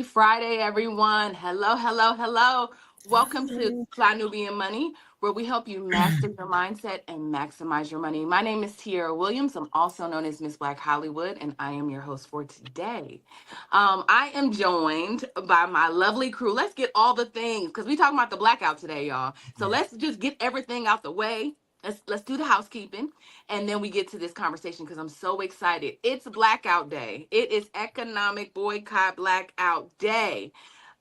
Friday, everyone. Hello, hello, hello. Welcome to Nubian Money, where we help you master your mindset and maximize your money. My name is Tiara Williams. I'm also known as Miss Black Hollywood, and I am your host for today. I am joined by my lovely crew. Let's get all the things, because we talking about the blackout today, y'all. So let's just get everything out the way. Let's do the housekeeping, and then we get to this conversation because I'm so excited. It's Blackout Day. It is Economic Boycott Blackout Day.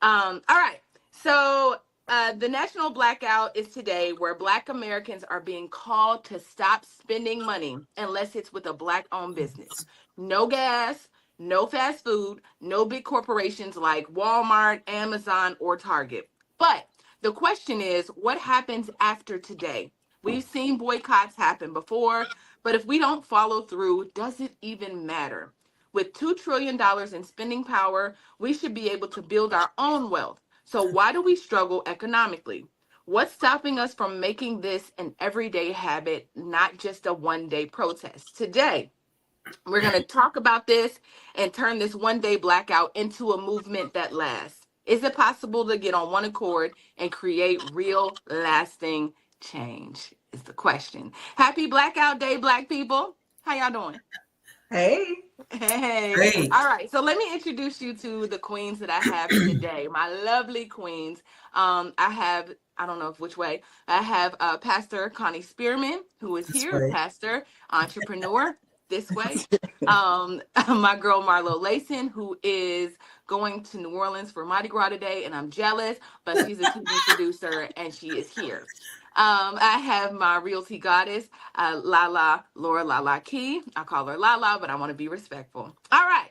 All right. So the National Blackout is today, where Black Americans are being called to stop spending money unless it's with a Black-owned business. No gas, no fast food, no big corporations like Walmart, Amazon, or Target. But the question is, what happens after today? We've seen boycotts happen before, but if we don't follow through, does it even matter? With $2 trillion in spending power, we should be able to build our own wealth. So why do we struggle economically? What's stopping us from making this an everyday habit, not just a one-day protest? Today, we're going to talk about this and turn this one-day blackout into a movement that lasts. Is it possible to get on one accord and create real, lasting change? Is the question. Happy Blackout Day, Black people. How y'all doing? Hey. Hey. All right. So let me introduce you to the queens that I have today. My lovely queens. I don't know which way. I have Pastor Connie Spearman, who is here. Pastor, Entrepreneur, this way. My girl Marlo Layson, who is going to New Orleans for Mardi Gras today, and I'm jealous, but she's a TV producer and she is here. I have my realty goddess, Laura Key. I call her Lala, but I want to be respectful. All right.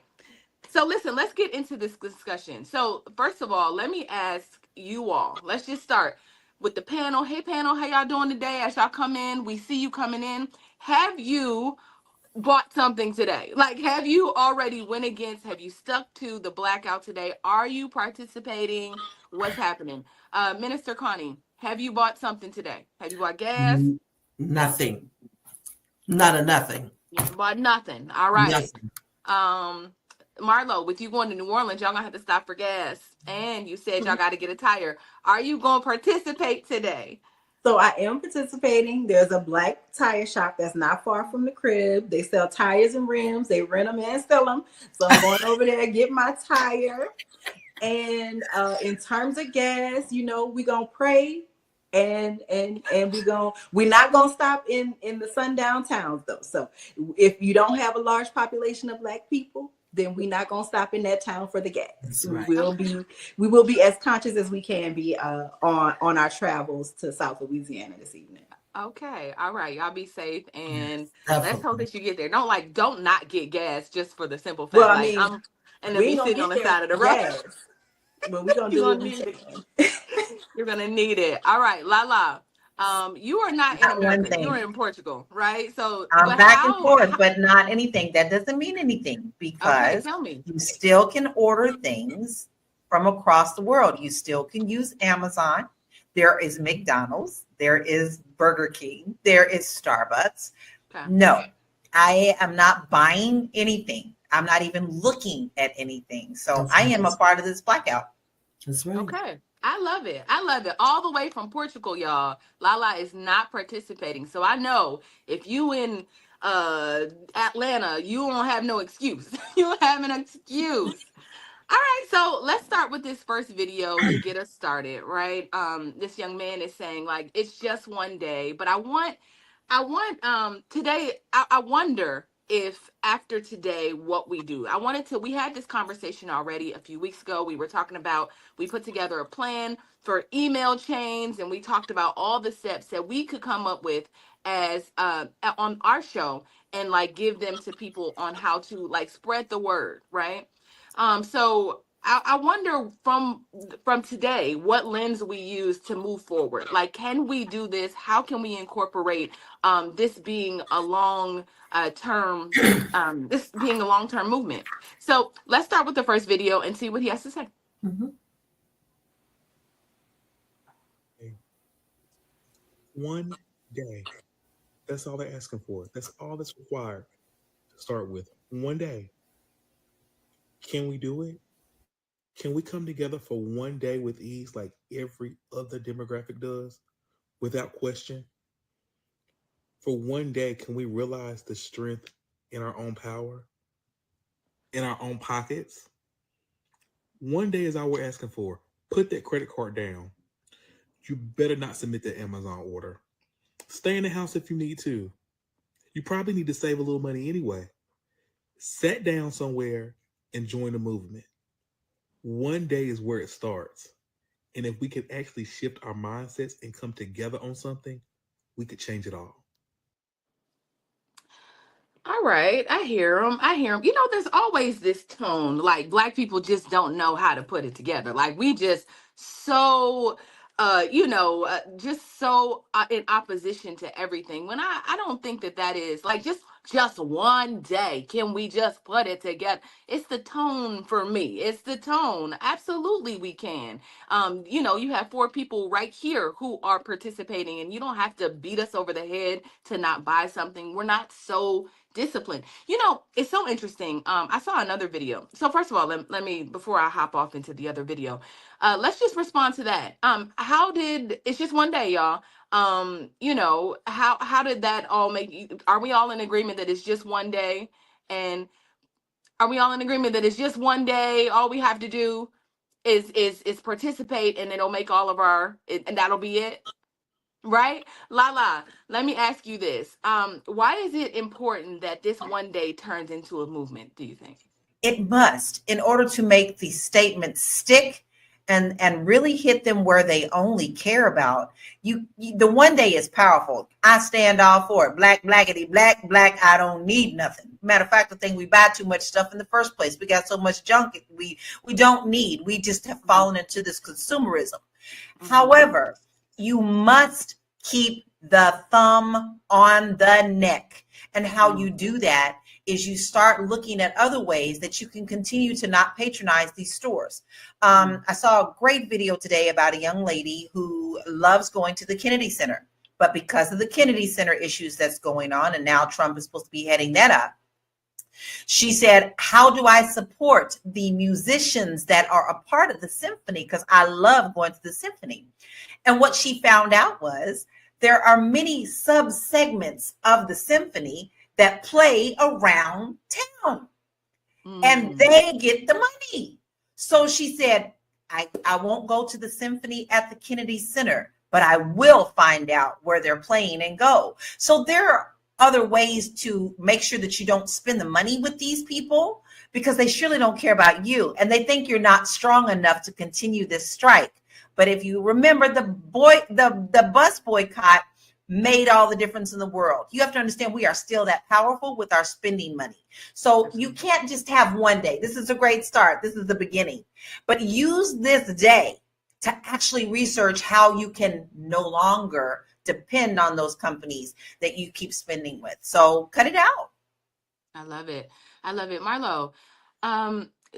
So listen, let's get into this discussion. So first of all, let me ask you all. Let's just start with the panel. Hey panel, how y'all doing today? As y'all come in, we see you coming in. Have you bought something today? Like, have you already went against, have you stuck to the blackout today? Are you participating? What's happening? Minister Connie, have you bought something today? Have you bought gas? Nothing. Not a nothing. You haven't bought nothing. All right. Nothing. Marlo, with you going to New Orleans, y'all gonna have to stop for gas. And you said y'all got to get a tire. Are you gonna participate today? So I am participating. There's a black tire shop that's not far from the crib. They sell tires and rims. They rent them and sell them. So I'm going over there to get my tire. And in terms of gas, we're gonna pray and we're not gonna stop in the sundown towns though. So if you don't have a large population of Black people, then we're not gonna stop in that town for the gas. Right. We will be as conscious as we can be on our travels to South Louisiana this evening. Okay, all right, y'all be safe, and let's hope that you get there. Don't not get gas just for the simple fact. Well, I mean, and then be sitting on the side of the road. But we're gonna do what we can. You're gonna need it. All right, Lala. You are not in America. You're in Portugal, right? So I'm back and forth, but not anything. That doesn't mean anything because tell me. You still can order things from across the world. You still can use Amazon. There is McDonald's. There is Burger King. There is Starbucks. Okay. No, I am not buying anything. I'm not even looking at anything. So I am a part of this blackout. That's right. Okay. I love it. I love it. All the way from Portugal, y'all. Lala is not participating. So I know if you in Atlanta, you don't have no excuse. You don't have an excuse. All right, so let's start with this first video to get us started, right? This young man is saying, like, it's just one day, but I want today, I wonder if after today, what we do. We had this conversation already a few weeks ago. We put together a plan for email chains, and we talked about all the steps that we could come up with as on our show and like give them to people on how to like spread the word, right? So I wonder from today, what lens we use to move forward. Like, can we do this? How can we incorporate this being a long term movement? So let's start with the first video and see what he has to say. Mm-hmm. One day. That's all they're asking for. That's all that's required to start with. One day. Can we do it? Can we come together for one day with ease like every other demographic does without question? For one day, can we realize the strength in our own power, in our own pockets? One day is all we're asking for. Put that credit card down. You better not submit that Amazon order. Stay in the house if you need to. You probably need to save a little money anyway. Sit down somewhere and join the movement. One day is where it starts. And if we could actually shift our mindsets and come together on something, we could change it all. All right, I hear him. I hear him. You know, there's always this tone, like Black people just don't know how to put it together. Like we just so, just so in opposition to everything. When I don't think that that is like just one day. Can we just put it together? It's the tone for me. It's the tone. Absolutely, we can. You have 4 people right here who are participating, and you don't have to beat us over the head to not buy something. We're not so discipline. It's so interesting. I saw another video. So first of all, let me, before I hop off into the other video, let's just respond to that. It's just one day, y'all. How did that all make you? Are we all in agreement that it's just one day? And are we all in agreement that it's just one day? All we have to do is participate, and it'll make all of and that'll be it. Right? Lala, let me ask you this. Why is it important that this one day turns into a movement, do you think? It must, in order to make the statement stick and really hit them where they only care about. The one day is powerful. I stand all for it. Black, blackity, black, black. I don't need nothing. Matter of fact, the thing, we buy too much stuff in the first place. We got so much junk we don't need. We just have fallen into this consumerism. Mm-hmm. However, you must keep the thumb on the neck. And how you do that is you start looking at other ways that you can continue to not patronize these stores. I saw a great video today about a young lady who loves going to the Kennedy Center, but because of the Kennedy Center issues that's going on, and now Trump is supposed to be heading that up, she said, how do I support the musicians that are a part of the symphony? Because I love going to the symphony. And what she found out was there are many sub-segments of the symphony that play around town, and they get the money. So she said, I won't go to the symphony at the Kennedy Center, but I will find out where they're playing and go. So there are other ways to make sure that you don't spend the money with these people, because they surely don't care about you, and they think you're not strong enough to continue this strike. But if you remember, the bus boycott made all the difference in the world. You have to understand we are still that powerful with our spending money. So you can't just have one day. This is a great start. This is the beginning. But use this day to actually research how you can no longer depend on those companies that you keep spending with. So cut it out. I love it. I love it. Marlo,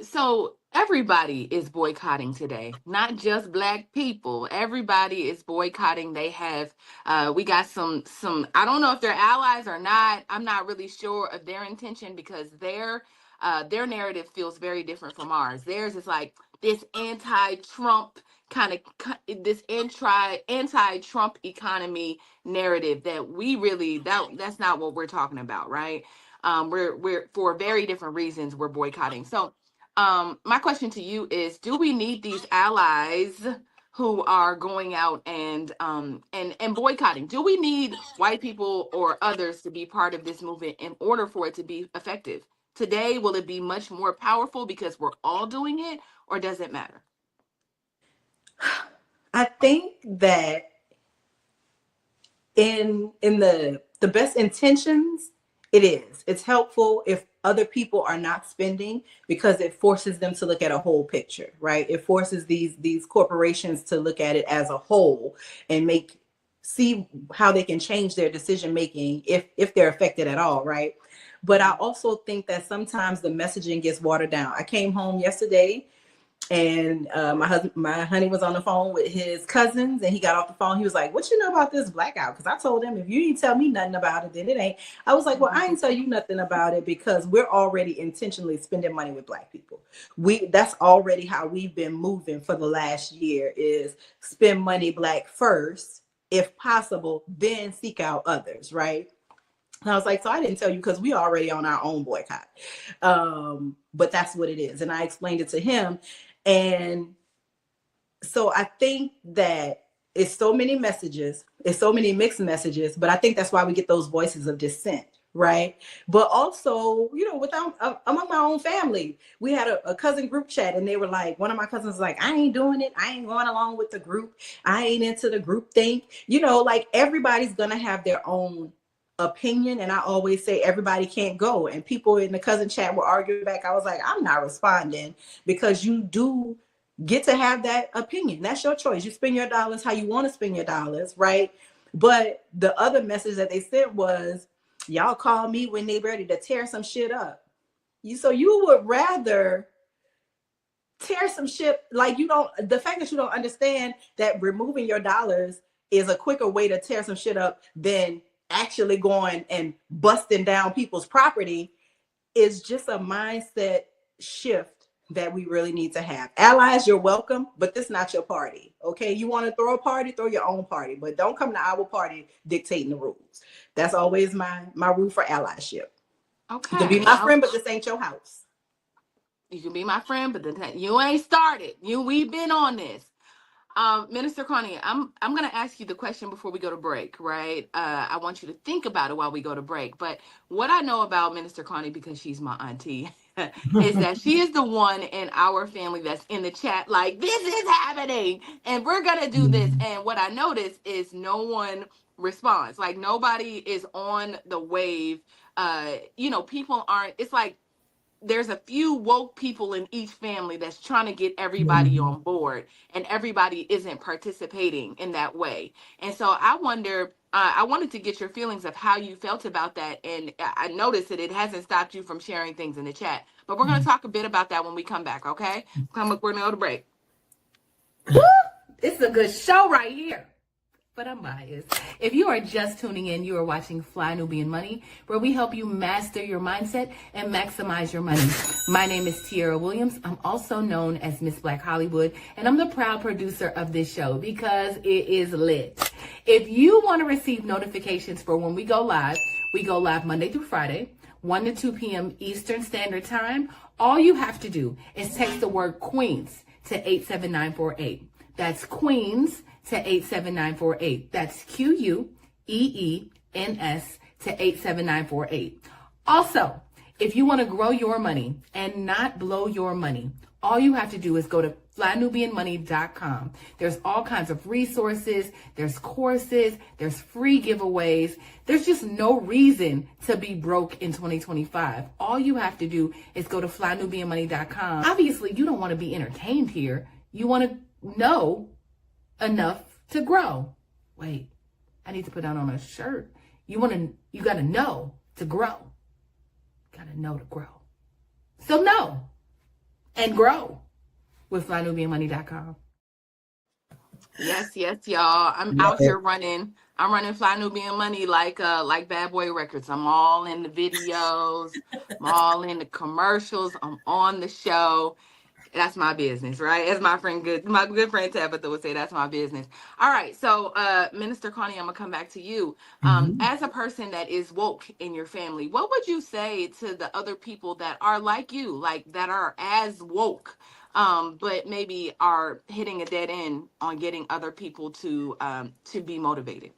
so everybody is boycotting today, not just Black people. Everybody is boycotting. They have, we got some, I don't know if they're allies or not. I'm not really sure of their intention, because their narrative feels very different from ours. Theirs is like this anti-Trump kind of, this anti-Trump economy narrative that we really, that's not what we're talking about, right? We're for very different reasons we're boycotting. So my question to you is, do we need these allies who are going out and boycotting? Do we need white people or others to be part of this movement in order for it to be effective? Today, will it be much more powerful because we're all doing it, or does it matter? I think that in the best intentions, it's helpful if other people are not spending, because it forces them to look at a whole picture, right? It forces these corporations to look at it as a whole and see how they can change their decision making if they're affected at all, right? But I also think that sometimes the messaging gets watered down. I came home yesterday And my honey was on the phone with his cousins, and he got off the phone. He was like, "What you know about this blackout?" Because I told him, if you didn't tell me nothing about it, then it ain't. I was like, "Well, I ain't tell you nothing about it because we're already intentionally spending money with Black people. That's already how we've been moving for the last year, is spend money Black first, if possible, then seek out others, right?" And I was like, "So I didn't tell you because we already on our own boycott." But that's what it is. And I explained it to him. And so I think that it's so many messages, it's so many mixed messages, but I think that's why we get those voices of dissent, right? But also, among my own family, we had a cousin group chat, and they were like, one of my cousins was like, "I ain't doing it. I ain't going along with the group. I ain't into the group think." Like everybody's gonna have their own opinion, and I always say everybody can't go. And people in the cousin chat were arguing back. I was like, I'm not responding, because you do get to have that opinion. That's your choice. You spend your dollars how you want to spend your dollars, right? But the other message that they sent was, y'all call me when they ready to tear some shit up. So you would rather tear some shit, like the fact that you don't understand that removing your dollars is a quicker way to tear some shit up than actually going and busting down people's property, is just a mindset shift that we really need to have. Allies, you're welcome, but this is not your party, okay? You want to throw a party, throw your own party, but don't come to our party dictating the rules. That's always my rule for allyship. Okay. You can be my friend, but this ain't your house. You can be my friend, but you ain't started. We've been on this. Minister Connie, I'm going to ask you the question before we go to break, right? I want you to think about it while we go to break. But what I know about Minister Connie, because she's my auntie, is that she is the one in our family that's in the chat like, this is happening, and we're going to do this. And what I notice is no one responds. Like, nobody is on the wave. People aren't, it's like, there's a few woke people in each family that's trying to get everybody on board, and everybody isn't participating in that way. And so I wonder, I wanted to get your feelings of how you felt about that. And I noticed that it hasn't stopped you from sharing things in the chat, but we're going to talk a bit about that when we come back. Okay. We're going to go to break. Woo! It's a good show right here. But I'm biased. If you are just tuning in, you are watching Fly Nubian Money, where we help you master your mindset and maximize your money. My name is Tiara Williams. I'm also known as Miss Black Hollywood, and I'm the proud producer of this show because it is lit. If you want to receive notifications for when we go live Monday through Friday, 1 to 2 p.m. Eastern Standard Time. All you have to do is text the word Queens to 87948. That's Queens to 87948. That's QUEENS to 87948. Also, if you want to grow your money and not blow your money, all you have to do is go to flynubianmoney.com. There's all kinds of resources, there's courses, there's free giveaways. There's just no reason to be broke in 2025. All you have to do is go to flynubianmoney.com. Obviously, you don't want to be entertained here. You want to know enough to grow. Wait, I need to put that on a shirt. You got to know to grow. Got to know to grow. So know and grow with flynubianmoney.com. Yes, y'all. I'm out here running. I'm running Fly Nubian Money like Bad Boy Records. I'm all in the videos. I'm all in the commercials. I'm on the show. That's my business, right? As my good friend Tabitha would say, that's my business. All right. So, Minister Connie, I'm gonna come back to you. As a person that is woke in your family, what would you say to the other people that are like you, like that are as woke, but maybe are hitting a dead end on getting other people to be motivated?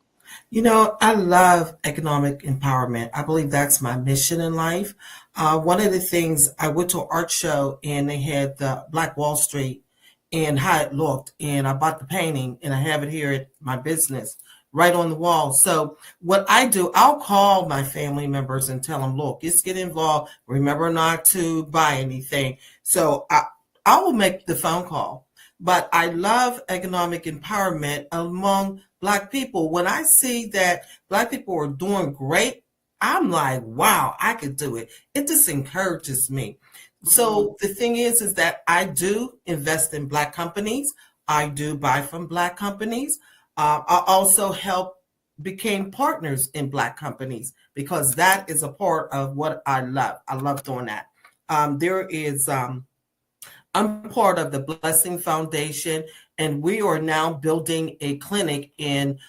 I love economic empowerment. I believe that's my mission in life. One of the things, I went to an art show and they had the Black Wall Street and how it looked. And I bought the painting and I have it here at my business right on the wall. So what I do, I'll call my family members and tell them, look, just get involved. Remember not to buy anything. So I will make the phone call. But I love economic empowerment among Black people. When I see that Black people are doing great, I'm like, wow, I could do it. It just encourages me. So the thing is that I do invest in Black companies. I do buy from Black companies. I also became partners in Black companies because that is a part of what I love. I love doing that. I'm part of the Blessing Foundation, and we are now building a clinic in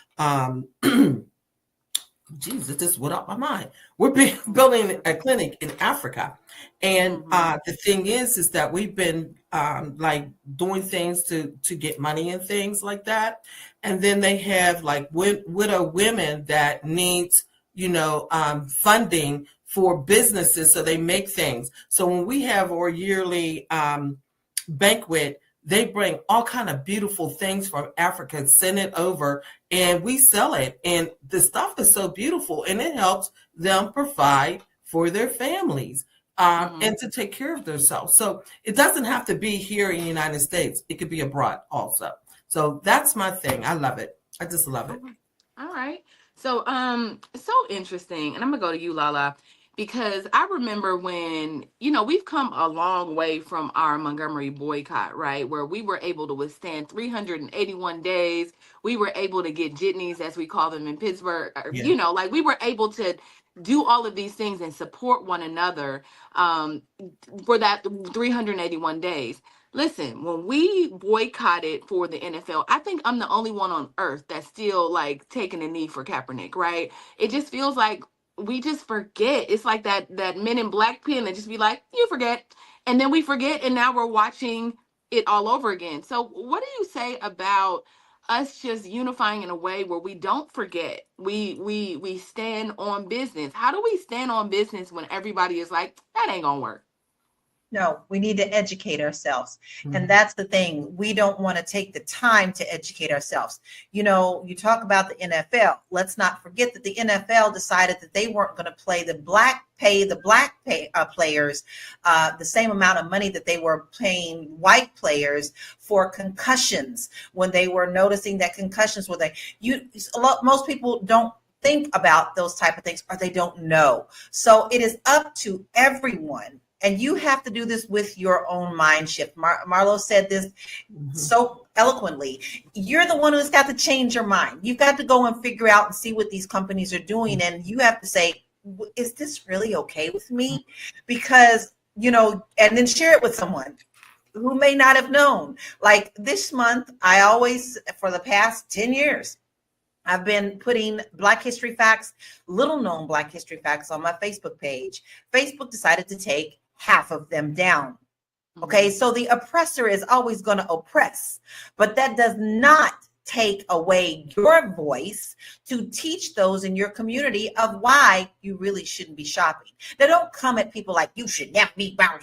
Jesus, this went up my mind. We're building a clinic in Africa. And the thing is that we've been like doing things to get money and things like that. And then they have like widow women that needs, funding for businesses. So they make things. So when we have our yearly banquet, they bring all kind of beautiful things from Africa, send it over, and we sell it. And the stuff is so beautiful, and it helps them provide for their families and to take care of themselves. So it doesn't have to be here in the United States. It could be abroad also. So that's my thing. I love it. I just love it. All right. So, so interesting. And I'm gonna go to you, Lala, because I remember when, we've come a long way from our Montgomery boycott, right? Where we were able to withstand 381 days. We were able to get jitneys, as we call them in Pittsburgh. Yeah. Like we were able to do all of these things and support one another for that 381 days. Listen, when we boycotted for the NFL, I think I'm the only one on earth that's still like taking a knee for Kaepernick, right? It just feels like we just forget. It's like that Men in Black pin that just be like, you forget. And then we forget, and now we're watching it all over again. So what do you say about us just unifying in a way where we don't forget? We stand on business. How do we stand on business when everybody is like, that ain't gonna work? No, we need to educate ourselves. And that's the thing. We don't want to take the time to educate ourselves. You talk about the NFL. Let's not forget that the NFL decided that they weren't going to pay the black players the same amount of money that they were paying white players for concussions, when they were noticing that concussions were most people don't think about those type of things, or they don't know. So it is up to everyone. And you have to do this with your own mind shift. Marlo said this so eloquently. You're the one who's got to change your mind. You've got to go and figure out and see what these companies are doing. And you have to say, is this really okay with me? Because, and then share it with someone who may not have known. Like this month, I always, for the past 10 years, I've been putting Black History Facts, little known Black History Facts on my Facebook page. Facebook decided to take half of them down. Okay, so the oppressor is always going to oppress, but that does not take away your voice to teach those in your community of why you really shouldn't be shopping. Now, don't come at people like, you should never be bound,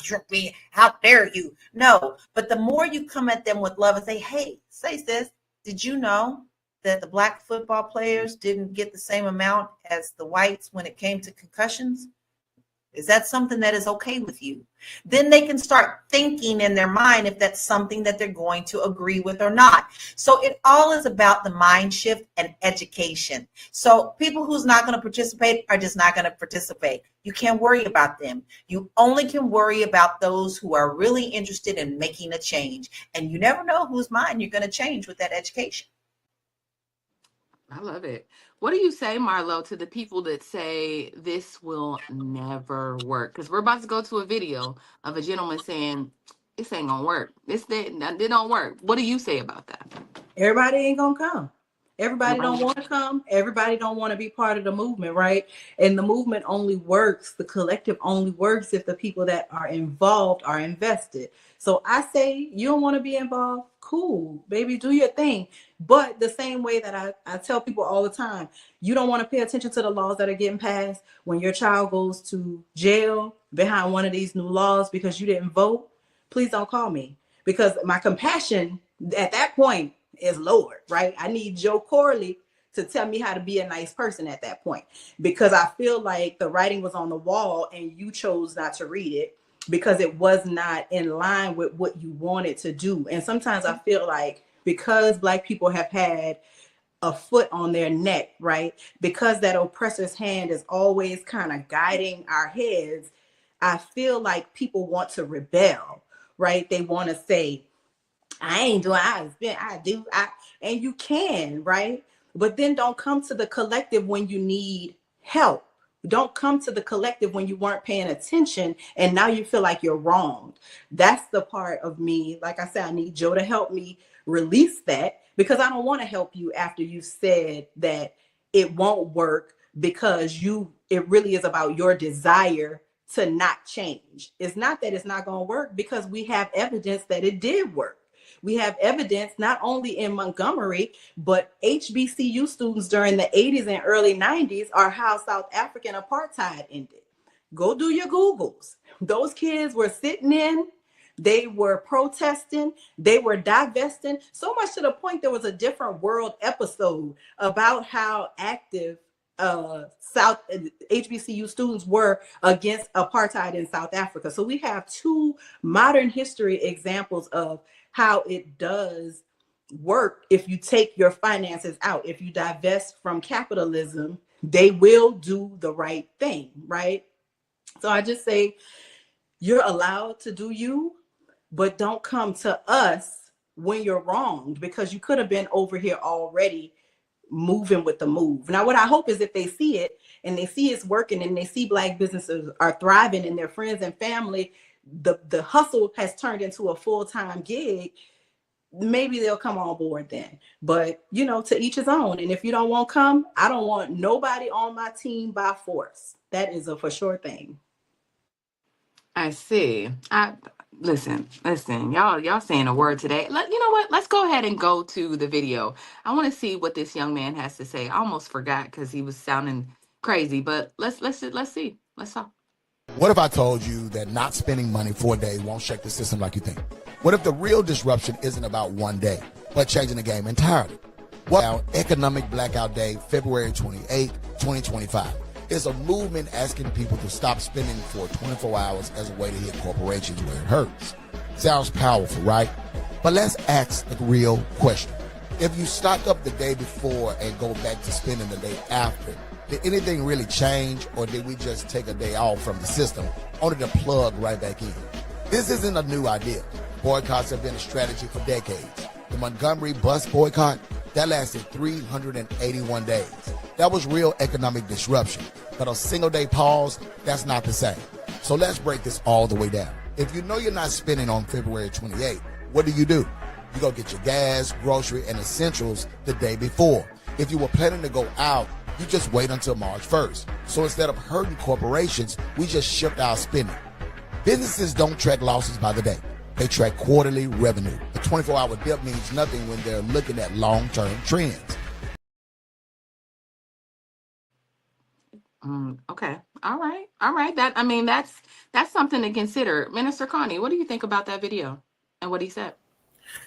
how dare you? No, but the more you come at them with love and say, hey, sis, did you know that the Black football players didn't get the same amount as the whites when it came to concussions? Is that something that is okay with you? Then they can start thinking in their mind if that's something that they're going to agree with or not. So it all is about the mind shift and education. So people who's not going to participate are just not going to participate. You can't worry about them. You only can worry about those who are really interested in making a change. And you never know whose mind you're going to change with that education. I love it. What do you say, Marlo, to the people that say this will never work? Because we're about to go to a video of a gentleman saying, this ain't gonna work. It don't work. What do you say about that? Everybody ain't gonna come. Everybody don't want to come. Everybody don't want to be part of the movement, right? And the movement only works, the collective only works if the people that are involved are invested. So I say, you don't want to be involved? Cool, baby, do your thing. But the same way that I tell people all the time, you don't want to pay attention to the laws that are getting passed when your child goes to jail behind one of these new laws because you didn't vote. Please don't call me, because my compassion at that point is lowered, right? I need Joe Corley to tell me how to be a nice person at that point, because I feel like the writing was on the wall and you chose not to read it because it was not in line with what you wanted to do. And sometimes I feel like because Black people have had a foot on their neck, right? Because that oppressor's hand is always kind of guiding our heads, I feel like people want to rebel, right? They want to say, I ain't doing, I do, and you can, right? But then don't come to the collective when you need help. Don't come to the collective when you weren't paying attention and now you feel like you're wronged. That's the part of me. Like I said, I need Joe to help me release that, because I don't want to help you after you said that it won't work, because it really is about your desire to not change. It's not that it's not going to work, because we have evidence that it did work. We have evidence not only in Montgomery, but HBCU students during the 80s and early 90s are how South African apartheid ended. Go do your Googles. Those kids were sitting in, they were protesting, they were divesting, so much to the point there was a Different World episode about how active South HBCU students were against apartheid in South Africa. So we have two modern history examples of how it does work. If you take your finances out, if you divest from capitalism, they will do the right thing, right? So I just say, you're allowed to do you, but don't come to us when you're wronged, because you could have been over here already moving with the move. Now, what I hope is if they see it and they see it's working and they see Black businesses are thriving and their friends and family, the hustle has turned into a full-time gig, maybe they'll come on board then. But, to each his own. And if you don't want to come, I don't want nobody on my team by force. That is a for sure thing. I see. Listen, y'all saying a word today. You know what? Let's go ahead and go to the video. I want to see what this young man has to say. I almost forgot because he was sounding crazy, but let's see. Let's talk. What if I told you that not spending money for a day won't shake the system like you think? What if the real disruption isn't about one day, but changing the game entirely? Well, Economic Blackout Day, February 28, 2025. Is a movement asking people to stop spending for 24 hours as a way to hit corporations where it hurts. Sounds powerful, right? But let's ask the real question. If you stock up the day before and go back to spending the day after, did anything really change, or did we just take a day off from the system only to plug right back in? This isn't a new idea. Boycotts have been a strategy for decades. The Montgomery bus boycott, that lasted 381 days. That was real economic disruption. But a single day pause, that's not the same. So let's break this all the way down. If you know you're not spending on February 28th, what do? You go get your gas, grocery, and essentials the day before. If you were planning to go out, you just wait until March 1st. So instead of hurting corporations, we just shift our spending. Businesses don't track losses by the day. They track quarterly revenue. A 24-hour dip means nothing when they're looking at long-term trends. Okay. All right. That's something to consider. Minister Connie, what do you think about that video and what he said?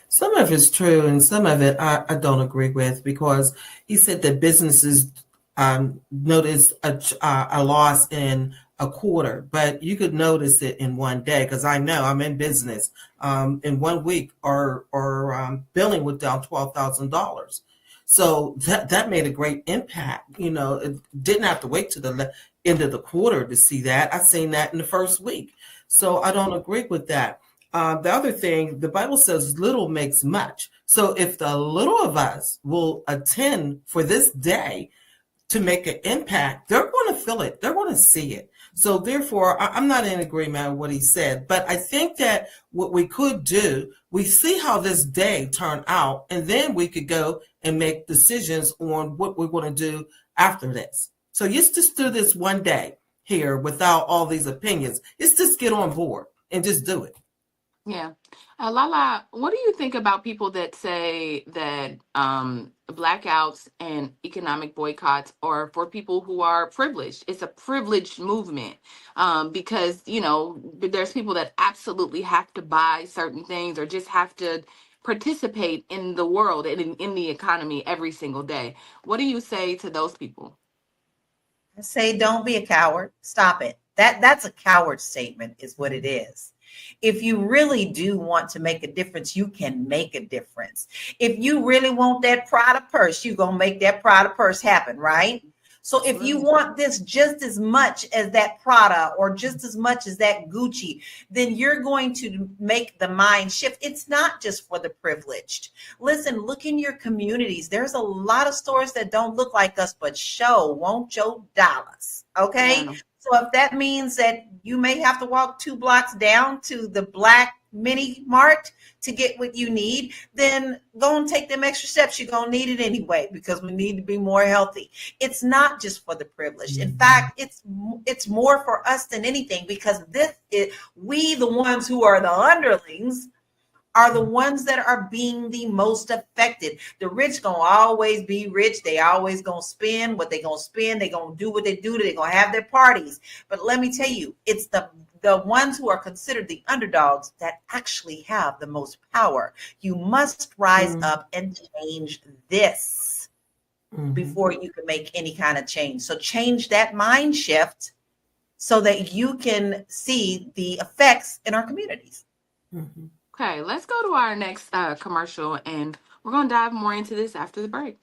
Some of it's true and some of it I don't agree with, because he said that businesses notice a loss in a quarter, but you could notice it in one day, because I know I'm in business. In 1 week, our billing went down $12,000. So that made a great impact. It didn't have to wait to the end of the quarter to see that. I seen that in the first week. So I don't agree with that. The other thing, the Bible says little makes much. So if the little of us will attend for this day to make an impact, they're going to feel it. They're going to see it. So therefore, I'm not in agreement with what he said. But I think that what we could do, we see how this day turned out, and then we could go and make decisions on what we're going to do after this. So let's just do this one day here without all these opinions. Let's just get on board and just do it. Yeah. Lala, what do you think about people that say that blackouts and economic boycotts are for people who are privileged? It's a privileged movement because, there's people that absolutely have to buy certain things or just have to participate in the world and in the economy every single day. What do you say to those people? I say, don't be a coward. Stop it. That's a coward statement is what it is. If you really do want to make a difference, you can make a difference. If you really want that Prada purse, you're going to make that Prada purse happen, right? So if you want this just as much as that Prada or just as much as that Gucci, then you're going to make the mind shift. It's not just for the privileged. Listen, look in your communities. There's a lot of stores that don't look like us, but won't your dollars. Okay. Yeah. So if that means that you may have to walk 2 blocks down to the Black Mini Mart to get what you need, then go and take them extra steps. You're going to need it anyway, because we need to be more healthy. It's not just for the privileged. In fact, it's more for us than anything, because we, the ones who are the underlings, are the ones that are being the most affected. The rich gonna always be rich. They always gonna spend what they gonna spend. They gonna do what they do. They gonna have their parties. But let me tell you, it's the ones who are considered the underdogs that actually have the most power. You must rise up and change this before you can make any kind of change. So change that mind shift so that you can see the effects in our communities. Okay, let's go to our next commercial, and we're going to dive more into this after the break.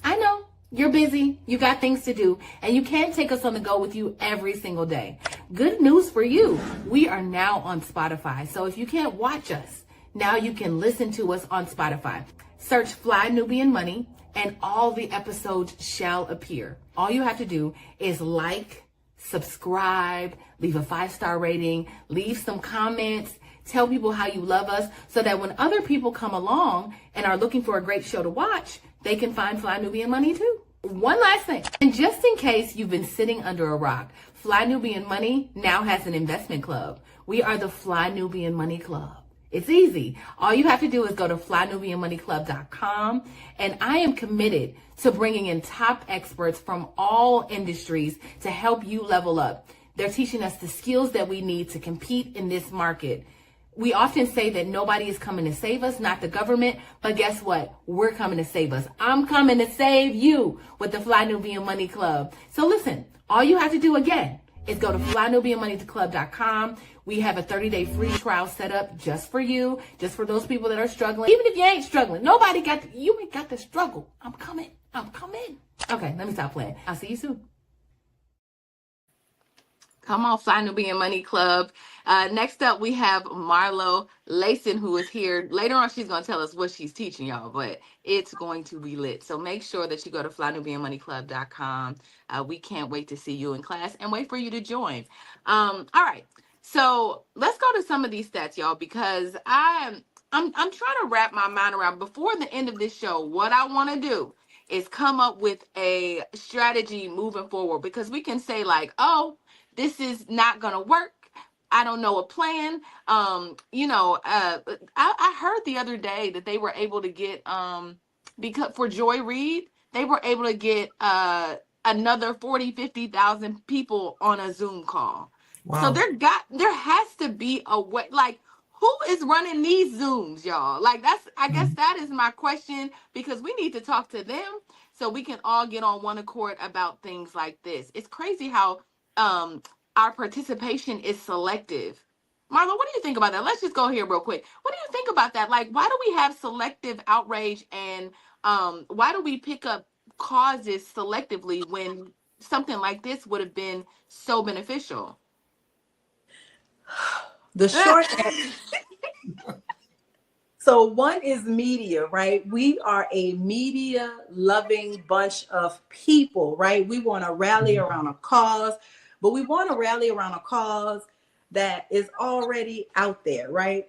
I know you're busy, you got things to do, and you can't take us on the go with you every single day. Good news for you, we are now on Spotify. So if you can't watch us, now you can listen to us on Spotify. Search Fly Nubian Money, and all the episodes shall appear. All you have to do is like, subscribe, leave a 5-star rating, leave some comments, tell people how you love us, so that when other people come along and are looking for a great show to watch, they can find Fly Nubian Money too. One last thing, and just in case you've been sitting under a rock, Fly Nubian Money now has an investment club. We are the Fly Nubian Money Club. It's easy. All you have to do is go to flynubianmoneyclub.com, and I am committed to bringing in top experts from all industries to help you level up. They're teaching us the skills that we need to compete in this market. We often say that nobody is coming to save us, not the government, but guess what? We're coming to save us. I'm coming to save you with the Fly Nubian Money Club. So listen, all you have to do again is go to flynubianmoneyclub.com. We have a 30-day free trial set up just for you, just for those people that are struggling. Even if you ain't struggling, you ain't got to struggle. I'm coming. Okay, let me stop playing. I'll see you soon. Come on, Fly Nubian Money Club. Next up, we have Marlo Layson, who is here. Later on, she's going to tell us what she's teaching y'all, but it's going to be lit. So make sure that you go to flynubianmoneyclub.com. We can't wait to see you in class and wait for you to join. All right, so let's go to some of these stats, y'all, because I'm trying to wrap my mind around, before the end of this show, what I want to do is come up with a strategy moving forward, because we can say like, oh, this is not going to work. I don't know a plan. I heard the other day that they were able to get, because for Joy Reid, they were able to get another 50,000 people on a Zoom call. Wow. So there has to be a way, like, who is running these Zooms, y'all? Like, I guess that is my question, because we need to talk to them so we can all get on one accord about things like this. It's crazy how our participation is selective. Marlo, what do you think about that? Let's just go here real quick. What do you think about that? Like, why do we have selective outrage, and why do we pick up causes selectively when something like this would have been so beneficial? The short answer. So one is media, right? We are a media loving bunch of people, right? We want to rally around a cause, but we want to rally around a cause that is already out there, right?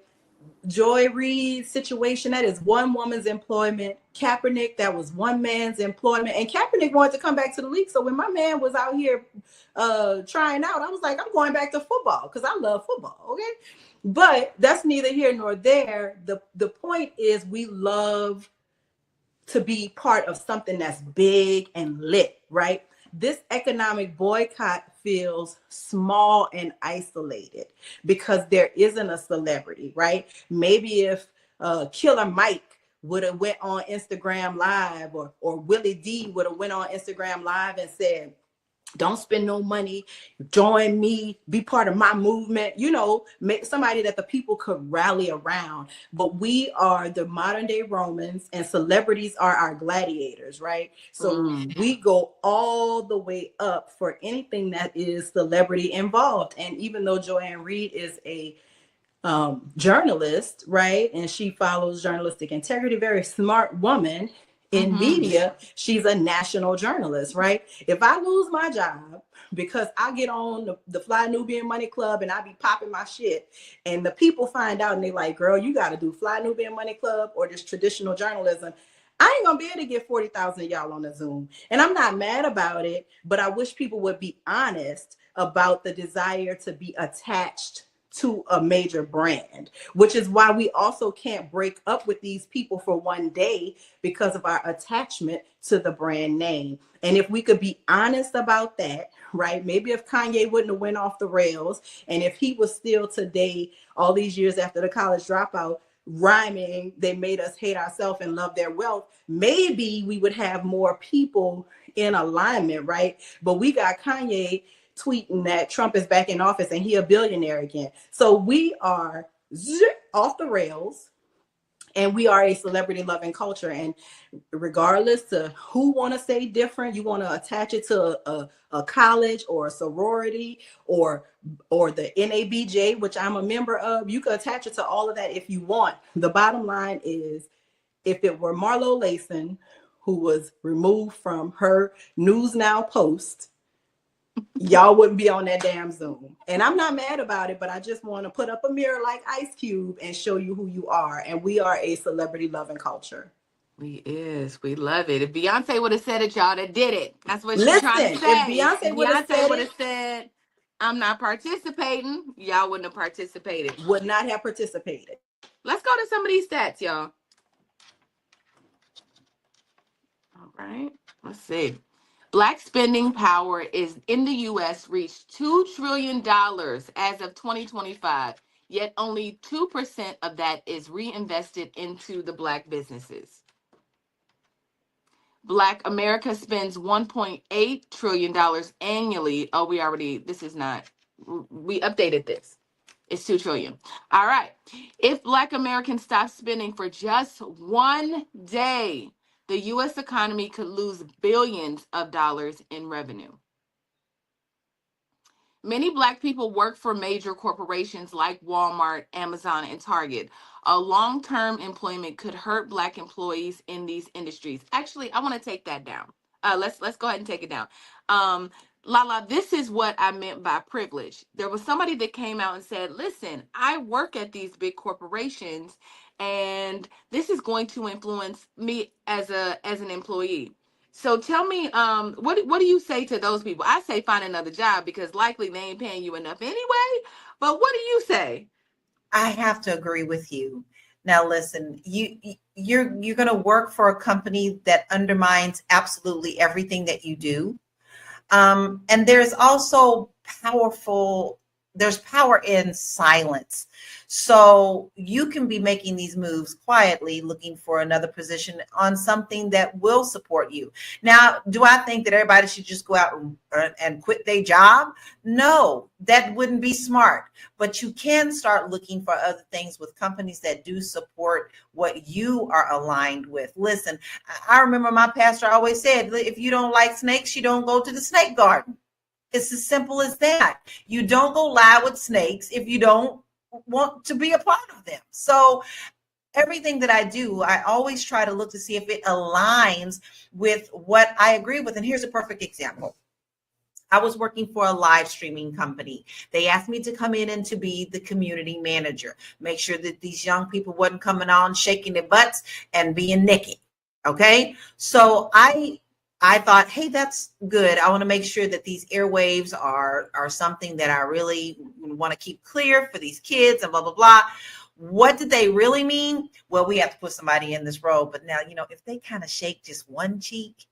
Joy Reid's situation, that is one woman's employment. Kaepernick, that was one man's employment. And Kaepernick wanted to come back to the league. So when my man was out here trying out, I was like, I'm going back to football because I love football, okay? But that's neither here nor there. The point is, we love to be part of something that's big and lit, right? This economic boycott feels small and isolated because there isn't a celebrity, right? Maybe if Killer Mike would have went on Instagram Live, or Willie D would have went on Instagram Live and said, don't spend no money, join me, be part of my movement, make somebody that the people could rally around. But we are the modern day Romans, and celebrities are our gladiators, right? So we go all the way up for anything that is celebrity involved. And even though Joanne Reed is a journalist, right, and she follows journalistic integrity, very smart woman in media, she's a national journalist, right? If I lose my job because I get on the Fly Nubian Money Club and I be popping my shit, and the people find out and they like, girl, you got to do Fly Nubian Money Club or this traditional journalism, I ain't gonna be able to get 40,000 of y'all on the Zoom. And I'm not mad about it, but I wish people would be honest about the desire to be attached to a major brand, which is why we also can't break up with these people for one day because of our attachment to the brand name. And if we could be honest about that, right? Maybe if Kanye wouldn't have went off the rails, and if he was still today, all these years after the college dropout, rhyming, they made us hate ourselves and love their wealth, maybe we would have more people in alignment, right? But we got Kanye tweeting that Trump is back in office and he a billionaire again. So we are off the rails, and we are a celebrity loving culture. And regardless to who want to say different, you want to attach it to a college or a sorority or the NABJ, which I'm a member of, you can attach it to all of that if you want. The bottom line is, if it were Marlo Layson, who was removed from her News Now post, y'all wouldn't be on that damn Zoom. And I'm not mad about it, but I just want to put up a mirror like Ice Cube and show you who you are. And we are a celebrity loving culture. We love it. If Beyonce would have said it, y'all, that did it. That's what she's trying to say. If Beyonce would have said, I'm not participating, y'all wouldn't have participated. Would not have participated. Let's go to some of these stats, y'all. All right. Let's see. Black spending power is in the U.S. reached $2 trillion as of 2025, yet only 2% of that is reinvested into the Black businesses. Black America spends $1.8 trillion annually. Oh, we updated this. It's $2 trillion. All right. If Black Americans stop spending for just one day, the U.S. economy could lose billions of dollars in revenue. Many Black people work for major corporations like Walmart, Amazon, and Target. A long-term employment could hurt Black employees in these industries. Actually, I want to take that down. Let's go ahead and take it down. Lala, this is what I meant by privilege. There was somebody that came out and said, listen, I work at these big corporations, and this is going to influence me as an employee. So tell me, what do you say to those people? I say find another job, because likely they ain't paying you enough anyway. But what do you say? I have to agree with you. Now, listen, you're going to work for a company that undermines absolutely everything that you do. And there's also there's power in silence. So you can be making these moves quietly, looking for another position on something that will support you. Now, do I think that everybody should just go out and quit their job? No, that wouldn't be smart. But you can start looking for other things with companies that do support what you are aligned with. Listen, I remember my pastor always said, if you don't like snakes, you don't go to the snake garden. It's as simple as that. You don't go lie with snakes if you don't want to be a part of them. So everything that I do, I always try to look to see if it aligns with what I agree with. And here's a perfect example. I was working for a live streaming company. They asked me to come in and to be the community manager, make sure that these young people wasn't coming on, shaking their butts and being naked. Okay. So I thought, hey, that's good. I want to make sure that these airwaves are something that I really want to keep clear for these kids and blah, blah, blah. What did they really mean? Well, we have to put somebody in this role. But now, if they kind of shake just one cheek,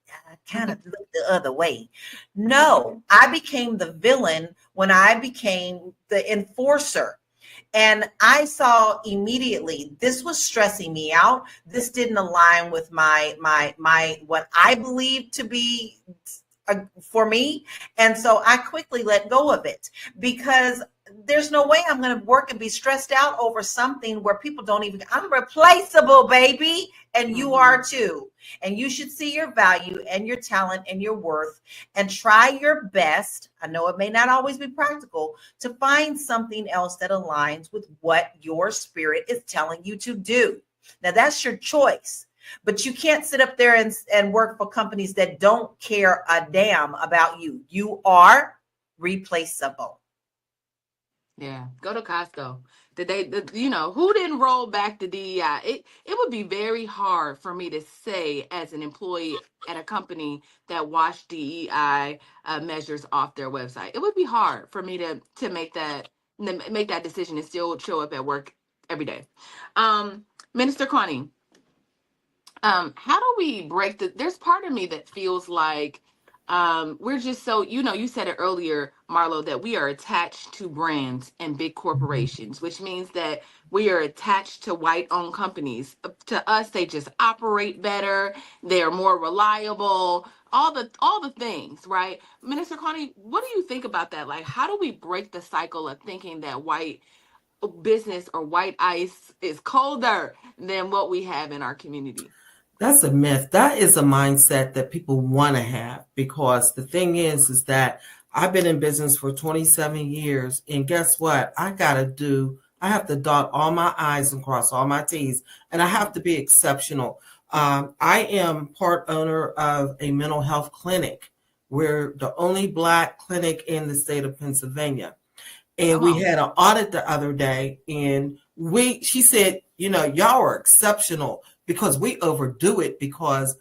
kind of look the other way. No, I became the villain when I became the enforcer. And I saw immediately this was stressing me out. This didn't align with my what I believe to be for me. And so I quickly let go of it, because there's no way I'm going to work and be stressed out over something where people don't even, I'm replaceable, baby. And you are too. And you should see your value and your talent and your worth, and try your best. I know it may not always be practical, to find something else that aligns with what your spirit is telling you to do. Now that's your choice, but you can't sit up there and work for companies that don't care a damn about you. You are replaceable. Yeah, go to Costco. Did they, who didn't roll back the DEI? It would be very hard for me to say as an employee at a company that washed DEI measures off their website. It would be hard for me to make that decision and still show up at work every day. Minister Connie, how do we break there's part of me that feels like we're just so, you said it earlier, Marlo, that we are attached to brands and big corporations, which means that we are attached to white-owned companies. To us, they just operate better, they're more reliable, all the things, right? Minister Connie, what do you think about that? Like, how do we break the cycle of thinking that white business or white ice is colder than what we have in our community? That's a myth. That is a mindset that people want to have, because the thing is that I've been in business for 27 years, and guess what? I have to dot all my I's and cross all my T's, and I have to be exceptional. I am part owner of a mental health clinic. We're the only Black clinic in the state of Pennsylvania. And we had an audit the other day, and she said, y'all are exceptional because we overdo it, because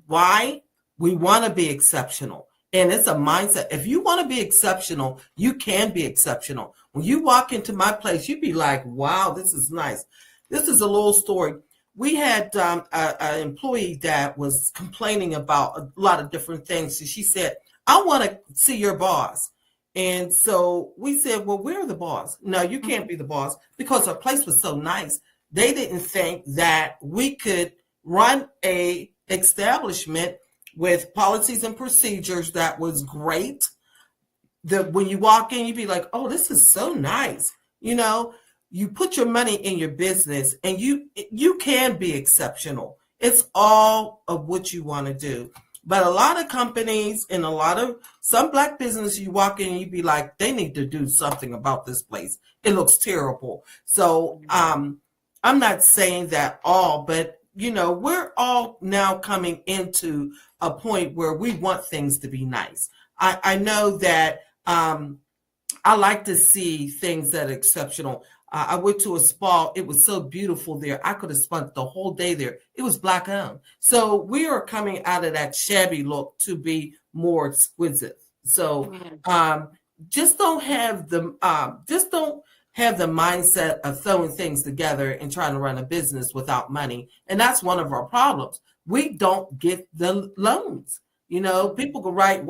why? We want to be exceptional. And it's a mindset. If you want to be exceptional, you can be exceptional. When you walk into my place, you'd be like, wow, this is nice. This is a little story. We had an employee that was complaining about a lot of different things. So she said, I want to see your boss. And so we said, well, we're the boss. No, you can't be the boss, because our place was so nice. They didn't think that we could run a establishment with policies and procedures that was great. That when you walk in, you'd be like, oh, this is so nice. You put your money in your business, and you can be exceptional. It's all of what you want to do. But a lot of companies and some Black business, you walk in and you be like, they need to do something about this place. It looks terrible. So I'm not saying that all, but we're all now coming into a point where we want things to be nice. I know that I like to see things that are exceptional. I went to a spa. It was so beautiful there. I could have spent the whole day there. It was Black owned. So we are coming out of that shabby look to be more exquisite. So just don't have the mindset of throwing things together and trying to run a business without money. And that's one of our problems. We don't get the loans. People could write,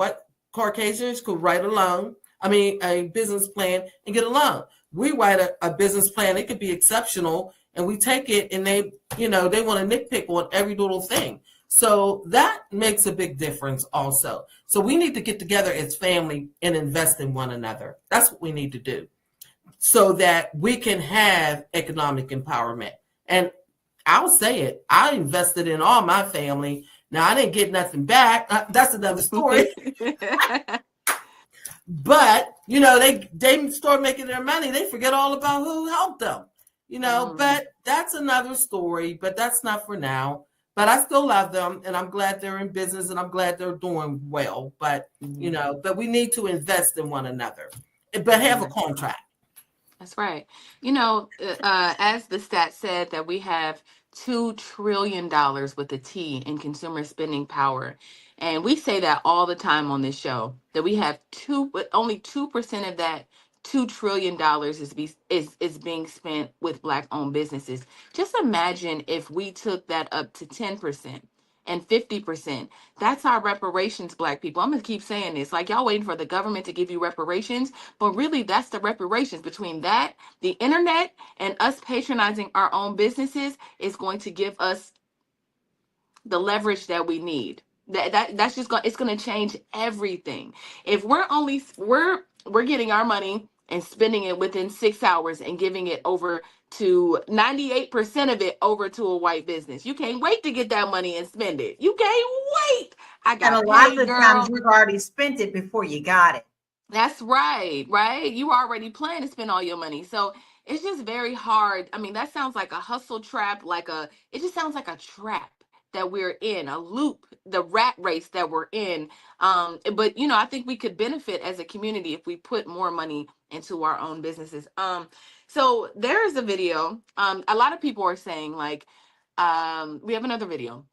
Caucasians could write a business plan and get a loan. We write a business plan. It could be exceptional, and we take it, and they want to nitpick on every little thing. So that makes a big difference also. So we need to get together as family and invest in one another. That's what we need to do, so that we can have economic empowerment. And I'll say it, I invested in all my family. Now, I didn't get nothing back. That's another story. But, they start making their money. They forget all about who helped them, but that's another story, but that's not for now. But I still love them, and I'm glad they're in business, and I'm glad they're doing well. But, but we need to invest in one another, but have a contract. That's right. As the stat said, that we have $2 trillion with a T in consumer spending power. And we say that all the time on this show, that we have only 2% of that $2 trillion is being spent with Black owned businesses. Just imagine if we took that up to 10% and 50%. That's our reparations, Black people. I'm going to keep saying this. Like, y'all waiting for the government to give you reparations, but really that's the reparations. Between that, the internet, and us patronizing our own businesses is going to give us the leverage that we need That's just going, it's going to change everything. If we're getting our money and spending it within 6 hours and giving it over to 98% of it over to a white business. You can't wait to get that money and spend it. You can't wait. I And a got lot of paid, the times girl. you've already spent it before you got it. That's right, right? You already plan to spend all your money. So it's just very hard. I mean, that sounds like a hustle trap, it just sounds like a trap that we're in, a loop, the rat race that we're in. But I think we could benefit as a community if we put more money into our own businesses. So there's a video. A lot of people are saying we have another video.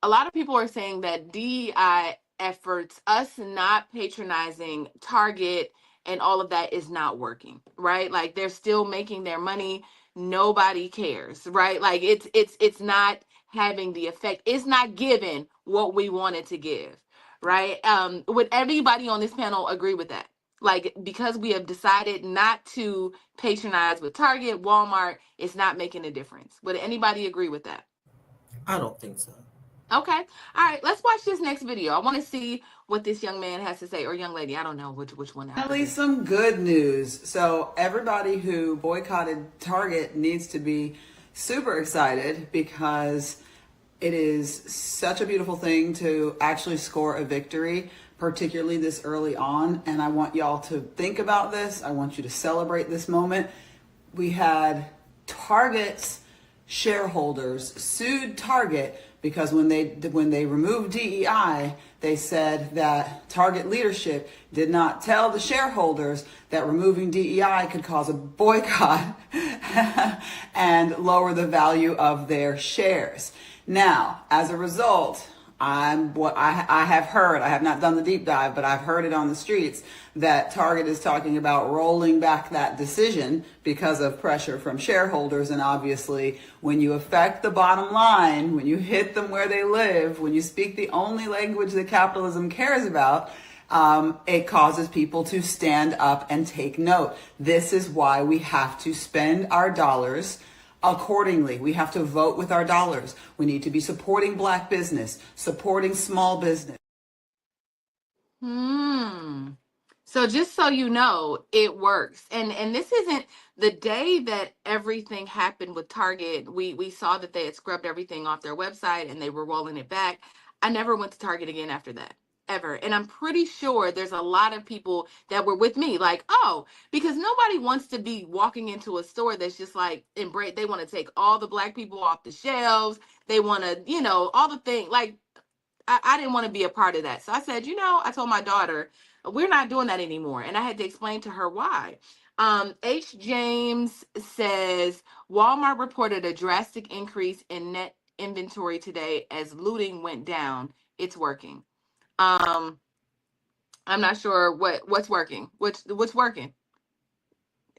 A lot of people are saying that DEI efforts, us not patronizing Target and all of that, is not working, right? Like they're still making their money. Nobody cares, right? Like it's not having the effect. It's not giving what we wanted to give, right? Would everybody on this panel agree with that? Like, because we have decided not to patronize with Target, Walmart, it's not making a difference. Would anybody agree with that? I don't think so. Okay. All right. Let's watch this next video. I want to see what this young man has to say, or young lady. I don't know which one. At least some good news. So everybody who boycotted Target needs to be super excited, because it is such a beautiful thing to actually score a victory, particularly this early on. And I want y'all to think about this. I want you to celebrate this moment. We had Target's shareholders sued Target because when they removed DEI, they said that Target leadership did not tell the shareholders that removing DEI could cause a boycott and lower the value of their shares. Now, as a result, I have heard, I have not done the deep dive, but I've heard it on the streets that Target is talking about rolling back that decision because of pressure from shareholders. And obviously, when you affect the bottom line, when you hit them where they live, when you speak the only language that capitalism cares about, it causes people to stand up and take note. This is why we have to spend our dollars accordingly. We have to vote with our dollars. We need to be supporting Black business, supporting small business. So just so you know, it works. And this isn't the day that everything happened with Target. We saw that they had scrubbed everything off their website and they were rolling it back. I never went to Target again after that, ever. And I'm pretty sure there's a lot of people that were with me, like, oh, because nobody wants to be walking into a store that's just like embrace. They want to take all the Black people off the shelves. They want to, all the things. Like, I didn't want to be a part of that. So I said, I told my daughter, we're not doing that anymore. And I had to explain to her why. H. James says Walmart reported a drastic increase in net inventory today as looting went down. It's working. I'm not sure what's working. What's working?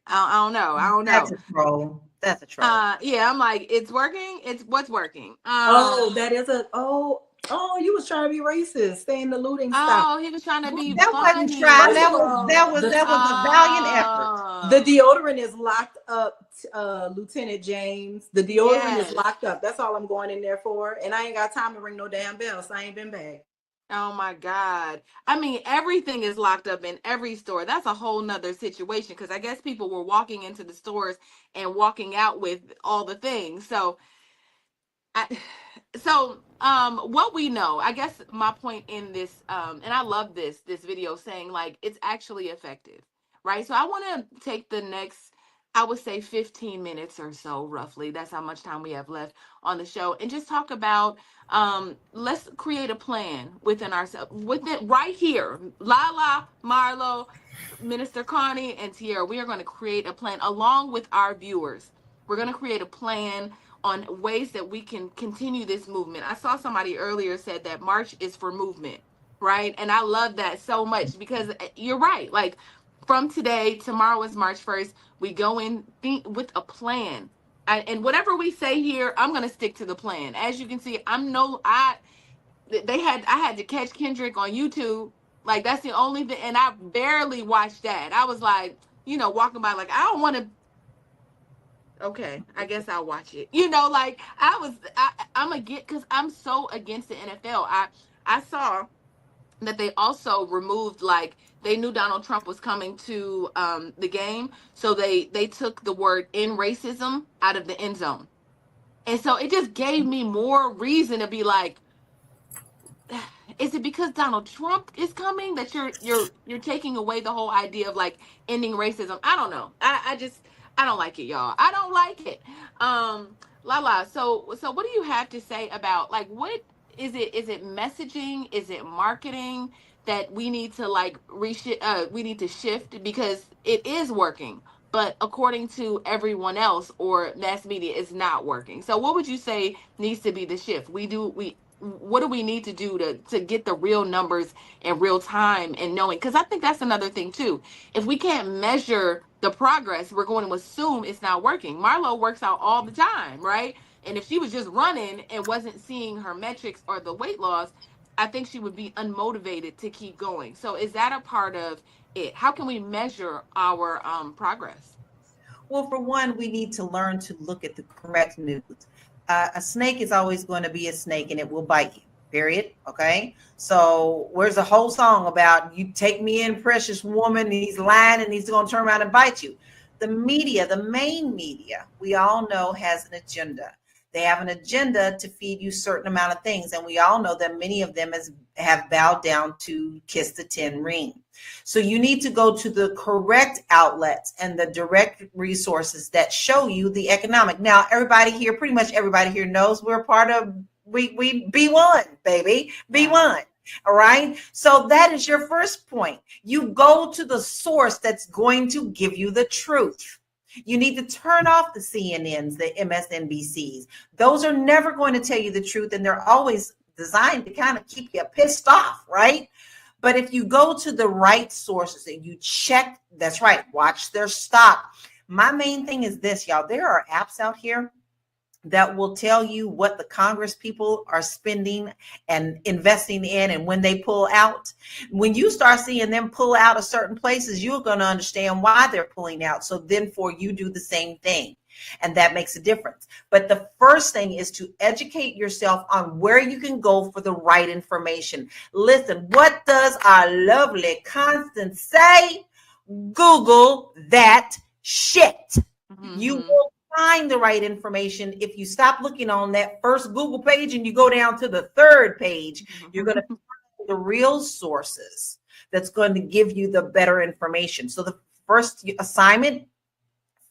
I don't know. That's a troll. That's a troll. Yeah, I'm like, it's working. It's what's working. That is you was trying to be racist, saying the looting stuff. Oh, he was trying to be That funny. wasn't trying. That was a valiant effort. The deodorant is locked up, Lieutenant James. The deodorant is locked up. That's all I'm going in there for. And I ain't got time to ring no damn bell, so I ain't been back. Oh my God. I mean, everything is locked up in every store. That's a whole nother situation, because I guess people were walking into the stores and walking out with all the things. So what we know, I guess my point in this, and I love this video saying like it's actually effective, right? So I want to take the next, I would say 15 minutes or so, roughly. That's how much time we have left on the show, and just talk about let's create a plan within ourselves, within right here. Lala, Marlo, Minister Connie, and Tierra, we are going to create a plan along with our viewers. We're going to create a plan on ways that we can continue this movement. I saw somebody earlier said that March is for movement, right? And I love that so much, because you're right. Like, from today, tomorrow is March 1st. We go in with a plan. And whatever we say here, I'm going to stick to the plan. As you can see, I had to catch Kendrick on YouTube. Like, that's the only thing. And I barely watched that. I was like, walking by, like, I don't want to. Okay, I guess I'll watch it. Like, I'm because I'm so against the NFL. I saw that they also removed, like, they knew Donald Trump was coming to the game, so they took the word "in racism" out of the end zone, and so it just gave me more reason to be like, is it because Donald Trump is coming that you're taking away the whole idea of like ending racism? I don't know. I just, I don't like it, y'all. I don't like it. Lala. So what do you have to say about, like, what is it? Is it messaging? Is it marketing that we need to like we need to shift, because it is working, but according to everyone else or mass media, it's not working. So what would you say needs to be the shift? We what do we need to do to get the real numbers in real time and knowing? Because I think that's another thing too. If we can't measure the progress, we're going to assume it's not working. Marlo works out all the time, right? And if she was just running and wasn't seeing her metrics or the weight loss, I think she would be unmotivated to keep going. So is that a part of it? How can we measure our progress? Well, for one, we need to learn to look at the correct news. A snake is always going to be a snake and it will bite you, period. Okay. So where's the whole song about you take me in, precious woman, and he's lying and he's going to turn around and bite you? The media, the main media, we all know has an agenda. They have an agenda to feed you certain amount of things. And we all know that many of them have bowed down to kiss the 10 ring. So you need to go to the correct outlets and the direct resources that show you the economic. Now, everybody here, pretty much everybody here knows we're part of, we B1, baby, B1. All right. So that is your first point. You go to the source that's going to give you the truth. You need to turn off the CNNs, the MSNBCs. Those are never going to tell you the truth, and they're always designed to kind of keep you pissed off, right? But if you go to the right sources and you check, that's right, watch their stock. My main thing is this, y'all. There are apps out here that will tell you what the Congress people are spending and investing in and when they pull out. When you start seeing them pull out of certain places, you're going to understand why they're pulling out. So then for you do the same thing. And that makes a difference. But the first thing is to educate yourself on where you can go for the right information. Listen, what does our lovely Constance say? Google that shit. Mm-hmm. You will find the right information. If you stop looking on that first Google page and you go down to the third page, you're going to find the real sources that's going to give you the better information. So the first assignment,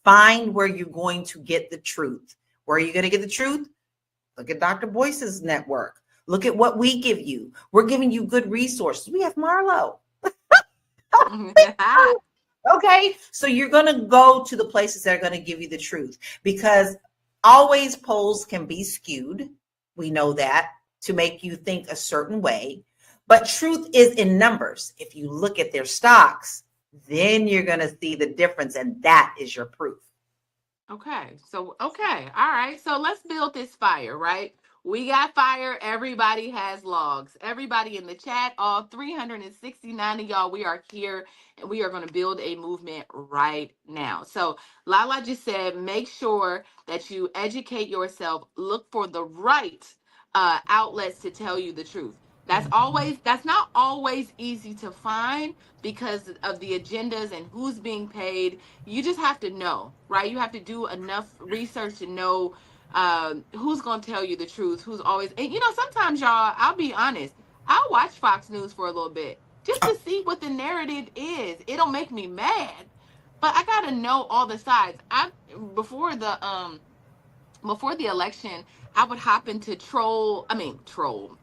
find where you're going to get the truth. Where are you going to get the truth? Look at Dr. Boyce's network. Look at what we give you. We're giving you good resources. We have Marlo. Okay, so you're going to go to the places that are going to give you the truth, because always polls can be skewed. We know that, to make you think a certain way, but truth is in numbers. If you look at their stocks, then you're going to see the difference, and that is your proof. Okay, so, okay, all right, so let's build this fire, right? We got fire. Everybody has logs. Everybody in the chat, all 369 of y'all, we are here and we are going to build a movement right now. So Lala just said, make sure that you educate yourself. Look for the right outlets to tell you the truth. That's not always easy to find because of the agendas and who's being paid. You just have to know, right? You have to do enough research to know who's gonna tell you the truth, who's always, and sometimes, y'all, I'll be honest, I'll watch Fox News for a little bit just to see what the narrative is. It'll make me mad, but I gotta know all the sides. Before the election, I would hop into troll,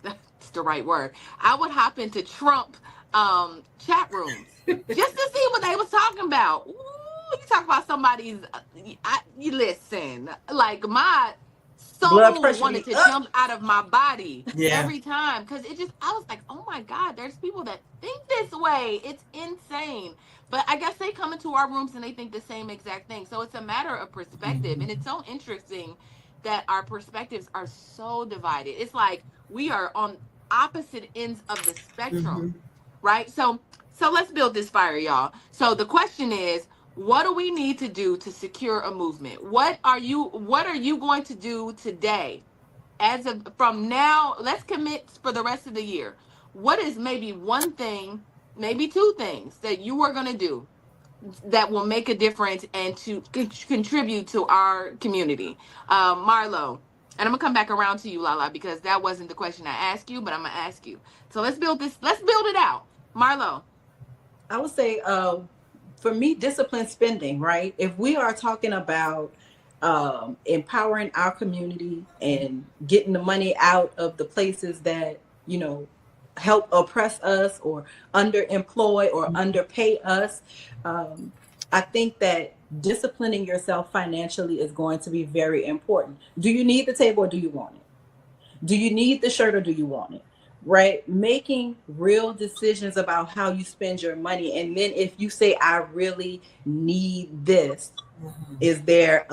that's the right word, I would hop into Trump chat rooms just to see what they was talking about. Ooh, you talk about somebody's, you listen, like my soul wanted to jump out of my body every time, because I was like, oh my God, there's people that think this way. It's insane. But I guess they come into our rooms and they think the same exact thing. So it's a matter of perspective. Mm-hmm. And it's so interesting that our perspectives are so divided. It's like we are on opposite ends of the spectrum, right? So let's build this fire, y'all. So the question is, what do we need to do to secure a movement? What are you going to do today as of from now, let's commit for the rest of the year. What is maybe one thing, maybe two things that you are going to do that will make a difference and to contribute to our community? Marlo, and I'm gonna come back around to you, Lala, because that wasn't the question I asked you, but I'm gonna ask you. So let's build this. Let's build it out, Marlo. I would say, for me, disciplined spending, right? If we are talking about empowering our community and getting the money out of the places that, help oppress us or underemploy or underpay us, I think that disciplining yourself financially is going to be very important. Do you need the table or do you want it? Do you need the shirt or do you want it? Right? Making real decisions about how you spend your money. And then if you say, I really need this, is there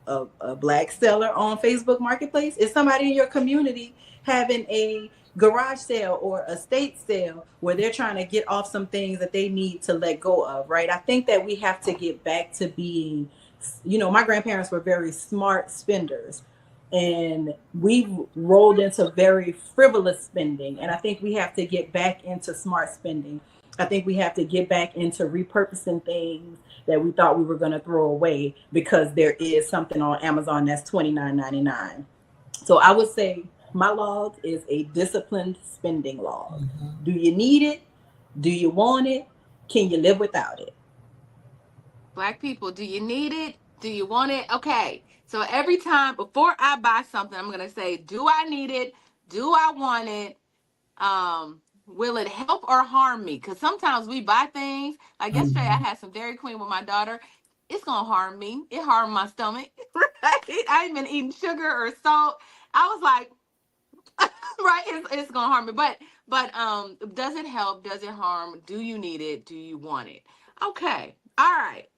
a black seller on Facebook Marketplace? Is somebody in your community having a garage sale or estate sale where they're trying to get off some things that they need to let go of, right? I think that we have to get back to being, my grandparents were very smart spenders. And we've rolled into very frivolous spending. And I think we have to get back into smart spending. I think we have to get back into repurposing things that we thought we were going to throw away because there is something on Amazon that's $29.99. So I would say my log is a disciplined spending log. Do you need it? Do you want it? Can you live without it? Black people, do you need it? Do you want it? Okay. So every time before I buy something, I'm gonna say, do I need it? Do I want it? Will it help or harm me? Because sometimes we buy things. Like yesterday, I had some Dairy Queen with my daughter. It's gonna harm me. It harmed my stomach. Right? I ain't been eating sugar or salt. I was like, right, it's gonna harm me. But does it help? Does it harm? Do you need it? Do you want it? Okay. All right.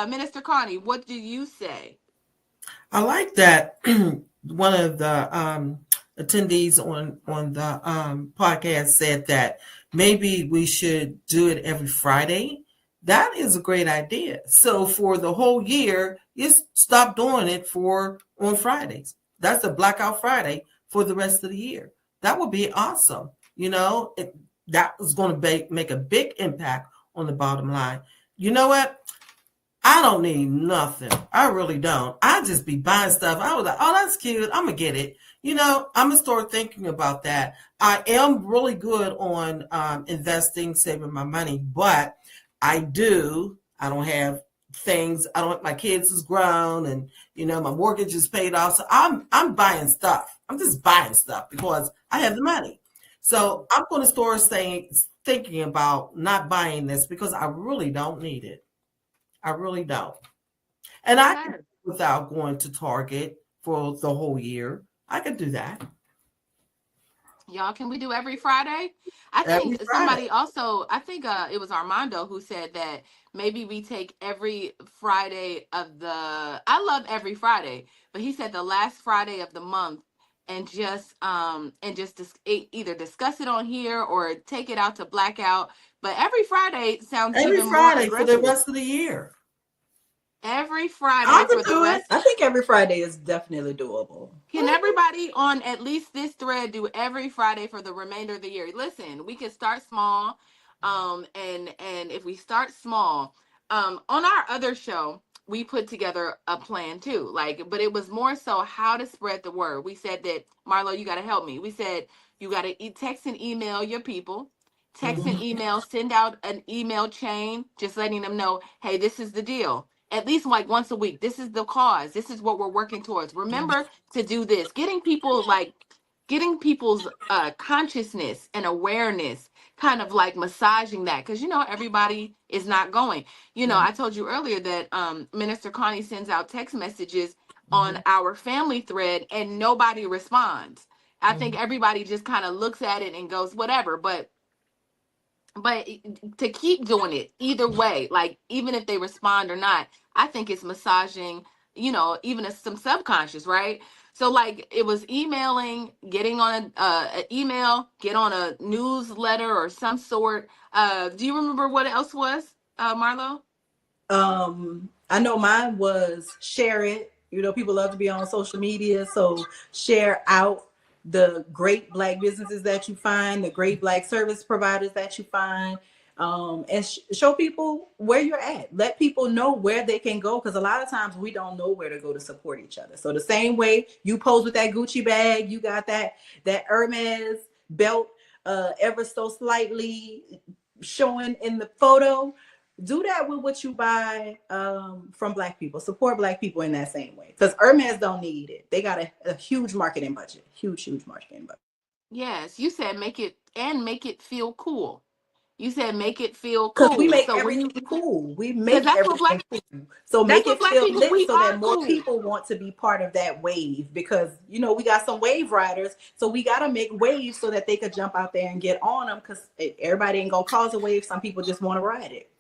Minister Connie, what do you say? I like that one of the attendees on the podcast said that maybe we should do it every Friday. That is a great idea. So for the whole year, just stop doing it on Fridays. That's a blackout Friday for the rest of the year. That would be awesome. That is going to make a big impact on the bottom line. You know what? I don't need nothing. I really don't. I just be buying stuff. I was like, oh, that's cute. I'm going to get it. I'm going to start thinking about that. I am really good on investing, saving my money, but I don't have things. My kids is grown and, my mortgage is paid off. So I'm buying stuff. I'm just buying stuff because I have the money. So I'm going to start thinking about not buying this because I really don't need it. I really don't. And I can, without going to Target for the whole year, I could do that. Y'all, can we do every Friday? I think somebody also, it was Armando who said that maybe we take every Friday I love every Friday, but he said the last Friday of the month and just either discuss it on here or take it out to blackout. But every Friday sounds even more aggressive. For the rest of the year. Every Friday. I could do it. I think every Friday is definitely doable. Can everybody on at least this thread do every Friday for the remainder of the year? Listen, we can start small. And if we start small, on our other show, we put together a plan too. But it was more so how to spread the word. We said that, Marlo, you got to help me. We said you got to text and email your people. Text and email, send out an email chain, just letting them know, hey, this is the deal. At least once a week. This is the cause. This is what we're working towards. Remember to do this. Getting people's consciousness and awareness, kind of massaging that. Because, everybody is not going. I told you earlier that Minister Connie sends out text messages on our family thread and nobody responds. I think everybody just kind of looks at it and goes, whatever. But to keep doing it either way, even if they respond or not, I think it's massaging, even some subconscious, right? So it was emailing, getting on an email, get on a newsletter or some sort. Do you remember what else was, Marlo? I know mine was share it, You know, people love to be on social media, so share out the great Black businesses that you find, the great Black service providers that you find, and show people where you're at. Let people know where they can go, because a lot of times we don't know where to go to support each other. So the same way you pose with that Gucci bag, you got that Hermes belt, ever so slightly showing in the photo. Do that with what you buy from Black people. Support Black people in that same way, because Hermes don't need it. They got a huge marketing budget, huge marketing budget. Yes, you said make it feel cool. You said make it feel Because we cool. make So when everything you, cool. We because make everything cool. So that's make what it Black feel people, lit we so are that more cool. people want to be part of that wave. Because, you know, we got some wave riders. So we got to make waves so that they could jump out there and get on them, because everybody ain't going to cause a wave. Some people just want to ride it.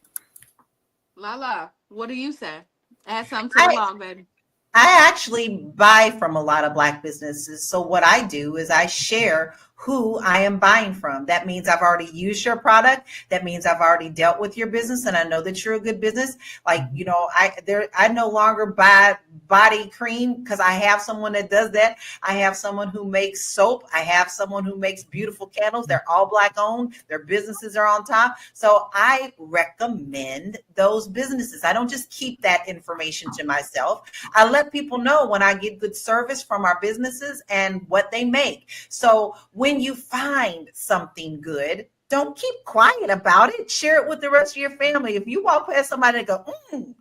Lala, what do you say? Add something to the log, baby. I actually buy from a lot of Black businesses. So what I do is I share who I am buying from. That means I've already used your product. That means I've already dealt with your business and I know that you're a good business. Like, you know, I no longer buy body cream because I have someone that does that. I have someone who makes soap. I have someone who makes beautiful candles. They're all Black owned. Their businesses are on top. So I recommend those businesses. I don't just keep that information to myself. I let people know when I get good service from our businesses and what they make. So when you find something good, don't keep quiet about it. Share it with the rest of your family. If you walk past somebody and go,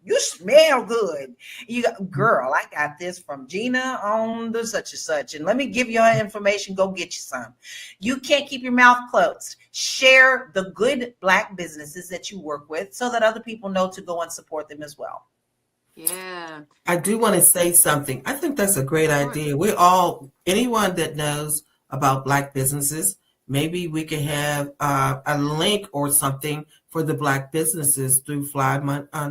you smell good. You go, girl, I got this from Gina on the such and such. And let me give you her information. Go get you some. You can't keep your mouth closed. Share the good Black businesses that you work with so that other people know to go and support them as well. Yeah. I do want to say something. I think that's a great idea. Anyone that knows about Black businesses, maybe we could have a link or something for the Black businesses through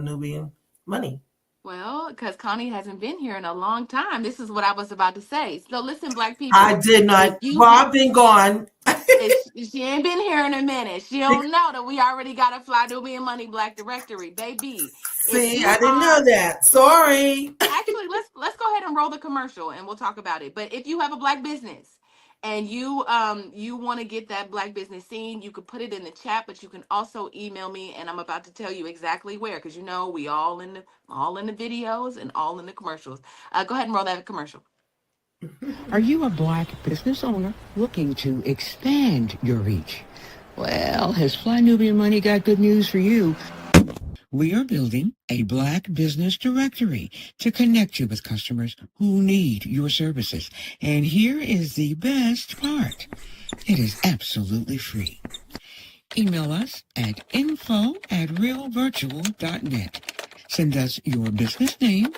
Nubian Money. Well, because Connie hasn't been here in a long time. This is what I was about to say. So listen, Black people. I did not. I've been gone. She ain't been here in a minute. She don't know that we already got a Fly Nubian Money Black directory, baby. See, I didn't know that. Sorry. Actually, let's go ahead and roll the commercial and we'll talk about it. But if you have a Black business and you want to get that Black business seen, you could put it in the chat, but you can also email me, and I'm about to tell you exactly where, because you know we all in the videos and all in the commercials. Go ahead and roll that commercial. Are you a Black business owner looking to expand your reach? Well, has Fly Nubian Money got good news for you? We are building a Black business directory to connect you with customers who need your services. And here is the best part. It is absolutely free. Email us at info@realvirtual.net. Send us your business name.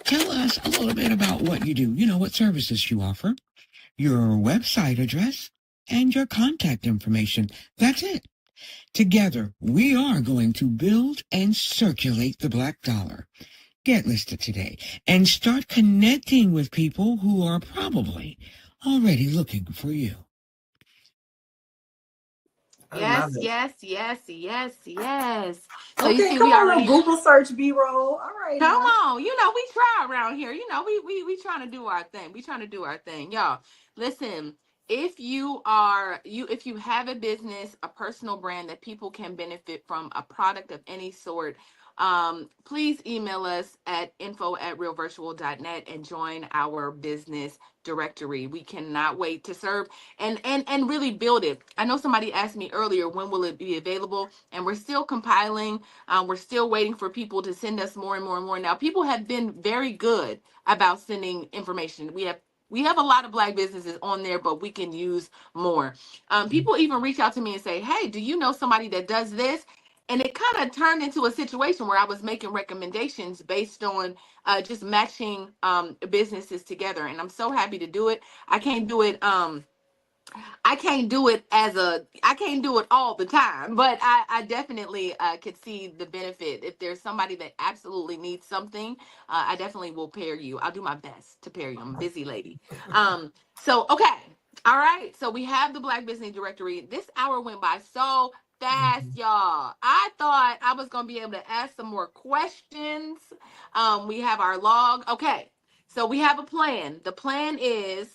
Tell us a little bit about what you do, what services you offer, your website address, and your contact information. That's it. Together, we are going to build and circulate the Black dollar. Get listed today and start connecting with people who are probably already looking for you. Yes. So Okay, you see, come we on, already Google search B-roll. All right, come now. on. We try around here. We trying to do our thing. We trying to do our thing, y'all. Listen, if you have a business, a personal brand that people can benefit from, a product of any sort, please email us at info@realvirtual.net and join our business directory. We cannot wait to serve and really build it. I know somebody asked me earlier, when will it be available? And we're still compiling. We're still waiting for people to send us more and more and more. Now, people have been very good about sending information. We have a lot of Black businesses on there, but we can use more. People even reach out to me and say, hey, do you know somebody that does this? And it kind of turned into a situation where I was making recommendations based on just matching businesses together. And I'm so happy to do it. I can't do it I can't do it all the time, but I definitely could see the benefit. If there's somebody that absolutely needs something, I definitely will pair you. I'll do my best to pair you. I'm a busy lady. So, okay. All right. So we have the Black Business Directory. This hour went by so fast, y'all. I thought I was going to be able to ask some more questions. We have our log. Okay. So we have a plan. The plan is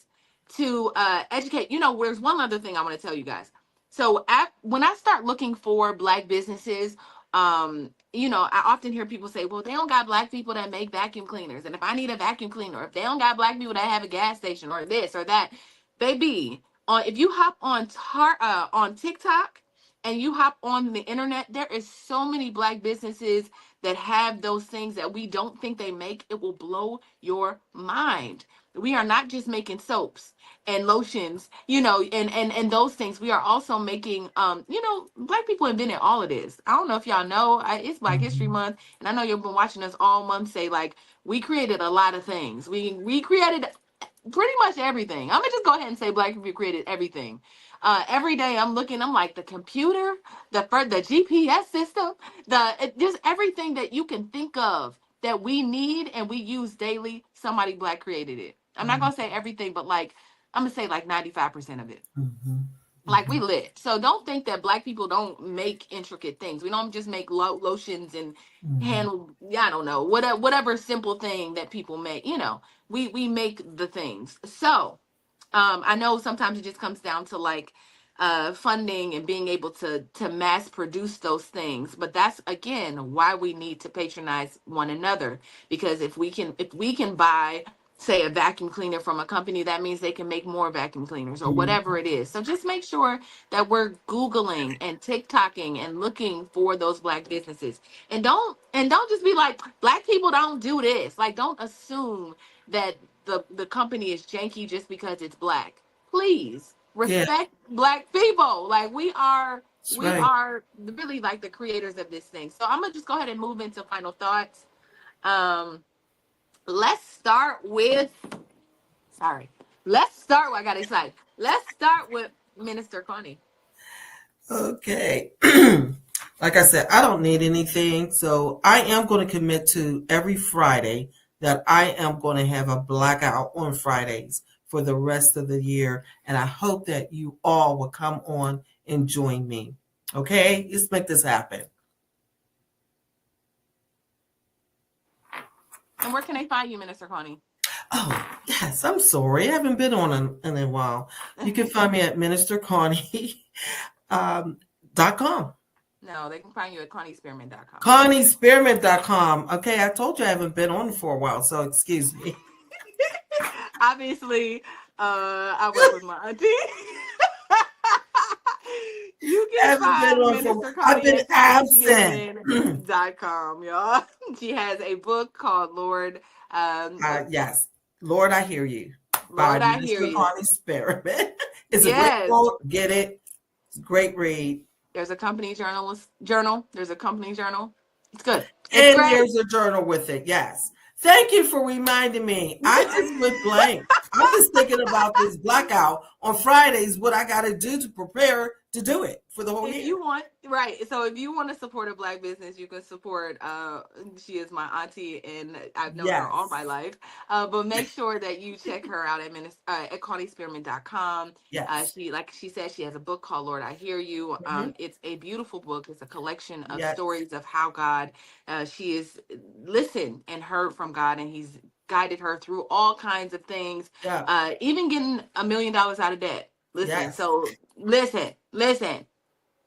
to educate. There's one other thing I want to tell you guys. So when I start looking for Black businesses, I often hear people say, well, they don't got Black people that make vacuum cleaners. And if I need a vacuum cleaner, if they don't got Black people that have a gas station or this or that, baby, if you hop on TikTok and you hop on the internet, there is so many Black businesses that have those things that we don't think they make. It will blow your mind. We are not just making soaps and lotions, and those things. We are also making, Black people invented all of this. I don't know if y'all know, it's Black History Month, and I know you've been watching us all month say, like, we created a lot of things. We created pretty much everything. I'm gonna just go ahead and say Black people created everything. Every day I'm like the computer, the GPS system, just everything that you can think of that we need and we use daily. Somebody Black created it. I'm not gonna say everything, but like I'm gonna say like 95% of it. Like we lit. So don't think that Black people don't make intricate things. We don't just make lotions and I don't know, whatever simple thing that people make. We make the things. So I know sometimes it just comes down to like funding and being able to mass produce those things, but that's again why we need to patronize one another, because if we can buy, say, a vacuum cleaner from a company, that means they can make more vacuum cleaners or whatever it is. So just make sure that we're Googling and TikToking and looking for those Black businesses, and don't just be like, Black people don't do this. Like, don't assume that the company is janky just because it's Black. Please respect Black people. Like we are really like the creators of this thing. So I'm gonna just go ahead and move into final thoughts. Let's start with I got excited. Let's start with Minister Connie. Okay. Like I said, I don't need anything. So I am going to commit to every Friday that I am going to have a blackout on Fridays for the rest of the year. And I hope that you all will come on and join me. Okay? Let's make this happen. And where can they find you, Minister Connie? Oh, yes. I'm sorry. I haven't been on in a while. You can find me at ministerconnie.com. No, they can find you at ConnieSpearman.com. ConnieSpearman.com. Okay, I told you I haven't been on for a while, so excuse me. Obviously, I work with my auntie. You can find Minister Connie I've been absent. .com, y'all. She has a book called Lord. Yes, Lord, I Hear You. Lord, I Hear You. Connie Spearman. It's a great book. Get it. It's a great read. There's a company journal. There's a company journal. It's good. And there's a journal with it. Yes. Thank you for reminding me. I just went blank. I'm just thinking about this blackout on Fridays, what I got to do to prepare to do it for the whole year. If you want to support a Black business, you can support, she is my auntie and I've known her all my life. But make sure that you check her out at ConnieSpearman.com. Yes. Like she said, she has a book called Lord, I Hear You. It's a beautiful book. It's a collection of stories of how God, she is listened and heard from God, and he's guided her through all kinds of things, even getting $1 million out of debt. So listen.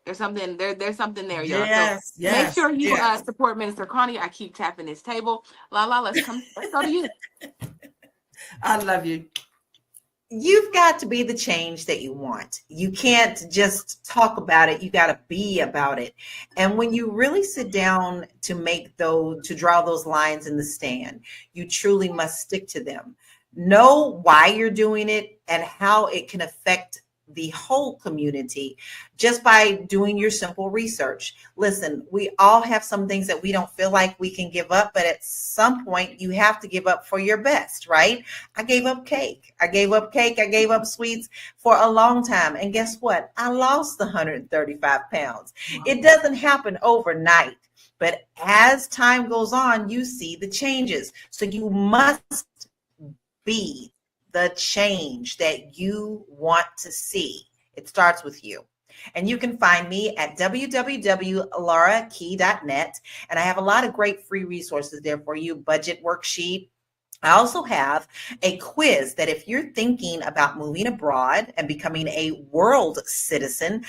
There's something there. There's something there, y'all. Yes, so make sure you support Minister Connie. I keep tapping this table. Let's go to you. I love you. You've got to be the change that you want. You can't just talk about it. You got to be about it. And when you really sit down to draw those lines in the sand, you truly must stick to them. Know why you're doing it and how it can affect the whole community just by doing your simple research. Listen, we all have some things that we don't feel like we can give up, but at some point you have to give up for your best, right? I gave up cake. I gave up sweets for a long time. And guess what? I lost 135 pounds. Wow. It doesn't happen overnight, but as time goes on, you see the changes. So you must be the change that you want to see. It starts with you. And you can find me at www.laurakey.net. And I have a lot of great free resources there for you. Budget worksheet, I also have a quiz that if you're thinking about moving abroad and becoming a world citizen,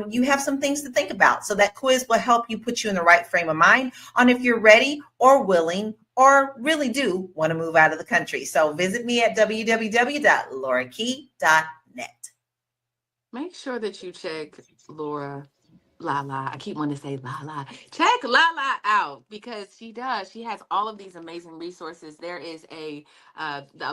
you have some things to think about. So that quiz will help you put you in the right frame of mind on if you're ready or willing or really do want to move out of the country. So visit me at www.laurakey.net. Make sure that you check Laura Lala. I keep wanting to say Lala. Check Lala out because she does. She has all of these amazing resources. There is a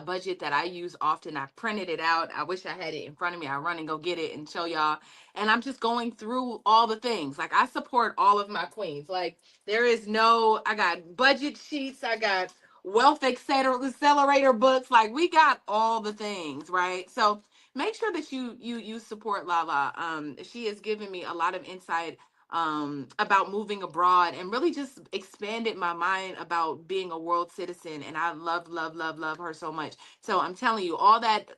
budget that I use often. I printed it out. I wish I had it in front of me. I run and go get it and show y'all. And I'm just going through all the things. Like I support all of my queens. Like there is no. I got budget sheets. I got wealth accelerator books. Like we got all the things, right? So make sure that you support Lala. She has given me a lot of insight about moving abroad and really just expanded my mind about being a world citizen. And I love her so much. So I'm telling you, all that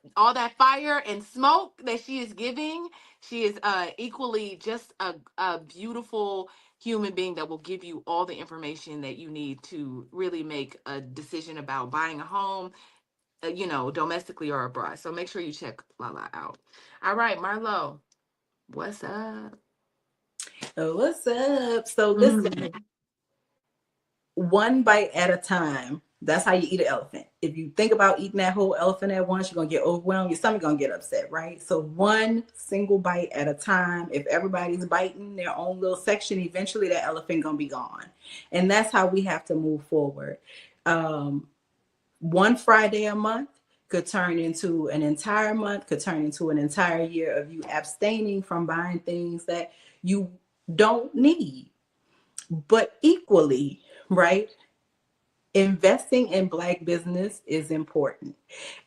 fire and smoke that she is giving, she is equally just a beautiful human being that will give you all the information that you need to really make a decision about buying a home, domestically or abroad. So make sure you check Lala out. All right, Marlo, what's up? Oh, what's up? So listen, one bite at a time. That's how you eat an elephant. If you think about eating that whole elephant at once, you're going to get overwhelmed. Your stomach going to get upset, right? So one single bite at a time. If everybody's biting their own little section, eventually that elephant going to be gone. And that's how we have to move forward. One Friday a month could turn into an entire month, could turn into an entire year of you abstaining from buying things that you don't need. But equally, right? Investing in Black business is important.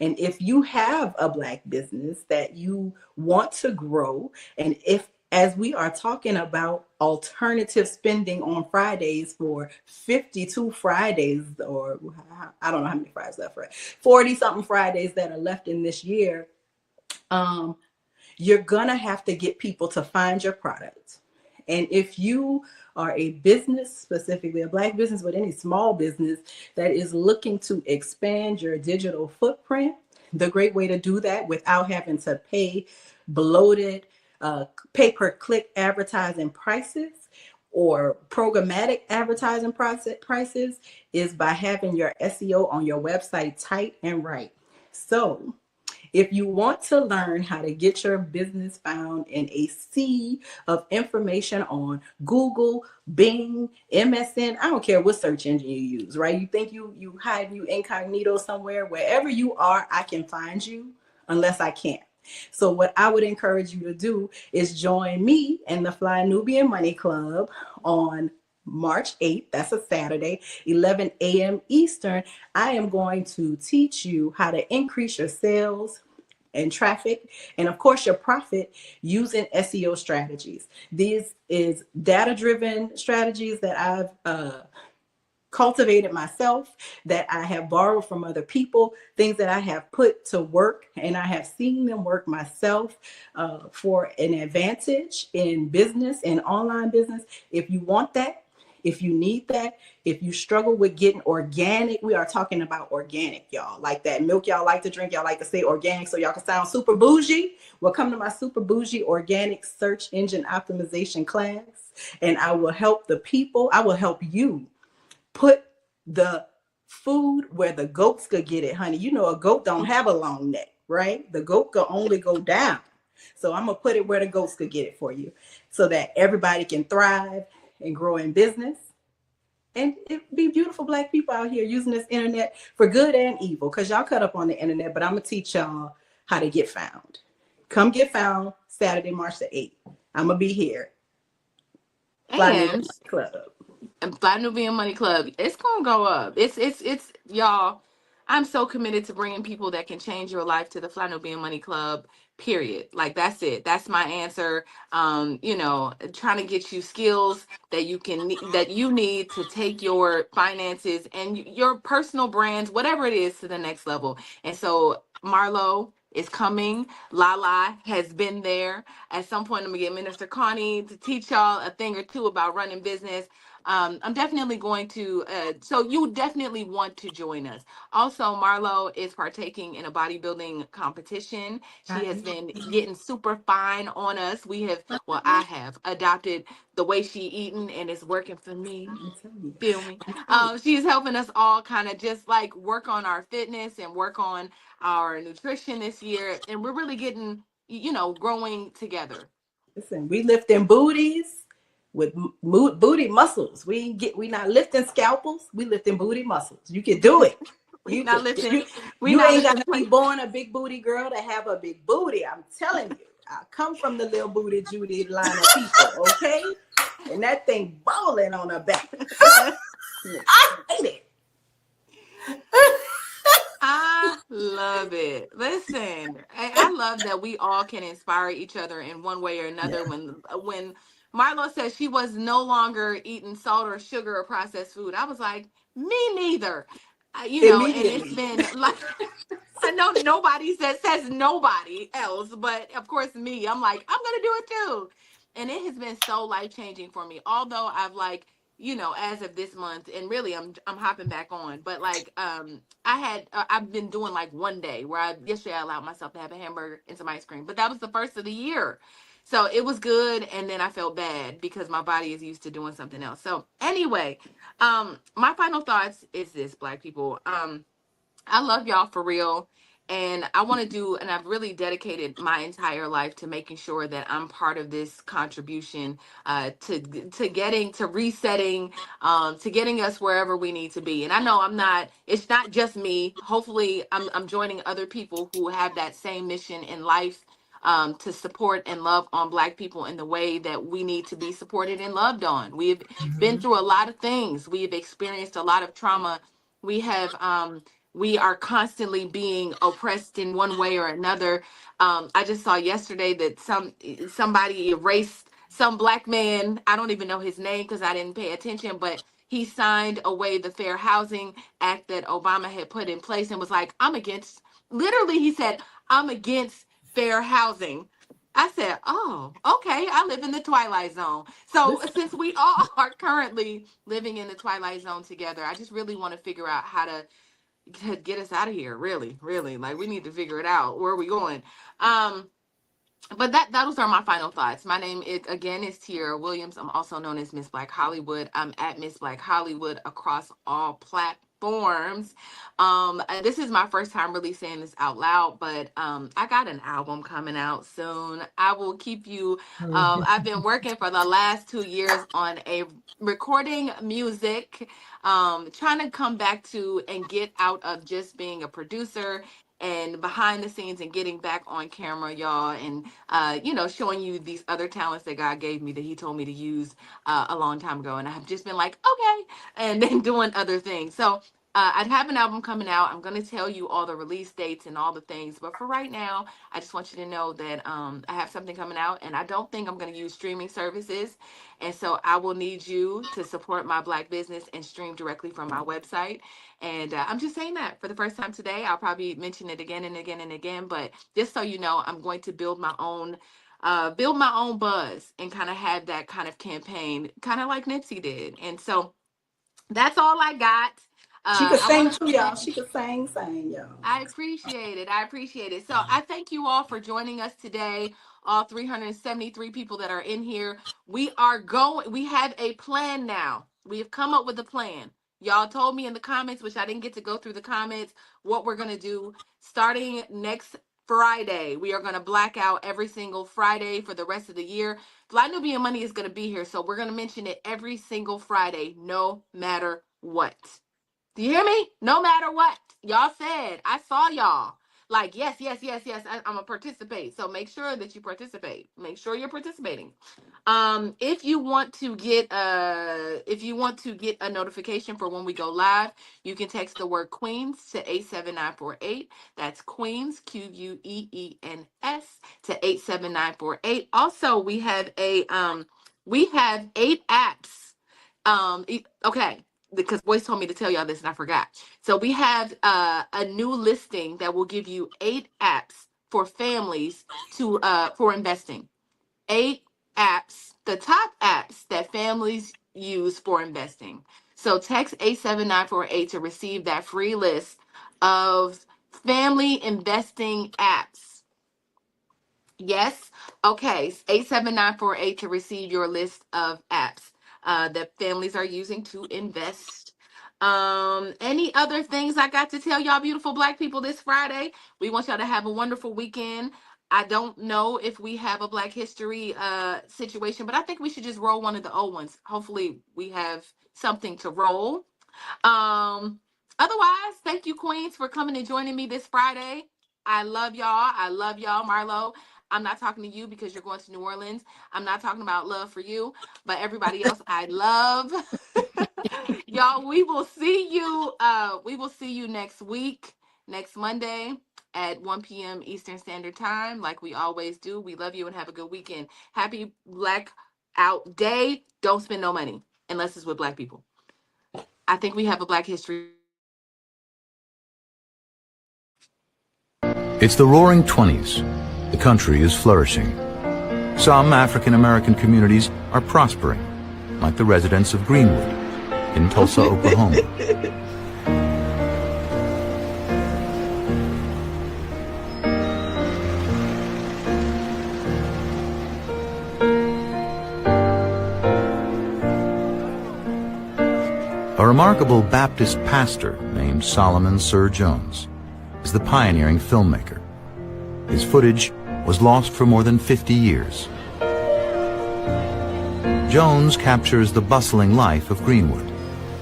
And if you have a Black business that you want to grow, and if, as we are talking about alternative spending on Fridays for 52 Fridays, or I don't know how many Fridays left, right? 40 something Fridays that are left in this year, you're gonna have to get people to find your product. And if you are a business, specifically a Black business, but any small business that is looking to expand your digital footprint, the great way to do that without having to pay bloated pay-per-click advertising prices or programmatic advertising prices is by having your SEO on your website tight and right. So if you want to learn how to get your business found in a sea of information on Google, Bing, MSN, I don't care what search engine you use, right? You think you hide you incognito somewhere, wherever you are, I can find you unless I can't. So what I would encourage you to do is join me in the Fly Nubian Money Club on March 8th, that's a Saturday, 11 a.m. Eastern. I am going to teach you how to increase your sales and traffic, and of course your profit using SEO strategies. These is data-driven strategies that I've cultivated myself, that I have borrowed from other people, things that I have put to work, and I have seen them work myself for an advantage in business and online business. If you want that, if you need that, if you struggle with getting organic, we are talking about organic, y'all. Like that milk y'all like to drink, y'all like to say organic so y'all can sound super bougie. Well, come to my super bougie organic search engine optimization class, and I will help the people. I will help you put the food where the goats could get it, honey. You know, a goat don't have a long neck, right? The goat could only go down. So I'm going to put it where the goats could get it for you so that everybody can thrive and grow in business. And it be beautiful Black people out here using this internet for good and evil, because y'all cut up on the internet, but I'm going to teach y'all how to get found. Come get found Saturday, March the 8th. I'm going to be here. And Club. Fly Nubian Money Club, it's gonna go up. It's y'all. I'm so committed to bringing people that can change your life to the Fly Nubian Money Club. Period. Like that's it. That's my answer. Trying to get you skills that you need to take your finances and your personal brands, whatever it is, to the next level. And so Marlo is coming. Lala has been there. At some point, I'm gonna get Minister Connie to teach y'all a thing or two about running business. I'm definitely going to, so you definitely want to join us. Also, Marlo is partaking in a bodybuilding competition. She has been getting super fine on us. We have, well, I have adopted the way she eating, and it's working for me. Feel me? She's helping us all kind of just like work on our fitness and work on our nutrition this year. And we're really getting, growing together. Listen, we lifting booties with booty muscles. We not lifting scalpels. We lifting booty muscles. You can do it. We not lifting. You ain't gotta be born a big booty girl to have a big booty. I'm telling you. I come from the little booty Judy line of people, okay? And that thing balling on her back. I hate it. I love it. Listen, I love that we all can inspire each other in one way or another. Yeah. When Marlo said she was no longer eating salt or sugar or processed food, I was like, me neither. And it's been like, I know nobody says nobody else, but of course me, I'm like, I'm going to do it too. And it has been so life-changing for me. Although I've as of this month, and really I'm hopping back on, but I've been doing like one day where yesterday I allowed myself to have a hamburger and some ice cream, but that was the first of the year. So it was good. And then I felt bad because my body is used to doing something else. So anyway, my final thoughts is this, Black people. I love y'all for real. And I want to do, and I've really dedicated my entire life to making sure that I'm part of this contribution to resetting, to getting us wherever we need to be. And I know it's not just me. Hopefully I'm joining other people who have that same mission in life, to support and love on Black people in the way that we need to be supported and loved on. We've been through a lot of things. We've experienced a lot of trauma. We are constantly being oppressed in one way or another. I just saw yesterday that somebody erased some Black man. I don't even know his name because I didn't pay attention, but he signed away the Fair Housing Act that Obama had put in place and was like, literally he said, I'm against fair housing. I said, oh, okay, I live in the Twilight Zone. So since we all are currently living in the Twilight Zone together, I just really want to figure out how to get us out of here. Really, really, like we need to figure it out. Where are we going? But those are my final thoughts. My name is Tiara Williams. I'm also known as Miss Black Hollywood. I'm at Miss Black Hollywood across all platforms. This is my first time really saying this out loud, but I got an album coming out soon. I will keep you. I've been working for the last 2 years on a recording music, trying to come back to and get out of just being a producer and behind the scenes and getting back on camera, y'all, and showing you these other talents that God gave me that he told me to use a long time ago. And I've just been like, okay, and then doing other things. So I'd have an album coming out. I'm going to tell you all the release dates and all the things. But for right now, I just want you to know that I have something coming out, and I don't think I'm going to use streaming services. And so I will need you to support my Black business and stream directly from my website. And I'm just saying that for the first time today. I'll probably mention it again and again and again. But just so you know, I'm going to build my own buzz and kind of have that kind of campaign, kind of like Nipsey did. And so that's all I got. She could sing too, y'all. She could sing, y'all. I appreciate it. I appreciate it. So I thank you all for joining us today. All 373 people that are in here. We have a plan now. We have come up with a plan. Y'all told me in the comments, which I didn't get to go through the comments, what we're going to do starting next Friday. We are going to black out every single Friday for the rest of the year. Nubian Money is going to be here. So we're going to mention it every single Friday, no matter what. Do you hear me? No matter what. Y'all said, I saw y'all. Like, yes, I'm gonna participate. So make sure that you participate. Make sure you're participating. If you want to get a notification for when we go live, you can text the word Queens to 87948. That's Queens, QUEENS, to 87948. Also, we have 8 apps. Okay, because Boyce told me to tell y'all this and I forgot. So we have a new listing that will give you 8 apps for families for investing. 8 apps, the top apps that families use for investing. So text 87948 to receive that free list of family investing apps. Yes. Okay. 87948 to receive your list of apps that families are using to invest. Any other things I got to tell y'all, beautiful Black people, this Friday? We want y'all to have a wonderful weekend. I don't know if we have a Black History situation, but I think we should just roll one of the old ones. Hopefully, we have something to roll. Otherwise, thank you, Queens, for coming and joining me this Friday. I love y'all. I love y'all, Marlo. I'm not talking to you because you're going to New Orleans. I'm not talking about love for you, but everybody else I love. Y'all, we will see you. We will see you next week, next Monday at 1 p.m. Eastern Standard Time, like we always do. We love you and have a good weekend. Happy Blackout Day. Don't spend no money unless it's with Black people. I think we have a Black History. It's the roaring 20s. The country is flourishing. Some African American communities are prospering, like the residents of Greenwood in Tulsa, Oklahoma. A remarkable Baptist pastor named Solomon Sir Jones is the pioneering filmmaker. His footage was lost for more than 50 years. Jones captures the bustling life of Greenwood,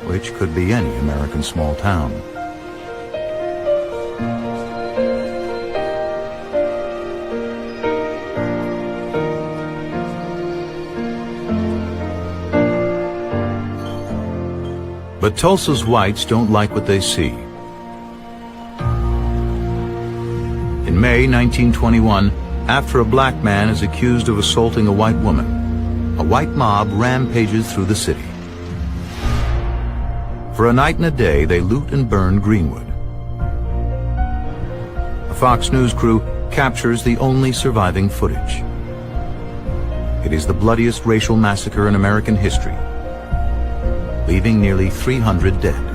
which could be any American small town. But Tulsa's whites don't like what they see. In May 1921, after a black man is accused of assaulting a white woman, a white mob rampages through the city. For a night and a day, they loot and burn Greenwood. A Fox News crew captures the only surviving footage. It is the bloodiest racial massacre in American history, leaving nearly 300 dead.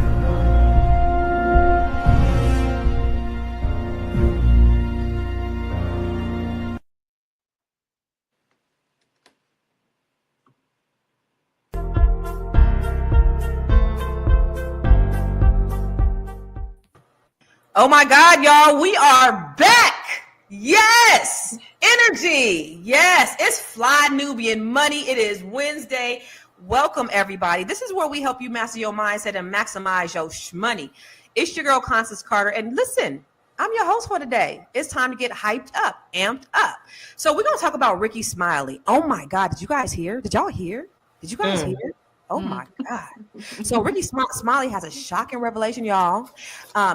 Oh my God, y'all, we are back. Yes, energy. Yes, it's Fly Nubian Money. It is Wednesday. Welcome, everybody. This is where we help you master your mindset and maximize your money. It's your girl, Constance Carter. And listen, I'm your host for today. It's time to get hyped up, amped up. So we're going to talk about Ricky Smiley. Oh my God, did you guys hear? Did y'all hear? Did you guys hear? Oh my God. So Ricky Smiley has a shocking revelation, y'all.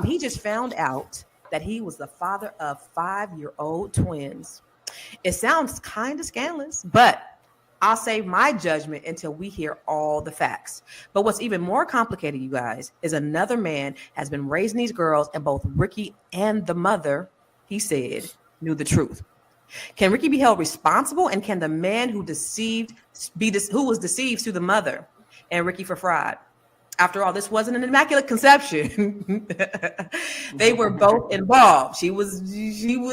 He just found out that he was the father of 5-year-old twins. It sounds kind of scandalous, but I'll save my judgment until we hear all the facts. But what's even more complicated, you guys, is another man has been raising these girls, and both Ricky and the mother, he said, knew the truth. Can Ricky be held responsible, and can the man who was deceived sue the mother and Ricky for fraud? After all, this wasn't an immaculate conception. They were both involved. She was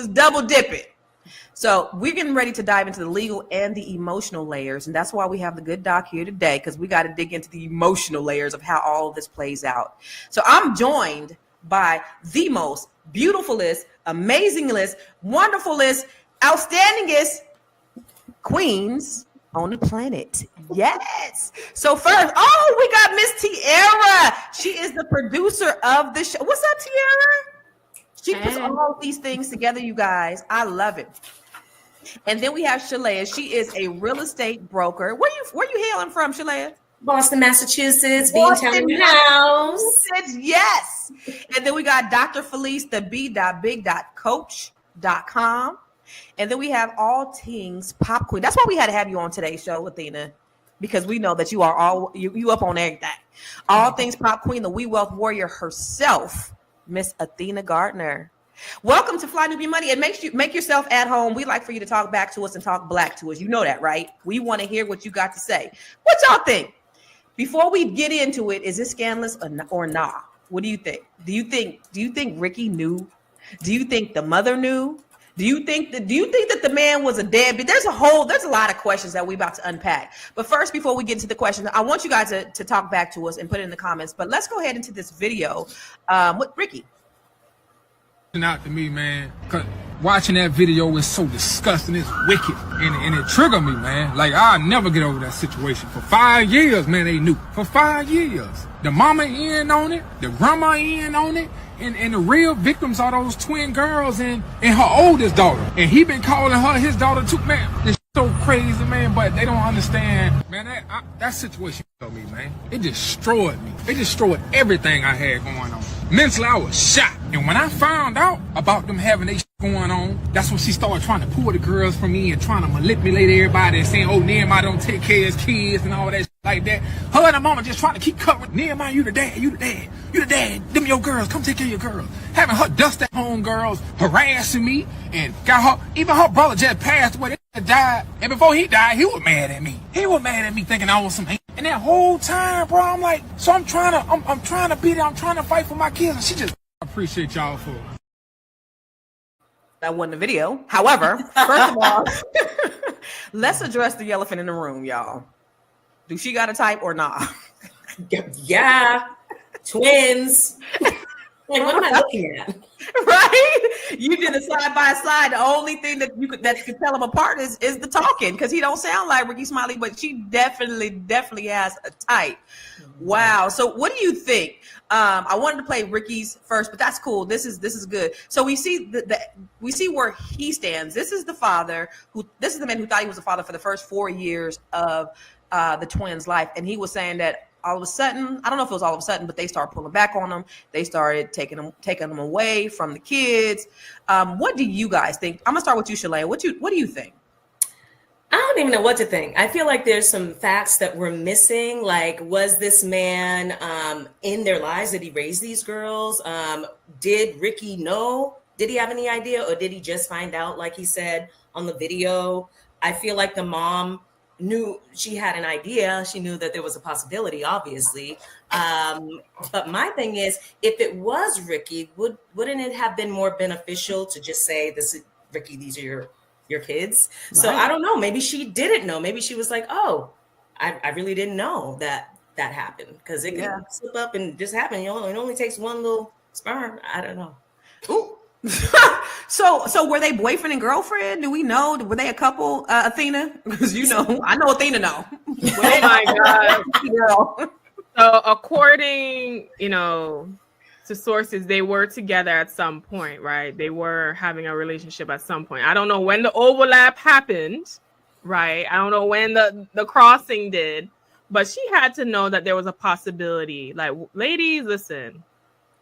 double dipping. So we're getting ready to dive into the legal and the emotional layers. And that's why we have the good doc here today, because we got to dig into the emotional layers of how all of this plays out. So I'm joined by the most beautifulest, amazingest, wonderfulest, outstandingest queens on the planet. Yes. So first, we got Miss Tiara. She is the producer of the show. What's up, Tiara? She puts all these things together, you guys. I love it. And then we have Shalea. She is a real estate broker. Where you hailing from, Shalea? Boston, Massachusetts, Beantown House. Yes. And then we got Dr. Felice, the b.big.coach.com. And then we have all things pop queen. That's why we had to have you on today's show, Athena, because we know that you are you up on everything. All things pop queen, the We Wealth warrior herself, Miss Athena Gardner. Welcome to Fly Nubian Money. And make yourself at home. We like for you to talk back to us and talk black to us. You know that, right? We want to hear what you got to say. What y'all think? before we get into it, is this scandalous or nah? What do you think? Do you think Ricky knew? Do you think the mother knew? Do you think that the man was a deadbeat? There's a lot of questions that we're about to unpack. But first, before we get into the questions, I want you guys to talk back to us and put it in the comments. But let's go ahead into this video with Ricky. Out to me, man, cause watching that video is so disgusting. It's wicked, and it triggered me, man. Like, I'll never get over that situation. For 5 years, man, they knew. For 5 years, the mama in on it, the grandma in on it, and the real victims are those twin girls and her oldest daughter. And he been calling her his daughter too, man. It's so crazy, man. But they don't understand, man. That situation for me, man. It destroyed me. It destroyed everything I had going on. Mentally, I was shot. And when I found out about them having their going on, that's when she started trying to pull the girls from me and trying to manipulate everybody and saying, oh, Nehemiah don't take care of his kids and all that shit like that. Her and her mama just trying to keep covering. Nehemiah, you the dad, you the dad, you the dad. Them your girls, come take care of your girls. Having her dust at home girls, harassing me, and got her, even her brother just passed away, they died. And before he died, he was mad at me. He was mad at me thinking I was some hate. And that whole time, bro, I'm like, so I'm trying to be there, I'm trying to fight for my kids. And she just, I appreciate y'all for it. That wasn't a video. However, first of all, let's address the elephant in the room, y'all. Do she got a type or not? Yeah. Twins. Like, what am I looking at? Right? You did a side by side. The only thing that you could tell them apart is the talking, because he don't sound like Ricky Smiley, but she definitely has a type. Wow. So what do you think? I wanted to play Ricky's first, but that's cool. This is good. So we see we see where he stands. This is the man who thought he was a father for the first 4 years of the twins' life, and he was saying that all of a sudden, I don't know if it was all of a sudden, but they started pulling back on him. They started taking them away from the kids. What do you guys think? I'm gonna start with you, Shalane. What do you think? I don't even know what to think. I feel like there's some facts that we're missing. Like, was this man in their lives? Did he raise these girls? Did Ricky know? Did he have any idea? Or did he just find out, like he said on the video? I feel like the mom knew, she had an idea. She knew that there was a possibility, obviously. But my thing is, if it was Ricky, wouldn't it have been more beneficial to just say, "This is Ricky, these are your kids"? Right. So I don't know. Maybe she didn't know. Maybe she was like, "Oh, I really didn't know that happened," because it can slip up and just happen. You know, it only takes one little sperm. I don't know. Ooh. So were they boyfriend and girlfriend? Do we know? Were they a couple, Athena? Because I know Athena know. Oh my God. Girl. So according, to sources, they were together at some point, right? They were having a relationship at some point. I don't know when the overlap happened, right? I don't know when the crossing did, but she had to know that there was a possibility. Like, ladies, listen,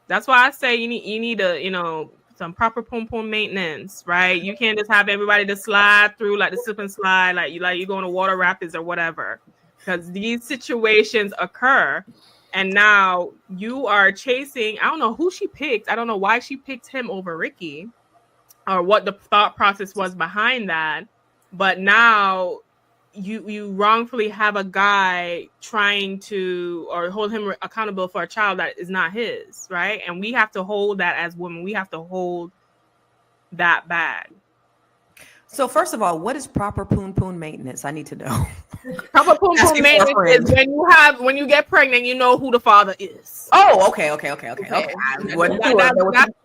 that's why I say you need a, some proper pom-pom maintenance, right? You can't just have everybody to slide through like the slip and slide, like you going to water rapids or whatever, because these situations occur. And now you are chasing, I don't know who she picked. I don't know why she picked him over Ricky or what the thought process was behind that. But now you wrongfully have a guy trying to, or hold him accountable for a child that is not his, right? And we have to hold that as women. We have to hold that bag. So first of all, what is proper poon maintenance? I need to know. Proper poon maintenance is when you get pregnant, you know who the father is. Oh, okay. That's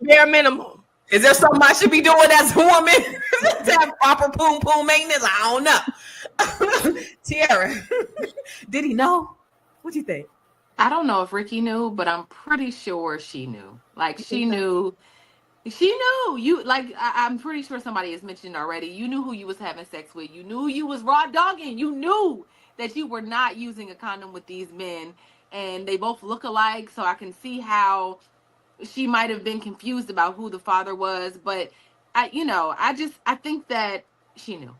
bare minimum. Is there something I should be doing as a woman to have proper poon maintenance? I don't know. Tiara, did he know? What do you think? I don't know if Ricky knew, but I'm pretty sure she knew. Like, she knew. You, like, I'm pretty sure somebody has mentioned already. You knew who you was having sex with. You knew you was raw dogging. You knew that you were not using a condom with these men, and they both look alike. So I can see how she might have been confused about who the father was, but I think that she knew.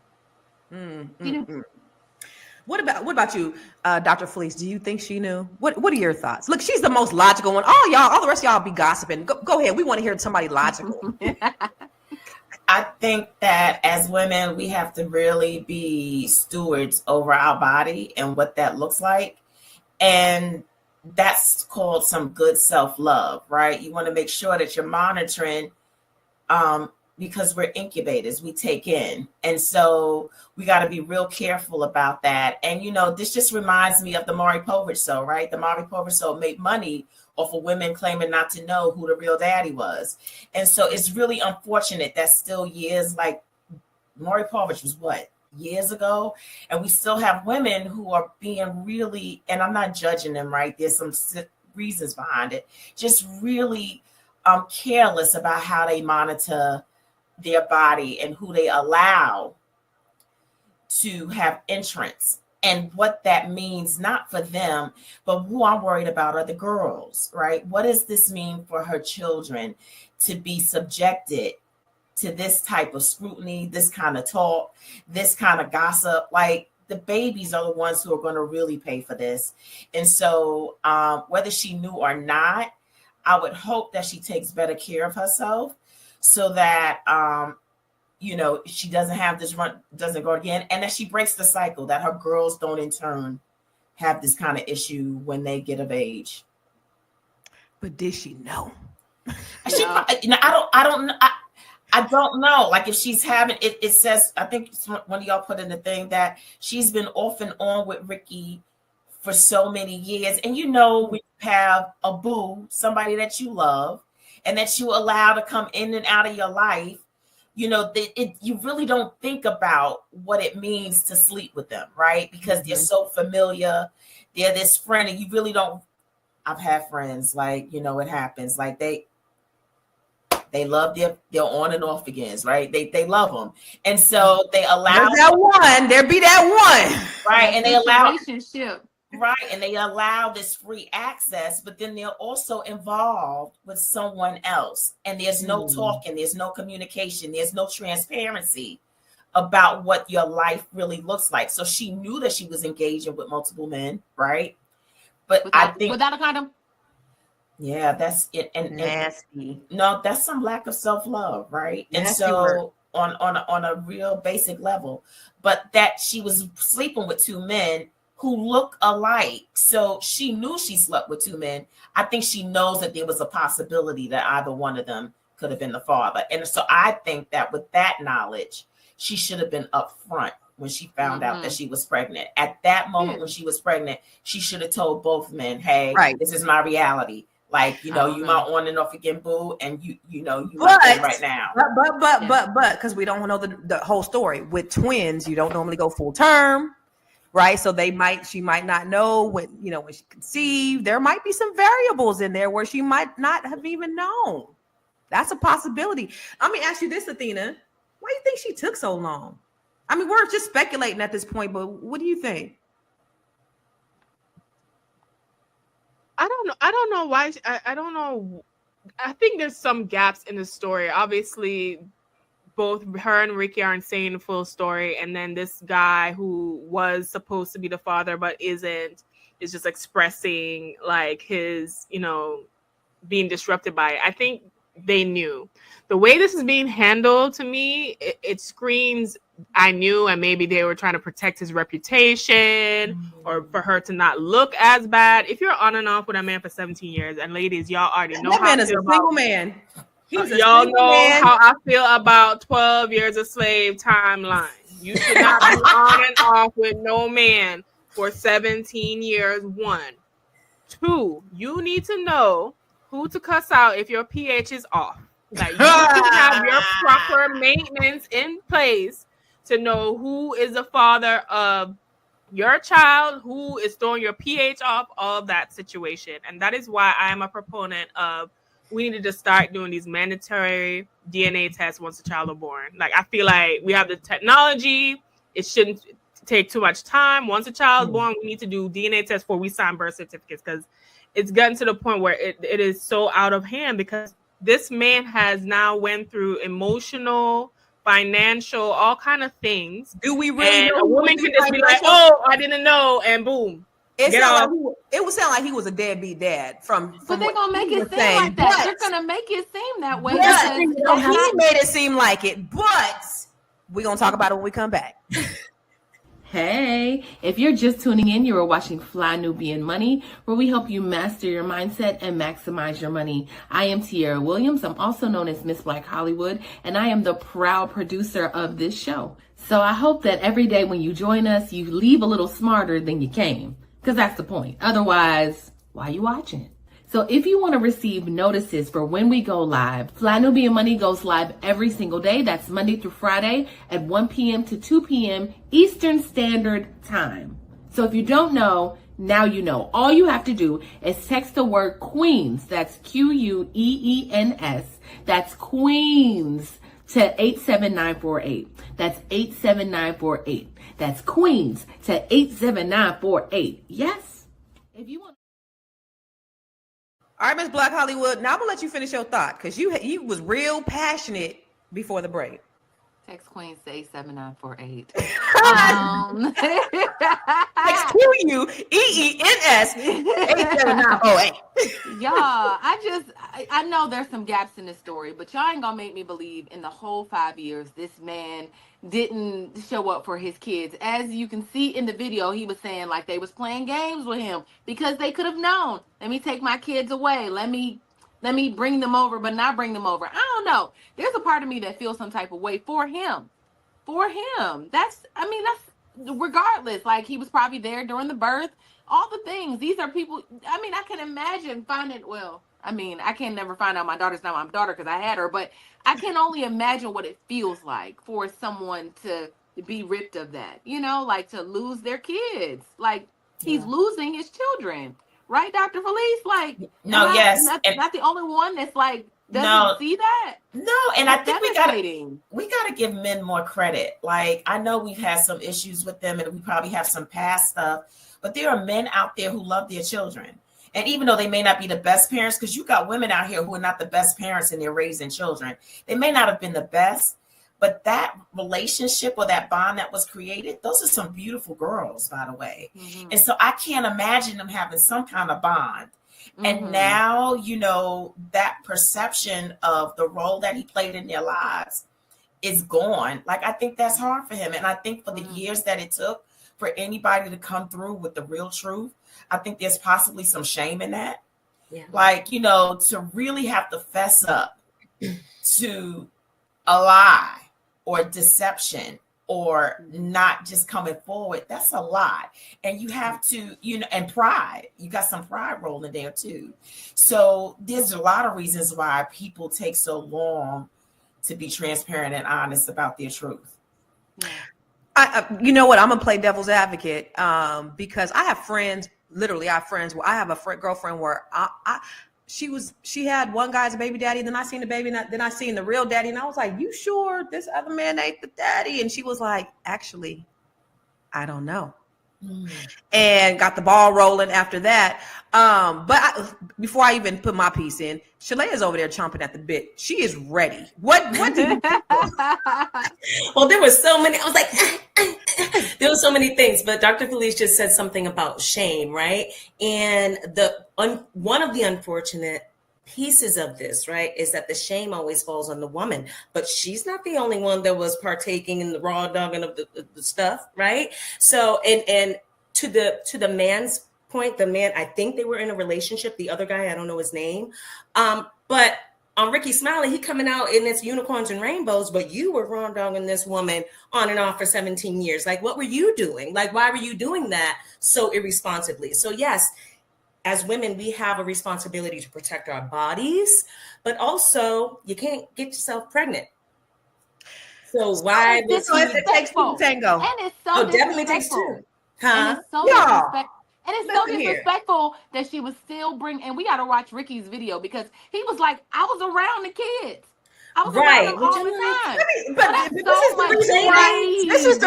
What about you, Dr. Felice? Do you think she knew? What are your thoughts? Look, she's the most logical one. All the rest of y'all be gossiping. Go ahead. We want to hear somebody logical. I think that as women, we have to really be stewards over our body and what that looks like. And that's called some good self-love, right? You want to make sure that you're monitoring, because we're incubators, we take in. And so we got to be real careful about that. And, this just reminds me of the Maury Povich show, right? The Maury Povich show made money off of women claiming not to know who the real daddy was. And so it's really unfortunate that still years, like Maury Povich was years ago, and we still have women who are being really, and I'm not judging them, right? There's some reasons behind it, just really careless about how they monitor their body and who they allow to have entrance, and what that means, not for them, but who I'm worried about are the girls, right? What does this mean for her children to be subjected to this type of scrutiny, this kind of talk, this kind of gossip? Like, the babies are the ones who are going to really pay for this. And so whether she knew or not, I would hope that she takes better care of herself so that, she doesn't have this run, doesn't go again, and that she breaks the cycle, that her girls don't in turn have this kind of issue when they get of age. But did she know? I don't know. Like, if she's having it, it says, I think one of y'all put in the thing that she's been off and on with Ricky for so many years. And when you have a boo, somebody that you love and that you allow to come in and out of your life, you really don't think about what it means to sleep with them, right? Because they're so familiar. They're this friend, and you really don't. I've had friends, like, it happens. Like, they love their on and off agains, right? They love them. And so they allow there be that one. Right. And they allow relationship. Right. And they allow this free access, but then they're also involved with someone else. And there's no talking, there's no communication, there's no transparency about what your life really looks like. So she knew that she was engaging with multiple men, right? But I think without a condom. Yeah, that's it. And nasty. No, that's some lack of self-love, right? And Nasty so word. on a real basic level, but that she was sleeping with two men who look alike. So she knew she slept with two men. I think she knows that there was a possibility that either one of them could have been the father. And so I think that with that knowledge, she should have been upfront when she found out that she was pregnant. At that moment when she was pregnant, she should have told both men, hey, this is my reality. Like, you my on and off again, boo, and you right now. But because we don't know the whole story. With twins, you don't normally go full term, right? So she might not know when she conceived. There might be some variables in there where she might not have even known. That's a possibility. Let me ask you this, Athena. Why do you think she took so long? I mean, we're just speculating at this point, but what do you think? I don't know why. I don't know. I think there's some gaps in the story. Obviously, both her and Ricky aren't saying the full story. And then this guy who was supposed to be the father, but isn't, is just expressing like his, being disrupted by it. I think they knew. The way this is being handled, to me, it screams, I knew, and maybe they were trying to protect his reputation or for her to not look as bad. If you're on and off with a man for 17 years, and ladies, y'all already know that man is a single man. Y'all know how I feel about 12 years a slave timeline. You should not be on and off with no man for 17 years. 1. 2, you need to know who to cuss out if your pH is off. Like, you should have your proper maintenance in place to know who is the father of your child, who is throwing your pH off, all of that situation. And that is why I am a proponent of we need to start doing these mandatory DNA tests once the child is born. Like, I feel like we have the technology. It shouldn't take too much time. Once a child is born, we need to do DNA tests before we sign birth certificates, because it's gotten to the point where it is so out of hand, because this man has now went through emotional, financial, all kind of things. Do we really and know? A woman can just be like, oh, I didn't know, and boom. It would sound like he was a deadbeat dad from But they're gonna make it seem like that. They're gonna make it seem that way. He made it seem like it, but we're gonna talk about it when we come back. Hey, if you're just tuning in, you are watching Fly Nubian Money, where we help you master your mindset and maximize your money. I am Tierra Williams. I'm also known as Miss Black Hollywood, and I am the proud producer of this show. So I hope that every day when you join us, you leave a little smarter than you came, because that's the point. Otherwise, why are you watching? So if you want to receive notices for when we go live, Fly Nubian Money goes live every single day. That's Monday through Friday at 1 p.m. to 2 p.m. Eastern Standard Time. So if you don't know, now you know. All you have to do is text the word Queens, that's Queens, that's Queens, to 87948. That's 87948. That's Queens to 87948. Yes? If you want. All right, Miss Black Hollywood. Now I'm gonna let you finish your thought because you was real passionate before the break. Text Queens to 87948. Text Queens 87948. Y'all, I know there's some gaps in this story, but y'all ain't gonna make me believe in the whole 5 years this man didn't show up for his kids. As you can see in the video, he was saying like they was playing games with him because they could have known. Let me take my kids away. Let me bring them over, but not bring them over. I don't know. There's a part of me that feels some type of way for him. That's regardless. Like, he was probably there during the birth, all the things. These are people, I can imagine I can never find out my daughter's not my daughter because I had her, but I can only imagine what it feels like for someone to be ripped of that, like to lose their kids. Like, he's losing his children. Right, Dr. Felice? Like, no, yes. Not the only one that's like, doesn't see that. No, and I think we gotta give men more credit. Like, I know we've had some issues with them and we probably have some past stuff, but there are men out there who love their children. And even though they may not be the best parents, because you got women out here who are not the best parents and they're raising children. They may not have been the best, but that relationship or that bond that was created, those are some beautiful girls, by the way. Mm-hmm. And so I can't imagine them having some kind of bond. Mm-hmm. And now, that perception of the role that he played in their lives is gone. Like, I think that's hard for him. And I think for the years that it took for anybody to come through with the real truth, I think there's possibly some shame in that. Yeah. Like, to really have to fess up to a lie or deception or not just coming forward, that's a lot. And you have to, and pride, you got some pride rolling there too. So there's a lot of reasons why people take so long to be transparent and honest about their truth. You know what? I'm gonna play devil's advocate because I have friends. Literally, I have friends where I have a girlfriend where she had one guy's baby daddy, then I seen the baby, then I seen the real daddy, and I was like, "You sure this other man ain't the daddy?" And she was like, "Actually, I don't know." And got the ball rolling after that. Before I even put my piece in, Shalea's over there chomping at the bit. She is ready. What did you Well, there were so many. I was like, there were so many things. But Dr. Felice just said something about shame, right? And one of the unfortunate pieces of this, right, is that the shame always falls on the woman, but she's not the only one that was partaking in the raw dogging of the stuff, right? So, and to the man's point, the man, I think they were in a relationship. The other guy, I don't know his name, but on Ricky Smiley, he coming out in its unicorns and rainbows, but you were raw dogging this woman on and off for 17 years. Like, what were you doing? Like, why were you doing that so irresponsibly? So yes, as women, we have a responsibility to protect our bodies, but also you can't get yourself pregnant. So why? It takes two to tango. And it's so definitely takes two. And it's so disrespectful that she was still bringing. And we got to watch Ricky's video because he was like, "I was around the kids. I was around them all the time." But this is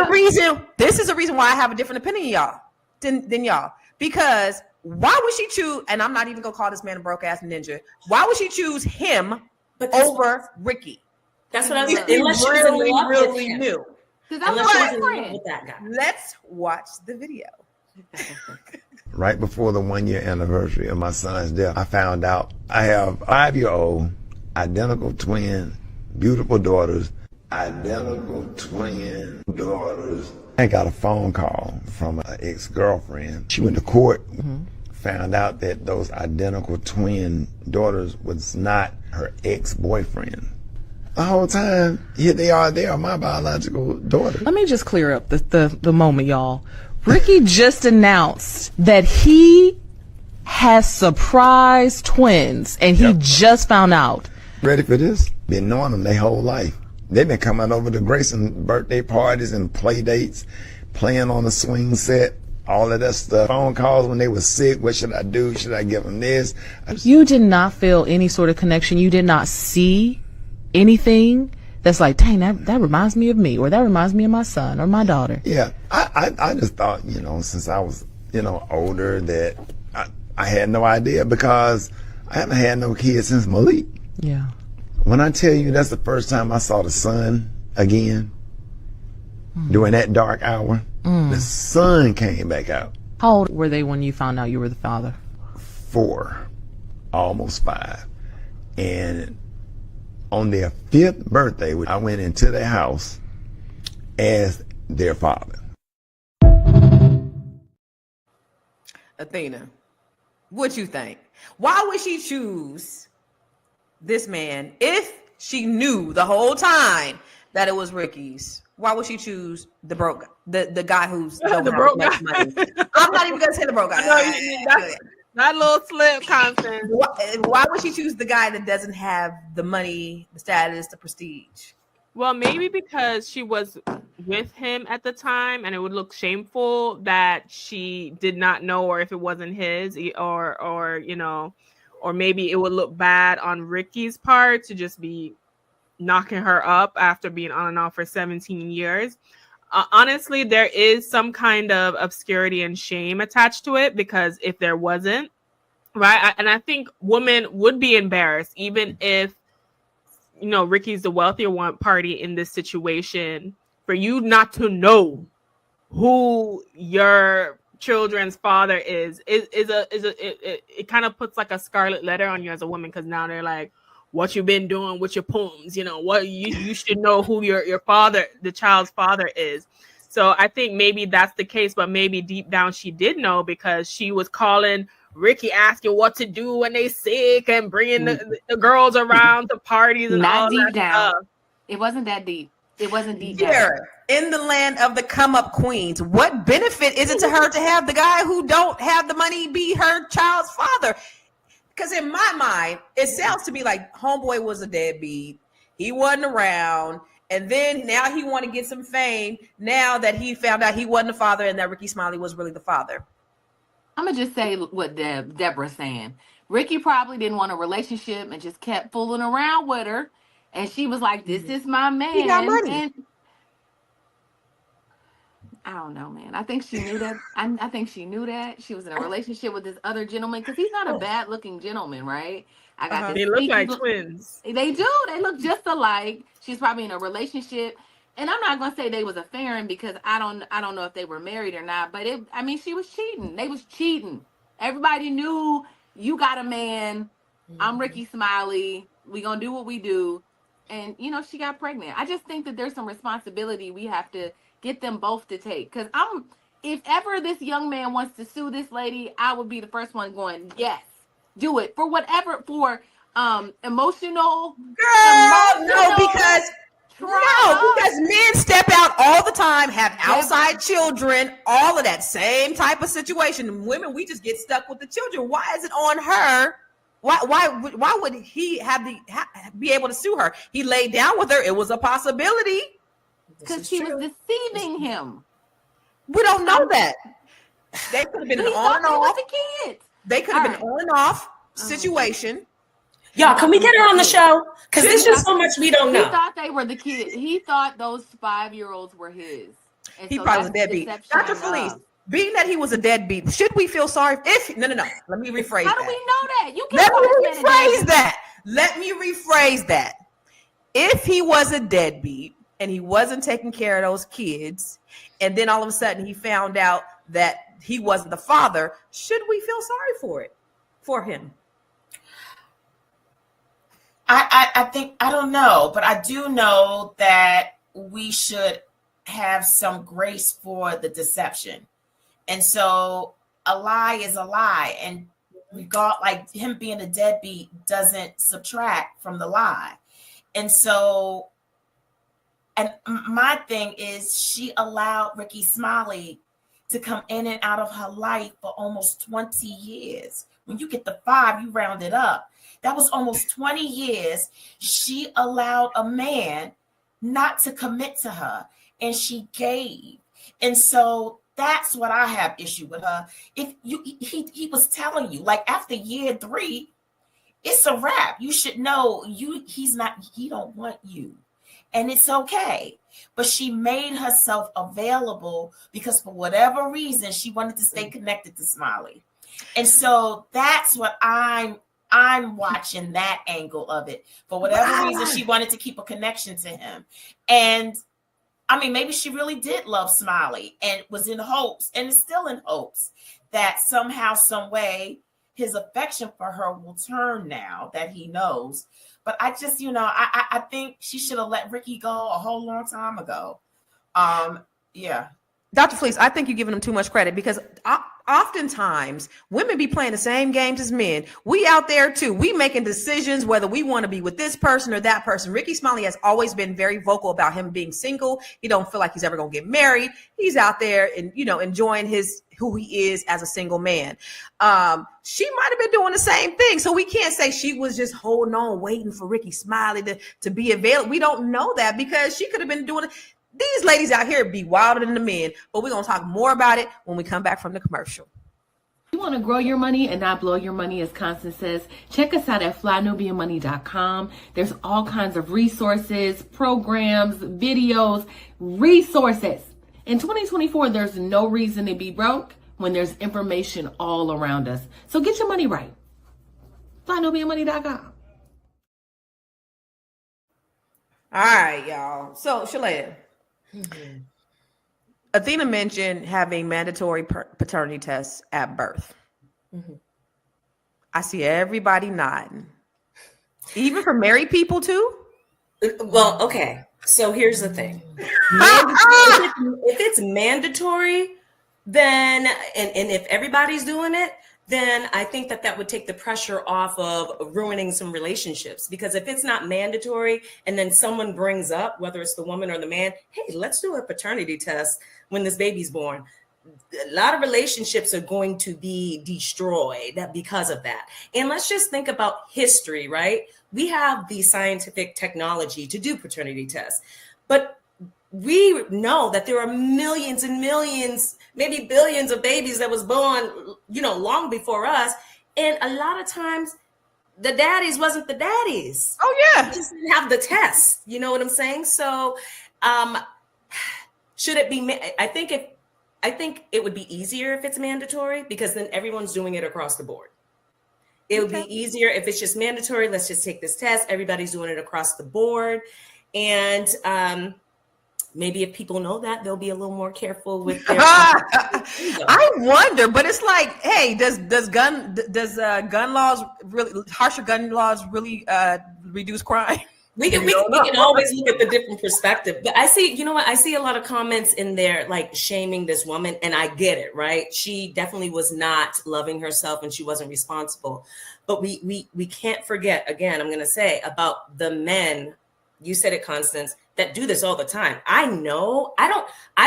the reason why I have a different opinion, y'all, than y'all, because. Why would she choose? And I'm not even gonna call this man a broke ass ninja. Why would she choose him over Ricky? That's what I was saying. Unless she really knew. Unless she was in love with that guy. Let's watch the video. Right before the 1 year anniversary of my son's death, I found out I have 5-year-old, identical twin, beautiful daughters, identical twin daughters. I got a phone call from an ex-girlfriend. She went to court, found out that those identical twin daughters was not her ex-boyfriend. The whole time, here they are my biological daughter. Let me just clear up the moment, y'all. Ricky just announced that he has surprise twins, and he just found out. Ready for this? Been knowing them their whole life. They've been coming over to Grayson birthday parties and play dates, playing on the swing set, all of that stuff. Phone calls when they were sick. What should I do? Should I give them this? You did not feel any sort of connection. You did not see anything that's like, dang, that reminds me of me, or that reminds me of my son or my daughter. Yeah, I just thought, since I was, older, that I had no idea, because I haven't had no kids since Malik. Yeah. When I tell you that's the first time I saw the sun again, during that dark hour, the sun came back out. How old were they when you found out you were the father? 4, almost 5. And on their 5th birthday, I went into their house as their father. Athena, what you think? Why would she choose this man if she knew the whole time that it was Ricky's? Why would she choose the guy who's the broke guy? Money? I'm not even gonna say the broke guy. That little slip, Constance. Why would she choose the guy that doesn't have the money, the status, the prestige? Well, maybe because she was with him at the time, and it would look shameful that she did not know, or if it wasn't his, or maybe it would look bad on Ricky's part to just be knocking her up after being on and off for 17 years. Honestly, there is some kind of obscurity and shame attached to it, because if there wasn't, right, and I think women would be embarrassed, even if, Ricky's the wealthier party in this situation, for you not to know who your children's father is it kind of puts like a scarlet letter on you as a woman, because now they're like, what you've been doing with your poems, what you should know who your father, the child's father, is. So I think maybe that's the case, but maybe deep down she did know, because she was calling Ricky, asking what to do when they sick, and bringing the girls around to parties and not all deep that down. stuff. It wasn't that deep. It wasn't deep Here, down. in the land of the come up queens, what benefit is it to her to have the guy who don't have the money be her child's father? Because in my mind, it sounds to me like homeboy was a deadbeat. He wasn't around. And then now he want to get some fame now that he found out he wasn't the father, and that Ricky Smiley was really the father. I'm going to just say what Deborah's saying. Ricky probably didn't want a relationship and just kept fooling around with her. And she was like, this is my man. He got money. And I don't know, man. I think she knew that. I think she knew that. She was in a relationship with this other gentleman, because he's not a bad looking gentleman, right? I got this. They look like twins. They do. They look just alike. She's probably in a relationship. And I'm not gonna say they was affaring, because I don't know if they were married or not. But she was cheating. They was cheating. Everybody knew, you got a man. I'm Ricky Smiley. We gonna do what we do. And she got pregnant. I just think that there's some responsibility we have to get them both to take. Because if ever this young man wants to sue this lady, I would be the first one going, yes, do it for whatever, for emotional. Girl, no, because men step out all the time, have outside children, all of that same type of situation. Women, we just get stuck with the children. Why is it on her? Why would he be able to sue her? He laid down with her. It was a possibility. Because she was deceiving him. We don't know that. They could have been on and off. They could have been on and off situation. Y'all, can we get her on the show? Because there's just so much we don't know. He thought they were the kids. He thought those 5-year-olds were his. And he probably was a deadbeat. Dr. Felice, being that he was a deadbeat, should we feel sorry? No. Let me rephrase that. How do we know that? Let me rephrase that. If he was a deadbeat and he wasn't taking care of those kids, and then all of a sudden he found out that he wasn't the father, should we feel sorry for him? I think, I don't know, but I do know that we should have some grace for the deception. And so a lie is a lie. And like him being a deadbeat doesn't subtract from the lie. And so, and my thing is, she allowed Ricky Smiley to come in and out of her life for almost 20 years. When you get the 5, you round it up. That was almost 20 years. She allowed a man not to commit to her, and she gave. And so that's what I have issue with her. If he was telling you, like, after year 3, it's a wrap. You should know he don't want you. And it's okay. But she made herself available because for whatever reason, she wanted to stay connected to Smiley. And so that's what I'm watching, that angle of it. For whatever reason, she wanted to keep a connection to him. And I mean, maybe she really did love Smiley and was in hopes, and is still in hopes, that somehow, some way, his affection for her will turn now that he knows. But I just, I think she should have let Ricky go a whole long time ago. Yeah. Dr. Fleece, I think you're giving him too much credit, because oftentimes women be playing the same games as men. We out there too. We making decisions whether we want to be with this person or that person. Ricky Smiley has always been very vocal about him being single. He don't feel like he's ever going to get married. He's out there and, enjoying who he is as a single man. She might have been doing the same thing. So we can't say she was just holding on, waiting for Ricky Smiley to be available. We don't know that, because she could have been doing it. These ladies out here be wilder than the men, but we're going to talk more about it when we come back from the commercial. You want to grow your money and not blow your money, as Constance says? Check us out at flynubianmoney.com. There's all kinds of resources, programs, videos, resources. In 2024, there's no reason to be broke when there's information all around us. So get your money right. flynubianmoney.com. All right, y'all. So, Shalea. Mm-hmm. Athena mentioned having mandatory paternity tests at birth. Mm-hmm. I see everybody nodding. Even for married people too? Well, okay. So here's the thing. If it's mandatory, then, and if everybody's doing it, then I think that would take the pressure off of ruining some relationships. Because if it's not mandatory and then someone brings up, whether it's the woman or the man, hey, let's do a paternity test when this baby's born, a lot of relationships are going to be destroyed because of that. And let's just think about history, right? We have the scientific technology to do paternity tests, but we know that there are millions and millions, maybe billions of babies that was born, long before us. And a lot of times the daddies wasn't the daddies. Oh yeah. They just didn't have the test. You know what I'm saying? So should it be, I think it would be easier if it's mandatory, because then everyone's doing it across the board. It would be easier if it's just mandatory. Let's just take this test. Everybody's doing it across the board. And, maybe if people know that, they'll be a little more careful with their. I wonder, but it's like, hey, does gun laws really, harsher gun laws really reduce crime? We can always look at the different perspective. But I see, I see a lot of comments in there like shaming this woman, and I get it, right? She definitely was not loving herself and she wasn't responsible. But we can't forget, again, I'm going to say, about the men. You said it, Constance, that do this all the time. I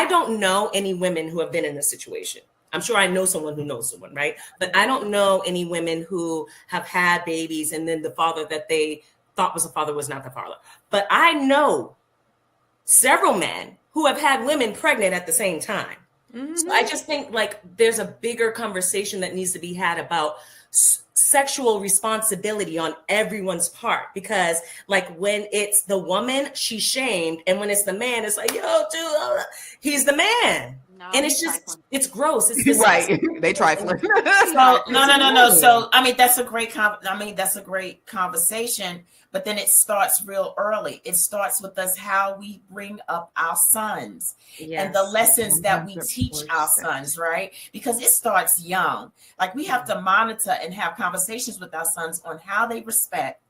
don't know any women who have been in this situation. I'm sure I know someone who knows someone, right? But I don't know any women who have had babies and then the father that they thought was the father was not the father. But I know several men who have had women pregnant at the same time. Mm-hmm. So I just think like there's a bigger conversation that needs to be had about sexual responsibility on everyone's part, because like when it's the woman, she's shamed, and when it's the man, it's like, yo, dude, he's the man. No, and it's just trifling. It's gross. It's right. They trifling. So no. So that's a great conversation. But then it starts real early. It starts with us how we bring up our sons and the lessons that we teach our sons, right? Because it starts young. Like we have to monitor and have conversations with our sons on how they respect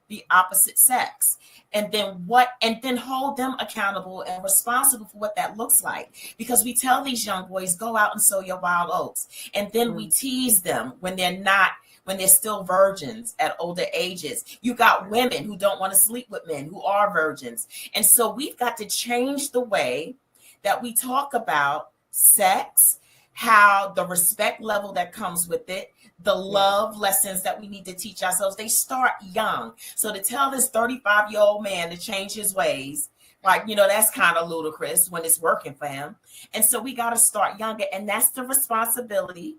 the opposite sex. And then hold them accountable and responsible for what that looks like. Because we tell these young boys, go out and sow your wild oats. And then we tease them when they're still virgins at older ages. You got women who don't want to sleep with men who are virgins. And so we've got to change the way that we talk about sex, how the respect level that comes with it, the love lessons that we need to teach ourselves. They start young. So to tell this 35-year-old man to change his ways, like, that's kind of ludicrous when it's working for him. And so we got to start younger. And that's the responsibility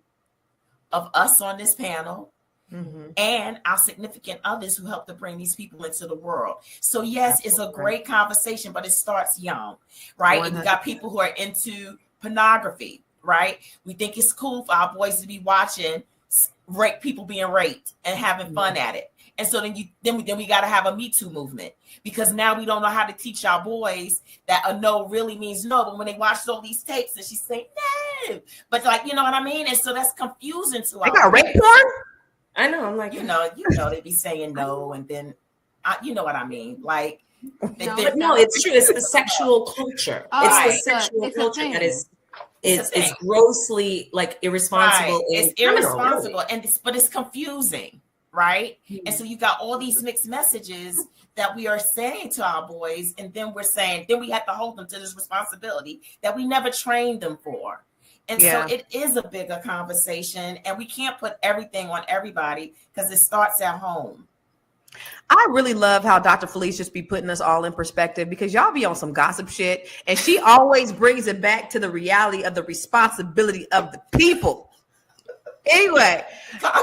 of us on this panel and our significant others who help to bring these people into the world. So yes, it's a great conversation, but it starts young, right? And you got people who are into pornography, right? We think it's cool for our boys to be watching people being raped and having fun at it. And so then we got to have a Me Too movement, because now we don't know how to teach our boys that a no really means no. But when they watched all these tapes and she's saying no, but like, you know what I mean? And so that's confusing to us. They got rape porn? I know. I'm like, they be saying no, and then you know what I mean? Like, no, it's true. It's the sexual culture. It's the sexual culture that is. It's grossly like irresponsible. Right. It's irresponsible, but it's confusing, right? And so you got all these mixed messages that we are saying to our boys, and then we have to hold them to this responsibility that we never trained them for. And so it is a bigger conversation, and we can't put everything on everybody because it starts at home. I really love how Dr. Felice just be putting us all in perspective, because y'all be on some gossip shit, and she always brings it back to the reality of the responsibility of the people. Anyway,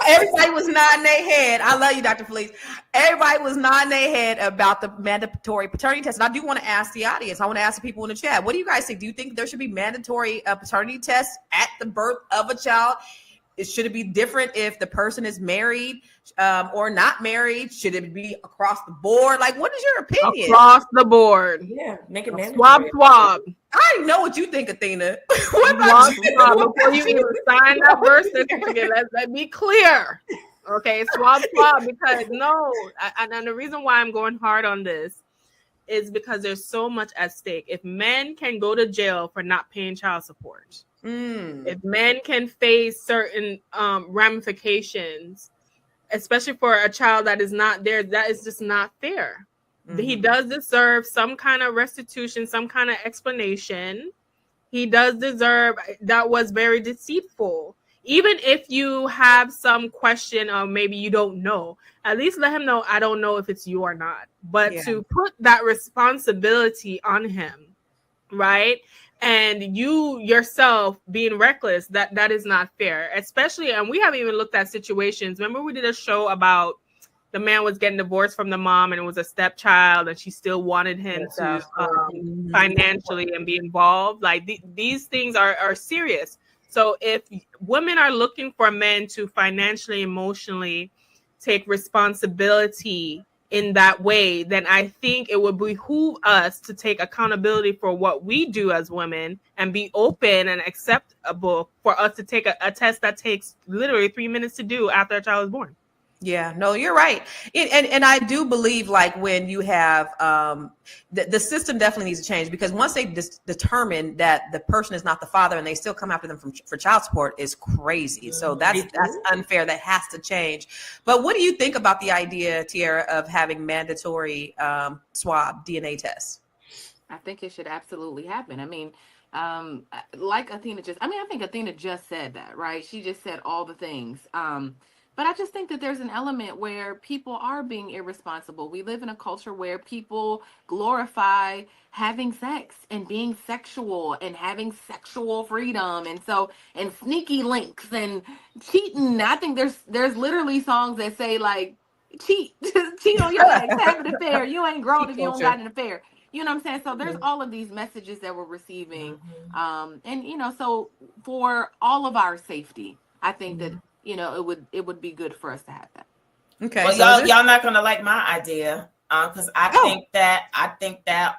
everybody was nodding their head. I love you, Dr. Felice. Everybody was nodding their head about the mandatory paternity test. And I do want to ask the audience, I want to ask the people in the chat, what do you guys think? Do you think there should be mandatory paternity tests at the birth of a child? Should it be different if the person is married or not married? Should it be across the board? Like, what is your opinion? Across the board. Yeah, make it mandatory. Swab. I know what you think, Athena. What about swab before you even sign that birth certificate? Let's be clear. Okay, swab, because and the reason why I'm going hard on this is because there's so much at stake. If men can go to jail for not paying child support, if men can face certain ramifications, especially for a child that is not there, that is just not fair. He does deserve some kind of restitution, some kind of explanation. He does deserve, that was very deceitful. Even if you have some question or maybe you don't know, at least let him know, I don't know if it's you or not. But to put that responsibility on him, right? And you yourself being reckless, that is not fair. Especially, and we haven't even looked at situations. Remember we did a show about the man was getting divorced from the mom and it was a stepchild and she still wanted him to financially and be involved. Like these things are serious. So if women are looking for men to financially, emotionally take responsibility in that way, then I think it would behoove us to take accountability for what we do as women and be open and acceptable for us to take a test that takes literally 3 minutes to do after a child is born. Yeah, no, you're right. And I do believe, like, when you have the system definitely needs to change, because once they determine that the person is not the father and they still come after them for child support is crazy. So that's unfair. That has to change. But what do you think about the idea, Tiara, of having mandatory swab DNA tests? I think it should absolutely happen. I mean, like Athena I think Athena just said that, right? She just said all the things. But I just think that there's an element where people are being irresponsible. We live in a culture where people glorify having sex and being sexual and having sexual freedom. And sneaky links and cheating. I think there's literally songs that say, like, cheat on your ex, have an affair. You ain't grown if you don't got an affair. You know what I'm saying? So there's all of these messages that we're receiving. And, so for all of our safety, I think that, it would be good for us to have that. Okay. Well, y'all not gonna like my idea, because I think that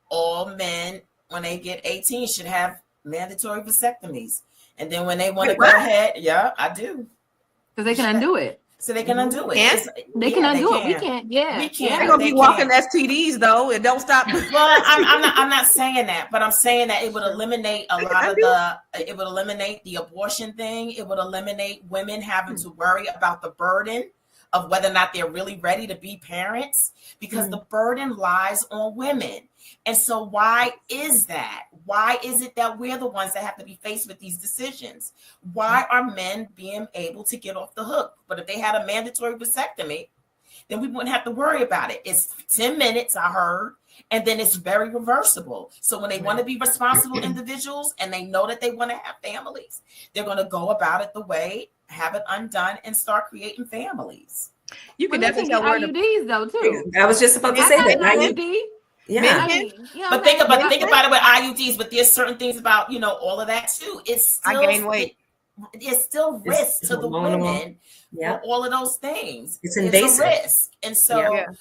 all men, when they get 18, should have mandatory vasectomies, and then when they want to go ahead, I do, because they can undo it. So they can undo it. They can undo it. We can't. Yeah, we can't. They're gonna be walking STDs though, and don't stop. Well, I'm not saying that, but I'm saying that it would eliminate a lot of it would eliminate the abortion thing. It would eliminate women having to worry about the burden of whether or not they're really ready to be parents, because the burden lies on women. And so why is that? Why is it that we're the ones that have to be faced with these decisions? Why are men being able to get off the hook? But if they had a mandatory vasectomy, then we wouldn't have to worry about it. It's 10 minutes, I heard, and then it's very reversible. So when they want to be responsible individuals and they know that they want to have families, they're going to go about it the way, have it undone, and start creating families. You can definitely tell IUDs though too. I was just about to say that. IUD. Yeah. But think about it with IUDs, but there's certain things about, all of that too. It's still, I gain weight. It's still risk to the women for all of those things. It's invasive. A risk. And so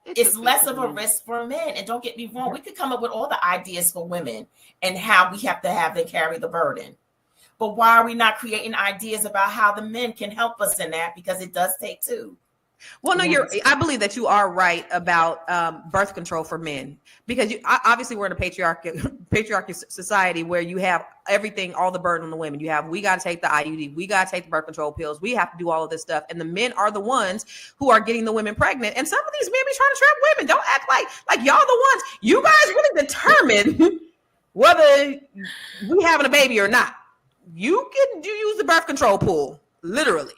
it's less of a risk for men. And don't get me wrong, we could come up with all the ideas for women and how we have to have them carry the burden. But why are we not creating ideas about how the men can help us in that? Because it does take two. Well, no, I believe that you are right about birth control for men, because obviously we're in a patriarchal society where you have everything, all the burden on the women. We got to take the IUD, we got to take the birth control pills, we have to do all of this stuff, and the men are the ones who are getting the women pregnant. And some of these men be trying to trap women. Don't act like y'all the ones. You guys really determine whether we having a baby or not. You use the birth control pool, literally.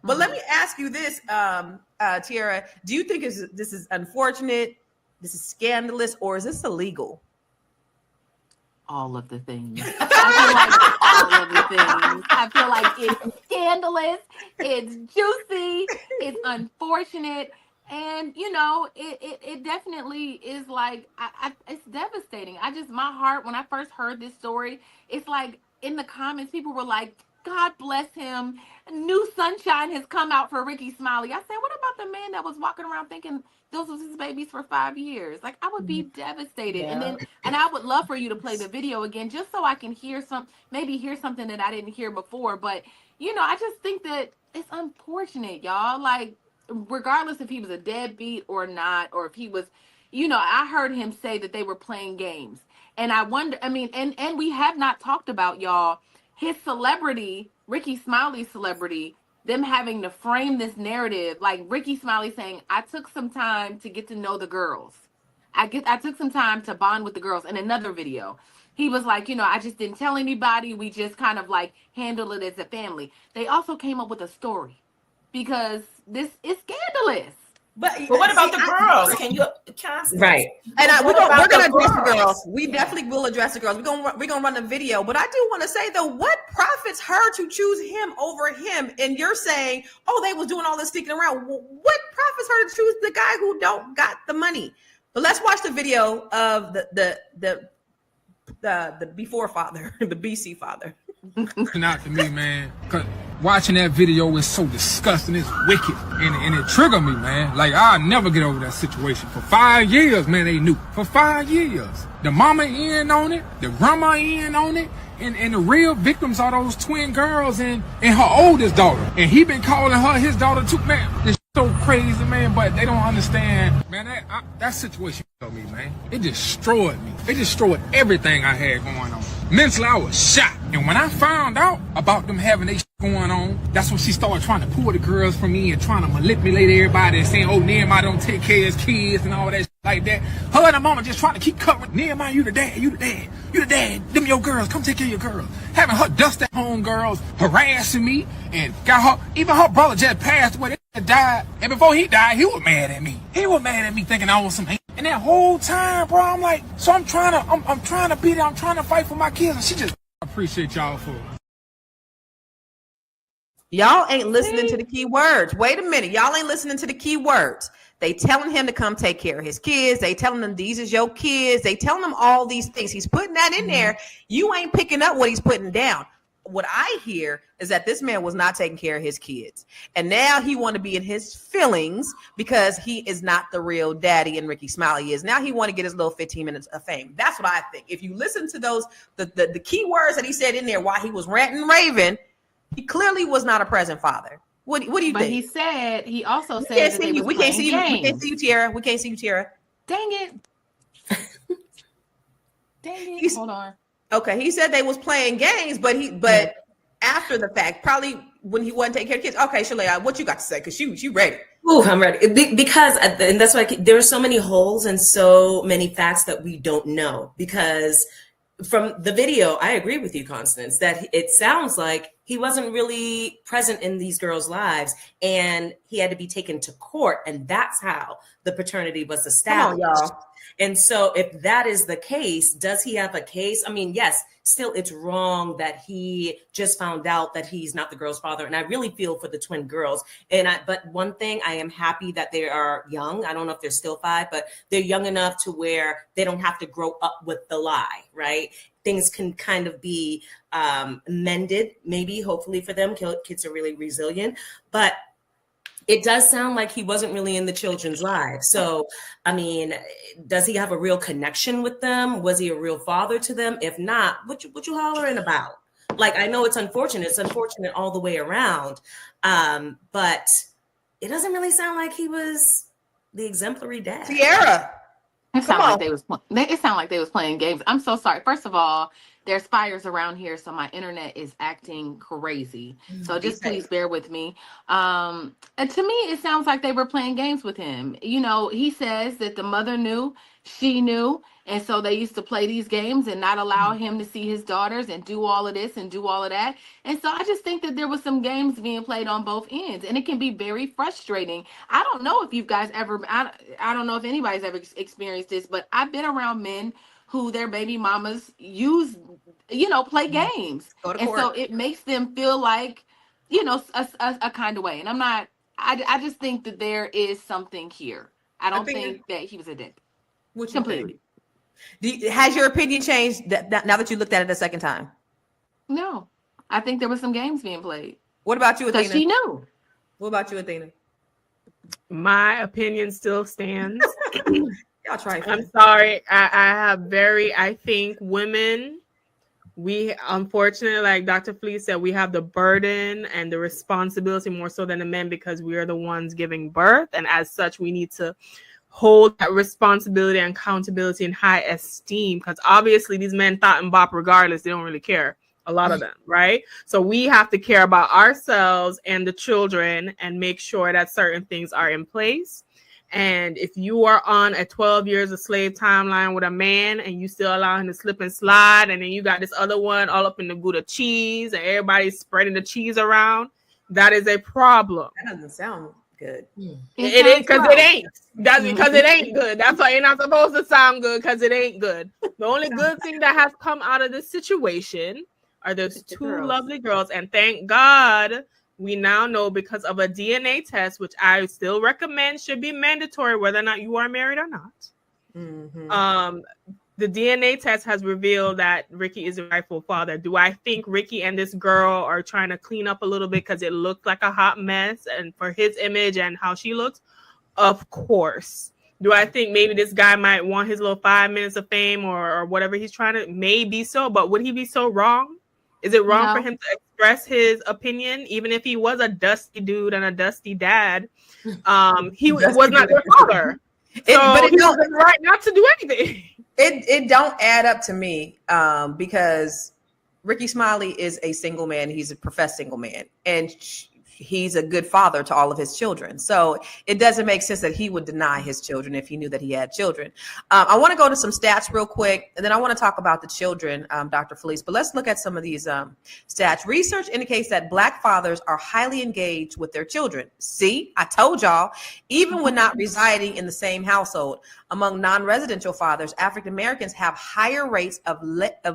But let me ask you this, Tiara, do you think this is unfortunate, this is scandalous, or is this illegal? All of the things. I feel like it's scandalous, it's juicy, it's unfortunate, and it definitely is like, it's devastating. My heart, when I first heard this story, it's like in the comments, people were like, God bless him. New sunshine has come out for Ricky Smiley. I said, what about the man that was walking around thinking those was his babies for 5 years? Like, I would be devastated. Yeah. And I would love for you to play the video again, just so I can hear something that I didn't hear before. But, I just think that it's unfortunate, y'all. Like, regardless if he was a deadbeat or not, or if he was, I heard him say that they were playing games. And I wonder, and we have not talked about, y'all, his celebrity, Ricky Smiley's celebrity, them having to frame this narrative, like Ricky Smiley saying, I took some time to get to know the girls. I took some time to bond with the girls. In another video, he was like, I just didn't tell anybody. We just kind of like handle it as a family. They also came up with a story because this is scandalous. But what about the girls? Can you right? And we're gonna address the girls. We definitely will address the girls. We're gonna run the video. But I do want to say though, what profits her to choose him over him? And you're saying, oh, they was doing all this sticking around. What profits her to choose the guy who don't got the money? But let's watch the video of the before father, the BC father. Not to me, man. Cause watching that video is so disgusting. It's wicked, and it triggered me, man. Like, I'll never get over that situation. For 5 years, man, they knew. For 5 years, the mama in on it, the grandma in on it, and the real victims are those twin girls and her oldest daughter. And he been calling her his daughter too, man. It's so crazy, man. But they don't understand, man. That situation for me, man. It destroyed me. It destroyed everything I had going on. Mentally, I was shot. And when I found out about them having their going on, that's when she started trying to pull the girls from me and trying to manipulate everybody and saying, oh, Nehemiah don't take care of his kids and all that shit like that. Her and her mama just trying to keep covering. Nehemiah, you the dad, you the dad, you the dad. Them your girls, come take care of your girls. Having her dust at home girls, harassing me, and got her, even her brother just passed away, they died. And before he died, he was mad at me. He was mad at me thinking I was some hate. And that whole time, bro, I'm like, so I'm trying to be there, I'm trying to fight for my kids, and she just, I appreciate y'all for it. Y'all ain't listening to the key words. Wait a minute. Y'all ain't listening to the key words. They telling him to come take care of his kids. They telling him these is your kids. They telling him all these things. He's putting that in there. You ain't picking up what he's putting down. What I hear is that this man was not taking care of his kids. And now he want to be in his feelings because he is not the real daddy and Ricky Smiley is. Now he want to get his little 15 minutes of fame. That's what I think. If you listen to those, the key words that he said in there while he was ranting and raving, he clearly was not a present father. What do you but think? He also said that they was We can't playing see you. games. We can't see you, Tiara. We can't see you, Tiara. Dang it. Dang it. Hold on. Okay, he said they was playing games, but after the fact, probably when he wasn't taking care of kids. Okay, Shalea, what you got to say? Because you ready. Ooh, I'm ready. Because, and that's why there are so many holes and so many facts that we don't know. Because from the video, I agree with you, Constance, that it sounds like he wasn't really present in these girls' lives, and he had to be taken to court, and that's how the paternity was established. Come on, y'all. And so if that is the case, does he have a case? I mean, yes, still it's wrong that he just found out that he's not the girl's father. And I really feel for the twin girls. But one thing, I am happy that they are young. I don't know if they're still 5, but they're young enough to where they don't have to grow up with the lie, right? Things can kind of be mended, maybe, hopefully for them. Kids are really resilient. But it does sound like he wasn't really in the children's lives. So, I mean, does he have a real connection with them? Was he a real father to them? If not, what you hollering about? Like, I know it's unfortunate. It's unfortunate all the way around. But it doesn't really sound like he was the exemplary dad. Tiara. It sounded like they was playing games. I'm so sorry. First of all, there's fires around here, so my internet is acting crazy. So just please bear with me. And to me, it sounds like they were playing games with him. You know, he says that the mother knew, she knew, and so they used to play these games and not allow him to see his daughters and do all of this and do all of that. And so I just think that there was some games being played on both ends, and it can be very frustrating. I don't know if you guys ever, I don't know if anybody's ever experienced this, but I've been around men who their baby mamas use, play games. And so it makes them feel like, a kind of way. And I just think that there is something here. I don't think that he was a dick. Completely. Has your opinion changed now that you looked at it a second time? No. I think there was some games being played. What about you, Athena? Because she knew. What about you, Athena? My opinion still stands. Y'all try. I'm sorry. I think women, we unfortunately, like Dr. Fleet said, we have the burden and the responsibility more so than the men because we are the ones giving birth. And as such, we need to hold that responsibility and accountability in high esteem because obviously these men thought and bop regardless. They don't really care. A lot of them, right? So we have to care about ourselves and the children and make sure that certain things are in place. And if you are on a 12 years of slave timeline with a man and you still allow him to slip and slide, and then you got this other one all up in the Gouda cheese and everybody's spreading the cheese around, that is a problem. That doesn't sound good. It ain't because it ain't. That's because it ain't good. That's why you're not supposed to sound good because it ain't good. The only good thing that has come out of this situation are those two lovely girls. And thank God we now know because of a DNA test, which I still recommend should be mandatory, whether or not you are married or not. Mm-hmm. The DNA test has revealed that Ricky is the rightful father. Do I think Ricky and this girl are trying to clean up a little bit because it looked like a hot mess and for his image and how she looks? Of course. Do I think maybe this guy might want his little 5 minutes of fame or whatever he's trying to? Maybe so, but would he be so wrong? Is it wrong for him to express his opinion, even if he was a dusty dude and a dusty dad? He was not their father. But he wasn't right not to do anything. It don't add up to me because Ricky Smiley is a single man. He's a professed single man. And he's a good father to all of his children. So it doesn't make sense that he would deny his children if he knew that he had children. I want to go to some stats real quick, and then I want to talk about the children, Dr. Felice. But let's look at some of these stats. Research indicates that Black fathers are highly engaged with their children. See, I told y'all, even when not residing in the same household. Among non-residential fathers, African Americans have higher rates of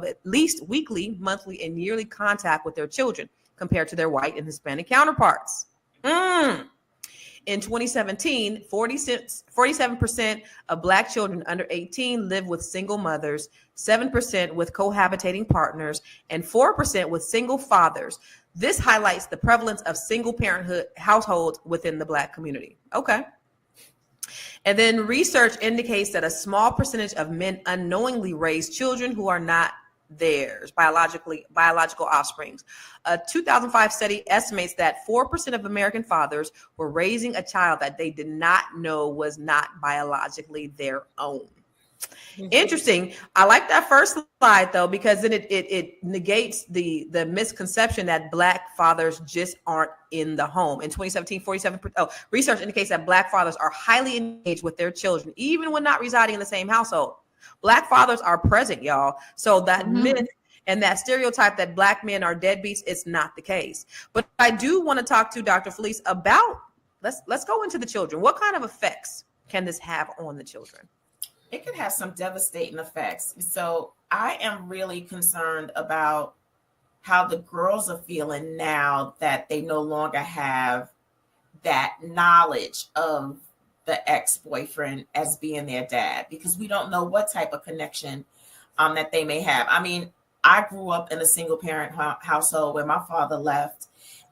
at least weekly, monthly, and yearly contact with their children compared to their white and Hispanic counterparts. In 2017, 47% of Black children under 18 live with single mothers, 7% with cohabitating partners, and 4% with single fathers. This highlights the prevalence of single parenthood households within the Black community. Okay. And then research indicates that a small percentage of men unknowingly raise children who are not theirs, biological offsprings. A 2005 study estimates that 4% of American fathers were raising a child that they did not know was not biologically their own. Interesting. I like that first slide though, because then it negates the misconception that Black fathers just aren't in the home. In 2017, research indicates that Black fathers are highly engaged with their children, even when not residing in the same household. Black fathers are present, y'all. So that myth and that stereotype that Black men are deadbeats, it's not the case. But I do want to talk to Dr. Felice about, let's go into the children. What kind of effects can this have on the children? It can have some devastating effects. So I am really concerned about how the girls are feeling now that they no longer have that knowledge of the ex-boyfriend as being their dad, because we don't know what type of connection that they may have. I mean, I grew up in a single parent household where my father left.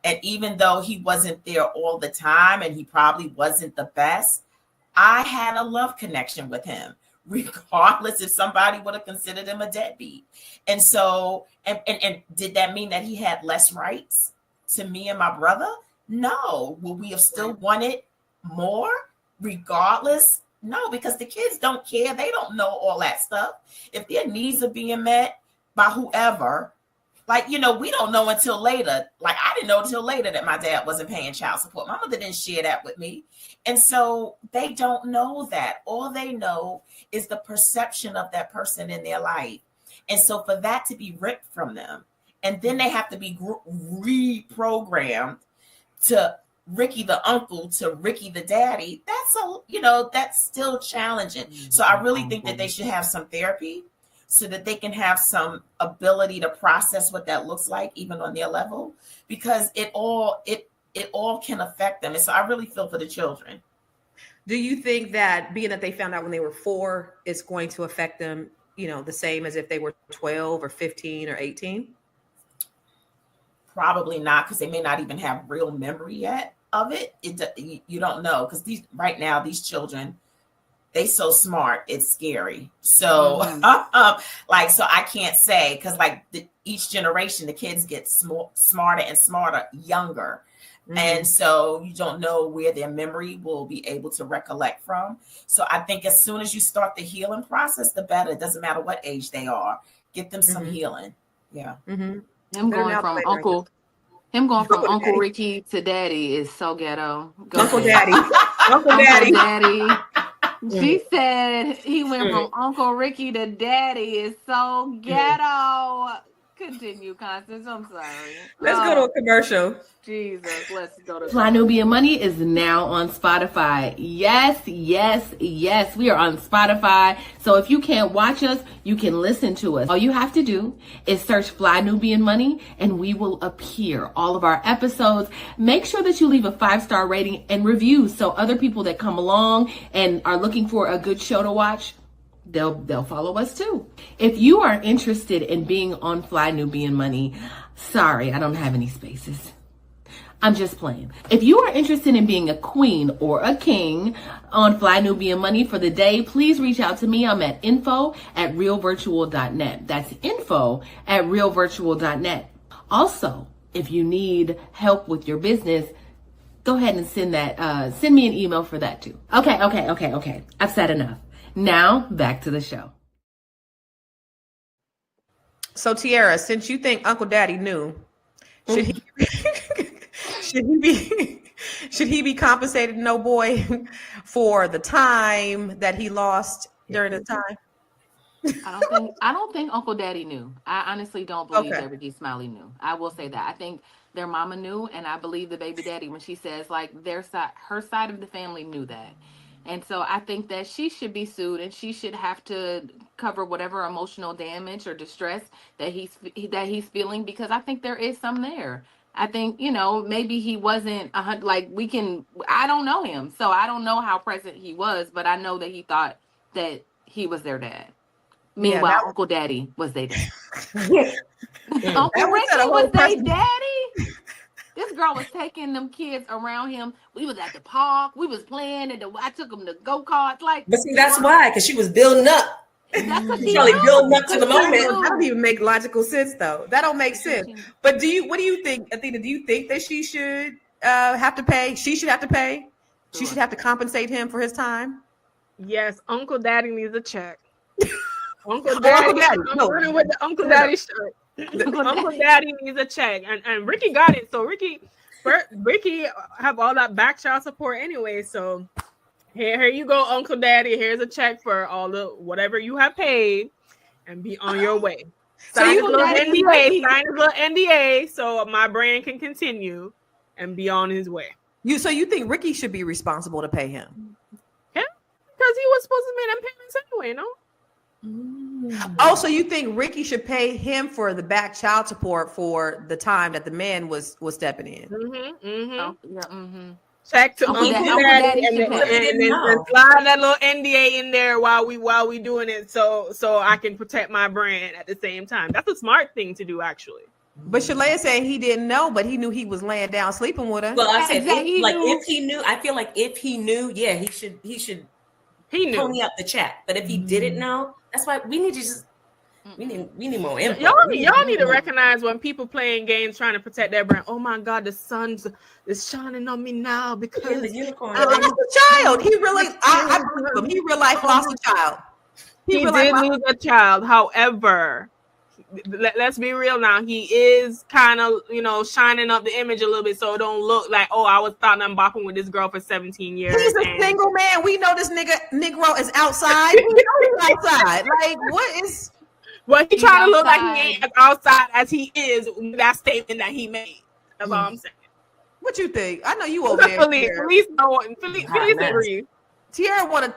And even though he wasn't there all the time and he probably wasn't the best, I had a love connection with him, regardless if somebody would have considered him a deadbeat. And so, and did that mean that he had less rights to me and my brother? No. Would we have still wanted more regardless? No, because the kids don't care. They don't know all that stuff. If their needs are being met by whoever, like, you know, we don't know until later. Like, I didn't know until later that my dad wasn't paying child support. My mother didn't share that with me. And so they don't know that. All they know is the perception of that person in their life. And so for that to be ripped from them, and then they have to be reprogrammed to Ricky the uncle to Ricky the daddy, that's still challenging. So I really think that they should have some therapy so that they can have some ability to process what that looks like, even on their level, because it all can affect them. And so I really feel for the children. Do you think that being that they found out when they were 4, it's going to affect them, the same as if they were 12 or 15 or 18? Probably not, because they may not even have real memory yet of it. You don't know, because these children, they so smart, it's scary. So so I can't say, because each generation, the kids get smarter and smarter younger. And so you don't know where their memory will be able to recollect from. So I think as soon as you start the healing process, the better. It doesn't matter what age they are. Get them some healing. Yeah. Him going from Uncle Ricky to Daddy is so ghetto. Uncle Daddy. Uncle Daddy. She said he went from Uncle Ricky to Daddy is so ghetto. Continue, Constance. I'm sorry. Let's go to a commercial. Jesus, let's go to Fly Nubian Money is now on Spotify. Yes. We are on Spotify. So if you can't watch us, you can listen to us. All you have to do is search Fly Nubian Money and we will appear. All of our episodes. Make sure that you leave a 5-star rating and review so other people that come along and are looking for a good show to watch, they'll follow us too. If you are interested in being on Fly Nubian Money, sorry, I don't have any spaces. I'm just playing. If you are interested in being a queen or a king on Fly Nubian Money for the day, please reach out to me. I'm at info@realvirtual.net. That's info@realvirtual.net. Also, if you need help with your business, go ahead and send me an email for that too. Okay. I've said enough. Now back to the show. So Tiara, since you think Uncle Daddy knew, should he be compensated, no boy, for the time that he lost during the time? I don't think Uncle Daddy knew. I honestly don't believe that Ricky Smiley knew. I will say that. I think their mama knew, and I believe the baby daddy when she says her side of the family knew that. And so I think that she should be sued and she should have to cover whatever emotional damage or distress that he's feeling, because I think there is some there. I think, maybe he wasn't I don't know him. So I don't know how present he was, but I know that he thought that he was their dad. Meanwhile, Uncle Daddy was their dad. Uncle Ricky was their daddy. This girl was taking them kids around him. We was at the park. We was playing. I took them to go-karts. But see, that's why, because she was building up. That's what He's probably building up to the moment. That don't even make logical sense, though. That don't make sense. But what do you think, Athena? Do you think that she should have to pay? She should have to pay. She should have to compensate him for his time. Yes, Uncle Daddy needs a check. Uncle Daddy. I'm running with the Uncle Daddy shirt. Uncle Daddy needs a check, and Ricky got it. So Ricky have all that back child support anyway. So here you go, Uncle Daddy. Here's a check for all the whatever you have paid, and be on your way. Sign this little NDA, so my brand can continue and be on his way. So you think Ricky should be responsible to pay him? Yeah, because he was supposed to make them payments anyway, no? Oh, so you think Ricky should pay him for the back child support for the time that the man was stepping in? Check to Uncle Daddy and slide that little NDA in there while we doing it, so I can protect my brand at the same time. That's a smart thing to do, actually. But Shalea said he didn't know, but he knew he was laying down sleeping with her. Well, I said if he knew, I feel like if he knew, yeah, he should pony up the check. But if he didn't know, that's why we need to just we need more info. Y'all need to recognize when people playing games trying to protect their brand. Oh my God, the sun is shining on me now because the unicorn. He lost a child. He really, I believe him. He real life lost a child. He did lose a child. However, let's be real now. He is kind of, shining up the image a little bit, so it don't look like, oh, I was thought I'm bopping with this girl for 17 years. He's a single man. We know this Negro is outside. We know he's outside. Like, what is? Well, he trying to look like he ain't as outside as he is with that statement that he made. That's all I'm saying. What you think? I know you over there. Police know. Police agree. Tierra wanted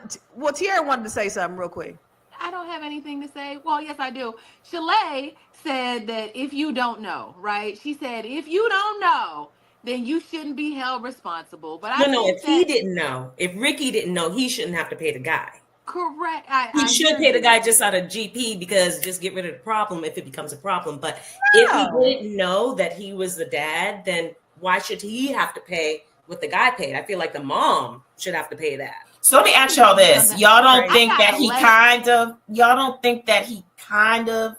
to say something real quick. I don't have anything to say. Well, yes, I do. Shalea said that if you don't know, right? She said, if you don't know, then you shouldn't be held responsible. But if he didn't know, if Ricky didn't know, he shouldn't have to pay the guy. Correct. He should pay the guy just out of GP because just get rid of the problem if it becomes a problem. But if he didn't know that he was the dad, then why should he have to pay what the guy paid? I feel like the mom should have to pay that. So let me ask y'all this. Y'all don't think that he kind of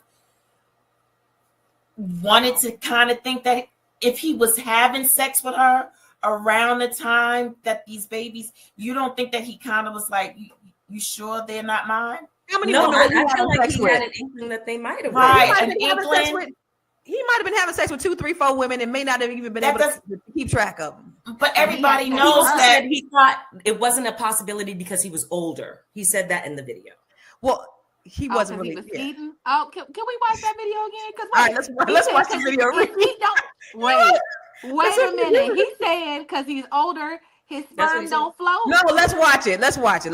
wanted to kind of think that if he was having sex with her around the time that these babies, you don't think that he kind of was like, you sure they're not mine? How many women I feel like he had an inkling that they might have. Right, he might have been having sex with 2, 3, 4 women and may not have even been able to keep track of them. But everybody knows that he thought it wasn't a possibility because he was older. He said that in the video. Well, he wasn't really. He was eating. Oh, can we watch that video again? All right, let's watch the video. Wait a minute. He's saying because he's older, his sperm don't flow. No, let's watch it. Let's watch it.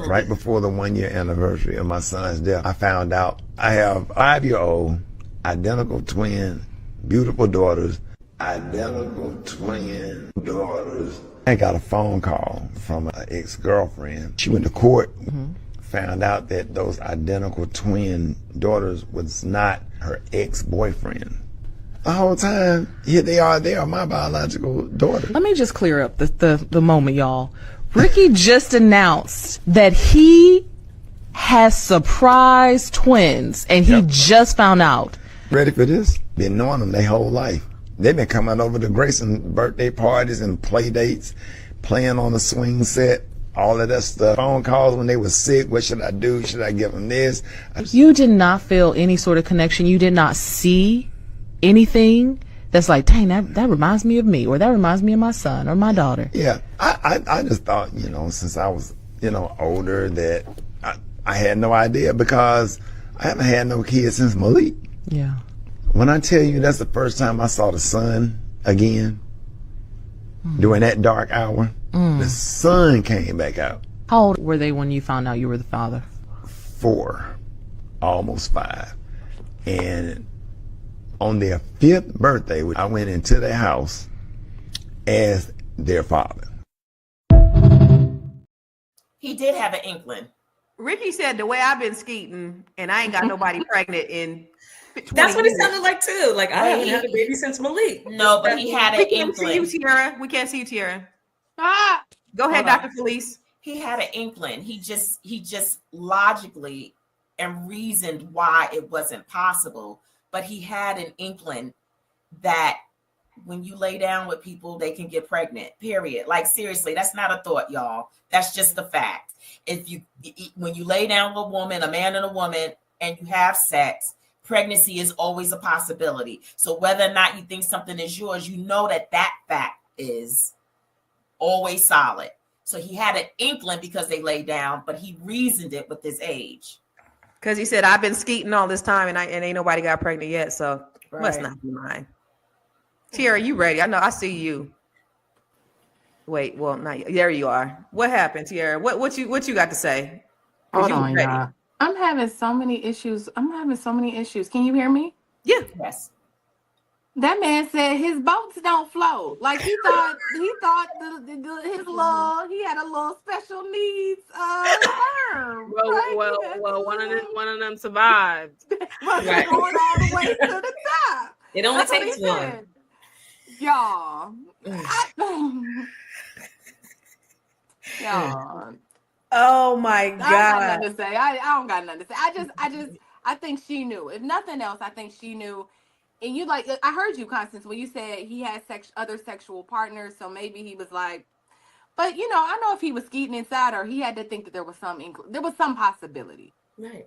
Right before the 1-year anniversary of my son's death, I found out I have 5-year-old, identical twin, beautiful daughters. I got a phone call from an ex-girlfriend. She went to court, found out that those identical twin daughters was not her ex-boyfriend. The whole time, here they are my biological daughters. Let me just clear up the moment, y'all. Ricky just announced that he has surprise twins, and he just found out. Ready for this? Been knowing them their whole life. They've been coming over to Grayson birthday parties and play dates, playing on the swing set, all of that stuff. Phone calls when they were sick. What should I do? Should I give them this? You did not feel any sort of connection. You did not see anything that's like, dang, that reminds me of me, or that reminds me of my son or my daughter. Yeah, I just thought, since I was, older, that I had no idea, because I haven't had no kids since Malik. Yeah. When I tell you that's the first time I saw the sun again, during that dark hour, the sun came back out. How old were they when you found out you were the father? 4, almost 5. And on their 5th birthday, I went into their house as their father. He did have an inkling. Ricky said, the way I've been skeeting and I ain't got nobody pregnant in 20 That's what it years. sounded like too. Like, I haven't had a baby since Malik. No, but he had an inkling. We can't see you, Tiara. We can't see you, Tiara. Ah! Go ahead, Dr. Felice. he had an inkling. He just logically and reasoned why it wasn't possible, but he had an inkling that when you lay down with people, they can get pregnant, period. Like, seriously, that's not a thought, y'all. That's just the fact. When you lay down with a woman, a man and a woman, and you have sex, pregnancy is always a possibility. So whether or not you think something is yours, you know that fact is always solid. So he had an inkling because they laid down, but he reasoned it with his age. Because he said, I've been skeeting all this time and ain't nobody got pregnant yet. So must not be mine. Tiara, you ready? I know, I see you. Wait, well, not yet. There you are. What happened, Tiara? What you got to say? Hold on, y'all. I'm having so many issues. Can you hear me? Yeah. Yes. That man said his boats don't float. Like he thought he had a little special needs sperm. Well, one of them survived. Right. Going all the way to the top. It only takes one. Y'all. Y'all. Oh my God. I don't got nothing to say. I don't got nothing to say. I think she knew. If nothing else, I think she knew. And you I heard you, Constance, when you said he had other sexual partners, so maybe he was like, but I know if he was skeeting inside her, he had to think that there was some possibility. Right.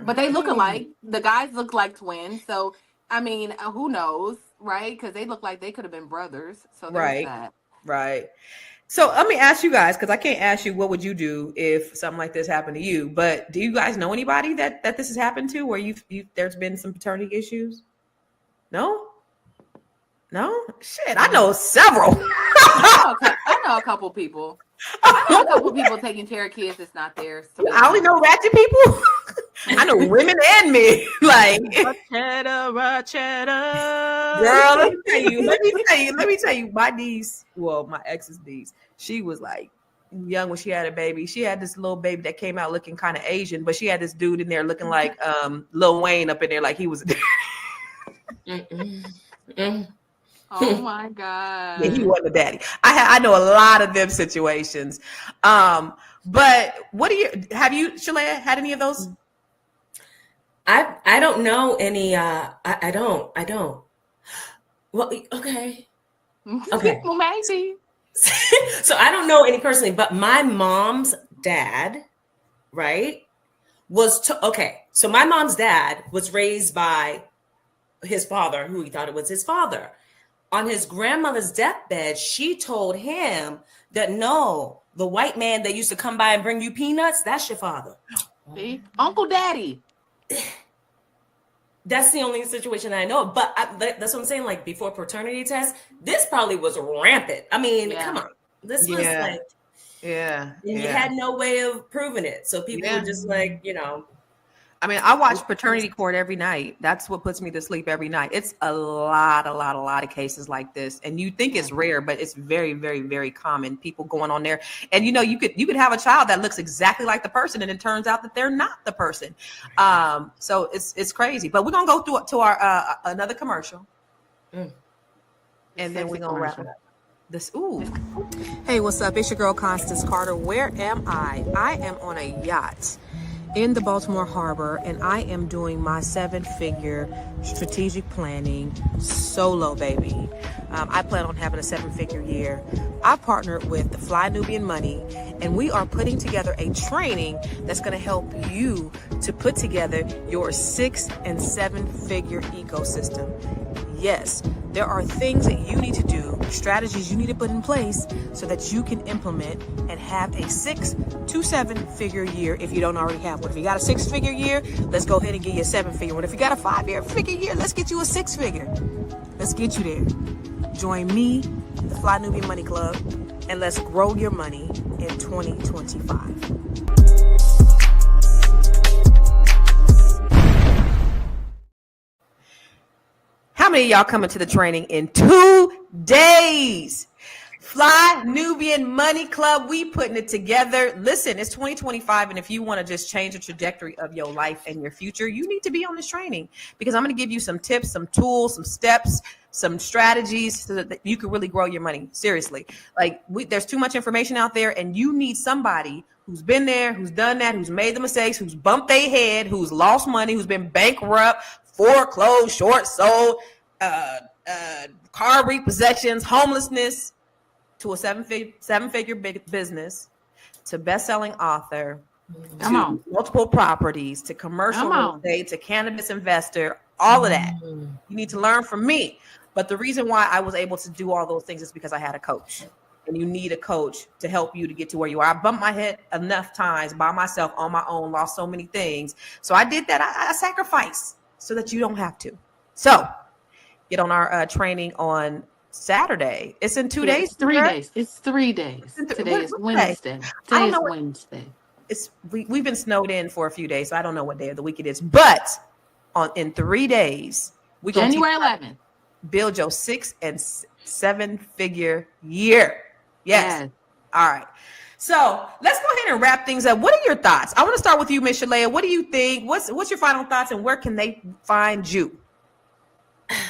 But they look alike. The guys look like twins. So, I mean, who knows, right? Because they look like they could have been brothers. So there's that. Right. So let me ask you guys, because I can't ask you what would you do if something like this happened to you, but do you guys know anybody that this has happened to where there's been some paternity issues? No? Shit, I know several. I know a couple people. I know a couple people taking care of kids that's not theirs. I only know ratchet people. I know women and men. Like, Rachetta. Girl, let me tell you, my niece, well, my ex's niece, she was like young when she had a baby. She had this little baby that came out looking kind of Asian, but she had this dude in there looking like Lil Wayne up in there, like he was. Oh my God. Yeah, he wasn't a daddy. I know a lot of them situations. But what have you, Shalea, had any of those? I don't know any. I don't. Well, okay. Well, maybe. So I don't know any personally, but my mom's dad, right, so my mom's dad was raised by his father, who he thought it was his father. On his grandmother's deathbed, she told him that no, the white man that used to come by and bring you peanuts, that's your father. See? Uncle Daddy. That's the only situation I know. But that's what I'm saying. Like, before paternity test, this probably was rampant. I mean, come on. This was like, and you had no way of proving it. So people were just like, I mean, I watch Paternity Court every night. That's what puts me to sleep every night. It's a lot of cases like this. And you think it's rare, but it's very, very, very common. People going on there. And you could have a child that looks exactly like the person, and it turns out that they're not the person. So it's crazy. But we're gonna go through to our another commercial. And then we're gonna wrap it up. Hey, what's up? It's your girl Constance Carter. Where am I? I am on a yacht in the Baltimore Harbor, and I am doing my 7-figure strategic planning solo, baby. I plan on having a 7-figure year. I partnered with the Fly Nubian Money, and we are putting together a training that's going to help you to put together your 6- and 7-figure ecosystem. Yes, there are things that you need to do, strategies you need to put in place so that you can implement and have a 6- to 7-figure year if you don't already have one. If you got a 6-figure year, let's go ahead and get you a 7-figure one. If you got a 5-figure year, let's get you a 6-figure. Let's get you there. Join me, the Fly Nubian Money Club, and let's grow your money in 2025. How many of y'all coming to the training in 2 days? Fly Nubian Money Club, we putting it together. Listen, it's 2025, and if you want to just change the trajectory of your life and your future, you need to be on this training, because I'm going to give you some tips, some tools, some steps, some strategies so that you can really grow your money. Seriously, like there's too much information out there, and you need somebody who's been there, who's done that, who's made the mistakes, who's bumped their head, who's lost money, who's been bankrupt, foreclosed, short sold, car repossessions, homelessness, to a seven-figure big business, to best-selling author, to multiple properties, to commercial real estate, to cannabis investor, all of that. You need to learn from me. But the reason why I was able to do all those things is because I had a coach. And you need a coach to help you to get to where you are. I bumped my head enough times by myself on my own, lost so many things. So I did that. I sacrificed so that you don't have to. So get on our training on Saturday. It's in 2 days. It's 3 days. It's 3 days. Today is Wednesday. Today is Wednesday. We've been snowed in for a few days, so I don't know what day of the week it is. But in 3 days, we January 11th. Build your 6 and 7 figure year. Yes. All right. So let's go ahead and wrap things up. What are your thoughts? I want to start with you, Ms. Shalea. What do you think? What's your final thoughts, and where can they find you?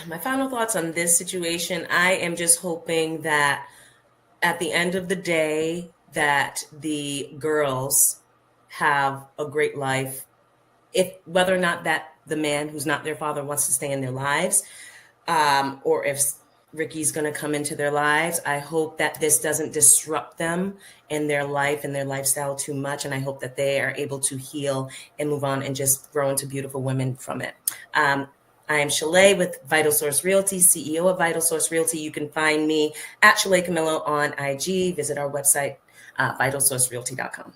My final thoughts on this situation, I am just hoping that at the end of the day, that the girls have a great life. If whether or not that the man who's not their father wants to stay in their lives, or if Ricky's going to come into their lives, I hope that this doesn't disrupt them in their life and their lifestyle too much. And I hope that they are able to heal and move on and just grow into beautiful women from it. I am Shalay with Vital Source Realty, CEO of Vital Source Realty. You can find me at Shalay Camillo on IG. Visit our website, vitalsourcerealty.com.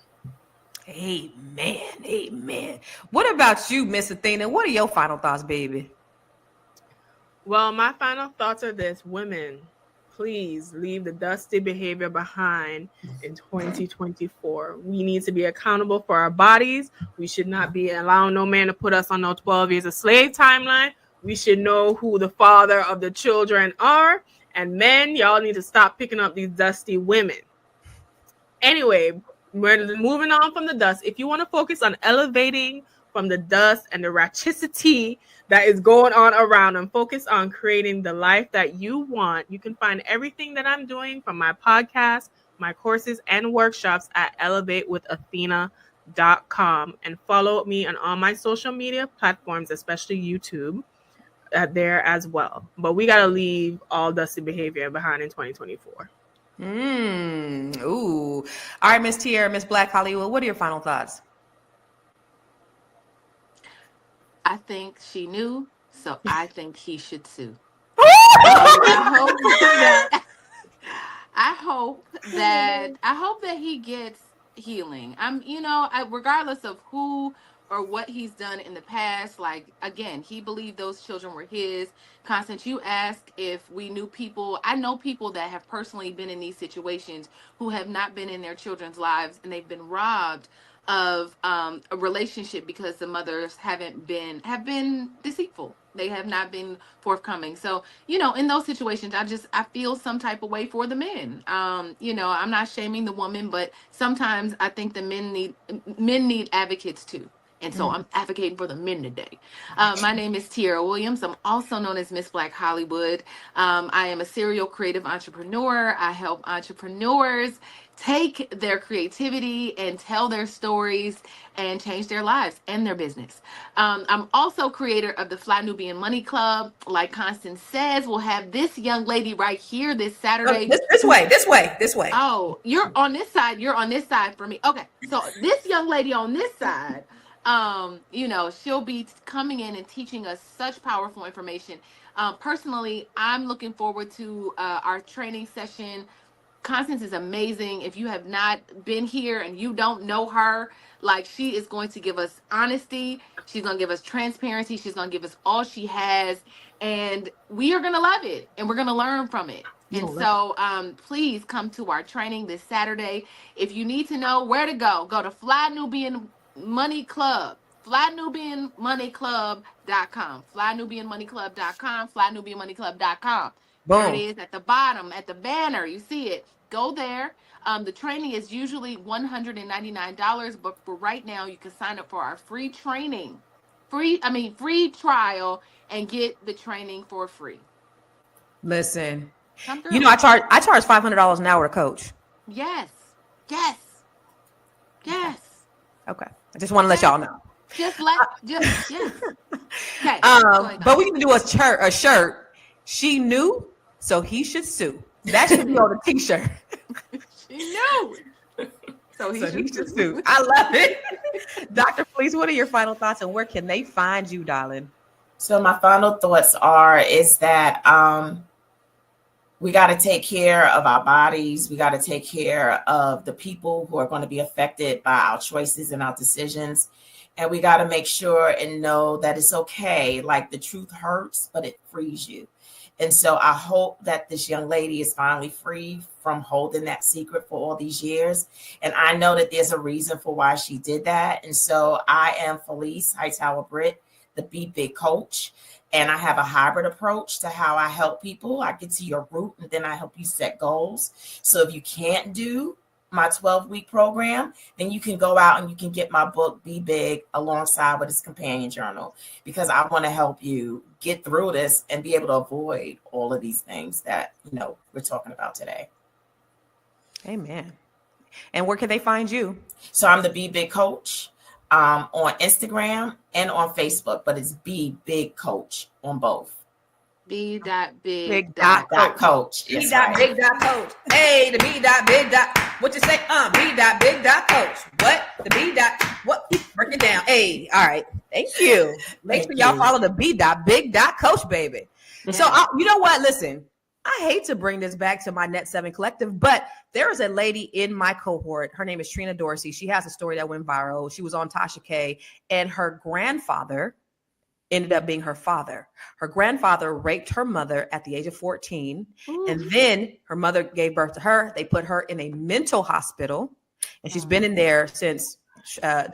Amen. Amen. What about you, Miss Athena? What are your final thoughts, baby? Well, my final thoughts are this. Women, please leave the dusty behavior behind in 2024. We need to be accountable for our bodies. We should not be allowing no man to put us on no 12 years a slave timeline. We should know who the father of the children are. And men, y'all need to stop picking up these dusty women. Anyway, we're moving on from the dust. If you want to focus on elevating from the dust and the ratchicity that is going on around and focus on creating the life that you want, you can find everything that I'm doing from my podcast, my courses, and workshops at elevatewithathena.com, and follow me on all my social media platforms, especially YouTube, there as well. But we got to leave all dusty behavior behind in 2024. Ooh. All right, Miss Tierra, Miss Black Hollywood, what are your final thoughts? I think she knew, so I think he should sue. I hope that he gets healing. Regardless of who or what he's done in the past. Like, again, he believed those children were his. Constance, you asked if we knew people. I know people that have personally been in these situations who have not been in their children's lives, and they've been robbed of a relationship because the mothers have been deceitful. They have not been forthcoming. So, in those situations, I feel some type of way for the men. I'm not shaming the woman, but sometimes I think the men need advocates too. And so I'm advocating for the men today. My name is Tierra Williams. I'm also known as Miss Black Hollywood. I am a serial creative entrepreneur. I help entrepreneurs take their creativity and tell their stories and change their lives and their business. I'm also creator of the Fly Nubian Money Club. Like Constance says, we'll have this young lady right here this Saturday. This way. Oh, you're on this side. You're on this side for me. Okay. So this young lady on this side, she'll be coming in and teaching us such powerful information. Personally, I'm looking forward to our training session. Constance is amazing. If you have not been here and you don't know her, like, she is going to give us honesty. She's going to give us transparency. She's going to give us all she has. And we are going to love it. And we're going to learn from it. And so please come to our training this Saturday. If you need to know where to go to Fly Nubian Money Club, flynubianmoneyclub.com, flynubianmoneyclub.com, flynubianmoneyclub.com. There it is at the bottom, at the banner. You see it. Go there. The training is usually $199, but for right now, you can sign up for our free training, free trial, and get the training for free. Listen, Come through. you know, I charge $500 an hour to coach. Yes. Okay. I just want to let y'all know. Yes. Okay. But we can do a shirt. She knew, so he should sue. That should be on the t-shirt. She knew. So he should sue. I love it. Dr. Felice, what are your final thoughts and where can they find you, darling? So my final thoughts is that we got to take care of our bodies. We got to take care of the people who are going to be affected by our choices and our decisions. And we got to make sure and know that it's okay. Like, the truth hurts, but it frees you. And so I hope that this young lady is finally free from holding that secret for all these years. And I know that there's a reason for why she did that. And so I am Felice Hightower Britt, the Be Big coach. And I have a hybrid approach to how I help people. I get to your root and then I help you set goals. So if you can't do my 12-week program, then you can go out and you can get my book, Be Big, alongside with its companion journal, because I want to help you get through this and be able to avoid all of these things that, we're talking about today. Amen. And where can they find you? So I'm the Be Big coach on Instagram and on Facebook, but it's Be Big Coach on both. B.big.coach. B.big.coach. Hey, the B.big. What you say? B.big.coach. What? The What? Break it down. Hey, all right. Thank you. Make sure y'all follow the B.big.coach, baby. Yeah. So, you know what? Listen, I hate to bring this back to my Net 7 Collective, but there is a lady in my cohort. Her name is Trina Dorsey. She has a story that went viral. She was on Tasha K, and her grandfather ended up being her father. Her grandfather raped her mother at the age of 14. Ooh. And then her mother gave birth to her. They put her in a mental hospital, and she's been in there since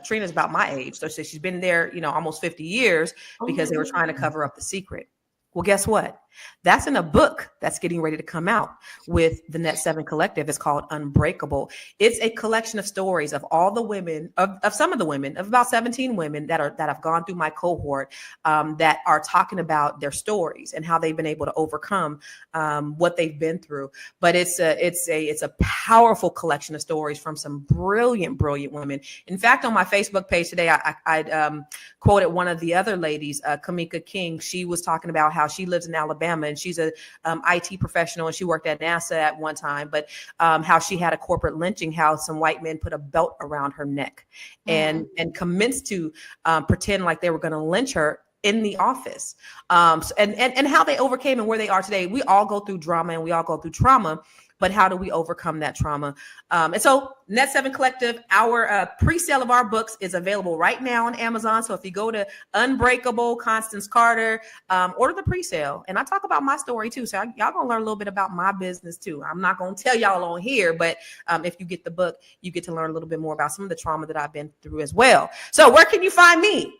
Trina's about my age. So she's been there, almost 50 years because they were trying to cover up the secret. Well, guess what? That's in a book that's getting ready to come out with the Net 7 Collective. It's called Unbreakable. It's a collection of stories of all the women, of some of the women, of about 17 women that have gone through my cohort, that are talking about their stories and how they've been able to overcome what they've been through. But it's a powerful collection of stories from some brilliant women. In fact, on my Facebook page today, I quoted one of the other ladies, Kamika King. She was talking about how she lives in Alabama, and she's a IT professional, and she worked at NASA at one time, but how she had a corporate lynching, how some white men put a belt around her neck and commenced to pretend like they were going to lynch her in the office, and how they overcame and where they are today. We all go through drama and we all go through trauma, but how do we overcome that trauma? And so Net 7 Collective, our pre-sale of our books is available right now on Amazon. So if you go to Unbreakable, Constance Carter, order the pre-sale. And I talk about my story too. So y'all gonna learn a little bit about my business too. I'm not gonna tell y'all on here, but if you get the book, you get to learn a little bit more about some of the trauma that I've been through as well. So where can you find me?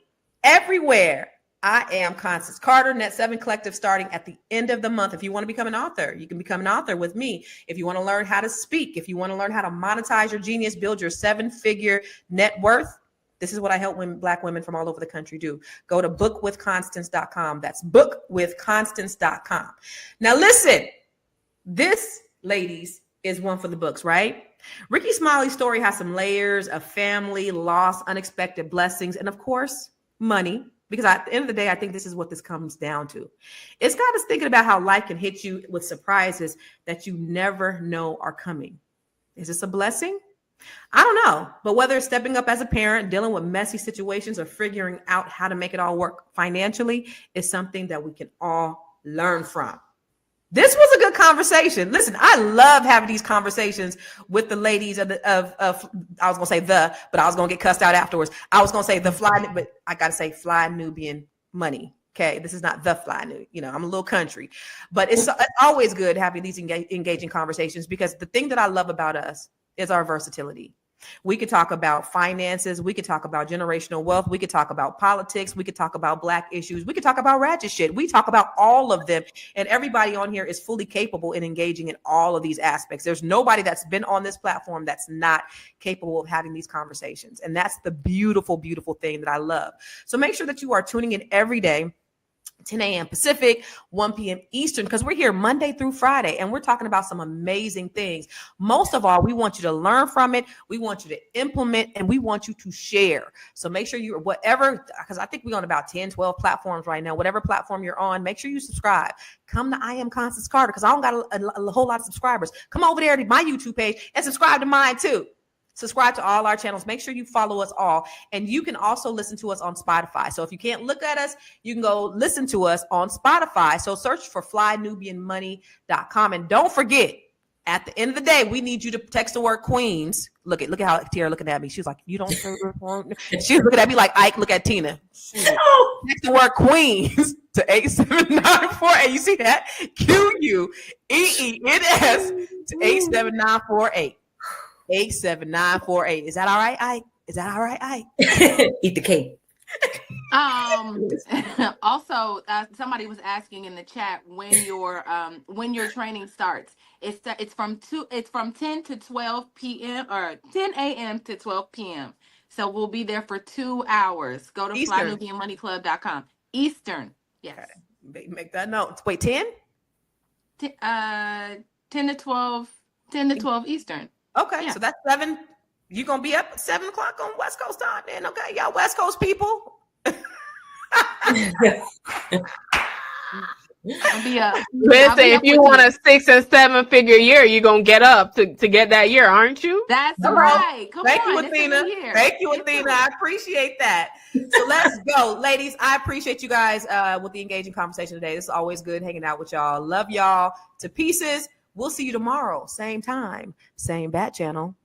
Everywhere. I am Constance Carter, Net 7 Collective, starting at the end of the month. If you want to become an author, you can become an author with me. If you want to learn how to speak, if you want to learn how to monetize your genius, build your 7-figure net worth, this is what I help Black women from all over the country do. Go to bookwithconstance.com. That's bookwithconstance.com. Now listen, this, ladies, is one for the books, right? Ricky Smiley's story has some layers of family, loss, unexpected blessings, and of course, money. Because at the end of the day, I think this is what this comes down to. It's got us thinking about how life can hit you with surprises that you never know are coming. Is this a blessing? I don't know. But whether it's stepping up as a parent, dealing with messy situations, or figuring out how to make it all work financially, is something that we can all learn from. This was a good conversation. Listen, I love having these conversations with the ladies of I was going to say but I was going to get cussed out afterwards. I was going to say but I got to say Fly Nubian Money. Okay. This is not the Fly New, I'm a little country, but it's always good having these engaging conversations, because the thing that I love about us is our versatility. We could talk about finances. We could talk about generational wealth. We could talk about politics. We could talk about Black issues. We could talk about ratchet shit. We talk about all of them. And everybody on here is fully capable in engaging in all of these aspects. There's nobody that's been on this platform that's not capable of having these conversations. And that's the beautiful, beautiful thing that I love. So make sure that you are tuning in every day 10 a.m. Pacific, 1 p.m. Eastern, because we're here Monday through Friday, and we're talking about some amazing things. Most of all, we want you to learn from it. We want you to implement, and we want you to share. So make sure you're whatever, because I think we're on about 10, 12 platforms right now. Whatever platform you're on, make sure you subscribe. Come to I Am Constance Carter, because I don't got a whole lot of subscribers. Come over there to my YouTube page and subscribe to mine too. Subscribe to all our channels. Make sure you follow us all. And you can also listen to us on Spotify. So if you can't look at us, you can go listen to us on Spotify. So search for flynubianmoney.com. And don't forget, at the end of the day, we need you to text the word Queens. Look at how Tiara looking at me. She was like, you don't. She was looking at me like Ike. Look at Tina. Text the word Queens to 87948. You see that? QUEENS to 87948. 87948. Is that all right, Ike? Is that all right, Ike? Eat the cake. Also, somebody was asking in the chat when your training starts. It's from 10 to 12 p.m. or 10 a.m. to 12 p.m. So we'll be there for 2 hours. Go to flynubianmoneyclub.com. Eastern. Yes. Okay. Make that note. Wait, 10? 10 to 12. 10 to 12 Eastern. Okay, yeah. So that's 7. You're going to be up at 7 o'clock on West Coast time then. Okay, y'all West Coast people. Listen, if you want a 6 and 7 figure year, you're going to get up to get that year, aren't you? That's right. Thank you, Athena. Thank you, Athena. I appreciate that. So let's go. Ladies, I appreciate you guys with the engaging conversation today. It's always good hanging out with y'all. Love y'all to pieces. We'll see you tomorrow. Same time, same bat channel.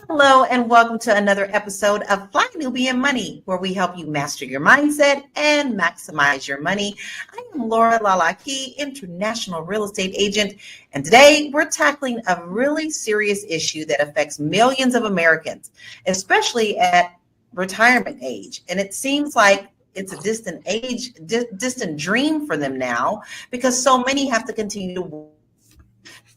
Hello and welcome to another episode of Fly Nubian Money, where we help you master your mindset and maximize your money. I am Laura Lalaki, international real estate agent, and today we're tackling a really serious issue that affects millions of Americans, especially at retirement age. And it seems like it's a distant dream for them now, because so many have to continue to work.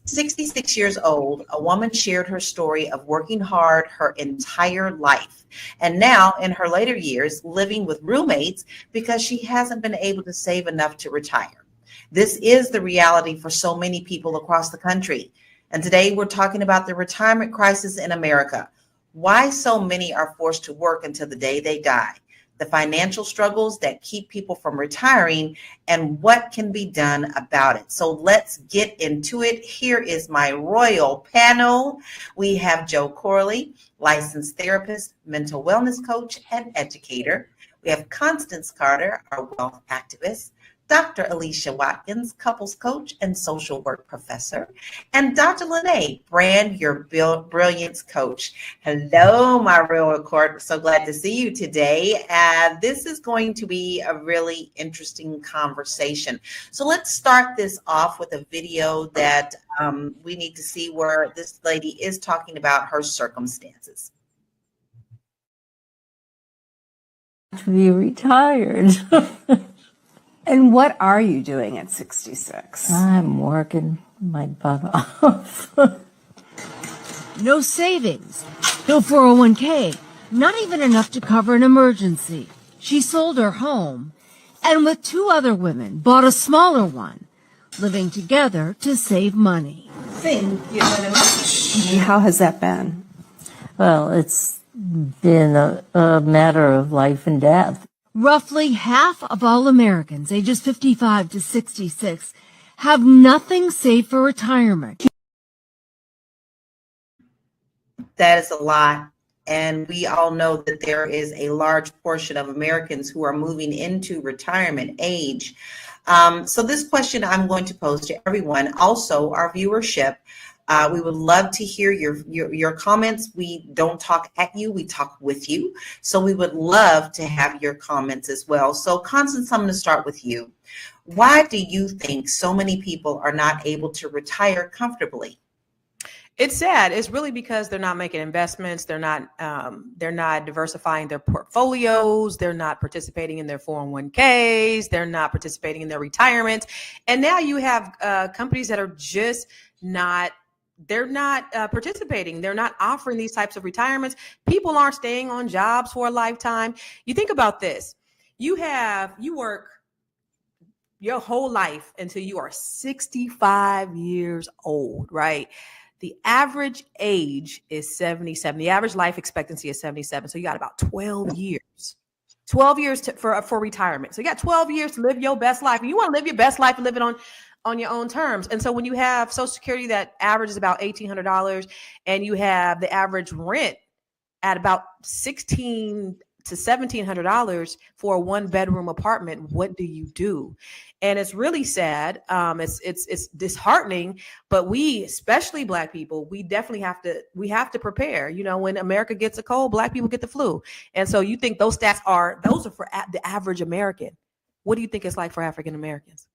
66 years old, a woman shared her story of working hard her entire life, and now in her later years living with roommates because she hasn't been able to save enough to retire. This is the reality for so many people across the country. And today we're talking about the retirement crisis in America, why so many are forced to work until the day they die, the financial struggles that keep people from retiring, and what can be done about it. So let's get into it. Here is my royal panel. We have Joe Corley, licensed therapist, mental wellness coach, and educator. We have Constance Carter, our wealth activist, Dr. Alicia Watkins, couples coach and social work professor, and Dr. Lene, brand your brilliance coach. Hello, my royal court. So glad to see you today. This is going to be a really interesting conversation. So let's start this off with a video that we need to see where this lady is talking about her circumstances. To be retired. And what are you doing at 66? I'm working my butt off. No savings, no 401k, not even enough to cover an emergency. She sold her home and with 2 other women bought a smaller one, living together to save money. How has that been? Well, it's been a matter of life and death. Roughly half of all Americans ages 55 to 66 have nothing saved for retirement. That is a lot. And we all know that there is a large portion of Americans who are moving into retirement age. So this question I'm going to pose to everyone, also our viewership. We would love to hear your comments. We don't talk at you, we talk with you. So we would love to have your comments as well. So Constance, I'm going to start with you. Why do you think so many people are not able to retire comfortably? It's sad. It's really because they're not making investments. They're not diversifying their portfolios. They're not participating in their 401ks. They're not participating in their retirement. And now you have companies that are just not, they're not participating. They're not offering these types of retirements. People aren't staying on jobs for a lifetime. You think about this. You work your whole life until you are 65 years old, right? The average age is 77. The average life expectancy is 77. So you got about 12 years. 12 years for retirement. So you got 12 years to live your best life. And you want to live your best life and live it on your own terms. And so when you have Social Security that averages about $1,800 and you have the average rent at about $1,600 to $1,700 for a 1-bedroom apartment, what do you do? And it's really sad. It's disheartening, but we, especially Black people, we definitely have to prepare. You know, when America gets a cold, Black people get the flu. And so you think those stats are for the average American. What do you think it's like for African Americans?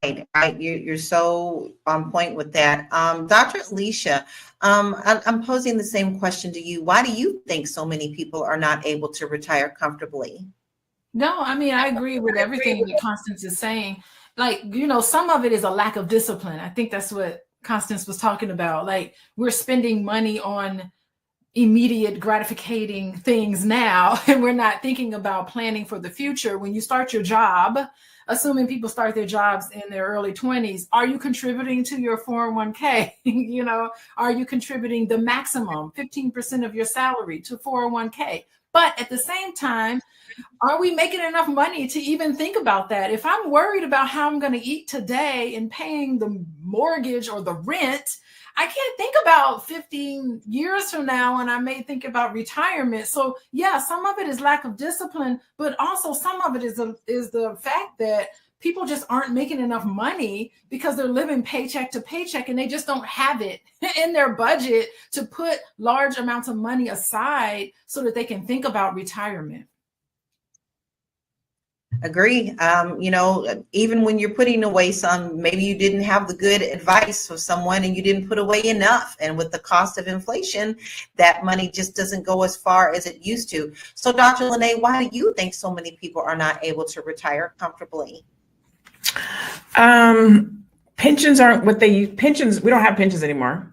Right. You're so on point with that. Dr. Allyship, I'm posing the same question to you. Why do you think so many people are not able to retire comfortably? No, I mean, I agree with everything that Constance is saying. Like, you know, some of it is a lack of discipline. I think that's what Constance was talking about. Like, we're spending money on immediate gratificating things now, and we're not thinking about planning for the future. When you start your job, assuming people start their jobs in their early 20s, are you contributing to your 401k? You know, are you contributing the maximum 15% of your salary to 401k? But at the same time, are we making enough money to even think about that? If I'm worried about how I'm going to eat today and paying the mortgage or the rent, I can't think about 15 years from now, and I may think about retirement. So yeah, some of it is lack of discipline, but also some of it is the fact that people just aren't making enough money because they're living paycheck to paycheck, and they just don't have it in their budget to put large amounts of money aside so that they can think about retirement. Agree. You know, even when you're putting away some, maybe you didn't have the good advice for someone and you didn't put away enough. And with the cost of inflation, that money just doesn't go as far as it used to. So Dr. Lene, why do you think so many people are not able to retire comfortably? Pensions aren't what they use. Pensions, we don't have pensions anymore.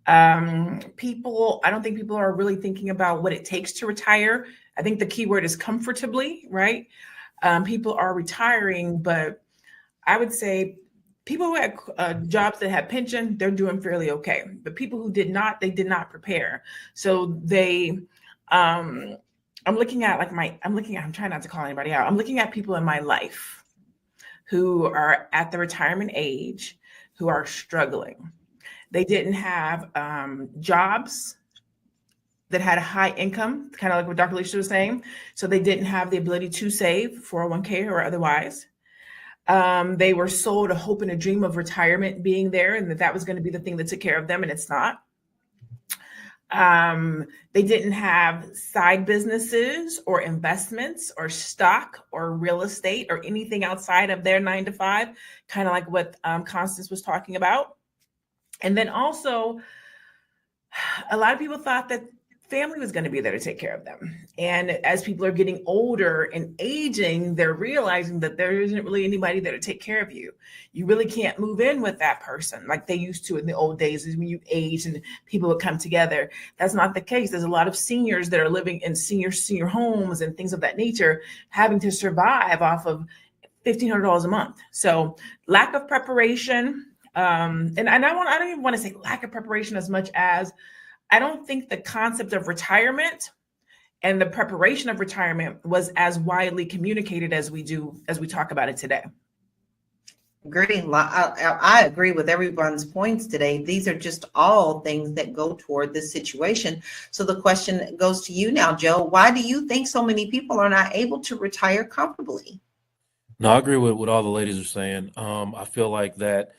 I don't think people are really thinking about what it takes to retire. I think the key word is comfortably, right? People are retiring, but I would say people who had jobs that had pension, they're doing fairly okay. But people who did not, they did not prepare. So I'm looking at I'm trying not to call anybody out. I'm looking at people in my life who are at the retirement age, who are struggling. They didn't have jobs that had a high income, kind of like what Dr. Allyship was saying. So they didn't have the ability to save 401k or otherwise. They were sold a hope and a dream of retirement being there, and that was going to be the thing that took care of them, and it's not. They didn't have side businesses or investments or stock or real estate or anything outside of their 9 to 5, kind of like what Constance was talking about. And then also, a lot of people thought that family was going to be there to take care of them. And as people are getting older and aging, they're realizing that there isn't really anybody there to take care of you. You really can't move in with that person like they used to in the old days, is when you age and people would come together. That's not the case. There's a lot of seniors that are living in senior homes and things of that nature, having to survive off of $1,500 a month. So lack of preparation. And I don't even want to say lack of preparation as much as I don't think the concept of retirement and the preparation of retirement was as widely communicated as we talk about it today. Agree. I agree with everyone's points today. These are just all things that go toward this situation. So the question goes to you now, Joe. Why do you think so many people are not able to retire comfortably? No, I agree with what all the ladies are saying. I feel like that,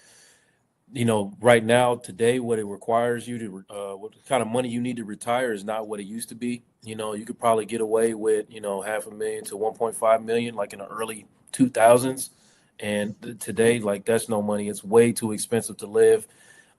you know, right now, today, what it requires you to, what kind of money you need to retire is not what it used to be. You know, you could probably get away with, you know, $500,000 to 1.5 million, like in the early 2000s. And today, like, that's no money. It's way too expensive to live.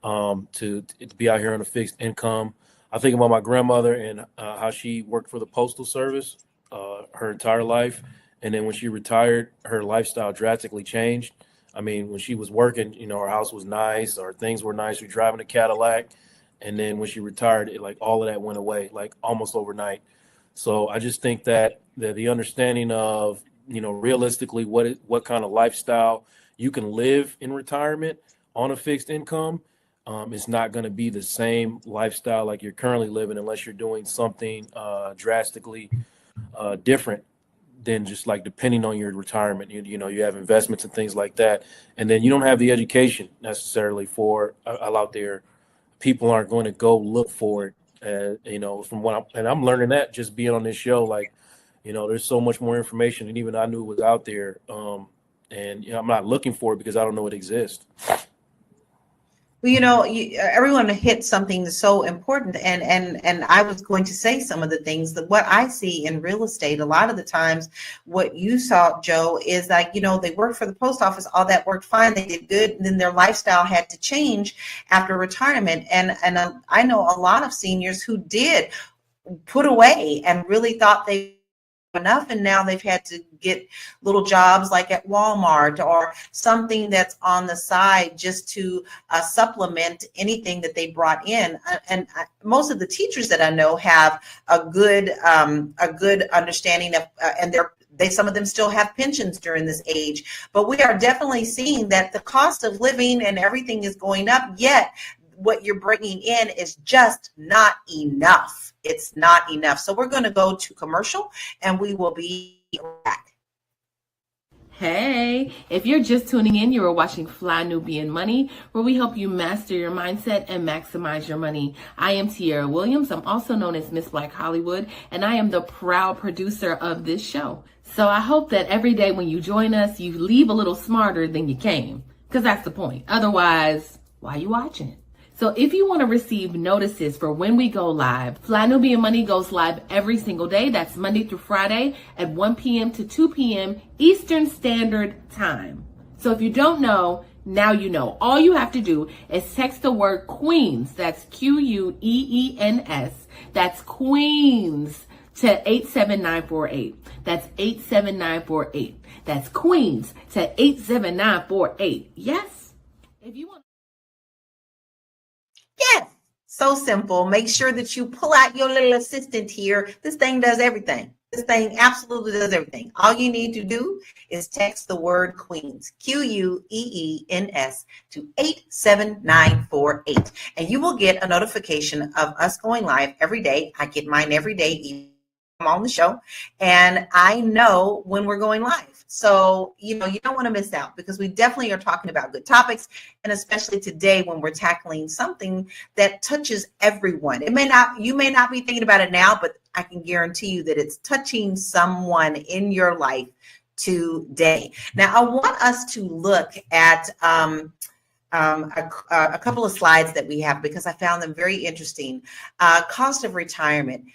to be out here on a fixed income. I think about my grandmother and how she worked for the Postal Service her entire life. And then when she retired, her lifestyle drastically changed. I mean, when she was working, you know, her house was nice, or things were nice. She was driving a Cadillac. And then when she retired, all of that went away, like almost overnight. So I just think that the understanding of, you know, realistically what kind of lifestyle you can live in retirement on a fixed income, it's not going to be the same lifestyle like you're currently living unless you're doing something drastically different than just like depending on your retirement. You know, you have investments and things like that. And then you don't have the education necessarily for out there. People aren't going to go look for it. You know, from what I'm learning that just being on this show, like, you know, there's so much more information than even I knew was out there. And you know, I'm not looking for it because I don't know it exists. Well, you know, everyone hit something so important, and I was going to say some of the things that what I see in real estate. A lot of the times, what you saw, Joe, is like, you know, they worked for the post office, all that worked fine, they did good, and then their lifestyle had to change after retirement. And I know a lot of seniors who did put away and really thought they enough, and now they've had to get little jobs like at Walmart or something that's on the side just to supplement anything that they brought in. And most of the teachers that I know have a good understanding of, and some of them still have pensions during this age. But we are definitely seeing that the cost of living and everything is going up, yet what you're bringing in is just not enough. It's not enough. So we're going to go to commercial and we will be back. Hey, if you're just tuning in, you are watching Fly Nubian Money, where we help you master your mindset and maximize your money. I am Tiara Williams. I'm also known as Miss Black Hollywood, and I am the proud producer of this show. So I hope that every day when you join us, you leave a little smarter than you came, because that's the point. Otherwise, why are you watching? So if you want to receive notices for when we go live, Fly Nubian Money goes live every single day. That's Monday through Friday at 1 p.m. to 2 p.m. Eastern Standard Time. So if you don't know, now you know. All you have to do is text the word Queens, that's Queens, that's Queens, to 87948. That's 87948. That's Queens to 87948. Yes? If you want. Yes, so simple. Make sure that you pull out your little assistant here. This thing does everything. This thing absolutely does everything. All you need to do is text the word Queens, Queens, to 87948. And you will get a notification of us going live every day. I get mine every day. I'm on the show, and I know when we're going live. So, you know, you don't want to miss out, because we definitely are talking about good topics, and especially today when we're tackling something that touches everyone. You may not be thinking about it now, but I can guarantee you that it's touching someone in your life today. Now, I want us to look at a couple of slides that we have, because I found them very interesting. Cost of retirement.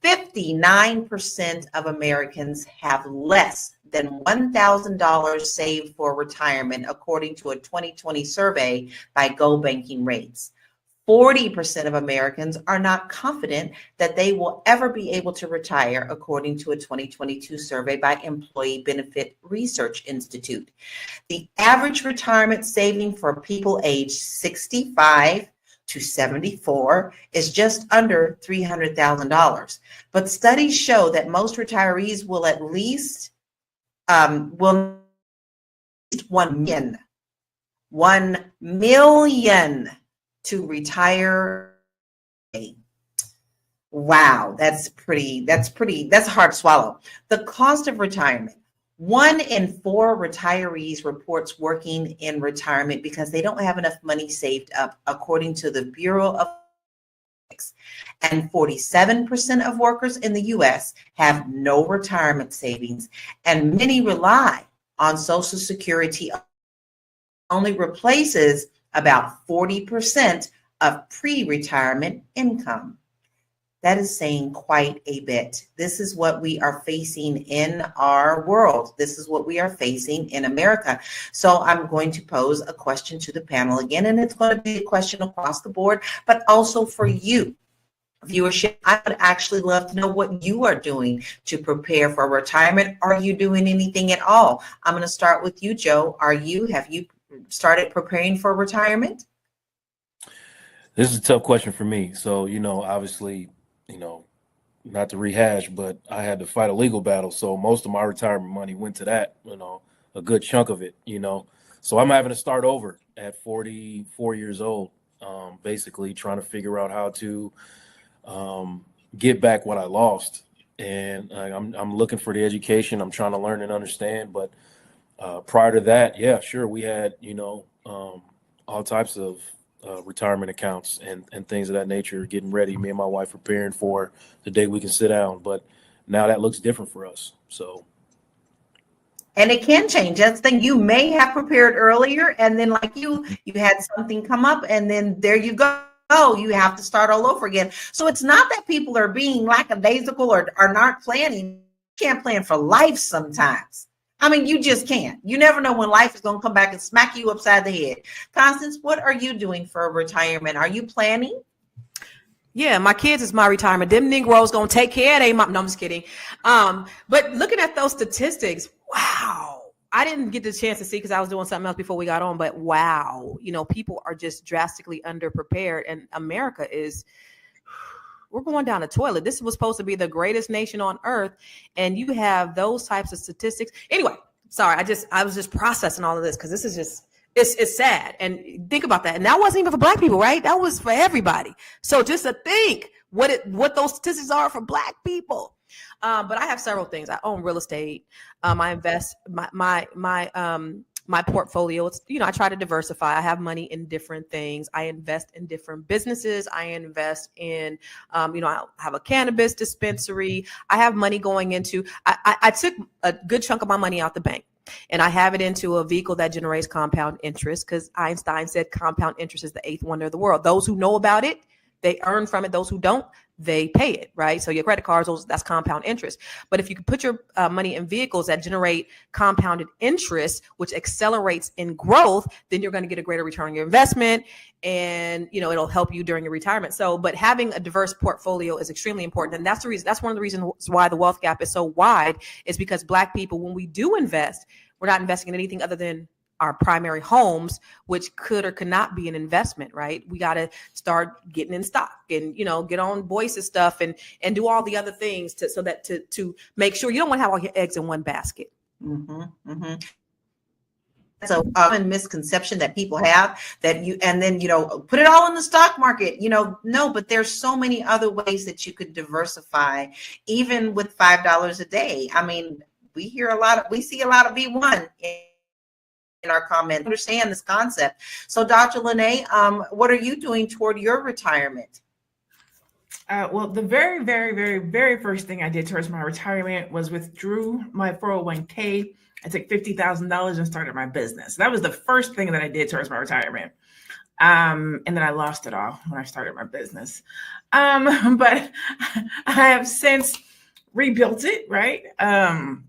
59% of Americans have less than $1,000 saved for retirement, according to a 2020 survey by Go Banking Rates. 40% of Americans are not confident that they will ever be able to retire, according to a 2022 survey by Employee Benefit Research Institute. The average retirement saving for people aged 65 to 74 is just under $300,000. But studies show that most retirees will at least $1 million to retire. Wow, that's hard to swallow. The cost of retirement. 1 in 4 retirees reports working in retirement because they don't have enough money saved up, according to the Bureau of Statistics. And 47% of workers in the U.S. have no retirement savings, and many rely on Social Security. Only replaces about 40% of pre-retirement income. That is saying quite a bit. This is what we are facing in our world. This is what we are facing in America. So I'm going to pose a question to the panel again, and it's going to be a question across the board, but also for you, viewership. I would actually love to know what you are doing to prepare for retirement. Are you doing anything at all? I'm going to start with you, Joe. Have you started preparing for retirement? This is a tough question for me. So, obviously, not to rehash, but I had to fight a legal battle. So most of my retirement money went to that, a good chunk of it, So I'm having to start over at 44 years old, basically trying to figure out how to get back what I lost. And I'm looking for the education. I'm trying to learn and understand. But prior to that, yeah, sure, we had, all types of retirement accounts and things of that nature, getting ready, me and my wife preparing for the day we can sit down. But now that looks different for us. So. And it can change. That's the thing. You may have prepared earlier, and then like you had something come up, and then there you go. You have to start all over again. So it's not that people are being lackadaisical or are not planning. You can't plan for life sometimes. I mean, you just can't. You never know when life is going to come back and smack you upside the head. Constance, what are you doing for retirement? Are you planning? Yeah, my kids is my retirement. Them Negroes going to take care of they mom. No, I'm just kidding. But looking at those statistics, wow. I didn't get the chance to see because I was doing something else before we got on, but wow, people are just drastically underprepared, and America we're going down the toilet. This was supposed to be the greatest nation on earth, and you have those types of statistics. Anyway, sorry, I was just processing all of this because this is just it's sad. And think about that. And that wasn't even for Black people, right? That was for everybody. So just to think what those statistics are for Black people. But I have several things. I own real estate. I invest my portfolio. It's, I try to diversify. I have money in different things. I invest in different businesses. I invest in, I have a cannabis dispensary. I have money going into, I took a good chunk of my money out the bank and I have it into a vehicle that generates compound interest because Einstein said compound interest is the eighth wonder of the world. Those who know about it, they earn from it. Those who don't, they pay it, right? So your credit cards, that's compound interest. But if you can put your money in vehicles that generate compounded interest, which accelerates in growth, then you're going to get a greater return on your investment, and it'll help you during your retirement. So, but having a diverse portfolio is extremely important, and that's the reason. That's one of the reasons why the wealth gap is so wide, is because Black people, when we do invest, we're not investing in anything other than our primary homes, which could or could not be an investment, right? We got to start getting in stock and, get on Boyce's stuff and do all the other things to make sure you don't want to have all your eggs in one basket. Mm-hmm, mm-hmm. That's a common misconception that people have, that put it all in the stock market, no, but there's so many other ways that you could diversify, even with $5 a day. I mean, we see a lot of B1 in our comment. Understand this concept. So Dr. Lene, what are you doing toward your retirement? Well, the very, very, very, very first thing I did towards my retirement was withdrew my 401k. I took $50,000 and started my business. That was the first thing that I did towards my retirement. And then I lost it all when I started my business. But I have since rebuilt it, right? I'm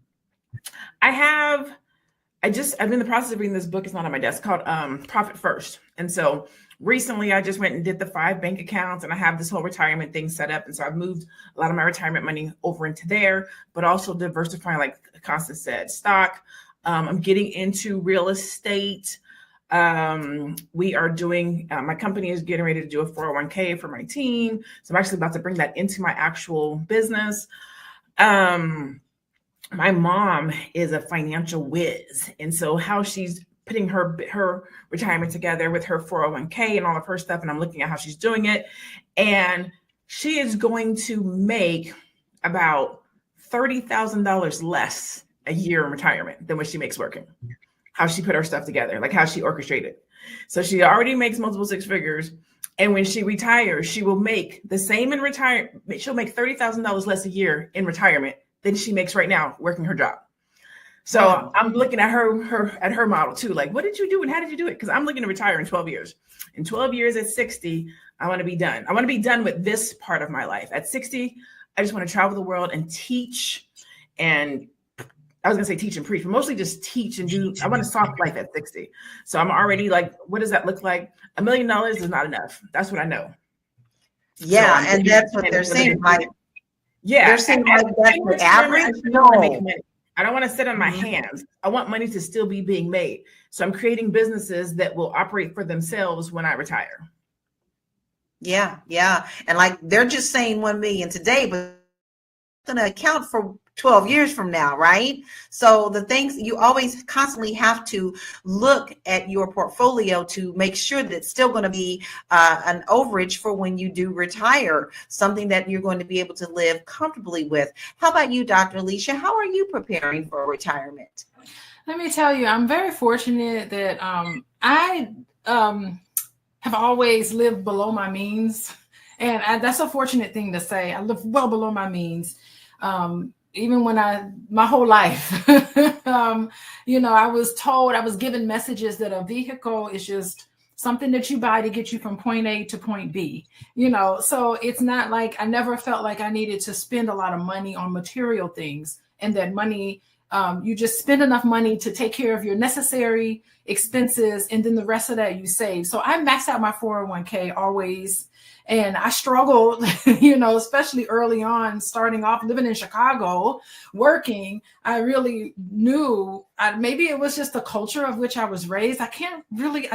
in the process of reading this book. It's not on my desk, called Profit First. And so recently I just went and did the 5 bank accounts, and I have this whole retirement thing set up. And so I've moved a lot of my retirement money over into there, but also diversifying, like Constance said, stock. I'm getting into real estate. We are doing, my company is getting ready to do a 401k for my team. So I'm actually about to bring that into my actual business. My mom is a financial whiz. And so how she's putting her retirement together with her 401k and all of her stuff, and I'm looking at how she's doing it. And she is going to make about $30,000 less a year in retirement than what she makes working. How she put her stuff together, like how she orchestrated. So she already makes multiple 6 figures. And when she retires, she will make the same in retirement. She'll make $30,000 less a year in retirement than she makes right now working her job. So I'm looking at her model too. Like, what did you do and how did you do it? Because I'm looking to retire in 12 years. In 12 years at 60, I want to be done. I want to be done with this part of my life. At 60, I just want to travel the world and teach. And I was going to say teach and preach, but mostly just teach and do. I want a soft life at 60. So I'm already like, what does that look like? $1 million is not enough. That's what I know. Yeah, So and that's what they're saying. Like, yeah, they're saying like that's the average. No, I don't want to sit on my hands. I want money to still be being made. So I'm creating businesses that will operate for themselves when I retire. Yeah, yeah. And like they're just saying 1 million today, but it's going to account for 12 years from now, right? So the things you always constantly have to look at your portfolio to make sure that it's still going to be an overage for when you do retire, something that you're going to be able to live comfortably with. How about you, Dr. Alicia? How are you preparing for retirement? Let me tell you, I'm very fortunate that I have always lived below my means. And that's a fortunate thing to say. I live well below my means. Even when my whole life, I was told, I was given messages that a vehicle is just something that you buy to get you from point A to point B, so it's not like I never felt like I needed to spend a lot of money on material things, and that money, you just spend enough money to take care of your necessary expenses, and then the rest of that you save. So I maxed out my 401k always. And I struggled, especially early on, starting off living in Chicago, working. I really knew, maybe it was just the culture of which I was raised. I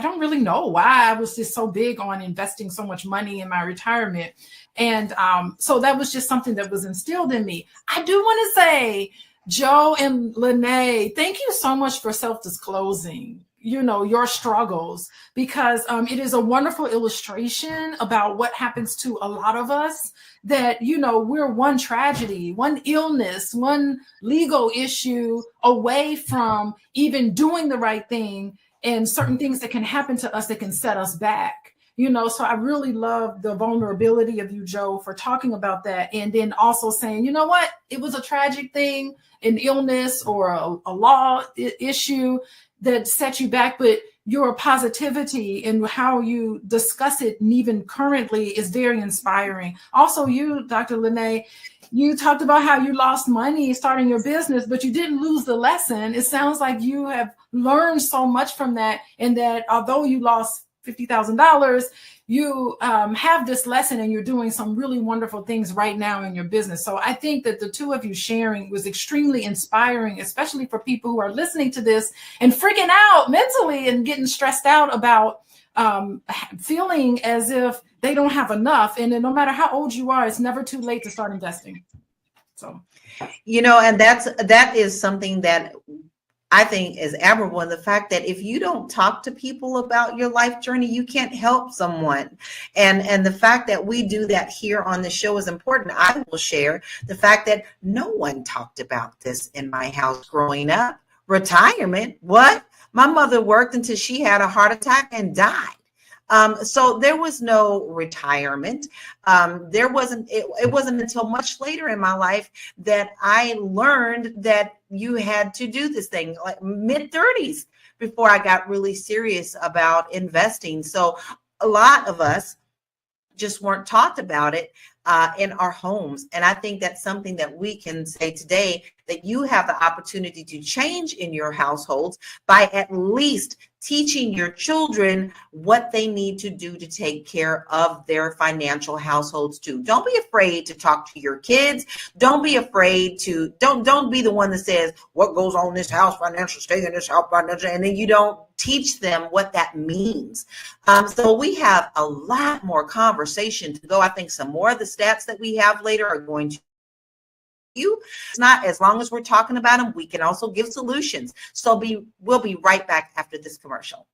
don't really know why I was just so big on investing so much money in my retirement. And so that was just something that was instilled in me. I do want to say, Joe and Lene, thank you so much for self-disclosing your struggles, because it is a wonderful illustration about what happens to a lot of us, that, we're one tragedy, one illness, one legal issue away from even doing the right thing, and certain things that can happen to us that can set us back. So I really love the vulnerability of you, Joe, for talking about that. And then also saying, what, it was a tragic thing, an illness or a law issue that set you back, but your positivity and how you discuss it, and even currently, is very inspiring. Also, you, Dr. Lene, you talked about how you lost money starting your business, but you didn't lose the lesson. It sounds like you have learned so much from that, and that although you lost $50,000, you have this lesson, and you're doing some really wonderful things right now in your business. So I think that the two of you sharing was extremely inspiring, especially for people who are listening to this and freaking out mentally and getting stressed out about feeling as if they don't have enough. And then no matter how old you are, it's never too late to start investing. So, and that is something that I think is admirable, in the fact that if you don't talk to people about your life journey, you can't help someone. And the fact that we do that here on the show is important. I will share the fact that no one talked about this in my house growing up. Retirement, what? My mother worked until she had a heart attack and died. So there was no retirement. It wasn't until much later in my life that I learned that you had to do this thing, like mid-30s, before I got really serious about investing. So a lot of us just weren't taught about it in our homes. And I think that's something that we can say today, that you have the opportunity to change in your households by at least teaching your children what they need to do to take care of their financial households too. Don't be afraid to talk to your kids. Don't be afraid to, don't be the one that says, what goes on in this house, financial, stay in this house, financial, and then you don't teach them what that means. So we have a lot more conversation to go. I think some more of the stats that we have later are going to it's not, as long as we're talking about them, we can also give solutions. So we'll be right back after this commercial.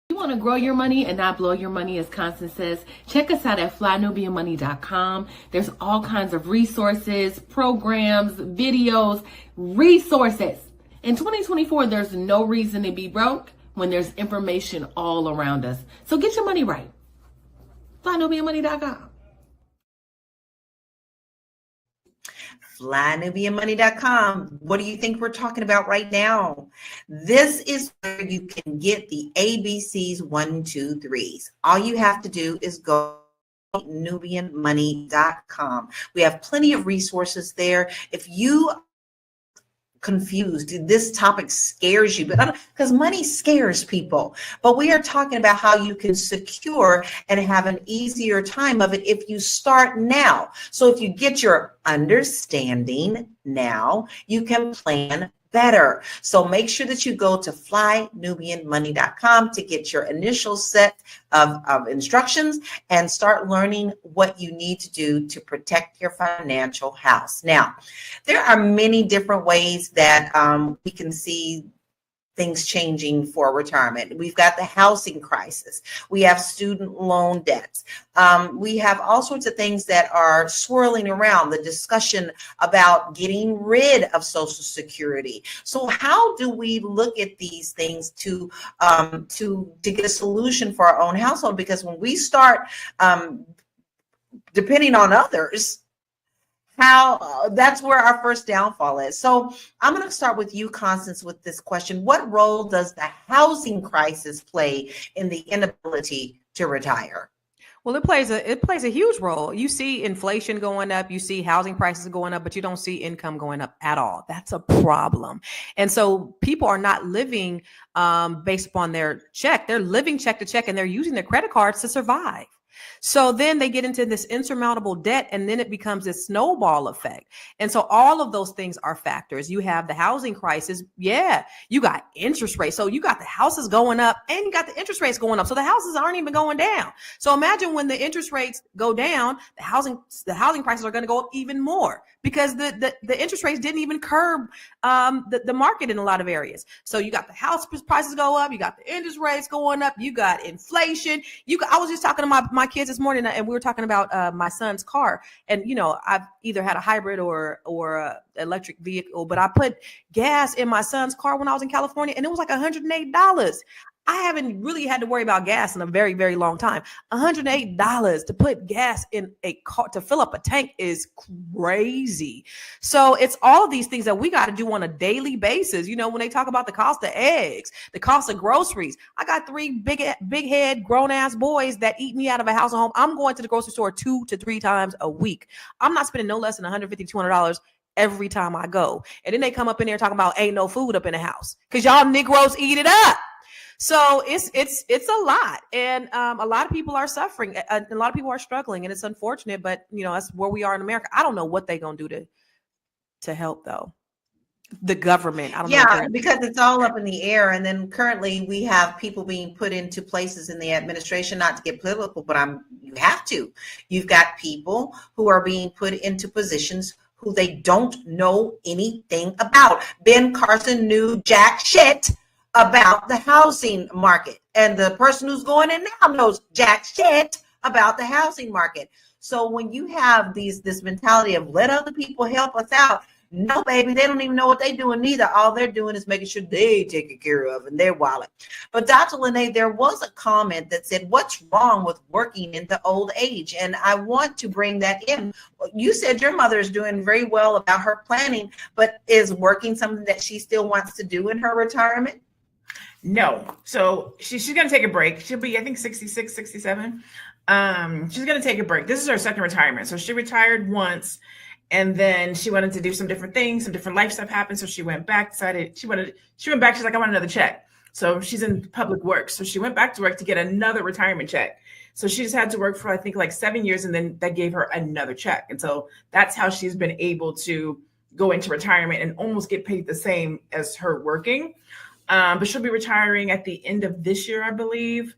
If you want to grow your money and not blow your money, as Constance says, check us out at flynubianmoney.com. There's all kinds of resources, programs, videos, resources. In 2024, there's no reason to be broke when there's information all around us. So get your money right. flynubianmoney.com. flynubianmoney.com. What do you think we're talking about right now? This is where you can get the ABCs 1, 2, 3s. All you have to do is go to nubianmoney.com. We have plenty of resources there. If you confused, this topic scares you, but because money scares people, but we are talking about how you can secure and have an easier time of it if you start now. So if you get your understanding now, you can plan better. So make sure that you go to flynubianmoney.com to get your initial set of instructions and start learning what you need to do to protect your financial house. Now, there are many different ways that we can see things changing for retirement. We've got the housing crisis. We have student loan debts. We have all sorts of things that are swirling around, the discussion about getting rid of Social Security. So how do we look at these things to get a solution for our own household? Because when we start depending on others, that's where our first downfall is. So I'm going to start with you, Constance, with this question. What role does the housing crisis play in the inability to retire? Well, it plays a huge role. You see inflation going up, you see housing prices going up, but you don't see income going up at all. That's a problem. And so people are not living based upon their check. They're living check to check, and they're using their credit cards to survive. So then they get into this insurmountable debt, and then it becomes this snowball effect. And so all of those things are factors. You have the housing crisis. Yeah, you got interest rates. So you got the houses going up and you got the interest rates going up. So the houses aren't even going down. So imagine when the interest rates go down, the housing prices are going to go up even more because the interest rates didn't even curb the market in a lot of areas. So you got the house prices go up, you got the interest rates going up, you got inflation. I was just talking to my kids this morning, and we were talking about my son's car. And I've either had a hybrid or a electric vehicle, but I put gas in my son's car when I was in California, and it was like $108. I haven't really had to worry about gas in a very, very long time. $108 to put gas in a car, to fill up a tank, is crazy. So it's all of these things that we got to do on a daily basis. When they talk about the cost of eggs, the cost of groceries, I got 3 big head grown ass boys that eat me out of a house and home. I'm going to the grocery store 2 to 3 times a week. I'm not spending no less than $150 to $200 every time I go. And then they come up in there talking about ain't no food up in the house because y'all Negroes eat it up. So it's a lot, and a lot of people are suffering. A lot of people are struggling, and it's unfortunate. But that's where we are in America. I don't know what they're gonna do to help though. The government, I don't know. Yeah, because it's all up in the air. And then currently we have people being put into places in the administration. Not to get political, but you have to. You've got people who are being put into positions who they don't know anything about. Ben Carson knew jack shit about the housing market, and the person who's going in now knows jack shit about the housing market. So when you have this mentality of let other people help us out, no, baby, they don't even know what they're doing neither. All they're doing is making sure they take it care of in their wallet. But Dr. Lene, there was a comment that said, what's wrong with working into old age? And I want to bring that in. You said your mother is doing very well about her planning, but is working something that she still wants to do in her retirement? No. So she's going to take a break. She'll be, I think, 66, 67. She's going to take a break. This is her second retirement. So she retired once, and then she wanted to do some different things. Some different life stuff happened. So she went back, she went back. She's like, I want another check. So she's in public work. So she went back to work to get another retirement check. So she just had to work for, I think, like 7 years. And then that gave her another check. And so that's how she's been able to go into retirement and almost get paid the same as her working. But she'll be retiring at the end of this year, I believe.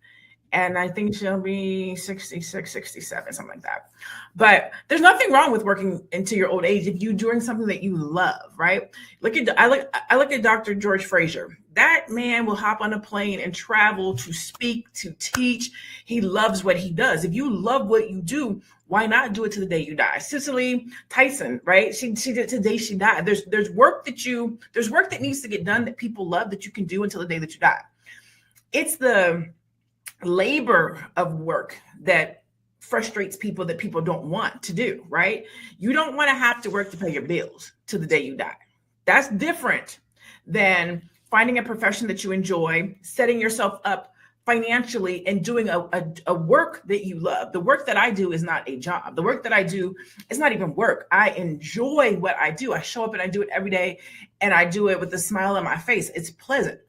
And I think she'll be 66, 67, something like that. But there's nothing wrong with working into your old age if you're doing something that you love, right? I look at Dr. George Fraser. That man will hop on a plane and travel to speak, to teach. He loves what he does. If you love what you do, why not do it to the day you die? Cicely Tyson, right? She did it today she died. There's work that needs to get done that people love that you can do until the day that you die. It's the labor of work that frustrates people that people don't want to do, right? You don't want to have to work to pay your bills to the day you die. That's different than finding a profession that you enjoy, setting yourself up financially, and doing a work that you love. The work that I do is not a job. The work that I do is not even work. I enjoy what I do. I show up and I do it every day, and I do it with a smile on my face. It's pleasant.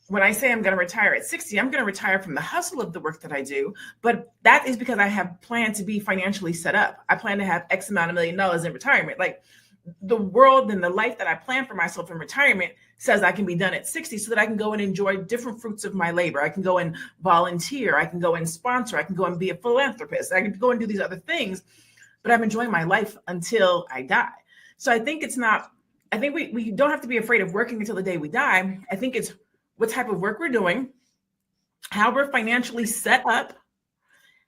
When I say I'm going to retire at 60, I'm going to retire from the hustle of the work that I do, but that is because I have planned to be financially set up. I plan to have X amount of $1 million in retirement. Like, the world and the life that I plan for myself in retirement says I can be done at 60 so that I can go and enjoy different fruits of my labor. I can go and volunteer. I can go and sponsor. I can go and be a philanthropist. I can go and do these other things, but I'm enjoying my life until I die. So I think we don't have to be afraid of working until the day we die. I think it's what type of work we're doing, how we're financially set up,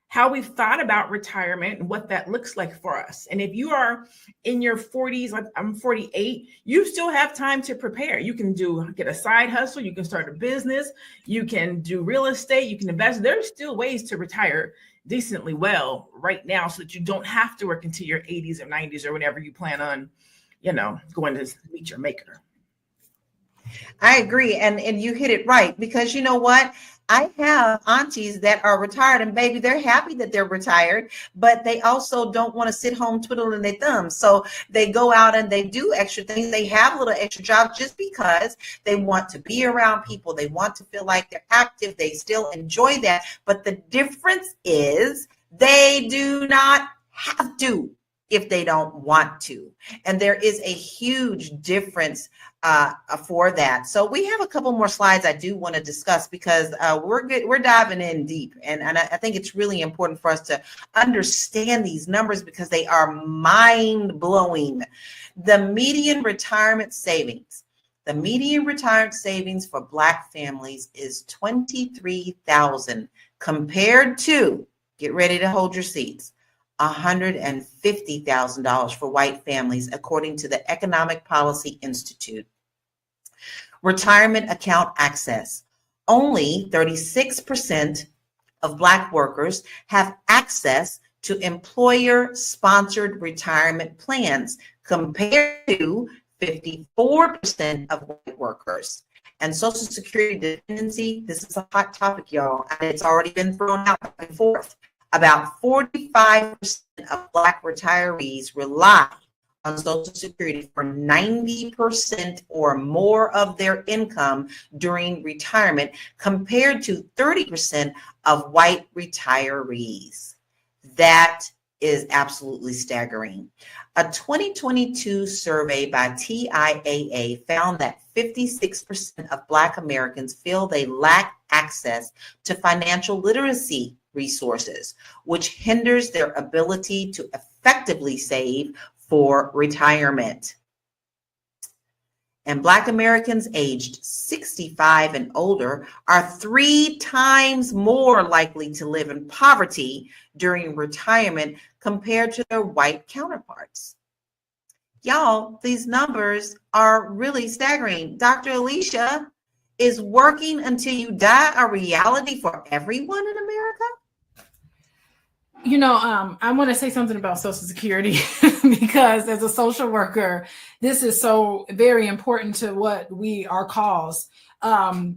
how we've thought about retirement and what that looks like for us. And if you are in your 40s, like I'm 48, you still have time to prepare. You can get a side hustle, you can start a business, you can do real estate, you can invest. There's still ways to retire decently well right now so that you don't have to work until your 80s or 90s or whenever you plan on, going to meet your maker. I agree. And you hit it right, because you know what? I have aunties that are retired, and baby, they're happy that they're retired, but they also don't want to sit home twiddling their thumbs. So they go out and they do extra things. They have little extra jobs just because they want to be around people. They want to feel like they're active. They still enjoy that. But the difference is they do not have to if they don't want to. And there is a huge difference for that. So we have a couple more slides I do want to discuss, because we're diving in deep. And I think it's really important for us to understand these numbers because they are mind-blowing. The median retirement savings for Black families is $23,000 compared to, get ready to hold your seats, $150,000 for white families, according to the Economic Policy Institute. Retirement account access. Only 36% of Black workers have access to employer-sponsored retirement plans, compared to 54% of white workers. And Social Security dependency, this is a hot topic, y'all, and it's already been thrown out back and forth. About 45% of Black retirees rely on Social Security for 90% or more of their income during retirement, compared to 30% of white retirees. That is absolutely staggering. A 2022 survey by TIAA found that 56% of Black Americans feel they lack access to financial literacy resources, which hinders their ability to effectively save for retirement. And Black Americans aged 65 and older are 3 times more likely to live in poverty during retirement compared to their white counterparts. Y'all, these numbers are really staggering. Dr. Allyship, is working until you die a reality for everyone in America? I want to say something about Social Security because as a social worker, this is so very important to what we are cause. Those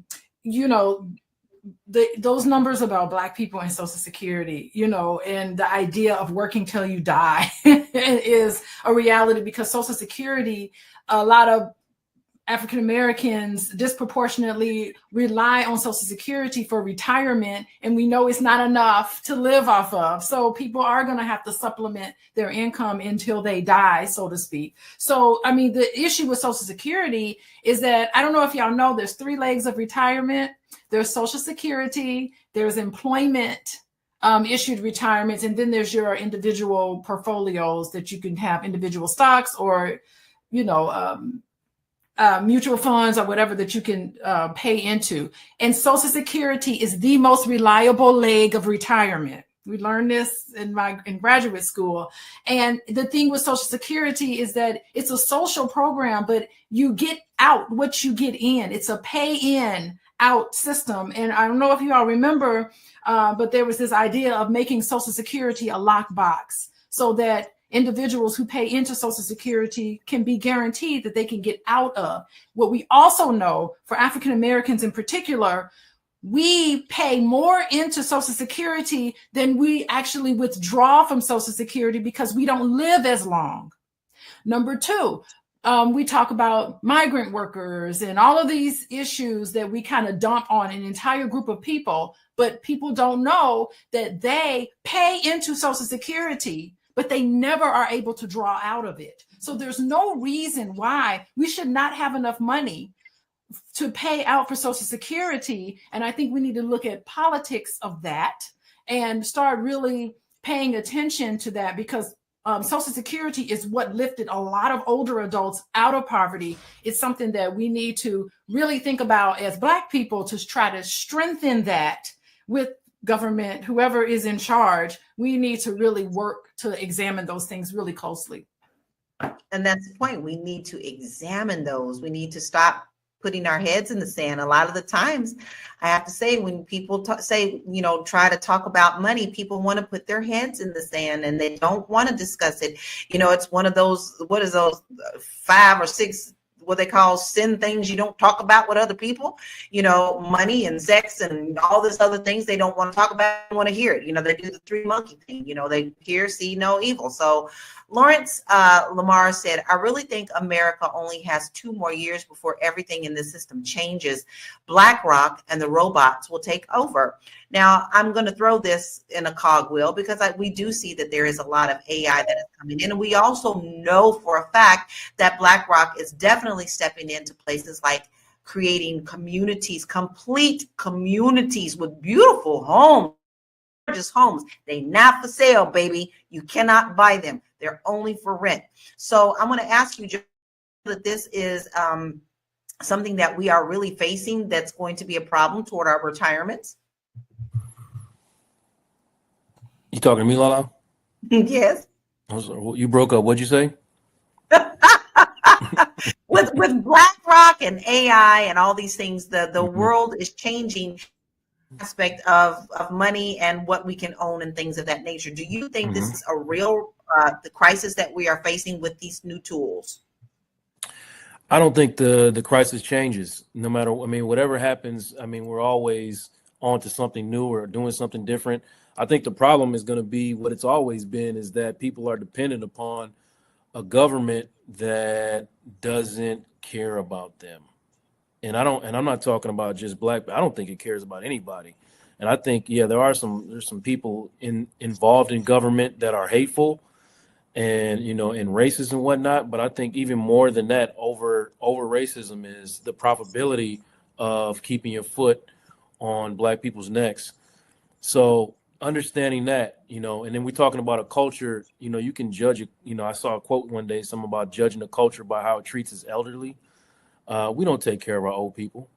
numbers about Black people and Social Security, and the idea of working till you die is a reality, because Social Security, a lot of African Americans disproportionately rely on Social Security for retirement, and we know it's not enough to live off of. So people are going to have to supplement their income until they die, so to speak. So, the issue with Social Security is that, I don't know if y'all know, there's 3 legs of retirement. There's Social Security, there's employment issued retirements, and then there's your individual portfolios that you can have, individual stocks or, mutual funds or whatever that you can pay into. And Social Security is the most reliable leg of retirement. We learned this in graduate school. And the thing with Social Security is that it's a social program, but you get out what you get in. It's a pay in out system. And I don't know if you all remember, but there was this idea of making Social Security a lockbox so that individuals who pay into Social Security can be guaranteed that they can get out of. What we also know for African Americans in particular, we pay more into Social Security than we actually withdraw from Social Security because we don't live as long. Number two, we talk about migrant workers and all of these issues that we kind of dump on an entire group of people, but people don't know that they pay into Social Security, but they never are able to draw out of it. So there's no reason why we should not have enough money to pay out for Social Security. And I think we need to look at politics of that and start really paying attention to that, because Social Security is what lifted a lot of older adults out of poverty. It's something that we need to really think about as Black people to try to strengthen that with government, whoever is in charge. We need to really work to examine those things really closely. And that's the point. We need to examine those. We need to stop putting our heads in the sand. A lot of the times, I have to say, when people try to talk about money, people want to put their heads in the sand and they don't want to discuss it. It's one of those, what is those 5 or 6, what they call sin things you don't talk about with other people, money and sex and all this other things they don't want to talk about, want to hear it. They do the 3 monkey thing, they hear, see no evil. So Lawrence Lamar said, I really think America only has 2 more years before everything in the system changes. BlackRock and the robots will take over. Now, I'm going to throw this in a cogwheel because we do see that there is a lot of AI that is coming in. And we also know for a fact that BlackRock is definitely stepping into places like creating communities, complete communities with beautiful homes. Gorgeous homes. They not for sale, baby. You cannot buy them. They're only for rent. So I'm going to ask you, that this is something that we are really facing that's going to be a problem toward our retirements. You talking to me, Lala? Yes. You broke up. What'd you say? With BlackRock and AI and all these things, the world is changing. Aspect of money and what we can own and things of that nature. Do you think this is a real the crisis that we are facing with these new tools? I don't think the crisis changes. No matter, whatever happens, we're always on to something new or doing something different. I think the problem is going to be what it's always been, is that people are dependent upon a government that doesn't care about them. And I'm not talking about just Black, I don't think it cares about anybody. And I think, there's some people involved in government that are hateful and, and racist and whatnot. But I think even more than that, over racism is the probability of keeping your foot on Black people's necks. So understanding that, and then we're talking about a culture, you can judge it. I saw a quote one day, something about judging a culture by how it treats its elderly. We don't take care of our old people,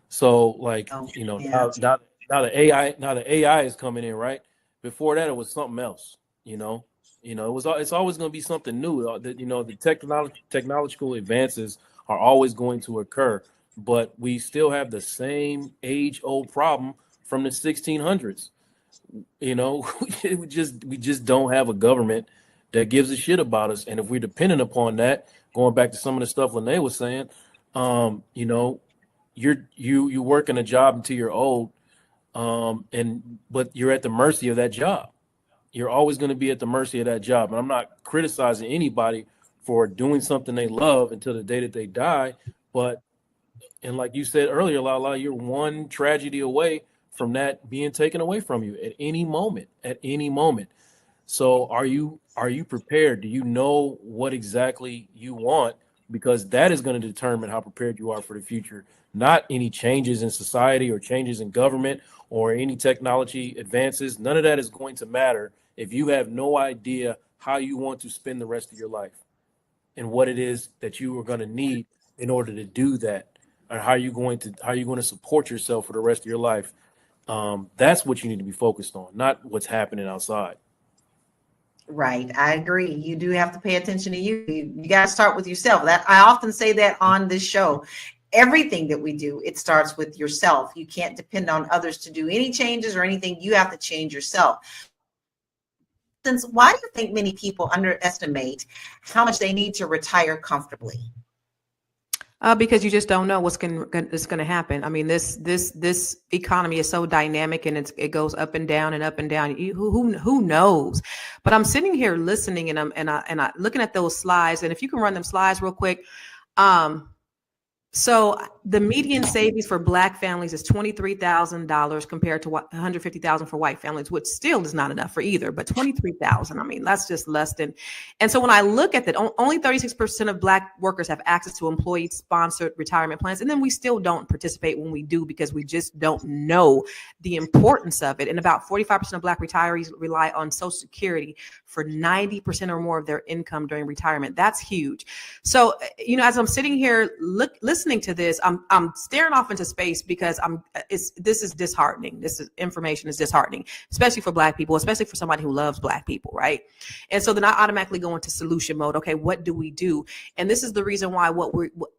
so now the AI is coming in, right? Before that, it was something else, it's always going to be something new. The technological advances are always going to occur, but we still have the same age-old problem from the 1600s. We just don't have a government that gives a shit about us, and if we're dependent upon that. Going back to some of the stuff Lene was saying, you working a job until you're old, but you're at the mercy of that job. You're always going to be at the mercy of that job. And I'm not criticizing anybody for doing something they love until the day that they die. And like you said earlier, Lala, you're one tragedy away from that being taken away from you at any moment. So are you prepared? Do you know what exactly you want? Because that is going to determine how prepared you are for the future, not any changes in society or changes in government or any technology advances. None of that is going to matter if you have no idea how you want to spend the rest of your life and what it is that you are going to need in order to do that, or how you're going to support yourself for the rest of your life. That's what you need to be focused on, not what's happening outside. Right. I agree. You do have to pay attention to you. You got to start with yourself. That I often say that on this show. everything that we do, it starts with yourself. You can't depend on others to do any changes or anything. You have to change yourself. Why do you think many people underestimate how much they need to retire comfortably? Because you just don't know what's going to happen. I mean, this economy is so dynamic, and it goes up and down and up and down. Who knows? But I'm sitting here listening, and I'm looking at those slides. And if you can run them slides real quick. So the median savings for Black families is $23,000 compared to $150,000 for white families, which still is not enough for either, but $23,000. I mean, that's just less than. And so when I look at that, only 36% of Black workers have access to employee-sponsored retirement plans. And then we still don't participate when we do because we just don't know the importance of it. And about 45% of Black retirees rely on Social Security for 90% or more of their income during retirement. That's huge. So, as I'm sitting here listening to this, I'm staring off into space because this is disheartening. Information is disheartening, especially for Black people, especially for somebody who loves Black people, right? And so then I automatically go into solution mode. Okay, what do we do? And this is the reason why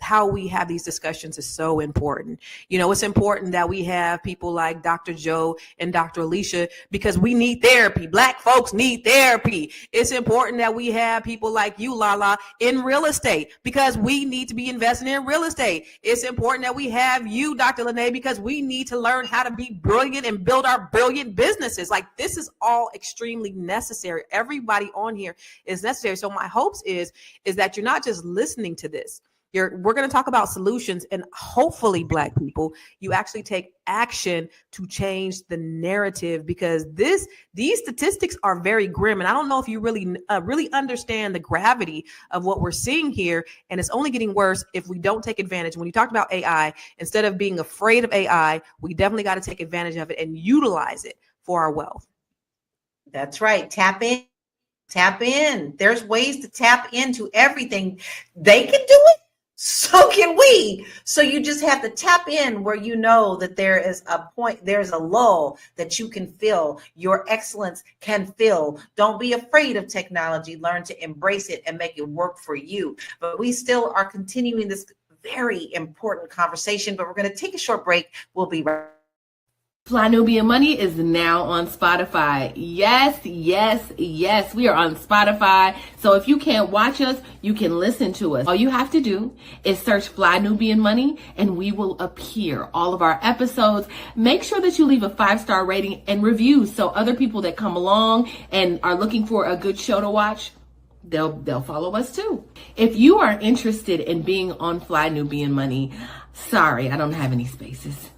how we have these discussions is so important. It's important that we have people like Dr. Joe and Dr. Alicia because we need therapy. Black folks need therapy. It's important that we have people like you, Lala, in real estate because we need to be investing in real estate. It's important that we have you, Dr. Lene, because we need to learn how to be brilliant and build our brilliant businesses. Like, this is all extremely necessary. Everybody on here is necessary. So my hopes is that you're not just listening to this. We're going to talk about solutions, and hopefully, Black people, you actually take action to change the narrative because these statistics are very grim, and I don't know if you really understand the gravity of what we're seeing here, and it's only getting worse if we don't take advantage. When you talked about AI, instead of being afraid of AI, we definitely got to take advantage of it and utilize it for our wealth. That's right. Tap in. Tap in. There's ways to tap into everything. They can do it. So can we. So you just have to tap in where you know that there is a point, there's a lull that you can fill. Your excellence can fill. Don't be afraid of technology. Learn to embrace it and make it work for you. But we still are continuing this very important conversation, but we're going to take a short break. We'll be right back. Nubian Money is now on Spotify. Yes, we are on Spotify. So if you can't watch us, you can listen to us. All you have to do is search Nubian Money and we will appear. All of our episodes. Make sure that you leave a 5-star rating and reviews so other people that come along and are looking for a good show to watch, they'll follow us too. If you are interested in being on Nubian Money, sorry, I don't have any spaces.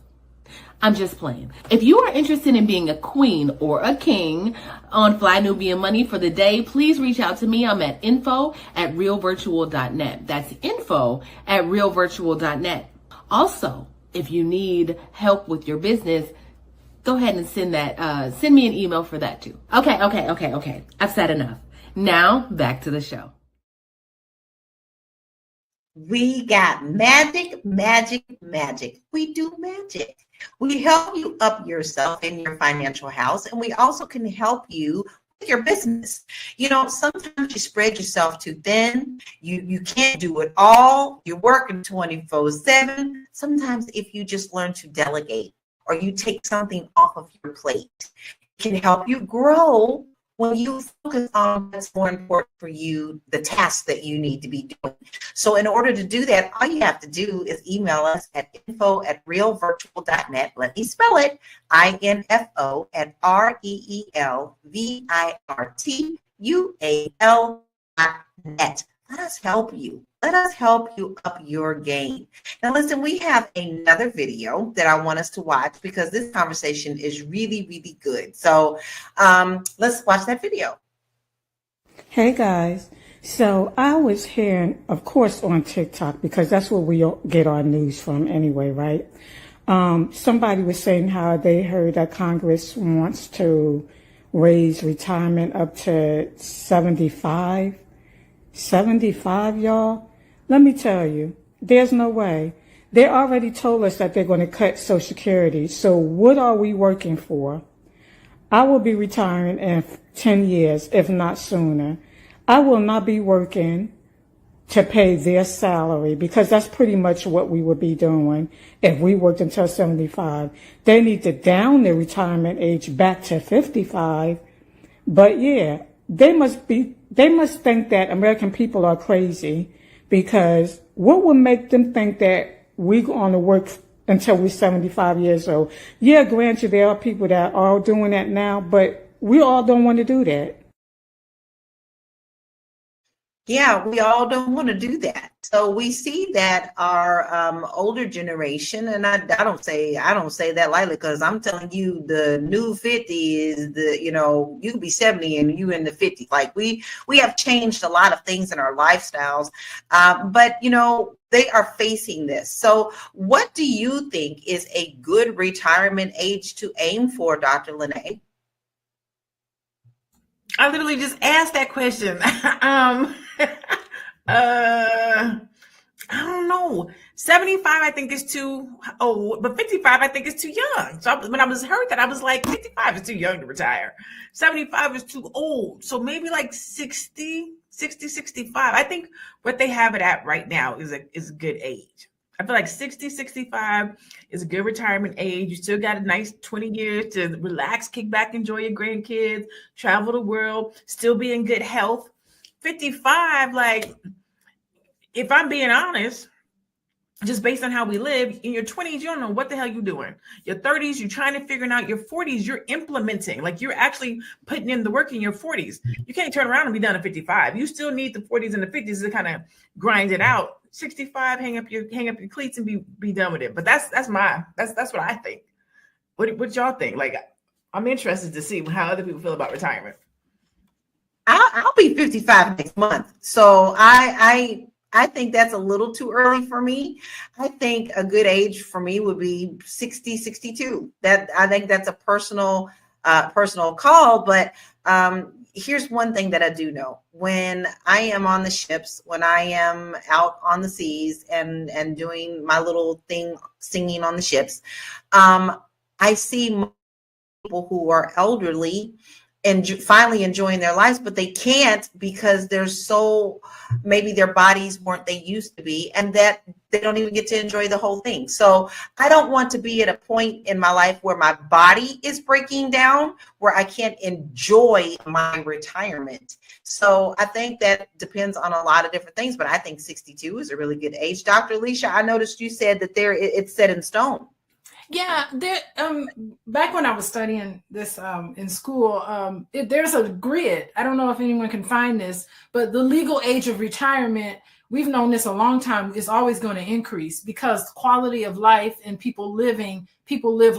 I'm just playing. If you are interested in being a queen or a king on Nubian Money for the day, please reach out to me. I'm at info@realvirtual.net. That's info@realvirtual.net. Also, if you need help with your business, go ahead and send me an email for that too. Okay. I've said enough. Now back to the show. We got magic. We do magic. We help you up yourself in your financial house, and we also can help you with your business. Sometimes you spread yourself too thin. You can't do it all. You're working 24/7. Sometimes if you just learn to delegate or you take something off of your plate, it can help you grow when you focus on what's more important for you, the tasks that you need to be doing. So in order to do that, all you have to do is email us at info@realvirtual.net. Let me spell it, info@RELVIRTUAL.net. Let us help you. Let us help you up your game. Now, listen, we have another video that I want us to watch because this conversation is really, really good. So let's watch that video. Hey, guys. So I was hearing, of course, on TikTok, because that's where we get our news from anyway, right? Somebody was saying how they heard that Congress wants to raise retirement up to 75. 75, y'all. Let me tell you, there's no way. They already told us that they're going to cut Social Security. So what are we working for? I will be retiring in 10 years, if not sooner. I will not be working to pay their salary, because that's pretty much what we would be doing if we worked until 75. They need to down their retirement age back to 55. But yeah, they must think that American people are crazy, because what would make them think that we're going to work until we're 75 years old? Yeah, granted, there are people that are doing that now, but we all don't want to do that. Yeah, we all don't want to do that. So we see that our older generation, and I don't say that lightly, because I'm telling you, the new 50 is you could be 70 and you in the 50s. Like we have changed a lot of things in our lifestyles, but they are facing this. So what do you think is a good retirement age to aim for, Dr. Lene? I literally just asked that question. I don't know. 75, I think, is too old, but 55, I think, is too young. So when I heard that, I was like, 55 is too young to retire. 75 is too old. So maybe like 60, 65. I think what they have it at right now is a good age. I feel like 60, 65 is a good retirement age. You still got a nice 20 years to relax, kick back, enjoy your grandkids, travel the world, still be in good health. 55, like, if I'm being honest, just based on how we live, in your 20s, you don't know what the hell you're doing. Your 30s, you're trying to figure it out. Your 40s, you're implementing. Like, you're actually putting in the work in your 40s. You can't turn around and be done at 55. You still need the 40s and the 50s to kind of grind it out. 65, hang up your cleats and be done with it. But that's what I think. What y'all think? Like, I'm interested to see how other people feel about retirement. I'll be 55 next month. So I think that's a little too early for me. I think a good age for me would be 60, 62. I think that's a personal call. But here's one thing that I do know. When I am on the ships, when I am out on the seas and doing my little thing, singing on the ships, I see people who are elderly and finally enjoying their lives, but they can't because maybe their bodies weren't they used to be, and that they don't even get to enjoy the whole thing. So I don't want to be at a point in my life where my body is breaking down, where I can't enjoy my retirement. So I think that depends on a lot of different things, but I think 62 is a really good age. Dr. Alicia, I noticed you said that it's set in stone. Yeah, back when I was studying this in school, there's a grid. I don't know if anyone can find this, but the legal age of retirement, we've known this a long time, is always going to increase because quality of life and people live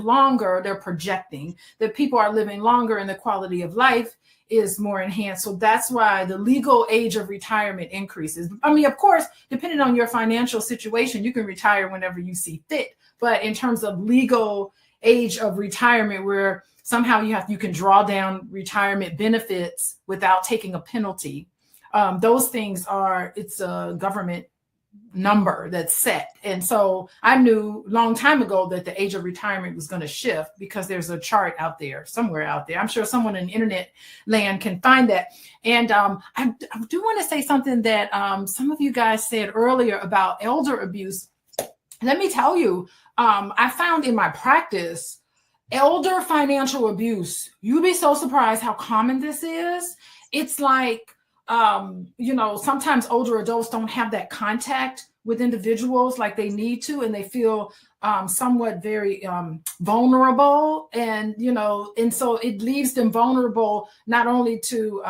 longer. They're projecting that people are living longer and the quality of life is more enhanced. So that's why the legal age of retirement increases. I mean, of course, depending on your financial situation, you can retire whenever you see fit. But in terms of legal age of retirement, where somehow you can draw down retirement benefits without taking a penalty, those things it's a government number that's set. And so I knew a long time ago that the age of retirement was going to shift because there's a chart out there, somewhere out there. I'm sure someone in internet land can find that. And I do want to say something that some of you guys said earlier about elder abuse. Let me tell you, I found in my practice, elder financial abuse, you'd be so surprised how common this is. It's like, sometimes older adults don't have that contact with individuals like they need to, and they feel somewhat very vulnerable, and so it leaves them vulnerable not only to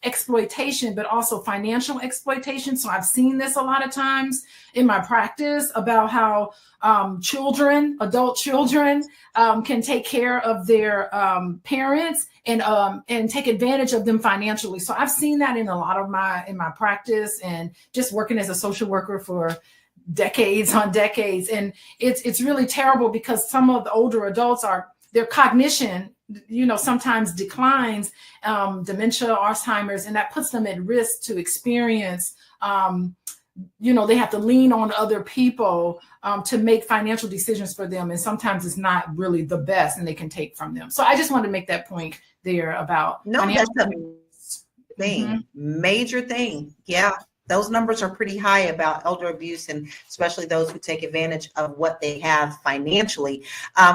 exploitation, but also financial exploitation. So I've seen this a lot of times in my practice about how adult children can take care of their parents and take advantage of them financially. So I've seen that in a lot of my practice and just working as a social worker for decades on decades. And it's really terrible because some of the older adults their cognition, sometimes declines, dementia, Alzheimer's, and that puts them at risk to experience, they have to lean on other people to make financial decisions for them. And sometimes it's not really the best and they can take from them. So I just want to make that point there about that's a thing, major thing. Yeah. Those numbers are pretty high about elder abuse, and especially those who take advantage of what they have financially.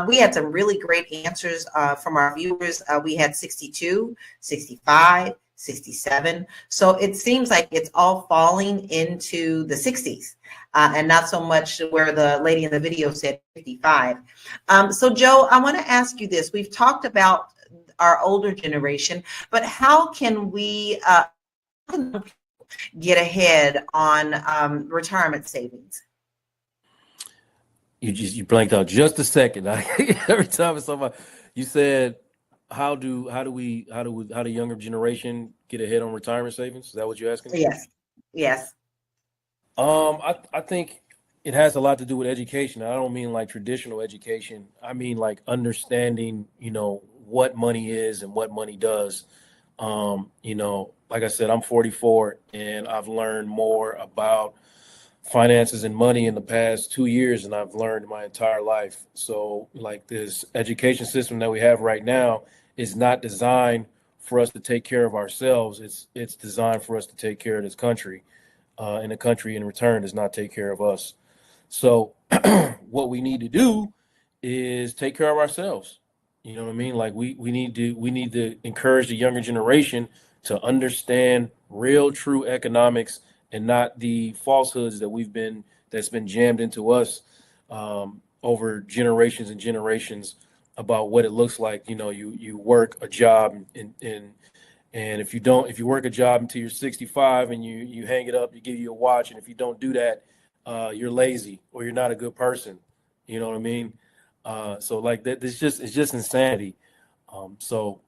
We had some really great answers from our viewers. We had 62, 65, 67. So it seems like it's all falling into the 60s. And not so much where the lady in the video said 55. So Joe, I want to ask you this. We've talked about our older generation, but how can we get ahead on retirement savings? You blanked out just a second. Every time it's somebody, you said, how do younger generation get ahead on retirement savings? Is that what you're asking? Yes. I think it has a lot to do with education. I don't mean like traditional education. I mean like understanding, what money is and what money does. Like I said, I'm 44 and I've learned more about finances and money in the past 2 years than I've learned my entire life. So like this education system that we have right now is not designed for us to take care of ourselves. It's designed for us to take care of this country. And the country in return does not take care of us. So what we need to do is take care of ourselves. You know what I mean? Like we need to encourage the younger generation to understand real, true economics and not the falsehoods that's been jammed into us over generations and generations about what it looks like. You work a job and if you work a job until you're 65 and you hang it up, you give you a watch, and if you don't do that, you're lazy or you're not a good person. You know what I mean? So like that, it's just insanity. So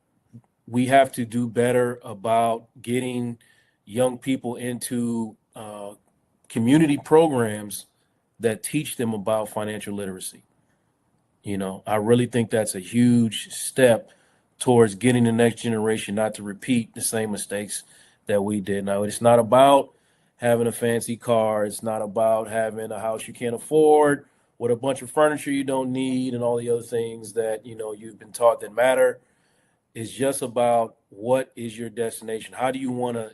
we have to do better about getting young people into community programs that teach them about financial literacy. I really think that's a huge step towards getting the next generation not to repeat the same mistakes that we did. Now, it's not about having a fancy car. It's not about having a house you can't afford with a bunch of furniture you don't need and all the other things that, you've been taught that matter. It's just about what is your destination? How do you want to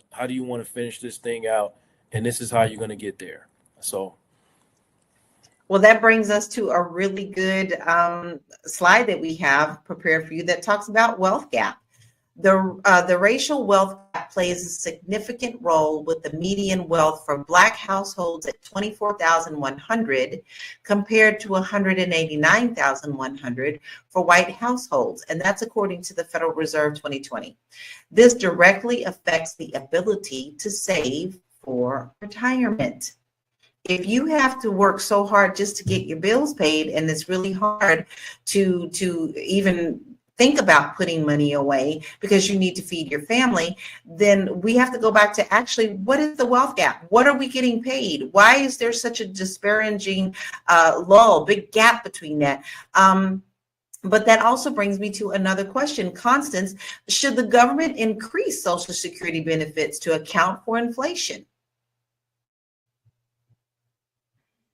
finish this thing out? And this is how you're going to get there. So. Well, that brings us to a really good slide that we have prepared for you that talks about wealth gap. The racial wealth gap plays a significant role, with the median wealth for Black households at $24,100 compared to $189,100 for white households, and that's according to the Federal Reserve 2020. This directly affects the ability to save for retirement. If you have to work so hard just to get your bills paid, and it's really hard to even think about putting money away because you need to feed your family, then we have to go back to actually, what is the wealth gap? What are we getting paid? Why is there such a disparaging big gap between that? But that also brings me to another question. Constance, should the government increase Social Security benefits to account for inflation?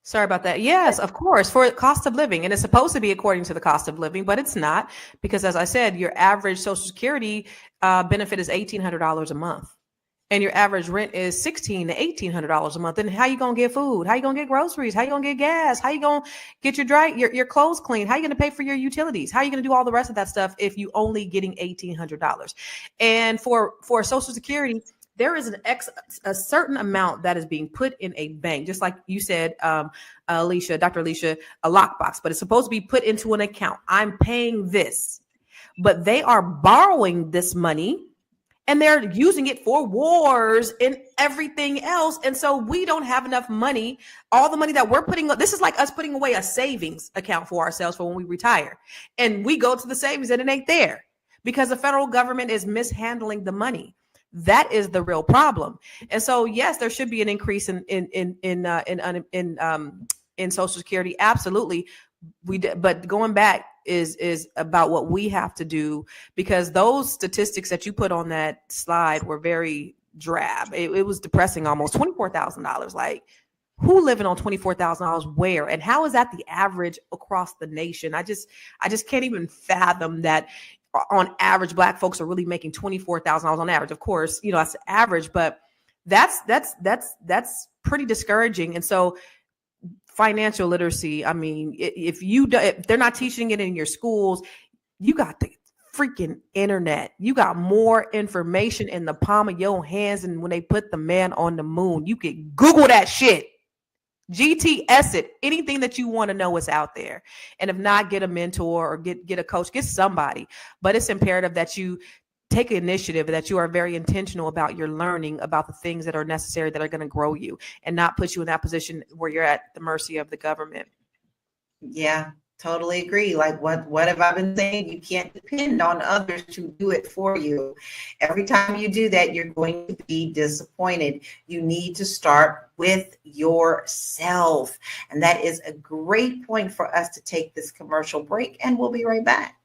Sorry about that. Yes, of course, for cost of living. And it's supposed to be according to the cost of living, but it's not, because as I said, your average Social Security benefit is $1,800 a month. And your average rent is $1,600 to $1,800 a month. Then how you going to get food? How you going to get groceries? How you going to get gas? How you going to get your clothes clean? How you going to pay for your utilities? How you going to do all the rest of that stuff if you only getting $1,800? And for Social Security, there is a certain amount that is being put in a bank, just like you said, Dr. Allyship, a lockbox, but it's supposed to be put into an account. I'm paying this, but they are borrowing this money and they're using it for wars and everything else. And so we don't have enough money. All the money that we're putting, this is like us putting away a savings account for ourselves for when we retire. And we go to the savings and it ain't there because the federal government is mishandling the money. That is the real problem. And so, yes, there should be an increase in Social Security. Absolutely. But going back is about what we have to do, because those statistics that you put on that slide were very drab. It was depressing, almost $24,000. Like, who living on $24,000 where? And how is that the average across the nation? I just can't even fathom that. On average, Black folks are really making $24,000 on average. Of course, that's the average, but that's pretty discouraging. And so financial literacy, I mean, if they're not teaching it in your schools, you got the freaking internet. You got more information in the palm of your hands. And when they put the man on the moon, you can Google that shit. GTS it. Anything that you want to know is out there. And if not, get a mentor or get a coach, get somebody. But it's imperative that you take initiative, that you are very intentional about your learning about the things that are necessary, that are going to grow you and not put you in that position where you're at the mercy of the government. Yeah, totally agree. Like what have I been saying? You can't depend on others to do it for you. Every time you do that, you're going to be disappointed. You need to start with yourself. And that is a great point for us to take this commercial break, and we'll be right back.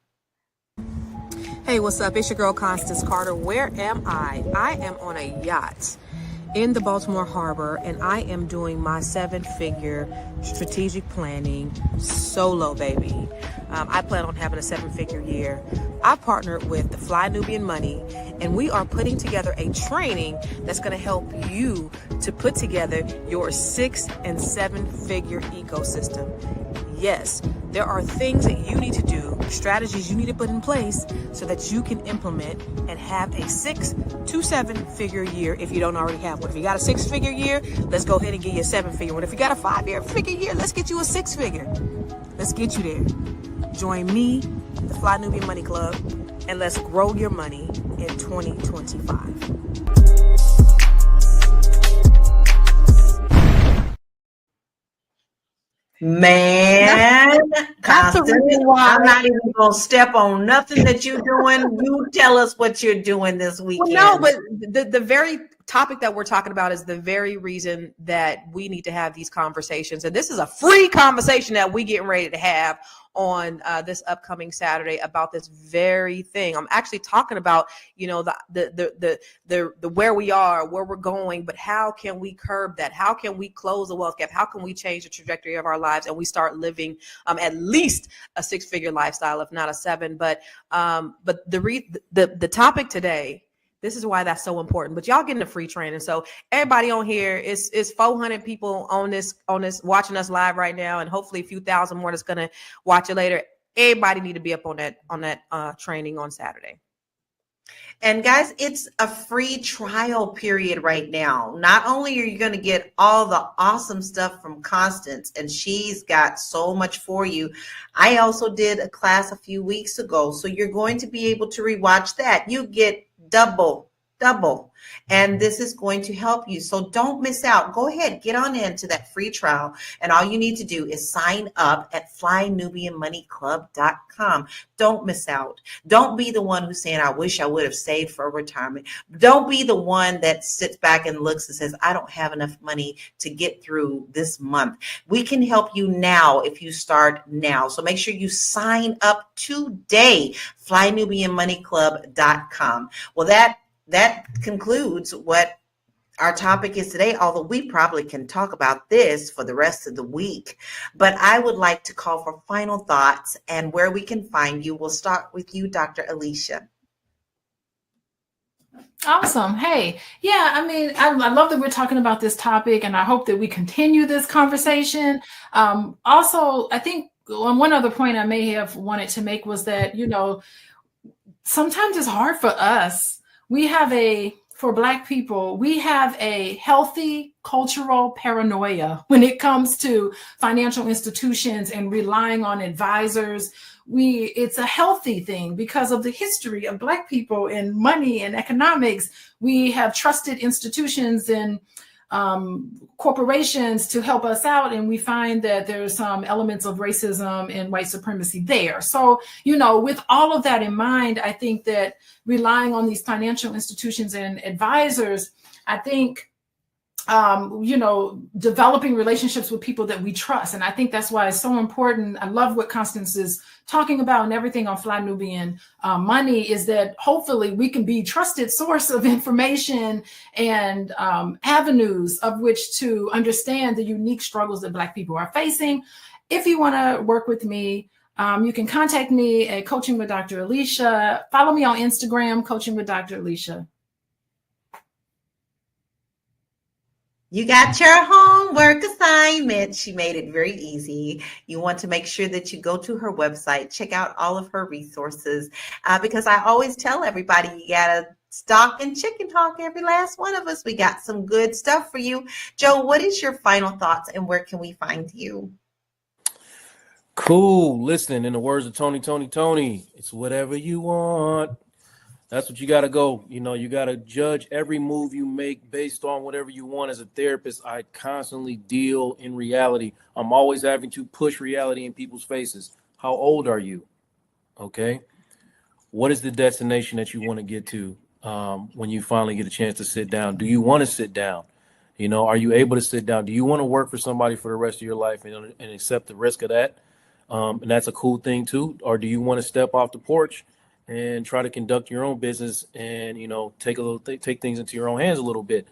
Hey, what's up? It's your girl, Constance Carter. Where am I? I am on a yacht in the Baltimore Harbor, and I am doing my 7-figure strategic planning solo, baby. I plan on having a 7-figure year. I partnered with the Fly Nubian Money, and we are putting together a training that's going to help you to put together your 6- and 7-figure ecosystem. Yes, there are things that you need to do, strategies you need to put in place so that you can implement and have a 6 to 7-figure year if you don't already have one. If you got a 6-figure year, let's go ahead and get you a 7-figure one. If you got a 5-figure year, let's get you a 6-figure. Let's get you there. Join me, the Fly Nubian Money Club, and let's grow your money in 2025. Man, Constance, I'm not even gonna step on nothing that you're doing. You tell us what you're doing this weekend. Well, no, but the very topic that we're talking about is the very reason that we need to have these conversations. And this is a free conversation that we getting ready to have on this upcoming Saturday about this very thing. I'm actually talking about, you know, the where we are, where we're going, but how can we curb that? How can we close the wealth gap? How can we change the trajectory of our lives and we start living at least a 6-figure lifestyle, if not a 7? But the topic today, this is why that's so important. But y'all getting a free training. So everybody on here is 400 people on this watching us live right now, and hopefully a few thousand more that's gonna watch it later. Everybody need to be up on that training on Saturday. And guys, it's a free trial period right now. Not only are you going to get all the awesome stuff from Constance, and she's got so much for you. I also did a class a few weeks ago, so you're going to be able to rewatch that. You get double. And this is going to help you. So don't miss out. Go ahead, get on into that free trial. And all you need to do is sign up at flynubianmoneyclub.com. Don't miss out. Don't be the one who's saying, I wish I would have saved for retirement. Don't be the one that sits back and looks and says, I don't have enough money to get through this month. We can help you now if you start now. So make sure you sign up today, flynubianmoneyclub.com. Well, that concludes what our topic is today, although we probably can talk about this for the rest of the week. But I would like to call for final thoughts and where we can find you. We'll start with you, Dr. Allyship. Awesome. Hey, yeah, I mean, I love that we're talking about this topic, and I hope that we continue this conversation. Also, I think one other point I may have wanted to make was that, you know, sometimes it's hard for us. For Black people, we have a healthy cultural paranoia when it comes to financial institutions and relying on advisors. It's a healthy thing because of the history of Black people in money and economics. We have trusted institutions and corporations to help us out, and we find that there's some elements of racism and white supremacy there. So, you know, with all of that in mind, I think that relying on these financial institutions and advisors, I think, you know, developing relationships with people that we trust. And I think that's why it's so important. I love what Constance is talking about and everything on Fly Nubian Money is that hopefully we can be trusted source of information and avenues of which to understand the unique struggles that Black people are facing. If you want to work with me, you can contact me at Coaching with Dr. Alicia. Follow me on Instagram, Coaching with Dr. Alicia. You got your homework assignment. She made it very easy. You want to make sure that you go to her website, check out all of her resources, because I always tell everybody you got to stock and chicken talk, every last one of us. We got some good stuff for you. Joe, what is your final thoughts and where can we find you? Cool. Listen, in the words of Tony, it's whatever you want. That's what you got to go. You know, you got to judge every move you make based on whatever you want. As a therapist, I constantly deal in reality. I'm always having to push reality in people's faces. How old are you? Okay. What is the destination that you want to get to when you finally get a chance to sit down? Do you want to sit down? You know, are you able to sit down? Do you want to work for somebody for the rest of your life and accept the risk of that? And that's a cool thing too. Or do you want to step off the porch and try to conduct your own business and, you know, take things into your own hands a little bit?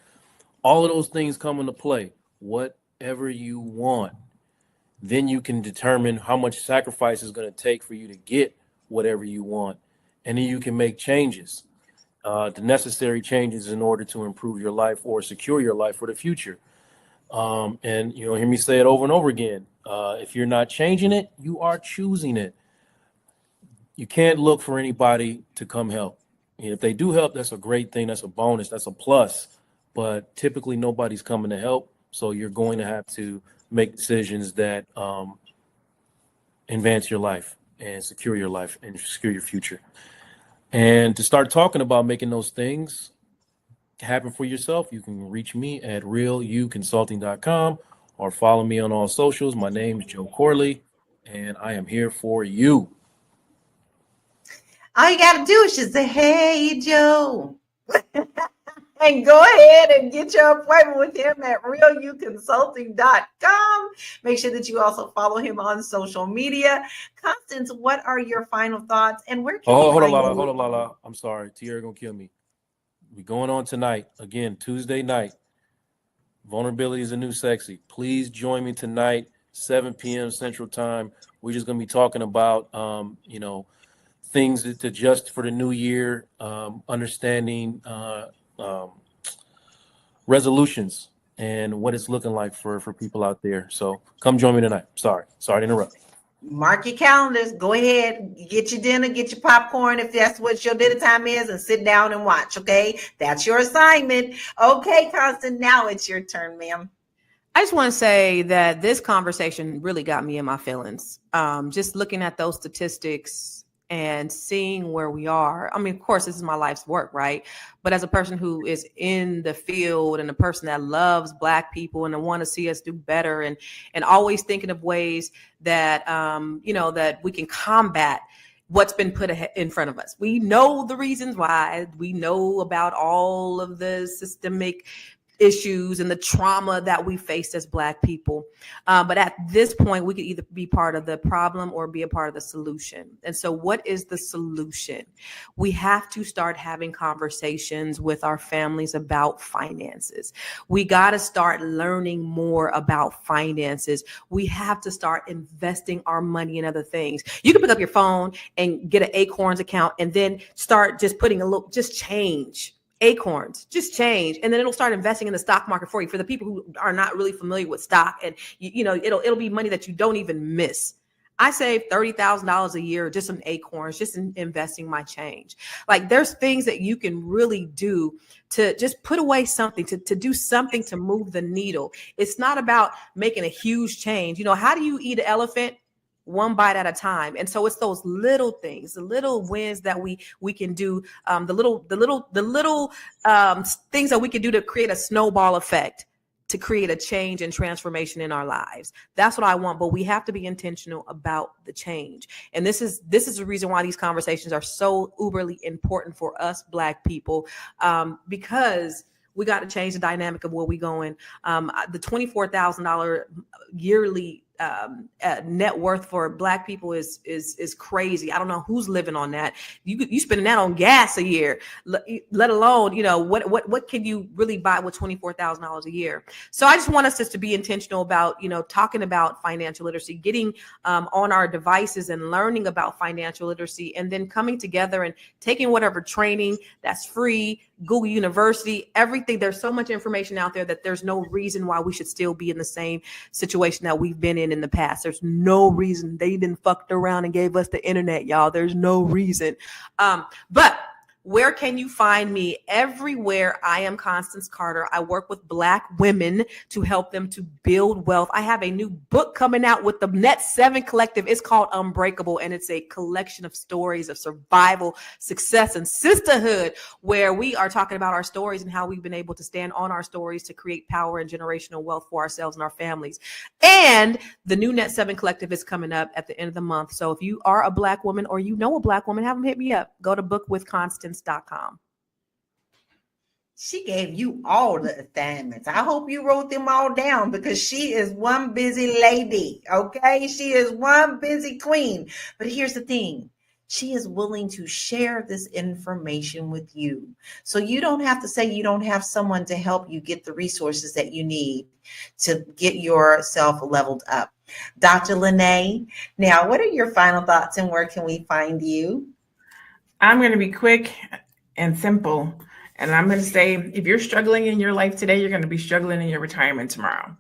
All of those things come into play. Whatever you want, then you can determine how much sacrifice is going to take for you to get whatever you want. And then you can make changes, the necessary changes in order to improve your life or secure your life for the future. And, you know, hear me say it over and over again. If you're not changing it, you are choosing it. You can't look for anybody to come help. And if they do help, that's a great thing. That's a bonus. That's a plus. But typically nobody's coming to help. So you're going to have to make decisions that advance your life and secure your life and secure your future. And to start talking about making those things happen for yourself, you can reach me at realuconsulting.com or follow me on all socials. My name is Joe Corley, and I am here for you. All you got to do is just say, hey, Joe. And go ahead and get your appointment with him at realuconsulting.com. Make sure that you also follow him on social media. Constance, what are your final thoughts? And where can hold on, Lala. I'm sorry. Tiara gonna kill me. We're going on tonight. Again, Tuesday night. Vulnerability is the new sexy. Please join me tonight, 7 p.m. Central Time. We're just gonna be talking about you know, things to adjust for the new year, understanding resolutions and what it's looking like for people out there. So come join me tonight. Sorry to interrupt. Mark your calendars. Go ahead, get your dinner, get your popcorn if that's what your dinner time is, and sit down and watch. Okay, that's your assignment. Okay, Constance, now it's your turn, ma'am. I just want to say that this conversation really got me in my feelings. Just looking at those statistics and seeing where we are. I mean, of course, this is my life's work, right? But as a person who is in the field and a person that loves Black people and want to see us do better and always thinking of ways that, you know, that we can combat what's been put in front of us. We know the reasons why. We know about all of the systemic issues and the trauma that we faced as Black people. But at this point, we could either be part of the problem or be a part of the solution. And so what is the solution? We have to start having conversations with our families about finances. We got to start learning more about finances. We have to start investing our money in other things. You can pick up your phone and get an Acorns account and then start just putting just change. Acorns, just change, and then it'll start investing in the stock market for you. For the people who are not really familiar with stock, and you know, it'll be money that you don't even miss. I save $30,000 a year just in Acorns, just in investing my change. Like, there's things that you can really do to just put away something, to do something to move the needle. It's not about making a huge change. You know, how do you eat an elephant? One bite at a time. And so it's those little things, the little wins that we can do, the little things that we can do to create a snowball effect, to create a change and transformation in our lives. That's what I want. But we have to be intentional about the change. And this is the reason why these conversations are so uberly important for us Black people, because we got to change the dynamic of where we're going. The $24,000 yearly net worth for Black people is crazy. I don't know who's living on that. You spending that on gas a year, let alone, you know, what can you really buy with $24,000 a year? So I just want us just to be intentional about, you know, talking about financial literacy, getting on our devices and learning about financial literacy, and then coming together and taking whatever training that's free, Google University, everything. There's so much information out there that there's no reason why we should still be in the same situation that we've been in the past. There's no reason. They didn't fucked around and gave us the internet, y'all. There's no reason. But where can you find me? Everywhere. I am Constance Carter. I work with Black women to help them to build wealth. I have a new book coming out with the Net 7 Collective. It's called Unbreakable, and it's a collection of stories of survival, success, and sisterhood, where we are talking about our stories and how we've been able to stand on our stories to create power and generational wealth for ourselves and our families. And the new Net 7 Collective is coming up at the end of the month. So if you are a Black woman or you know a Black woman, have them hit me up. Go to bookwithconstance.com. She gave you all the assignments. I hope you wrote them all down, because she is one busy lady. Okay. She is one busy queen. But here's the thing. She is willing to share this information with you. So you don't have to say you don't have someone to help you get the resources that you need to get yourself leveled up. Dr. Lene, now what are your final thoughts and where can we find you? I'm going to be quick and simple. And I'm going to say, if you're struggling in your life today, you're going to be struggling in your retirement tomorrow.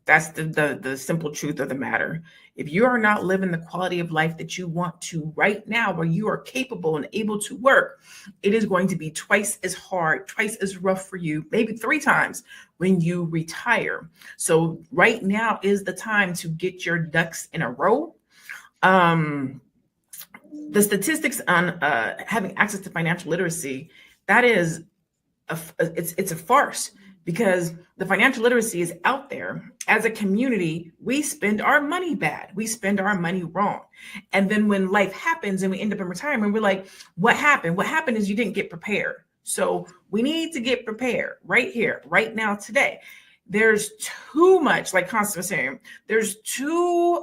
That's the simple truth of the matter. If you are not living the quality of life that you want to right now, where you are capable and able to work, it is going to be twice as hard, twice as rough for you, maybe 3 times when you retire. So right now is the time to get your ducks in a row. The statistics on having access to financial literacy, that is, it's a farce, because the financial literacy is out there. As a community, we spend our money bad. We spend our money wrong. And then when life happens and we end up in retirement, we're like, what happened? What happened is you didn't get prepared. So we need to get prepared right here, right now, today. There's too much, like Constance was saying,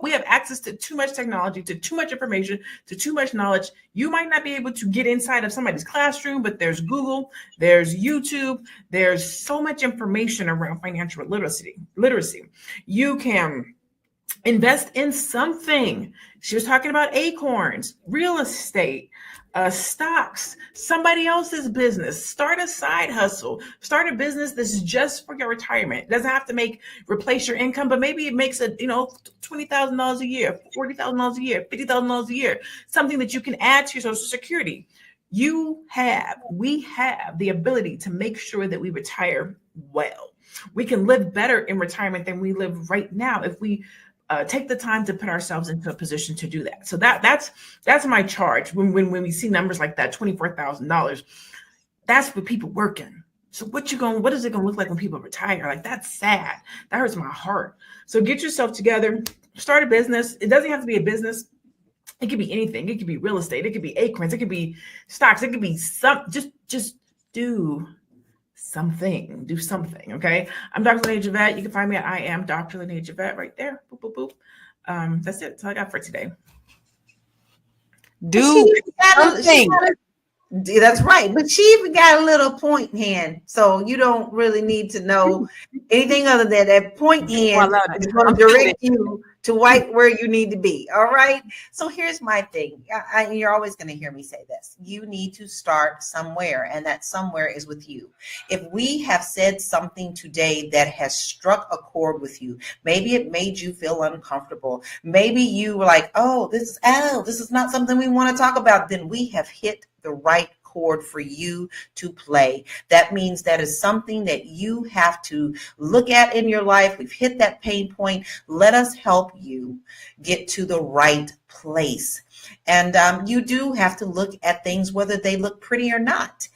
we have access to too much technology, to too much information, to too much knowledge. You might not be able to get inside of somebody's classroom, but there's Google, there's YouTube, there's so much information around financial literacy. You can invest in something. She was talking about acorns, real estate, stocks, somebody else's business. Start a side hustle. Start a business that's just for your retirement. It doesn't have to replace your income, but maybe it makes $20,000 a year, $40,000 a year, $50,000 a year. Something that you can add to your Social Security. We have the ability to make sure that we retire well. We can live better in retirement than we live right now if we take the time to put ourselves into a position to do that. So that's my charge. When we see numbers like that, $24,000, that's for people working. So what is it gonna look like when people retire? Like, that's sad. That hurts my heart. So get yourself together, start a business. It doesn't have to be a business. It could be anything. It could be real estate. It could be acorns. It could be stocks. It could be just do something. Do something. Okay. I'm Dr. Lene Javette. You can find me at I am Dr. Lene Javette right there. Boop, boop, boop. That's it. That's all I got for today. Do something. That's right. But she even got a little point hand. So you don't really need to know anything other than that point hand is going to direct you to where you need to be. All right. So here's my thing. You're always going to hear me say this. You need to start somewhere, and that somewhere is with you. If we have said something today that has struck a chord with you, maybe it made you feel uncomfortable. Maybe you were like, this is not something we want to talk about. Then we have hit the right chord for you to play. That means that is something that you have to look at in your life. We've hit that pain point. Let us help you get to the right place. And you do have to look at things, whether they look pretty or not.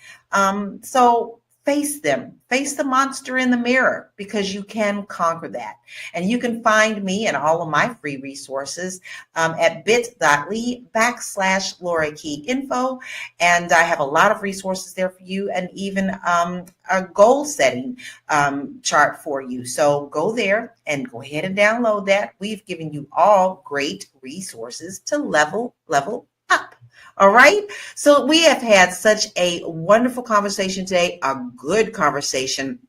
So face them. Face the monster in the mirror, because you can conquer that. And you can find me and all of my free resources at bit.ly/Laura Key Info. And I have a lot of resources there for you, and even a goal setting chart for you. So go there and go ahead and download that. We've given you all great resources to level up. All right. So we have had such a wonderful conversation today, a good conversation.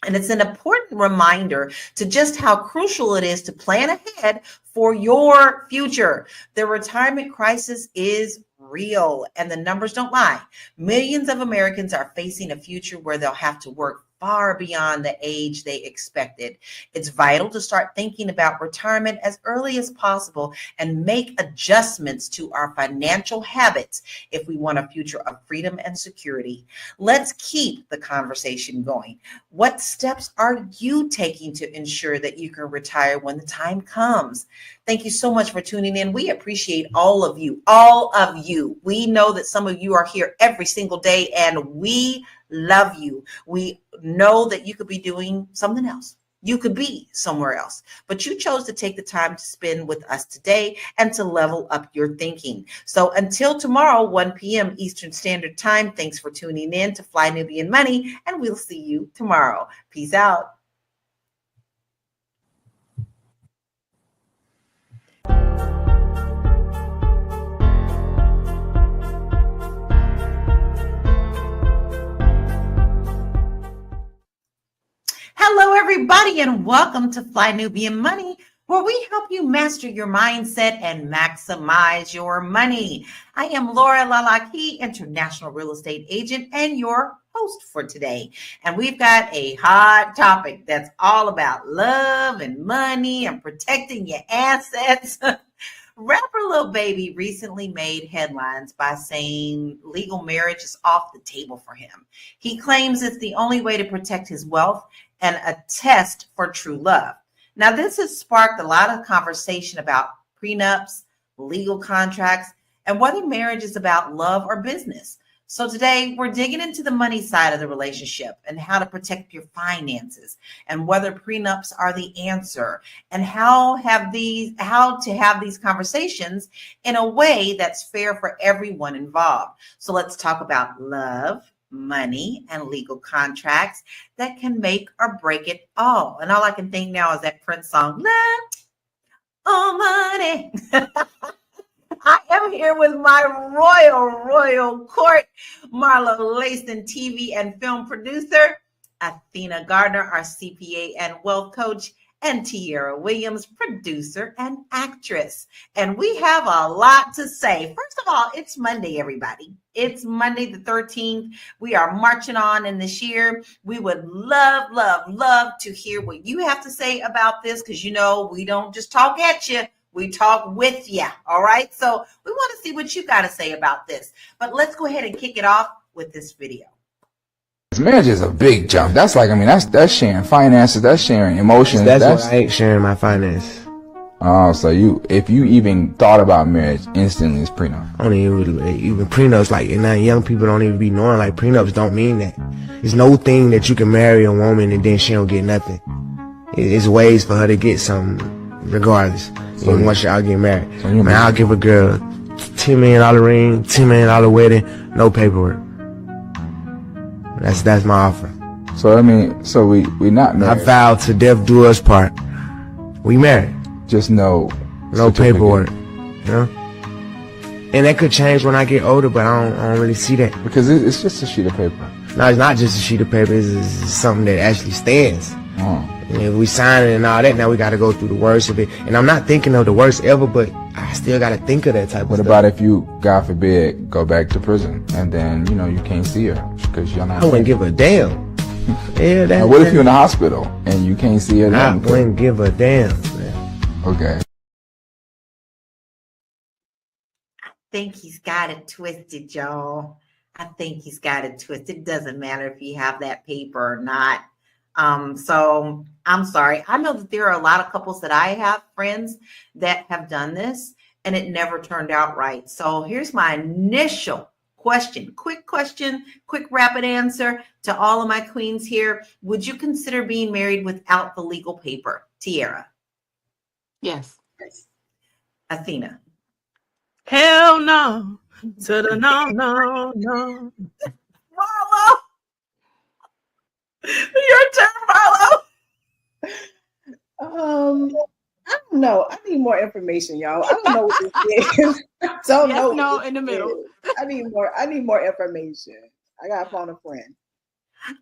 And it's an important reminder to just how crucial it is to plan ahead for your future. The retirement crisis is real, and the numbers don't lie. Millions of Americans are facing a future where they'll have to work far beyond the age they expected. It's vital to start thinking about retirement as early as possible and make adjustments to our financial habits if we want a future of freedom and security. Let's keep the conversation going. What steps are you taking to ensure that you can retire when the time comes? Thank you so much for tuning in. We appreciate all of you. We know that some of you are here every single day, and we love you. We know that you could be doing something else. You could be somewhere else, but you chose to take the time to spend with us today and to level up your thinking. So until tomorrow, 1 p.m. Eastern Standard Time, thanks for tuning in to Fly Nubian Money, and we'll see you tomorrow. Peace out. Hello, everybody, and welcome to Fly Nubian Money, where we help you master your mindset and maximize your money. I am Laura Lalaki, international real estate agent, and your host for today. And we've got a hot topic that's all about love and money and protecting your assets. Rapper Lil Baby recently made headlines by saying legal marriage is off the table for him. He claims it's the only way to protect his wealth and a test for true love. Now, this has sparked a lot of conversation about prenups, legal contracts, and whether marriage is about love or business. So today we're digging into the money side of the relationship and how to protect your finances, and whether prenups are the answer, and how to have these conversations in a way that's fair for everyone involved. So let's talk about love, money, and legal contracts that can make or break it all. And all I can think now is that Prince song, Love or Money. I am here with my royal court, Marla Layson, TV and film producer, Athena Gardner, our CPA and wealth coach, and Tierra Williams, producer and actress. And we have a lot to say. First of all, it's Monday, everybody. It's Monday the 13th. We are marching on in this year. We would love to hear what you have to say about this, because you know we don't just talk at you. We talk with you, all right? So we want to see what you got to say about this. But let's go ahead and kick it off with this video. Marriage is a big jump. That's like, I mean, that's sharing finances, that's sharing emotions. That's why I ain't sharing my finances. Oh, so if you even thought about marriage, instantly it's prenup. I don't even prenups, like, and now young people don't even be knowing, like, prenups don't mean that. There's no thing that you can marry a woman and then she don't get nothing. It's ways for her to get something regardless. So once y'all get married, so I'll give a girl $10 million ring, $10 million wedding, no paperwork. That's my offer. So I mean, so we not married. I vowed to death do us part. We married. Just no paperwork. You know? And that could change when I get older, but I don't really see that. Because it's just a sheet of paper. No, it's not just a sheet of paper. It's something that actually stands. And if we sign it and all that, now we got to go through the worst of it. And I'm not thinking of the worst ever, but I still got to think of that type of stuff. What about if you, God forbid, go back to prison and then, you know, you can't see her because you're not. I wouldn't give a damn. Yeah, now, what if you're in the hospital and you can't see her? I wouldn't give a damn, man. Okay. I think he's got it twisted, y'all. I think he's got it twisted. It doesn't matter if you have that paper or not. So I'm sorry. I know that there are a lot of couples that I have friends that have done this and it never turned out right. So here's my initial quick question, quick rapid answer to all of my queens here. Would you consider being married without the legal paper? Tiara. Yes. Athena. Hell no. To the no. Marlo. Your turn, Marlo. I don't know. I need more information, y'all. I don't know what this is. Don't yes, know. No, in the middle. I need more information. I gotta phone a friend.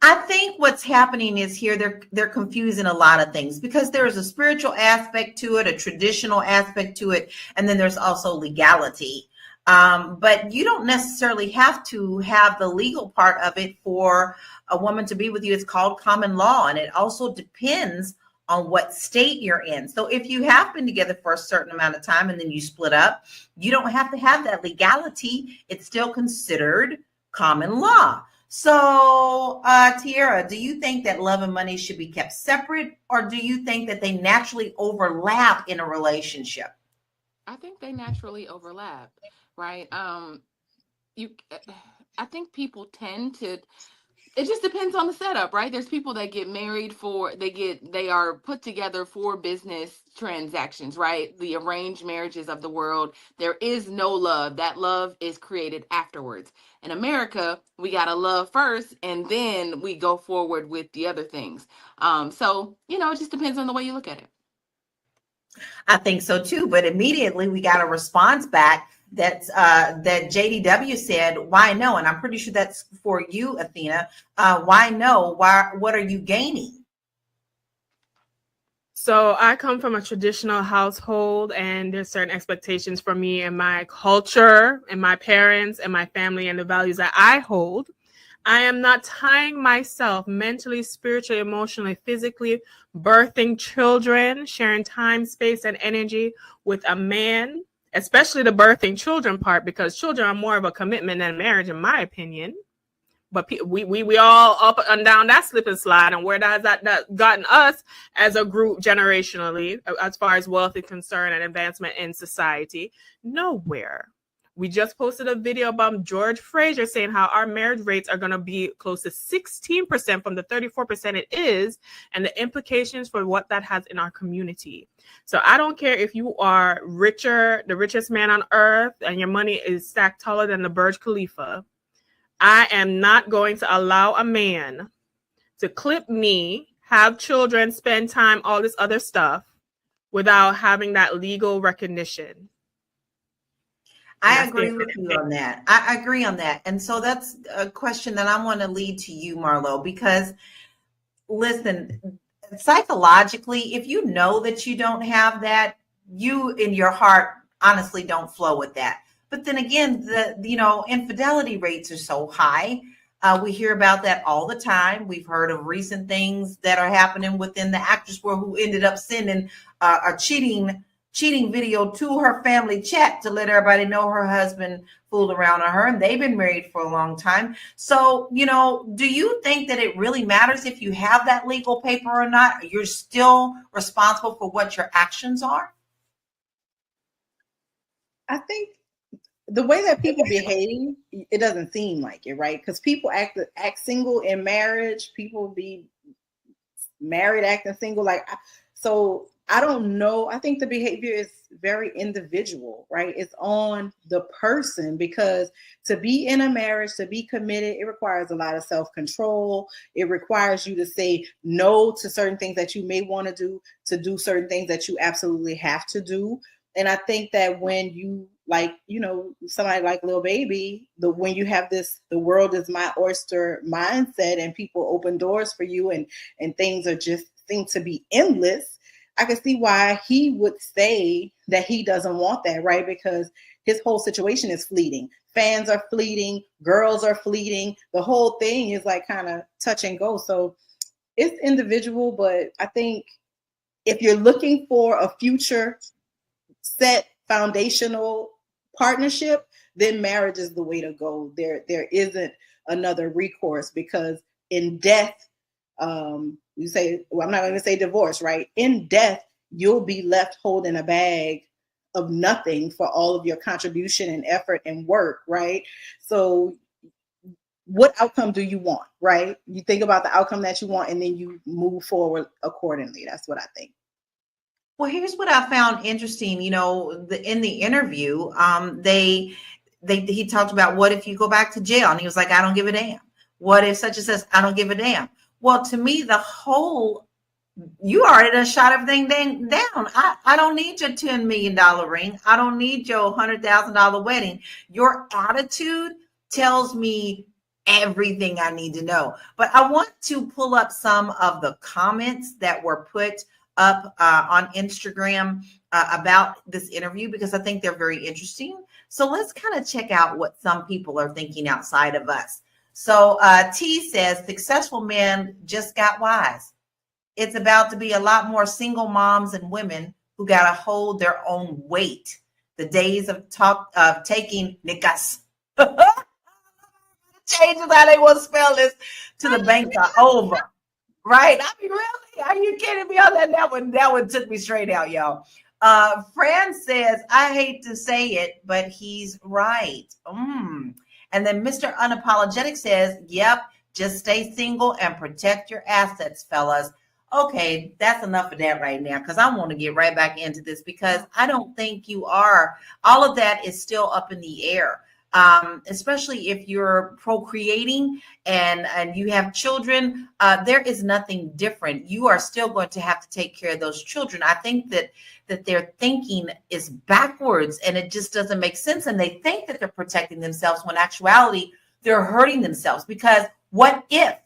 I think what's happening is here they're confusing a lot of things because there is a spiritual aspect to it, a traditional aspect to it, and then there's also legality. But you don't necessarily have to have the legal part of it for a woman to be with you. It's called common law, and it also depends on what state you're in. So if you have been together for a certain amount of time and then you split up, you don't have to have that legality. It's still considered common law. So, Tiara, do you think that love and money should be kept separate, or do you think that they naturally overlap in a relationship? I think they naturally overlap, right? I think people tend to. It just depends on the setup, right? There's people that get married they are put together for business transactions, right? The arranged marriages of the world. There is no love. That love is created afterwards. In America, we got to love first, and then we go forward with the other things. So, it just depends on the way you look at it. I think so too, but immediately we got a response back that JDW said, why no? And I'm pretty sure that's for you, Athena. Why no? What are you gaining? So I come from a traditional household, and there's certain expectations for me and my culture and my parents and my family and the values that I hold. I am not tying myself mentally, spiritually, emotionally, physically, birthing children, sharing time, space, and energy with a man, especially the birthing children part, because children are more of a commitment than marriage, in my opinion. But we all up and down that slip and slide, and where has that gotten us as a group generationally, as far as wealth is concerned and advancement in society? Nowhere. We just posted a video about George Fraser saying how our marriage rates are going to be close to 16% from the 34% it is, and the implications for what that has in our community. So I don't care if you are richer, the richest man on earth, and your money is stacked taller than the Burj Khalifa. I am not going to allow a man to clip me, have children, spend time, all this other stuff without having that legal recognition. I agree with you on that. I agree on that. And so that's a question that I want to lead to you, Marlo, because listen, psychologically, if you know that you don't have that, you in your heart honestly don't flow with that. But then again, the infidelity rates are so high. We hear about that all the time. We've heard of recent things that are happening within the actress world who ended up sending a cheating video to her family chat to let everybody know her husband fooled around on her, and they've been married for a long time. So, do you think that it really matters if you have that legal paper or not? You're still responsible for what your actions are? I think the way that people behave, it doesn't seem like it, right? Because people act single in marriage. People be married acting single. So I don't know. I think the behavior is very individual, right? It's on the person, because to be in a marriage, to be committed, it requires a lot of self-control. It requires you to say no to certain things that you may want to do certain things that you absolutely have to do. And I think that when you somebody like Lil Baby, when you have the world is my oyster mindset, and people open doors for you, and things are just seem to be endless, I can see why he would say that he doesn't want that, right? Because his whole situation is fleeting. Fans are fleeting, girls are fleeting. The whole thing is kind of touch and go. So it's individual, but I think if you're looking for a future set foundational partnership, then marriage is the way to go. There isn't another recourse, because in death, you say, well, I'm not going to say divorce, right? In death, you'll be left holding a bag of nothing for all of your contribution and effort and work, right? So what outcome do you want, right? You think about the outcome that you want and then you move forward accordingly. That's what I think. Well, here's what I found interesting. You know, in the interview, he talked about, what if you go back to jail? And he was like, I don't give a damn. What if such and such? I don't give a damn. Well, to me, you already done shot everything down. I don't need your $10 million ring. I don't need your $100,000 wedding. Your attitude tells me everything I need to know. But I want to pull up some of the comments that were put up on Instagram about this interview, because I think they're very interesting. So let's kind of check out what some people are thinking outside of us. So T says, successful men just got wise. It's about to be a lot more single moms and women who got to hold their own weight. The days of taking niggas, changes how they want to spell this, to the bank are over. Right? I mean, really? Are you kidding me on that? That one took me straight out, y'all. Fran says, I hate to say it, but he's right. And then Mr. Unapologetic says, yep, just stay single and protect your assets, fellas. Okay, that's enough of that right now, because I want to get right back into this, because I don't think you are. All of that is still up in the air. Especially if you're procreating and you have children, there is nothing different. You are still going to have to take care of those children. I think that their thinking is backwards, and it just doesn't make sense. And they think that they're protecting themselves when in actuality they're hurting themselves. Because what if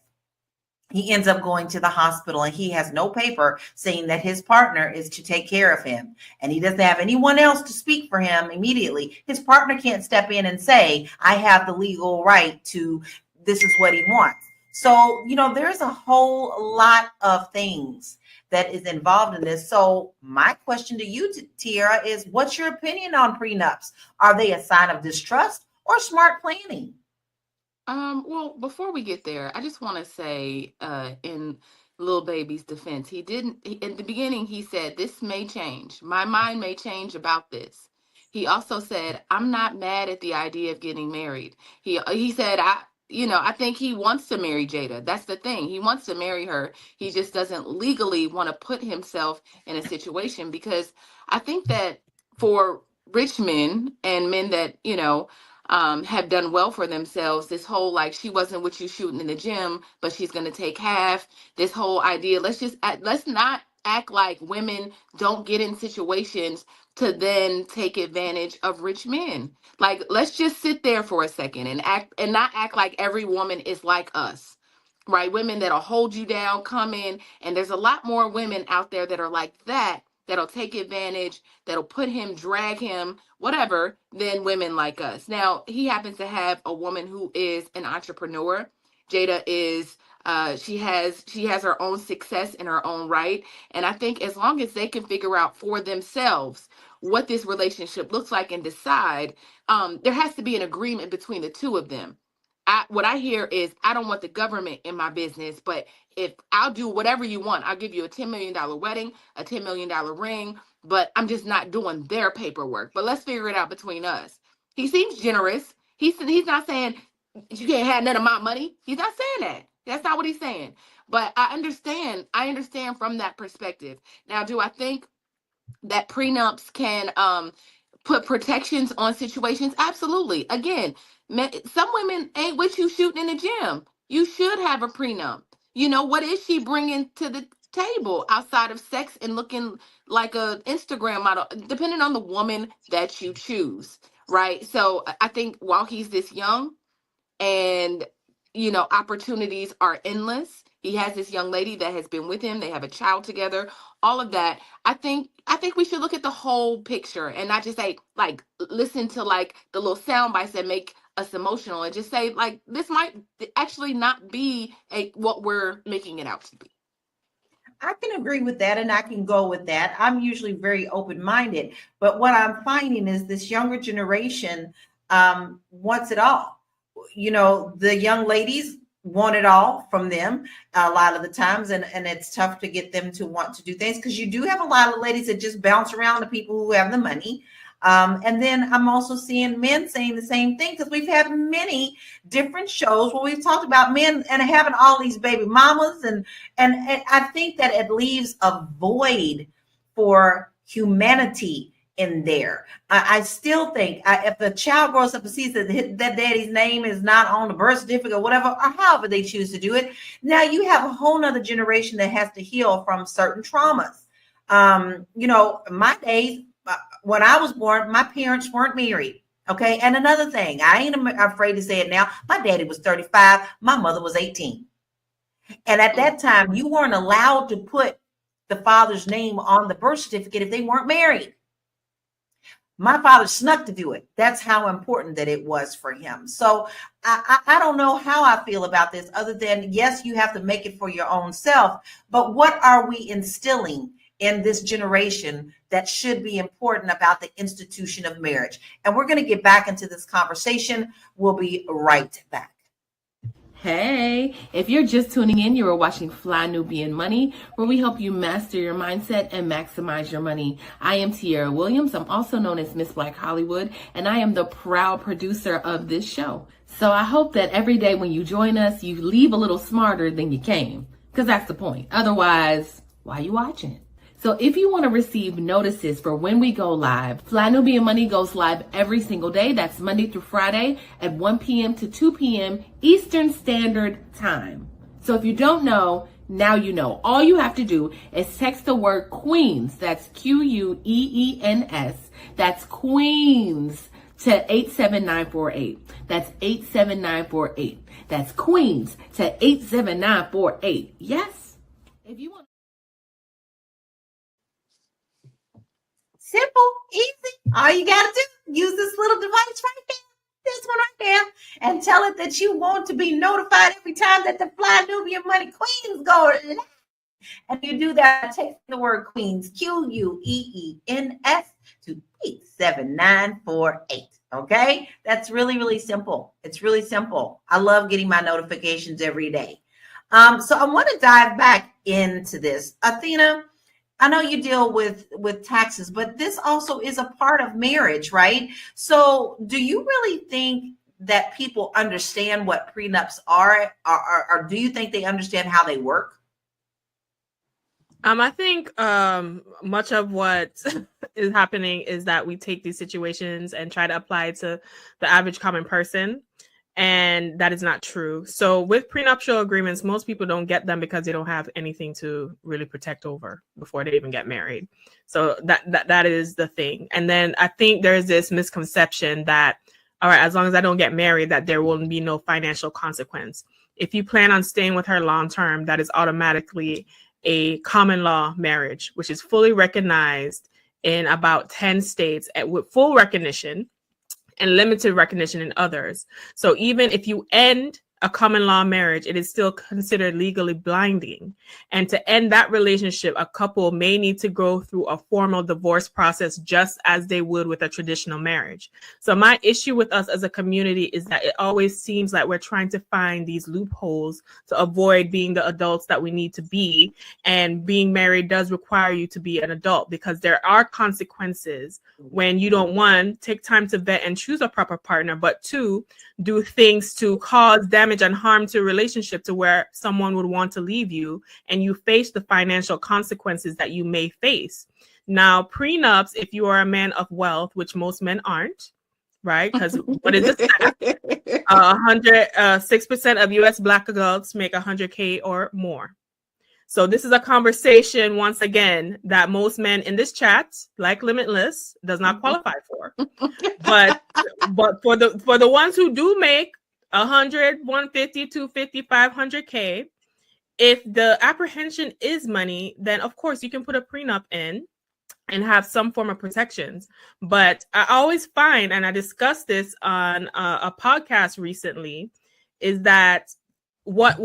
he ends up going to the hospital and he has no paper saying that his partner is to take care of him, and he doesn't have anyone else to speak for him immediately? His partner can't step in and say, I have the legal right to, this is what he wants. So, you know, there's a whole lot of things that is involved in this. So my question to you, Tiara, is what's your opinion on prenups? Are they a sign of distrust or smart planning? Well, before we get there, I just want to say, in Lil Baby's defense, in the beginning, he said, this may change. My mind may change about this. He also said, I'm not mad at the idea of getting married. He said, I think he wants to marry Jada. That's the thing. He wants to marry her. He just doesn't legally want to put himself in a situation, because I think that for rich men and men that, have done well for themselves, this whole, like, she wasn't with you shooting in the gym, but she's going to take half, this whole idea, let's not act like women don't get in situations to then take advantage of rich men. Like, let's just sit there for a second and not act like every woman is like us, right? Women that'll hold you down, come in, and there's a lot more women out there that are like that, that'll take advantage, that'll put him, drag him, whatever, than women like us. Now, he happens to have a woman who is an entrepreneur. Jada is, she has her own success in her own right. And I think as long as they can figure out for themselves what this relationship looks like and decide, there has to be an agreement between the two of them. What I hear is, I don't want the government in my business, but if I'll do whatever you want, I'll give you a $10 million wedding, a $10 million ring, but I'm just not doing their paperwork. But let's figure it out between us. He seems generous. He's not saying you can't have none of my money. He's not saying that. That's not what he's saying. But I understand from that perspective. Now, do I think that prenups can put protections on situations? Absolutely. Again, some women ain't with you shooting in the gym. You should have a prenup. What is she bringing to the table outside of sex and looking like a Instagram model, depending on the woman that you choose, right? So I think while he's this young and, opportunities are endless, he has this young lady that has been with him. They have a child together, all of that. I think we should look at the whole picture and not just say, like, listen to like the little sound bites that make us emotional, and just say, like, this might actually not be what we're making it out to be. I can agree with that, and I can go with that. I'm usually very open-minded, but what I'm finding is this younger generation wants it all. The young ladies want it all from them a lot of the times, and it's tough to get them to want to do things, because you do have a lot of ladies that just bounce around the people who have the money. And then I'm also seeing men saying the same thing, because we've had many different shows where we've talked about men and having all these baby mamas, and I think that it leaves a void for humanity in there. I still think if the child grows up and sees that daddy's name is not on the birth certificate or whatever, or however they choose to do it, now you have a whole nother generation that has to heal from certain traumas. My days, when I was born, my parents weren't married. Okay. And another thing, I ain't afraid to say it now. My daddy was 35. My mother was 18. And at that time, you weren't allowed to put the father's name on the birth certificate if they weren't married. My father snuck to do it. That's how important that it was for him. So I don't know how I feel about this, other than, yes, you have to make it for your own self. But what are we instilling in this generation that should be important about the institution of marriage? And we're going to get back into this conversation. We'll be right back. Hey, if you're just tuning in, you are watching Fly Nubian Money, where we help you master your mindset and maximize your money. I am Tiara Williams. I'm also known as Miss Black Hollywood, and I am the proud producer of this show. So I hope that every day when you join us, you leave a little smarter than you came, because that's the point. Otherwise, why are you watching? So if you want to receive notices for when we go live, Fly Nubian Money goes live every single day. That's Monday through Friday at 1 p.m. to 2 p.m. Eastern Standard Time. So if you don't know, now you know. All you have to do is text the word Queens, that's Queens, that's Queens, to 87948. That's 87948. That's Queens to 87948. Yes? If you want. Simple, easy. All you got to do, use this little device right there, this one right there, and tell it that you want to be notified every time that the Fly Nubian Money Queens go live. And you do that, text the word Queens, Queens, to 87948. Okay? That's really, really simple. It's really simple. I love getting my notifications every day. So I want to dive back into this. Athena, I know you deal with taxes, but this also is a part of marriage, right? So do you really think that people understand what prenups are, or do you think they understand how they work? I think much of what is happening is that we take these situations and try to apply it to the average common person. And that is not true. So with prenuptial agreements, most people don't get them because they don't have anything to really protect over before they even get married. So that is the thing. And then I think there's this misconception that, all right, as long as I don't get married, that there will be no financial consequence. If you plan on staying with her long term, that is automatically a common law marriage, which is fully recognized in about 10 states with full recognition and limited recognition in others. So even if you end a common law marriage, it is still considered legally binding. And to end that relationship, a couple may need to go through a formal divorce process just as they would with a traditional marriage. So my issue with us as a community is that it always seems like we're trying to find these loopholes to avoid being the adults that we need to be. And being married does require you to be an adult, because there are consequences when you don't, one, take time to vet and choose a proper partner, but two, do things to cause damage and harm to a relationship to where someone would want to leave you, and you face the financial consequences that you may face. Now, prenups, if you are a man of wealth, which most men aren't, right? Because what is this? 6% of U.S. Black adults make 100K or more. So this is a conversation, once again, that most men in this chat, like Limitless, does not qualify for. But for the ones who do make 100, 150, 250, 500K, if the apprehension is money, then of course you can put a prenup in and have some form of protections. But I always find, and I discussed this on a podcast recently, is that what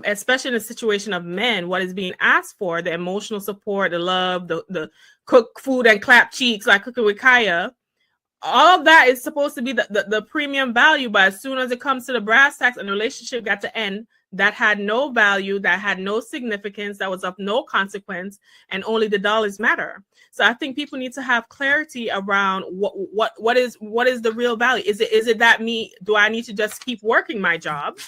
especially in the situation of men, what is being asked for, the emotional support, the love, the cook food and clap cheeks like cooking with Kaya, all of that is supposed to be the premium value. But as soon as it comes to the brass tacks and the relationship got to end, that had no value, that had no significance, that was of no consequence, and only the dollars matter. So I think people need to have clarity around what is the real value. Is it that do I need to just keep working my job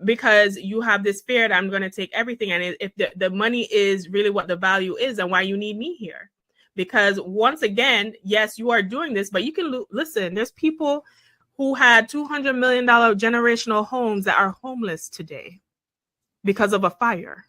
because you have this fear that I'm going to take everything? And if the money is really what the value is, then why you need me here? Because once again, yes, you are doing this, but you can listen, there's people who had $200 million generational homes that are homeless today because of a fire.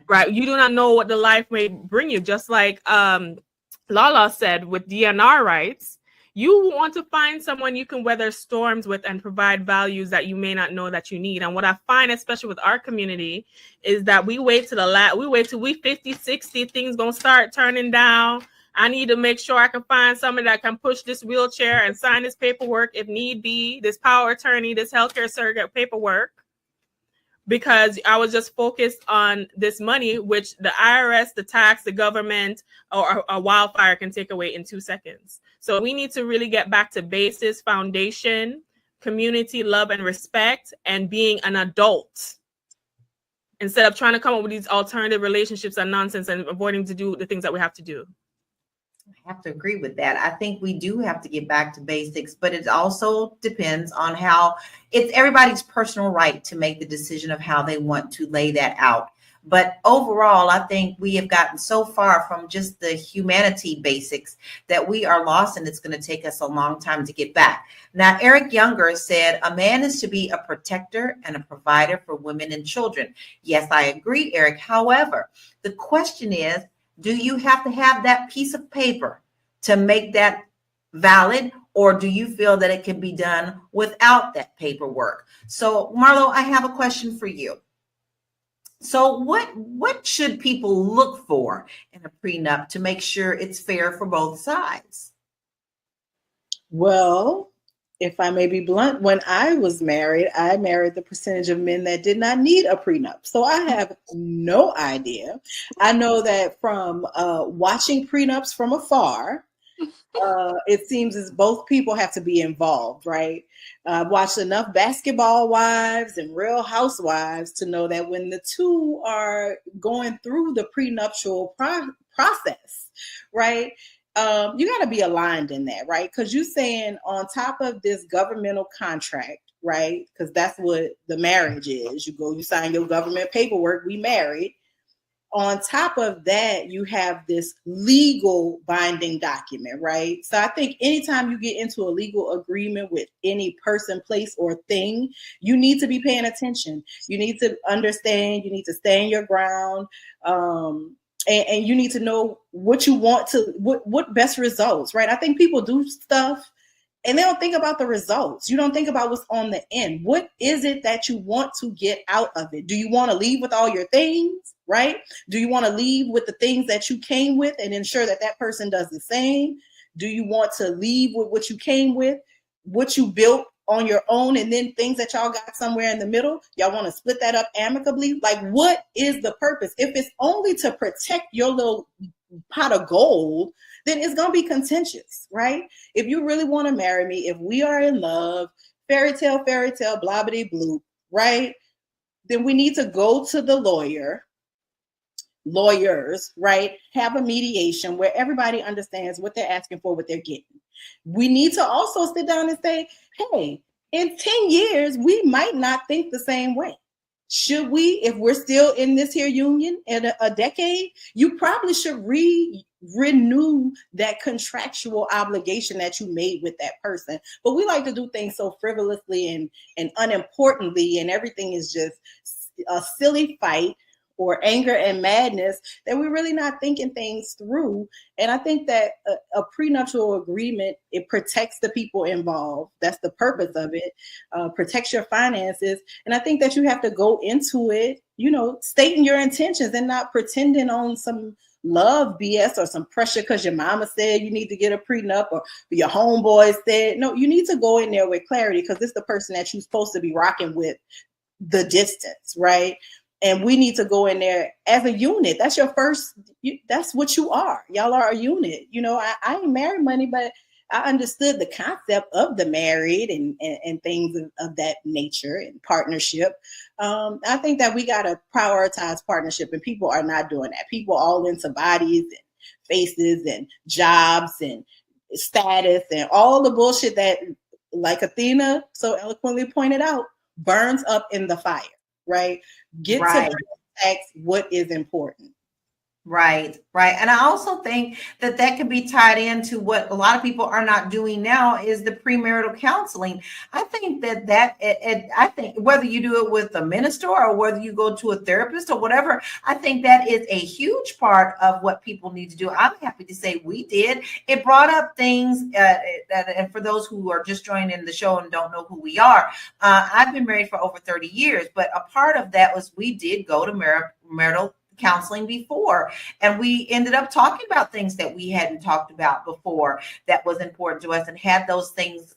Right? You do not know what the life may bring you. Just like Lala said with DNR rights, you want to find someone you can weather storms with and provide values that you may not know that you need. And what I find, especially with our community, is that we wait till we 50, 60, things gonna start turning down. I need to make sure I can find someone that can push this wheelchair and sign this paperwork if need be, this power attorney, this healthcare surrogate paperwork, because I was just focused on this money, which the IRS, the tax, the government, or a wildfire can take away in 2 seconds. So we need to really get back to basis, foundation, community, love, and respect, and being an adult instead of trying to come up with these alternative relationships and nonsense and avoiding to do the things that we have to do. I have to agree with that. I think we do have to get back to basics, but it also depends on how it's everybody's personal right to make the decision of how they want to lay that out. But overall, I think we have gotten so far from just the humanity basics that we are lost, and it's going to take us a long time to get back. Now, Eric Younger said, a man is to be a protector and a provider for women and children. Yes, I agree, Eric. However, the question is, do you have to have that piece of paper to make that valid, or do you feel that it can be done without that paperwork? So, Marlo, I have a question for you. So what should people look for in a prenup to make sure it's fair for both sides? Well, if I may be blunt, when I was married, I married the percentage of men that did not need a prenup. So I have no idea. I know that from watching prenups from afar, it seems as both people have to be involved, right? I've watched enough Basketball Wives and Real Housewives to know that when the two are going through the prenuptial process, right? You got to be aligned in that, right? Because you're saying on top of this governmental contract, right? Because that's what the marriage is. You sign your government paperwork, we married. On top of that, you have this legal binding document, right? So I think anytime you get into a legal agreement with any person, place, or thing, you need to be paying attention. You need to understand, you need to stand your ground, and you need to know what you want to, what best results, right? I think people do stuff and they don't think about the results. You don't think about what's on the end. What is it that you want to get out of it? Do you want to leave with all your things, right? Do you want to leave with the things that you came with and ensure that that person does the same? Do you want to leave with what you came with, what you built on your own, and then things that y'all got somewhere in the middle? Y'all want to split that up amicably? Like, what is the purpose? If it's only to protect your little pot of gold, then it's going to be contentious, right? If you really want to marry me, if we are in love, fairy tale, blobbity bloop, right? Then we need to go to the lawyers, right? Have a mediation where everybody understands what they're asking for, what they're getting. We need to also sit down and say, hey, in 10 years, we might not think the same way. Should we, if we're still in this here union in a decade, you probably should renew that contractual obligation that you made with that person. But we like to do things so frivolously and unimportantly, and everything is just a silly fight or anger and madness that we're really not thinking things through. And I think that a prenuptial agreement, it protects the people involved. That's the purpose of it. Protects your finances. And I think that you have to go into it, stating your intentions and not pretending on some love BS or some pressure because your mama said you need to get a prenup or your homeboy said. No, you need to go in there with clarity because it's the person that you're supposed to be rocking with the distance, right? And we need to go in there as a unit. That's your first, that's what you are. Y'all are a unit. I ain't married money, but I understood the concept of the married and things of that nature and partnership. I think that we got to prioritize partnership, and people are not doing that. People all into bodies and faces and jobs and status and all the bullshit that, like Athena so eloquently pointed out, burns up in the fire, right? Get to what is important. Right. And I also think that can be tied into what a lot of people are not doing now is the premarital counseling. I think I think whether you do it with a minister or whether you go to a therapist or whatever, I think that is a huge part of what people need to do. I'm happy to say we did. It brought up things and for those who are just joining the show and don't know who we are, I've been married for over 30 years, but a part of that was we did go to marital counseling before, and we ended up talking about things that we hadn't talked about before that was important to us, and had those things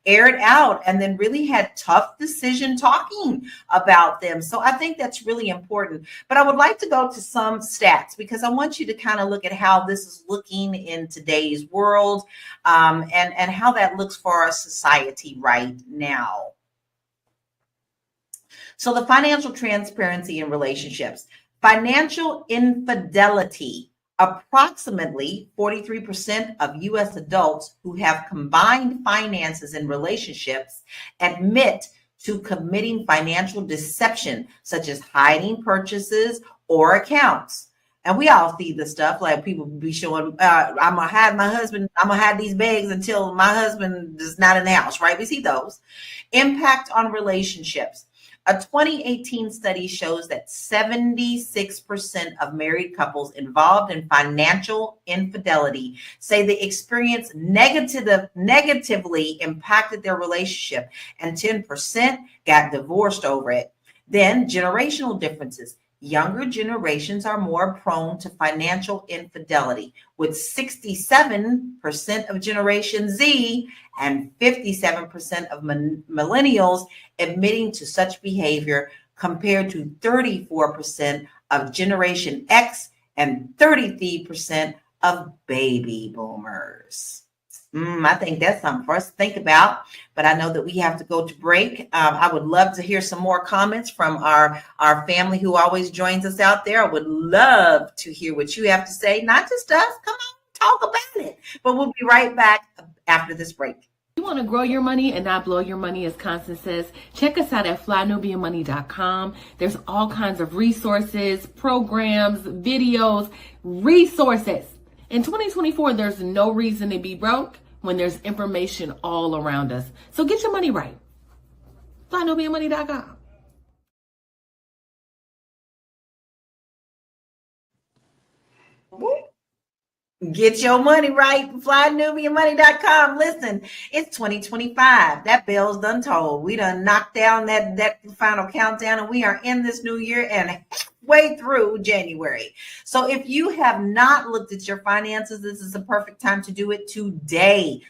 aired out, and then really had tough decision talking about them. So I think that's really important. But I would like to go to some stats because I want you to kind of look at how this is looking in today's world, and how that looks for our society right now. So the financial transparency in relationships. Financial infidelity. Approximately 43% of U.S. adults who have combined finances in relationships admit to committing financial deception, such as hiding purchases or accounts. And we all see the stuff like people be showing, I'm going to hide my husband. I'm going to hide these bags until my husband is not in the house, right? We see those. Impact on relationships. A 2018 study shows that 76% of married couples involved in financial infidelity say the experience negatively impacted their relationship, and 10% got divorced over it. Then generational differences. Younger generations are more prone to financial infidelity, with 67% of Generation Z and 57% of millennials admitting to such behavior, compared to 34% of Generation X and 33% of baby boomers. I think that's something for us to think about, but I know that we have to go to break. I would love to hear some more comments from our family who always joins us out there. I would love to hear what you have to say, not just us. Come on, talk about it. But we'll be right back after this break. You want to grow your money and not blow your money, as Constance says, check us out at flynubianmoney.com. There's all kinds of resources, programs, videos, resources. In 2024, there's no reason to be broke when there's information all around us. So get your money right. flynubianmoney.com. Get your money right. flynubianmoney.com. Listen, it's 2025. That bell's done tolled. We done knocked down that final countdown, and we are in this new year and halfway through January. So if you have not looked at your finances, this is the perfect time to do it today.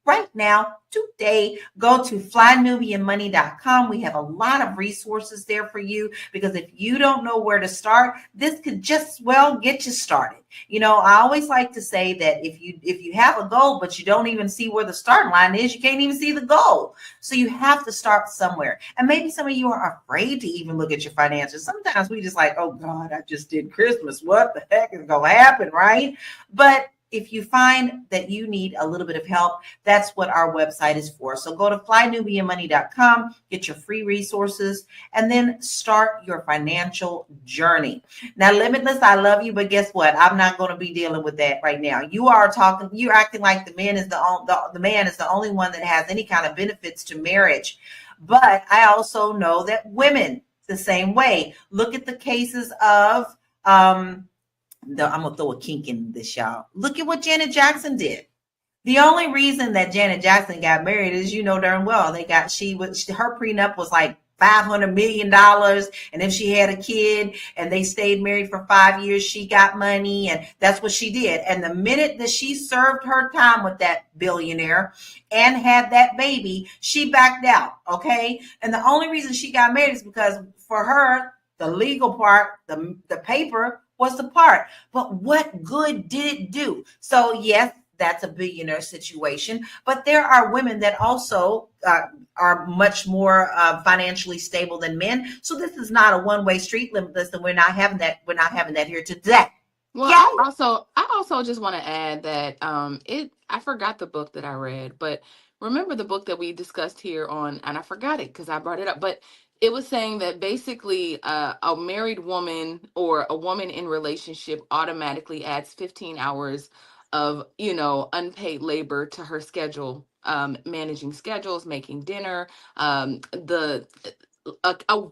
Right now, today, go to flynubianmoney.com. We have a lot of resources there for you, because if you don't know where to start, this could just well get you started. You know, I always like to say that if you have a goal, but you don't even see where the starting line is, you can't even see the goal. So you have to start somewhere. And maybe some of you are afraid to even look at your finances. Sometimes we just like, oh God, I just did Christmas. What the heck is going to happen, right? But if you find that you need a little bit of help, that's what our website is for. So go to flynubianmoney.com, get your free resources, and then start your financial journey. Now, Limitless, I love you, but guess what? I'm not going to be dealing with that right now. You're acting like the man is the only one that has any kind of benefits to marriage. But I also know that women the same way. Look at the cases of I'm going to throw a kink in this, y'all. Look at what Janet Jackson did. The only reason that Janet Jackson got married is, you know darn well, her prenup was like $500 million. And if she had a kid and they stayed married for 5 years, she got money. And that's what she did. And the minute that she served her time with that billionaire and had that baby, she backed out. Okay. And the only reason she got married is because for her, the legal part, the paper was the part. But what good did it do? So yes, that's a billionaire situation. But there are women that also are much more financially stable than men. So this is not a one-way street, Limitless, and we're not having that. We're not having that here today. Well, Yeah. I also just want to add that I forgot the book that I read, but remember the book that we discussed here on, and I forgot it because I brought it up, but it was saying that basically a married woman or a woman in relationship automatically adds 15 hours of, unpaid labor to her schedule, managing schedules, making dinner, a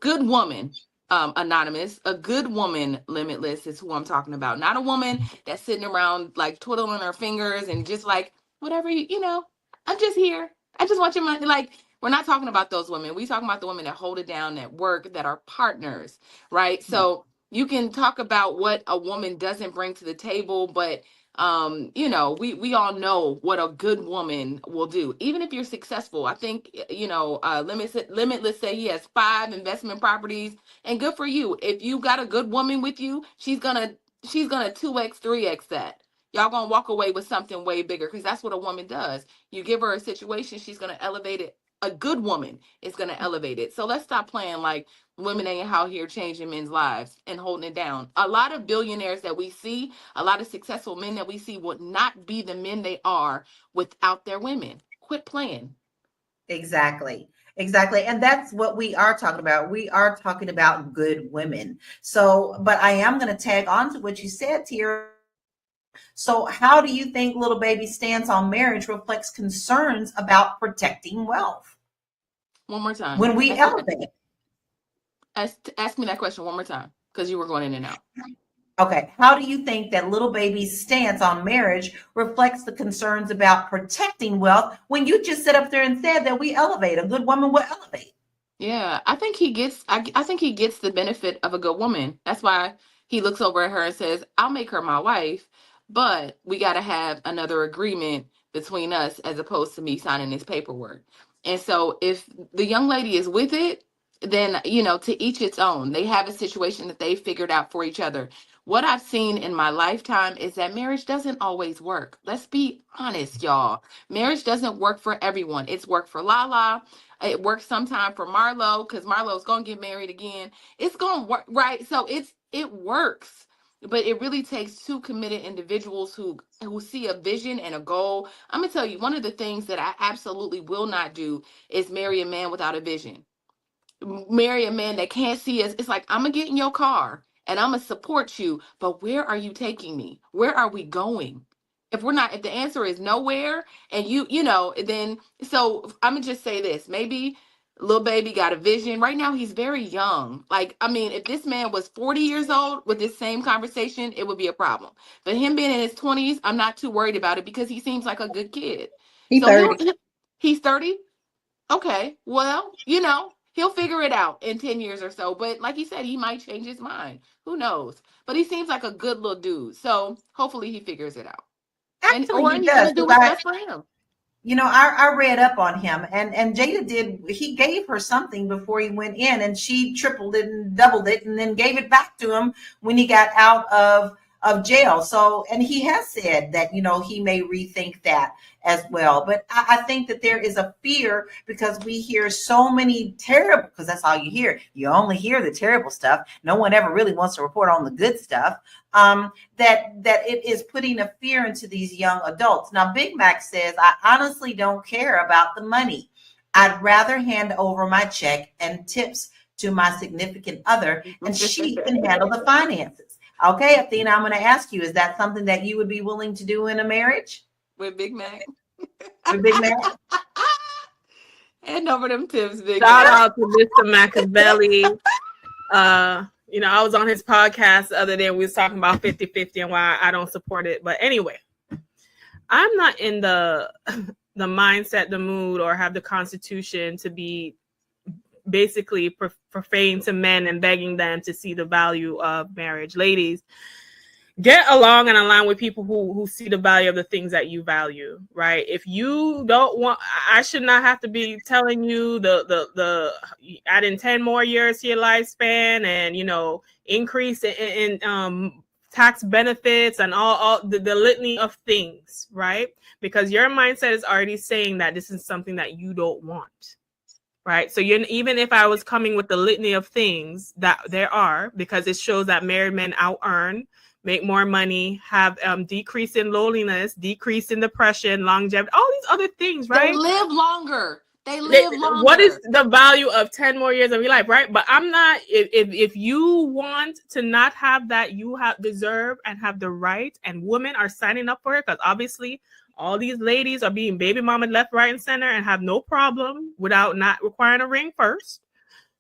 good woman, anonymous, a good woman, Limitless, is who I'm talking about. Not a woman that's sitting around like twiddling her fingers and just like, whatever, I'm just here. I just want your money. Like, we're not talking about those women. We talking about the women that hold it down at work, that are partners, right? So you can talk about what a woman doesn't bring to the table, but we all know what a good woman will do. Even if you're successful, I think, Limitless say he has 5 investment properties, and good for you. If you got a good woman with you, she's gonna 2x, 3x that. Y'all gonna walk away with something way bigger, because that's what a woman does. You give her a situation, she's gonna elevate it. A good woman is gonna elevate it. So let's stop playing like women ain't out here changing men's lives and holding it down. A lot of billionaires that we see, a lot of successful men that we see would not be the men they are without their women. Quit playing. Exactly. And that's what we are talking about. We are talking about good women. So, but I am going to tag on to what you said, Tia. So how do you think Little Baby's stance on marriage reflects concerns about protecting wealth? One more time. When we elevate. Ask me that question one more time, because you were going in and out. Okay. How do you think that Little Baby's stance on marriage reflects the concerns about protecting wealth when you just sit up there and said that we elevate? A good woman will elevate. Yeah, I think he gets the benefit of a good woman. That's why he looks over at her and says, I'll make her my wife, but we got to have another agreement between us, as opposed to me signing this paperwork. And so if the young lady is with it, then, to each its own. They have a situation that they figured out for each other. What I've seen in my lifetime is that marriage doesn't always work. Let's be honest, y'all. Marriage doesn't work for everyone. It's worked for Lala. It works sometime for Marlo, because Marlo's going to get married again. It's going to work, right? So it works. But it really takes 2 committed individuals who see a vision and a goal. I'm going to tell you, one of the things that I absolutely will not do is marry a man without a vision. Marry a man that can't see us. It's like, I'm going to get in your car and I'm going to support you, but where are you taking me? Where are we going? If the answer is nowhere, and then, so I'm going to just say this, maybe Lil Baby got a vision. Right now, he's very young. Like, I mean, if this man was 40 years old with this same conversation, it would be a problem. But him being in his 20s, I'm not too worried about it, because he seems like a good kid. He's 30. He's 30? Okay, well, he'll figure it out in 10 years or so. But like he said, he might change his mind. Who knows? But he seems like a good little dude. So hopefully he figures it out. Actually, he he's does. gonna do what's best for him. I read up on him, and Jada he gave her something before he went in, and she tripled it and doubled it and then gave it back to him when he got out of jail. So, and he has said that, he may rethink that as well. But I think that there is a fear, because we hear so many terrible, because that's all you hear. You only hear the terrible stuff. No one ever really wants to report on the good stuff. That it is putting a fear into these young adults. Now, Big Mac says, I honestly don't care about the money. I'd rather hand over my check and tips to my significant other, and she can handle the finances. Okay, Athena, I'm going to ask you, is that something that you would be willing to do in a marriage? With Big Mac? With Big Mac? Hand over them tips, Big Shout Mac. out to Mr. Machiavelli. I was on his podcast the other day. We was talking about 50-50 and why I don't support it. But anyway, I'm not in the mindset, the mood, or have the constitution to be basically profane to men and begging them to see the value of marriage. Ladies, get along and align with people who see the value of the things that you value, right? If you don't want, I should not have to be telling you the adding 10 more years to your lifespan and, increase in tax benefits and all the litany of things, right? Because your mindset is already saying that this is something that you don't want, right? So even if I was coming with the litany of things that there are, because it shows that married men out earn, make more money, have decrease in loneliness, decrease in depression, longevity, all these other things, right? They live longer. They live longer. What is the value of 10 more years of your life, right? But I'm not, if you want to not have that, you deserve and have the right, and women are signing up for it, because obviously all these ladies are being baby mama left, right, and center and have no problem without not requiring a ring first.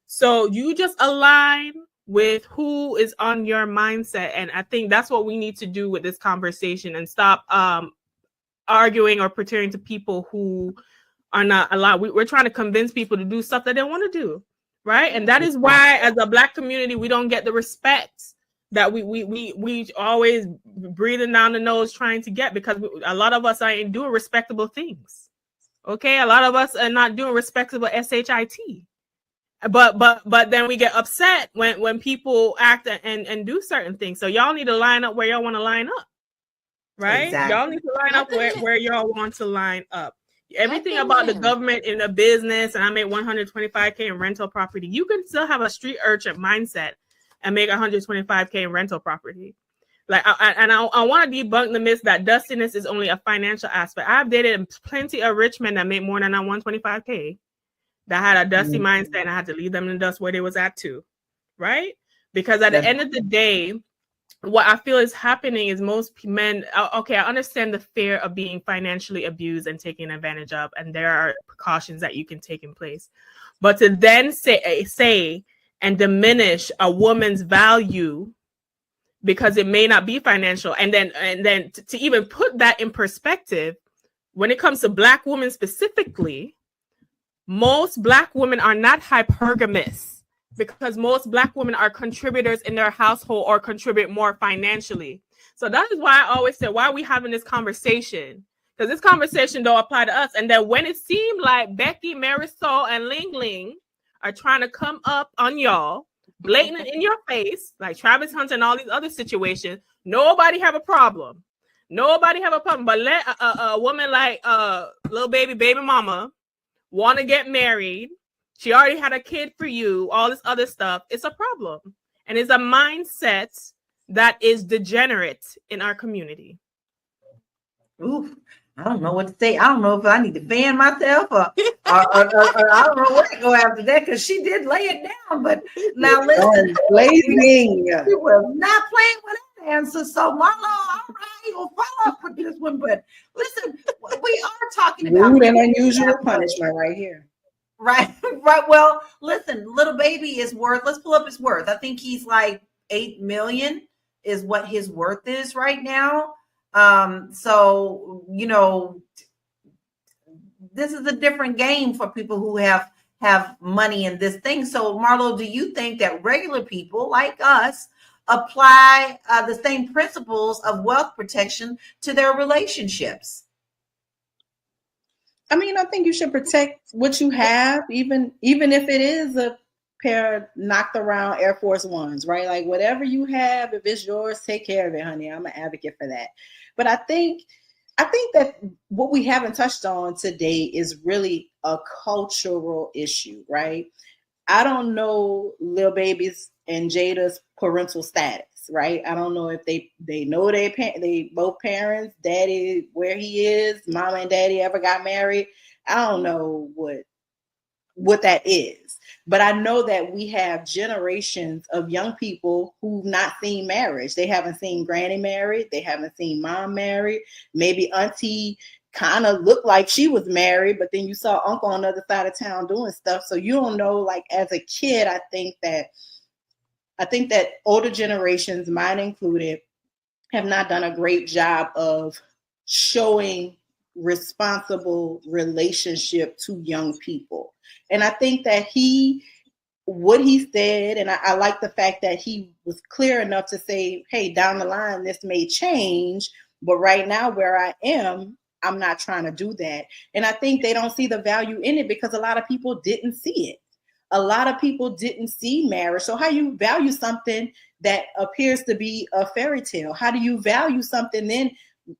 So you just align with who is on your mindset. And I think that's what we need to do with this conversation, and stop arguing or pretending to people who are not allowed. We're trying to convince people to do stuff that they want to do, right? And that is why, as a Black community, we don't get the respect that we always breathing down the nose trying to get, because a lot of us ain't doing respectable things. Okay, a lot of us are not doing respectable SHIT. But then we get upset when people act and do certain things. So y'all need to line up where y'all want to line up, right? Exactly. Y'all need to line up where y'all want to line up. Everything about the government in a business, and I make $125K in rental property. You can still have a street urchin mindset and make $125K in rental property. Like, I want to debunk the myth that dustiness is only a financial aspect. I've dated plenty of rich men that make more than $125K that had a dusty mindset, and I had to leave them in the dust where they was at too, right? Because at the end of the day, what I feel is happening is most men, okay, I understand the fear of being financially abused and taken advantage of, and there are precautions that you can take in place. But to then say and diminish a woman's value because it may not be financial, and then to even put that in perspective, when it comes to Black women specifically, most Black women are not hypergamous, because most Black women are contributors in their household or contribute more financially. So that is why I always say, why are we having this conversation? Because this conversation don't apply to us. And then when it seemed like Becky, Marisol, and Ling Ling are trying to come up on y'all, blatant in your face, like Travis Hunter and all these other situations, nobody have a problem. Nobody have a problem. But let a woman like little baby mama want to get married. She already had a kid for you, all this other stuff. It's a problem. And it's a mindset that is degenerate in our community. Oof. I don't know what to say. I don't know if I need to ban myself or I don't know where to go after that, because she did lay it down. But now listen, blazing. She was not playing with that answer. So Marlo, all right, we'll follow up with this one. But listen, we are talking about rude and unusual punishment right here. Right. Well, listen, little baby is worth, let's pull up his worth. I think he's like 8 million is what his worth is right now. So, you know, this is a different game for people who have money in this thing. So, Marlo, do you think that regular people like us apply the same principles of wealth protection to their relationships? I mean, I think you should protect what you have, even if it is a pair of knocked around Air Force Ones, right? Like whatever you have, if it's yours, take care of it, honey. I'm an advocate for that. But I think that what we haven't touched on today is really a cultural issue, right? I don't know Lil Baby's and Jada's parental status, right? I don't know if they know they both parents, daddy, where he is, mama and daddy ever got married. I don't know what that is. But I know that we have generations of young people who've not seen marriage. They haven't seen granny married. They haven't seen mom married. Maybe auntie kind of looked like she was married, but then you saw uncle on the other side of town doing stuff. So you don't know, like as a kid, I think that older generations, mine included, have not done a great job of showing responsible relationship to young people. And I think that what he said, and I like the fact that he was clear enough to say, hey, down the line, this may change, but right now where I am, I'm not trying to do that. And I think they don't see the value in it because a lot of people didn't see it. A lot of people didn't see marriage. So how you value something that appears to be a fairy tale? How do you value something? Then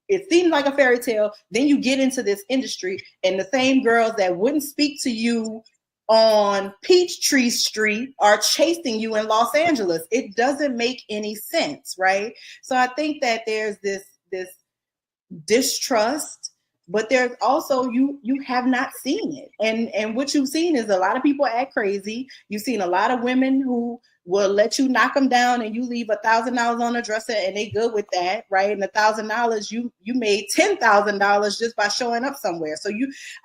it seems like a fairy tale. Then you get into this industry, and the same girls that wouldn't speak to you on Peachtree Street are chasing you in Los Angeles. It doesn't make any sense, right? So I think that there's this distrust, but there's also you have not seen it, and what you've seen is a lot of people act crazy. You've seen a lot of women who will let you knock them down, and you leave $1,000 on a dresser, and they good with that, right? And $1,000 you made $10,000 just by showing up somewhere. So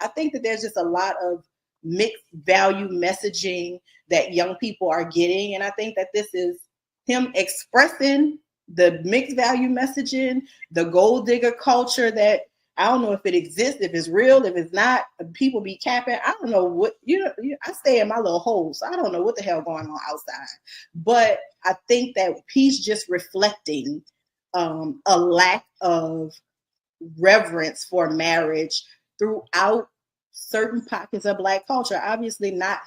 I think that there's just a lot of mixed value messaging that young people are getting, and I think that this is him expressing the mixed value messaging, the gold digger culture that I don't know if it exists, if it's real, if it's not. People be capping. I don't know what, I stay in my little hole, so I don't know what the hell going on outside. But I think that he's just reflecting a lack of reverence for marriage throughout certain pockets of Black culture. Obviously not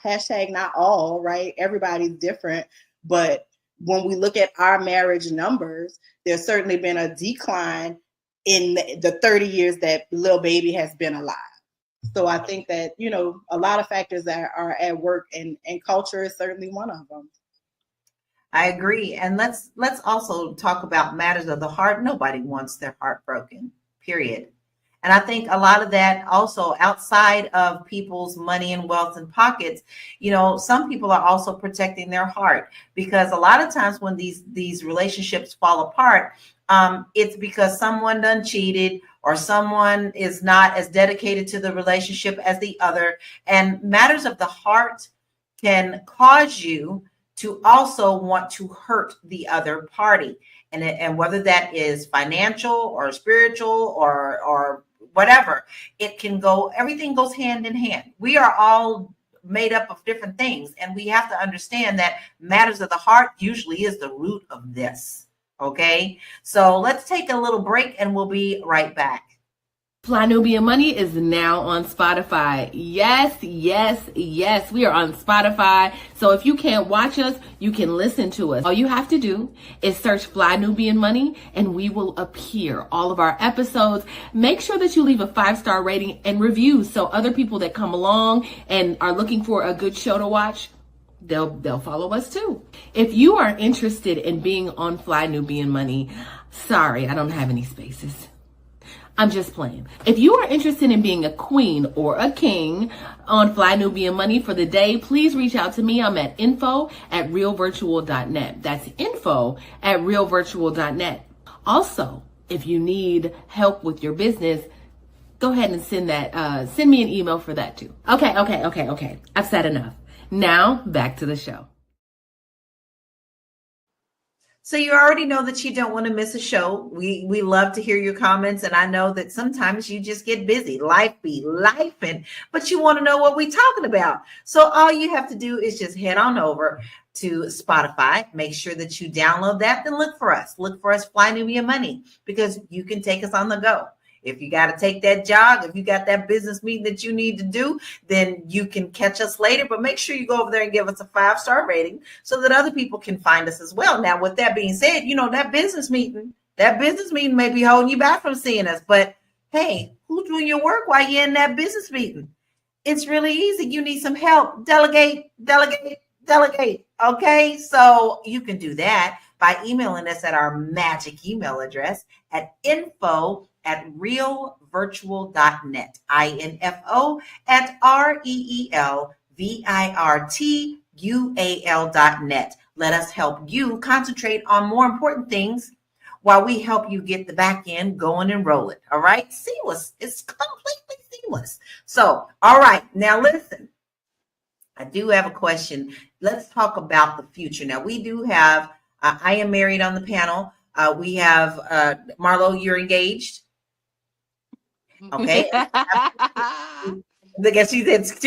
all, right? Everybody's different. But when we look at our marriage numbers, there's certainly been a decline in the 30 years that Lil Baby has been alive. So I think that, a lot of factors that are at work, and culture is certainly one of them. I agree. And let's also talk about matters of the heart. Nobody wants their heart broken, period. And I think a lot of that also outside of people's money and wealth and pockets, some people are also protecting their heart, because a lot of times when these relationships fall apart, it's because someone done cheated or someone is not as dedicated to the relationship as the other. And matters of the heart can cause you to also want to hurt the other party. And whether that is financial or spiritual or whatever, everything goes hand in hand. We are all made up of different things, and we have to understand that matters of the heart usually is the root of this. Okay, so let's take a little break and we'll be right back. Fly Nubian Money is now on Spotify. Yes, yes, yes. We are on Spotify. So if you can't watch us, you can listen to us. All you have to do is search Fly Nubian Money and we will appear. All of our episodes. Make sure that you leave a 5-star rating and review so other people that come along and are looking for a good show to watch, they'll follow us too. If you are interested in being on Fly Nubian Money, sorry, I don't have any spaces. I'm just playing. If you are interested in being a queen or a king on Fly Nubian Money for the day, please reach out to me. I'm at info@realvirtual.net. That's info@realvirtual.net. Also, if you need help with your business, go ahead and send me an email for that too. Okay. I've said enough. Now back to the show. So you already know that you don't want to miss a show. We love to hear your comments. And I know that sometimes you just get busy. Life be lifing, but you want to know what we're talking about. So all you have to do is just head on over to Spotify. Make sure that you download that. Then look for us. Look for us, Fly Nubian Money, because you can take us on the go. If you got to take that jog, if you got that business meeting that you need to do, then you can catch us later. But make sure you go over there and give us a 5-star rating so that other people can find us as well. Now, with that being said, that business meeting may be holding you back from seeing us. But hey, who's doing your work while you're in that business meeting? It's really easy. You need some help. Delegate. Okay, so you can do that by emailing us at our magic email address at info@realvirtual.net. info@REELVIRTUAL.net. Let us help you concentrate on more important things while we help you get the back end going and rolling. All right, seamless. It's completely seamless. So, all right, now listen. I do have a question. Let's talk about the future. Now, we do have, I am married on the panel. We have, Marlo, you're engaged. Okay. Look at she said, that's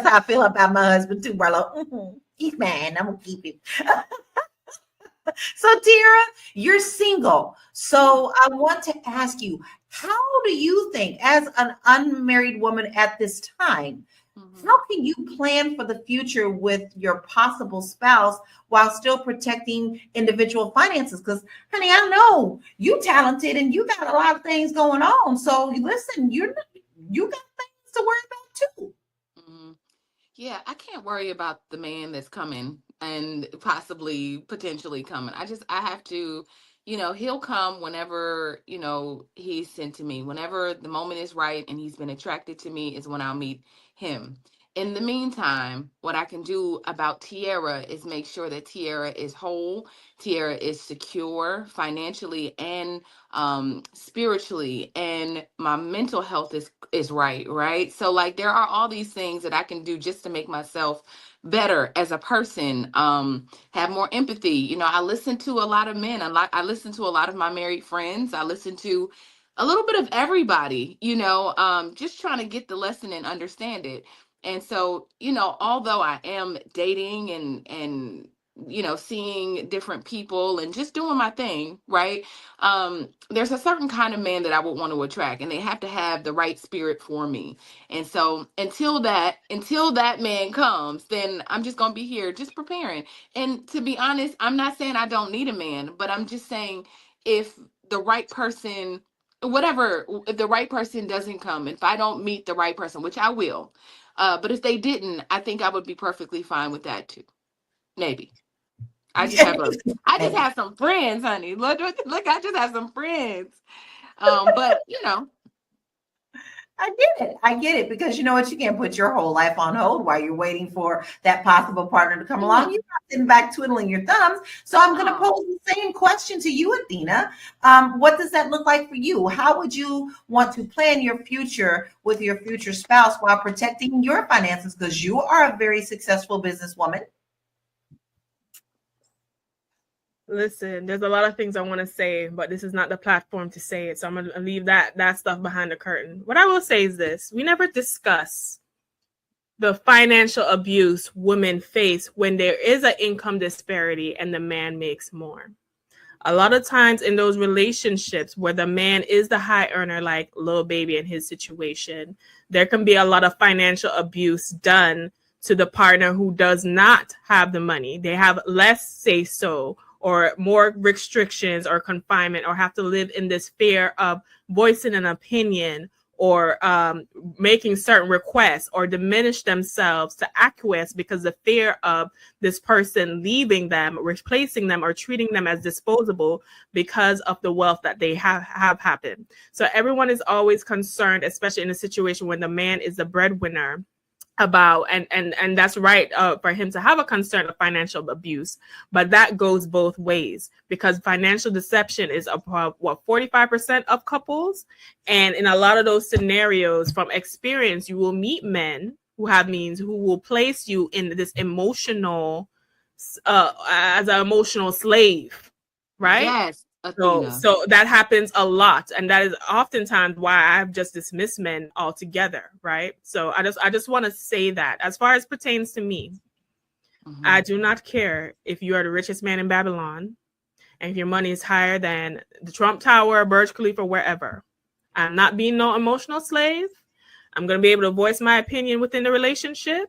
how I feel about my husband too, Marlo. He's mine. I'm going to keep him. So, Tira, you're single. So I want to ask you, how do you think, as an unmarried woman at this time, How can you plan for the future with your possible spouse while still protecting individual finances? Because, honey, I know you talented and you got a lot of things going on. So listen, you got things to worry about too. Yeah, I can't worry about the man that's coming and potentially coming. I have to, he'll come whenever, he's sent to me. Whenever the moment is right and he's been attracted to me is when I'll meet him. In the meantime, what I can do about Tiara is make sure that Tiara is whole, Tiara is secure financially and spiritually, and my mental health is right. So like there are all these things that I can do just to make myself better as a person, have more empathy. I listen to a lot of men. I listen to a lot of my married friends. I listen to a little bit of everybody, just trying to get the lesson and understand it. And so, although I am dating and seeing different people and just doing my thing, right? There's a certain kind of man that I would want to attract, and they have to have the right spirit for me. And so until that man comes, then I'm just gonna be here just preparing. And to be honest, I'm not saying I don't need a man, but I'm just saying if the right person, if the right person doesn't come, if I don't meet the right person, which I will, but if they didn't, I think I would be perfectly fine with that too. Maybe. I just have some friends, honey. Look, I just have some friends. But I get it because you know what? You can't put your whole life on hold while you're waiting for that possible partner to come along. You're not sitting back twiddling your thumbs. So I'm going to pose the same question to you, Athena. What does that look like for you? How would you want to plan your future with your future spouse while protecting your finances? Because you are a very successful businesswoman. Listen, there's a lot of things I want to say, but this is not the platform to say it. So I'm going to leave that stuff behind the curtain. What I will say is this. We never discuss the financial abuse women face when there is an income disparity and the man makes more. A lot of times in those relationships where the man is the high earner, like Lil Baby in his situation, there can be a lot of financial abuse done to the partner who does not have the money. They have less say so, or more restrictions or confinement, or have to live in this fear of voicing an opinion or making certain requests, or diminish themselves to acquiesce because the fear of this person leaving them, replacing them, or treating them as disposable because of the wealth that they have happened. So everyone is always concerned, especially in a situation when the man is the breadwinner, about and that's right for him to have a concern of financial abuse, but that goes both ways because financial deception is about 45% of couples, and in a lot of those scenarios from experience you will meet men who have means who will place you in this emotional as an emotional slave, right? Yes. So that happens a lot, and that is oftentimes why I've just dismissed men altogether, right? So I just want to say that as far as pertains to me, I do not care if you are the richest man in Babylon, and if your money is higher than the Trump Tower, Burj Khalifa, wherever. I'm not being no emotional slave. I'm going to be able to voice my opinion within the relationship,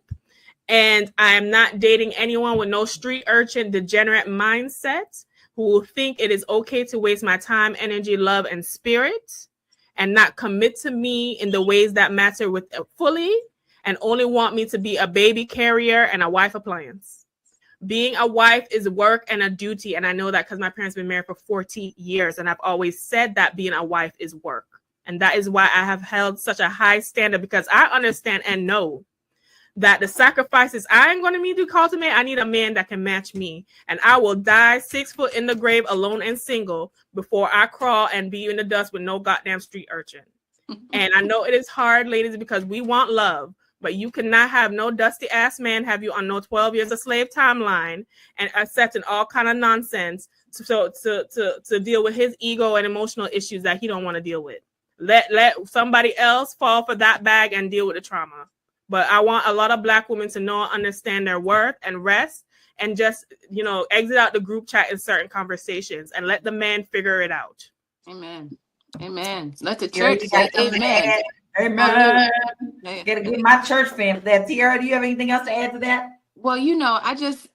and I am not dating anyone with no street urchin degenerate mindset who will think it is okay to waste my time, energy, love, and spirit and not commit to me in the ways that matter with fully, and only want me to be a baby carrier and a wife appliance. Being a wife is work and a duty, and I know that because my parents have been married for 40 years, and I've always said that being a wife is work. And that is why I have held such a high standard, because I understand and know that the sacrifices I am going to need to cultivate, I need a man that can match me. And I will die 6 foot in the grave alone and single before I crawl and be in the dust with no goddamn street urchin. And I know it is hard, ladies, because we want love, but you cannot have no dusty ass man have you on no 12 years of slave timeline and accepting all kind of nonsense to deal with his ego and emotional issues that he don't want to deal with. Let somebody else fall for that bag and deal with the trauma. But I want a lot of Black women to know and understand their worth and rest, and just, exit out the group chat in certain conversations and let the man figure it out. Amen. Let the church say amen. Amen. Gotta get my church family there. Tiara, do you have anything else to add to that? Well,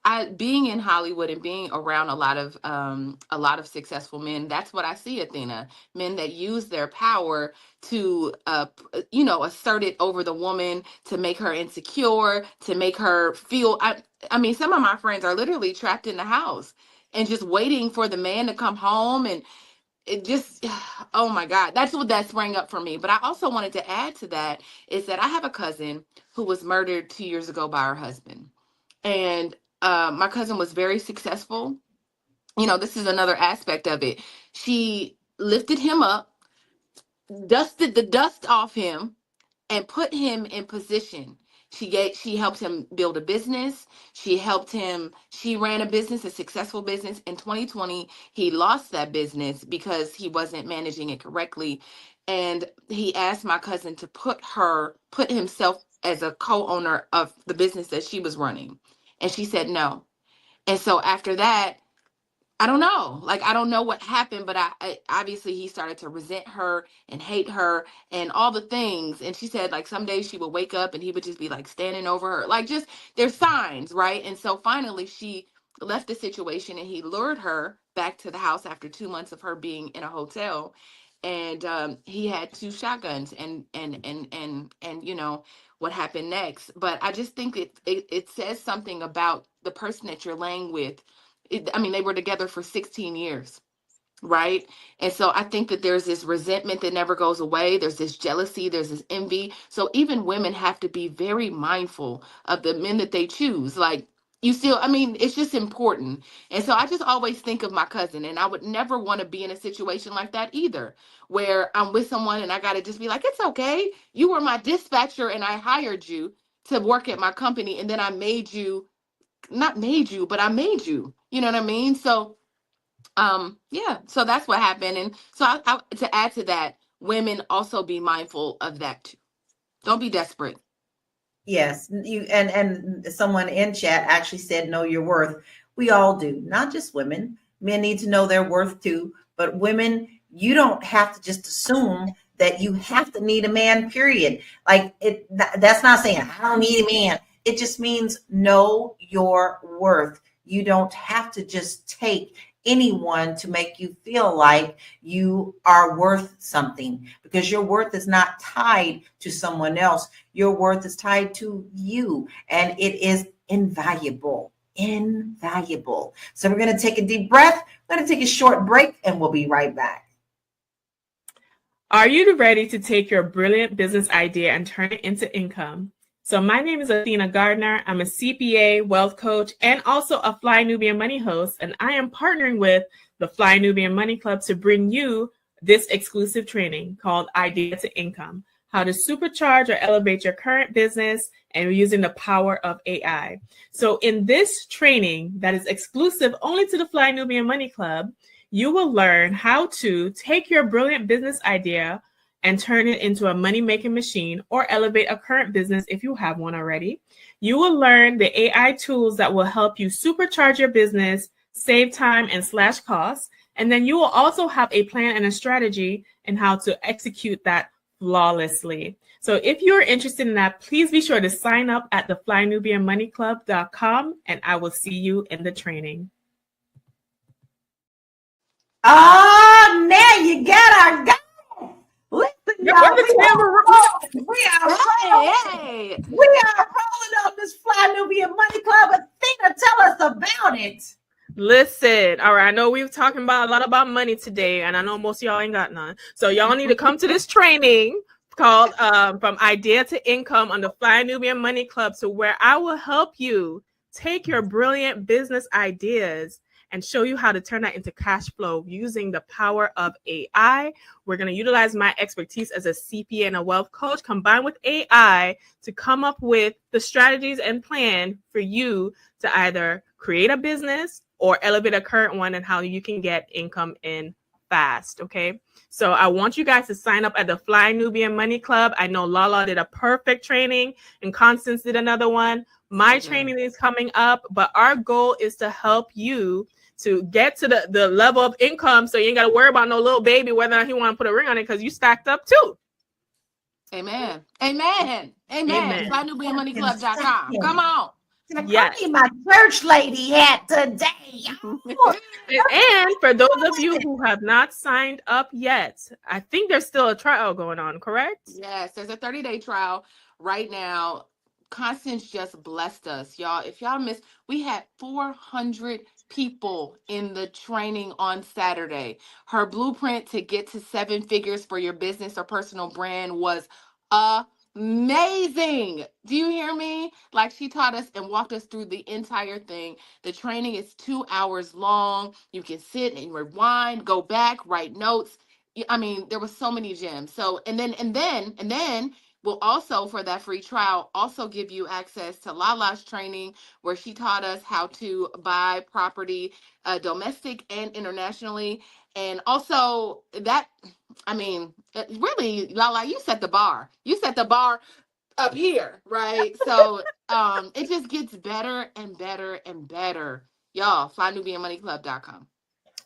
I being in Hollywood and being around a lot of successful men, that's what I see, Athena. Men that use their power to assert it over the woman, to make her insecure, to make her feel I mean, some of my friends are literally trapped in the house and just waiting for the man to come home, and it just oh my God, that's what that sprang up for me. But I also wanted to add to that is that I have a cousin who was murdered 2 years ago by her husband. And my cousin was very successful. This is another aspect of it. She lifted him up, dusted the dust off him, and put him in position. She helped him build a business. She ran a business, a successful business. In 2020, he lost that business because he wasn't managing it correctly. And he asked my cousin to put himself as a co-owner of the business that she was running. And she said no. And so after that, I don't know. I don't know what happened, but I obviously he started to resent her and hate her and all the things. And she said, some days she would wake up and he would just be standing over her. Just there's signs, right? And so finally she left the situation and he lured her back to the house after 2 months of her being in a hotel. And he had 2 shotguns and what happened next. But I just think it says something about the person that you're laying with. They were together for 16 years, right? And so I think that there's this resentment that never goes away. There's this jealousy, there's this envy. So even women have to be very mindful of the men that they choose. It's just important. And so I just always think of my cousin, and I would never want to be in a situation like that either, where I'm with someone and I got to just be like, it's okay. You were my dispatcher and I hired you to work at my company. And then I made you. Not made you, but I made you. You know what I mean? So, so that's what happened. And so I to add to that, women also be mindful of that too. Don't be desperate. Yes, you and someone in chat actually said, know your worth. We all do, not just women. Men need to know their worth too. But women, you don't have to just assume that you have to need a man, period. That's not saying I don't need a man. It just means know your worth. You don't have to just take anyone to make you feel like you are worth something, because your worth is not tied to someone else. Your worth is tied to you, and it is invaluable. Invaluable. So we're going to take a deep breath. We're going to take a short break, and we'll be right back. Are you ready to take your brilliant business idea and turn it into income? So my name is Athena Gardner. I'm a CPA, wealth coach, and also a Fly Nubian Money host. And I am partnering with the Fly Nubian Money Club to bring you this exclusive training called Idea to Income, how to supercharge or elevate your current business and using the power of AI. So in this training that is exclusive only to the Fly Nubian Money Club, you will learn how to take your brilliant business idea and turn it into a money-making machine, or elevate a current business if you have one already. You will learn the AI tools that will help you supercharge your business, save time and slash costs. And then you will also have a plan and a strategy in how to execute that flawlessly. So if you're interested in that, please be sure to sign up at theflynubianmoneyclub.com, and I will see you in the training. Oh, now you got our guy. Listen, y'all, we are rolling on this Fly Nubian Money Club. Athena, tell us about it. Listen, all right, I know we've talking about a lot about money today, and I know most of y'all ain't got none. So y'all need to come to this training called From Idea to Income on the Fly Nubian Money Club, so where I will help you take your brilliant business ideas and show you how to turn that into cash flow using the power of AI. We're going to utilize my expertise as a CPA and a wealth coach combined with AI to come up with the strategies and plan for you to either create a business or elevate a current one, and how you can get income in fast. Okay. So I want you guys to sign up at the Fly Nubian Money Club. I know Lala did a perfect training and Constance did another one. My training is coming up, but our goal is to help you to get to the level of income so you ain't got to worry about no little baby, whether or not he want to put a ring on it, because you stacked up too. Amen. Amen. Amen. FlyNubianMoneyClub.com. Come on. Yes. My church lady hat today. And for those of you who have not signed up yet, I think there's still a trial going on, correct? Yes, there's a 30-day trial right now. Constance just blessed us, y'all. If y'all missed, we had 400 people in the training on Saturday. Her blueprint to get to 7 figures for your business or personal brand was amazing. Do you hear me? Like, she taught us and walked us through the entire thing. The training is 2 hours long. You can sit and rewind, go back, write notes. I mean, there was so many gems. So, and then we'll also, for that free trial, also give you access to Lala's training, where she taught us how to buy property, domestic and internationally. And also that, I mean, really, Lala, you set the bar. You set the bar up here, right? So it just gets better and better and better. Y'all, FlyNubianMoneyClub.com.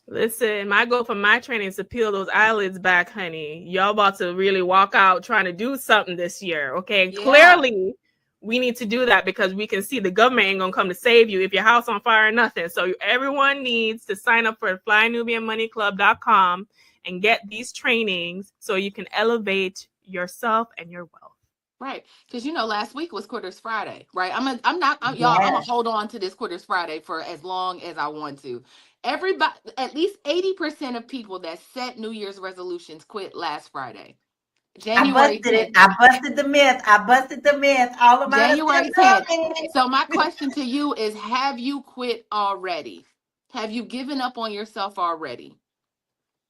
Listen, my goal for my training is to peel those eyelids back, honey. Y'all about to really walk out trying to do something this year, okay? Yeah. Clearly, we need to do that because we can see the government ain't gonna come to save you if your house on fire or nothing. So everyone needs to sign up for FlyNubianMoneyClub.com and get these trainings so you can elevate yourself and your wealth. Right, because last week was Quitters Friday, right? I'm gonna hold on to this Quitters Friday for as long as I want to. Everybody, at least 80% of people that set New Year's resolutions quit last Friday. January 10th. I busted the myth. All of my January 10th. So my question to you is, have you quit already? Have you given up on yourself already?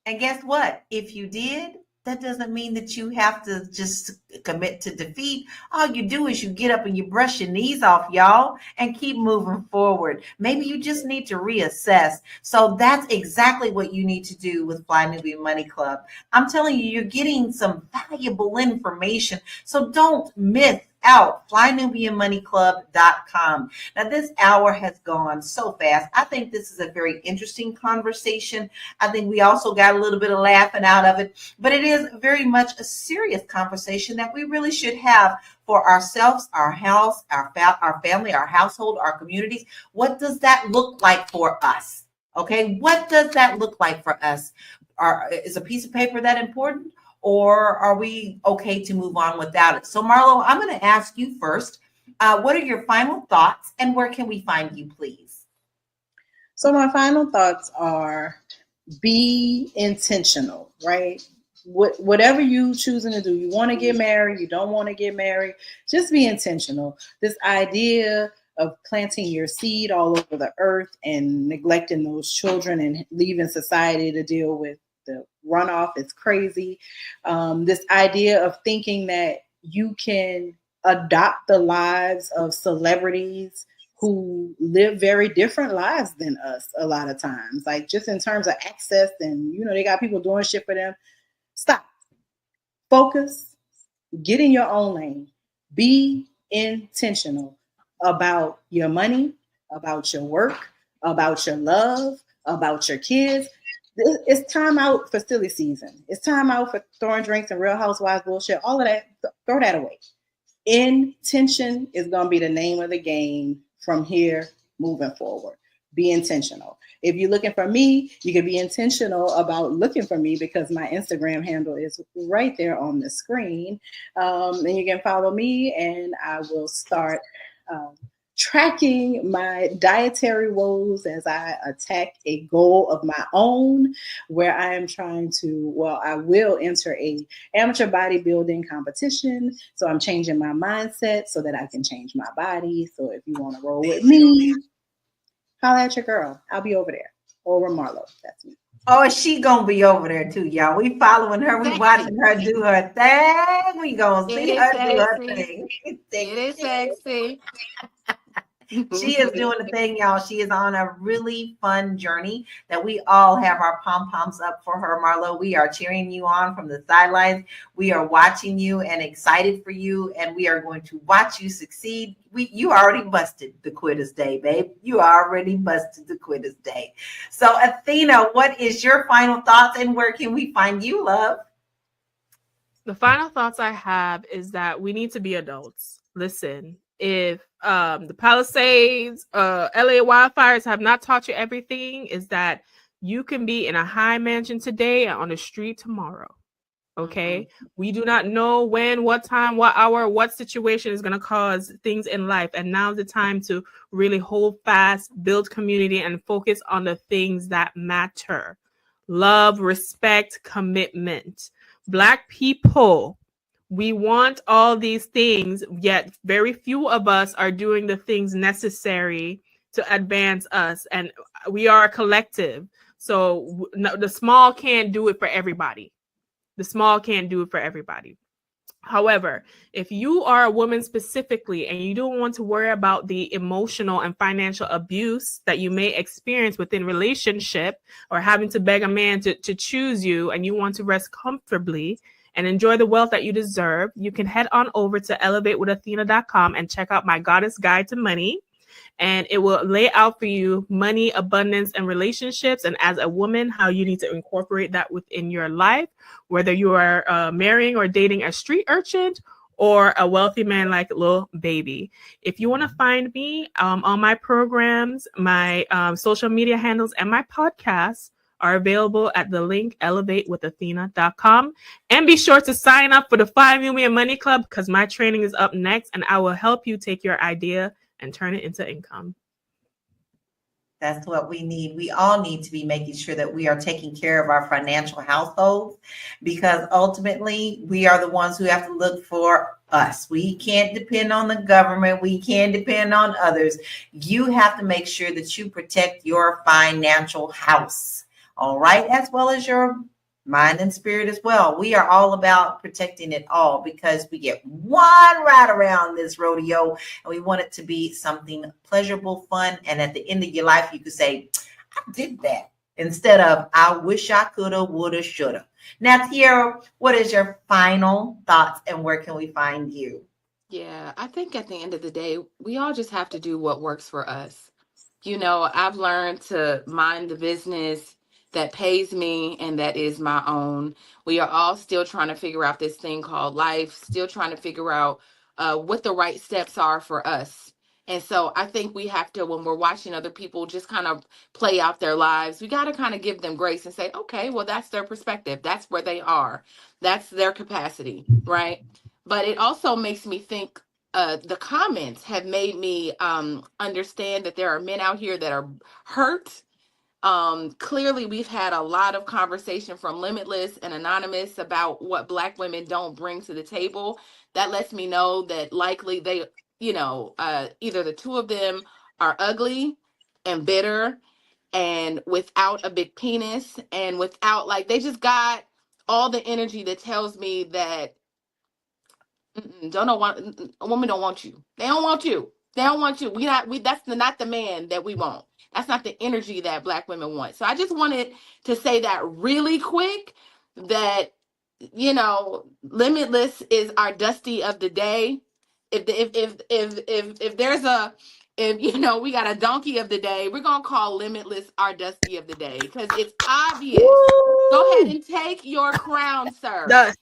And guess what? If you did, that doesn't mean that you have to just commit to defeat. All you do is you get up and you brush your knees off, y'all, and keep moving forward. Maybe you just need to reassess. So that's exactly what you need to do with Fly Nubian Money Club. I'm telling you, you're getting some valuable information. So don't miss out. FlyNubianMoneyClub.com. Now, this hour has gone so fast. I think this is a very interesting conversation. I think we also got a little bit of laughing out of it, but it is very much a serious conversation that we really should have for ourselves, our house, our family, our household, our communities. What does that look like for us? Okay, what does that look like for us? Is a piece of paper that important? Or are we okay to move on without it? So, Marlo, I'm going to ask you first. What are your final thoughts, and where can we find you, please? So my final thoughts are: be intentional, right? Whatever you choosing to do, you want to get married, you don't want to get married, just be intentional. This idea of planting your seed all over the earth and neglecting those children and leaving society to deal with the runoff is crazy. This idea of thinking that you can adopt the lives of celebrities who live very different lives than us a lot of times, like just in terms of access, and they got people doing shit for them. Stop. Focus. Get in your own lane. Be intentional about your money, about your work, about your love, about your kids. It's time out for silly season. It's time out for throwing drinks and Real Housewives bullshit. All of that, throw that away. Intention is going to be the name of the game from here moving forward. Be intentional. If you're looking for me, you can be intentional about looking for me because my Instagram handle is right there on the screen. And you can follow me, and I will start tracking my dietary woes as I attack a goal of my own, where I am trying to, I will enter a amateur bodybuilding competition. So I'm changing my mindset so that I can change my body. So if you want to roll with me, holla at your girl. I'll be over there. Or Marlo. That's me. Oh, she gonna be over there too, y'all. We following her. We watching her do her thing. We gonna see her do her thing. It is sexy. She is doing the thing, y'all. She is on a really fun journey that we all have our pom-poms up for her, Marlo. We are cheering you on from the sidelines. We are watching you and excited for you, and we are going to watch you succeed. You already busted the Quitters Day, babe. You already busted the Quitters Day. So, Athena, what is your final thoughts, and where can we find you, love? The final thoughts I have is that we need to be adults. Listen, if the Palisades, LA wildfires have not taught you everything, is that you can be in a high mansion today and on the street tomorrow. Okay. We do not know when, what time, what hour, what situation is going to cause things in life. And now's the time to really hold fast, build community, and focus on the things that matter. Love, respect, commitment. Black people, we want all these things, yet very few of us are doing the things necessary to advance us. And we are a collective. So the small can't do it for everybody. The small can't do it for everybody. However, if you are a woman specifically and you don't want to worry about the emotional and financial abuse that you may experience within relationship or having to beg a man to choose you, and you want to rest comfortably and enjoy the wealth that you deserve, you can head on over to elevatewithathena.com and check out my Goddess Guide to Money. And it will lay out for you money, abundance, and relationships. And as a woman, how you need to incorporate that within your life, whether you are marrying or dating a street urchin or a wealthy man like Lil Baby. If you want to find me on my programs, my social media handles, and my podcasts are available at the link elevatewithathena.com. And be sure to sign up for the 5 Nubian Money Club, because my training is up next and I will help you take your idea and turn it into income. That's what we need. We all need to be making sure that we are taking care of our financial households, because ultimately we are the ones who have to look for us. We can't depend on the government. We can't depend on others. You have to make sure that you protect your financial house, all right, as well as your mind and spirit as well. We are all about protecting it all, because we get one ride around this rodeo and we want it to be something pleasurable, fun. And at the end of your life, you could say, I did that, instead of I wish I coulda, woulda, shoulda. Now, Tiara, what is your final thoughts and where can we find you? Yeah, I think at the end of the day, we all just have to do what works for us. You know, I've learned to mind the business that pays me and that is my own. We are all still trying to figure out this thing called life, still trying to figure out what the right steps are for us. And so I think we have to, when we're watching other people just kind of play out their lives, we got to kind of give them grace and say, okay, well, that's their perspective. That's where they are. That's their capacity, right? But it also makes me think, the comments have made me understand that there are men out here that are hurt. Clearly, we've had a lot of conversation from Limitless and Anonymous about what Black women don't bring to the table. That lets me know that likely they, either the two of them are ugly and bitter and without a big penis and without, like, they just got all the energy that tells me that a woman don't want you. They don't want you. They don't want you. That's not the man that we want. That's not the energy that Black women want. So I just wanted to say that really quick, that, Limitless is our Dusty of the day. If there's we got a donkey of the day, we're gonna call Limitless our Dusty of the day, because it's obvious. Woo! Go ahead and take your crown, sir. Dust.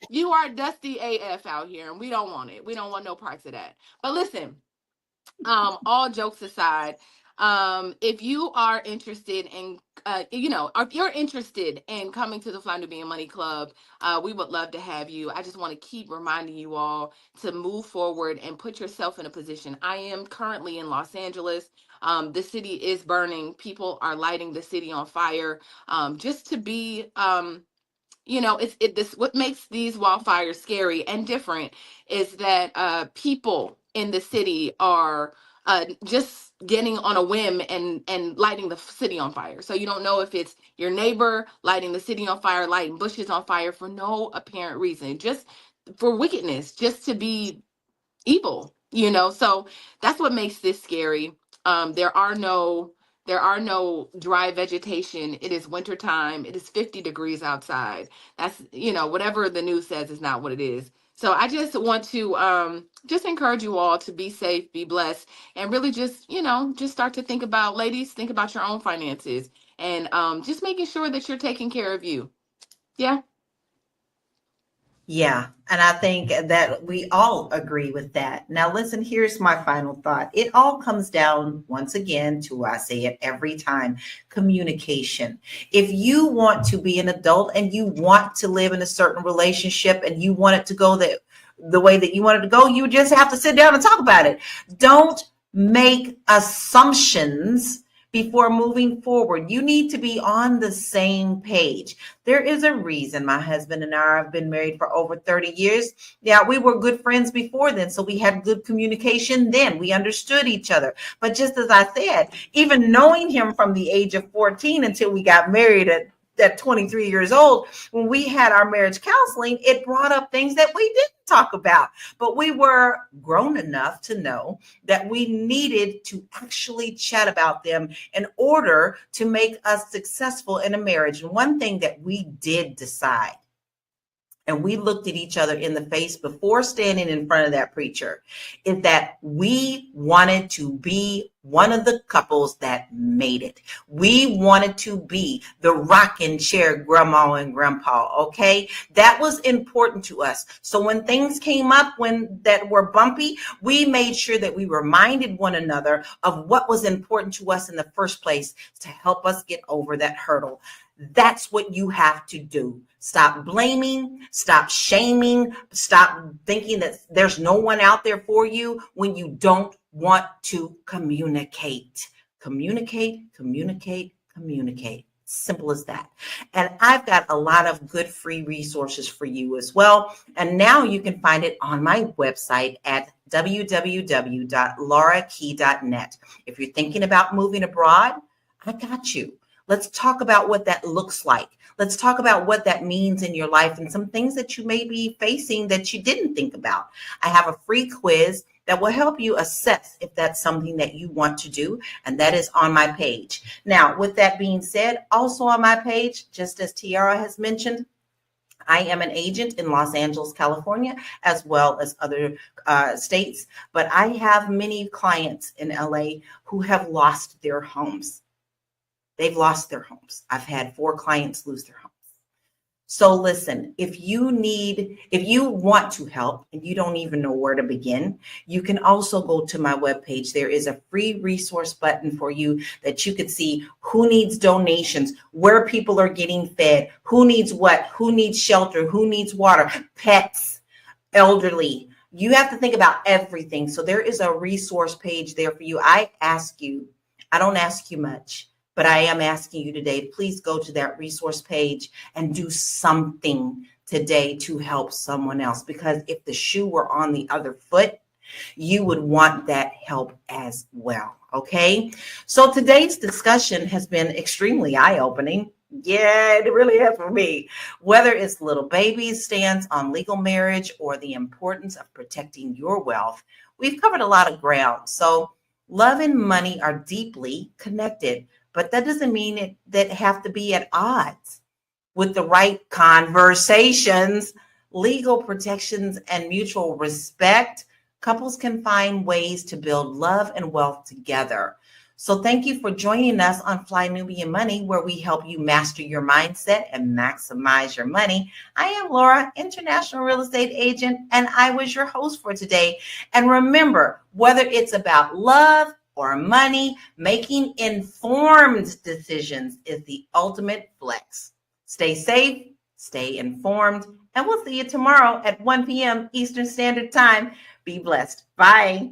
You are Dusty AF out here, and we don't want it. We don't want no parts of that. But listen, all jokes aside, if you are interested in, if you're interested in coming to the Fly Nubian Money Club, we would love to have you. I just want to keep reminding you all to move forward and put yourself in a position. I am currently in Los Angeles. The city is burning. People are lighting the city on fire. Just to be, what makes these wildfires scary and different is that people in the city are just getting on a whim and lighting the city on fire. So you don't know if it's your neighbor lighting the city on fire, lighting bushes on fire for no apparent reason, just for wickedness, just to be evil, so that's what makes this scary. There are no dry vegetation. It is wintertime. It is 50 degrees outside. That's, whatever the news says is not what it is. So I just want to just encourage you all to be safe, be blessed, and really just, just start to think about, ladies, think about your own finances, and just making sure that you're taking care of you. Yeah. Yeah, and I think that we all agree with that. Now, listen, here's my final thought. It all comes down, once again, to, I say it every time, communication. If you want to be an adult and you want to live in a certain relationship and you want it to go the way that you want it to go, you just have to sit down and talk about it. Don't make assumptions before moving forward. You need to be on the same page. There is a reason my husband and I have been married for over 30 years. Yeah, we were good friends before then, so we had good communication then. We understood each other. But just as I said, even knowing him from the age of 14 until we got married at 23 years old, when we had our marriage counseling, it brought up things that we didn't talk about, but we were grown enough to know that we needed to actually chat about them in order to make us successful in a marriage. And one thing that we did decide, and we looked at each other in the face before standing in front of that preacher, is that we wanted to be one of the couples that made it. We wanted to be the rocking chair grandma and grandpa, okay? That was important to us. So when things came up that were bumpy, we made sure that we reminded one another of what was important to us in the first place to help us get over that hurdle. That's what you have to do. Stop blaming, stop shaming, stop thinking that there's no one out there for you when you don't want to communicate. Communicate, communicate, communicate. Simple as that. And I've got a lot of good free resources for you as well. And now you can find it on my website at www.laurakey.net. If you're thinking about moving abroad, I got you. Let's talk about what that looks like. Let's talk about what that means in your life and some things that you may be facing that you didn't think about. I have a free quiz that will help you assess if that's something that you want to do, and that is on my page. Now, with that being said, also on my page, just as Tiara has mentioned, I am an agent in Los Angeles, California, as well as other states, but I have many clients in LA who have lost their homes. They've lost their homes. I've had 4 clients lose their homes. So listen, if you want to help and you don't even know where to begin, you can also go to my webpage. There is a free resource button for you that you could see who needs donations, where people are getting fed, who needs what, who needs shelter, who needs water, pets, elderly. You have to think about everything. So there is a resource page there for you. I don't ask you much, but I am asking you today to please go to that resource page and do something today to help someone else. Because if the shoe were on the other foot, you would want that help as well. Okay. So today's discussion has been extremely eye-opening. Yeah, it really has for me. Whether it's little baby's stance on legal marriage or the importance of protecting your wealth, we've covered a lot of ground. So love and money are deeply connected. But that doesn't mean that have to be at odds. With the right conversations, legal protections, and mutual respect, couples can find ways to build love and wealth together. So thank you for joining us on Fly Nubian Money, where we help you master your mindset and maximize your money. I am Laura, international real estate agent, and I was your host for today. And remember, whether it's about love or money, making informed decisions is the ultimate flex. Stay safe, stay informed, and we'll see you tomorrow at 1 p.m. Eastern Standard Time. Be blessed. Bye.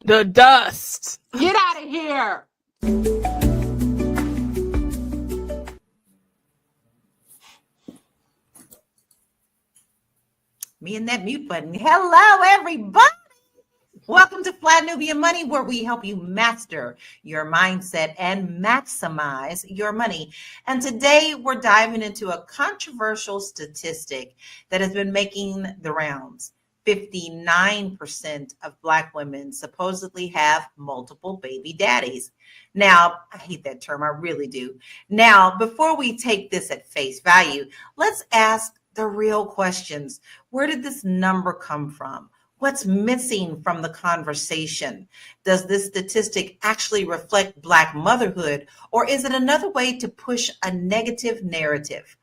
The dust. Get out of here. Me and that mute button. Hello, everybody. Welcome to Fly Nubian Money, where we help you master your mindset and maximize your money. And today we're diving into a controversial statistic that has been making the rounds. 59% of Black women supposedly have multiple baby daddies. Now, I hate that term, I really do. Now, before we take this at face value, let's ask the real questions. Where did this number come from? What's missing from the conversation? Does this statistic actually reflect Black motherhood, or is it another way to push a negative narrative?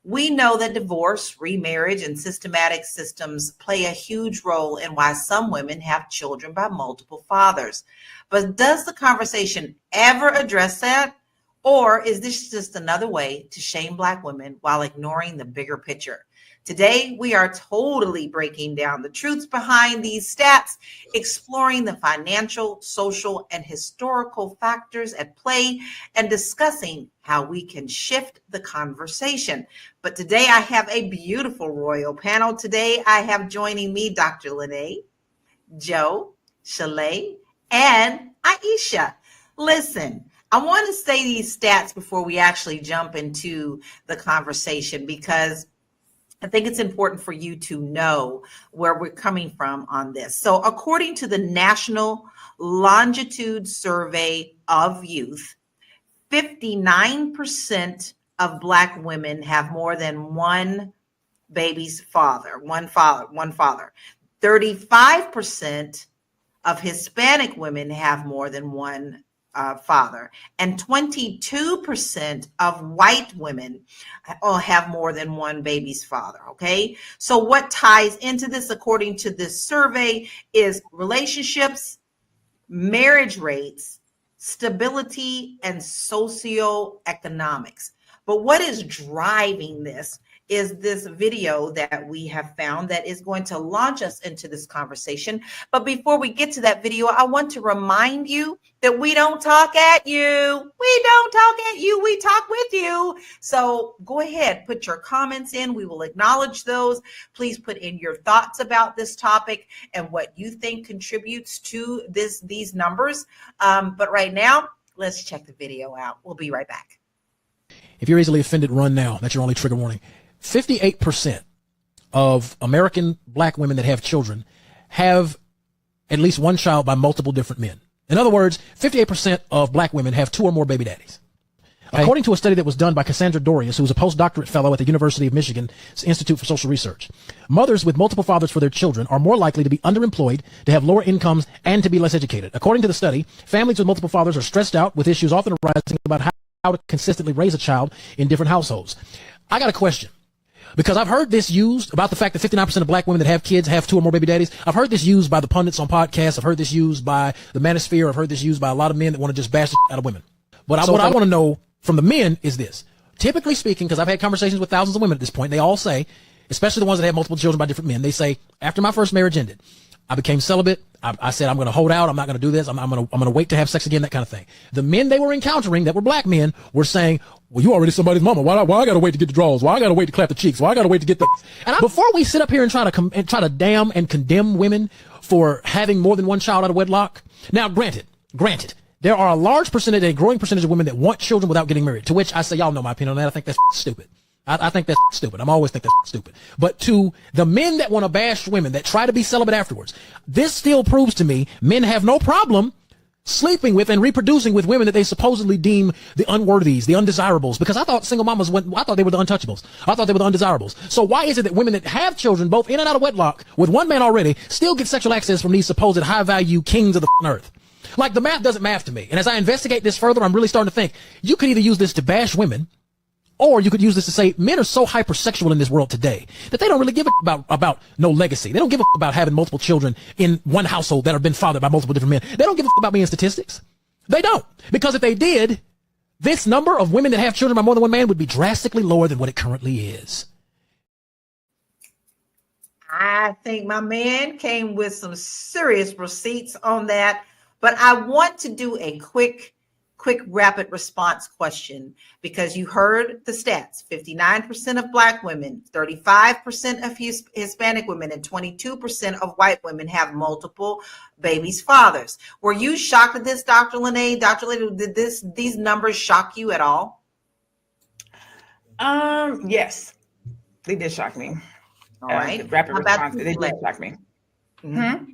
We know that divorce, remarriage, and systematic systems play a huge role in why some women have children by multiple fathers. But does the conversation ever address that? Or is this just another way to shame Black women while ignoring the bigger picture? Today, we are totally breaking down the truths behind these stats, exploring the financial, social, and historical factors at play, and discussing how we can shift the conversation. But today, I have a beautiful royal panel. Today, I have joining me Dr. Lene, Joe, Shalay, and Aisha. Listen, I want to say these stats before we actually jump into the conversation, because I think it's important for you to know where we're coming from on this. So according to the National Longitude Survey of Youth, 59% of Black women have more than one baby's father, one father. 35% of Hispanic women have more than one father, and 22% of white women have more than one baby's father. Okay, so what ties into this, according to this survey, is relationships, marriage rates, stability, and socioeconomics. But what is driving this is this video that we have found that is going to launch us into this conversation. But before we get to that video, I want to remind you that we don't talk at you. We don't talk at you. We talk with you. So go ahead, put your comments in. We will acknowledge those. Please put in your thoughts about this topic and what you think contributes to these numbers. But right now, let's check the video out. We'll be right back. If you're easily offended, run now. That's your only trigger warning. 58% of American Black women that have children have at least one child by multiple different men. In other words, 58% of Black women have two or more baby daddies. Okay. According to a study that was done by Cassandra Dorius, who was a postdoctorate fellow at the University of Michigan's Institute for Social Research, mothers with multiple fathers for their children are more likely to be underemployed, to have lower incomes, and to be less educated. According to the study, families with multiple fathers are stressed out, with issues often arising about how to consistently raise a child in different households. I got a question, because I've heard this used about the fact that 59% of Black women that have kids have two or more baby daddies. I've heard this used by the pundits on podcasts. I've heard this used by the manosphere. I've heard this used by a lot of men that want to just bash the out of women. But what I want to know from the men is this. Typically speaking, because I've had conversations with thousands of women at this point, they all say, especially the ones that have multiple children by different men, they say, after my first marriage ended, I became celibate. I said, I'm going to hold out. I'm not going to do this. I'm going to wait to have sex again, that kind of thing. The men they were encountering that were Black men were saying, well, you already somebody's mama. Why I got to wait to get the draws? Why I got to wait to clap the cheeks? Why I got to wait to get the... And before we sit up here and try to damn and condemn women for having more than one child out of wedlock. Now, granted, there are a large percentage, a growing percentage of women that want children without getting married, to which I say, y'all know my opinion on that. I think that's stupid. I think that's stupid. I'm always think that's stupid. But to the men that want to bash women, that try to be celibate afterwards, this still proves to me men have no problem sleeping with and reproducing with women that they supposedly deem the unworthies, the undesirables. Because I thought single mamas I thought they were the untouchables. I thought they were the undesirables. So why is it that women that have children, both in and out of wedlock, with one man already, still get sexual access from these supposed high-value kings of the earth? Like, the math doesn't math to me. And as I investigate this further, I'm really starting to think you could either use this to bash women, or you could use this to say men are so hypersexual in this world today that they don't really give a about no legacy. They don't give a about having multiple children in one household that have been fathered by multiple different men. They don't give a about being statistics. They don't. Because if they did, this number of women that have children by more than one man would be drastically lower than what it currently is. I think my man came with some serious receipts on that, but I want to do a quick rapid response question, because you heard the stats. 59% of Black women, 35% of Hispanic women, and 22% of white women have multiple babies' fathers. Were you shocked at this, Dr. Lene? Dr. Lene, did these numbers shock you at all? Yes, they did shock me. All right. Rapid response, they did shock me. Mm-hmm.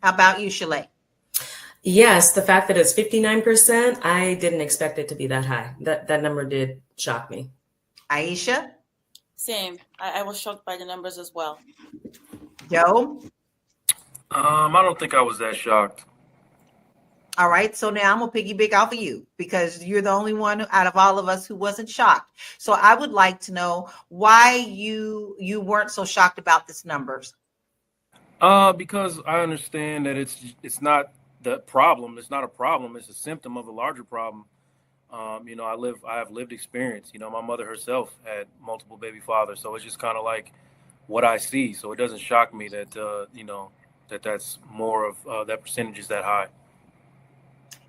How about you, Shalay? Yes, the fact that it's 59%, I didn't expect it to be that high. That number did shock me. Aisha? Same. I was shocked by the numbers as well. Joe? I don't think I was that shocked. All right. So now I'm going to piggyback off of you because you're the only one out of all of us who wasn't shocked. So I would like to know why you weren't so shocked about this numbers. Because I understand that it's not the problem. It's not a problem. It's a symptom of a larger problem. You know, I have lived experience. You know, my mother herself had multiple baby fathers, so it's just kind of like what I see. So it doesn't shock me that you know, that's more of that percentage is that high.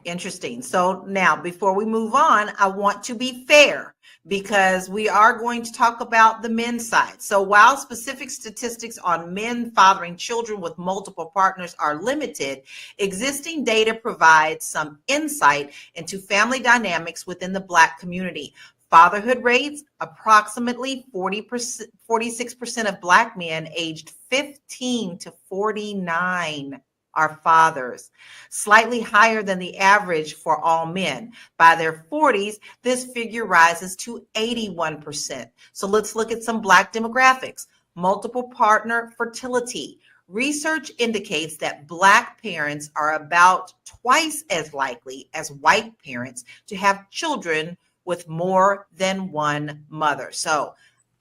Interesting. So now, before we move on, I want to be fair because we are going to talk about the men's side. So while specific statistics on men fathering children with multiple partners are limited, existing data provides some insight into family dynamics within the Black community. Fatherhood rates, approximately 46% of Black men aged 15 to 49 are fathers, slightly higher than the average for all men. By their 40s, this figure rises to 81%. So let's look at some Black demographics. Multiple partner fertility. Research indicates that Black parents are about twice as likely as white parents to have children with more than one mother. So,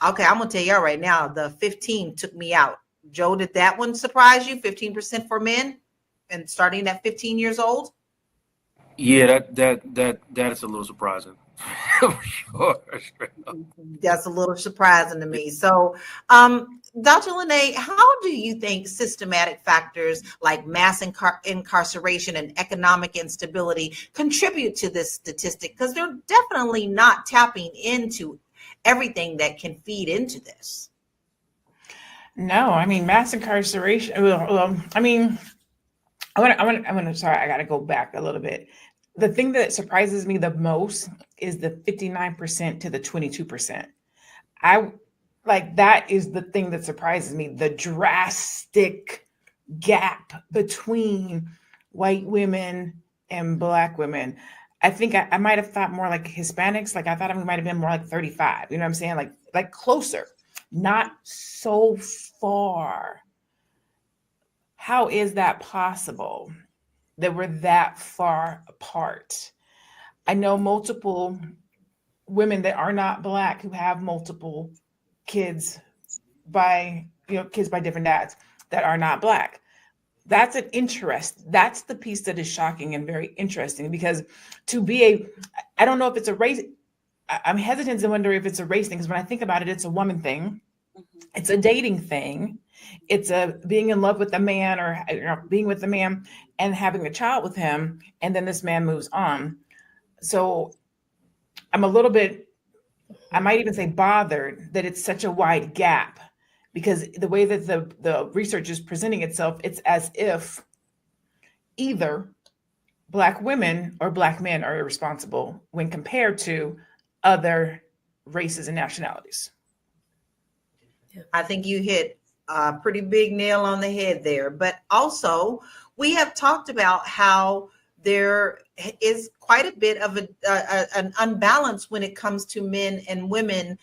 okay, I'm gonna tell y'all right now, the 15 took me out. Joe, did that one surprise you? 15% for men? And starting at 15 years old? Yeah, that is a little surprising. For sure. That's a little surprising to me. So, Dr. Lene, how do you think systematic factors like mass incarceration and economic instability contribute to this statistic? Because they're definitely not tapping into everything that can feed into this. No, I mean, mass incarceration. Well, I mean, sorry, I got to go back a little bit. The thing that surprises me the most is the 59% to the 22%. That is the thing that surprises me, the drastic gap between white women and Black women. I think I might have thought more like Hispanics. Like I thought it might have been more like 35, you know what I'm saying? Like closer, not so far. How is that possible that we're that far apart? I know multiple women that are not Black who have multiple kids by different dads that are not Black. That's an interest. That's the piece that is shocking and very interesting because I don't know if it's a race. I'm hesitant to wonder if it's a race thing because when I think about it, it's a woman thing. It's a dating thing. It's a being in love with a man or being with a man and having a child with him. And then this man moves on. So I'm a little bit, I might even say bothered that it's such a wide gap because the way that the research is presenting itself, it's as if either Black women or Black men are irresponsible when compared to other races and nationalities. I think you hit a pretty big nail on the head there. But also, we have talked about how there is quite a bit of an unbalance when it comes to men and women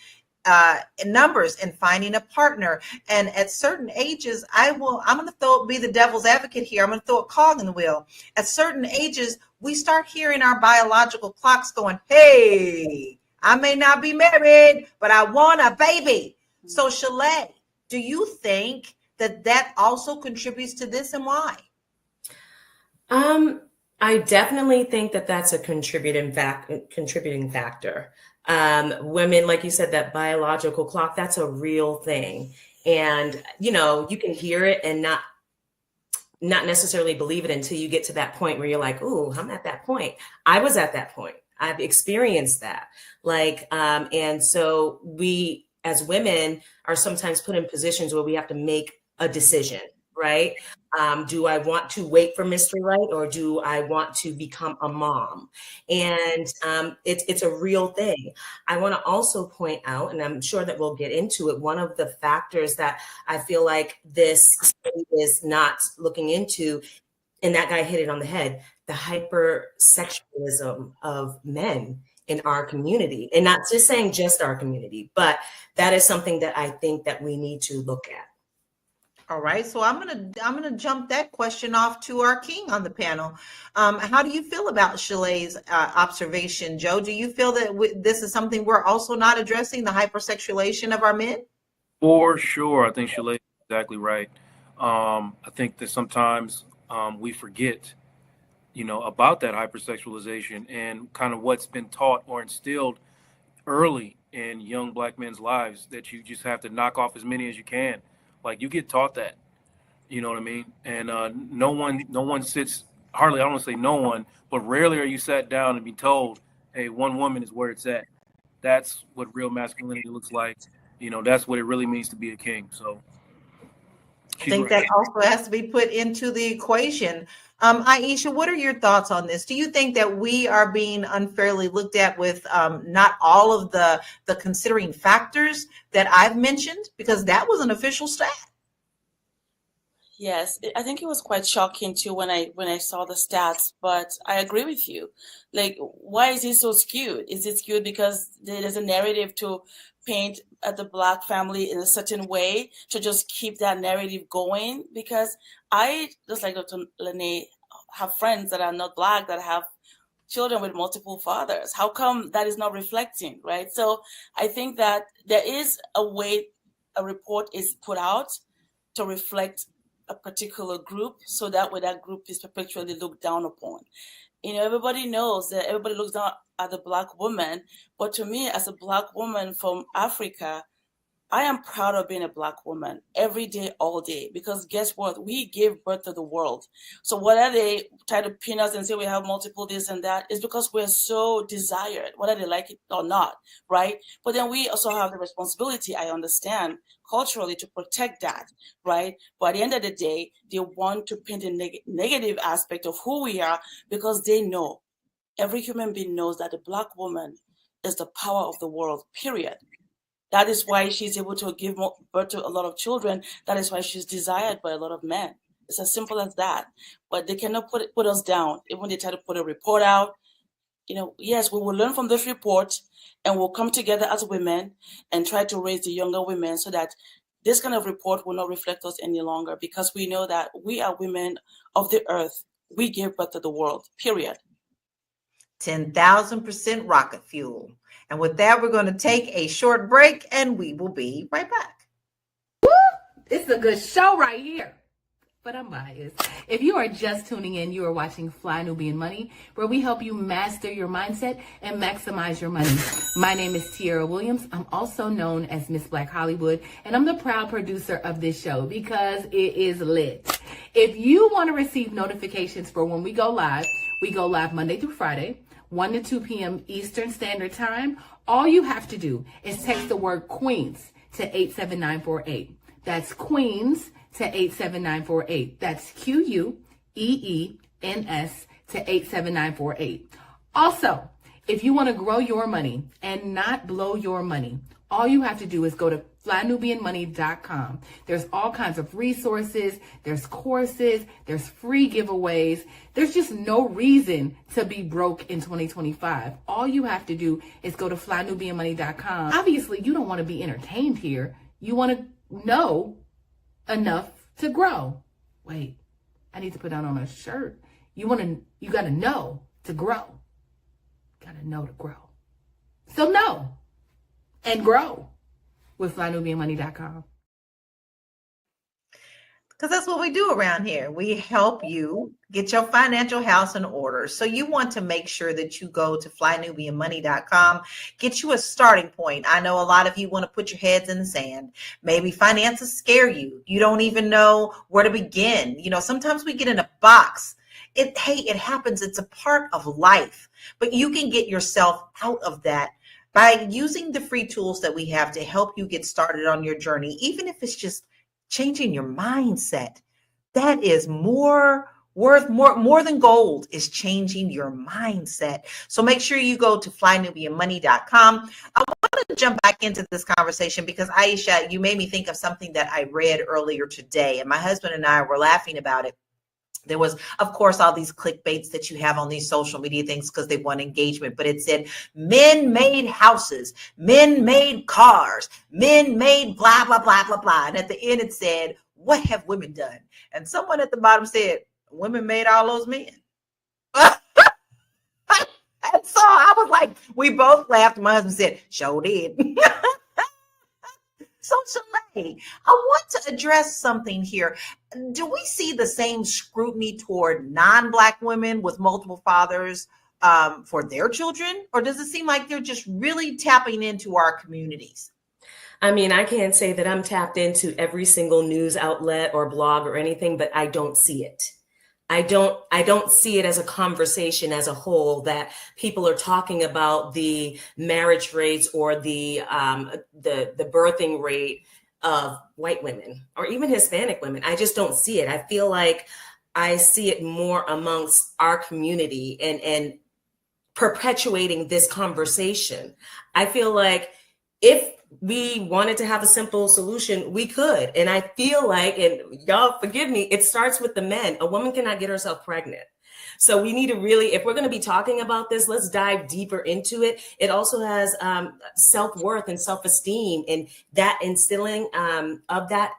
in numbers and finding a partner. And at certain ages, I'm going to be the devil's advocate here. I'm going to throw a cog in the wheel. At certain ages, we start hearing our biological clocks going, hey, I may not be married, but I want a baby. So Chalet, do you think that also contributes to this and why? I definitely think that that's a contributing factor. Women, like you said, that biological clock, that's a real thing. And, you can hear it and not necessarily believe it until you get to that point where you're like, ooh, I'm at that point. I was at that point. I've experienced that. And so we, as women, are sometimes put in positions where we have to make a decision, right? Do I want to wait for Mr. Right or do I want to become a mom? And it's a real thing. I want to also point out, and I'm sure that we'll get into it, one of the factors that I feel like this study is not looking into, and that guy hit it on the head, the hypersexualism of men in our community. And not just saying just our community, but that is something that I think that we need to look at. All right, so I'm gonna jump that question off to our king on the panel. How do you feel about Shalea's observation, Joe? Do you feel that this is something we're also not addressing, the hypersexualization of our men? For sure, I think Shalay is exactly right. I think that sometimes we forget, about that hypersexualization and kind of what's been taught or instilled early in young Black men's lives, that you just have to knock off as many as you can. Like, you get taught that, you know what I mean? And no one sits, hardly, I don't want to say no one, but rarely are you sat down and be told, hey, one woman is where it's at. That's what real masculinity looks like. That's what it really means to be a king. So I think that also has to be put into the equation. Aisha, what are your thoughts on this? Do you think that we are being unfairly looked at with not all of the considering factors that I've mentioned? Because that was an official stat. Yes, I think it was quite shocking too when I saw the stats, but I agree with you. Like, why is it so skewed? Is it skewed because there's a narrative to paint the Black family in a certain way to just keep that narrative going? Because I, just like Dr. Lene, have friends that are not Black that have children with multiple fathers. How come that is not reflecting, right? So I think that there is a way a report is put out to reflect a particular group, so that way that group is perpetually looked down upon. Everybody knows that everybody looks down at the Black woman, but to me, as a Black woman from Africa, I am proud of being a Black woman every day, all day, because guess what? We gave birth to the world. So whether they try to pin us and say we have multiple this and that, is because we're so desired, whether they like it or not, right? But then we also have the responsibility, I understand, culturally, to protect that, right? But at the end of the day, they want to paint a negative aspect of who we are, because they know, every human being knows that the Black woman is the power of the world, period. That is why she's able to give birth to a lot of children. That is why she's desired by a lot of men. It's as simple as that. But they cannot put us down. Even when they try to put a report out, yes, we will learn from this report and we'll come together as women and try to raise the younger women so that this kind of report will not reflect us any longer, because we know that we are women of the earth. We give birth to the world, period. 10,000% rocket fuel. And with that, we're going to take a short break and we will be right back. Woo! This is a good show right here. But I'm biased. If you are just tuning in, you are watching Fly Nubian Money, where we help you master your mindset and maximize your money. My name is Tiara Williams. I'm also known as Miss Black Hollywood, and I'm the proud producer of this show because it is lit. If you want to receive notifications for when we go live Monday through Friday, 1 to 2 p.m. Eastern Standard Time. All you have to do is text the word Queens to 87948. That's Queens to 87948. That's QUEENS to 87948. Also, if you want to grow your money and not blow your money, all you have to do is go to flynubianmoney.com. There's all kinds of resources, there's courses, there's free giveaways. There's just no reason to be broke in 2025. All you have to do is go to flynubianmoney.com. Obviously, you don't want to be entertained here. You want to know enough to grow. Wait, I need to put that on a shirt. You got to know to grow. Got to know to grow. So know and grow with flynubianmoney.com. Because that's what we do around here. We help you get your financial house in order. So you want to make sure that you go to flynubianmoney.com, get you a starting point. I know a lot of you want to put your heads in the sand. Maybe finances scare you. You don't even know where to begin. Sometimes we get in a box. It happens. It's a part of life. But you can get yourself out of that by using the free tools that we have to help you get started on your journey, even if it's just changing your mindset. That is more than gold, is changing your mindset. So make sure you go to flynubianmoney.com. I want to jump back into this conversation because Aisha, you made me think of something that I read earlier today, and my husband and I were laughing about it. There was, of course, all these clickbaits that you have on these social media things because they want engagement, but it said men made houses, men made cars, men made blah, blah, blah, blah, blah. And at the end it said, what have women done? And someone at the bottom said, women made all those men. And so I was like, we both laughed. My husband said, sure did. So Soleil, I want to address something here. Do we see the same scrutiny toward non-Black women with multiple fathers for their children? Or does it seem like they're just really tapping into our communities? I mean, I can't say that I'm tapped into every single news outlet or blog or anything, but I don't see it. I don't see it as a conversation as a whole, that people are talking about the marriage rates or the birthing rate of white women or even Hispanic women. I just don't see it. I feel like I see it more amongst our community and perpetuating this conversation. I feel like if we wanted to have a simple solution, we could. And I feel like, and y'all forgive me, it starts with the men. A woman cannot get herself pregnant. So we need to really, if we're going to be talking about this, let's dive deeper into it. It also has self-worth and self-esteem, and that instilling of that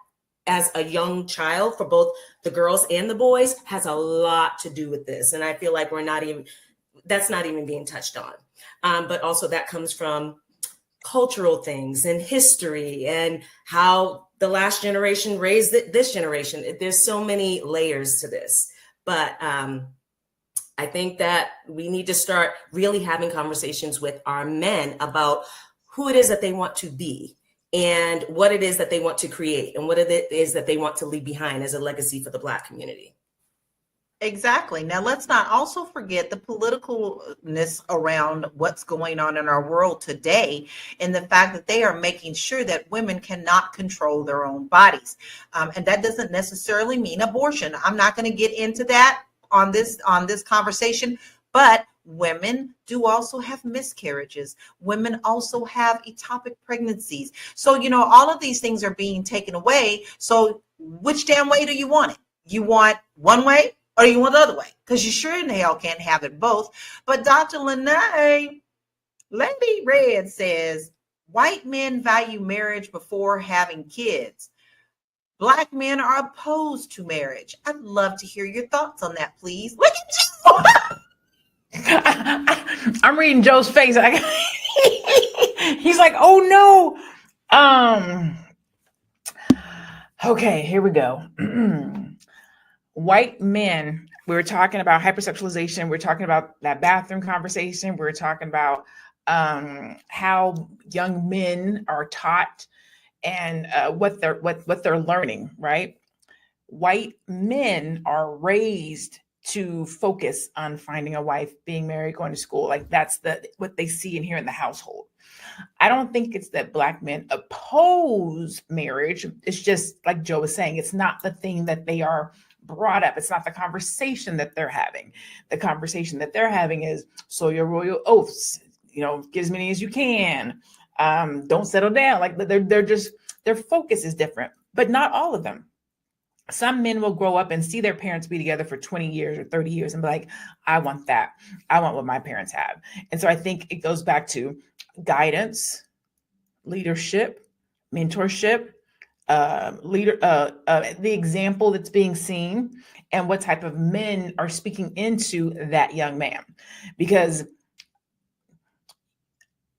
as a young child for both the girls and the boys has a lot to do with this. And I feel like that's not even being touched on. But also that comes from cultural things and history and how the last generation raised this generation. There's so many layers to this, but I think that we need to start really having conversations with our men about who it is that they want to be and what it is that they want to create and what it is that they want to leave behind as a legacy for the Black community. Exactly. Now, let's not also forget the politicalness around what's going on in our world today, and the fact that they are making sure that women cannot control their own bodies. And that doesn't necessarily mean abortion. I'm not going to get into that on this conversation, but women do also have miscarriages. Women also have ectopic pregnancies. So, all of these things are being taken away. So which damn way do you want it? You want one way? Or you want the other way? Because you sure in hell can't have it both. But Dr. Lene, Lady Red says, white men value marriage before having kids. Black men are opposed to marriage. I'd love to hear your thoughts on that, please. Look at you. I'm reading Joe's face. He's like, oh no. Okay, here we go. White men, we were talking about hypersexualization. We're talking about that bathroom conversation. We're talking about how young men are taught and what they're learning, right? White men are raised to focus on finding a wife, being married, going to school. Like that's what they see and hear in the household. I don't think it's that Black men oppose marriage. It's just like Joe was saying, it's not the thing that they are brought up. It's not the conversation that they're having. The conversation that they're having is, so your royal oaths, get as many as you can. Don't settle down. Like their focus is different, but not all of them. Some men will grow up and see their parents be together for 20 years or 30 years and be like, I want that. I want what my parents have. And so I think it goes back to guidance, leadership, mentorship, the example that's being seen, and what type of men are speaking into that young man. Because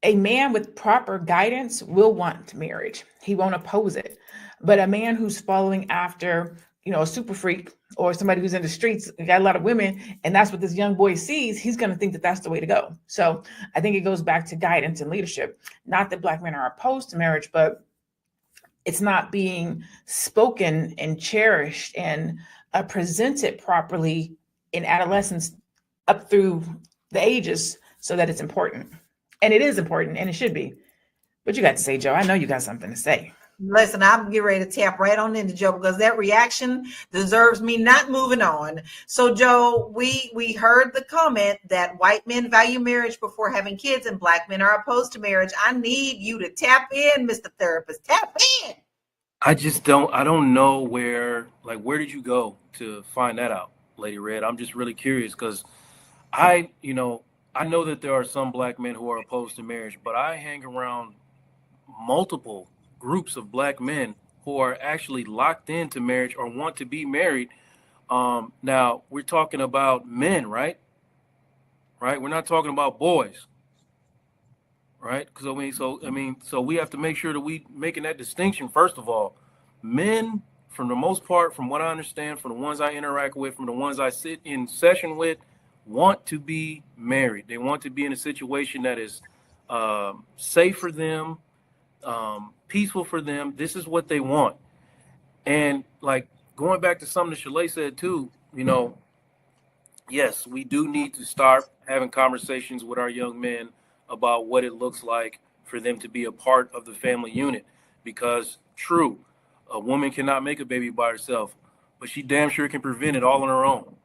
a man with proper guidance will want marriage. He won't oppose it. But a man who's following after, a super freak or somebody who's in the streets, got a lot of women, and that's what this young boy sees, he's going to think that that's the way to go. So I think it goes back to guidance and leadership. Not that Black men are opposed to marriage, but it's not being spoken and cherished and presented properly in adolescence up through the ages so that it's important. And it is important, and it should be. What you got to say, Joe? I know you got something to say. Listen, I'm getting ready to tap right on into Joe because that reaction deserves me not moving on. So, Joe, we heard the comment that white men value marriage before having kids and Black men are opposed to marriage. I need you to tap in, Mr. Therapist. Tap in. I don't know where did you go to find that out, Lady Red? I'm just really curious because I know that there are some Black men who are opposed to marriage, but I hang around multiple groups of Black men who are actually locked into marriage or want to be married. Now we're talking about men, right? Right? We're not talking about boys, right? Because so we have to make sure that we making that distinction. First of all, men, for the most part, from what I understand, from the ones I interact with, from the ones I sit in session with, want to be married. They want to be in a situation that is safe for them, peaceful for them. This is what they want. And like going back to something that Shalay said too, yes, we do need to start having conversations with our young men about what it looks like for them to be a part of the family unit. Because true, a woman cannot make a baby by herself, but she damn sure can prevent it all on her own.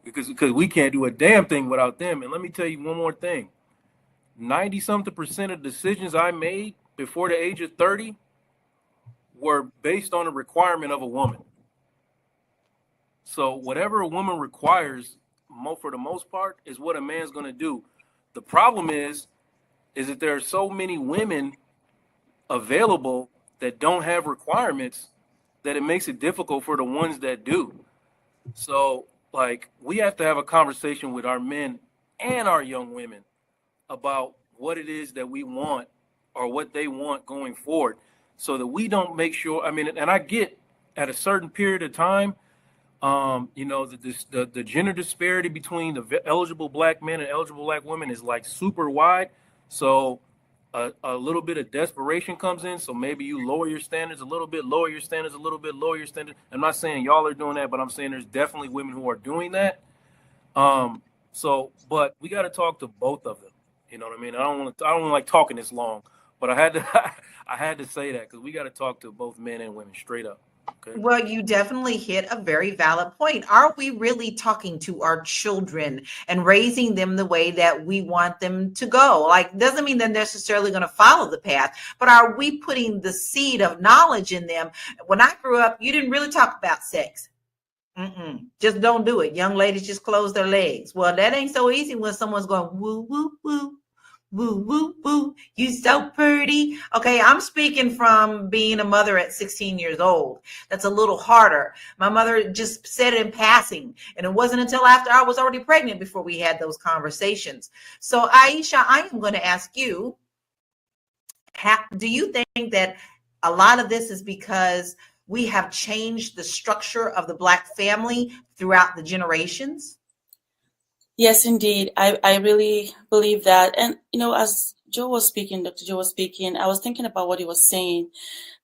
Because we can't do a damn thing without them. And let me tell you one more thing. 90-something% of decisions I made before the age of 30 were based on a requirement of a woman. So whatever a woman requires, for the most part, is what a man's going to do. The problem is that there are so many women available that don't have requirements that it makes it difficult for the ones that do. So, like, we have to have a conversation with our men and our young women about what it is that we want or what they want going forward, so that we don't make sure. I mean, and I get at a certain period of time, the gender disparity between the eligible black men and eligible black women is like super wide. So a little bit of desperation comes in. So maybe you lower your standards a little bit, lower your standards a little bit, lower your standards. I'm not saying y'all are doing that, but I'm saying there's definitely women who are doing that. But we got to talk to both of them. You know what I mean? I don't want to like talking this long, but I had to say that because we got to talk to both men and women straight up. Okay. Well, you definitely hit a very valid point. Are we really talking to our children and raising them the way that we want them to go? Like, doesn't mean they're necessarily going to follow the path, but are we putting the seed of knowledge in them? When I grew up, you didn't really talk about sex. Just don't do it. Young ladies just close their legs. Well, that ain't so easy when someone's going woo, woo, woo. Woo, woo, woo, you so pretty. Okay, I'm speaking from being a mother at 16 years old. That's a little harder. My mother just said it in passing, and it wasn't until after I was already pregnant before we had those conversations. So, Aisha, I am going to ask you, do you think that a lot of this is because we have changed the structure of the Black family throughout the generations? Yes, indeed. I really believe that. And, as Dr. Joe was speaking, I was thinking about what he was saying,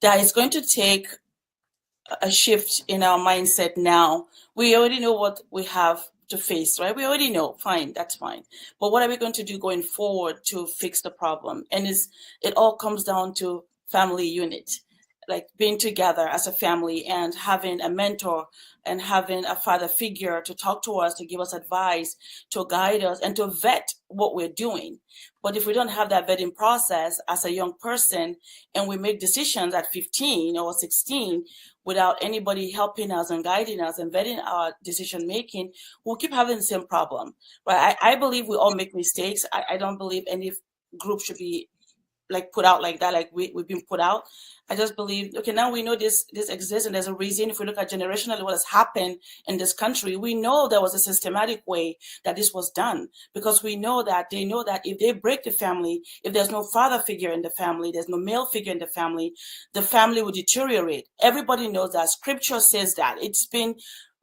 that it's going to take a shift in our mindset now. We already know what we have to face, right? We already know, fine, that's fine. But what are we going to do going forward to fix the problem? And it all comes down to family unit, like being together as a family and having a mentor and having a father figure to talk to us, to give us advice, to guide us, and to vet what we're doing. But if we don't have that vetting process as a young person, and we make decisions at 15 or 16 without anybody helping us and guiding us and vetting our decision making, we'll keep having the same problem. Right? I believe we all make mistakes. I don't believe any group should be like put out like that, like we've been put out. I just believe, okay, now we know this exists and there's a reason. If we look at generationally what has happened in this country, we know there was a systematic way that this was done, because they know that if they break the family, if there's no father figure in the family, there's no male figure in the family will deteriorate. Everybody knows that. Scripture says that. It's been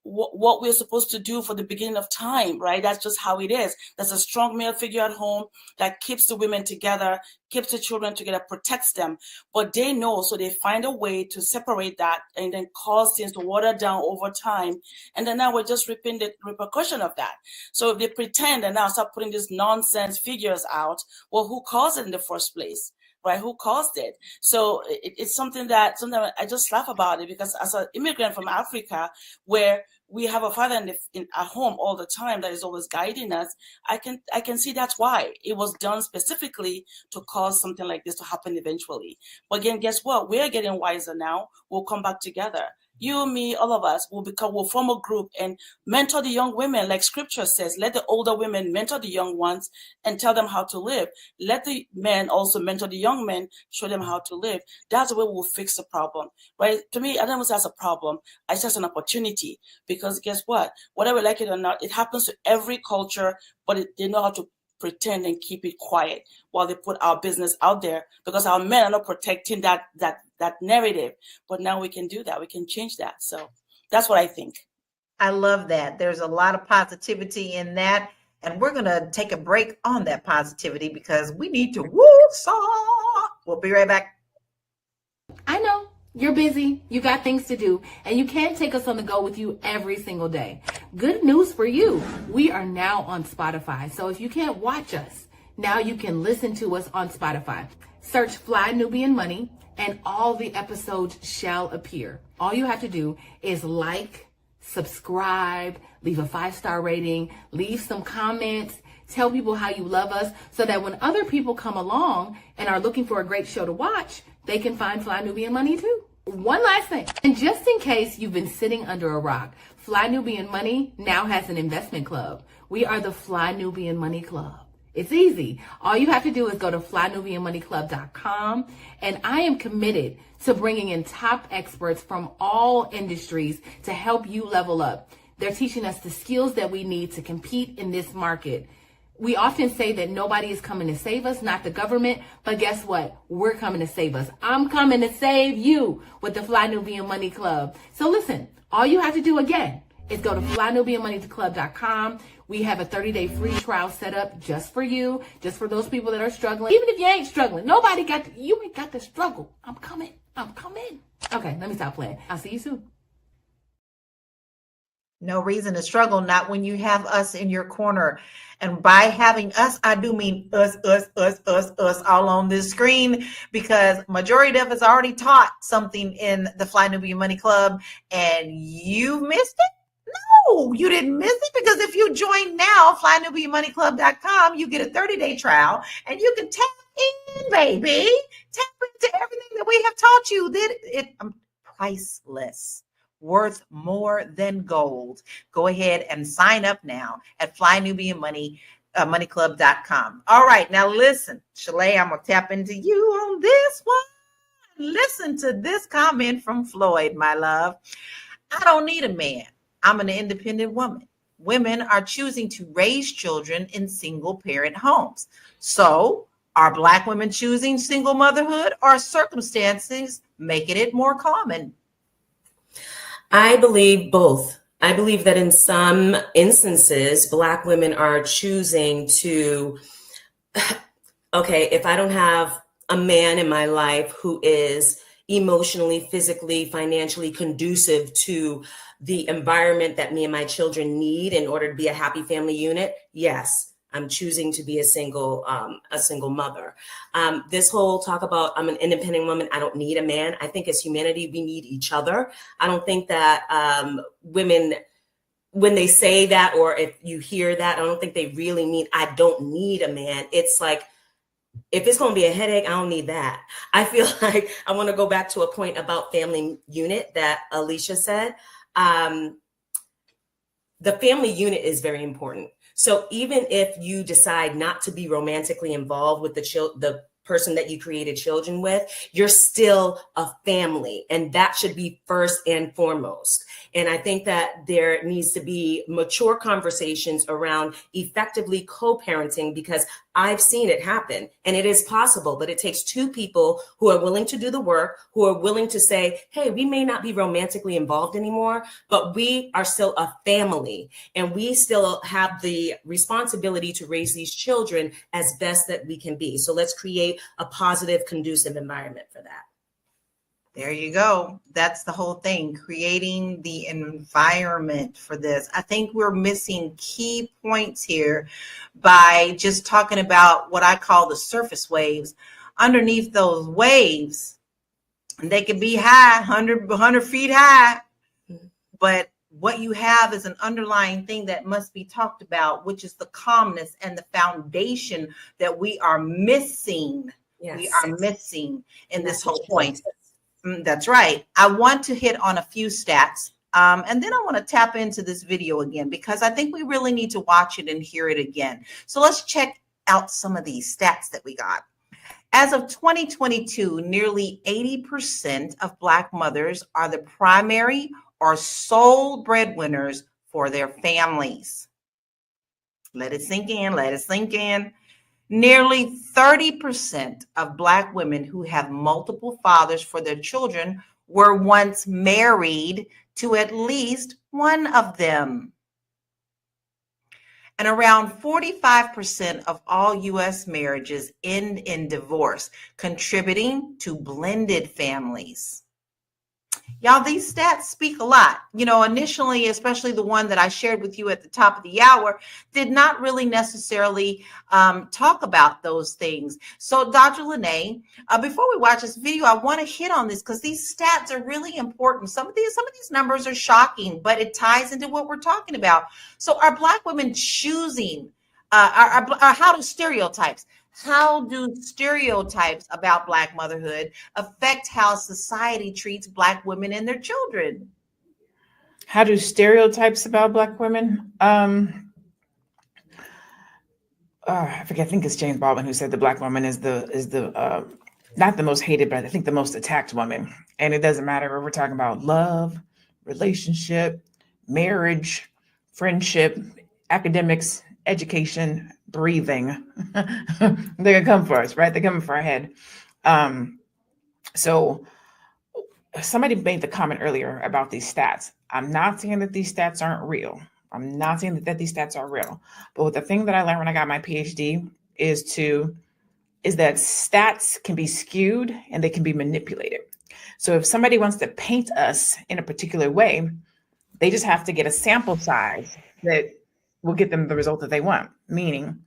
what we're supposed to do for the beginning of time, right? That's just how it is. There's a strong male figure at home that keeps the women together, keeps the children together, protects them. But they know, so they find a way to separate that and then cause things to water down over time. And then now we're just reaping the repercussion of that. So if they pretend and now start putting these nonsense figures out, well, who caused it in the first place? Right? Who caused it? So it's something that sometimes I just laugh about it, because as an immigrant from Africa, where we have a father at home all the time that is always guiding us, I can see that's why it was done specifically to cause something like this to happen eventually. But again, guess what? We're getting wiser now. We'll come back together. You, me, all of us will form a group and mentor the young women, like scripture says. Let the older women mentor the young ones and tell them how to live. Let the men also mentor the young men, show them how to live. That's the way we'll fix the problem, right? To me, I don't say that's a problem. I say it's an opportunity, because guess what? Whether we like it or not, it happens to every culture, but they know how to pretend and keep it quiet while they put our business out there, because our men are not protecting that narrative. But now we can do that. We can change that. So that's what I think. I love that. There's a lot of positivity in that. And we're going to take a break on that positivity because we need to woo-saw. We'll be right back. I know you're busy, you got things to do, and you can't take us on the go with you every single day. Good news for you. We are now on Spotify. So if you can't watch us, now you can listen to us on Spotify. Search Fly Nubian Money and all the episodes shall appear. All you have to do is like, subscribe, leave a 5-star rating, leave some comments, tell people how you love us, so that when other people come along and are looking for a great show to watch, they can find Fly Nubian Money too. One last thing, and just in case you've been sitting under a rock, Fly Nubian Money now has an investment club. We are the Fly Nubian Money Club. It's easy. All you have to do is go to flynubianmoneyclub.com, and I am committed to bringing in top experts from all industries to help you level up. They're teaching us the skills that we need to compete in this market. We often say that nobody is coming to save us, not the government, but guess what? We're coming to save us. I'm coming to save you with the Fly Nubian Money Club. So listen, all you have to do again is go to flynubianmoneyclub.com. We have a 30-day free trial set up just for you, just for those people that are struggling. Even if you ain't struggling, you ain't got to struggle. I'm coming. Okay, let me stop playing. I'll see you soon. No reason to struggle, not when you have us in your corner. And by having us, I do mean us all on this screen, because majority of us already taught something in the Fly Nubian Money Club, and you missed it? No, you didn't miss it, because if you join now, flynubianmoneyclub.com, you get a 30-day trial, and you can tap in, baby. Tap into everything that we have taught you. It's priceless. Worth more than gold. Go ahead and sign up now at flynubianmoneyclub.com. All right, now listen, Shalay, I'm gonna tap into you on this one. Listen to this comment from Floyd, my love. I don't need a man. I'm an independent woman. Women are choosing to raise children in single parent homes. So are Black women choosing single motherhood, or circumstances making it more common? I believe both. I believe that in some instances, Black women are choosing to, okay, if I don't have a man in my life who is emotionally, physically, financially conducive to the environment that me and my children need in order to be a happy family unit, yes, I'm choosing to be a single mother. This whole talk about I'm an independent woman, I don't need a man. I think as humanity, we need each other. I don't think that women, when they say that, or if you hear that, I don't think they really mean I don't need a man. It's like, if it's going to be a headache, I don't need that. I feel like I want to go back to a point about family unit that Alicia said. The family unit is very important. So even if you decide not to be romantically involved with the person that you created children with, you're still a family, and that should be first and foremost. And I think that there needs to be mature conversations around effectively co-parenting, because I've seen it happen and it is possible, but it takes two people who are willing to do the work, who are willing to say, hey, we may not be romantically involved anymore, but we are still a family and we still have the responsibility to raise these children as best that we can be. So let's create a positive, conducive environment for that. There you go. That's the whole thing, creating the environment for this. I think we're missing key points here by just talking about what I call the surface waves. Underneath those waves, they could be high, 100 feet high, but what you have is an underlying thing that must be talked about, which is the calmness and the foundation that we are missing. Yes. We are missing in this whole point. That's right. I want to hit on a few stats. And then I want to tap into this video again, because I think we really need to watch it and hear it again. So let's check out some of these stats that we got. As of 2022, nearly 80% of Black mothers are the primary or sole breadwinners for their families. Let it sink in, let it sink in. Nearly 30% of Black women who have multiple fathers for their children were once married to at least one of them. And around 45% of all U.S. marriages end in divorce, contributing to blended families. Y'all, these stats speak a lot. You know, initially, especially the one that I shared with you at the top of the hour, did not really necessarily talk about those things. So, Dr. Lene, before we watch this video, I want to hit on this because these stats are really important. Some of these numbers are shocking, but it ties into what we're talking about. So, are Black women choosing? How do stereotypes about Black motherhood affect how society treats Black women and their children? How do stereotypes about Black women? I forget. I think it's James Baldwin who said the Black woman is the not the most hated, but I think the most attacked woman. And it doesn't matter if we're talking about love, relationship, marriage, friendship, academics, education, breathing. They're gonna come for us, right? They're coming for our head. So somebody made the comment earlier about these stats. I'm not saying that these stats aren't real. I'm not saying that these stats are real. But the thing that I learned when I got my PhD is that stats can be skewed and they can be manipulated. So if somebody wants to paint us in a particular way, they just have to get a sample size that will get them the result that they want. Meaning,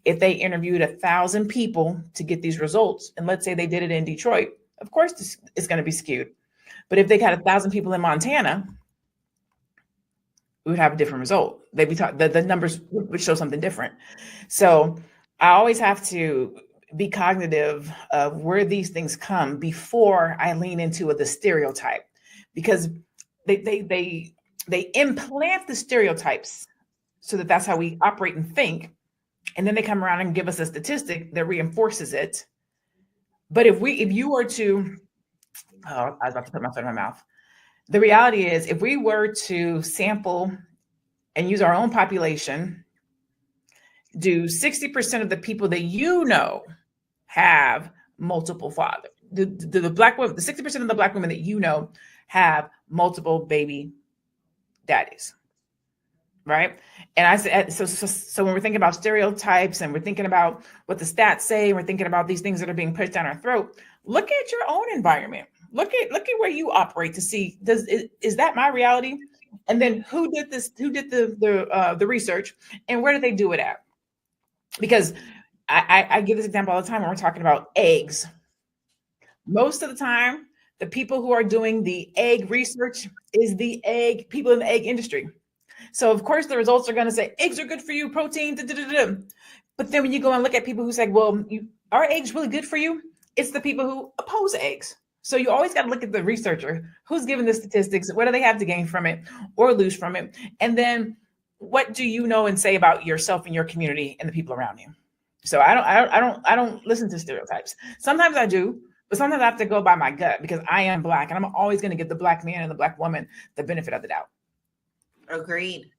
if they interviewed 1,000 people to get these results, and let's say they did it in Detroit, of course it's going to be skewed. But if they got 1,000 people in Montana, we would have a different result. The numbers would show something different. So I always have to be cognitive of where these things come before I lean into the stereotype, because they implant the stereotypes so that that's how we operate and think. And then they come around and give us a statistic that reinforces it. But if you were to, I was about to put my foot in my mouth. The reality is, if we were to sample and use our own population, do 60% of the people that you know have multiple fathers? The Black women, the 60% of the Black women that you know have multiple baby daddies. Right. And I said, so when we're thinking about stereotypes and we're thinking about what the stats say, and we're thinking about these things that are being pushed down our throat, look at your own environment. Look at where you operate to see, is that my reality? And then who did this? Who did the research, and where did they do it at? Because I give this example all the time when we're talking about eggs. Most of the time, the people who are doing the egg research is people in the egg industry. So of course the results are going to say eggs are good for you, protein, But then when you go and look at people who say, well, are eggs really good for you? It's the people who oppose eggs. So you always got to look at the researcher, who's giving the statistics, what do they have to gain from it or lose from it? And then what do you know and say about yourself and your community and the people around you? So I don't listen to stereotypes. Sometimes I do, but sometimes I have to go by my gut, because I am Black and I'm always going to give the Black man and the Black woman the benefit of the doubt. Agreed.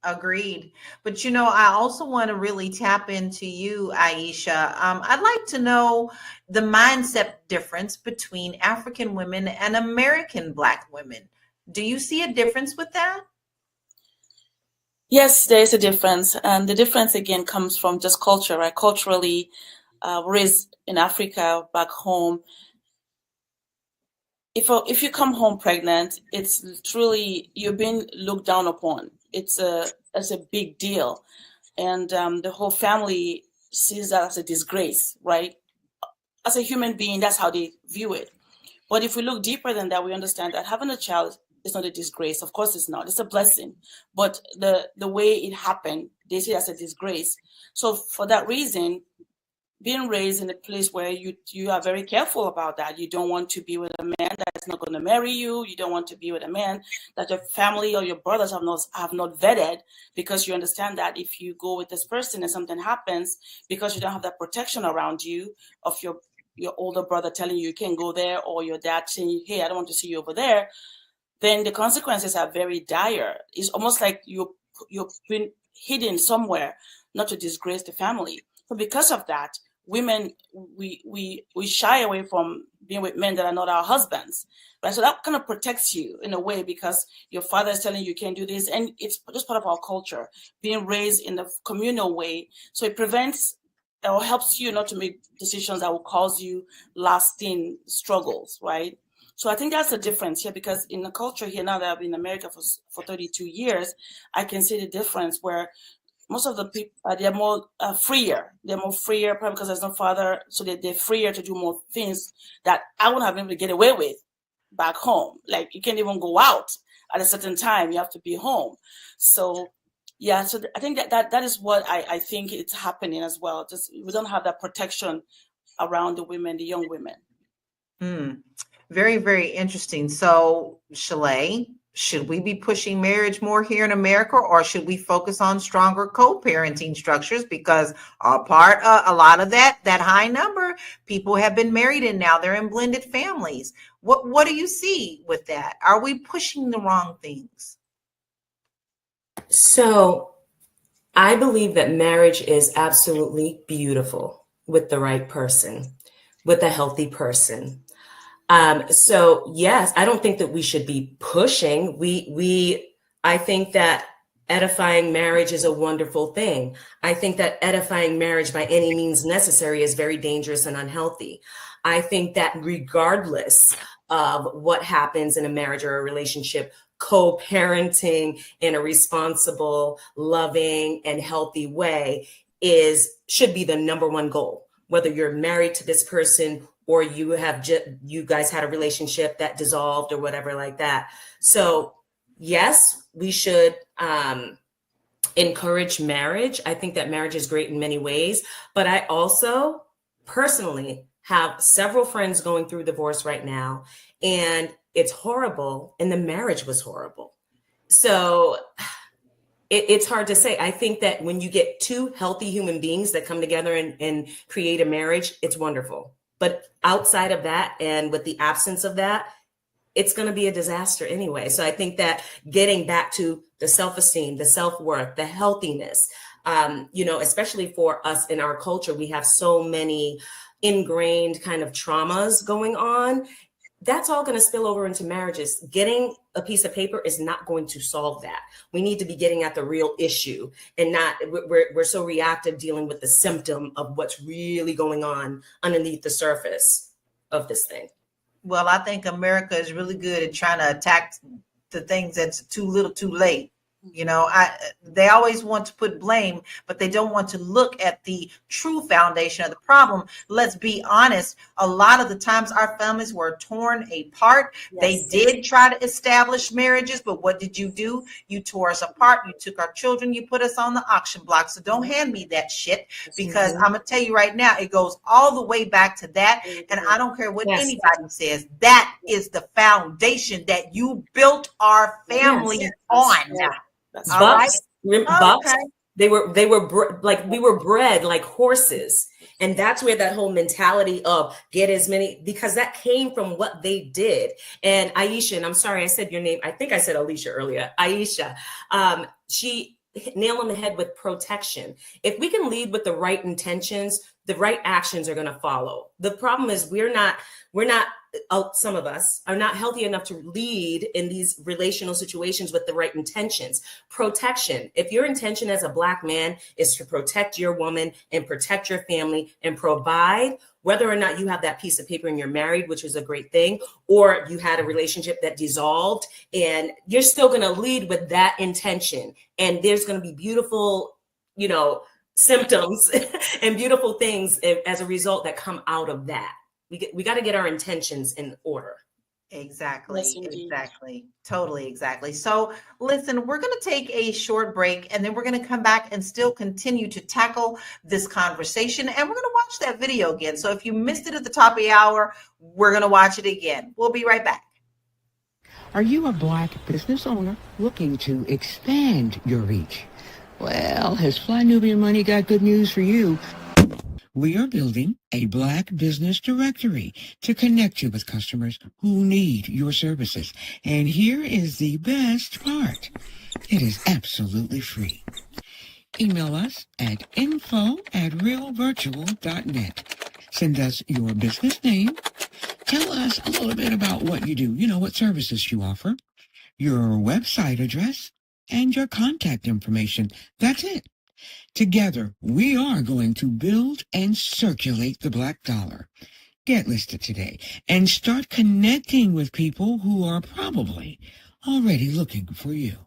But, you know, I also want to really tap into you, Aisha. I'd like to know the mindset difference between African women and American Black women. Do you see a difference with that? Yes, there is a difference. And the difference, again, comes from just culture, right? Culturally, raised in Africa, back home, if you come home pregnant, it's truly, you're being looked down upon. It's a big deal. And the whole family sees that as a disgrace, right? As a human being, that's how they view it. But if we look deeper than that, we understand that having a child is not a disgrace. Of course it's not. It's a blessing. But the way it happened, they see it as a disgrace. So for that reason, being raised in a place where you are very careful about that. You don't want to be with a man that's not going to marry you. You don't want to be with a man that your family or your brothers have not vetted, because you understand that if you go with this person and something happens, because you don't have that protection around you of your older brother telling you can't go there, or your dad saying, hey, I don't want to see you over there, then the consequences are very dire. It's almost like you're been hidden somewhere not to disgrace the family. So because of that, women, we shy away from being with men that are not our husbands, right? So that kind of protects you in a way, because your father is telling you can't do this, and it's just part of our culture, being raised in a communal way. So it prevents or helps you not to make decisions that will cause you lasting struggles, right? So I think that's the difference here, because in the culture here, now that I've been in America for 32 years, I can see the difference where most of the people, they're more freer. They're more freer, probably because there's no father, so they're freer to do more things that I wouldn't have been able to get away with back home. Like, you can't even go out at a certain time. You have to be home. So, yeah, so I think that is what I think it's happening as well. Just we don't have that protection around the women, the young women. Very, very interesting. So, Shalay, should we be pushing marriage more here in America, or should we focus on stronger co-parenting structures? Because a lot of that high number, people have been married and now they're in blended families. What do you see with that? Are we pushing the wrong things? So I believe that marriage is absolutely beautiful with the right person, with a healthy person. So yes, I don't think that we should be pushing. I think that edifying marriage is a wonderful thing. I think that edifying marriage by any means necessary is very dangerous and unhealthy. I think that regardless of what happens in a marriage or a relationship, co-parenting in a responsible, loving, and healthy way should be the number one goal. Whether you're married to this person or you guys had a relationship that dissolved or whatever like that. So yes, we should encourage marriage. I think that marriage is great in many ways, but I also personally have several friends going through divorce right now, and it's horrible, and the marriage was horrible. So it's hard to say. I think that when you get two healthy human beings that come together and create a marriage, it's wonderful. But outside of that, and with the absence of that, it's going to be a disaster anyway. So I think that getting back to the self-esteem, the self-worth, the healthiness, especially for us in our culture, we have so many ingrained kind of traumas going on. That's all going to spill over into marriages. Getting a piece of paper is not going to solve that. We need to be getting at the real issue, and we're so reactive dealing with the symptom of what's really going on underneath the surface of this thing. Well, I think America is really good at trying to attack the things that's too little too late. They always want to put blame, but they don't want to look at the true foundation of the problem. Let's be honest. A lot of the times our families were torn apart. Yes. They did try to establish marriages, but what did you do? You tore us apart. You took our children. You put us on the auction block. So don't hand me that shit, because I'm going to tell you right now, it goes all the way back to that. And I don't care what anybody says. That is the foundation that you built our family on. Bucks. Bucks. They were like, we were bred like horses. And that's where that whole mentality of get as many, because that came from what they did. And Aisha, and I'm sorry, I said your name. I think I said Alicia earlier. Aisha, she nailed on the head with protection. If we can lead with the right intentions, the right actions are going to follow. The problem is some of us are not healthy enough to lead in these relational situations with the right intentions. Protection. If your intention as a Black man is to protect your woman and protect your family and provide, whether or not you have that piece of paper and you're married, which is a great thing, or you had a relationship that dissolved, and you're still going to lead with that intention. And there's going to be beautiful, symptoms and beautiful things as a result that come out of that. We got to get our intentions in order. Exactly. Yes, indeed. Exactly. Totally. Exactly. So listen, we're going to take a short break and then we're going to come back and still continue to tackle this conversation. And we're going to watch that video again. So if you missed it at the top of the hour, we're going to watch it again. We'll be right back. Are you a Black business owner looking to expand your reach? Well, has Fly Nubian Money got good news for you? We are building a Black business directory to connect you with customers who need your services. And here is the best part. It is absolutely free. Email us at info@realvirtual.net. Send us your business name. Tell us a little bit about what you do, what services you offer, your website address, and your contact information. That's it. Together, we are going to build and circulate the Black dollar. Get listed today and start connecting with people who are probably already looking for you.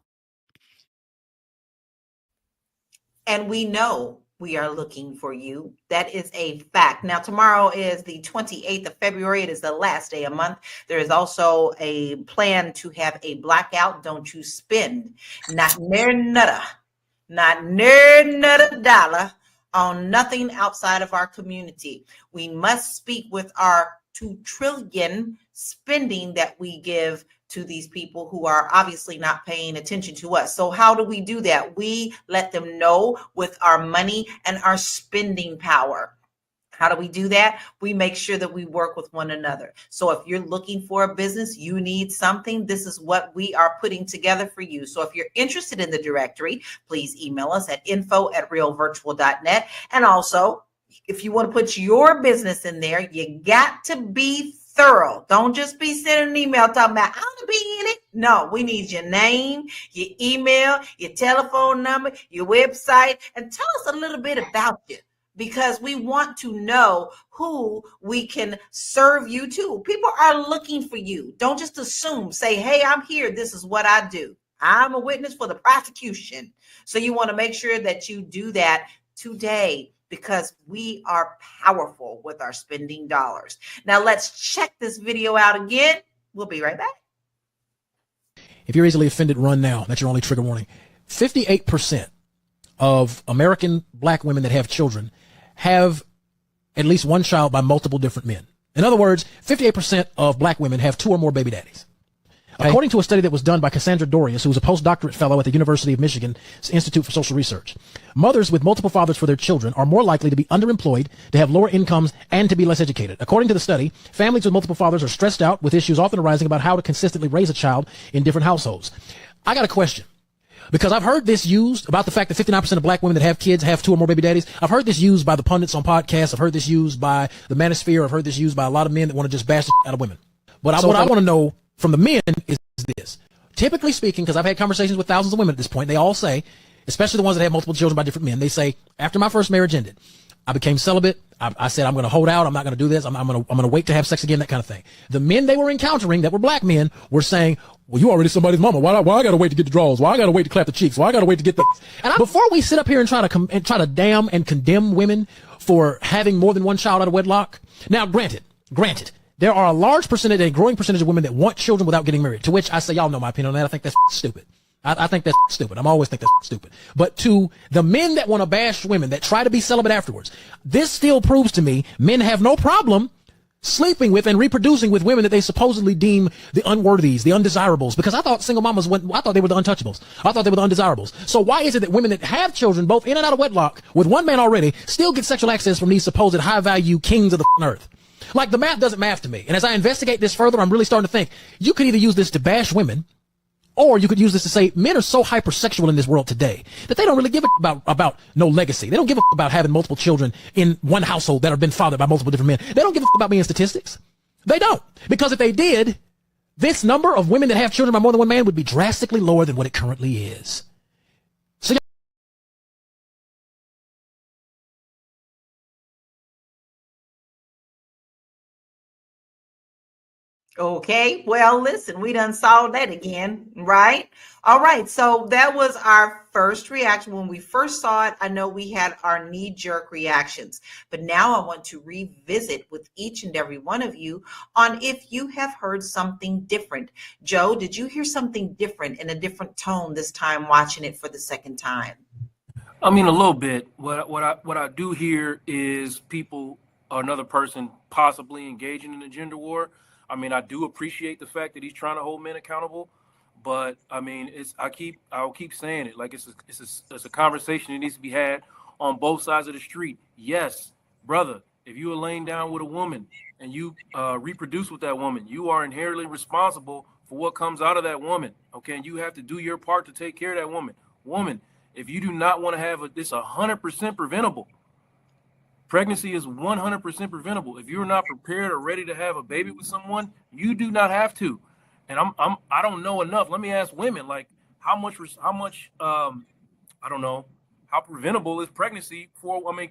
And we know we are looking for you. That is a fact. Now, tomorrow is the 28th of February. It is the last day of the month. There is also a plan to have a blackout. Don't you spend not near another dollar on nothing outside of our community. We must speak with our 2 trillion spending that we give to these people who are obviously not paying attention to us. So how do we do that? We let them know with our money and our spending power. How do we do that? We make sure that we work with one another. So if you're looking for a business, you need something, this is what we are putting together for you. So if you're interested in the directory, please email us at info@realvirtual.net. And also, if you want to put your business in there, you got to be thorough. Don't just be sending an email talking about, I want to be in it. No, we need your name, your email, your telephone number, your website, and tell us a little bit about you, because we want to know who we can serve you to. People are looking for you. Don't just assume, say, hey, I'm here. This is what I do. I'm a witness for the prosecution. So you want to make sure that you do that today, because we are powerful with our spending dollars. Now let's check this video out again. We'll be right back. If you're easily offended, run now. That's your only trigger warning. 58% of American Black women that have children have at least one child by multiple different men. In other words, 58% of Black women have 2 or more baby daddies. Okay. According to a study that was done by Cassandra Dorius, who was a postdoctorate fellow at the University of Michigan's Institute for Social Research, mothers with multiple fathers for their children are more likely to be underemployed, to have lower incomes, and to be less educated. According to the study, families with multiple fathers are stressed out, with issues often arising about how to consistently raise a child in different households. I got a question, because I've heard this used about the fact that 59% of Black women that have kids have 2 or more baby daddies. I've heard this used by the pundits on podcasts. I've heard this used by the manosphere. I've heard this used by a lot of men that want to just bash the out of women. But what I want to know from the men is this. Typically speaking, because I've had conversations with thousands of women at this point, they all say, especially the ones that have multiple children by different men, they say, after my first marriage ended, I became celibate. I said, I'm going to hold out. I'm not going to do this. I'm going to wait to have sex again, that kind of thing. The men they were encountering that were Black men were saying, well, you already somebody's mama. Why I got to wait to get the draws? Why I got to wait to clap the cheeks? Why I got to wait to get the... And before we sit up here and try to damn and condemn women for having more than one child out of wedlock. Now, granted, there are a large percentage, a growing percentage of women that want children without getting married, to which I say, y'all know my opinion on that. I think that's stupid. I think that's stupid. I'm always think that's stupid. But to the men that want to bash women, that try to be celibate afterwards, this still proves to me men have no problem sleeping with and reproducing with women that they supposedly deem the unworthies, the undesirables. Because I thought single mamas I thought they were the untouchables. I thought they were the undesirables. So why is it that women that have children, both in and out of wedlock, with one man already, still get sexual access from these supposed high-value kings of the earth? Like, the math doesn't math to me. And as I investigate this further, I'm really starting to think you could either use this to bash women, or you could use this to say men are so hypersexual in this world today that they don't really give a about no legacy. They don't give a about having multiple children in one household that have been fathered by multiple different men. They don't give a about being statistics. They don't. Because if they did, this number of women that have children by more than one man would be drastically lower than what it currently is. So Okay, well, listen, we done saw that again, right? All right, so that was our first reaction. When we first saw it, I know we had our knee-jerk reactions, but now I want to revisit with each and every one of you on if you have heard something different. Joe, did you hear something different in a different tone this time watching it for the second time? I mean, a little bit. What I do hear is people, another person possibly engaging in a gender war. I mean, I do appreciate the fact that he's trying to hold men accountable, but I mean, I'll keep saying it. Like it's a conversation that needs to be had on both sides of the street. Yes, brother, if you are laying down with a woman and you reproduce with that woman, you are inherently responsible for what comes out of that woman. Okay, and you have to do your part to take care of that woman. Woman, if you do not want to have this 100% preventable. Pregnancy is 100% preventable. If you're not prepared or ready to have a baby with someone, you do not have to. And I don't know enough. Let me ask women, like how much I don't know, how preventable is pregnancy for? I mean,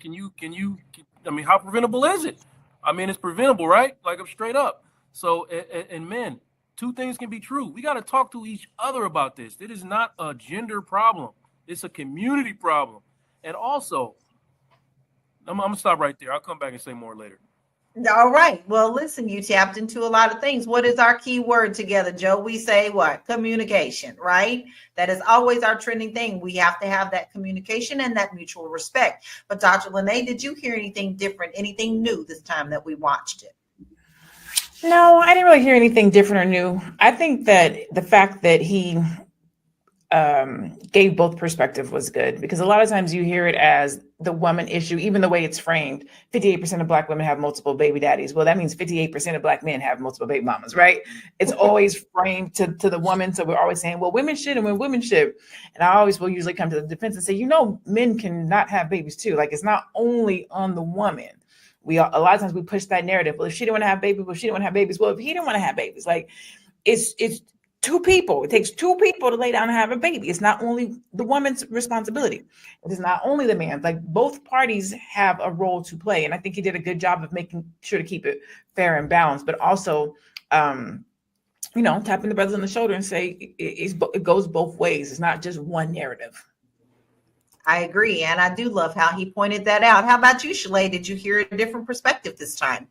I mean, how preventable is it? I mean, it's preventable, right? Like I'm straight up. So, and men, two things can be true. We got to talk to each other about this. It is not a gender problem. It's a community problem. And also, I'm going to stop right there. I'll come back and say more later. All right. Well, listen, you tapped into a lot of things. What is our key word together, Joe? We say what? Communication, right? That is always our trending thing. We have to have that communication and that mutual respect. But Dr. Lene, did you hear anything different, anything new this time that we watched it? No, I didn't really hear anything different or new. I think that the fact that he gave both perspective was good, because a lot of times you hear it as the woman issue, even the way it's framed. 58% of Black women have multiple baby daddies. Well, that means 58% of Black men have multiple baby mamas, right? It's always framed to the woman. So we're always saying, well, women should and women should. And I always will usually come to the defense and say, men can not have babies too. Like, it's not only on the woman. A lot of times we push that narrative. Well, if she didn't want to have babies, well, if she didn't want to have babies, well, if he didn't want to have babies, like it's two people. It takes two people to lay down and have a baby. It's not only the woman's responsibility. It is not only the man. Like, both parties have a role to play. And I think he did a good job of making sure to keep it fair and balanced, but also, tapping the brothers on the shoulder and say it goes both ways. It's not just one narrative. I agree. And I do love how he pointed that out. How about you, Shalay? Did you hear a different perspective this time?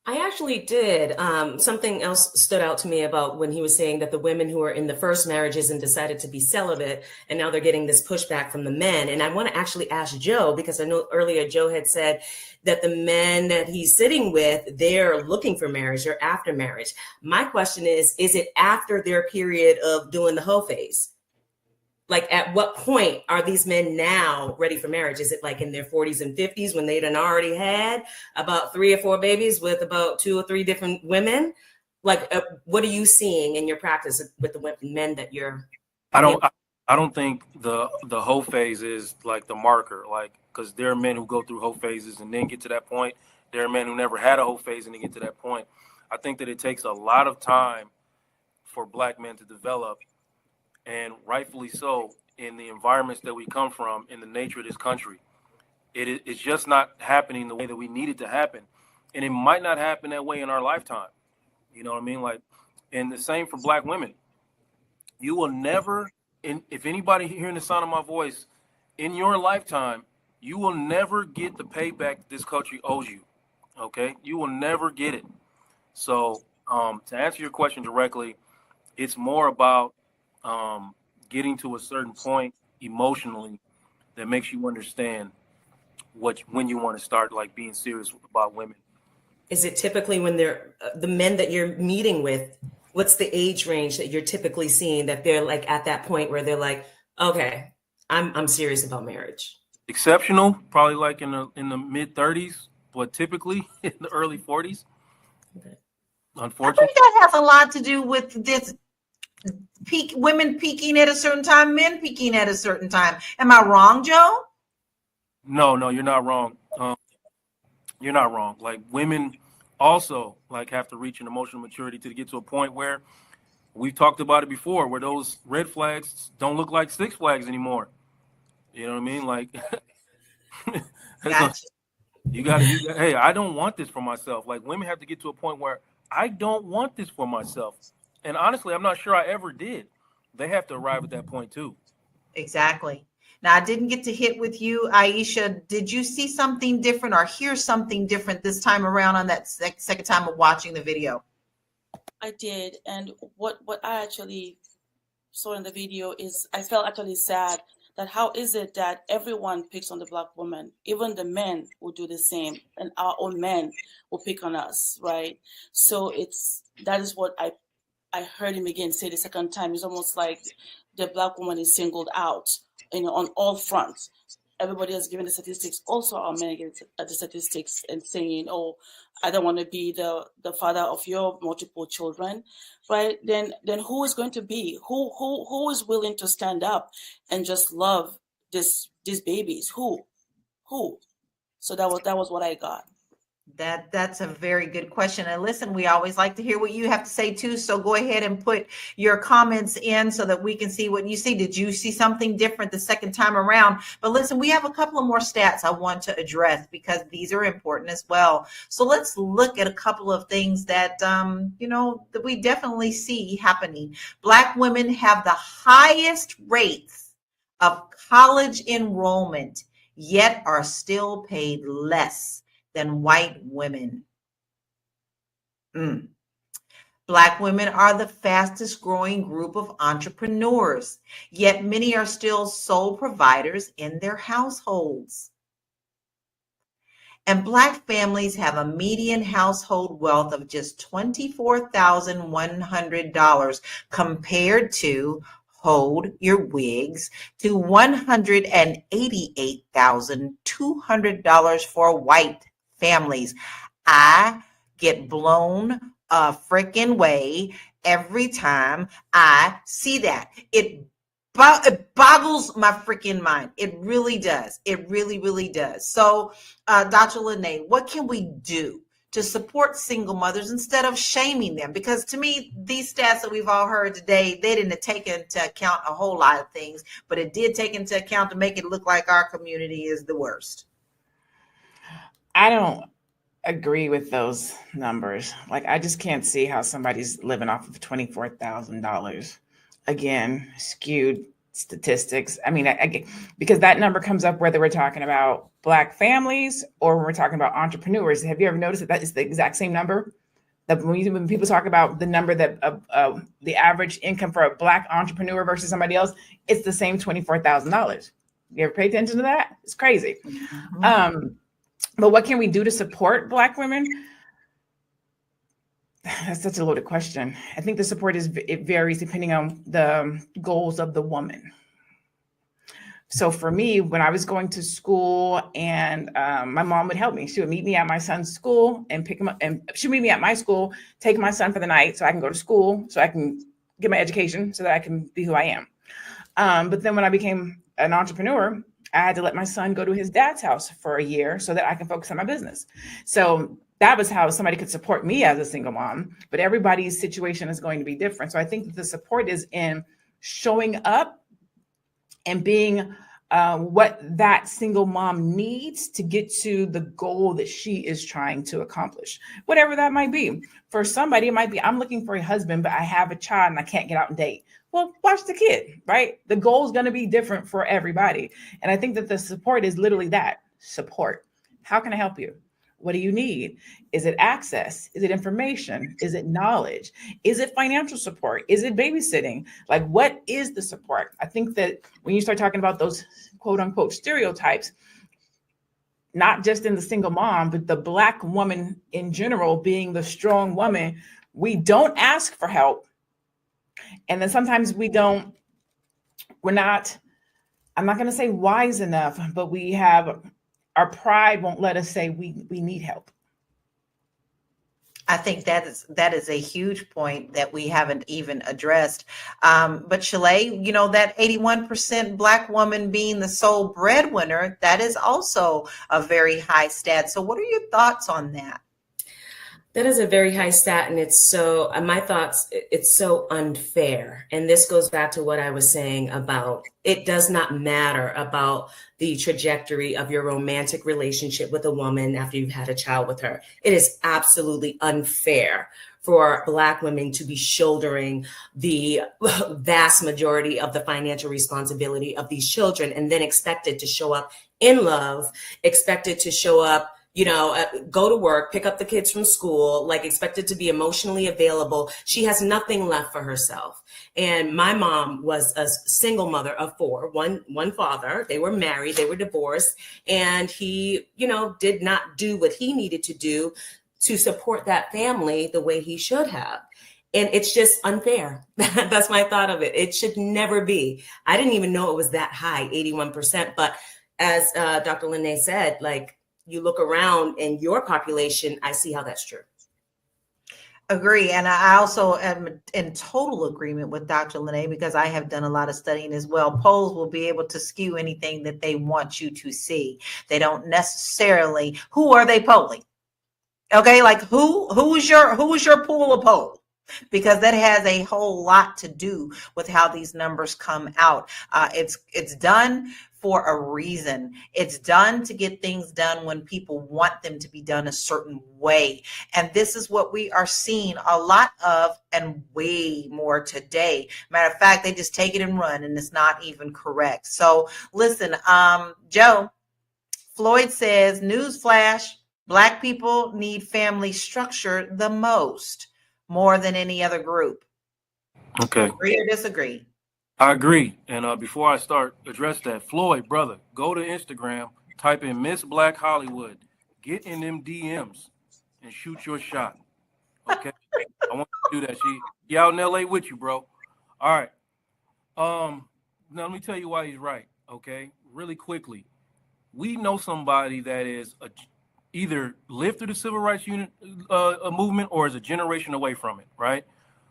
I actually did. Something else stood out to me about when he was saying that the women who are in the first marriages and decided to be celibate, and now they're getting this pushback from the men. And I want to actually ask Joe, because I know earlier Joe had said that the men that he's sitting with, they're looking for marriage or after marriage. My question is it after their period of doing the hoe phase? Like, at what point are these men now ready for marriage? Is it like in their 40s and 50s when they done already had about 3 or 4 babies with about 2 or 3 different women? Like, what are you seeing in your practice with the men that you're? I don't think the hoe phase is like the marker, like, because there are men who go through hoe phases and then get to that point. There are men who never had a hoe phase and they get to that point. I think that it takes a lot of time for Black men to develop, and rightfully so, in the environments that we come from, in the nature of this country. It's just not happening the way that we need it to happen. And it might not happen that way in our lifetime. You know what I mean? Like, and the same for Black women. You will never, if anybody hearing the sound of my voice, in your lifetime, you will never get the payback that this country owes you. Okay? You will never get it. So to answer your question directly, it's more about getting to a certain point emotionally that makes you understand when you want to start, like, being serious about women. Is it typically when they're the men that you're meeting with? What's the age range that you're typically seeing that they're like at that point where they're like, okay, I'm serious about marriage? Exceptional, probably like in the mid 30s, but typically in the early 40s. Okay. Unfortunately, I think that has a lot to do with this. Women peaking at a certain time, men peaking at a certain time. Am I wrong, Joe? No, you're not wrong. You're not wrong. Like, women also have to reach an emotional maturity to get to a point where we've talked about it before, where those red flags don't look like 6 flags anymore. You know what I mean? Like, Gotcha. you got. Hey, I don't want this for myself. Like, women have to get to a point where I don't want this for myself. And honestly, I'm not sure I ever did. They have to arrive at that point too. Exactly. Now, I didn't get to hit with you, Aisha. Did you see something different or hear something different this time around on that second time of watching the video? I did. And what I actually saw in the video is I felt actually sad that how is it that everyone picks on the Black woman, even the men will do the same, and our own men will pick on us, right? So that is what I heard him again say the second time. It's almost like the Black woman is singled out, on all fronts. Everybody has given the statistics. Also, our men give the statistics and saying, "Oh, I don't want to be the father of your multiple children," right? Then who is going to be? Who is willing to stand up and just love these babies? Who? So that was what I got. That's a very good question. And listen, we always like to hear what you have to say too. So go ahead and put your comments in so that we can see what you see. Did you see something different the second time around? But listen, we have a couple of more stats I want to address because these are important as well. So let's look at a couple of things that, that we definitely see happening. Black women have the highest rates of college enrollment, yet are still paid less than white women. Black women are the fastest growing group of entrepreneurs, yet many are still sole providers in their households. And Black families have a median household wealth of just $24,100 compared to, hold your wigs, to $188,200 for white families. I get blown a freaking way every time I see that. It boggles my freaking mind. It really does. It really, really does. So, Dr. Lene, what can we do to support single mothers instead of shaming them? Because to me, these stats that we've all heard today, they didn't take into account a whole lot of things, but it did take into account to make it look like our community is the worst. I don't agree with those numbers. Like, I just can't see how somebody's living off of $24,000. Again, skewed statistics. I mean, because that number comes up whether we're talking about Black families or when we're talking about entrepreneurs. Have you ever noticed that is the exact same number? That when people talk about the number that the average income for a Black entrepreneur versus somebody else, it's the same $24,000. You ever pay attention to that? It's crazy. Mm-hmm. But what can we do to support Black women? That's such a loaded question. I think the support it varies depending on the goals of the woman. So for me, when I was going to school and my mom would help me, she would meet me at my son's school and pick him up, and she'd meet me at my school, take my son for the night so I can go to school, so I can get my education so that I can be who I am. But then when I became an entrepreneur, I had to let my son go to his dad's house for a year so that I can focus on my business. So that was how somebody could support me as a single mom, but everybody's situation is going to be different. So I think that the support is in showing up and being what that single mom needs to get to the goal that she is trying to accomplish, whatever that might be. For somebody, it might be, I'm looking for a husband, but I have a child and I can't get out and date. Well, watch the kid, right? The goal is going to be different for everybody. And I think that the support is literally that, support. How can I help you? What do you need? Is it access? Is it information? Is it knowledge? Is it financial support? Is it babysitting? Like, what is the support? I think that when you start talking about those quote unquote stereotypes, not just in the single mom, but the Black woman in general being the strong woman, we don't ask for help. And then sometimes we're not, I'm not going to say wise enough, but we have, our pride won't let us say we need help. I think that is a huge point that we haven't even addressed. But Shalay, that 81% Black woman being the sole breadwinner, that is also a very high stat. So what are your thoughts on that? That is a very high stat, and it's so, my thoughts, it's so unfair. And this goes back to what I was saying about it does not matter about the trajectory of your romantic relationship with a woman after you've had a child with her. It is absolutely unfair for Black women to be shouldering the vast majority of the financial responsibility of these children, and then expected to show up in love, expected to show up, go to work, pick up the kids from school, like expected to be emotionally available. She has nothing left for herself. And my mom was a single mother of four, one father. They were married, they were divorced, and he, did not do what he needed to do to support that family the way he should have. And it's just unfair. That's my thought of it. It should never be. I didn't even know it was that high, 81%. But as Dr. Lene said, like, you look around in your population, I see how that's true. Agree. And I also am in total agreement with Dr. Lene, because I have done a lot of studying as well. Polls will be able to skew anything that they want you to see. They don't necessarily, who are they polling? Okay, like who is your pool of poll? Because that has a whole lot to do with how these numbers come out. It's done for a reason. It's done to get things done when people want them to be done a certain way. And this is what we are seeing a lot of, and way more today. Matter of fact, they just take it and run, and it's not even correct. So listen, Joe, Floyd says, newsflash, Black people need family structure the most, more than any other group. Okay. Agree or disagree? I agree. And before I start, address that. Floyd, brother, go to Instagram, type in Miss Black Hollywood, get in them DMs and shoot your shot. Okay? I want you to do that. She out in LA with you, bro. All right. Now let me tell you why he's right. Okay? Really quickly. We know somebody that is either lived through the civil rights movement or is a generation away from it, right?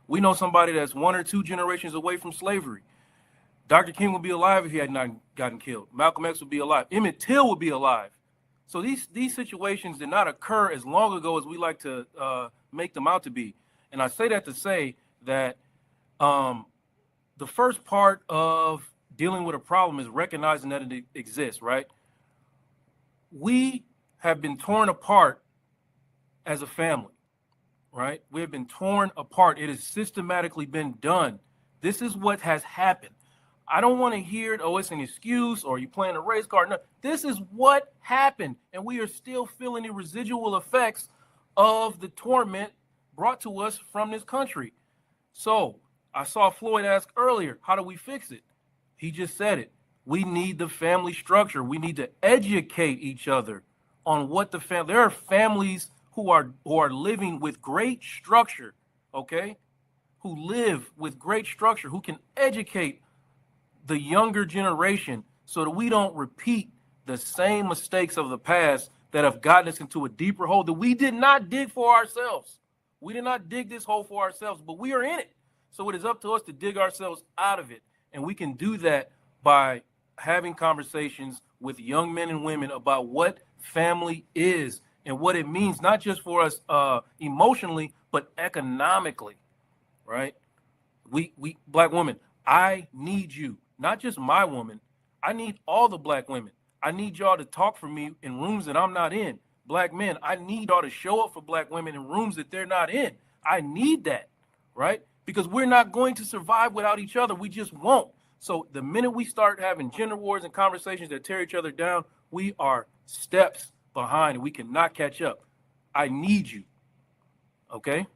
We know somebody that's 1 or 2 generations away from slavery. Dr. King would be alive if he had not gotten killed. Malcolm X would be alive. Emmett Till would be alive. So these situations did not occur as long ago as we like to make them out to be. And I say that to say that the first part of dealing with a problem is recognizing that it exists, right? We have been torn apart as a family, right? We have been torn apart. It has systematically been done. This is what has happened. I don't want to hear it, oh, it's an excuse or you playing a race card. No, this is what happened. And we are still feeling the residual effects of the torment brought to us from this country. So I saw Floyd ask earlier, how do we fix it? He just said it. We need the family structure. We need to educate each other on what the family. There are families who are living with great structure, okay? Who live with great structure, who can educate the younger generation so that we don't repeat the same mistakes of the past that have gotten us into a deeper hole that we did not dig for ourselves. We did not dig this hole for ourselves, but we are in it. So it is up to us to dig ourselves out of it. And we can do that by having conversations with young men and women about what family is and what it means, not just for us emotionally, but economically, right? We Black women, I need you, not just my woman. I need all the Black women. I need y'all to talk for me in rooms that I'm not in. Black men, I need y'all to show up for Black women in rooms that they're not in. I need that, right? Because we're not going to survive without each other. We just won't. So the minute we start having gender wars and conversations that tear each other down, we are steps behind and we cannot catch up. I need you. Okay?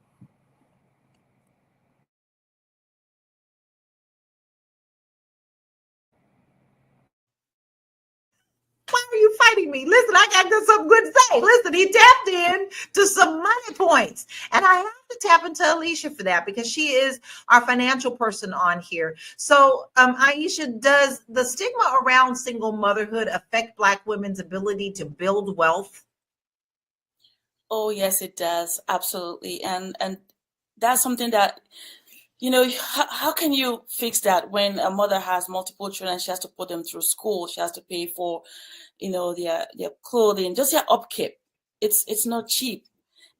Why are you fighting me? Listen, I got something good to say. Listen, he tapped in to some money points. And I have to tap into Allyship for that because she is our financial person on here. So, Aisha, does the stigma around single motherhood affect Black women's ability to build wealth? Oh, yes, it does. Absolutely. And that's something that, you know, how can you fix that when a mother has multiple children? She has to put them through school. She has to pay for, you know, their clothing, just their upkeep. It's not cheap.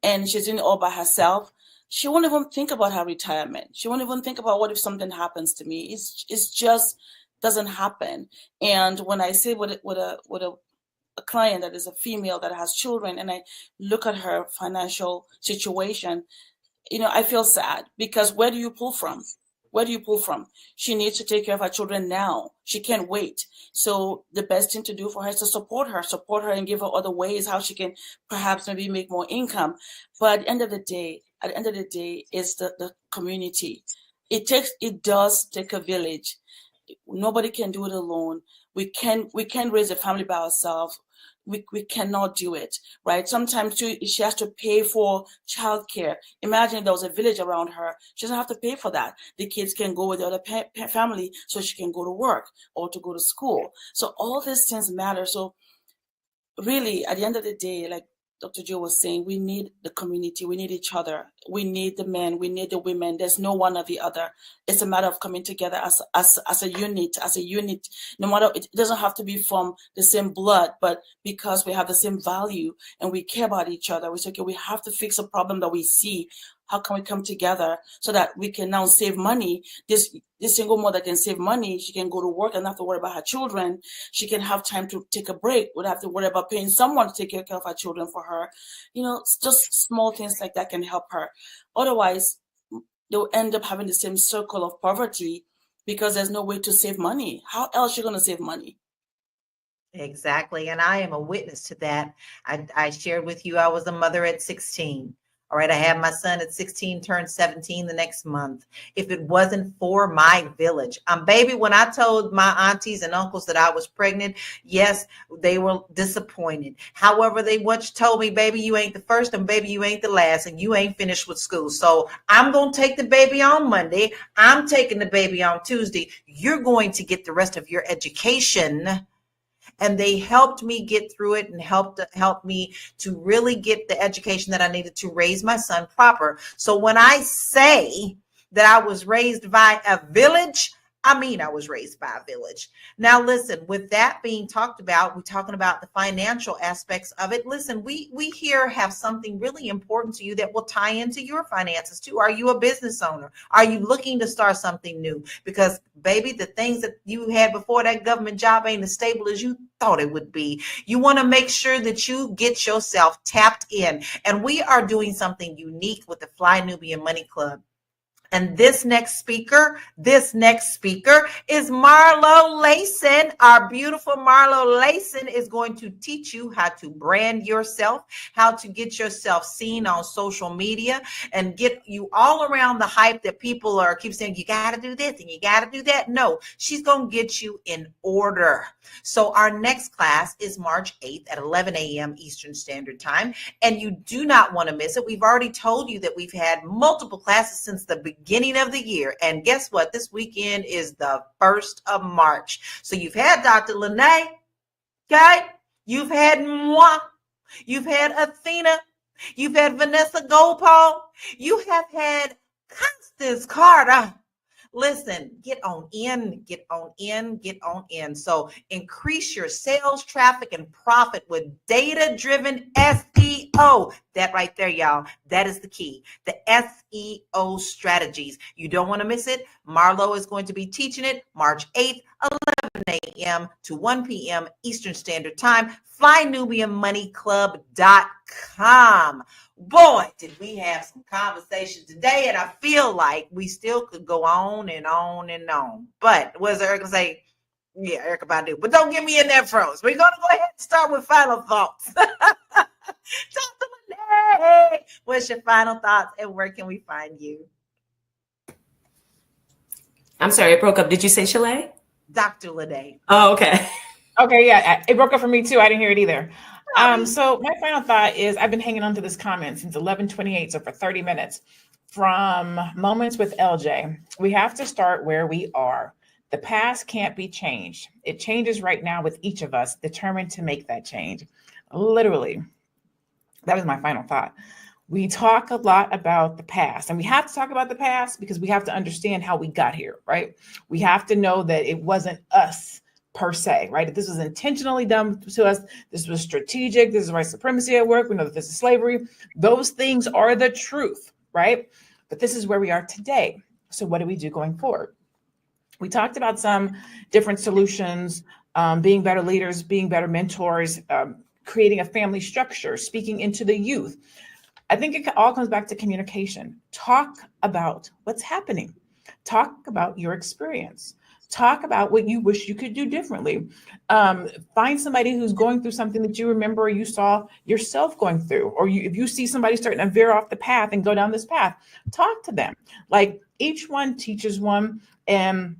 And she's doing it all by herself. She won't even think about her retirement. She won't even think about what if something happens to me. It's just doesn't happen. And when I say with a client that is a female that has children, and I look at her financial situation, I feel sad because where do you pull from? Where do you pull from? She needs to take care of her children now. She can't wait. So the best thing to do for her is to support her and give her other ways how she can perhaps maybe make more income. But at the end of the day, it's the community. It does take a village. Nobody can do it alone. We can raise a family by ourselves. We cannot do it, right? Sometimes too, she has to pay for childcare. Imagine if there was a village around her. She doesn't have to pay for that. The kids can go with the other family so she can go to work or to go to school. So all these things matter. So really, at the end of the day, like Dr. Joe was saying, we need the community. We need each other. We need the men. We need the women. There's no one or the other. It's a matter of coming together as a unit. No matter, it doesn't have to be from the same blood, but because we have the same value and we care about each other, we say, okay, we have to fix a problem that we see. How can we come together so that we can now save money? This single mother can save money. She can go to work and not have to worry about her children. She can have time to take a break without have to worry about paying someone to take care of her children for her. Just small things like that can help her. Otherwise, they'll end up having the same circle of poverty because there's no way to save money. How else are you going to save money? Exactly. And I am a witness to that. I shared with you, I was a mother at 16. All right. I had my son at 16, turned 17 the next month. If it wasn't for my village, baby, when I told my aunties and uncles that I was pregnant, yes, they were disappointed. However, they once told me, baby, you ain't the first and baby, you ain't the last and you ain't finished with school. So I'm going to take the baby on Monday. I'm taking the baby on Tuesday. You're going to get the rest of your education. And they helped me get through it and helped me to really get the education that I needed to raise my son proper. So when I say that I was raised by a village, I mean, I was raised by a village. Now, listen, with that being talked about, we're talking about the financial aspects of it. Listen, we here have something really important to you that will tie into your finances too. Are you a business owner? Are you looking to start something new? Because, baby, the things that you had before that government job ain't as stable as you thought it would be. You want to make sure that you get yourself tapped in. And we are doing something unique with the Fly Nubian Money Club. And this next speaker is Marlo Layson. Our beautiful Marlo Layson is going to teach you how to brand yourself, how to get yourself seen on social media and get you all around the hype that people keep saying, you got to do this and you got to do that. No, she's going to get you in order. So our next class is March 8th at 11 a.m. Eastern Standard Time. And you do not want to miss it. We've already told you that we've had multiple classes since the beginning of the year. And guess what? This weekend is the 1st of March. So you've had Dr. Lene, okay? You've had moi. You've had Athena. You've had Vanessa Gopal. You have had Constance Carter. Listen, get on in. So increase your sales, traffic, and profit with data-driven SEO. That right there, y'all, that is the key. The SEO strategies. You don't want to miss it. Marlo is going to be teaching it March 8th, 11 a.m. to 1 p.m. Eastern Standard Time. FlyNubianMoneyClub.com. Boy, did we have some conversation today, and I feel like we still could go on and on and on. But what does Erica say? Yeah, Erica Badu. But don't get me in there froze. We're going to go ahead and start with final thoughts. Dr. Lene, what's your final thoughts, and where can we find you? I'm sorry, it broke up. Did you say Chalet? Dr. Lene. Oh, okay. Okay, yeah, it broke up for me too. I didn't hear it either. So my final thought is I've been hanging on to this comment since 11:28, so for 30 minutes. From Moments with LJ, we have to start where we are. The past can't be changed. It changes right now with each of us determined to make that change. Literally, that was my final thought. We talk a lot about the past, and we have to talk about the past because we have to understand how we got here, right? We have to know that it wasn't us per se, right? This was intentionally done to us. This was strategic. This is white supremacy at work. We know that this is slavery. Those things are the truth, right? But this is where we are today. So what do we do going forward? We talked about some different solutions, being better leaders, being better mentors, creating a family structure, speaking into the youth. I think it all comes back to communication. Talk about what's happening. Talk about your experience. Talk about what you wish you could do differently. Find somebody who's going through something that you remember or you saw yourself going through, or if you see somebody starting to veer off the path and go down this path, talk to them. Like, each one teaches one, and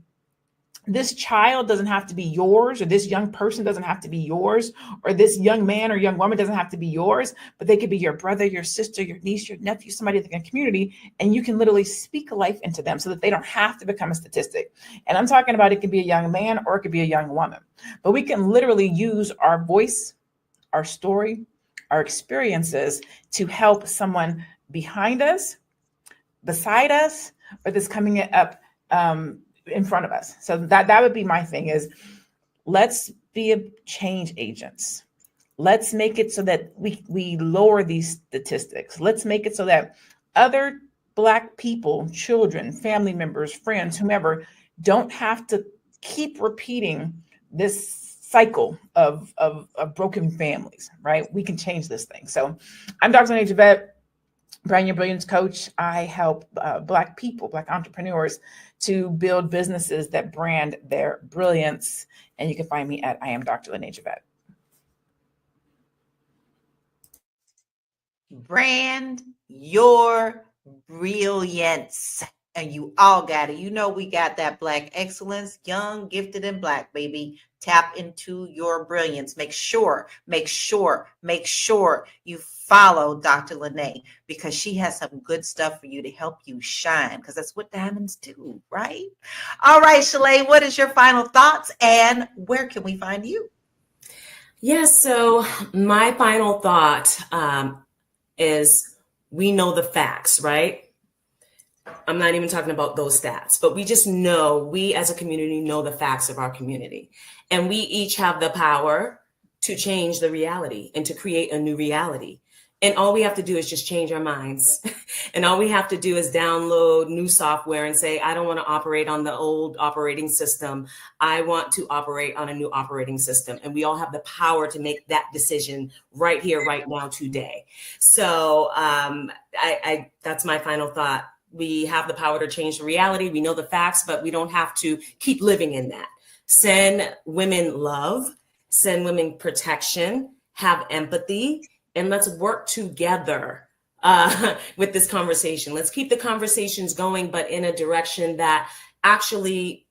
this child doesn't have to be yours, or this young person doesn't have to be yours, or this young man or young woman doesn't have to be yours, but they could be your brother, your sister, your niece, your nephew, somebody in the community, and you can literally speak life into them so that they don't have to become a statistic. And I'm talking about, it could be a young man or it could be a young woman, but we can literally use our voice, our story, our experiences to help someone behind us, beside us, or that's coming up in front of us. So that would be my thing, is let's be change agents. Let's make it so that we lower these statistics. Let's make it so that other Black people, children, family members, friends, whomever, don't have to keep repeating this cycle of broken families, right? We can change this thing. So I'm Dr. Lene Javette, Brand Your Brilliance coach. I help Black people, Black entrepreneurs, to build businesses that brand their brilliance. And you can find me at I am Dr. Lene Javette. Brand your brilliance. And you all got it. You know, we got that Black excellence, young, gifted, and Black, baby. Tap into your brilliance. Make sure you follow Dr. Lene, because she has some good stuff for you to help you shine, because that's what diamonds do, right? All right, Shalay, what is your final thoughts, and where can we find you? Yes, so my final thought is, we know the facts, right? I'm not even talking about those stats, but we just know, we as a community know the facts of our community. And we each have the power to change the reality and to create a new reality. And all we have to do is just change our minds. And all we have to do is download new software and say, I don't want to operate on the old operating system. I want to operate on a new operating system. And we all have the power to make that decision right here, right now, today. So that's my final thought. We have the power to change the reality. We know the facts, but we don't have to keep living in that. Send women love, send women protection, have empathy, and let's work together with this conversation. Let's keep the conversations going, but in a direction that actually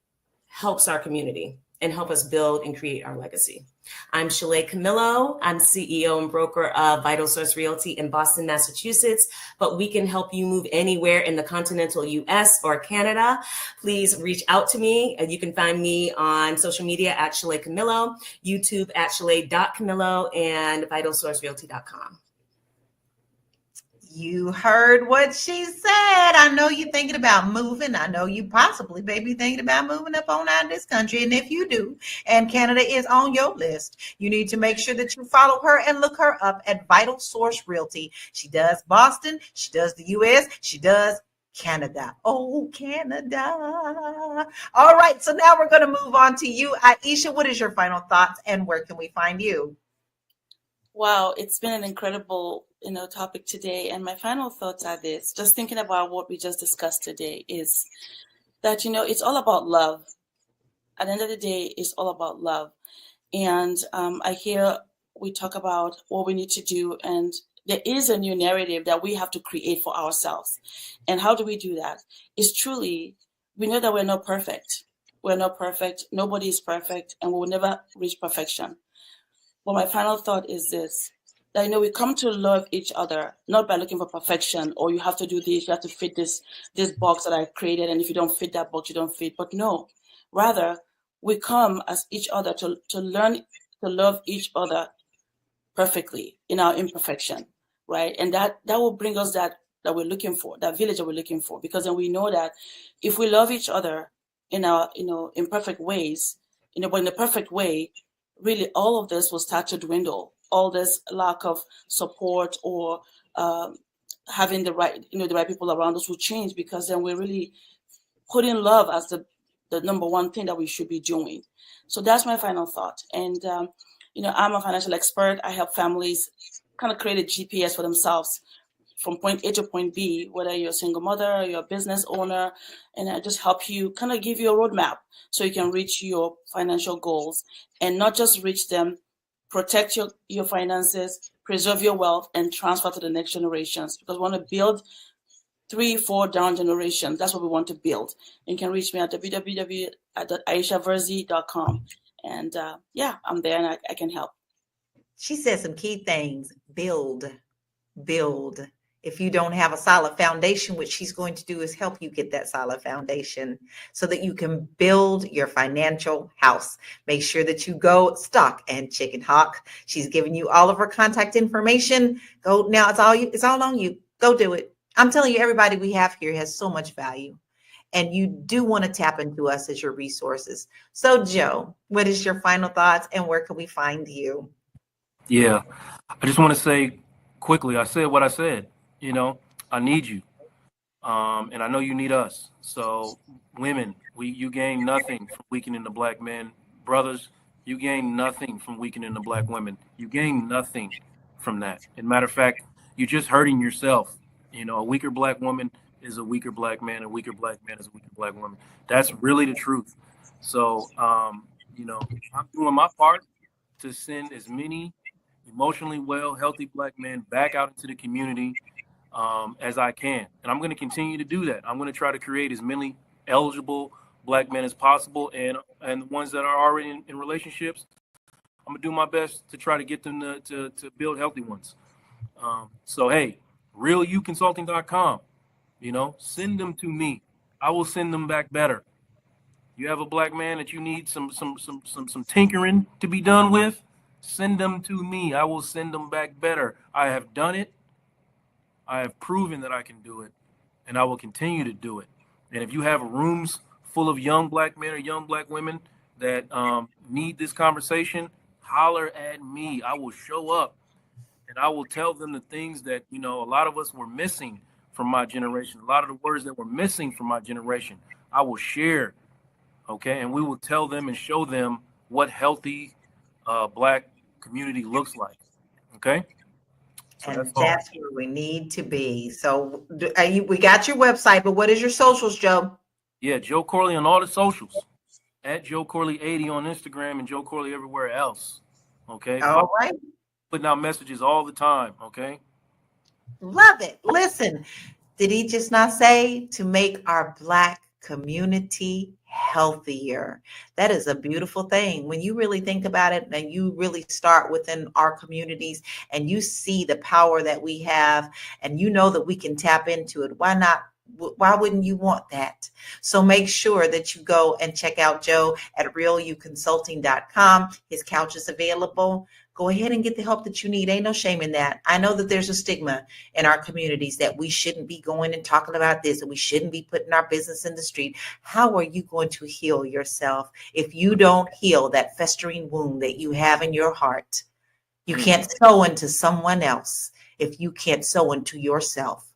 helps our community and help us build and create our legacy. I'm Shalay Camillo. I'm CEO and broker of Vital Source Realty in Boston, Massachusetts, but we can help you move anywhere in the continental US or Canada. Please reach out to me. You can find me on social media at Shalay Camillo, YouTube at Shalay.Camillo, and VitalSourceRealty.com. You heard what she said. I know you're thinking about moving. I know you possibly may be thinking about moving up on out of this country. And if you do, and Canada is on your list, you need to make sure that you follow her and look her up at Vital Source Realty. She does Boston. She does the US. She does Canada. Oh, Canada. All right. So now we're going to move on to you, Aisha. What is your final thoughts, and where can we find you? Wow, it's been an incredible, topic today. And my final thoughts are this, just thinking about what we just discussed today, is that, it's all about love. At the end of the day, it's all about love. And I hear we talk about what we need to do, and there is a new narrative that we have to create for ourselves. And how do we do that? It's truly, we know that we're not perfect. We're not perfect. Nobody is perfect, and we will never reach perfection. But my final thought is this, that, we come to love each other, not by looking for perfection, or you have to do this, you have to fit this box that I created, and if you don't fit that box, you don't fit. But no, rather, we come as each other to learn to love each other perfectly in our imperfection, right? And that will bring us that we're looking for, that village that we're looking for, because then we know that if we love each other in our, imperfect ways, but in a perfect way, really all of this will start to dwindle. All this lack of support or having the right people around us will change, because then we're really putting love as the number one thing that we should be doing. So that's my final thought. And, I'm a financial expert. I help families kind of create a GPS for themselves from point A to point B, whether you're a single mother or you're a business owner, and I just help you, kind of give you a roadmap so you can reach your financial goals, and not just reach them, protect your finances, preserve your wealth, and transfer to the next generations, because we want to build 3-4 down generations. That's what we want to build. You can reach me at www.aishaverzi.com. And yeah, I'm there and I can help. She said some key things. Build. If you don't have a solid foundation, what she's going to do is help you get that solid foundation so that you can build your financial house. Make sure that you go stock and chicken hawk. She's giving you all of her contact information. Go now. It's all on you. Go do it. I'm telling you, everybody we have here has so much value, and you do want to tap into us as your resources. So Joe, what is your final thoughts, and where can we find you? Yeah, I just want to say quickly, I said what I said. I need you. And I know you need us. So women, you gain nothing from weakening the black men. Brothers, you gain nothing from weakening the black women. You gain nothing from that. As a matter of fact, you're just hurting yourself. A weaker black woman is a weaker black man. A weaker black man is a weaker black woman. That's really the truth. So, I'm doing my part to send as many emotionally well, healthy black men back out into the community as I can. And I'm going to continue to do that. I'm going to try to create as many eligible black men as possible, and the ones that are already in relationships, I'm going to do my best to try to get them to build healthy ones. So, hey, realuconsulting.com, send them to me. I will send them back better. You have a black man that you need some tinkering to be done with, send them to me. I will send them back better. I have done it. I have proven that I can do it, and I will continue to do it. And if you have rooms full of young black men or young black women that need this conversation, holler at me. I will show up, and I will tell them the things that, a lot of us were missing from my generation. A lot of the words that were missing from my generation, I will share, okay? And we will tell them and show them what healthy black community looks like, okay? So and that's where we need to be. So we got your website, but what is your socials, Joe? Yeah, Joe Corley on all the socials. At Joe Corley 80 on Instagram and Joe Corley everywhere else. Okay. All right. Putting out messages all the time. Okay. Love it. Listen, did he just not say to make our black community healthier? That is a beautiful thing. When you really think about it and you really start within our communities and you see the power that we have and you know that we can tap into it, why not? Why wouldn't you want that? So make sure that you go and check out Joe at realuconsulting.com. His couch is available. Go ahead and get the help that you need. Ain't no shame in that. I know that there's a stigma in our communities that we shouldn't be going and talking about this and we shouldn't be putting our business in the street. How are you going to heal yourself if you don't heal that festering wound that you have in your heart? You can't sow into someone else if you can't sow into yourself.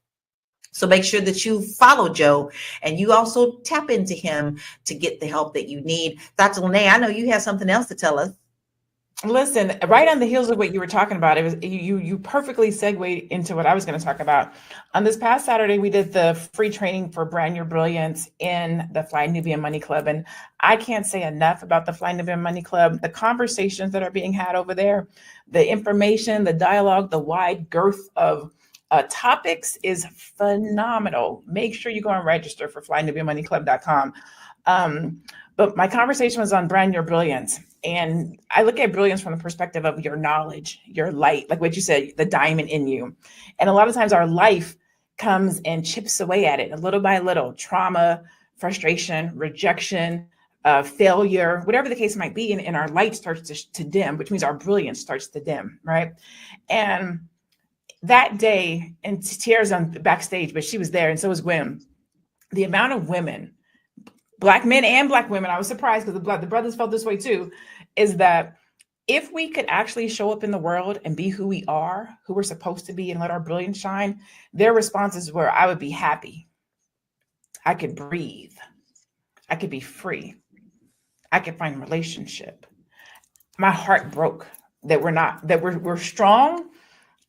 So make sure that you follow Joe and you also tap into him to get the help that you need. Dr. Lene, I know you have something else to tell us. Listen, right on the heels of what you were talking about, it was you perfectly segued into what I was going to talk about. On this past Saturday, we did the free training for Brand Your Brilliance in the Fly Nubian Money Club. And I can't say enough about the Fly Nubian Money Club, the conversations that are being had over there, the information, the dialogue, the wide girth of topics is phenomenal. Make sure you go and register for flynubianmoneyclub.com. But my conversation was on Brand Your Brilliance. And I look at brilliance from the perspective of your knowledge, your light, like what you said, the diamond in you. And a lot of times our life comes and chips away at it little by little. Trauma, frustration, rejection, failure, whatever the case might be. And our light starts to dim, which means our brilliance starts to dim, right? And that day, and Tiara's on backstage, but she was there, and so was Gwen. The amount of women, Black men and Black women, I was surprised because the brothers felt this way too, is that if we could actually show up in the world and be who we are, who we're supposed to be, and let our brilliance shine, their responses were, I would be happy. I could breathe. I could be free. I could find a relationship. My heart broke that we're strong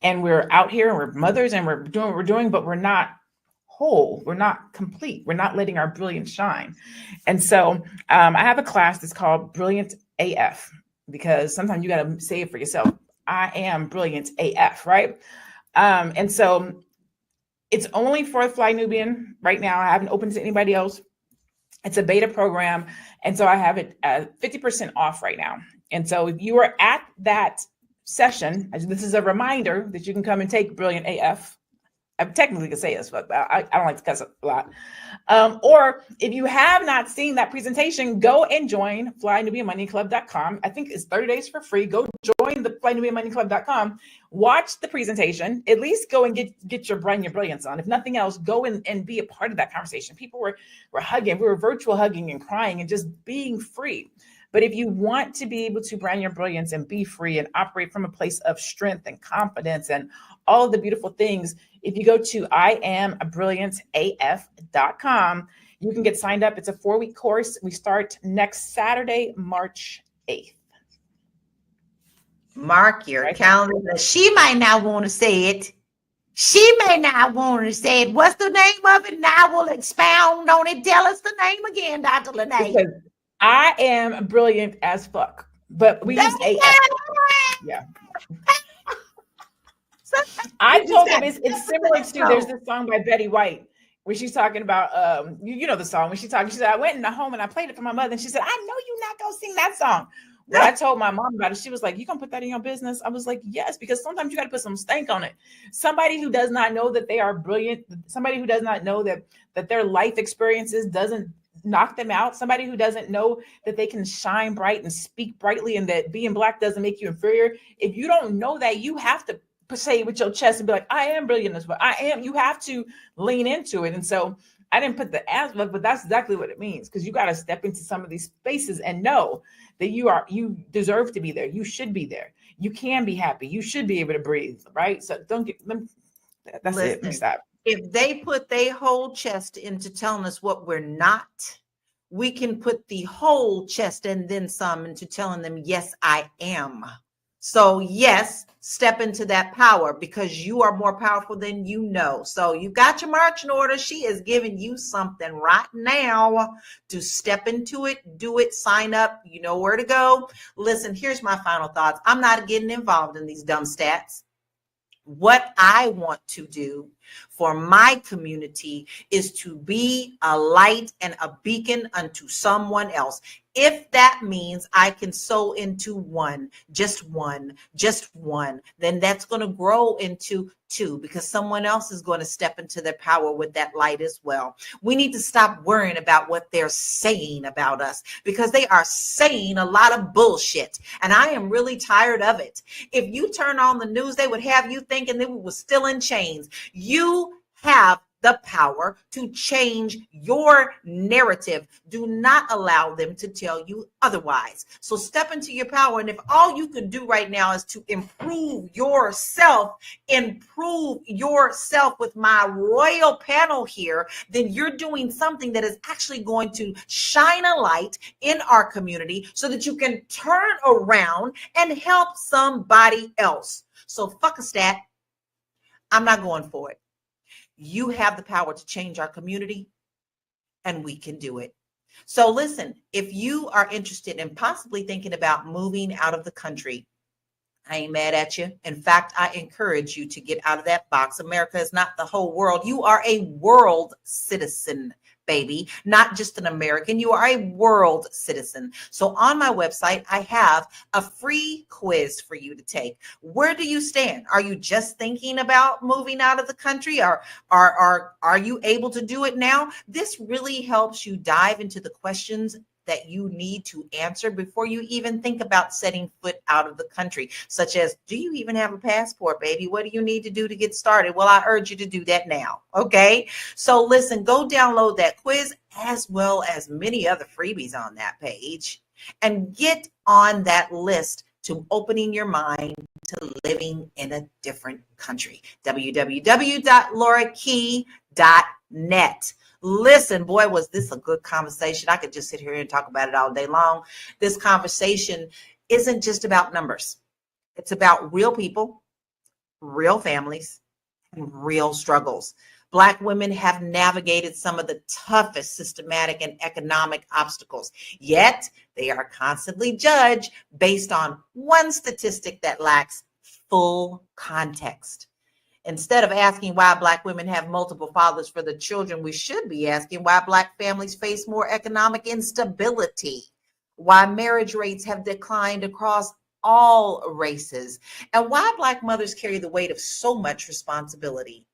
and we're out here and we're mothers and we're doing what we're doing, but we're not whole. We're not complete. We're not letting our brilliance shine. And so I have a class that's called Brilliant AF, because sometimes you got to say it for yourself. I am brilliant AF, right? And so it's only for Fly Nubian right now. I haven't opened to anybody else. It's a beta program. And so I have it 50% off right now. And so if you are at that session, this is a reminder that you can come and take Brilliant AF. I technically can say this, but I don't like to cuss a lot. Or if you have not seen that presentation, go and join flynubianmoneyclub.com. I think it's 30 days for free. Go join the flynubianmoneyclub.com. Watch the presentation. At least go and get your brilliance on. If nothing else, go and be a part of that conversation. People were hugging. We were virtual hugging and crying and just being free. But if you want to be able to brand your brilliance and be free and operate from a place of strength and confidence and all of the beautiful things, if you go to IamBrilliantAF.com, you can get signed up. It's a 4-week course. We start next Saturday, March 8th. Mark your calendar. She might not want to say it. She may not want to say it. What's the name of it? Now we'll expound on it. Tell us the name again, Dr. Lene. Because I am brilliant as fuck, but we use AF. Yeah. I told them it's similar to, there's this song by Betty White where she's talking about, you know the song, when she said, I went in the home and I played it for my mother, and she said, I know you're not going to sing that song. When I told my mom about it, she was like, you gonna put that in your business? I was like, yes, because sometimes you got to put some stank on it. Somebody who does not know that they are brilliant, somebody who does not know that their life experiences doesn't knock them out, somebody who doesn't know that they can shine bright and speak brightly and that being Black doesn't make you inferior. If you don't know that, you have to say it with your chest and be like, I am brilliant as well. I am. You have to lean into it. And so I didn't put the answer, but that's exactly what it means, because you got to step into some of these spaces and know that you deserve to be there. You should be there. You can be happy. You should be able to breathe, right? So don't get them. That's it. Stop. If they put their whole chest into telling us what we're not, we can put the whole chest and then some into telling them, yes, I am. So yes, step into that power, because you are more powerful than you know. So you got your marching order. She is giving you something right now to step into it, do it, sign up. You know where to go. Listen, here's my final thoughts. I'm not getting involved in these dumb stats. What I want to do for my community is to be a light and a beacon unto someone else. If that means I can sow into just one, then that's going to grow into 2, because someone else is going to step into their power with that light as well. We need to stop worrying about what they're saying about us, because they are saying a lot of bullshit. And I am really tired of it. If you turn on the news, they would have you thinking that we were still in chains. You have the power to change your narrative. Do not allow them to tell you otherwise. So step into your power. And if all you can do right now is to improve yourself with my royal panel here, then you're doing something that is actually going to shine a light in our community so that you can turn around and help somebody else. So fuck a stat. I'm not going for it. You have the power to change our community, and we can do it. So listen, if you are interested in possibly thinking about moving out of the country, I ain't mad at you. In fact, I encourage you to get out of that box. America is not the whole world. You are a world citizen, baby, not just an American. You are a world citizen. So on my website, I have a free quiz for you to take. Where do you stand? Are you just thinking about moving out of the country, or are you able to do it now? This really helps you dive into the questions that you need to answer before you even think about setting foot out of the country, such as, do you even have a passport, baby? What do you need to do to get started? Well, I urge you to do that now. Okay. So listen, go download that quiz as well as many other freebies on that page and get on that list to opening your mind to living in a different country. www.laurakey.net. Listen, boy, was this a good conversation. I could just sit here and talk about it all day long. This conversation isn't just about numbers. It's about real people real families, and real struggles. Black women have navigated some of the toughest systematic and economic obstacles, yet they are constantly judged based on one statistic that lacks full context. Instead of asking why Black women have multiple fathers for the children, we should be asking why Black families face more economic instability, why marriage rates have declined across all races, and why Black mothers carry the weight of so much responsibility.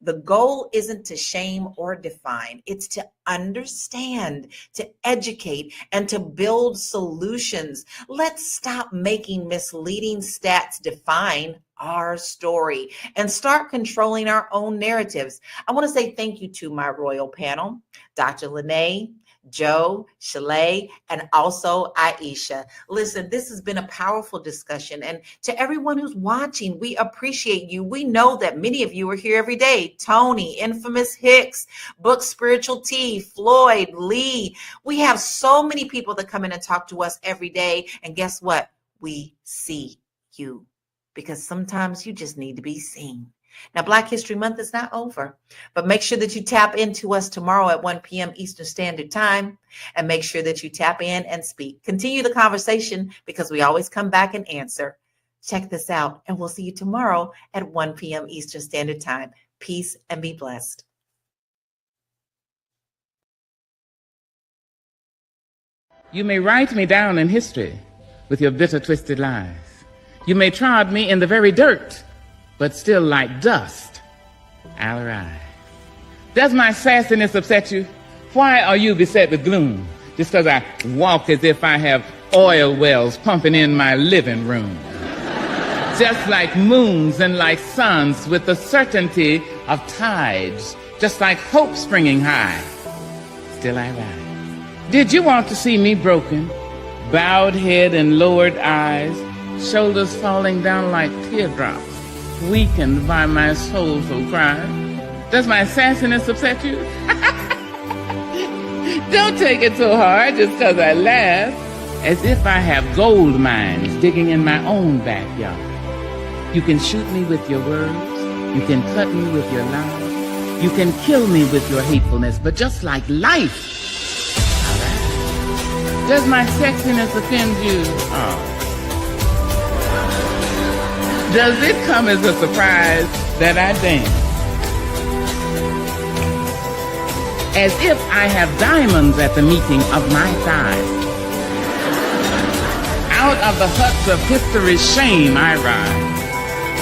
The goal isn't to shame or define, it's to understand, to educate, and to build solutions. Let's stop making misleading stats define our story and start controlling our own narratives. I want to say thank you to my royal panel, Dr. Lene, Joe, Shalay, and also Aisha. Listen, this has been a powerful discussion. And to everyone who's watching, we appreciate you. We know that many of you are here every day. Tony, Infamous Hicks, Book Spiritual Tea, Floyd, Lee. We have so many people that come in and talk to us every day. And guess what? We see you because sometimes you just need to be seen. Now, Black History Month is not over, but make sure that you tap into us tomorrow at 1 p.m. Eastern Standard Time, and make sure that you tap in and speak. Continue the conversation because we always come back and answer. Check this out, and we'll see you tomorrow at 1 p.m. Eastern Standard Time. Peace and be blessed. You may write me down in history with your bitter, twisted lies. You may trod me in the very dirt, but still like dust, I'll rise. Does my sassiness upset you? Why are you beset with gloom? Just because I walk as if I have oil wells pumping in my living room. Just like moons and like suns with the certainty of tides, just like hope springing high, still I rise. Did you want to see me broken, bowed head and lowered eyes, shoulders falling down like teardrops, weakened by my soulful cry? Does my sassiness upset you? Don't take it so hard just because I laugh, as if I have gold mines digging in my own backyard. You can shoot me with your words, you can cut me with your lies, you can kill me with your hatefulness, but just like life, does my sexiness offend you? Oh. Does it come as a surprise that I dance? As if I have diamonds at the meeting of my thighs. Out of the huts of history's shame I rise.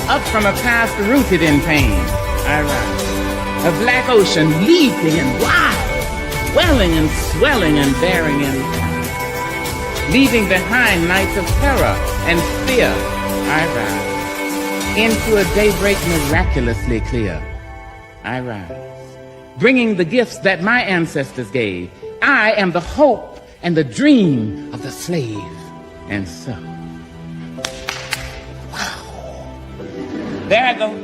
Up from a past rooted in pain I rise. A black ocean leaping and wide, welling and swelling and bearing in pride. Leaving behind nights of terror and fear I rise. Into a daybreak miraculously clear, I rise, bringing the gifts that my ancestors gave. I am the hope and the dream of the slave. And so, wow, there I go.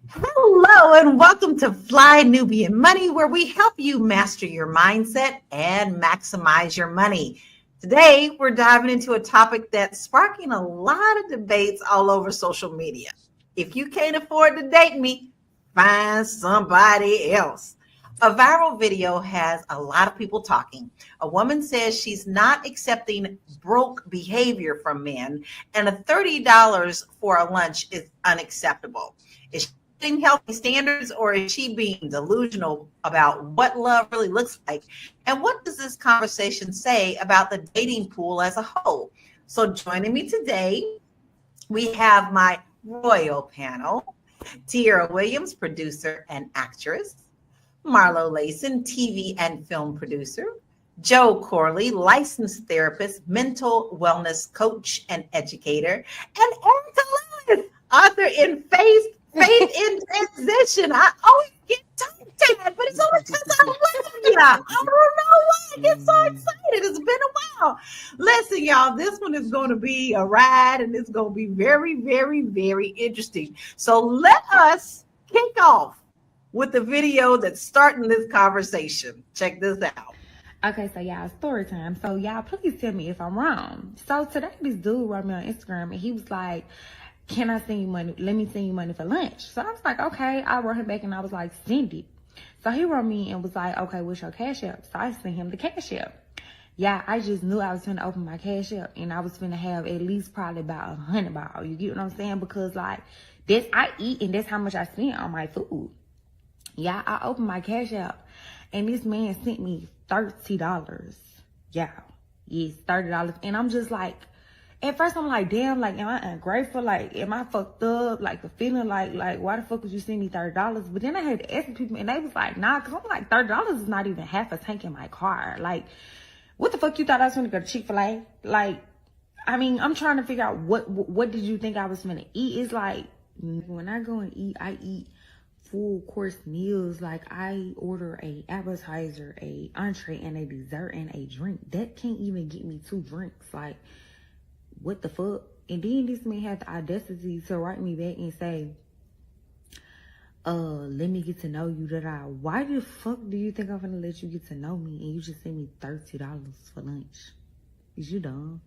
Hello and welcome to Fly Nubian Money, where we help you master your mindset and maximize your money. Today, we're diving into a topic that's sparking a lot of debates all over social media. If you can't afford to date me, find somebody else. A viral video has a lot of people talking. A woman says she's not accepting broke behavior from men, and a $30 for a lunch is unacceptable. Is she setting healthy standards, or is she being delusional about what love really looks like? And what does this conversation say about the dating pool as a whole? So joining me today, we have my royal panel: Tiara Williams, producer and actress; Marlo Layson, TV and film producer; Joe Corley, licensed therapist, mental wellness coach and educator; and Erica Lewis, author in Faith in Transition. I always get tongue-tied, but it's only because I love you. I don't know why I get so excited. It's been a while. Listen, y'all, this one is going to be a ride, and it's going to be very, very, very interesting. So let us kick off with the video that's starting this conversation. Check this out. Okay, so y'all, story time. So y'all, please tell me if I'm wrong. So today this dude wrote me on Instagram and he was like, can I send you money? Let me send you money for lunch. So I was like, okay. I wrote him back and I was like, send it. So he wrote me and was like, okay, what's your Cash App? So I sent him the Cash App. Yeah, I just knew I was going to open my Cash App and I was going to have at least probably about $100. You get what I'm saying? Because like, I eat and that's how much I spend on my food. Yeah, I opened my Cash App and this man sent me $30. Yeah, yes, $30. And I'm just like, at first I'm like, damn, like, am I ungrateful? Like, am I fucked up? Like, the feeling like, why the fuck would you send me $30? But then I had to ask people and they was like, nah, cause I'm like, $30 is not even half a tank in my car. Like, what the fuck you thought I was gonna go to Chick-fil-A? Like, I mean, I'm trying to figure out what did you think I was gonna eat? It's like, when I go and eat, I eat full course meals. Like, I order a appetizer, a entree, and a dessert and a drink. That can't even get me 2 drinks. Like, what the fuck? And then this man had the audacity to write me back and say, let me get to know you. Why the fuck do you think I'm gonna let you get to know me and you just send me $30 for lunch? Is you dumb?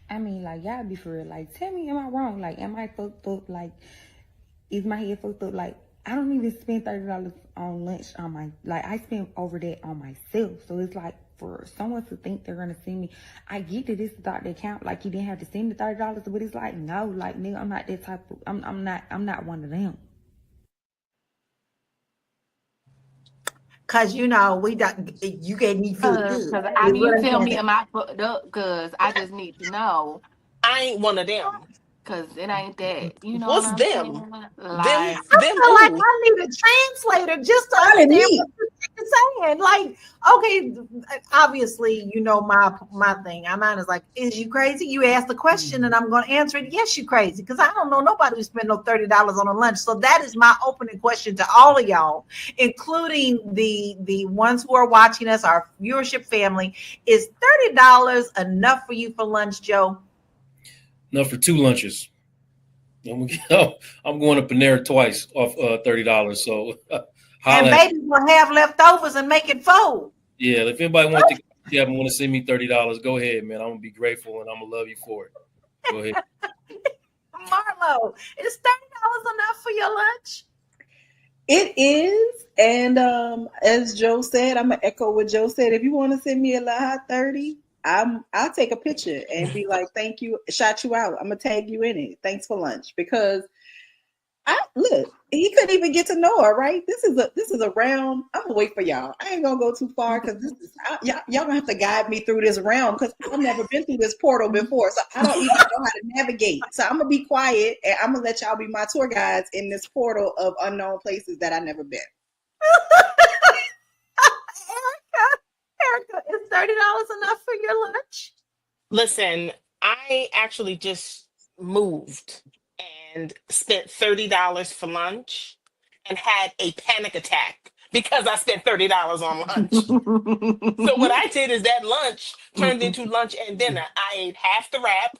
I mean, like, y'all be for real. Like, tell me, am I wrong? Like, am I fucked up? Like, is my head fucked up? Like, I don't even spend $30 on lunch on my, like, I spend over that on myself. So it's like, for someone to think they're gonna send me, I get that this is out the account, like, you didn't have to send the $30, but it's like, no, like, nigga, I'm not that type of, I'm not one of them. Cause you know, you gave me feel good. Cause I mean, you tell me, am I fucked up? Cause I just need to know. I ain't one of them. Cause it ain't that. You know what's what I'm them? saying? I feel like I need a translator just to understand what you're saying. Like, okay, obviously, you know my thing. Mine is like, is you crazy? You asked the question and I'm going to answer it. Yes, you crazy. Because I don't know nobody who spent no $30 on a lunch. So that is my opening question to all of y'all, including the ones who are watching us, our viewership family. Is $30 enough for you for lunch, Joe? No, for 2 lunches. I'm going to Panera twice off $30. So, and babies will have leftovers and make it fold. Yeah, if anybody wants to want to send me $30, go ahead, man. I'm gonna be grateful and I'm gonna love you for it. Go ahead. Marlo, is $30 enough for your lunch? It is, and as Joe said, I'm gonna echo what Joe said. If you want to send me a lot 30. I'll take a picture and be like, thank you, shout you out. I'm gonna tag you in it. Thanks for lunch. Because look, he couldn't even get to know her, right? This is a realm. I'm gonna wait for y'all. I ain't gonna go too far because y'all gonna have to guide me through this realm because I've never been through this portal before. So I don't even know how to navigate. So I'm gonna be quiet and I'm gonna let y'all be my tour guides in this portal of unknown places that I've never been. Erica, is $30 enough for your lunch? Listen, I actually just moved and spent $30 for lunch and had a panic attack because I spent $30 on lunch. So what I did is that lunch turned into lunch and dinner. I ate half the wrap,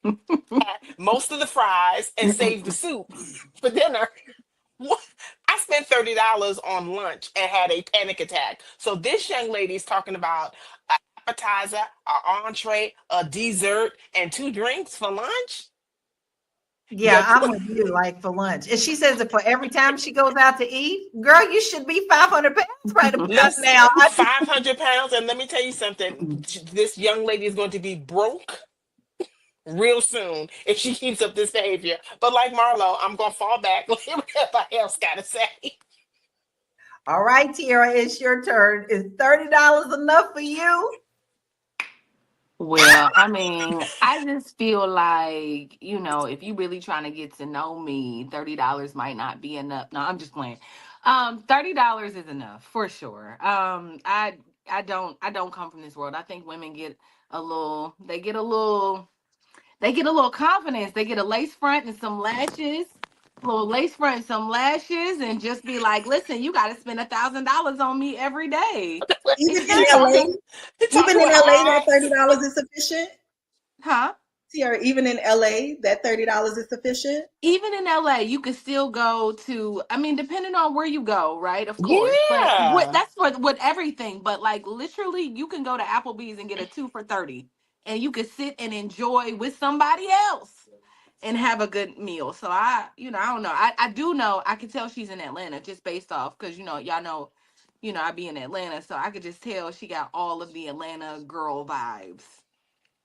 had most of the fries, and saved the soup for dinner. What? I spent $30 on lunch and had a panic attack. So this young lady is talking about an appetizer, an entree, a dessert, and 2 drinks for lunch. Yeah, I'm with you, like for lunch. And she says that for every time she goes out to eat, girl, you should be 500 pounds right about now. 500 pounds. And let me tell you something. This young lady is going to be broke real soon if she keeps up this behavior. But like Marlo, I'm going to fall back. Let everybody else got to say. All right, Tiara, it's your turn. Is $30 enough for you? Well, I mean, I just feel like, you know, if you really trying to get to know me, $30 might not be enough. No, I'm just playing. $30 is enough for sure. I don't come from this world. I think women get a little confidence. They get a lace front and some lashes. Little lace front and some lashes and just be like, listen, you got to spend $1,000 on me every day. Even in LA, that $30 is sufficient. Huh? Tiara, even in LA, that $30 is sufficient? Even in LA, you could still go to, I mean, depending on where you go, right? Of course. But Yeah. that's for with everything. But like literally you can go to Applebee's and get a 2 for 30. And you could sit and enjoy with somebody else and have a good meal. So I don't know. I do know, I can tell she's in Atlanta just based off because y'all know, I be in Atlanta, so I could just tell she got all of the Atlanta girl vibes.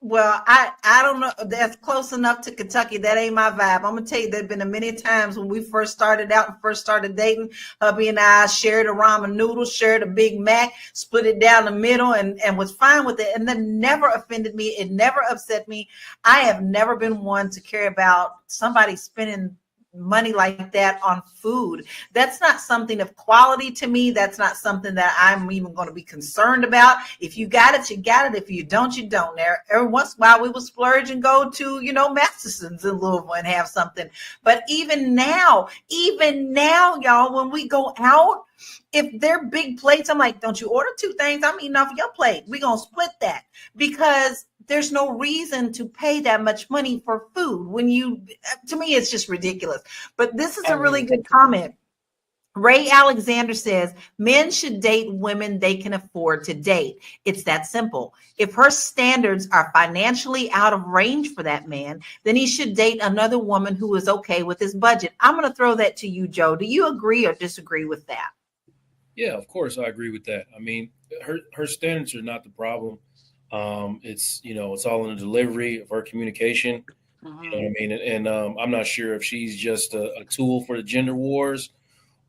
Well, I don't know. That's close enough to Kentucky. That ain't my vibe. I'm gonna tell you, there've been many times when we first started out and first started dating. Hubby and I shared a ramen noodle, shared a Big Mac, split it down the middle, and was fine with it. And that never offended me. It never upset me. I have never been one to care about somebody spending money like that on food. That's not something of quality to me. That's not something that I'm even going to be concerned about. If you got it, you got it. If you don't, you don't. Every once in a while we will splurge and go to, Masterson's in Louisville and have something. But even now, y'all, when we go out, if they're big plates, I'm like, don't you order 2 things? I'm eating off your plate. We're going to split that because there's no reason to pay that much money for food. To me, it's just ridiculous. But this is a really good comment. Ray Alexander says, men should date women they can afford to date. It's that simple. If her standards are financially out of range for that man, then he should date another woman who is okay with his budget. I'm going to throw that to you, Joe. Do you agree or disagree with that? Yeah, of course, I agree with that. I mean, her standards are not the problem. It's all in the delivery of her communication. You know what I mean? And I'm not sure if she's just a tool for the gender wars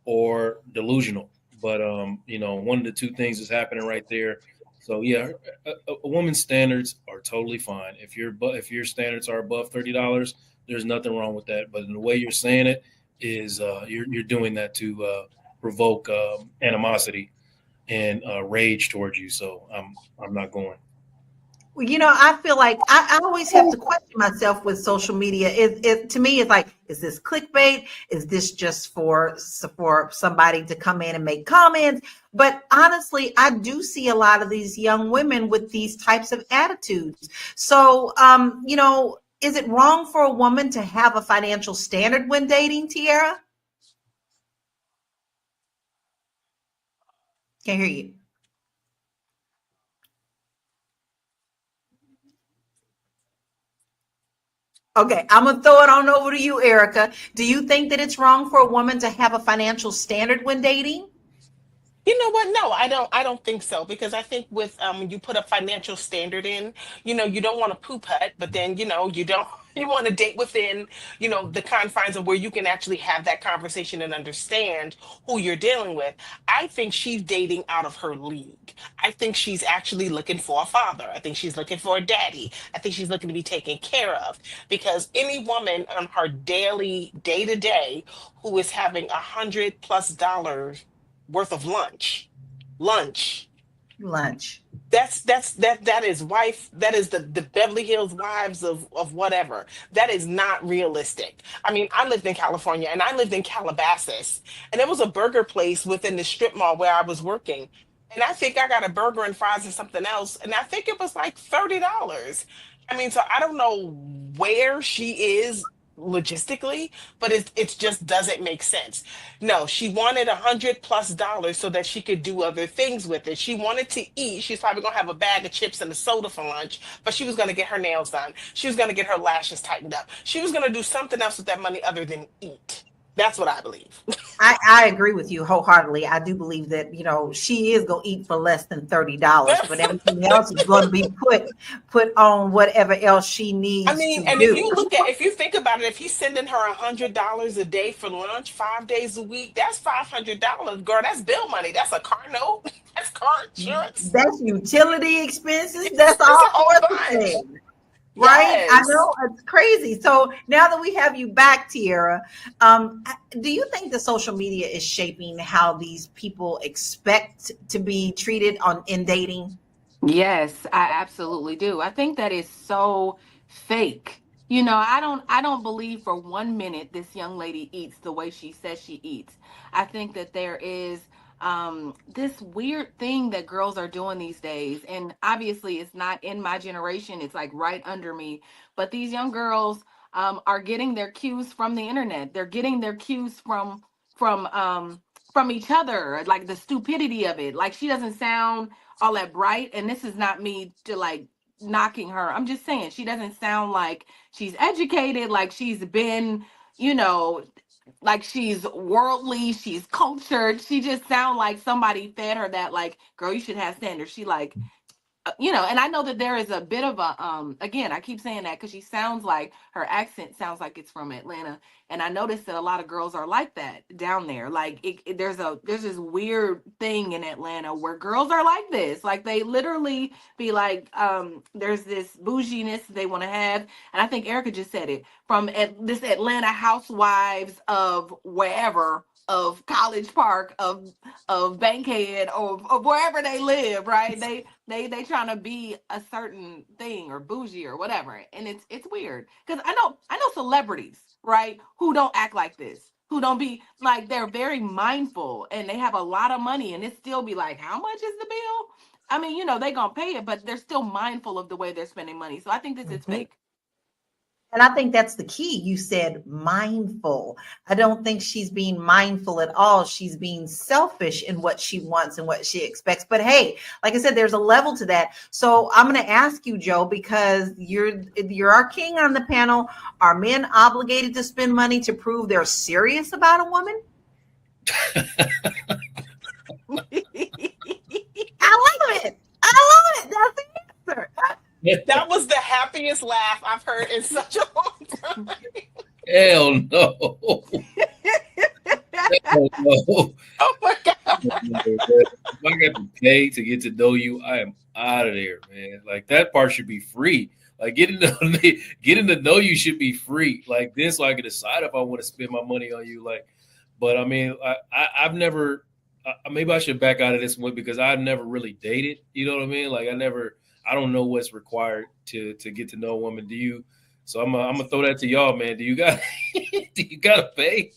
or delusional. But one of the 2 things is happening right there. So yeah, a woman's standards are totally fine. If your standards are above $30, there's nothing wrong with that. But in the way you're saying it is you're doing that to provoke animosity and rage towards you. So I'm not going. Well, I feel like I always have to question myself with social media. To me, it's like, is this clickbait? Is this just for somebody to come in and make comments? But honestly, I do see a lot of these young women with these types of attitudes. So, is it wrong for a woman to have a financial standard when dating, Tiara? Can't hear you. Okay, I'm going to throw it on over to you, Erica. Do you think that it's wrong for a woman to have a financial standard when dating? You know what? No, I don't think so, because I think with you put a financial standard in, you don't want to poop hut, but then you want to date within, the confines of where you can actually have that conversation and understand who you're dealing with. I think she's dating out of her league. I think she's actually looking for a father. I think she's looking for a daddy. I think she's looking to be taken care of, because any woman on her daily day-to-day who is having $100+ worth of lunch. That is wife. That is the Beverly Hills wives of whatever. That is not realistic. I mean, I lived in California and I lived in Calabasas, and there was a burger place within the strip mall where I was working. And I think I got a burger and fries and something else. And I think it was like $30. I mean, so I don't know where she is logistically, but it just doesn't make sense. No, she wanted $100+ so that she could do other things with it. She wanted to eat. She's probably gonna have a bag of chips and a soda for lunch, but she was gonna get her nails done. She was gonna get her lashes tightened up. She was gonna do something else with that money other than eat. That's what I believe. I agree with you wholeheartedly. I do believe that, she is going to eat for less than $30, but everything else is going to be put on whatever else she needs. I mean, and if you think about it, if he's sending her $100 a day for lunch, 5 days a week, that's $500. Girl, that's bill money. That's a car note. That's car insurance. That's utility expenses. That's all sorts of things. Right? Yes. I know, it's crazy. So now that we have you back, Tiara, do you think the social media is shaping how these people expect to be treated in dating? Yes, I absolutely do. I think that is so fake. I don't believe for 1 minute this young lady eats the way she says she eats. I think that there is this weird thing that girls are doing these days. And obviously it's not in my generation, it's like right under me. But these young girls are getting their cues from the internet. They're getting their cues from each other, like the stupidity of it. Like she doesn't sound all that bright. And this is not me to like knocking her. I'm just saying she doesn't sound like she's educated, like she's been, you know, like she's worldly, she's cultured. She just sound like somebody fed her that, like, girl, you should have standards. She like, you know, and I know that there is a bit of a again, I keep saying that because she sounds like her accent sounds like it's from Atlanta, and I noticed that a lot of girls are like that down there. Like there's this weird thing in Atlanta where girls are like this, like they literally be like there's this bouginess they want to have, and I think Erica just said it, from this Atlanta housewives of wherever, of College Park, of Bankhead, or of wherever they live, right? They trying to be a certain thing or bougie or whatever, and it's weird because I know celebrities, right, who don't act like this, who don't be like, they're very mindful and they have a lot of money, and it still be like, how much is the bill? I mean, you know, they gonna pay it, but they're still mindful of the way they're spending money. So I think this is fake. And I think that's the key. You said mindful. I don't think she's being mindful at all. She's being selfish in what she wants and what she expects. But hey, like I said, there's a level to that. So I'm going to ask you, Joe, because you're our king on the panel. Are men obligated to spend money to prove they're serious about a woman? I love it. That's the answer. That was the happiest laugh I've heard in such a long time. Hell no. Hell no. Oh my God. If I got to pay to get to know you, I am out of there, man. Like that part should be free. Like getting to know you should be free. Like this, so I can decide if I want to spend my money on you. Like, but I mean, I've never. Maybe I should back out of this one because I've never really dated. You know what I mean? Like I don't know what's required to get to know a woman. Do you? So I'm gonna throw that to y'all, man. Do you got to pay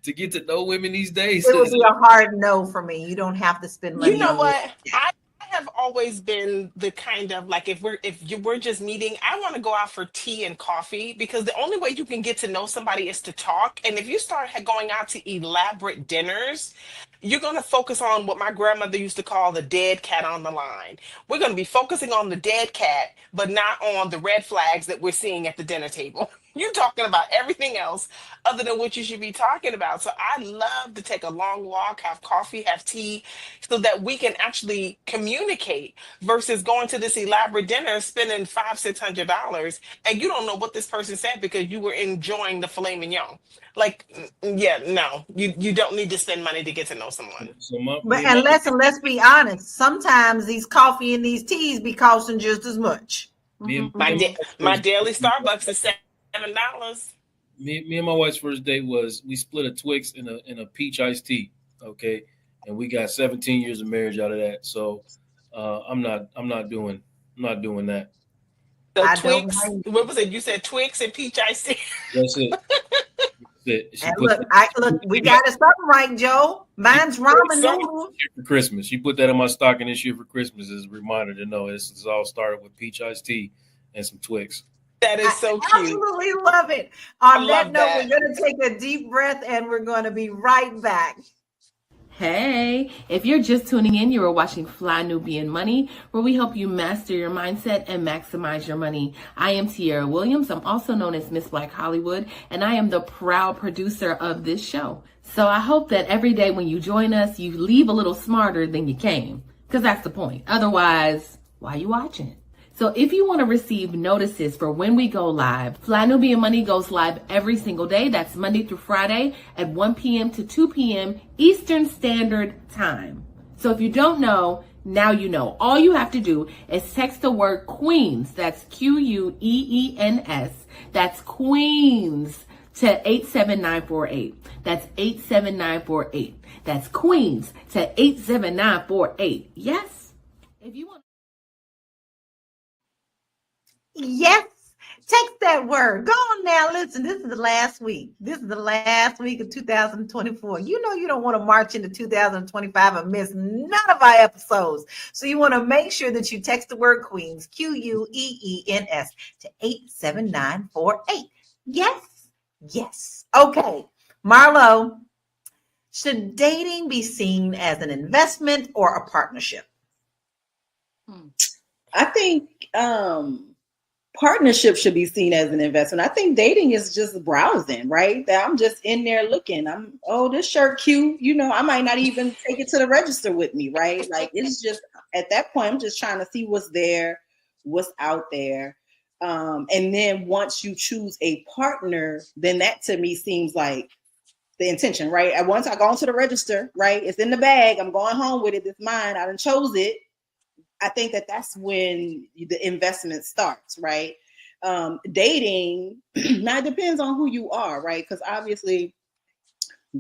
to get to know women these days? It would be a hard no for me. You don't have to spend money. You know what? I have always been the kind of like, if we're just meeting, I want to go out for tea and coffee, because the only way you can get to know somebody is to talk. And if you start going out to elaborate dinners, you're going to focus on what my grandmother used to call the dead cat on the line. We're going to be focusing on the dead cat, but not on the red flags that we're seeing at the dinner table. You're talking about everything else other than what you should be talking about. So I love to take a long walk, have coffee, have tea, so that we can actually communicate versus going to this elaborate dinner, spending $500-$600, and you don't know what this person said because you were enjoying the filet mignon. Like, yeah, no, you don't need to spend money to get to know someone. But let's be honest. Sometimes these coffee and these teas be costing just as much. My daily Starbucks is $7. Me and my wife's first date was we split a Twix in a peach iced tea. Okay, and we got 17 years of marriage out of that. So I'm not doing that. The Twix, what was it? You said Twix and peach iced tea. That's it. And look, we got it something right, Joe. Mine's ramen noodles. For Christmas, she put that in my stocking this year for Christmas as a reminder to know this all started with peach iced tea and some Twix. That is so cute. Absolutely love it. On that note, we're going to take a deep breath and we're going to be right back. Hey, if you're just tuning in, you are watching Fly Nubian Money, where we help you master your mindset and maximize your money. I am Tiara Williams. I'm also known as Miss Black Hollywood, and I am the proud producer of this show. So I hope that every day when you join us, you leave a little smarter than you came, because that's the point. Otherwise, why are you watching? So if you want to receive notices for when we go live, Fly Nubian Money goes live every single day. That's Monday through Friday at 1 p.m. to 2 p.m. Eastern Standard Time. So if you don't know, now you know. All you have to do is text the word Queens, that's Queens, that's Queens, to 87948. That's 87948. That's Queens to 87948. Yes? If you want. Yes, Text that word. Go on now. Listen, this is the last week. This is the last week of 2024. You know you don't want to march into 2025 and miss none of our episodes. So you want to make sure that you text the word Queens, QUEENS, to 87948. Yes. Yes. Okay. Marlo, should dating be seen as an investment or a partnership? I think partnership should be seen as an investment. I think dating is just browsing, right? That I'm just in there looking. This shirt cute. I might not even take it to the register with me, right? Like, it's just, at that point, I'm just trying to see what's there, what's out there. And then once you choose a partner, then that to me seems like the intention, right? And once I go into the register, right? It's in the bag. I'm going home with it. It's mine. I done chose it. I think that's when the investment starts, right? Dating, now it depends on who you are, right? Because obviously,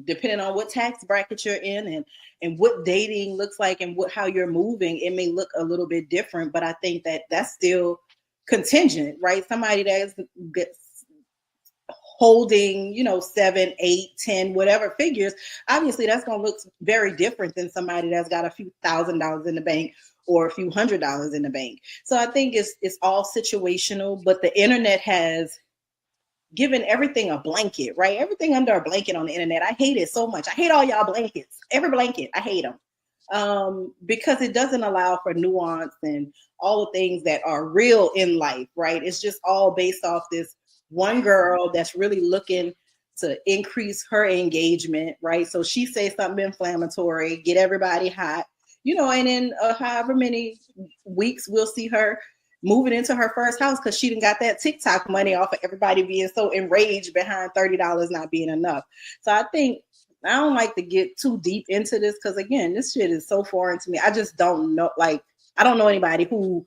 depending on what tax bracket you're in and what dating looks like and how you're moving, it may look a little bit different. But I think that's still contingent, right? Somebody that's holding, 7, 8, 10, whatever figures, obviously that's going to look very different than somebody that's got a few $1,000s in the bank or a few $100s in the bank. So I think it's all situational, but the internet has given everything a blanket, right? Everything under a blanket on the internet. I hate it so much. I hate all y'all blankets. Every blanket, I hate them. Because it doesn't allow for nuance and all the things that are real in life, right? It's just all based off this one girl that's really looking to increase her engagement, right? So she says something inflammatory, get everybody hot, and in however many weeks we'll see her moving into her first house because she done got that TikTok money off of everybody being so enraged behind $30 not being enough. So I think I don't like to get too deep into this because, again, this shit is so foreign to me. I just don't know. Like, I don't know anybody who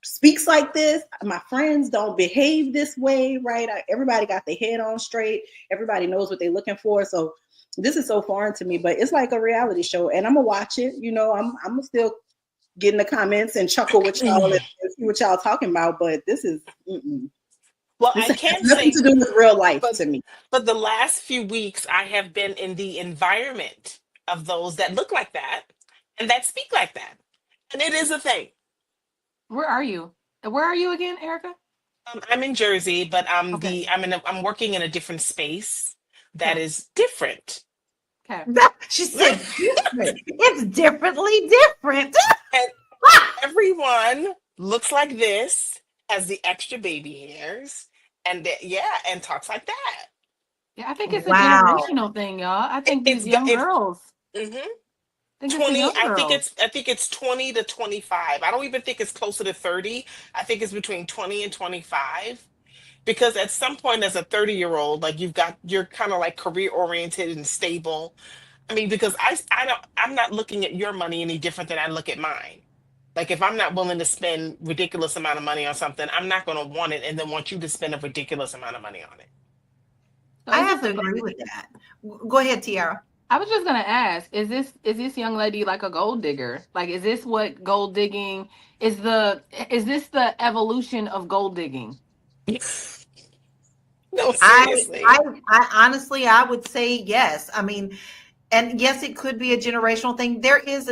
speaks like this. My friends don't behave this way, right? Everybody got their head on straight. Everybody knows what they're looking for. So this is so foreign to me, but it's like a reality show, and I'm gonna watch it. I'm gonna still get in the comments and chuckle with y'all and see what y'all talking about. But this is well, this I can't has nothing say to do with real life to me. But the last few weeks, I have been in the environment of those that look like that and that speak like that, and it is a thing. Where are you? Where are you again, Erica? I'm in Jersey, but I'm Okay. I'm working in a different space that is different. Okay. She said different. It's differently different. And everyone looks like this, has the extra baby hairs, and and talks like that. Yeah, I think it's a generational thing, y'all. I think these young girls. Mm-hmm. I think 20. It's I think it's 20 to 25. I don't even think it's closer to 30. I think it's between 20 and 25. Because at some point as a 30-year-old, like you're kind of like career oriented and stable. I mean, because I'm not looking at your money any different than I look at mine. Like, if I'm not willing to spend ridiculous amount of money on something, I'm not going to want it and then want you to spend a ridiculous amount of money on it. So I have to agree with that. Go ahead, Tiara. I was just gonna ask: Is this young lady like a gold digger? Like, is this what gold digging is? Is this the evolution of gold digging? No, seriously. I honestly, I would say yes. I mean, and yes, it could be a generational thing. There's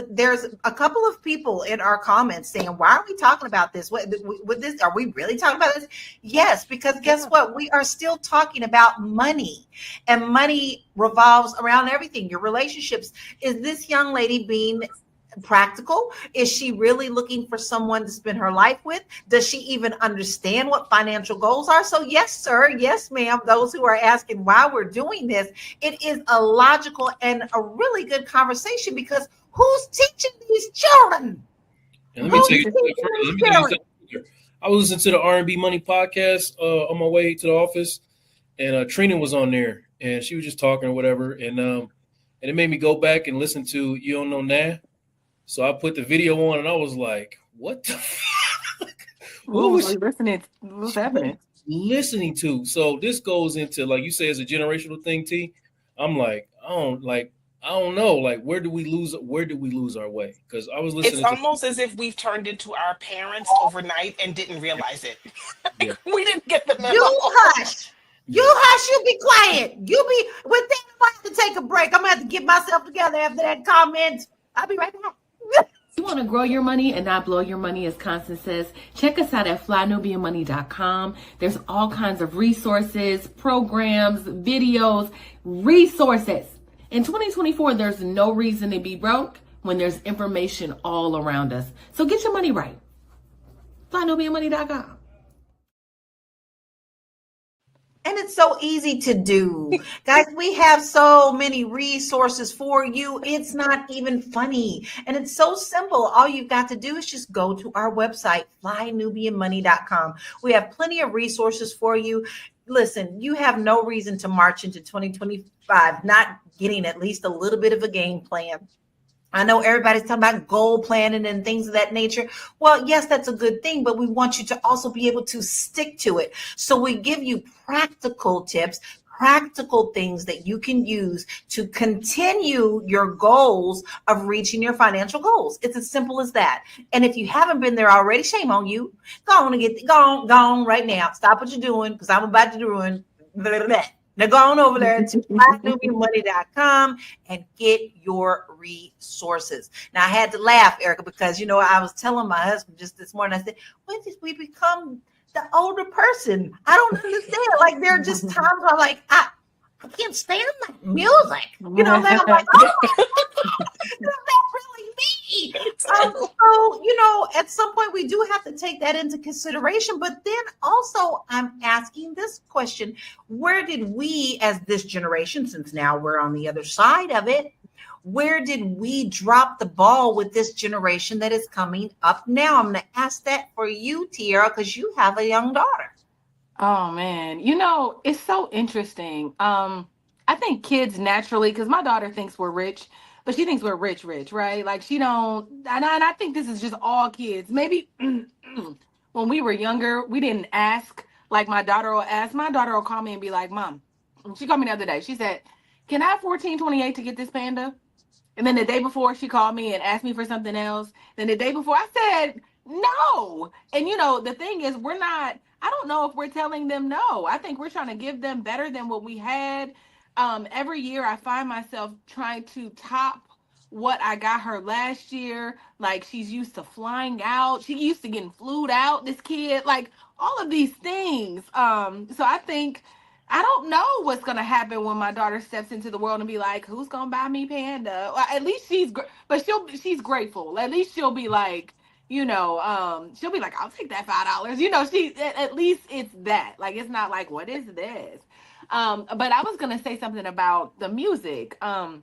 a couple of people in our comments saying, "Why are we talking about this? With this, are we really talking about this?" Yes, because guess what? We are still talking about money, and money revolves around everything. Your relationships. Is this young lady being practical? Is she really looking for someone to spend her life with? Does she even understand what financial goals are? So yes, sir. Yes, ma'am. Those who are asking why we're doing this, it is a logical and a really good conversation because who's teaching these children? And let me take it further. I was listening to the R&B Money podcast on my way to the office, and Trina was on there, and she was just talking or whatever, and it made me go back and listen to You Don't Know Now. So I put the video on, and I was like, "What the fuck? What was you listening? What's happening?" Listening to. So this goes into, like you say, it's a generational thing, T. I'm like, I I don't know. Like, where do we lose our way? Because I was listening. It's almost as if we've turned into our parents overnight and didn't realize it. Yeah. We didn't get the memo. You hush. You hush. You be quiet. You be with that. I have to take a break. I'm gonna have to get myself together after that comment. I'll be right back. You want to grow your money and not blow your money, as Constance says, check us out at flynubianmoney.com. There's all kinds of resources, programs, videos, resources. In 2024, there's no reason to be broke when there's information all around us. So get your money right. flynubianmoney.com. And it's so easy to do. Guys, we have so many resources for you. It's not even funny. And it's so simple. All you've got to do is just go to our website, flynubianmoney.com. We have plenty of resources for you. Listen, you have no reason to march into 2025 not getting at least a little bit of a game plan. I know everybody's talking about goal planning and things of that nature. Well, yes, that's a good thing, but we want you to also be able to stick to it. So we give you practical tips, practical things that you can use to continue your goals of reaching your financial goals. It's as simple as that. And if you haven't been there already, shame on you. Go on right now. Stop what you're doing, because I'm about to ruin. Now go on over there to flynubianmoney.com and get your resources. Now I had to laugh, Erica, because I was telling my husband just this morning, I said, when did we become the older person? I don't understand. Like, there are just times where I'm like, I can't stand that music. Then I'm like, oh, is that really me? So, at some point we do have to take that into consideration. But then also I'm asking this question: where did we, as this generation, since now we're on the other side of it, where did we drop the ball with this generation that is coming up now? I'm going to ask that for you, Tiara, because you have a young daughter. Oh man, it's so interesting. I think kids naturally, because my daughter thinks we're rich, but she thinks we're rich, right? Like she don't, and I think this is just all kids. Maybe when we were younger, we didn't ask. Like my daughter will ask. My daughter will call me and be like, "Mom," she called me the other day. She said, "Can I have 1428 to get this panda?" And then the day before, she called me and asked me for something else. Then the day before, I said no. And the thing is, I don't know if we're telling them no. I think we're trying to give them better than what we had. Every year I find myself trying to top what I got her last year. Like, she's used to flying out. She used to getting flued out, this kid, like all of these things. So I think, I don't know what's going to happen when my daughter steps into the world and be like, who's going to buy me panda? Well, at least she's she's grateful. At least she'll be like, she'll be like, I'll take that $5. She, at least it's that. Like, it's not like, what is this? But I was gonna say something about the music. There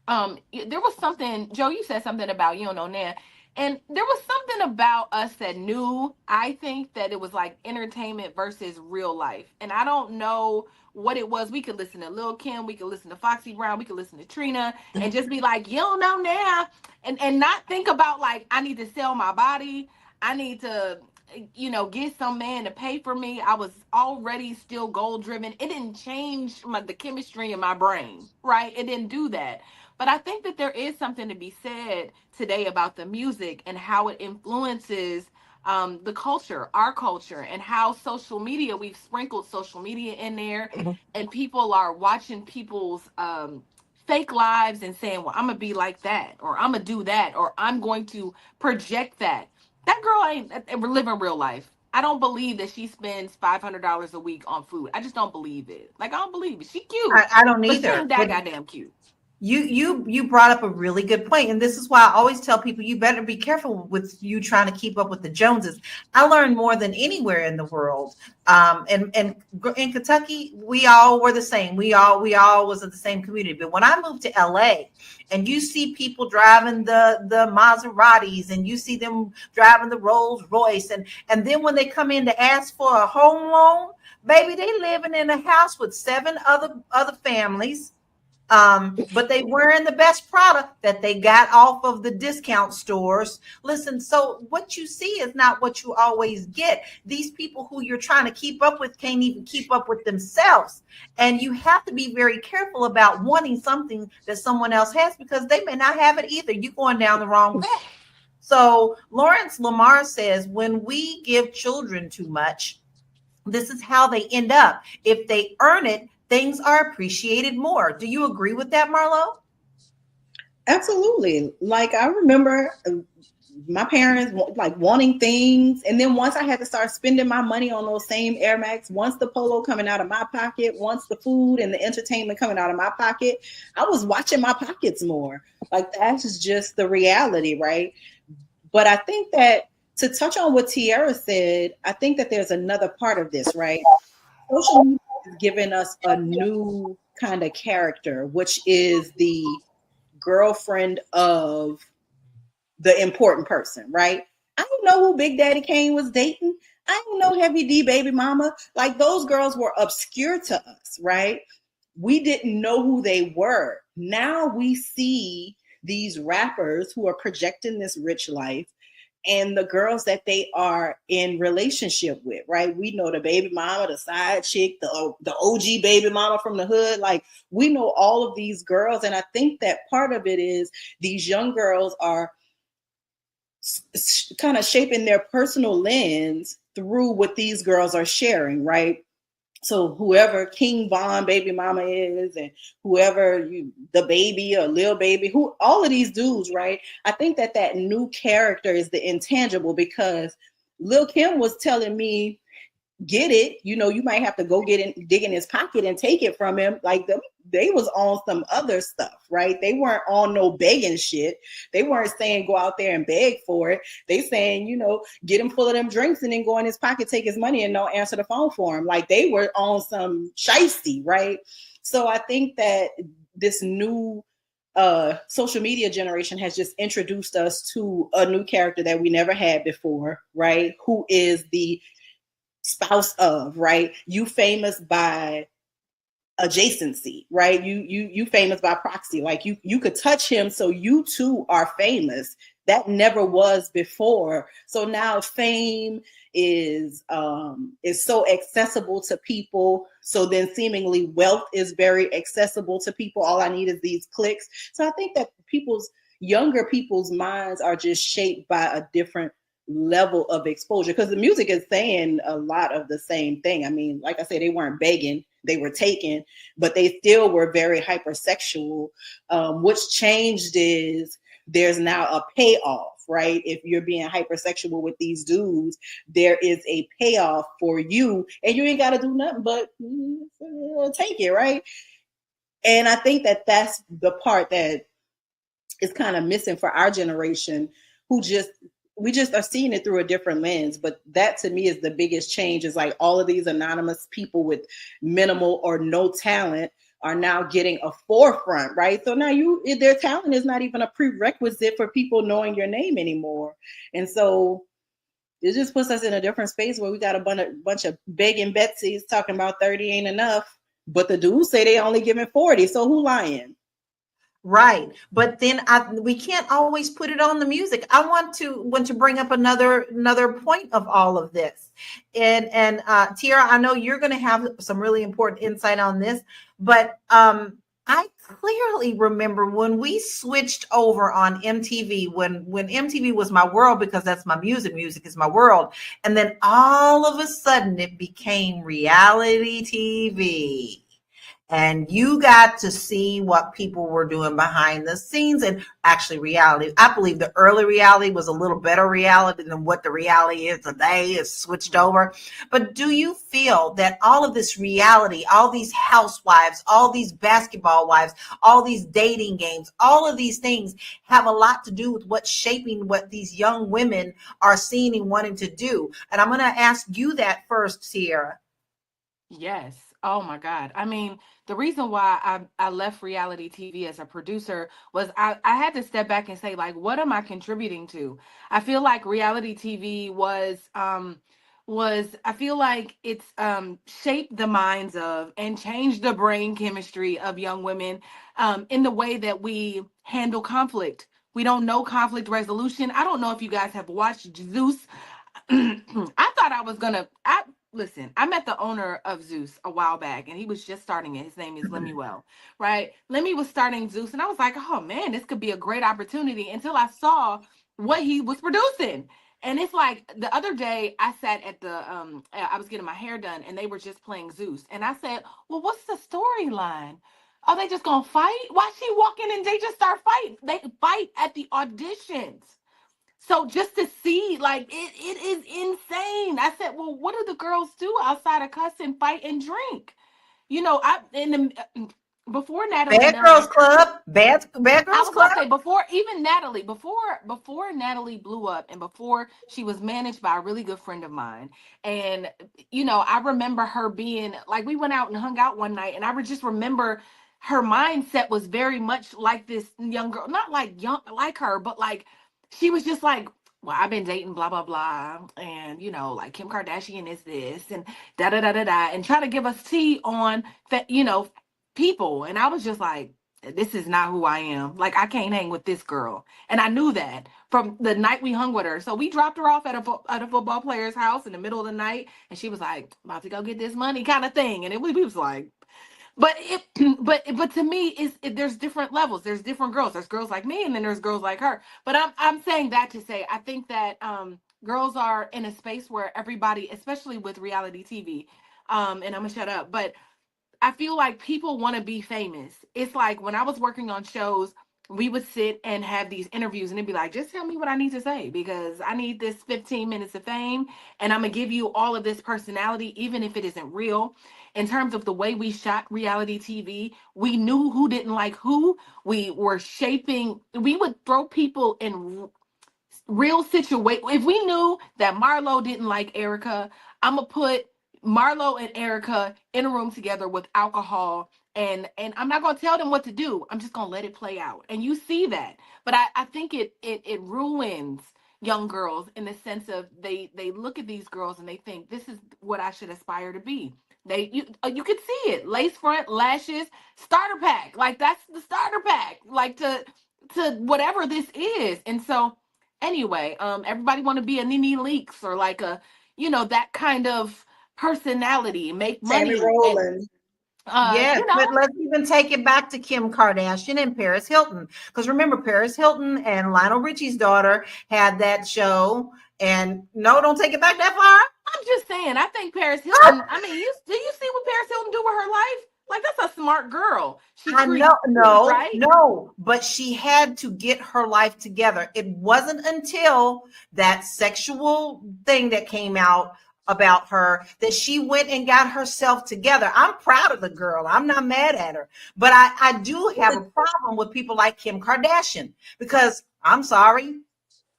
was something, Joe, you said something about you don't know now. And there was something about us that knew, I think, that it was like entertainment versus real life. And I don't know what it was. We could listen to Lil' Kim, we could listen to Foxy Brown, we could listen to Trina, and just be like, you don't know now. And not think about like, I need to sell my body. I need to, get some man to pay for me. I was already still goal driven. It didn't change the chemistry in my brain, right? It didn't do that. But I think that there is something to be said today about the music and how it influences the culture, our culture, and how social media, we've sprinkled social media in there, and people are watching people's fake lives and saying, well, I'm going to be like that, or I'm going to do that, or I'm going to project that. That girl ain't living real life. I don't believe that she spends $500 a week on food. I just don't believe it. Like, I don't believe it. She cute. I don't either. But she ain't that goddamn cute. You brought up a really good point, and this is why I always tell people you better be careful with you trying to keep up with the Joneses. I learned more than anywhere in the world. And in Kentucky, we all were the same. We all was in the same community. But when I moved to LA, and you see people driving the Maseratis, and you see them driving the Rolls Royce, and then when they come in to ask for a home loan, baby, they living in a house with 7 other families. But they wearing the best product that they got off of the discount stores. Listen, so what you see is not what you always get. These people who you're trying to keep up with can't even keep up with themselves. And you have to be very careful about wanting something that someone else has, because they may not have it either. You're going down the wrong path. So Lawrence Lamar says, when we give children too much, this is how they end up. If they earn it, things are appreciated more. Do you agree with that, Marlo? Absolutely. Like, I remember my parents like wanting things, and then once I had to start spending my money on those same Air Max, once the polo coming out of my pocket, once the food and the entertainment coming out of my pocket, I was watching my pockets more. Like, that's just the reality, right? But I think that, to touch on what Tiara said, I think that there's another part of this, right? Social media has given us a new kind of character, which is the girlfriend of the important person, right? I didn't know who Big Daddy Kane was dating. I didn't know Heavy D Baby Mama. Like, those girls were obscure to us, right? We didn't know who they were. Now we see these rappers who are projecting this rich life, and the girls that they are in relationship with, right? We know the baby mama, the side chick, the OG baby mama from the hood. Like, we know all of these girls. And I think that part of it is these young girls are kind of shaping their personal lens through what these girls are sharing, right? So whoever King Von baby mama is, and whoever the baby or Lil Baby, who all of these dudes, right? I think that that new character is the intangible, because Lil Kim was telling me, get it, you know, you might have to go dig in his pocket and take it from him. Like, they was on some other stuff, right? They weren't on no begging shit. They weren't saying go out there and beg for it. They saying, you know, get him full of them drinks and then go in his pocket, take his money, and don't answer the phone for him. Like, they were on some shiesty, right? So I think that this new social media generation has just introduced us to a new character that we never had before, right? Who is the spouse of, right? You famous by adjacency, right? You famous by proxy. Like, you could touch him, so you too are famous. That never was before. So now fame is so accessible to people. So then seemingly wealth is very accessible to people. All I need is these clicks. So I think that younger people's minds are just shaped by a different level of exposure, because the music is saying a lot of the same thing. I mean, like I said, they weren't begging, they were taken, but they still were very hypersexual. What's changed is there's now a payoff, right? If you're being hypersexual with these dudes, there is a payoff for you, and you ain't got to do nothing but take it, right? And I think that that's the part that is kind of missing for our generation, we just are seeing it through a different lens. But that, to me, is the biggest change, is like all of these anonymous people with minimal or no talent are now getting a forefront, right? So now their talent is not even a prerequisite for people knowing your name anymore. And so it just puts us in a different space where we got a bunch of begging Betsy's talking about 30 ain't enough, but the dudes say they only giving 40. So who lying? Right. But then we can't always put it on the music. I want to bring up another point of all of this. And Tiara, I know you're going to have some really important insight on this, but I clearly remember when we switched over on MTV, when MTV was my world, because that's my music is my world. And then all of a sudden it became reality TV. And you got to see what people were doing behind the scenes, and actually reality. I believe the early reality was a little better reality than what the reality is today. It's switched over. But do you feel that all of this reality, all these housewives, all these basketball wives, all these dating games, all of these things have a lot to do with what's shaping what these young women are seeing and wanting to do? And I'm going to ask you that first, Tiara. Yes. Oh my God. I mean, the reason why I left reality TV as a producer was I had to step back and say, like, what am I contributing to? I feel like reality TV was was I feel like it's shaped the minds of and changed the brain chemistry of young women in the way that we handle conflict. We don't know conflict resolution. I don't know if you guys have watched Zeus. I thought I was gonna. Listen. I met the owner of Zeus a while back, and he was just starting it. His name is Lemuel, right? Lemmy was starting Zeus, and I was like, "Oh man, this could be a great opportunity." Until I saw what he was producing, and it's like the other day I sat at the I was getting my hair done, and they were just playing Zeus, and I said, "Well, what's the storyline? Are they just gonna fight? Why she walk in and they just start fighting? They fight at the auditions." So just to see, like, it is insane. I said, well, what do the girls do outside of cuss and fight and drink? You know, before Natalie. Bad Girls Club. Bad Girls Club. I was gonna say before even Natalie, before Natalie blew up and before she was managed by a really good friend of mine. And you know, I remember her being like, we went out and hung out one night, and I would just remember her mindset was very much like this young girl, not like young like her, but like she was just like, well, I've been dating blah blah blah, and you know, like Kim Kardashian is this and da da da da da, and try to give us tea on that, you know, people. And I was just like, this is not who I am. Like, I can't hang with this girl, and I knew that from the night we hung with her. So we dropped her off at a football player's house in the middle of the night, and she was like, about to go get this money kind of thing, and we was like. But but to me, there's different levels. There's different girls. There's girls like me, and then there's girls like her. But I'm saying that to say I think that girls are in a space where everybody, especially with reality TV, and I'm gonna shut up. But I feel like people want to be famous. It's like when I was working on shows, we would sit and have these interviews, and it'd be like, just tell me what I need to say, because I need this 15 minutes of fame, and I'm gonna give you all of this personality, even if it isn't real. In terms of the way we shot reality TV, we knew who didn't like who. We were shaping, we would throw people in real situation. If we knew that Marlo didn't like Erica, I'm gonna put Marlo and Erica in a room together with alcohol, and I'm not gonna tell them what to do. I'm just gonna let it play out. And you see that. But I think it ruins young girls in the sense of they look at these girls and they think this is what I should aspire to be. You could see it. Lace front, lashes, starter pack. Like that's the starter pack. Like to whatever this is. And so anyway, everybody want to be a Nene Leakes or like a, you know, that kind of personality, make money. Tammy Rowland. Yes, you know, but let's even take it back to Kim Kardashian and Paris Hilton. Because remember, Paris Hilton and Lionel Richie's daughter had that show. And no, don't take it back that far. I'm just saying, I think Paris Hilton, I mean, do you see what Paris Hilton do with her life? Like, that's a smart girl. No, but she had to get her life together. It wasn't until that sexual thing that came out about her that she went and got herself together. I'm proud of the girl. I'm not mad at her. But I do have a problem with people like Kim Kardashian, because I'm sorry.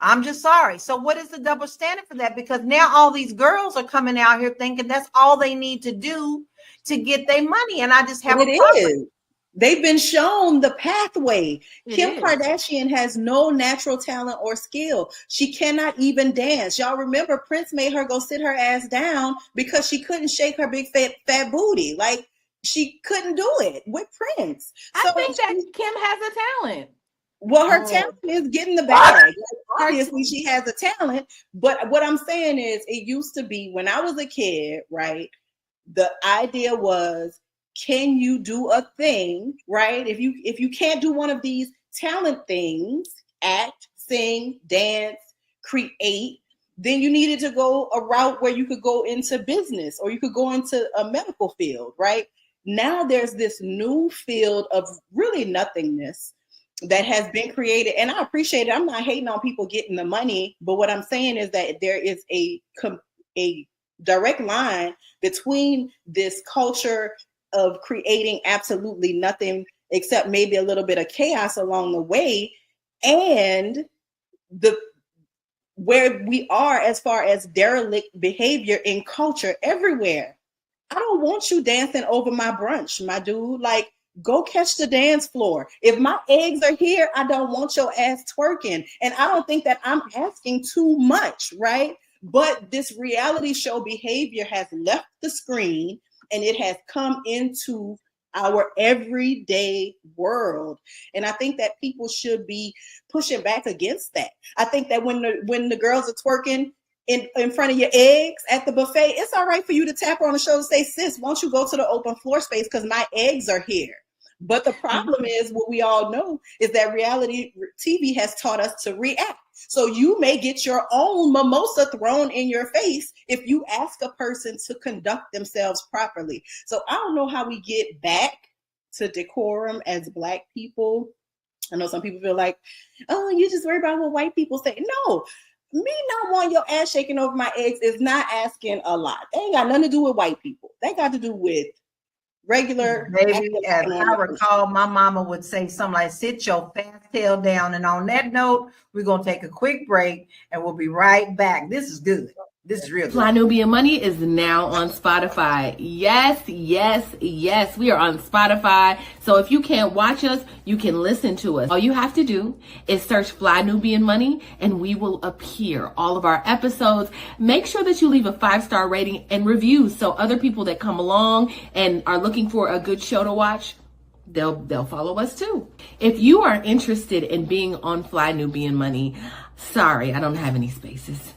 I'm just sorry. So what is the double standard for that? Because now all these girls are coming out here thinking that's all they need to do to get their money. And I just have a problem. They've been shown the pathway. Kim Kardashian has no natural talent or skill. She cannot even dance. Y'all remember Prince made her go sit her ass down because she couldn't shake her big fat booty. Like, she couldn't do it with Prince. I think that Kim has a talent. Well, her talent is getting the bag. Like, obviously, she has a talent. But what I'm saying is, it used to be when I was a kid, right? The idea was, can you do a thing, right? If you can't do one of these talent things, act, sing, dance, create, then you needed to go a route where you could go into business or you could go into a medical field, right? Now there's this new field of really nothingness that has been created, and I appreciate it. I'm not hating on people getting the money, but what I'm saying is that there is a direct line between this culture of creating absolutely nothing except maybe a little bit of chaos along the way, and where we are as far as derelict behavior in culture everywhere. I don't want you dancing over my brunch, my dude. Like, go catch the dance floor. If my eggs are here, I don't want your ass twerking. And I don't think that I'm asking too much, right? But this reality show behavior has left the screen and it has come into our everyday world. And I think that people should be pushing back against that. I think that when the girls are twerking in front of your eggs at the buffet, it's all right for you to tap her on the shoulder and say, sis, won't you go to the open floor space because my eggs are here. But the problem is, what we all know is that reality TV has taught us to react. So you may get your own mimosa thrown in your face if you ask a person to conduct themselves properly. So I don't know how we get back to decorum as Black people. I know some people feel like, oh, you just worry about what white people say. No, me not wanting your ass shaking over my eggs is not asking a lot. They ain't got nothing to do with white people. They got to do with regular. Baby, as I recall, my mama would say something like, sit your fast tail down. And on that note, we're going to take a quick break and we'll be right back. This is good. This is real good. Nubian Money is now on Spotify. Yes, yes, yes. We are on Spotify. So if you can't watch us, you can listen to us. All you have to do is search Fly Nubian Money and we will appear. All of our episodes. Make sure that you leave a 5-star rating and reviews so other people that come along and are looking for a good show to watch, they'll follow us too. If you are interested in being on Fly Nubian Money, sorry, I don't have any spaces.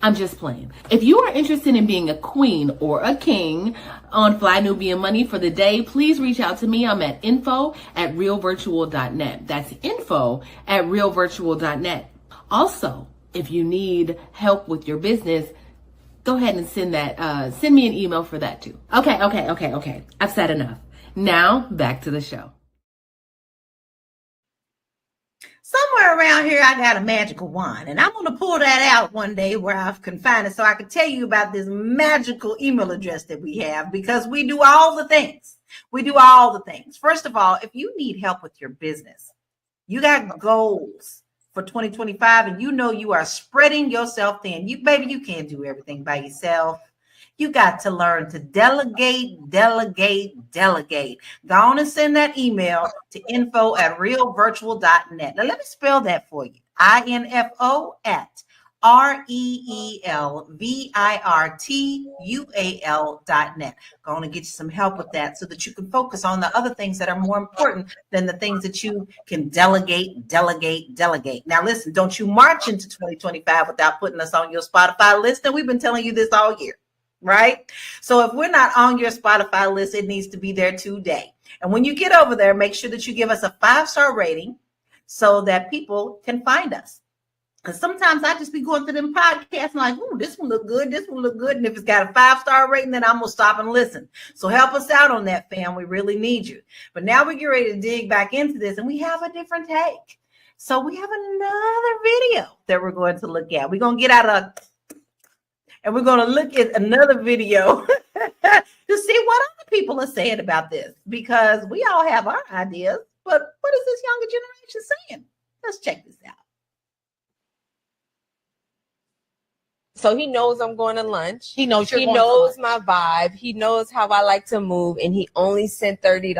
I'm just playing. If you are interested in being a queen or a king on Fly Nubian Money for the day, please reach out to me. I'm at info@realvirtual.net. That's info@realvirtual.net. Also, if you need help with your business, go ahead and send me an email for that too. Okay. I've said enough. Now back to the show. Somewhere around here, I got a magical wand, and I'm going to pull that out one day where I've confined it so I can tell you about this magical email address that we have, because we do all the things. We do all the things. First of all, if you need help with your business, you got goals for 2025, and you know you are spreading yourself thin. You can't do everything by yourself. You got to learn to delegate. Go on and send that email to info@realvirtual.net. Now, let me spell that for you. info@REELVIRTUAL.net. Go on and get you some help with that so that you can focus on the other things that are more important than the things that you can delegate. Now, listen, don't you march into 2025 without putting us on your Spotify list. And we've been telling you this all year. Right? So if we're not on your Spotify list, it needs to be there today. And when you get over there, make sure that you give us a 5-star rating so that people can find us. Because sometimes I just be going through them podcasts and like, ooh, this one look good. And if it's got a 5-star rating, then I'm going to stop and listen. So help us out on that, fam. We really need you. But now we get ready to dig back into this and we have a different take. So we have another video that we're going to look at. We're going to get out of and we're going to look at another video to see what other people are saying about this, because we all have our ideas, but what is this younger generation saying? Let's check this out. So he knows I'm going to lunch. He knows my vibe. He knows how I like to move, and he only sent $30.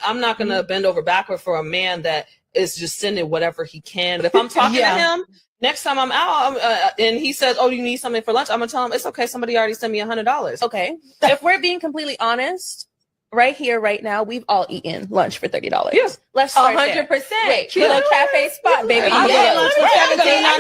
I'm not going to bend over backward for a man that is just sending whatever he can. But if I'm talking to him, next time I'm out and he says, oh, you need something for lunch, I'm going to tell him, it's okay. Somebody already sent me $100. Okay. If we're being completely honest, right here, right now, we've all eaten lunch for $30. Yes. Let's start 100%. Wait, little cafe spot, baby. I'm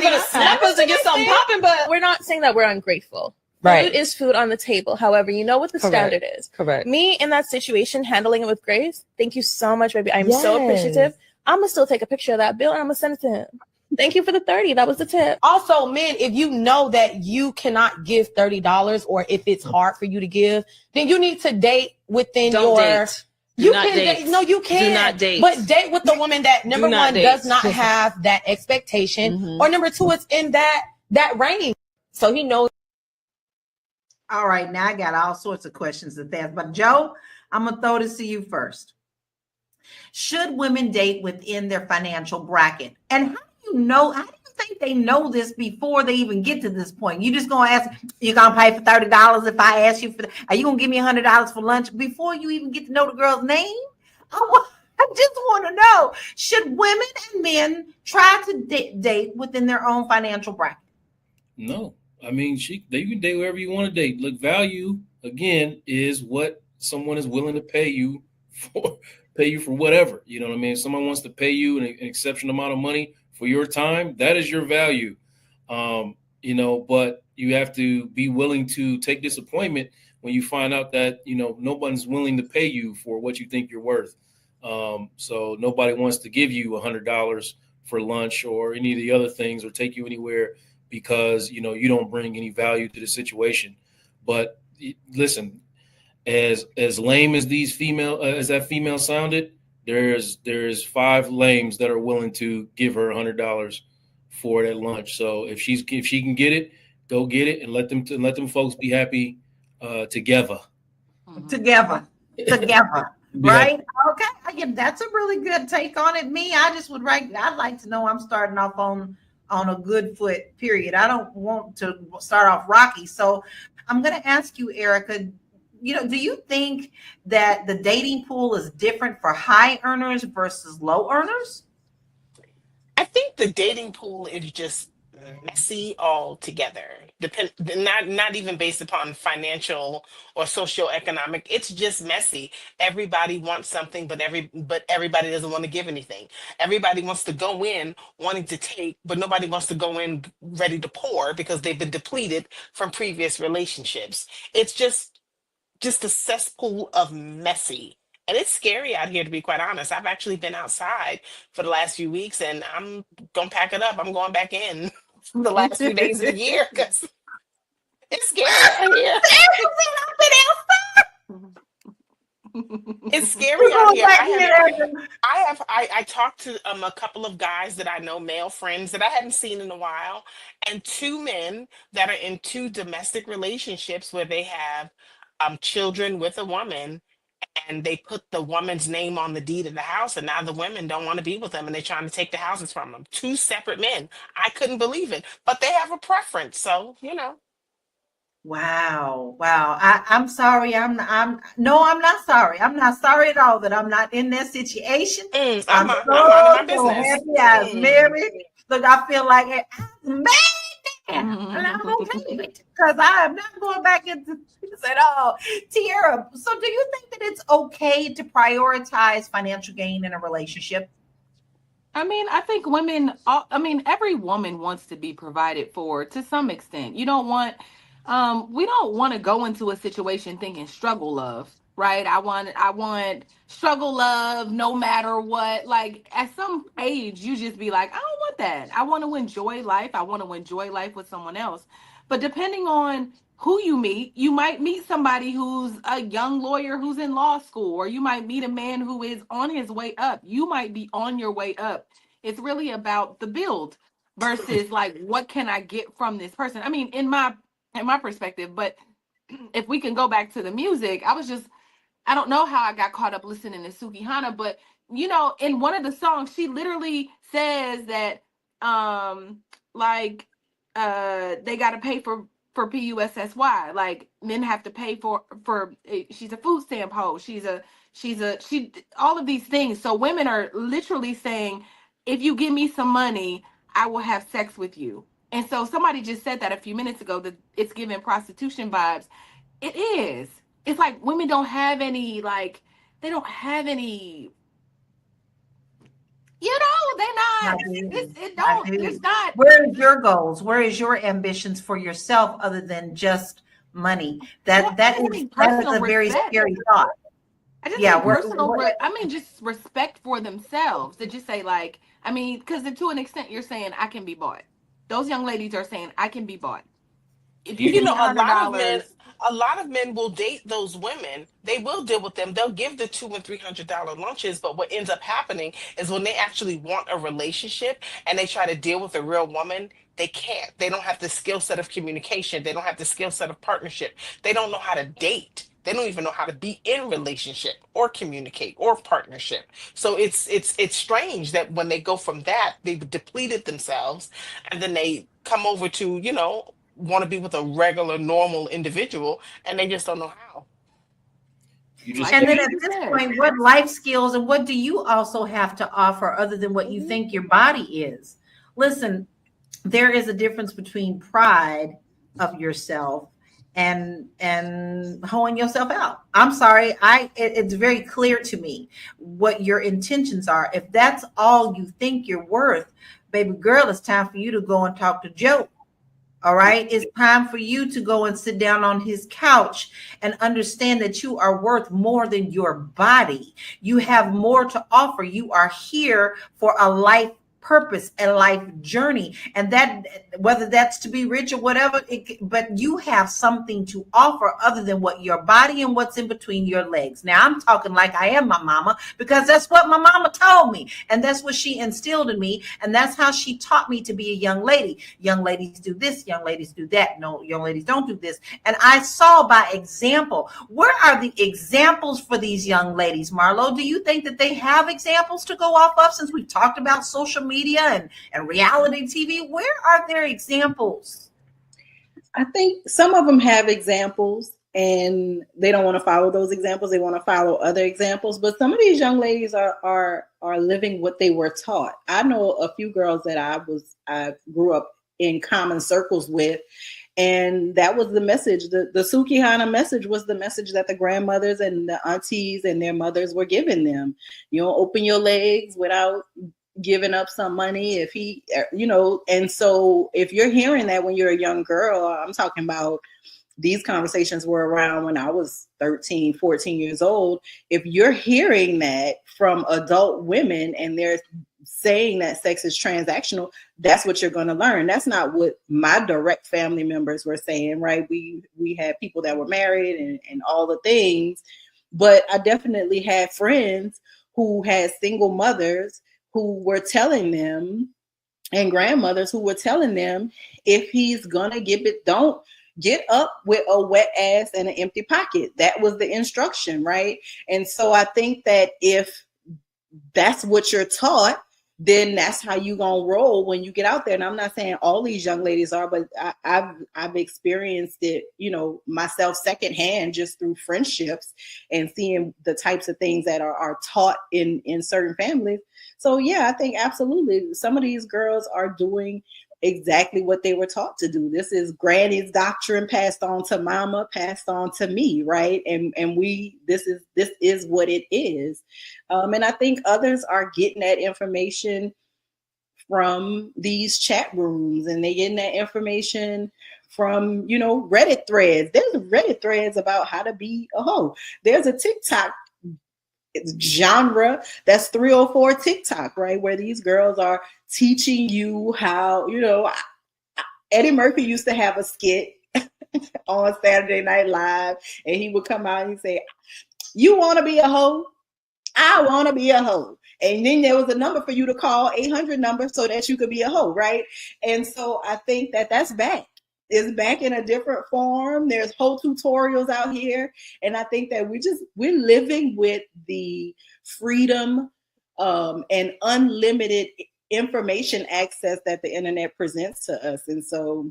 going to snap us and get something popping, but we're not saying that we're ungrateful. Right. Food is food on the table. However, you know what the standard is. Correct. Me in that situation, handling it with grace. Thank you so much, baby. I'm so appreciative. I'm going to still take a picture of that bill and I'm going to send it to him. Thank you for the 30. That was the tip. Also, men, if you know that you cannot give $30 or if it's hard for you to give, then you need to date within Don't your... date. You can date. No, you can. Do not date. But date with the woman that, number one, does not have that expectation, or number two, it's in that range. So he knows. All right, now I got all sorts of questions to ask. But Joe, I'm going to throw this to you first. Should women date within their financial bracket? And how do you think they know this before they even get to this point? You just going to ask, you're going to pay for $30 if I ask you for, are you going to give me $100 for lunch before you even get to know the girl's name? I just want to know, should women and men try to date within their own financial bracket? No. I mean, you can date wherever you want to date. Look, value again is what someone is willing to pay you for whatever. You know what I mean? If someone wants to pay you an exceptional amount of money for your time, that is your value. But you have to be willing to take disappointment when you find out that, no one's willing to pay you for what you think you're worth. So nobody wants to give you $100 for lunch or any of the other things or take you anywhere because, you don't bring any value to the situation. But listen, as lame as as that female sounded, there's 5 lames that are willing to give her $100 for that lunch. So if she can get it, go get it, and let them folks be happy together. Together. Yeah. Right? Okay. Again, that's a really good take on it. I'd like to know I'm starting off on a good foot, period. I don't want to start off rocky. So I'm going to ask you, Erica, do you think that the dating pool is different for high earners versus low earners? I think the dating pool is just messy altogether. Not even based upon financial or socioeconomic. It's just messy. Everybody wants something, but everybody doesn't want to give anything. Everybody wants to go in wanting to take, but nobody wants to go in ready to pour because they've been depleted from previous relationships. It's just a cesspool of messy. And it's scary out here, to be quite honest. I've actually been outside for the last few weeks, and I'm going to pack it up. I'm going back in the last few days of the year because it's scary out here. It's scary out here. I talked to a couple of guys that I know, male friends that I hadn't seen in a while, and 2 men that are in 2 domestic relationships where they have children with a woman, and they put the woman's name on the deed of the house, and now the women don't want to be with them, and they're trying to take the houses from them. 2 separate men. I couldn't believe it, but they have a preference, so Wow. I'm sorry. I'm not sorry. I'm not sorry at all that I'm not in that situation. I'm so happy I was married. Look, I feel like I'm mad. And I'm okay with it because I am not going back into this at all. Tiara, so do you think that it's okay to prioritize financial gain in a relationship? I mean, I think every woman wants to be provided for to some extent. We don't want to go into a situation thinking struggle love, right? I want struggle love no matter what. Like at some age, you just be like, I don't want that. I want to enjoy life. I want to enjoy life with someone else. But depending on who you meet, you might meet somebody who's a young lawyer who's in law school, or you might meet a man who is on his way up. You might be on your way up. It's really about the build versus like, what can I get from this person? I mean, in my perspective, but if we can go back to the music, I don't know how I got caught up listening to Suki Hana, but in one of the songs, she literally says that they got to pay for PUSSY. Like men have to pay for she's a food stamp hoe. She all of these things. So women are literally saying, if you give me some money, I will have sex with you. And so somebody just said that a few minutes ago, that it's giving prostitution vibes. It is. It's like women don't have any, they're not. It's not. Where is your goals? Where is your ambitions for yourself other than just money? That is a very scary thought. Just respect for themselves to just say because to an extent you're saying I can be bought. Those young ladies are saying I can be bought. If you give me $100, a lot of men will date those women. They will deal with them. They'll give the $200 and $300 lunches. But what ends up happening is when they actually want a relationship and they try to deal with a real woman, they can't. They don't have the skill set of communication. They don't have the skill set of partnership. They don't know how to date. They don't even know how to be in relationship or communicate or partnership. So it's strange that when they go from that, they've depleted themselves, and then they come over to, want to be with a regular, normal individual, and they just don't know how. And then at this point, what life skills and what do you also have to offer other than what you think your body is? Listen, there is a difference between pride of yourself and hoeing yourself out. I'm sorry, it's very clear to me what your intentions are. If that's all you think you're worth, baby girl, it's time for you to go and talk to Joe. All right. It's time for you to go and sit down on his couch and understand that you are worth more than your body. You have more to offer. You are here for a life purpose, a life journey, and that whether that's to be rich or whatever, but you have something to offer other than what your body and what's in between your legs. Now I'm talking like I am my mama, because that's what my mama told me, and that's what she instilled in me, and that's how she taught me to be a young lady. Young ladies do this, young ladies do that. No, young ladies don't do this. And I saw by example. Where are the examples for these young ladies, Marlo? Do you think that they have examples to go off of, since we've talked about social media and reality TV? Where are their examples? I think some of them have examples and they don't want to follow those examples. They want to follow other examples. But some of these young ladies are living what they were taught. I know a few girls that I grew up in common circles with, and that was the message. The Sukihana message was the message that the grandmothers and the aunties and their mothers were giving them. You don't open your legs without giving up some money, if he, and so if you're hearing that when you're a young girl, I'm talking about these conversations were around when I was 13, 14 years old. If you're hearing that from adult women and they're saying that sex is transactional, that's what you're going to learn. That's not what my direct family members were saying, right? We had people that were married and all the things, but I definitely had friends who had single mothers who were telling them, and grandmothers who were telling them, if he's gonna give it, don't get up with a wet ass and an empty pocket. That was the instruction, right? And so I think that if that's what you're taught, then that's how you gonna roll when you get out there. And I'm not saying all these young ladies are, but I've experienced it, myself secondhand, just through friendships and seeing the types of things that are taught in certain families. So yeah, I think absolutely some of these girls are doing exactly what they were taught to do. This is granny's doctrine passed on to mama, passed on to me, right? And this is what it is. And I think others are getting that information from these chat rooms, and they're getting that information from, Reddit threads. There's Reddit threads about how to be a hoe. There's a TikTok genre that's 304 TikTok, right? Where these girls are teaching you how, Eddie Murphy used to have a skit on Saturday Night Live, and he would come out and he'd say, "You want to be a hoe? I want to be a hoe." And then there was a number for you to call, 800 number, so that you could be a hoe, right? And so I think that that's back. It's back in a different form. There's whole tutorials out here. And I think that we're living with the freedom and unlimited information access that the internet presents to us. And so,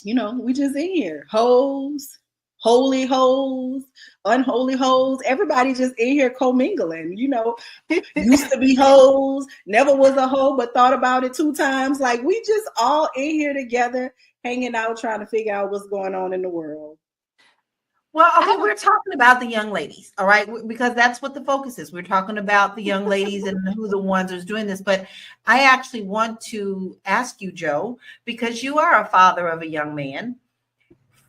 we just in here. Hoes, holy hoes, unholy hoes. Everybody just in here commingling, used to be hoes, never was a hoe, but thought about it 2 times. Like, we just all in here together, hanging out, trying to figure out what's going on in the world. Well, okay, we're talking about the young ladies, all right, because that's what the focus is. We're talking about the young ladies and who the ones who's doing this. But I actually want to ask you, Joe, because you are a father of a young man,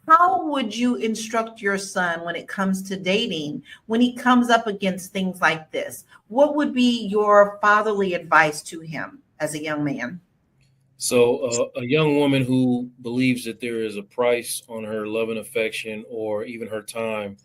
how would you instruct your son when it comes to dating, when he comes up against things like this? What would be your fatherly advice to him as a young man? So a young woman who believes that there is a price on her love and affection or even her time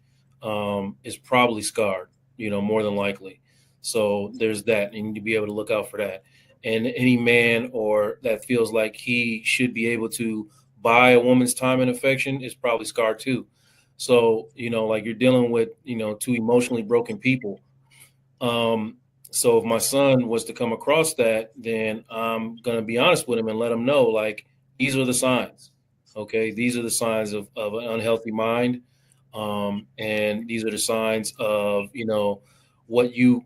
is probably scarred, more than likely. So there's that. You need to be able to look out for that. And any man or that feels like he should be able to buy a woman's time and affection is probably scarred too. So, like you're dealing with, 2 emotionally broken people. So if my son was to come across that, then I'm going to be honest with him and let him know, like, these are the signs. Okay. These are the signs of an unhealthy mind. And these are the signs of, what you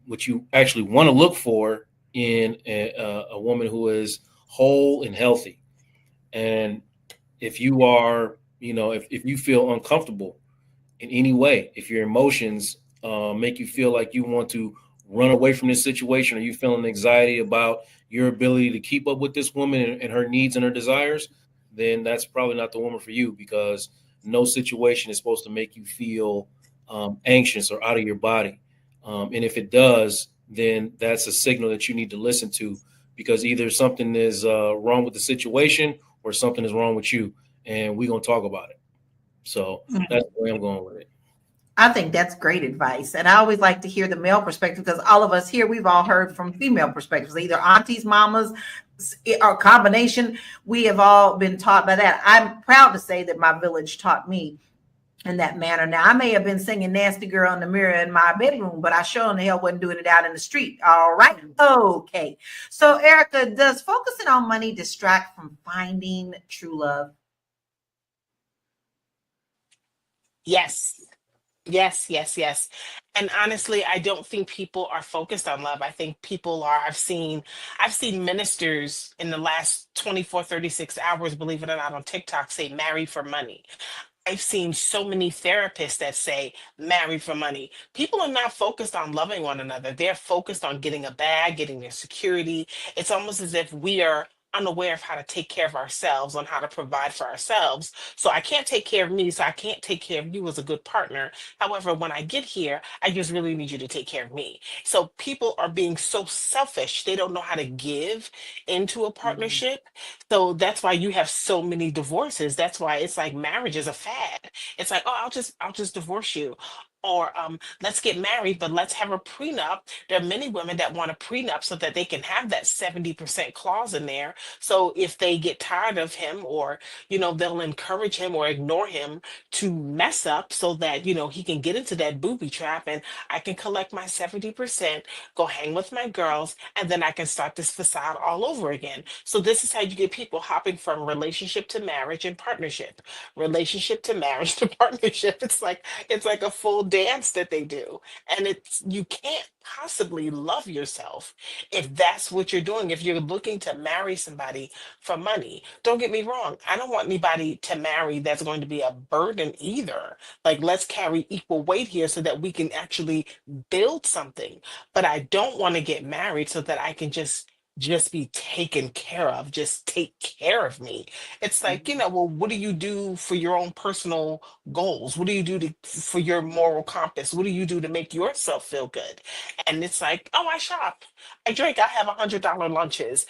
actually want to look for in a woman who is whole and healthy. And if you are, if you feel uncomfortable in any way, if your emotions make you feel like you want to run away from this situation, or you feeling anxiety about your ability to keep up with this woman and her needs and her desires, then that's probably not the woman for you, because no situation is supposed to make you feel anxious or out of your body. And if it does, then that's a signal that you need to listen to, because either something is wrong with the situation or something is wrong with you, and we're going to talk about it. So that's the way I'm going with it. I think that's great advice. And I always like to hear the male perspective, because all of us here, we've all heard from female perspectives, either aunties, mamas, or combination. We have all been taught by that. I'm proud to say that my village taught me in that manner. Now, I may have been singing Nasty Girl in the mirror in my bedroom, but I sure in the hell wasn't doing it out in the street. All right. Okay. So, Erica, does focusing on money distract from finding true love? Yes. Yes. And honestly, I don't think people are focused on love. I think people are. I've seen ministers in the last 24, 36 hours, believe it or not, on TikTok say marry for money. I've seen so many therapists that say marry for money. People are not focused on loving one another. They're focused on getting a bag, getting their security. It's almost as if we are unaware of how to take care of ourselves, on how to provide for ourselves. So I can't take care of me, so I can't take care of you as a good partner. However, when I get here, I just really need you to take care of me. So people are being so selfish. They don't know how to give into a partnership. So that's why you have so many divorces. That's why it's like marriage is a fad. It's like, oh, I'll just divorce you. Or let's get married, but let's have a prenup. There are many women that want a prenup so that they can have that 70% clause in there. So if they get tired of him, or, they'll encourage him or ignore him to mess up, so that, he can get into that booby trap, and I can collect my 70%, go hang with my girls, and then I can start this facade all over again. So this is how you get people hopping from relationship to marriage and partnership, relationship to marriage to partnership. It's like a full dance that they do. And you can't possibly love yourself if that's what you're doing. If you're looking to marry somebody for money, don't get me wrong, I don't want anybody to marry that's going to be a burden either. Like, let's carry equal weight here so that we can actually build something. But I don't want to get married so that I can just be taken care of, just take care of me. It's like, well, what do you do for your own personal goals? What do you do for your moral compass? What do you do to make yourself feel good? And it's like, oh, I shop, I drink, I have $100 lunches.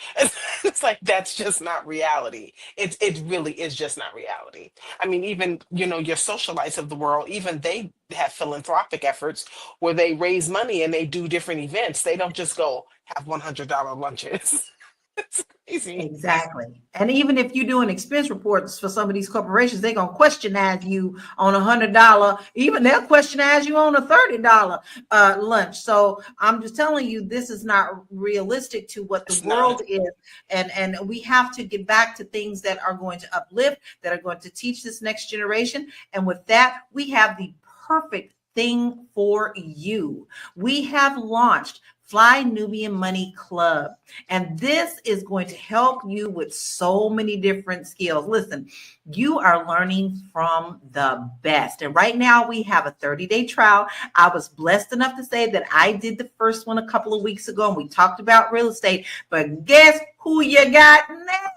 It's like, that's just not reality. It really is just not reality. I mean, even, your socialites of the world, even they have philanthropic efforts where they raise money and they do different events. They don't just go have $100 lunches. It's crazy. Exactly. And even if you're doing expense reports for some of these corporations, they're going to questionize you on $100. Even they'll questionize you on a $30 lunch. So I'm just telling you, this is not realistic to what the world is. And we have to get back to things that are going to uplift, that are going to teach this next generation. And with that, we have the perfect thing for you. We have launched Fly Nubian Money Club. And this is going to help you with so many different skills. Listen, you are learning from the best. And right now we have a 30-day trial. I was blessed enough to say that I did the first one a couple of weeks ago, and we talked about real estate. But guess who you got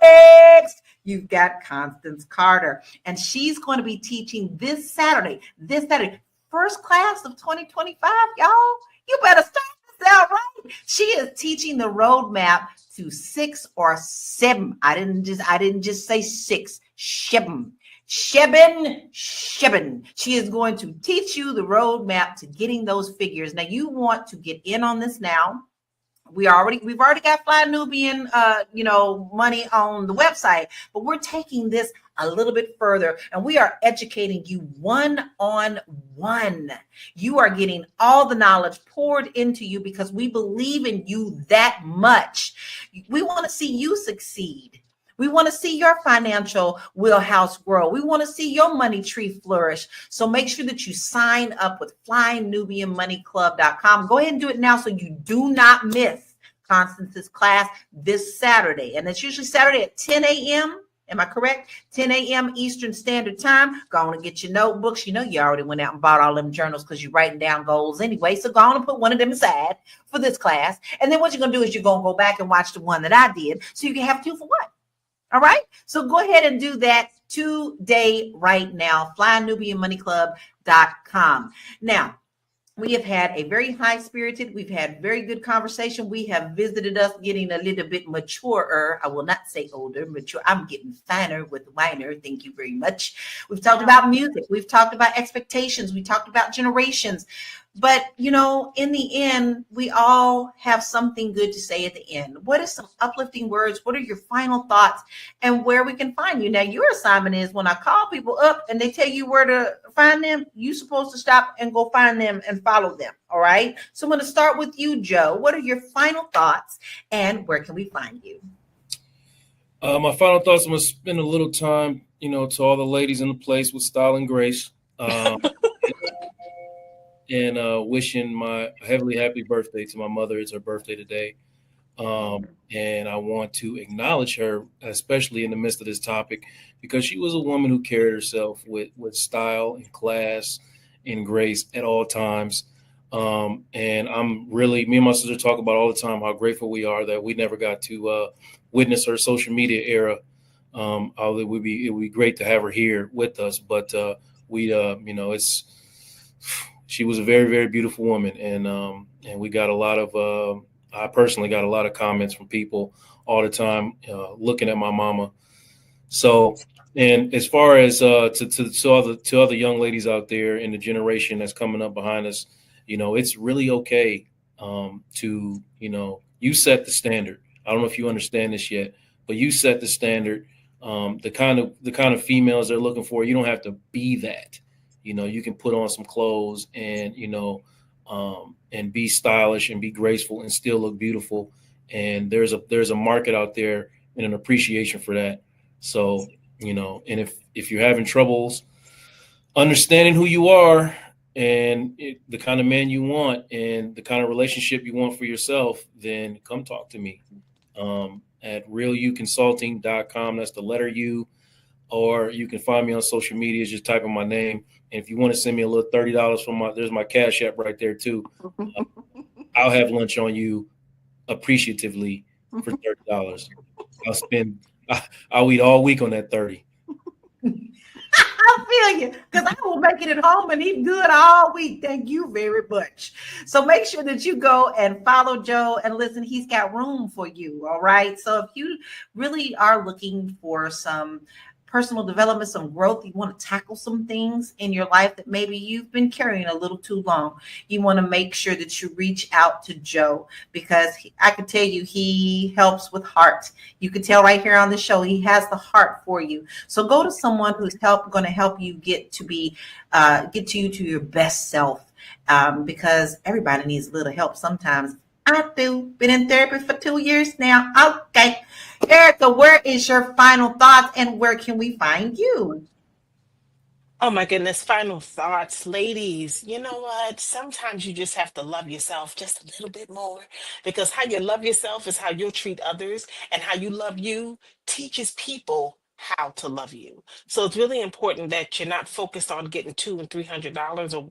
next? You've got Constance Carter. And she's going to be teaching this Saturday, first class of 2025, y'all. You better start this out right. She is teaching the roadmap to 6 or 7. I didn't just say 6. 7. Shebin. She is going to teach you the roadmap to getting those figures. Now, you want to get in on this now. We've already got Fly Nubian, money on the website, but we're taking this a little bit further, and we are educating you one-on-one. You are getting all the knowledge poured into you because we believe in you that much. We want to see you succeed. We want to see your financial wheelhouse grow. We want to see your money tree flourish. So make sure that you sign up with flynubianmoneyclub.com. Go ahead and do it now so you do not miss Constance's class this Saturday. And it's usually Saturday at 10 a.m. Am I correct? 10 a.m. Eastern Standard Time. Go on and get your notebooks. You know you already went out and bought all them journals because you're writing down goals anyway. So go on and put one of them aside for this class. And then what you're going to do is you're going to go back and watch the one that I did so you can have 2 for 1. All right? So go ahead and do that today, right now. FlyNubianMoneyClub.com. Now, we have had a very high-spirited, we've had very good conversation. We have visited us getting a little bit maturer. I will not say older, mature. I'm getting finer with whiner. Thank you very much. We've talked about music. We've talked about expectations. We talked about generations. But, you know, in the end, we all have something good to say at the end. What are some uplifting words? What are your final thoughts and where we can find you? Now, your assignment is when I call people up and they tell you where to find them, you're supposed to stop and go find them and follow them. All right. So I'm going to start with you, Joe. What are your final thoughts and where can we find you? My final thoughts, I'm going to spend a little time, you know, to all the ladies in the place with style and grace. And wishing my heavily happy birthday to my mother. It's her birthday today. And I want to acknowledge her, especially in the midst of this topic, because she was a woman who carried herself with style and class and grace at all times. And I'm really, me and my sister talk about all the time how grateful we are that we never got to witness her social media era. Although it would be great to have her here with us, but you know, she was a very, very beautiful woman, and we got a lot of. I personally got a lot of comments from people all the time looking at my mama. So, and as far as to other young ladies out there in the generation that's coming up behind us, you know, it's really okay to, you know, you set the standard. I don't know if you understand this yet, but you set the standard. The kind of females they're looking for, you don't have to be that. You know, you can put on some clothes and, you know, and be stylish and be graceful and still look beautiful. And there's a market out there and an appreciation for that. So, you know, and if you're having troubles understanding who you are and the kind of man you want and the kind of relationship you want for yourself, then come talk to me at realuconsulting.com. That's the letter U. Or you can find me on social media, just type in my name. And if you want to send me a little $30 there's my Cash App right there too. I'll have lunch on you appreciatively for $30. I'll eat all week on that 30. I feel you, because I will make it at home and eat good all week. Thank you very much. So make sure that you go and follow Joe and listen, he's got room for you. All right. So if you really are looking for some personal development, some growth, you want to tackle some things in your life that maybe you've been carrying a little too long, you want to make sure that you reach out to Joe, because I can tell you he helps with heart. You can tell right here on the show, he has the heart for you. So go to someone who's going to help you get to your best self, because everybody needs a little help sometimes. I do. Been in therapy for 2 years now. Okay. Erica, where is your final thoughts and where can we find you? Oh my goodness, final thoughts. Ladies, you know what? Sometimes you just have to love yourself just a little bit more, because how you love yourself is how you'll treat others, and how you love you teaches people how to love you. So it's really important that you're not focused on getting $200 and $300 or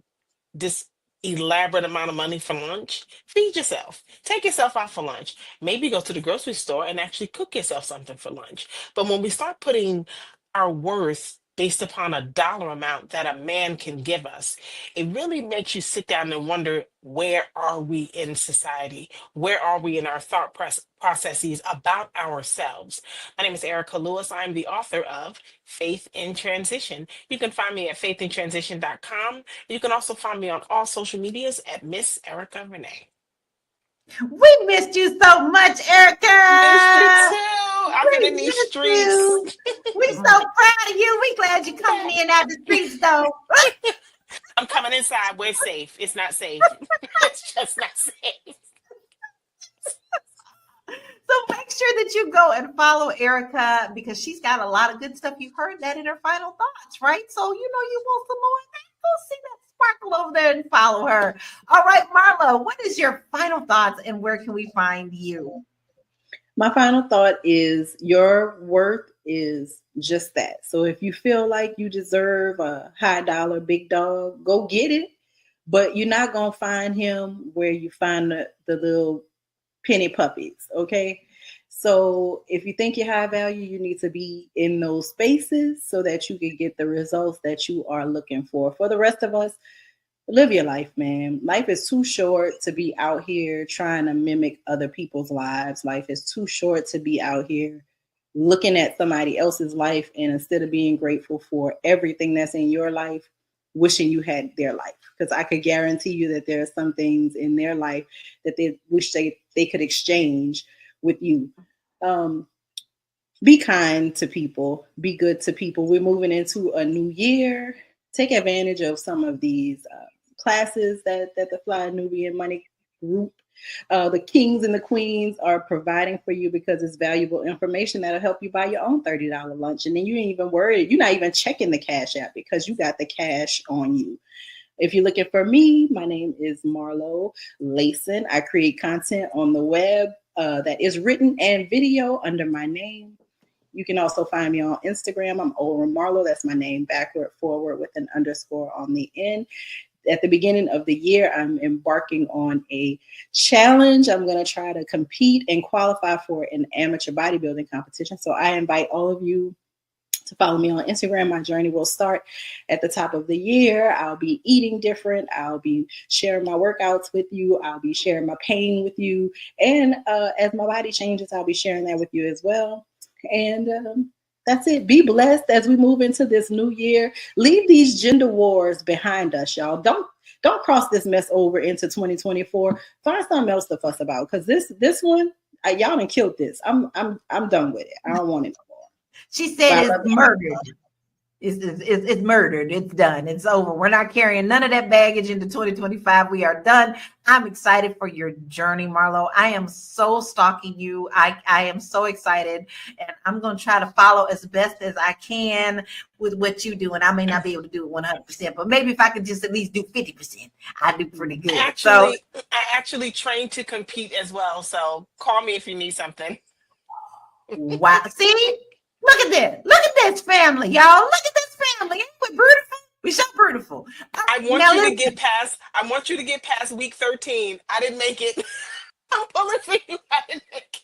this elaborate amount of money for lunch. Feed yourself. Take yourself out for lunch. Maybe go to the grocery store and actually cook yourself something for lunch. But when we start putting our worth based upon a dollar amount that a man can give us, it really makes you sit down and wonder, where are we in society? Where are we in our thought processes about ourselves? My name is Erica Lewis. I'm the author of Faith in Transition. You can find me at faithinTransition.com. You can also find me on all social medias at Miss Erica Renee. We missed you so much, Erica. Missed you too. I've been in these streets. We so proud of you. We glad you're coming in out the streets, though. I'm coming inside where it's safe. It's not safe. It's just not safe. So make sure that you go and follow Erica, because she's got a lot of good stuff. You heard that in her final thoughts, right? So you know you want some more. Go see that sparkle over there and follow her. All right, Marlo, what is your final thoughts and where can we find you? My final thought is your worth is just that. So if you feel like you deserve a high dollar big dog, go get it. But you're not going to find him where you find the little penny puppies, okay? So if you think you're high value, you need to be in those spaces so that you can get the results that you are looking for. For the rest of us, live your life, man. Life is too short to be out here trying to mimic other people's lives. Life is too short to be out here looking at somebody else's life, and instead of being grateful for everything that's in your life, wishing you had their life. Because I could guarantee you that there are some things in their life that they wish they could exchange with you. Be kind to people. Be good to people. We're moving into a new year. Take advantage of some of these classes that the Fly Nubian Money group, the kings and the queens, are providing for you, because it's valuable information that'll help you buy your own $30 lunch. And then you ain't even worried. You're not even checking the Cash App because you got the cash on you. If you're looking for me, my name is Marlo Layson. I create content on the web that is written and video under my name. You can also find me on Instagram. I'm Ora Marlo. That's my name, backward, forward, with an underscore on the end. At the beginning of the year, I'm embarking on a challenge. I'm going to try to compete and qualify for an amateur bodybuilding competition. So I invite all of you to follow me on Instagram. My journey will start at the top of the year. I'll be eating different. I'll be sharing my workouts with you. I'll be sharing my pain with you. And as my body changes, I'll be sharing that with you as well. And that's it. Be blessed as we move into this new year. Leave these gender wars behind us, y'all. Don't cross this mess over into 2024. Find something else to fuss about, because this one, y'all done killed this. I'm done with it. I don't want it no more. She said it's murdered. It's murdered. It's done. It's over. We're not carrying none of that baggage into 2025. We are done. I'm excited for your journey, Marlo. I am so stalking you. I am so excited, and I'm going to try to follow as best as I can with what you do. And I may not be able to do it 100%, but maybe if I could just at least do 50%, I do pretty good. I actually trained to compete as well. So call me if you need something. Wow. See? Look at this. Look at this family, y'all. Look at this family. Ain't we beautiful? We so beautiful. I want you to get past week 13. I didn't make it. I'm pulling for you. I didn't make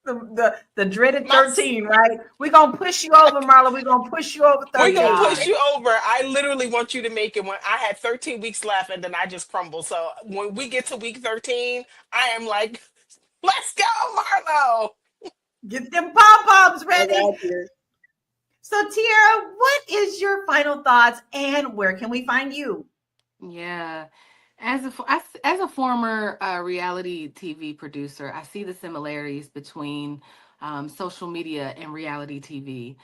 it. The dreaded 13, right? We're gonna push you over, Marla. We're gonna push you over 13. We're gonna push you over. I literally want you to make it. When I had 13 weeks left, and then I just crumbled. So when we get to week 13, I am like, let's go, Marlo. Get them pom-poms ready. So Tiara, what is your final thoughts, and where can we find you? Yeah. As a former reality TV producer, I see the similarities between social media and reality TV.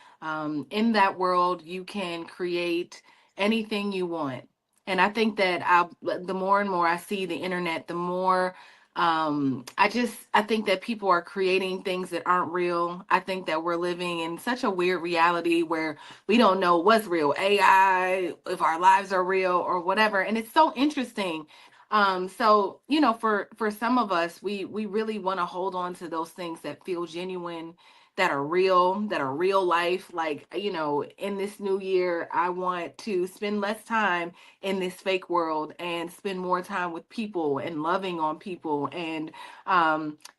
In that world, you can create anything you want. And I think that the more and more I see the internet, the more I think that people are creating things that aren't real. I think that we're living in such a weird reality where we don't know what's real, AI, if our lives are real or whatever. And it's so interesting. So, for some of us, we really want to hold on to those things that feel genuine, that are real life. Like, in this new year, I want to spend less time in this fake world and spend more time with people and loving on people and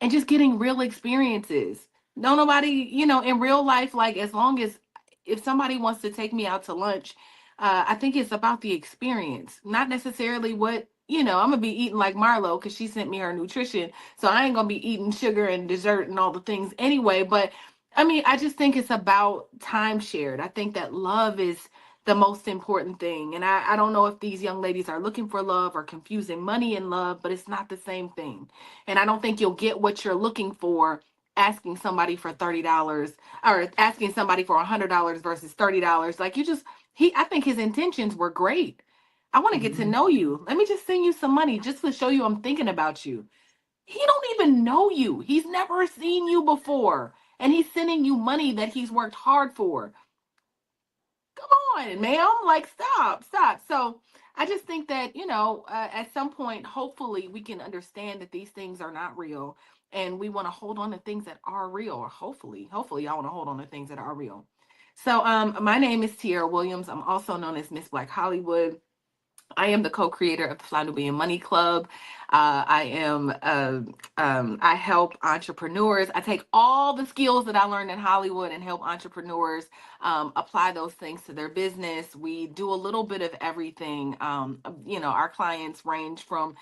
just getting real experiences. No, nobody, in real life, like, as long as if somebody wants to take me out to lunch, I think it's about the experience, not necessarily what, I'm gonna be eating like Marlo because she sent me her nutrition. So I ain't gonna be eating sugar and dessert and all the things anyway. But I mean, I just think it's about time shared. I think that love is the most important thing. And I don't know if these young ladies are looking for love or confusing money and love, but it's not the same thing. And I don't think you'll get what you're looking for asking somebody for $30 or asking somebody for $100 versus $30. Like, I think his intentions were great. I want to get to know you. Let me just send you some money just to show you I'm thinking about you. He don't even know you. He's never seen you before. And he's sending you money that he's worked hard for. Come on, ma'am. Like, stop. So I just think that, at some point, hopefully we can understand that these things are not real, and we want to hold on to things that are real. Or hopefully y'all want to hold on to things that are real. So my name is Tiara Williams. I'm also known as Miss Black Hollywood. I am the co-creator of the Nubian Money Club. I help entrepreneurs. I take all the skills that I learned in Hollywood and help entrepreneurs apply those things to their business. We do a little bit of everything. Our clients range from,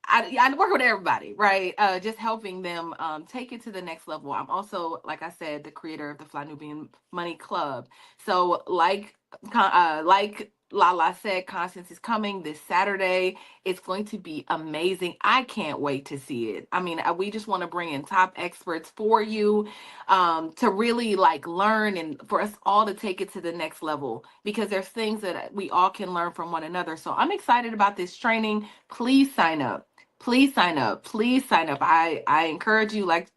I work with everybody, right? Just helping them take it to the next level. I'm also, like I said, the creator of the Nubian Money Club. So like Lala said, Constance is coming this Saturday. It's going to be amazing. I can't wait to see it. I mean, we just want to bring in top experts for you to really learn, and for us all to take it to the next level, because there's things that we all can learn from one another. So I'm excited about this training. Please sign up. Please sign up. Please sign up. I encourage you, like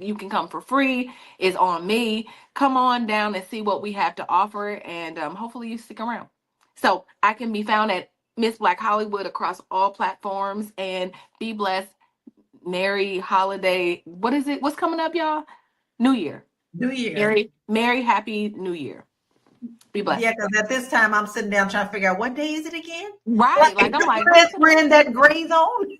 you can come for free. It's on me. Come on down and see what we have to offer, and hopefully you stick around. So I can be found at Miss Black Hollywood across all platforms, and be blessed. Merry holiday. What is it? What's coming up, y'all? New Year. New Year. Merry happy New Year. Be blessed. Yeah, because at this time I'm sitting down trying to figure out what day is it again? Right. I'm like, we're in that gray zone.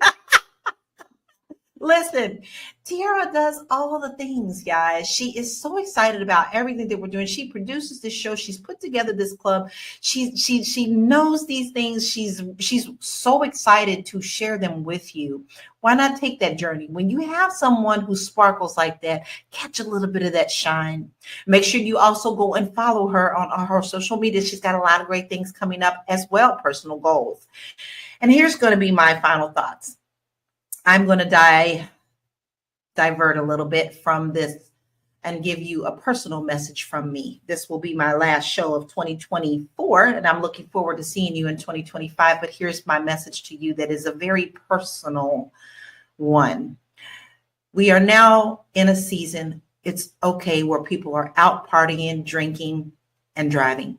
Listen, Tiara does all the things, guys. She is so excited about everything that we're doing. She produces this show. She's put together this club. She knows these things. She's so excited to share them with you. Why not take that journey? When you have someone who sparkles like that, catch a little bit of that shine. Make sure you also go and follow her on her social media. She's got a lot of great things coming up as well, personal goals. And here's going to be my final thoughts. I'm going to divert a little bit from this and give you a personal message from me. This will be my last show of 2024, and I'm looking forward to seeing you in 2025. But here's my message to you that is a very personal one. We are now in a season, it's okay, where people are out partying, drinking, and driving.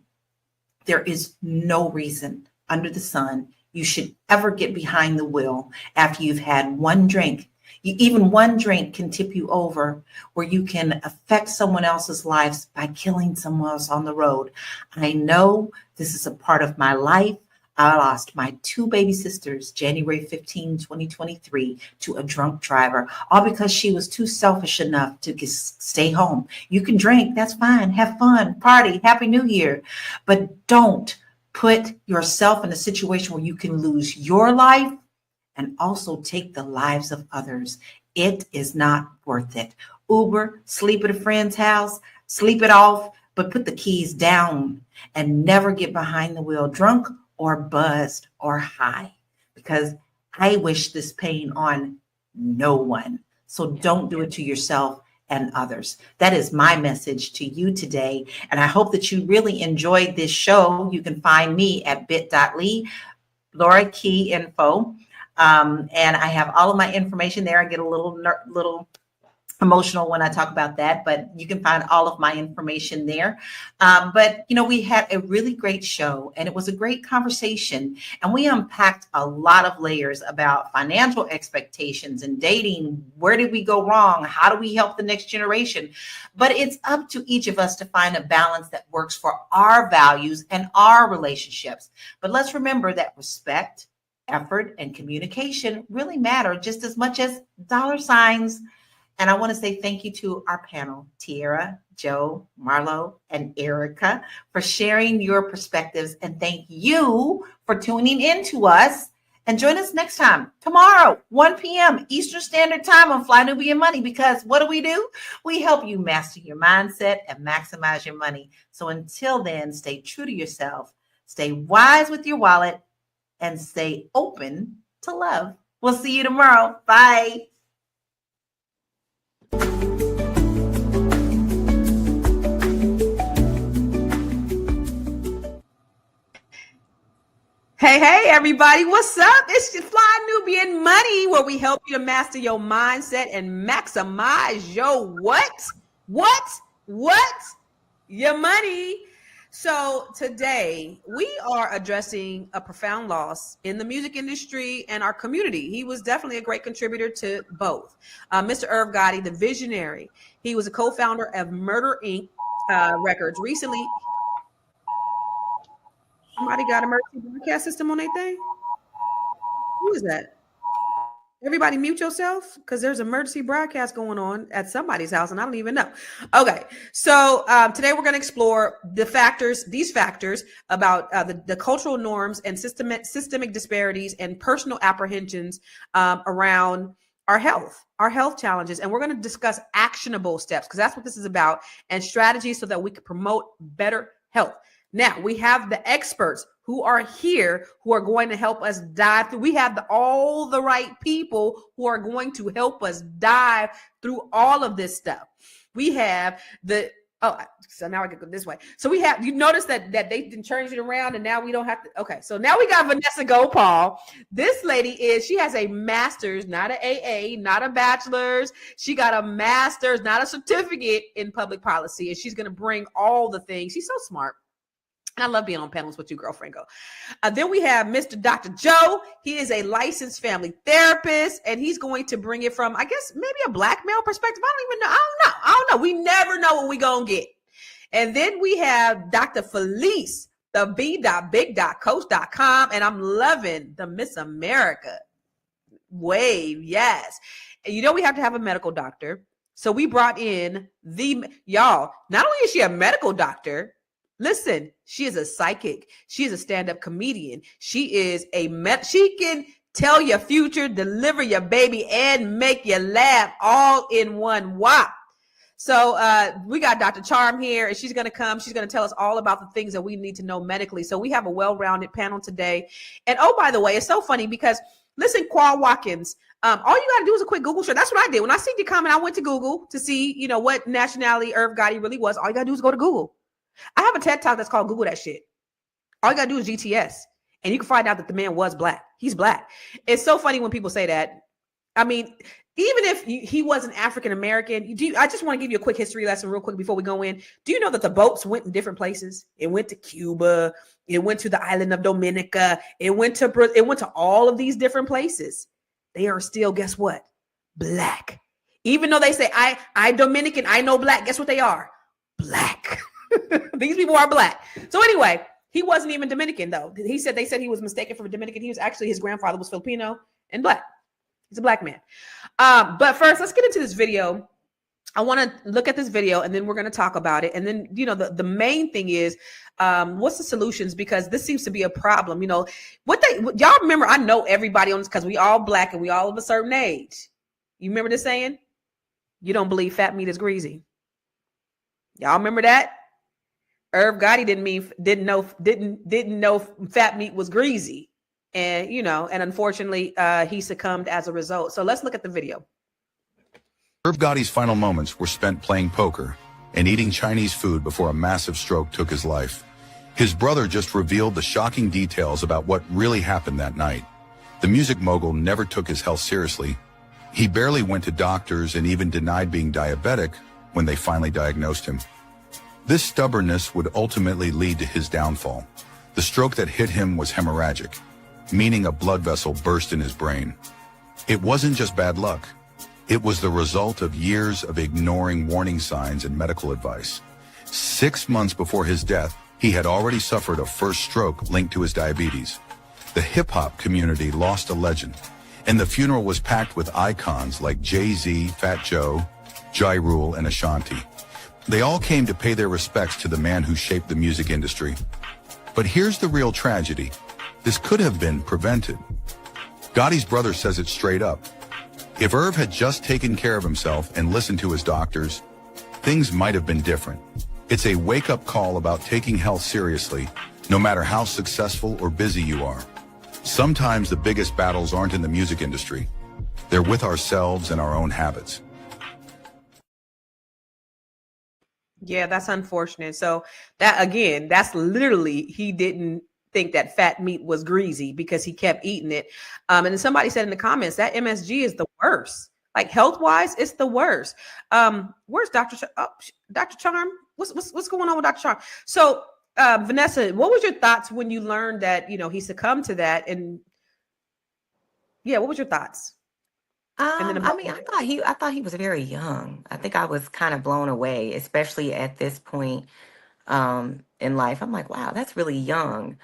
There is no reason under the sun you should ever get behind the wheel after you've had one drink. Even one drink can tip you over, where you can affect someone else's lives by killing someone else on the road. I know this is a part of my life. I lost my 2 baby sisters, January 15, 2023, to a drunk driver, all because she was too selfish enough to just stay home. You can drink, that's fine. Have fun, party, Happy New Year. But don't put yourself in a situation where you can lose your life and also take the lives of others. It is not worth it. Uber, sleep at a friend's house, sleep it off, but put the keys down and never get behind the wheel drunk or buzzed or high, because I wish this pain on no one. So don't do it to yourself and others. That is my message to you today. And I hope that you really enjoyed this show. You can find me at bit.ly, Laura Key Info. And I have all of my information there. I get a little emotional when I talk about that, but you can find all of my information there. But we had a really great show, and it was a great conversation, and we unpacked a lot of layers about financial expectations and dating. Where did we go wrong? How do we help the next generation? But it's up to each of us to find a balance that works for our values and our relationships. But let's remember that respect, effort, and communication really matter just as much as dollar signs. And I want to say thank you to our panel, Tiara, Joe, Marlo, and Erica, for sharing your perspectives. And thank you for tuning in to us. And join us next time, tomorrow, 1 p.m. Eastern Standard Time on Nubian Money, because what do? We help you master your mindset and maximize your money. So until then, stay true to yourself, stay wise with your wallet, and stay open to love. We'll see you tomorrow. Bye. Hey, everybody. What's up? It's your Nubian Money, where we help you to master your mindset and maximize your what? Your money. So today we are addressing a profound loss in the music industry and our community. He was definitely a great contributor to both. Mr. Irv Gotti, the visionary. He was a co-founder of Murder Inc. Records. Recently, somebody got a emergency broadcast system on their thing. Who is that? Everybody mute yourself because there's emergency broadcast going on at somebody's house and I don't even know. Okay, so today we're going to explore these factors about the cultural norms and systemic disparities and personal apprehensions around our health challenges. And we're going to discuss actionable steps because that's what this is about, and strategies so that we can promote better health. Now, we have the experts who are here who are going to help us dive through. We have all the right people who are going to help us dive through all of this stuff. We have so now I can go this way. So we have, you notice that they didn't change it around and now we don't have to. Okay, so now we got Vanessa Gopal. This lady she has a master's, not an AA, not a bachelor's. She got a master's, not a certificate in public policy. And she's going to bring all the things. She's so smart. I love being on panels with you, girlfriend. Then we have Mr. Dr. Joe. He is a licensed family therapist, and he's going to bring it from, I guess, maybe a black male perspective. I don't even know. I don't know. We never know what we're going to get. And then we have Dr. Felice, the b.big.coach.com, and I'm loving the Miss America wave. Yes. And we have to have a medical doctor. So we brought in y'all, not only is she a medical doctor, listen, she is a psychic. She is a stand-up comedian. She is she can tell your future, deliver your baby, and make you laugh all in one whop. So we got Dr. Charm here, and she's going to come. She's going to tell us all about the things that we need to know medically. So we have a well-rounded panel today. And oh, by the way, it's so funny because, listen, Qual Watkins, all you got to do is a quick Google search. That's what I did. When I see your comment, I went to Google to see, what nationality Irv Gotti really was. All you got to do is go to Google. I have a TED Talk that's called Google That Shit. All you got to do is GTS, and you can find out that the man was black. He's black. It's so funny when people say that. I mean, even if he wasn't African-American, I just want to give you a quick history lesson real quick before we go in. Do you know that the boats went in different places? It went to Cuba. It went to the island of Dominica. It went to all of these different places. They are still, guess what? Black. Even though they say, I Dominican, I know black. Guess what they are? Black. These people are black. So anyway, he wasn't even Dominican though. They said he was mistaken for a Dominican. He was actually, his grandfather was Filipino and black. He's a black man. But first, let's get into this video. I want to look at this video and then we're going to talk about it. And then, the main thing is, what's the solutions? Because this seems to be a problem. Y'all remember, I know everybody on this because we all black and we all of a certain age. You remember this saying? You don't believe fat meat is greasy. Y'all remember that? Irv Gotti didn't know fat meat was greasy, and unfortunately he succumbed as a result. So let's look at the video. Irv Gotti's final moments were spent playing poker and eating Chinese food before a massive stroke took his life. His brother just revealed the shocking details about what really happened that night. The music mogul never took his health seriously. He barely went to doctors and even denied being diabetic when they finally diagnosed him. This stubbornness would ultimately lead to his downfall. The stroke that hit him was hemorrhagic, meaning a blood vessel burst in his brain. It wasn't just bad luck. It was the result of years of ignoring warning signs and medical advice. 6 months before his death, he had already suffered a first stroke linked to his diabetes. The hip-hop community lost a legend, and the funeral was packed with icons like Jay-Z, Fat Joe, Ja Rule, and Ashanti. They all came to pay their respects to the man who shaped the music industry. But here's the real tragedy. This could have been prevented. Gotti's brother says it straight up. If Irv had just taken care of himself and listened to his doctors, things might have been different. It's a wake-up call about taking health seriously, no matter how successful or busy you are. Sometimes the biggest battles aren't in the music industry. They're with ourselves and our own habits. Yeah, that's unfortunate. So that's literally, he didn't think that fat meat was greasy because he kept eating it. And then somebody said in the comments that MSG is the worst. Like health-wise, it's the worst. Where's Dr. Charm? What's going on with Dr. Charm? So Vanessa, what was your thoughts when you learned that, he succumbed to that? And yeah, what was your thoughts? I mean, I thought he was very young. I think I was kind of blown away, especially at this point in life. I'm like, wow, that's really young.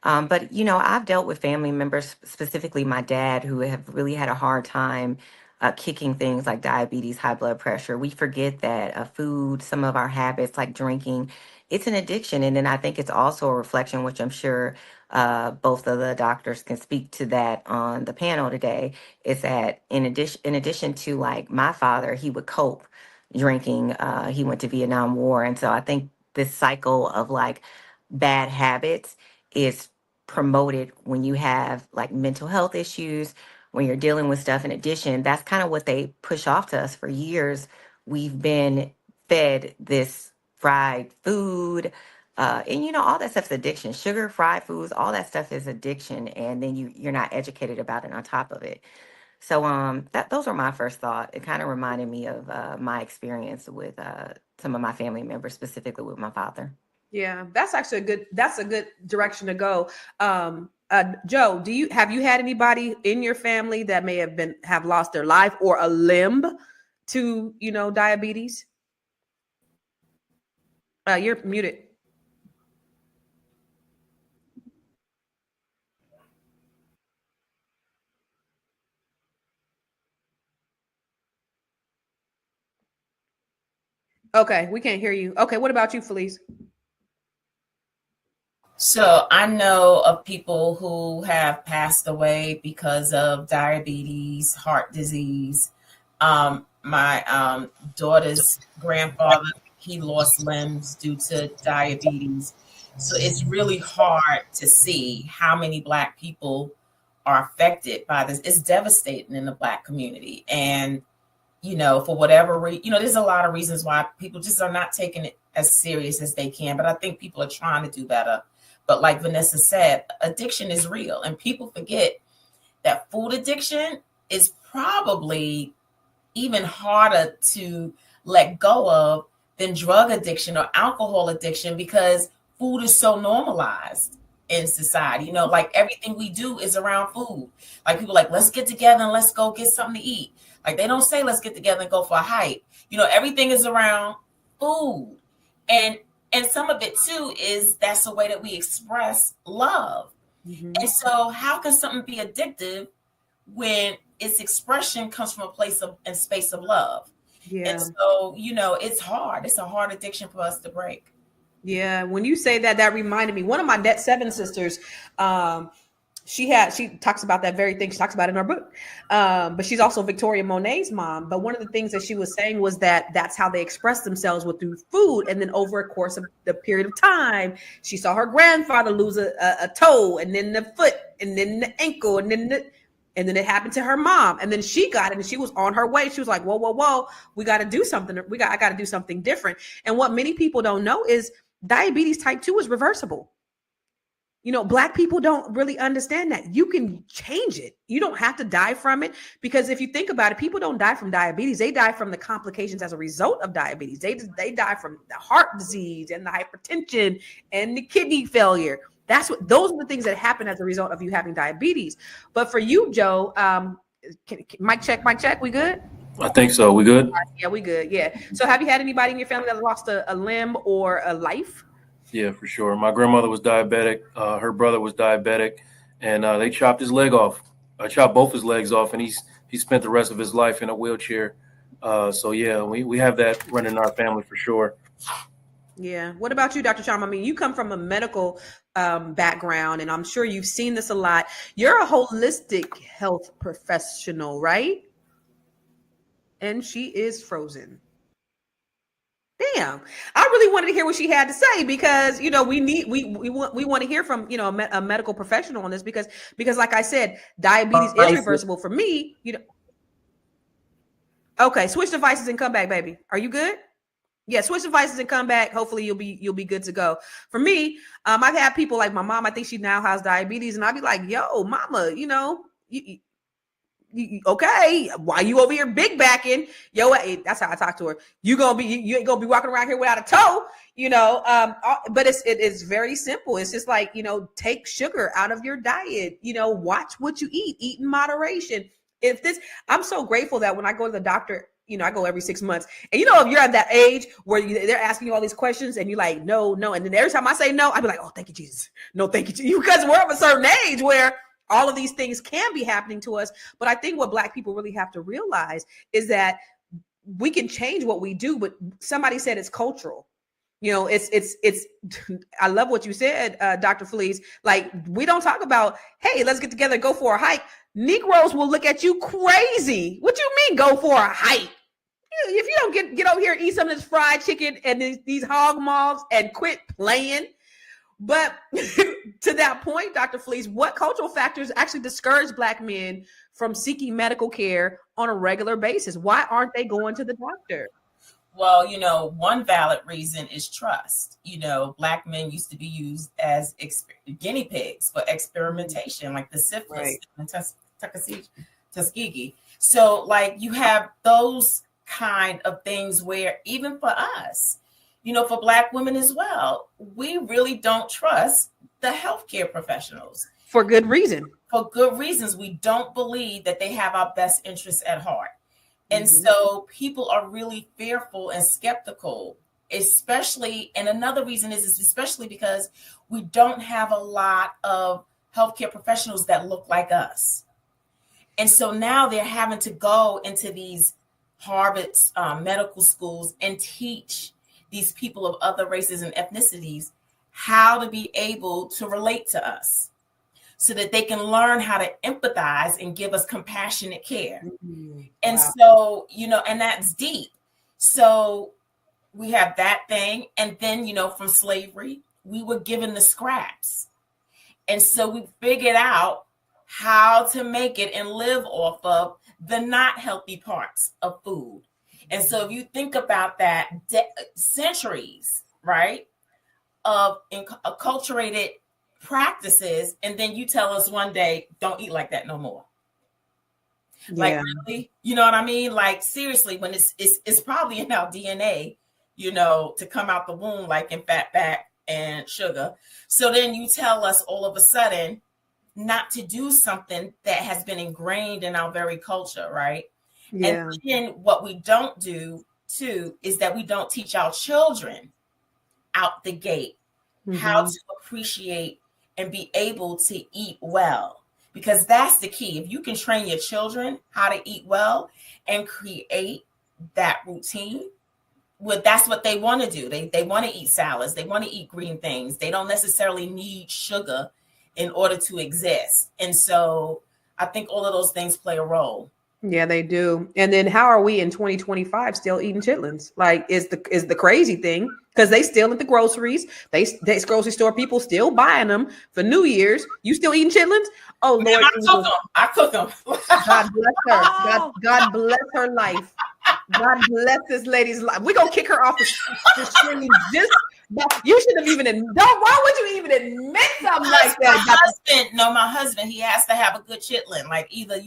But I've dealt with family members, specifically my dad, who have really had a hard time kicking things like diabetes, high blood pressure. We forget that food, some of our habits like drinking, it's an addiction. And then I think it's also a reflection, which I'm sure both of the doctors can speak to that on the panel today, is that in addition to like my father, he would cope drinking. He went to Vietnam War. And so I think this cycle of like bad habits is promoted when you have like mental health issues, when you're dealing with stuff. In addition, that's kind of what they push off to us for years. We've been fed this fried food, and all that stuff's addiction. Sugar, fried foods, all that stuff is addiction, and then you're not educated about it on top of it. So those were my first thought. It kind of reminded me of my experience with some of my family members, specifically with my father. Yeah, that's actually a good direction to go. Joe, have you had anybody in your family that may have lost their life or a limb to, diabetes? You're muted. Okay, we can't hear you. Okay, what about you, Felice? So I know of people who have passed away because of diabetes, heart disease. My daughter's grandfather, he lost limbs due to diabetes. So it's really hard to see how many Black people are affected by this. It's devastating in the Black community. And, for whatever reason, there's a lot of reasons why people just are not taking it as serious as they can. But I think people are trying to do better. But like Vanessa said, addiction is real. And people forget that food addiction is probably even harder to let go of than drug addiction or alcohol addiction, because food is so normalized in society. Like everything we do is around food. Like people like, let's get together and let's go get something to eat. Like they don't say, let's get together and go for a hike. Everything is around food. And some of it too is that's the way that we express love. Mm-hmm. And so how can something be addictive when its expression comes from a place of and space of love? Yeah. And so, it's hard. It's a hard addiction for us to break. Yeah. When you say that, that reminded me, one of my Net 7 sisters, she talks about that very thing. She talks about it in her book. But she's also Victoria Monet's mom. But one of the things that she was saying was that that's how they express themselves through food. And then over a course of the period of time, she saw her grandfather lose a toe, and then the foot, and then the ankle, and then it happened to her mom. And then she got it and she was on her way. She was like, whoa, we got to do something. I got to do something different. And what many people don't know is diabetes type 2 is reversible. Black people don't really understand that. You can change it. You don't have to die from it, because if you think about it, people don't die from diabetes. They die from the complications as a result of diabetes. They die from the heart disease and the hypertension and the kidney failure. Those are the things that happen as a result of you having diabetes. But for you, Joe, mic check. We good? I think so. We good? Yeah, we good. Yeah. So have you had anybody in your family that lost a limb or a life? Yeah, for sure. My grandmother was diabetic. Her brother was diabetic, and they chopped his leg off. I chopped both his legs off, and he spent the rest of his life in a wheelchair. So yeah, we have that running in our family for sure. Yeah. What about you, Dr. Sharma? I mean, you come from a medical background, and I'm sure you've seen this a lot. You're a holistic health professional, right? And she is frozen. Damn, I really wanted to hear what she had to say, because we want to hear from a medical professional on this, because like I said, diabetes is reversible for me. Okay, switch devices and come back, baby. Are you good? Yeah, switch devices and come back. Hopefully you'll be good to go. For me, I've had people like my mom. I think she now has diabetes, and I'd be like, "Yo, mama, you Okay, why you over here big backing? Yo, that's how I talk to her. You ain't gonna be walking around here without a toe, but it is very simple. It's just like, take sugar out of your diet, watch what you eat in moderation. I'm so grateful that when I go to the doctor, I go every 6 months, and if you're at that age where they're asking you all these questions and you're like, no, and then every time I say no, I'd be like, oh, thank you, Jesus. No, thank you, Jesus. Because we're of a certain age where all of these things can be happening to us. But I think what Black people really have to realize is that we can change what we do, but somebody said it's cultural. It's I love what you said, Dr. Felice. Like, we don't talk about, hey, let's get together, go for a hike. Negroes will look at you crazy. What you mean go for a hike? If you don't get over here and eat some of this fried chicken and these hog maws and quit playing. But to that point, Dr. Felice, what cultural factors actually discourage Black men from seeking medical care on a regular basis? Why aren't they going to the doctor? Well, one valid reason is trust. Black men used to be used as guinea pigs for experimentation, like the syphilis and Tuskegee. So, like, you have those kind of things where even for us, for Black women as well, we really don't trust the healthcare professionals. For good reason. For good reasons. We don't believe that they have our best interests at heart. And so people are really fearful and skeptical, especially, and another reason is especially because we don't have a lot of healthcare professionals that look like us. And so now they're having to go into these Harvard medical schools and teach these people of other races and ethnicities how to be able to relate to us so that they can learn how to empathize and give us compassionate care. And so, and that's deep. So we have that thing. And then, from slavery, we were given the scraps. And so we figured out how to make it and live off of the not healthy parts of food. And so if you think about that, centuries, right, of acculturated practices, and then you tell us one day, don't eat like that no more. Like, really? You know what I mean? Like, seriously, when it's probably in our DNA, to come out the womb, like in fat and sugar. So then you tell us all of a sudden not to do something that has been ingrained in our very culture, right? Yeah. And then what we don't do too is that we don't teach our children out the gate how to appreciate and be able to eat well, because that's the key. If you can train your children how to eat well and create that routine, well, that's what they want to do. They want to eat salads. They want to eat green things. They don't necessarily need sugar in order to exist. And so I think all of those things play a role. Yeah, they do. And then how are we in 2025 still eating chitlins? Like, is the crazy thing, because they still at the groceries. They grocery store people still buying them for New Year's. You still eating chitlins? Oh, Lord. I cook them. God bless her. God bless her life. God bless this lady's life. We're going to kick her off the screen just. You should have even why would you even admit something like that? My husband, he has to have a good chitlin, like either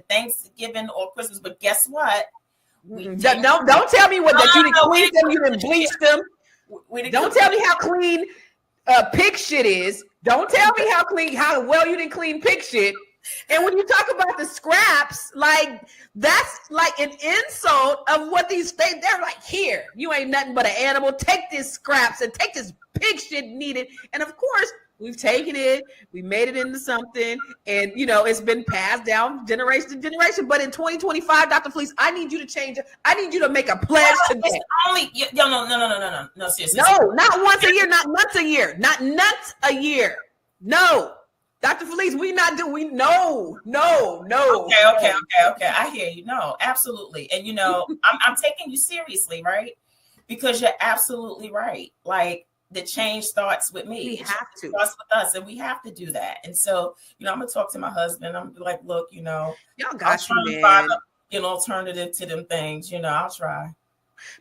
Thanksgiving or Christmas. But guess what? Don't tell me that you didn't clean them, you didn't bleach them. Don't tell me how clean pig shit is. Don't tell me how well you didn't clean pig shit. And when you talk about the scraps, like, that's like an insult of what they're like, here, you ain't nothing but an animal. Take this scraps and take this pig shit needed. And of course, we've taken it, we made it into something, and it's been passed down generation to generation. But in 2025, Dr. Felice, I need you to change it. I need you to make a pledge today. No, seriously. No, not once a year, not nuts a year, not nuts a year. No. Dr. Felice, no. Okay. I hear you. No, absolutely. And I'm taking you seriously, right? Because you're absolutely right. Like, the change starts with me. We have to. It starts with us, and we have to do that. And so, I'm gonna talk to my husband. I'm gonna be like, look, y'all got I'll find an alternative to them things. I'll try.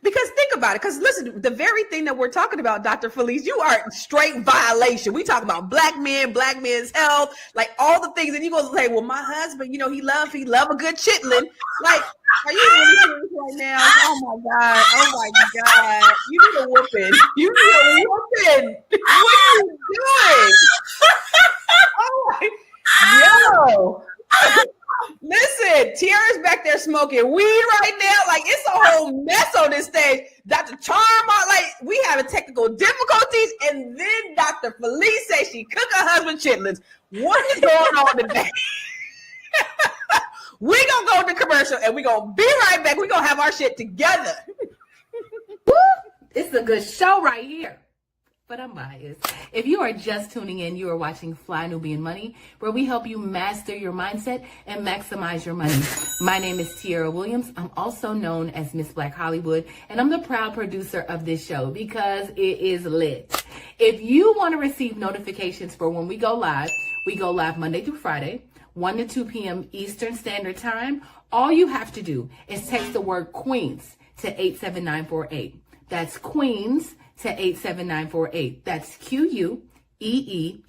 Because think about it. Because listen, the very thing that we're talking about, Dr. Felice, you are in straight violation. We talk about black men, black men's health, like all the things. And you go say, well, my husband, you know, he love a good chitlin. Like, are you really serious right now? Oh my God. Oh my God. You need a whooping. You need a whooping. What are you doing? Oh my, yo. Listen, Tiara's back there smoking weed right now. Like, it's a whole mess on this stage. Dr. Charma, like, we having technical difficulties, and then Dr. Felice says she cooked her husband chitlins. What is going on today? We gonna go to commercial, and we gonna be right back. We gonna have our shit together. Woo! It's a good show right here. But I'm biased. If you are just tuning in, you are watching Fly Nubian Money, where we help you master your mindset and maximize your money. My name is Tiara Williams. I'm also known as Miss Black Hollywood, and I'm the proud producer of this show because it is lit. If you want to receive notifications for when we go live Monday through Friday, 1 to 2 p.m. Eastern Standard Time. All you have to do is text the word Queens to 87948. That's Queens to 87948. That's QUEENS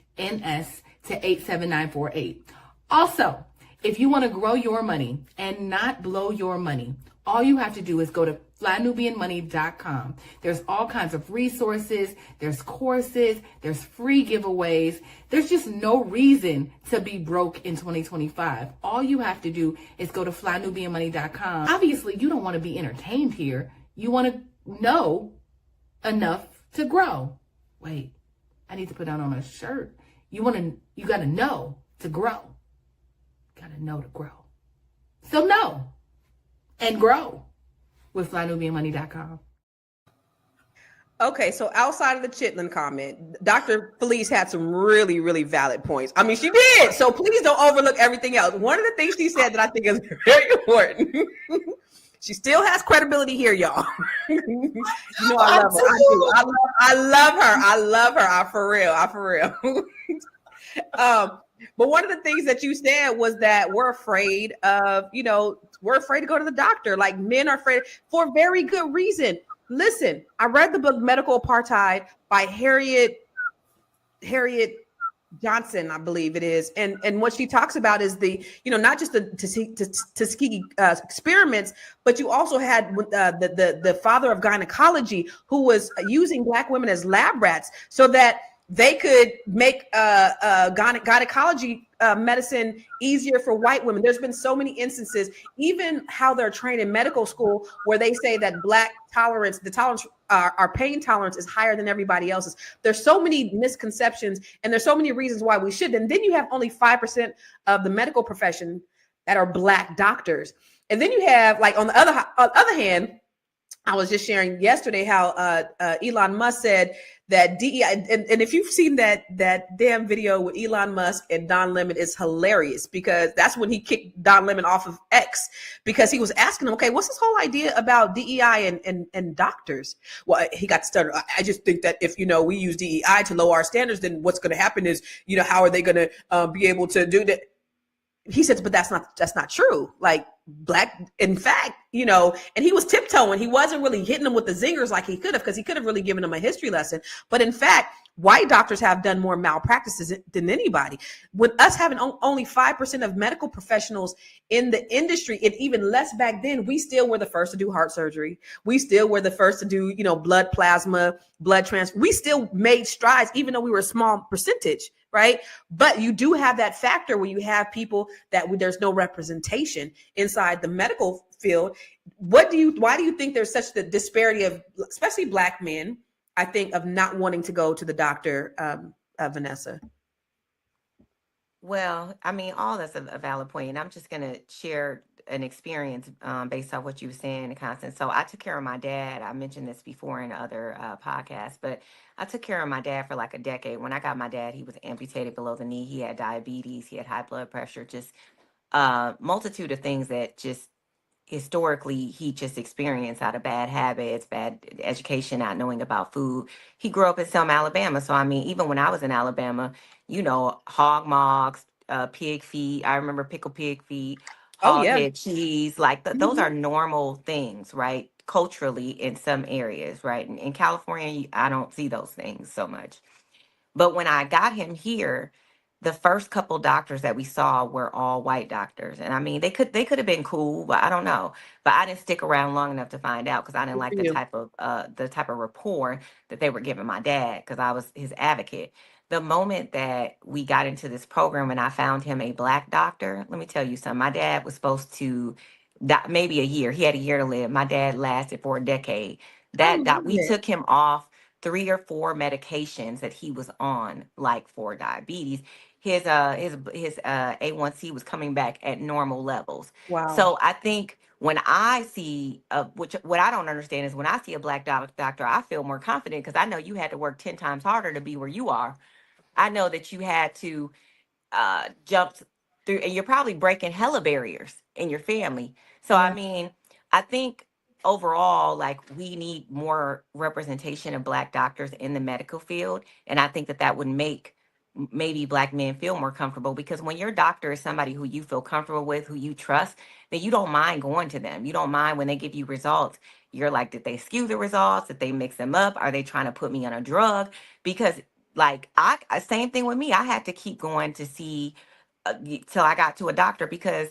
to 87948. Also, if you want to grow your money and not blow your money, all you have to do is go to flynubianmoney.com. There's all kinds of resources, there's courses, there's free giveaways. There's just no reason to be broke in 2025. All you have to do is go to flynubianmoney.com. Obviously, you don't want to be entertained here. You want to know enough to grow. Wait, I need to put that on a shirt. You got to know to grow. Got to know to grow. So know and grow with flynubianmoney.com. Okay, so outside of the chitlin comment, Dr. Felice had some really, really valid points. I mean, she did. So please don't overlook everything else. One of the things she said that I think is very important. She still has credibility here, y'all. You know, I love her. I do. I love her. I love her. I for real. But one of the things that you said was that we're afraid of, we're afraid to go to the doctor. Like, men are afraid for a very good reason. Listen, I read the book Medical Apartheid by Harriet Johnson, I believe it is. And what she talks about is the, not just the Tuskegee experiments, but you also had the father of gynecology who was using Black women as lab rats so that they could make gynecology medicine easier for white women. There's been so many instances, even how they're trained in medical school, where they say that Black tolerance, our pain tolerance is higher than everybody else's. There's so many misconceptions, and there's so many reasons why we should. And then you have only 5% of the medical profession that are Black doctors. And then you have, like, on the other hand, I was just sharing yesterday how Elon Musk said that DEI, and if you've seen that damn video with Elon Musk and Don Lemon, is hilarious, because that's when he kicked Don Lemon off of X, because he was asking him, okay, what's this whole idea about DEI and doctors? Well, he got started. I just think that if, we use DEI to lower our standards, then what's going to happen is, how are they going to be able to do that? He said, but that's not true. Like, Black, in fact, and he was tiptoeing. He wasn't really hitting them with the zingers like he could have, because he could have really given them a history lesson. But in fact, white doctors have done more malpractices than anybody. With us having only 5% of medical professionals in the industry, and even less back then, we still were the first to do heart surgery. We still were the first to do, blood plasma, blood transfer. We still made strides, even though we were a small percentage. Right. But you do have that factor where you have people that there's no representation inside the medical field. Why do you think there's such the disparity of, especially Black men, I think, of not wanting to go to the doctor, Vanessa? Well, I mean, all that's a valid point. And I'm just going to share an experience based on what you were saying, Constance. So I took care of my dad. I mentioned this before in other podcasts, but I took care of my dad for like a decade. When I got my dad, he was amputated below the knee. He had diabetes. He had high blood pressure, just a multitude of things that just historically he just experienced out of bad habits, bad education, not knowing about food. He grew up in Selma, Alabama. So, I mean, even when I was in Alabama, hog mogs, pig feet. I remember pickled pig feet, hog head cheese. Like those are normal things, right? culturally in some areas, right? In California, I don't see those things so much. But when I got him here, the first couple doctors that we saw were all white doctors. And I mean, they could have been cool, but I don't know. But I didn't stick around long enough to find out because I didn't like the type of rapport that they were giving my dad because I was his advocate. The moment that we got into this program and I found him a black doctor, let me tell you something. My dad was supposed to die maybe a year. He had a year to live. My dad lasted for a decade. We took him off 3 or 4 medications that he was on, like for diabetes. His A1C was coming back at normal levels. Wow. So I think when I see what I don't understand is when I see a black doctor, I feel more confident because I know you had to work 10 times harder to be where you are. I know that you had to jump through, and you're probably breaking hella barriers in your family. So I mean, I think overall, like, we need more representation of black doctors in the medical field, and I think that would make maybe black men feel more comfortable, because when your doctor is somebody who you feel comfortable with, who you trust, then you don't mind going to them. You don't mind when they give you results. You're like, did they skew the results? Did they mix them up? Are they trying to put me on a drug? Because like same thing with me. I had to keep going to see till I got to a doctor, because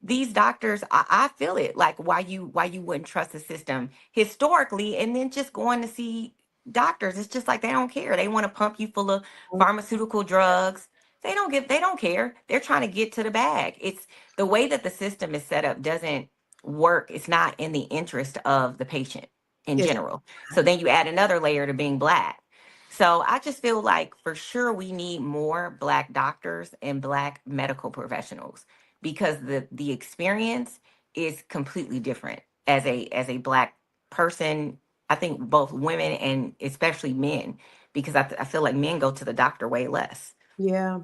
these doctors, I feel it. Like, why you wouldn't trust the system historically, and then just going to see doctors, it's just like they don't care. They want to pump you full of pharmaceutical drugs. They don't care. They're trying to get to the bag. It's the way that the system is set up doesn't work. It's not in the interest of the patient in general. So then you add another layer to being black. So I just feel like for sure we need more black doctors and black medical professionals, because the experience is completely different as a black person. I think both women and especially men, because I feel like men go to the doctor way less. Yeah.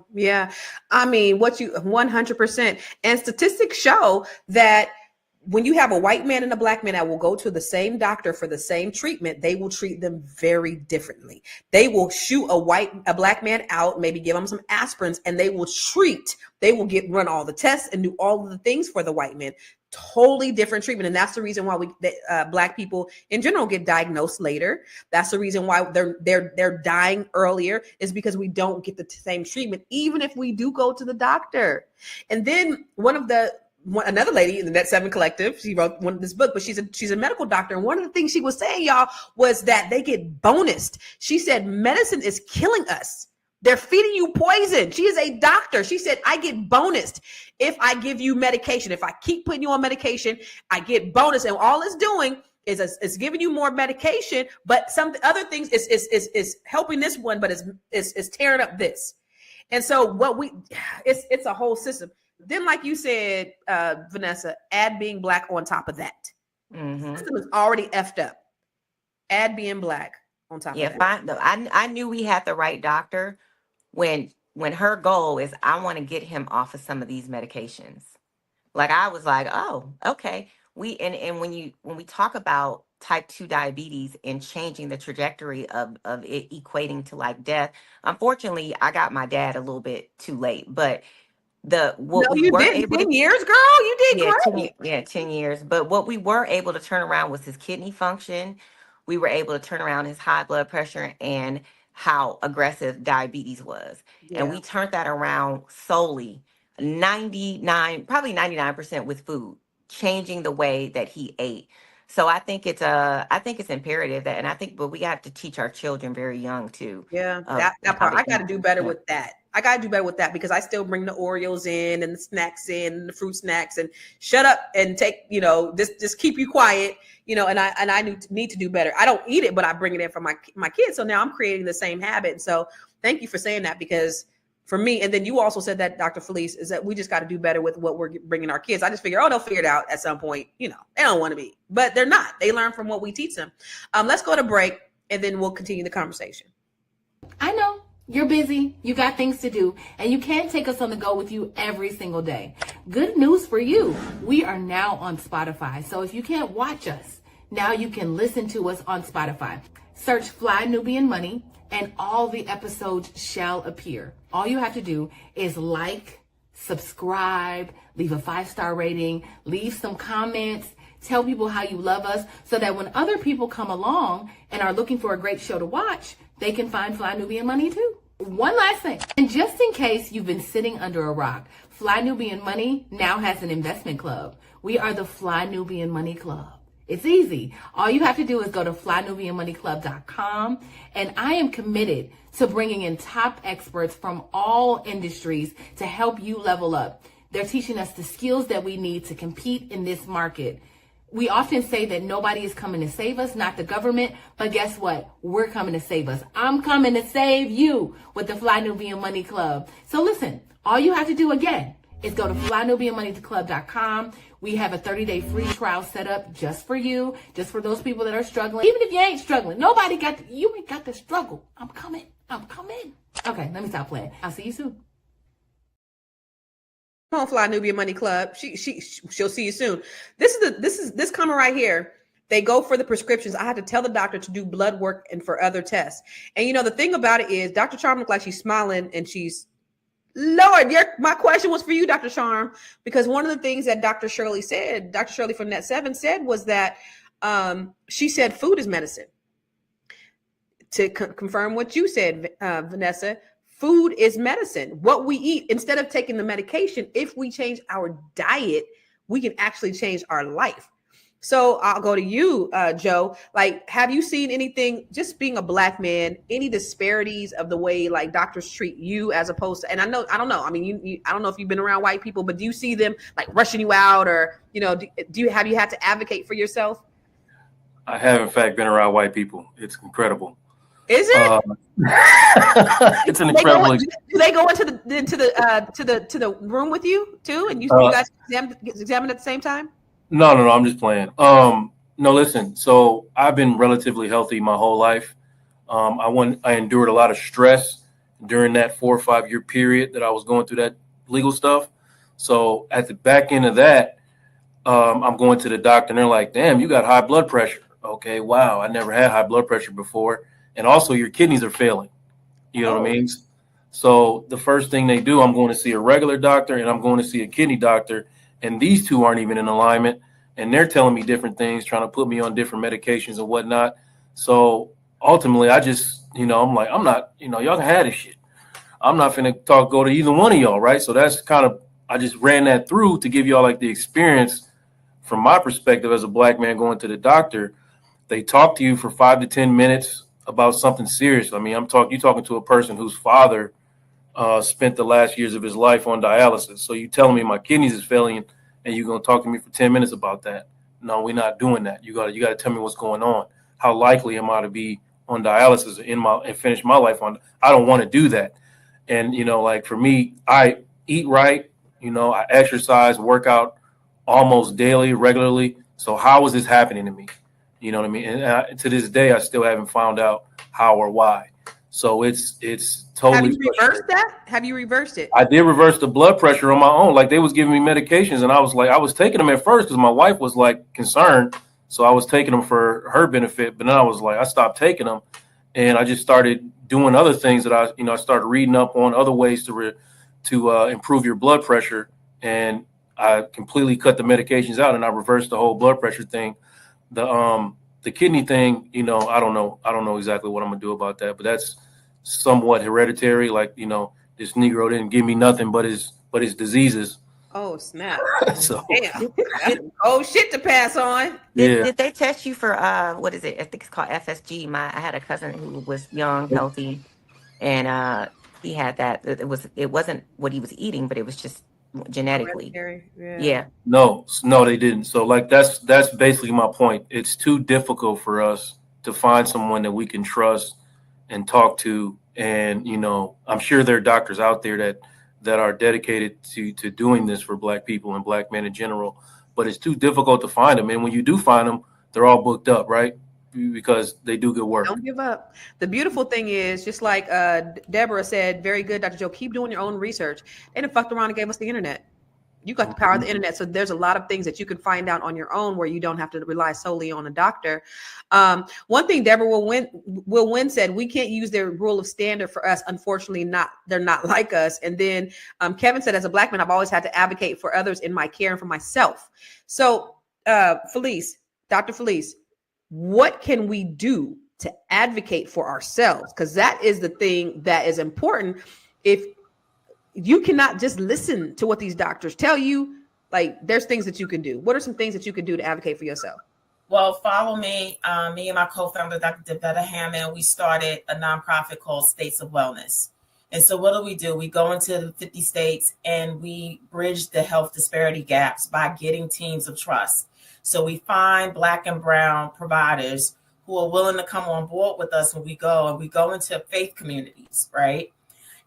I mean, 100%. And statistics show that when you have a white man and a black man that will go to the same doctor for the same treatment, they will treat them very differently. They will shoot a black man out, maybe give him some aspirins, and they will run all the tests and do all of the things for the white man. Totally different treatment. And that's the reason why black people in general get diagnosed later. That's the reason why they're dying earlier, is because we don't get the same treatment, even if we do go to the doctor. And then another lady in the Net 7 Collective, she wrote this book, but she's a medical doctor. And one of the things she was saying, y'all, was that they get bonused. She said, medicine is killing us. They're feeding you poison. She is a doctor. She said, I get bonused if I give you medication. If I keep putting you on medication, I get bonus. And all it's doing is it's giving you more medication, but some other things is helping this one, but it's tearing up this. And so it's a whole system. Then, like you said, Vanessa, add being black on top of that. The system is already effed up. Add being black on top of that. I knew we had the right doctor when her goal is, I want to get him off of some of these medications. Like, I was like, oh, okay. And when we talk about type 2 diabetes and changing the trajectory of it equating to like death, unfortunately, I got my dad a little bit too late, but 10 years, girl. You did great. 10 years. But what we were able to turn around was his kidney function. We were able to turn around his high blood pressure and how aggressive diabetes was. And we turned that around solely 99% with food, changing the way that he ate. So I think it's imperative but we have to teach our children very young too. Yeah, that part. I got to do better with that. I got to do better with that, because I still bring the Oreos in and the snacks in, and the fruit snacks, and shut up and take, just keep you quiet, and I need to do better. I don't eat it, but I bring it in for my kids. So now I'm creating the same habit. And so thank you for saying that, because for me, and then you also said that, Dr. Felice, is that we just got to do better with what we're bringing our kids. I just figure, they'll figure it out at some point. They don't want to be, but they're not. They learn from what we teach them. Let's go to break, and then we'll continue the conversation. I know you're busy, you got things to do, and you can't take us on the go with you every single day. Good news for you. We are now on Spotify. So if you can't watch us, now you can listen to us on Spotify. Search Fly Nubian Money, and all the episodes shall appear. All you have to do is like, subscribe, leave a 5-star rating, leave some comments, Tell people how you love us so that when other people come along and are looking for a great show to watch, they can find Fly Nubian Money too. One last thing, and just in case you've been sitting under a rock, Fly Nubian Money now has an investment club. We are the Fly Nubian Money Club. It's easy. All you have to do is go to flynubianmoneyclub.com, and I am committed to bringing in top experts from all industries to help you level up. They're teaching us the skills that we need to compete in this market. We often say that nobody is coming to save us, not the government, but guess what? We're coming to save us. I'm coming to save you with the Fly Nubian Money Club. So listen, all you have to do again is go to flynubianmoneyclub.com. We have a 30-day free trial set up just for you, just for those people that are struggling. Even if you ain't struggling, you ain't got to struggle. I'm coming. Okay, let me stop playing. I'll see you soon. Come on, Fly Nubian Money Club. She'll see you soon. This comment right here. They go for the prescriptions. I had to tell the doctor to do blood work and for other tests. And you know, the thing about it is Dr. Charm looked like she's smiling and she's, Lord, my question was for you, Dr. Charm, because one of the things that Dr. Shirley from Net 7 said was that she said food is medicine. To confirm what you said, Vanessa, food is medicine. What we eat, instead of taking the medication, if we change our diet, we can actually change our life. So I'll go to you, Joe. Like, have you seen anything, just being a Black man, any disparities of the way like doctors treat you as opposed to, and I don't know. I mean, I don't know if you've been around white people, but do you see them like rushing you out, or, you know, have you had to advocate for yourself? I have in fact been around white people. It's incredible. Is it? It's an incredible. Do they go into the room with you too, and you guys examine at the same time? No, I'm just playing. No, listen. So I've been relatively healthy my whole life. I endured a lot of stress during that 4 or 5 year period that I was going through that legal stuff. So at the back end of that, I'm going to the doctor and they're like, "Damn, you got high blood pressure." Okay, wow, I never had high blood pressure before. And also your kidneys are failing. You know what I mean? So the first thing they do, I'm going to see a regular doctor and I'm going to see a kidney doctor. And these two aren't even in alignment. And they're telling me different things, trying to put me on different medications and whatnot. So ultimately, I just, I'm like, I'm not, y'all can have this shit. I'm not finna go to either one of y'all, right? So that's kind of, I just ran that through to give y'all like the experience from my perspective as a Black man going to the doctor. They talk to you for 5 to 10 minutes about something serious. I mean, you're talking to a person whose father spent the last years of his life on dialysis. So you telling me my kidneys is failing and you're going to talk to me for 10 minutes about that? No, we're not doing that. You got to tell me what's going on. How likely am I to be on dialysis and finish my life on? I don't want to do that. And, like for me, I eat right. I exercise, work out almost daily, regularly. So how is this happening to me? You know what I mean? And to this day, I still haven't found out how or why. So it's totally. Have you reversed that? Have you reversed it? I did reverse the blood pressure on my own. Like they was giving me medications and I was taking them at first because my wife was like concerned. So I was taking them for her benefit. But then I stopped taking them and I just started doing other things that I started reading up on other ways to improve your blood pressure. And I completely cut the medications out and I reversed the whole blood pressure thing. The kidney thing, I don't know exactly what I'm gonna do about that, but that's somewhat hereditary. Like, this Negro didn't give me nothing but his diseases. Oh, snap. So damn. Oh shit to pass on. Did they test you for what is it? I think it's called FSG. I had a cousin who was young, healthy, and he had that. It wasn't what he was eating, but it was just genetically. Yeah. No, they didn't. So like that's basically my point. It's too difficult for us to find someone that we can trust and talk to. And I'm sure there are doctors out there that are dedicated to doing this for Black people and Black men in general, but it's too difficult to find them. And when you do find them, they're all booked up, right? Because they do good work. Don't give up. The beautiful thing is, just like Deborah said, very good, Dr. Joe, keep doing your own research. They done fucked around and gave us the internet. You got the power of the internet. So there's a lot of things that you can find out on your own where you don't have to rely solely on a doctor. One thing Deborah Will Win said, we can't use their rule of standard for us. Unfortunately, they're not like us. And then Kevin said, as a Black man, I've always had to advocate for others in my care and for myself. So Felice, Dr. Felice, what can we do to advocate for ourselves? Because that is the thing that is important. If you cannot just listen to what these doctors tell you, like there's things that you can do. What are some things that you can do to advocate for yourself? Well, follow me. Me and my co-founder, Dr. Devetta Hammond, we started a nonprofit called States of Wellness. And so what do? We go into the 50 states and we bridge the health disparity gaps by getting teams of trust. So we find Black and brown providers who are willing to come on board with us when we go, and we go into faith communities, right?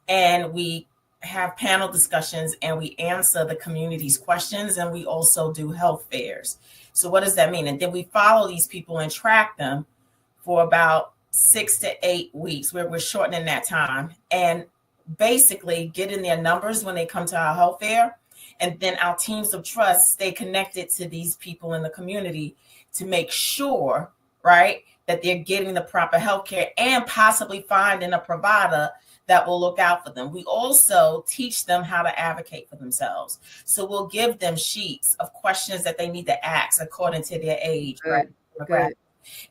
And we have panel discussions and we answer the community's questions, and we also do health fairs. So what does that mean? And then we follow these people and track them for about 6 to 8 weeks, where we're shortening that time, and basically getting their numbers when they come to our health fair. And then our teams of trust stay connected to these people in the community to make sure, right, that they're getting the proper health care and possibly finding a provider that will look out for them. We also teach them how to advocate for themselves. So we'll give them sheets of questions that they need to ask according to their age, right? Good.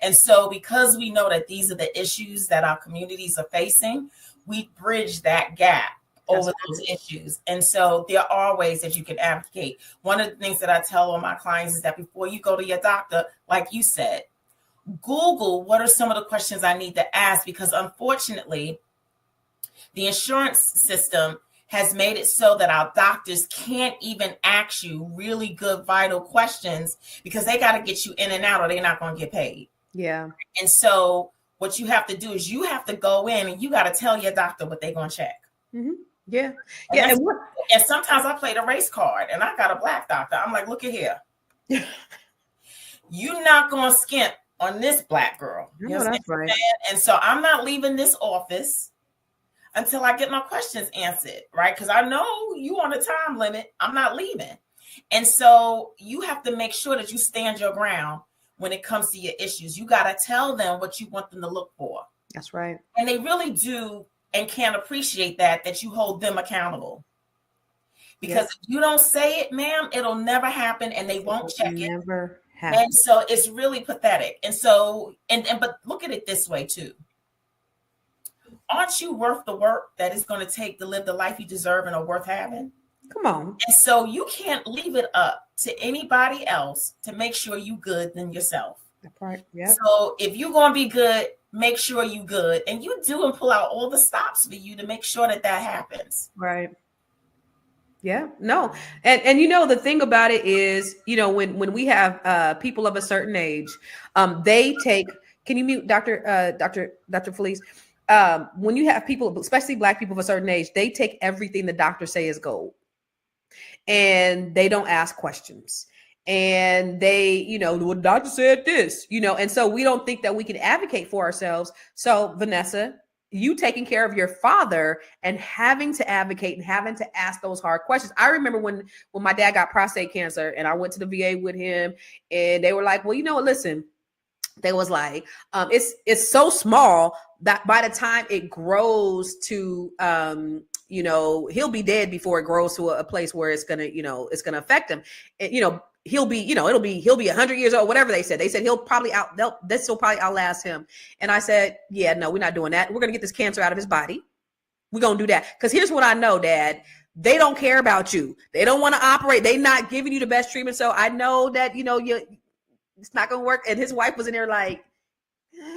And so because we know that these are the issues that our communities are facing, we bridge that gap over those issues. And so there are ways that you can advocate. One of the things that I tell all my clients is that before you go to your doctor, like you said, Google what are some of the questions I need to ask, because unfortunately, the insurance system has made it so that our doctors can't even ask you really good, vital questions, because they got to get you in and out or they're not going to get paid. Yeah. And so what you have to do is you have to go in and you got to tell your doctor what they're going to check. Mm-hmm. Yeah. And, and sometimes I play the race card, and I got a Black doctor. I'm like, look at here. You're not going to skimp on this Black girl. You know that's right. And so I'm not leaving this office until I get my questions answered, right? Because I know you on a time limit. I'm not leaving. And so you have to make sure that you stand your ground when it comes to your issues. You got to tell them what you want them to look for. That's right. And they really do and can appreciate that you hold them accountable. Because if you don't say it, ma'am, it'll never happen, and they won't check it. Never happen. And so it's really pathetic. And so, but look at it this way too. Aren't you worth the work that it's going to take to live the life you deserve and are worth having? Come on. And so you can't leave it up to anybody else to make sure you good than yourself. That's right. Yeah. So if you're going to be good, make sure you good. And you do and pull out all the stops for you to make sure that happens. Right. Yeah, no. And you know, the thing about it is, you know, when we have people of a certain age, they take, can you mute Dr. Felice? When you have people, especially Black people of a certain age, they take everything the doctor say is gold, and they don't ask questions. And they, you know, well, the doctor said this, you know, and so we don't think that we can advocate for ourselves. So Vanessa, you taking care of your father and having to advocate and having to ask those hard questions. I remember when my dad got prostate cancer and I went to the VA with him, and they were like, well, you know what, listen, they was like, it's so small that by the time it grows to, you know, he'll be dead before it grows to a place where it's gonna, you know, it's gonna affect him. And, you know, he'll be, you know, he'll be 100 years old, whatever they said. They said this will probably outlast him. And I said, yeah, no, we're not doing that. We're gonna get this cancer out of his body. We're gonna do that. Because here's what I know, Dad. They don't care about you. They don't want to operate. They're not giving you the best treatment. So I know that, you know, it's not gonna work. And his wife was in there like,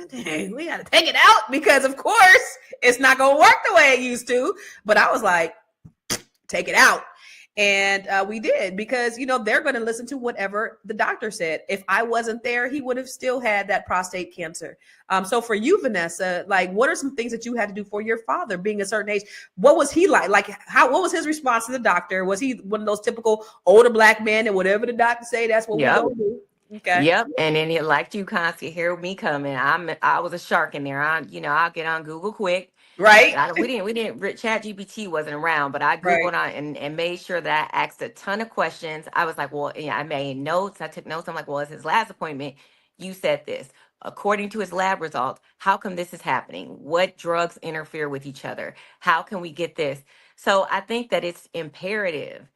dang, we gotta take it out, because of course it's not gonna work the way it used to. But I was like, take it out. And we did, because, you know, they're going to listen to whatever the doctor said. If I wasn't there, he would have still had that prostate cancer. So for you, Vanessa, like, what are some things that you had to do for your father being a certain age? What was he like? Like, what was his response to the doctor? Was he one of those typical older Black men that whatever the doctor say, that's what we're going to do? Okay. Yep. And then it, like you, Constance, hear me coming. I was a shark in there. I'll get on Google quick. Right. We didn't, ChatGPT wasn't around, but I Googled on and made sure that I asked a ton of questions. I was like, well, I made notes. I took notes. I'm like, well, it's his last appointment. You said this. According to his lab results, how come this is happening? What drugs interfere with each other? How can we get this? So I think that it's imperative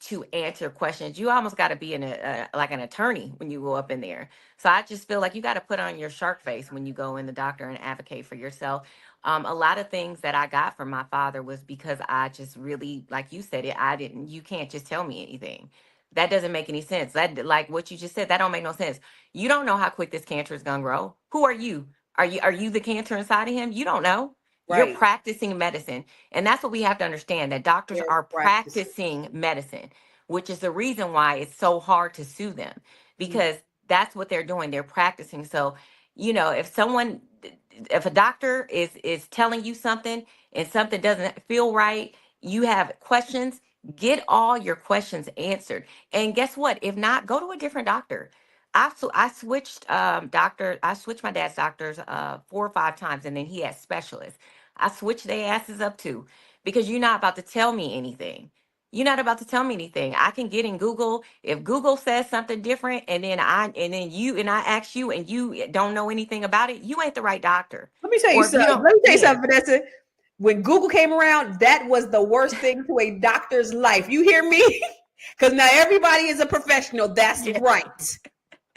to answer questions. You almost got to be like an attorney when you go up in there. So I just feel like you got to put on your shark face when you go in the doctor and advocate for yourself. A lot of things that I got from my father was because I just really, like you said, you can't just tell me anything. That doesn't make any sense. That, like what you just said, that don't make no sense. You don't know how quick this cancer is going to grow. Who are you? Are you the cancer inside of him? You don't know. You're Right. practicing medicine. And that's what we have to understand, that doctors are practicing medicine, which is the reason why it's so hard to sue them, because that's what they're doing. They're practicing. So, if a doctor is telling you something and something doesn't feel right, you have questions, get all your questions answered. And guess what? If not, go to a different doctor. I switched I switched my dad's doctors 4 or 5 times, and then he had specialists. I switched their asses up too, because you're not about to tell me anything. You're not about to tell me anything. I can get in Google. If Google says something different, and then I ask you, and you don't know anything about it, you ain't the right doctor. Let me tell you something. Let me tell you something, Vanessa. When Google came around, that was the worst thing to a doctor's life. You hear me? Because now everybody is a professional. That's right.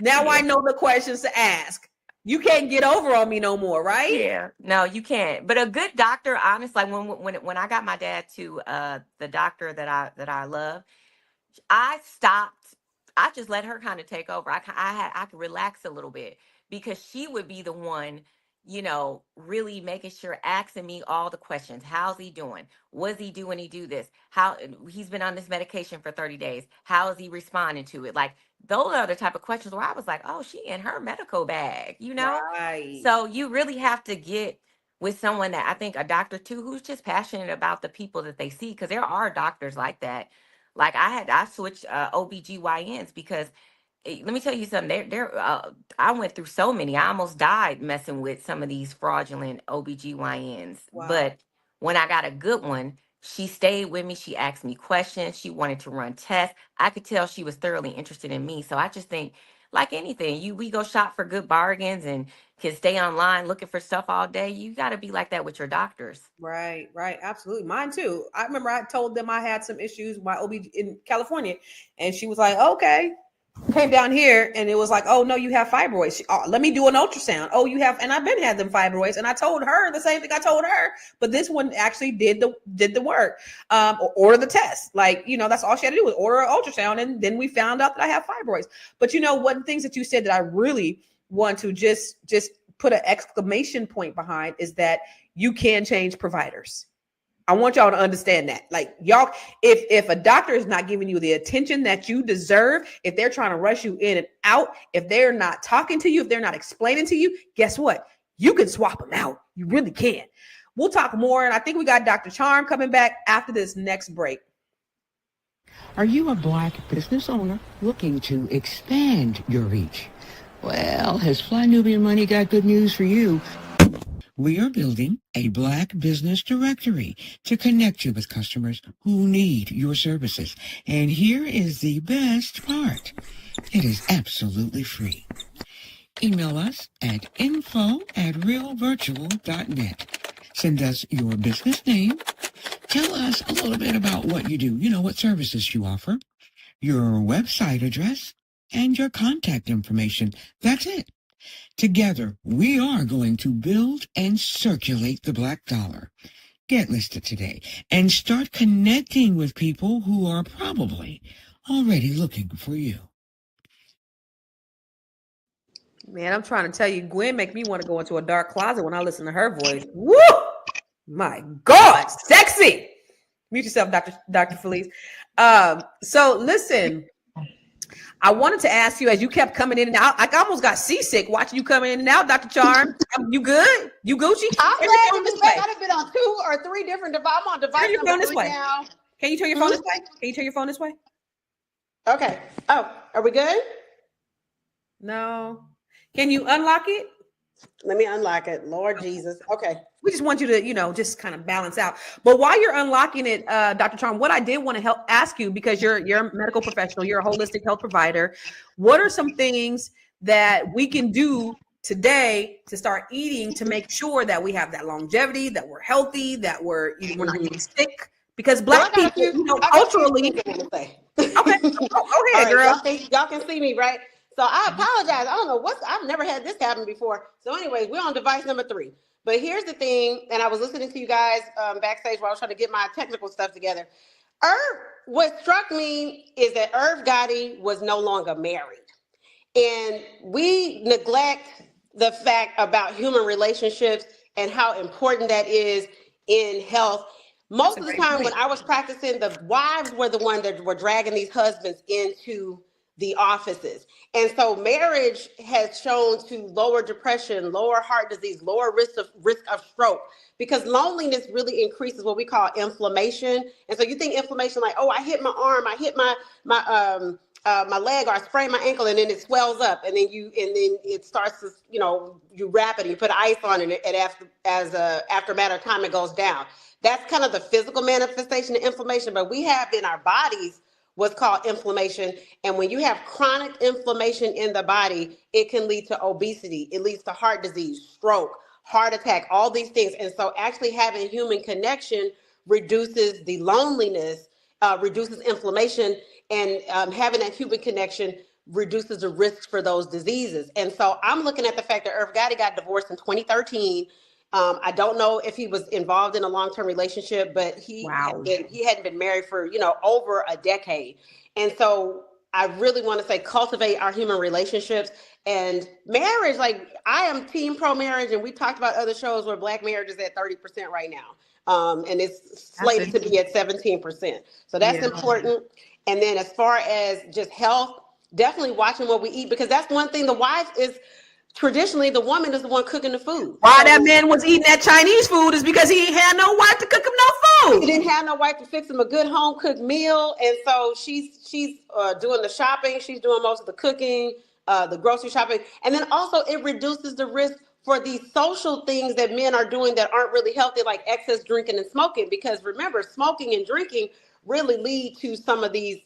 Now I know the questions to ask. You can't get over on me no more, right? Yeah, no, you can't. But a good doctor, honestly, like when I got my dad to the doctor that I love, I stopped. I just let her kind of take over. I could relax a little bit, because she would be the one, really making sure, asking me all the questions. How's he doing? What does he do when he do this? How he's been on this medication for 30 days. How is he responding to it? Like, those are the type of questions where I was like, oh, she in her medical bag, Right. So you really have to get with someone, that I think a doctor too, who's just passionate about the people that they see, because there are doctors like that. Like I switched OBGYNs because let me tell you something. I went through so many. I almost died messing with some of these fraudulent OBGYNs. Wow. But when I got a good one, she stayed with me. She asked me questions. She wanted to run tests. I could tell she was thoroughly interested in me. So I just think, like anything, we go shop for good bargains and can stay online looking for stuff all day. You got to be like that with your doctors. Right, absolutely. Mine too. I remember I told them I had some issues with my OB in California, and she was like, okay. Came down here and it was like, oh no, you have fibroids. Let me do an ultrasound. Oh, you have, and I've been had them fibroids, and I told her the same thing I told her, but this one actually did the work. Or order the test. Like, that's all she had to do was order an ultrasound, and then we found out that I have fibroids. But one things that you said that I really want to just put an exclamation point behind is that you can change providers. I want y'all to understand that. Like, y'all, if a doctor is not giving you the attention that you deserve, if they're trying to rush you in and out, if they're not talking to you, if they're not explaining to you, guess what? You can swap them out. You really can. We'll talk more. And I think we got Dr. Charm coming back after this next break. Are you a Black business owner looking to expand your reach? Well, has Fly Nubian Money got good news for you? We are building a Black business directory to connect you with customers who need your services. And here is the best part. It is absolutely free. Email us at info@realvirtual.net. Send us your business name. Tell us a little bit about what you do, what services you offer, your website address, and your contact information. That's it. Together, we are going to build and circulate the Black dollar. Get listed today and start connecting with people who are probably already looking for you. Man, I'm trying to tell you, Gwen make me want to go into a dark closet when I listen to her voice. Woo! My God, sexy. Mute yourself, Dr. Felice. So listen, I wanted to ask you, as you kept coming in and out, I almost got seasick watching you come in and out, Dr. Charm. You good? You Gucci? I'm glad to be back. I've been on 2 or 3 different devices. I'm on device Turn your phone this way. now. Can you turn your phone this way? Can you turn your phone this way? Okay. Oh, are we good? No. Can you unlock it? Let me unlock it. Lord Jesus. Okay. We just want you to, just kind of balance out. But while you're unlocking it, Dr. Charm, what I did want to ask you, because you're a medical professional, you're a holistic health provider. What are some things that we can do today to start eating to make sure that we have that longevity, that we're healthy, that we're not getting sick, Because Black people, culturally. Okay, go ahead, girl. Y'all can see me, right? So I apologize. I don't know I've never had this happen before. So anyways, we're on device number 3. But here's the thing, and I was listening to you guys backstage while I was trying to get my technical stuff together. What struck me is that Irv Gotti was no longer married. And we neglect the fact about human relationships and how important that is in health. Most of the time when I was practicing, the wives were the ones that were dragging these husbands into the offices. And so marriage has shown to lower depression, lower heart disease, lower risk of stroke, because loneliness really increases what we call inflammation. And so you think inflammation like, oh, I hit my arm, I hit my leg, or I sprain my ankle, and then it swells up, and then it starts to, you wrap it and you put ice on it, and after a matter of time it goes down. That's kind of the physical manifestation of inflammation, but we have in our bodies what's called inflammation. And when you have chronic inflammation in the body, it can lead to obesity. It leads to heart disease, stroke, heart attack, all these things. And so actually having human connection reduces the loneliness, reduces inflammation, and having that human connection reduces the risk for those diseases. And so I'm looking at the fact that Irv Gotti got divorced in 2013. I don't know if he was involved in a long-term relationship, but he hadn't been married for, over a decade. And so I really want to say cultivate our human relationships and marriage. Like, I am team pro marriage, and we talked about other shows where Black marriage is at 30% right now. And it's slated to be at 17%. So that's important. And then as far as just health, definitely watching what we eat, because that's one thing. The wife is traditionally, the woman is the one cooking the food. Why that man was eating that Chinese food is because he had no wife to cook him no food. He didn't have no wife to fix him a good home cooked meal, and so she's doing the shopping. She's doing most of the cooking, the grocery shopping, and then also it reduces the risk for these social things that men are doing that aren't really healthy, like excess drinking and smoking. Because remember, smoking and drinking really lead to some of these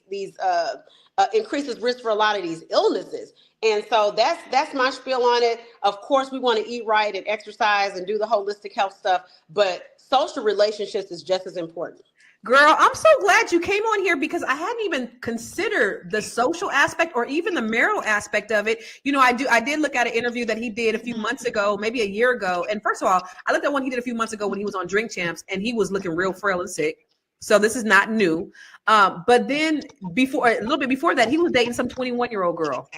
increases risk for a lot of these illnesses. And so that's my spiel on it. Of course, we want to eat right and exercise and do the holistic health stuff, but social relationships is just as important. Girl, I'm so glad you came on here, because I hadn't even considered the social aspect or even the marital aspect of it. I did look at an interview that he did a few months ago, maybe a year ago. And first of all, I looked at one he did a few months ago when he was on Drink Champs, and he was looking real frail and sick. So this is not new. But then a little bit before that, he was dating some 21-year-old girl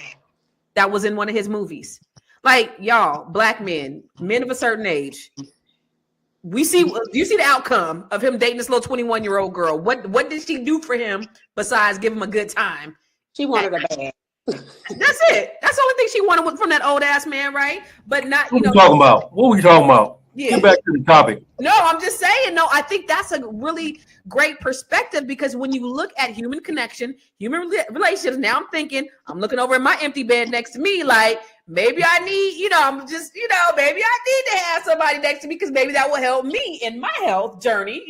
that was in one of his movies. Like, y'all, Black men of a certain age, do you see the outcome of him dating this little 21-year-old girl? What did she do for him besides give him a good time? She wanted a bag. That's it. That's the only thing she wanted from that old ass man, right? But not, What were you talking about? Yeah. Get back to the topic. No, I'm just saying, I think that's a really great perspective, because when you look at human connection, human relationships, now I'm looking over at my empty bed next to me, like, maybe I need, maybe I need to have somebody next to me, because maybe that will help me in my health journey,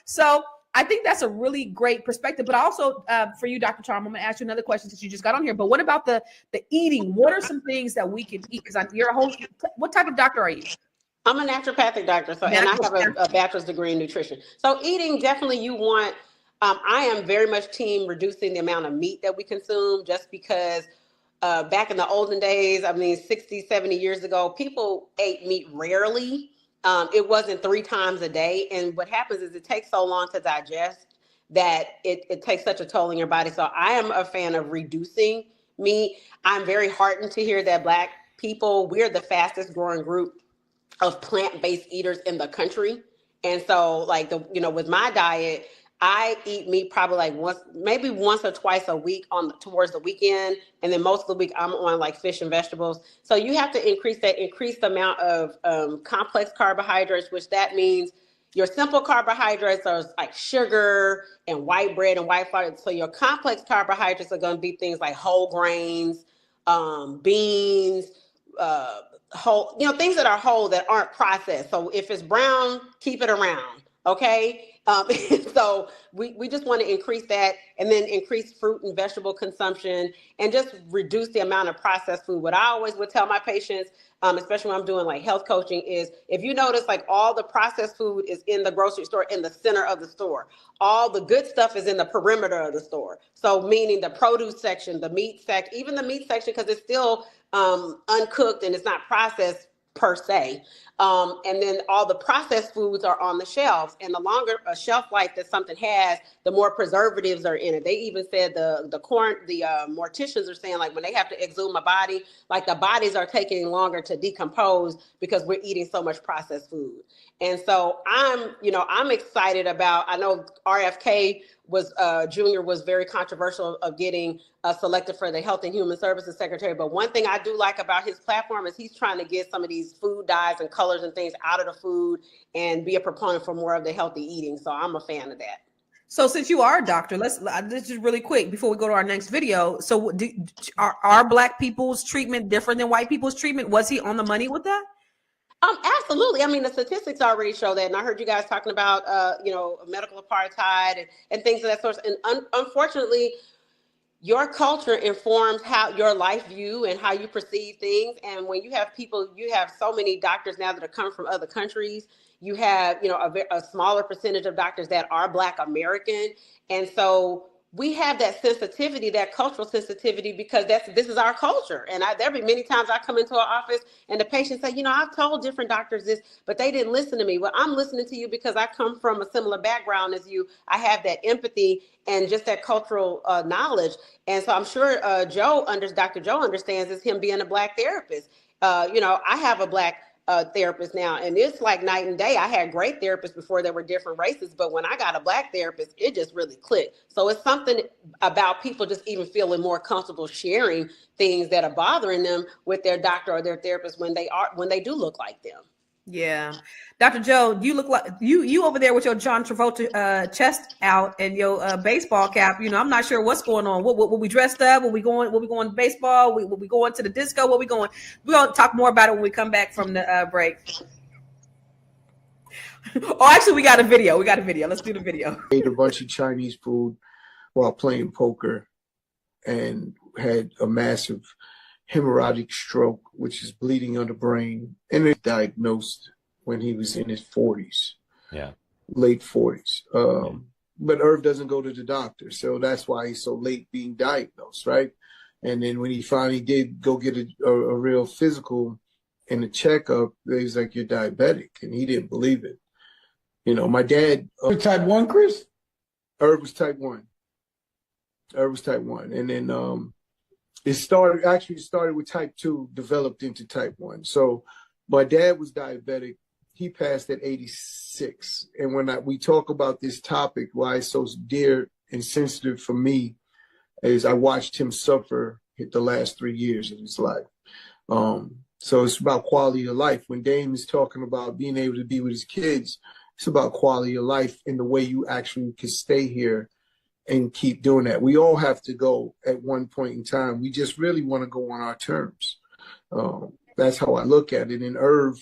So I think that's a really great perspective. But also for you, Dr. Charm, I'm going to ask you another question since you just got on here. But what about the eating? What are some things that we can eat? Because what type of doctor are you? I'm a naturopathic doctor, and I have a bachelor's degree in nutrition. So eating, definitely you want, I am very much team reducing the amount of meat that we consume, just because back in the olden days, 60, 70 years ago, people ate meat rarely. It wasn't 3 times a day. And what happens is it takes so long to digest that it takes such a toll on your body. So I am a fan of reducing meat. I'm very heartened to hear that Black people, we're the fastest growing group of plant-based eaters in the country. And so with my diet, I eat meat probably like once or twice a week towards the weekend. And then most of the week I'm on like fish and vegetables. So you have to increase the amount of complex carbohydrates, which that means your simple carbohydrates are like sugar and white bread and white flour. So your complex carbohydrates are going to be things like whole grains, beans, whole, things that are whole that aren't processed. So if it's brown, keep it around. Okay. So we just want to increase that, and then increase fruit and vegetable consumption, and just reduce the amount of processed food. What I always would tell my patients, especially when I'm doing like health coaching, is if you notice, like, all the processed food is in the grocery store, in the center of the store. All the good stuff is in the perimeter of the store. So meaning the produce section, the meat section, even the meat section, because it's still uncooked and it's not processed per se. And then all the processed foods are on the shelves, and the longer a shelf life that something has, the more preservatives are in it. They even said the morticians are saying, like, when they have to exhume a body, like, the bodies are taking longer to decompose because we're eating so much processed food. And so I'm excited about, I know RFK was Junior was very controversial of getting selected for the Health and Human Services Secretary. But one thing I do like about his platform is he's trying to get some of these food dyes and colors and things out of the food and be a proponent for more of the healthy eating. So I'm a fan of that. So since you are a doctor, this is really quick before we go to our next video. So are Black people's treatment different than white people's treatment? Was he on the money with that? Absolutely. I mean, the statistics already show that. And I heard you guys talking about, medical apartheid and things of that sort. And unfortunately, your culture informs how your life view and how you perceive things. And when you have you have so many doctors now that are coming from other countries. You have, a smaller percentage of doctors that are Black American. And so we have that sensitivity, that cultural sensitivity, because this is our culture. And there'll be many times I come into an office and the patient say, I've told different doctors this, but they didn't listen to me. Well, I'm listening to you because I come from a similar background as you. I have that empathy and just that cultural knowledge. And so I'm sure Dr. Joe understands this, him being a Black therapist. I have a Black therapist now, and it's like night and day. I had great therapists before that were different races, but when I got a Black therapist, it just really clicked. So it's something about people just even feeling more comfortable sharing things that are bothering them with their doctor or their therapist when they do look like them. Yeah. Dr. Joe, you look like you over there with your John Travolta chest out and your baseball cap. I'm not sure what's going on. What we dressed up? What we going to baseball? We going to the disco? What we going? We're going to talk more about it when we come back from the break. Oh, actually, we got a video. Let's do the video. Ate a bunch of Chinese food while playing poker and had a massive hemorrhagic stroke, which is bleeding on the brain, and it diagnosed when he was in his 40s, late 40s. But Irv doesn't go to the doctor, so that's why he's so late being diagnosed, right? And then when he finally did go get a real physical and a checkup, they was like, "You're diabetic," and he didn't believe it. My dad. Type 1, Chris? Irv was type 1. And then it started with type 2, developed into type 1. So my dad was diabetic. He passed at 86. And when we talk about this topic, why it's so dear and sensitive for me, is I watched him suffer the last 3 years of his life. So it's about quality of life. When Dame is talking about being able to be with his kids, it's about quality of life and the way you actually can stay here and keep doing that. We all have to go at one point in time. We just really want to go on our terms. That's how I look at it. And Irv,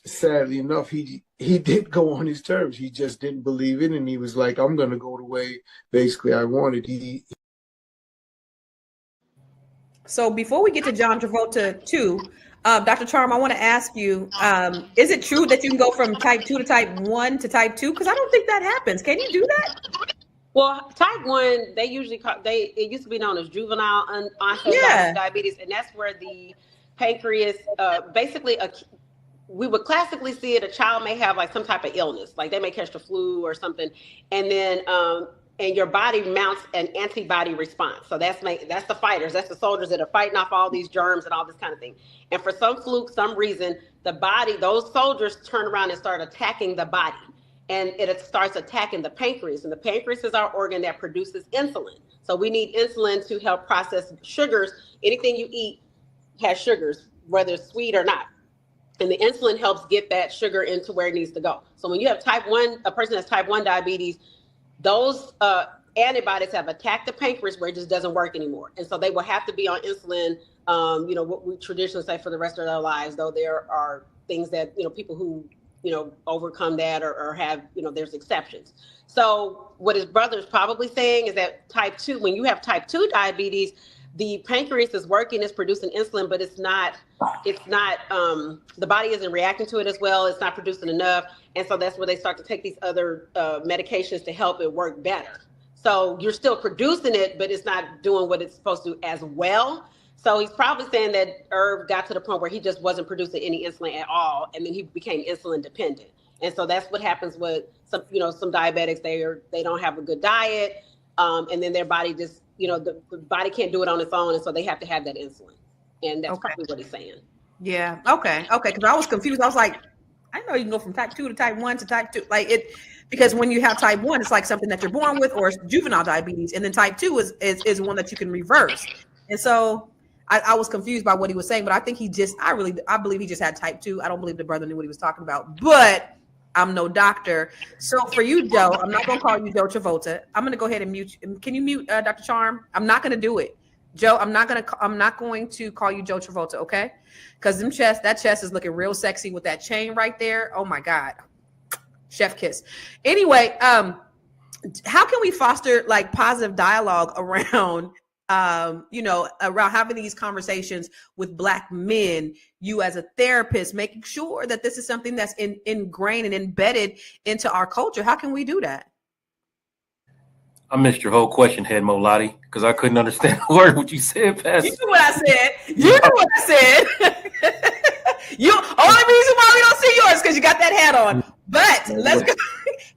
sadly enough, he did go on his terms. He just didn't believe it, and he was like, "I'm going to go the way basically I wanted." So before we get to John Travolta 2, Dr. Charm, I want to ask you, is it true that you can go from type 2 to type 1 to type 2? Because I don't think that happens. Can you do that? Well, type 1, they usually it used to be known as juvenile onset diabetes, and that's where the pancreas, we would classically see it, a child may have like some type of illness, like they may catch the flu or something, and then and your body mounts an antibody response. So that's the fighters, that's the soldiers that are fighting off all these germs and all this kind of thing. And for some fluke, some reason, those soldiers turn around and start attacking the body. And it starts attacking the pancreas. And the pancreas is our organ that produces insulin. So we need insulin to help process sugars. Anything you eat has sugars, whether it's sweet or not. And the insulin helps get that sugar into where it needs to go. So when you have type 1, a person has type 1 diabetes, those antibodies have attacked the pancreas where it just doesn't work anymore. And so they will have to be on insulin, what we traditionally say for the rest of their lives, though there are things that, people who overcome that or have, there's exceptions. So what his brother is probably saying is that type 2, when you have type 2 diabetes, the pancreas is working, it's producing insulin, but it's not, the body isn't reacting to it as well. It's not producing enough. And so that's where they start to take these other medications to help it work better. So you're still producing it, but it's not doing what it's supposed to as well. So he's probably saying that Irv got to the point where he just wasn't producing any insulin at all, and then he became insulin dependent. And so that's what happens with some diabetics. They don't have a good diet, and then their body just, the body can't do it on its own, and so they have to have that insulin. And that's probably what he's saying. Yeah. Okay. Because I was confused. I was like, I know you can go from type 2 to type 1 to type 2, because when you have type 1, it's like something that you're born with, or it's juvenile diabetes, and then type 2 is one that you can reverse. And so I was confused by what he was saying, but I think I believe he just had type 2. I don't believe the brother knew what he was talking about, but I'm no doctor. So for you, Joe, I'm not going to call you Joe Travolta. I'm going to go ahead and mute you. Can you mute Dr. Charm? I'm not going to do it. Joe, I'm not going to call you Joe Travolta, okay? Because that chest is looking real sexy with that chain right there. Oh my God. Chef kiss. Anyway, how can we foster positive dialogue around around having these conversations with Black men, you as a therapist, making sure that this is something that's ingrained and embedded into our culture? How can we do that? I missed your whole question, Head Molati, because I couldn't understand a word what you said, Pastor. You knew what I said. Only reason why we don't see yours because you got that hat on. But let's go.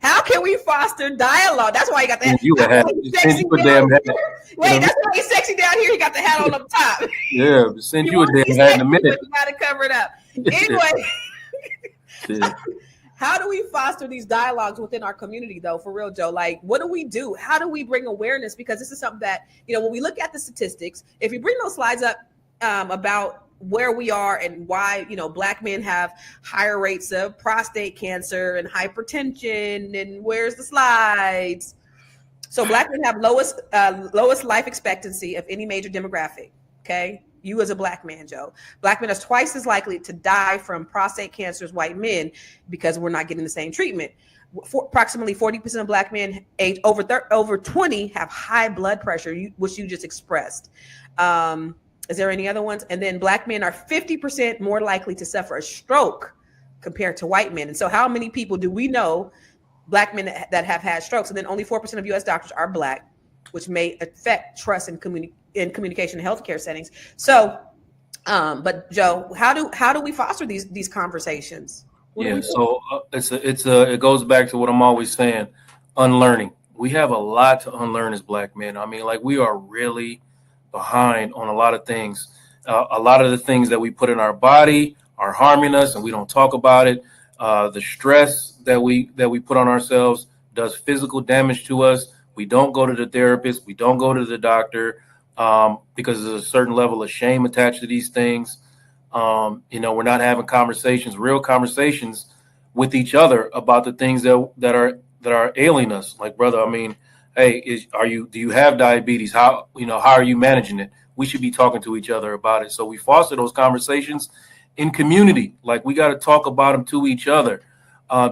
How can we foster dialogue? That's why you got the hat. You a hat. Send you a damn hat. Wait, that's why he's sexy down here. He got the hat on up top. Yeah, send you a damn hat in a minute. You got to cover it up. Anyway, how do we foster these dialogues within our community, though, for real, Joe? What do we do? How do we bring awareness? Because this is something that, when we look at the statistics, if you bring those slides up about where we are and why, Black men have higher rates of prostate cancer and hypertension, and where's the slides? So Black men have lowest life expectancy of any major demographic. Okay. You as a Black man, Joe. Black men are twice as likely to die from prostate cancer as white men because we're not getting the same treatment. Approximately 40% of Black men aged over 20 have high blood pressure, which you just expressed. Is there any other ones? And then Black men are 50% more likely to suffer a stroke compared to white men. And so how many people do we know, Black men that have had strokes? And then only 4% of US doctors are Black, which may affect trust in communication and healthcare settings. So, but Joe, how do we foster these conversations? So it goes back to what I'm always saying, unlearning. We have a lot to unlearn as Black men. I mean, we are really behind on a lot of things. A lot of the things that we put in our body are harming us, and we don't talk about it. The stress that we put on ourselves does physical damage to us. We don't go to the therapist. We don't go to the doctor because there's a certain level of shame attached to these things. We're not having real conversations with each other about the things that are ailing us. Like, brother, I mean, hey, do you have diabetes? How are you managing it? We should be talking to each other about it. So we foster those conversations in community. We got to talk about them to each other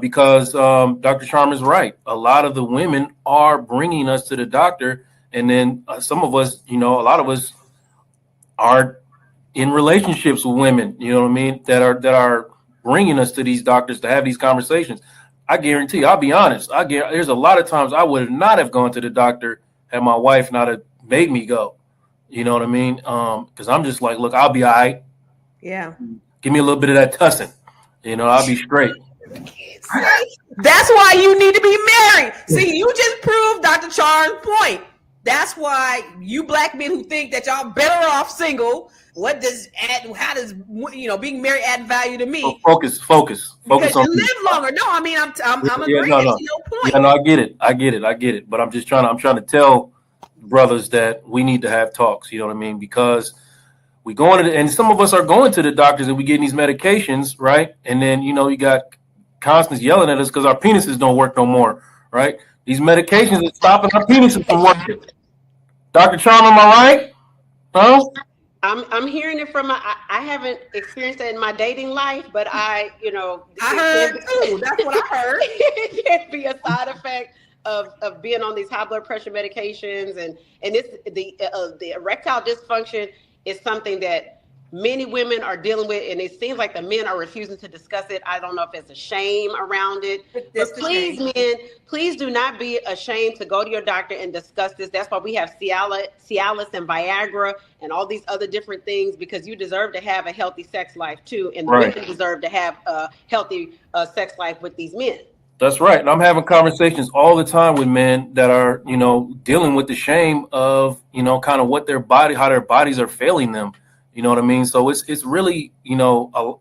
because Dr. Charm is right. A lot of the women are bringing us to the doctor. And then some of us, a lot of us are in relationships with women, that are bringing us to these doctors to have these conversations. I guarantee you, I'll be honest. There's a lot of times I would not have gone to the doctor had my wife not have made me go. You know what I mean? Because I'm just like, look, I'll be all right. Yeah. Give me a little bit of that tussing. I'll be straight. That's why you need to be married. See, you just proved Dr. Char's point. That's why you Black men who think that y'all better off single. How does being married add value to me? So focus because on you live longer. No, I mean I'm agreeing. No. No point. Yeah, no, I get it. But I'm trying to tell brothers that we need to have talks. You know what I mean? Because we go into and some of us are going to the doctors and we getting these medications, right? And then you got Constance yelling at us because our penises don't work no more, right? These medications are stopping our penises from working. Dr. Charm, am I right? Huh? I'm hearing it from I haven't experienced it in my dating life, but I heard too. That's what I heard. It can be a side effect of being on these high blood pressure medications, and this the erectile dysfunction is something that many women are dealing with, and it seems like the men are refusing to discuss it. I don't know if there's a shame around it, but please, men, please do not be ashamed to go to your doctor and discuss this. That's why we have Cialis and Viagra and all these other different things, because you deserve to have a healthy sex life too, and Right. women deserve to have a healthy sex life with these men. That's right. And I'm having conversations all the time with men that are, dealing with the shame of, kind of what how their bodies are failing them. You know what I mean? So it's really,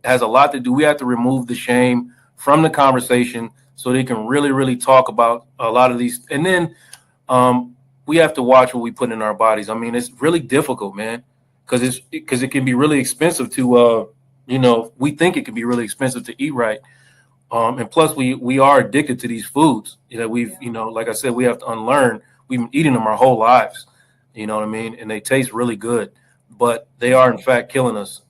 has a lot to do. We have to remove the shame from the conversation so they can really, really talk about a lot of these. And then we have to watch what we put in our bodies. I mean, it's really difficult, man, because it can be really expensive to, we think it can be really expensive to eat right. And plus, we are addicted to these foods that we've, like I said, we have to unlearn. We've been eating them our whole lives. You know what I mean? And they taste really good, but they are in fact killing us.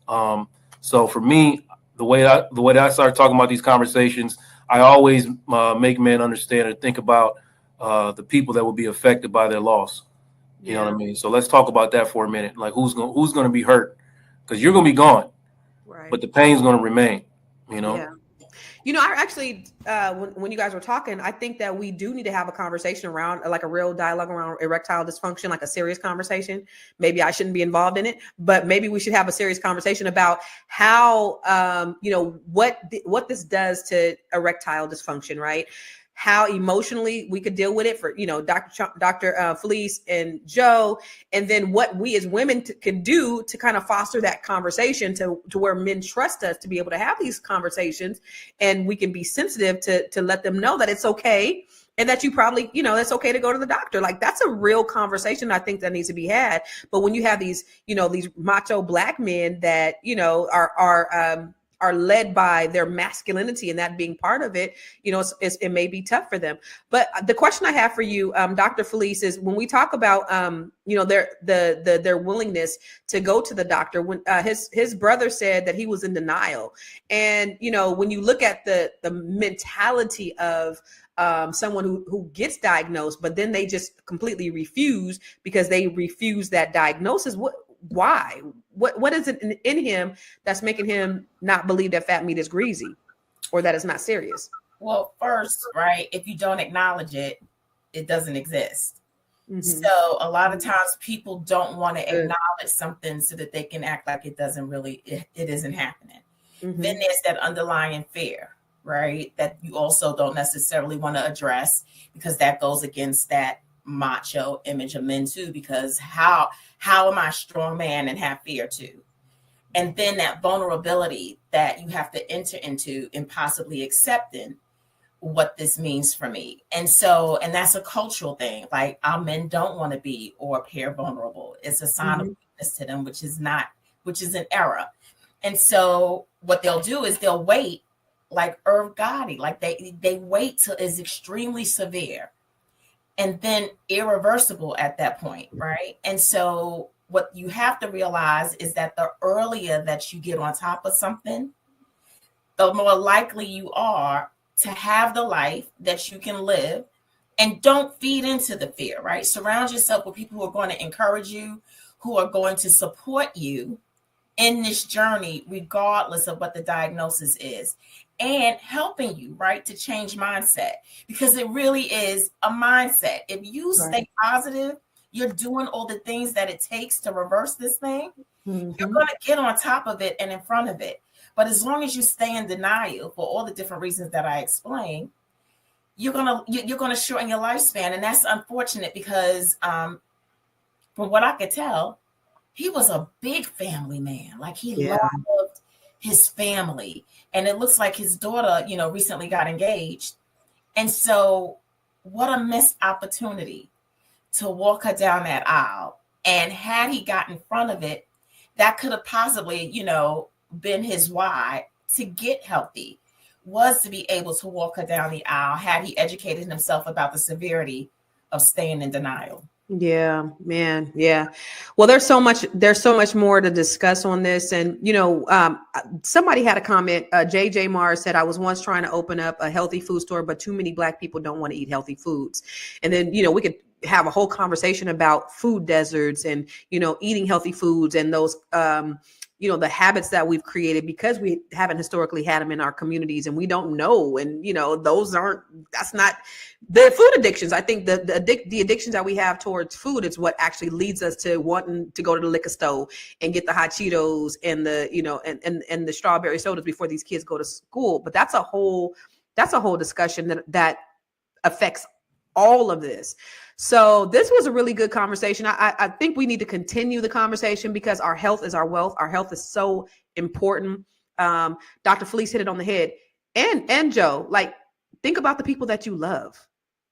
So for me, the way I start talking about these conversations, I always make men understand and think about the people that will be affected by their loss. You know what I mean? So let's talk about that for a minute. Like who's going to be hurt? Because you're going to be gone, right? But the pain's going to remain. Yeah. I actually, when you guys were talking, I think that we do need to have a conversation around, like a real dialogue around erectile dysfunction, like a serious conversation. Maybe I shouldn't be involved in it, but maybe we should have a serious conversation about how, what this does to erectile dysfunction, right? How emotionally we could deal with it for, Dr. Felice and Joe, and then what we as women can do to kind of foster that conversation to where men trust us to be able to have these conversations, and we can be sensitive to let them know that it's okay, and that you probably, it's okay to go to the doctor. Like that's a real conversation I think that needs to be had. But when you have these, these macho Black men that, are led by their masculinity and that being part of it, it may be tough for them. But the question I have for you, Dr. Felice, is when we talk about, their willingness to go to the doctor, when his brother said that he was in denial. And, when you look at the mentality of someone who gets diagnosed, but then they just completely refuse because they refuse that diagnosis. Why? What is it in him that's making him not believe that fat meat is greasy or that it's not serious? Well, first, right, if you don't acknowledge it, it doesn't exist. Mm-hmm. So a lot of times people don't want to acknowledge something so that they can act like it isn't happening. Mm-hmm. Then there's that underlying fear, right, that you also don't necessarily want to address, because that goes against that macho image of men too, because how am I a strong man and have fear too? And then that vulnerability that you have to enter into and possibly accepting what this means for me. And that's a cultural thing. Like our men don't want to be or appear vulnerable. It's a sign of weakness to them, which is an error. And so what they'll do is they'll wait, like Irv Gotti, like they wait till it's extremely severe and then irreversible at that point, right? And so what you have to realize is that the earlier that you get on top of something, the more likely you are to have the life that you can live. And don't feed into the fear, right? Surround yourself with people who are going to encourage you, who are going to support you in this journey, regardless of what the diagnosis is, and helping you, right, to change mindset, because it really is a mindset. If you stay positive, you're doing all the things that it takes to reverse this thing, you're going to get on top of it and in front of it. But as long as you stay in denial for all the different reasons that I explained, you're gonna shorten your lifespan. And that's unfortunate because from what I could tell, he was a big family man. Like he loved his family. And it looks like his daughter, recently got engaged. And so what a missed opportunity to walk her down that aisle. And had he got in front of it, that could have possibly, been his why to get healthy, was to be able to walk her down the aisle had he educated himself about the severity of staying in denial. Yeah, man. Yeah. Well, there's so much more to discuss on this. And, somebody had a comment. JJ Mars said, I was once trying to open up a healthy food store, but too many Black people don't want to eat healthy foods. And then, we could have a whole conversation about food deserts and, eating healthy foods and those, the habits that we've created because we haven't historically had them in our communities and we don't know. And, that's not the food addictions. I think the addictions that we have towards food is what actually leads us to wanting to go to the liquor store and get the hot Cheetos and the, and the strawberry sodas before these kids go to school. But that's a whole discussion that affects all of this. So this was a really good conversation. I think we need to continue the conversation because our health is our wealth. Our health is so important. Dr. Felice hit it on the head. And Joe, think about the people that you love.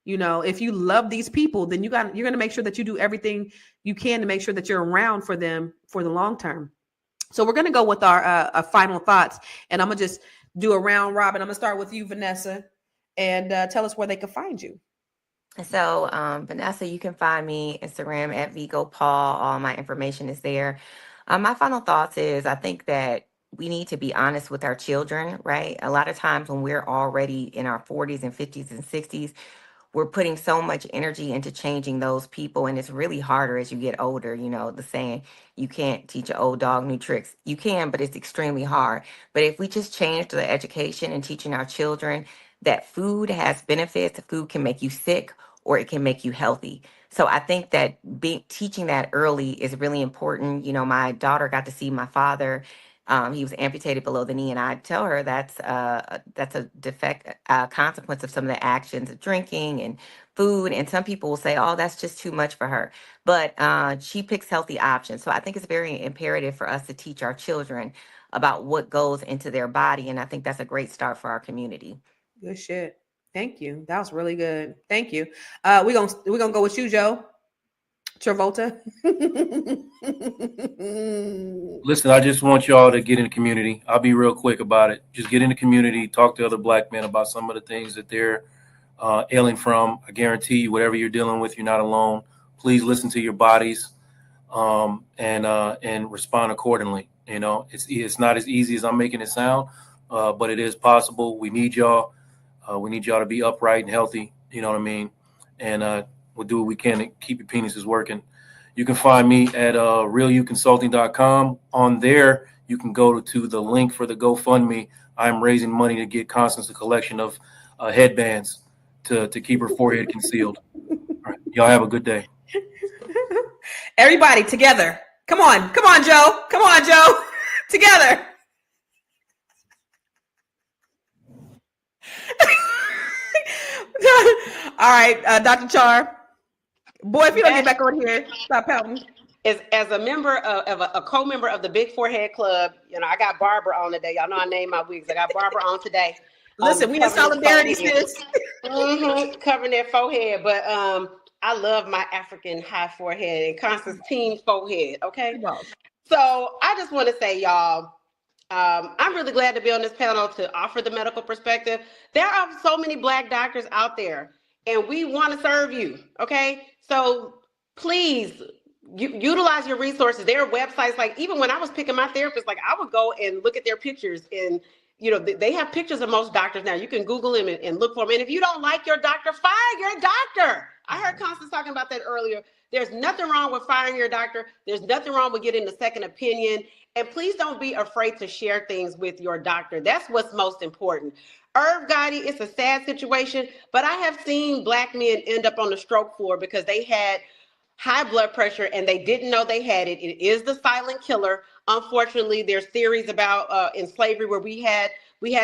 If you love these people, then you're going to make sure that you do everything you can to make sure that you're around for them for the long term. So we're going to go with our final thoughts, and I'm going to just do a round robin. I'm going to start with you, Vanessa, and tell us where they can find you. So, Vanessa, you can find me Instagram at VigoPaul. All my information is there. My final thoughts is I think that we need to be honest with our children, right? A lot of times when we're already in our 40s and 50s and 60s, we're putting so much energy into changing those people. And it's really harder as you get older. The saying, you can't teach an old dog new tricks. You can, but it's extremely hard. But if we just change the education and teaching our children that food has benefits, food can make you sick or it can make you healthy. So I think that teaching that early is really important. My daughter got to see my father. He was amputated below the knee, and I tell her that's a consequence of some of the actions of drinking and food. And some people will say, "Oh, that's just too much for her," but she picks healthy options. So I think it's very imperative for us to teach our children about what goes into their body, and I think that's a great start for our community. Good shit. Thank you. That was really good. Thank you. We're gonna go with you, Joe Travolta. Listen, I just want y'all to get in the community. I'll be real quick about it. Just get in the community, talk to other Black men about some of the things that they're ailing from. I guarantee you, whatever you're dealing with, you're not alone. Please listen to your bodies and respond accordingly. It's not as easy as I'm making it sound, but it is possible. We need y'all. We need y'all to be upright and healthy. You know what I mean? And we'll do what we can to keep your penises working. You can find me at realuconsulting.com. On there, you can go to the link for the GoFundMe. I'm raising money to get Constance a collection of headbands to keep her forehead concealed. All right. Y'all have a good day. Everybody together. Come on, Joe. Come on, Joe. Together. All right, Dr. Char. Boy, if you don't get back on here, stop pouting. As a member of a co-member of the Big Forehead Club, I got Barbara on today. Y'all know I named my wigs. I got Barbara on today. Listen, we in solidarity, sis. Covering their forehead, but I love my African high forehead and Constance team forehead. Okay, so I just want to say, y'all. I'm really glad to be on this panel to offer the medical perspective. There are so many Black doctors out there, and we want to serve you, okay? So please utilize your resources. There are websites, even when I was picking my therapist, I would go and look at their pictures, and they have pictures of most doctors now. You can Google them and look for them. And if you don't like your doctor, fire your doctor. I heard Constance talking about that earlier. There's nothing wrong with firing your doctor. There's nothing wrong with getting a second opinion. And please don't be afraid to share things with your doctor. That's what's most important. Irv Gotti, it's a sad situation, but I have seen Black men end up on the stroke floor because they had high blood pressure and they didn't know they had it. It is the silent killer. Unfortunately, there's theories about in slavery where we had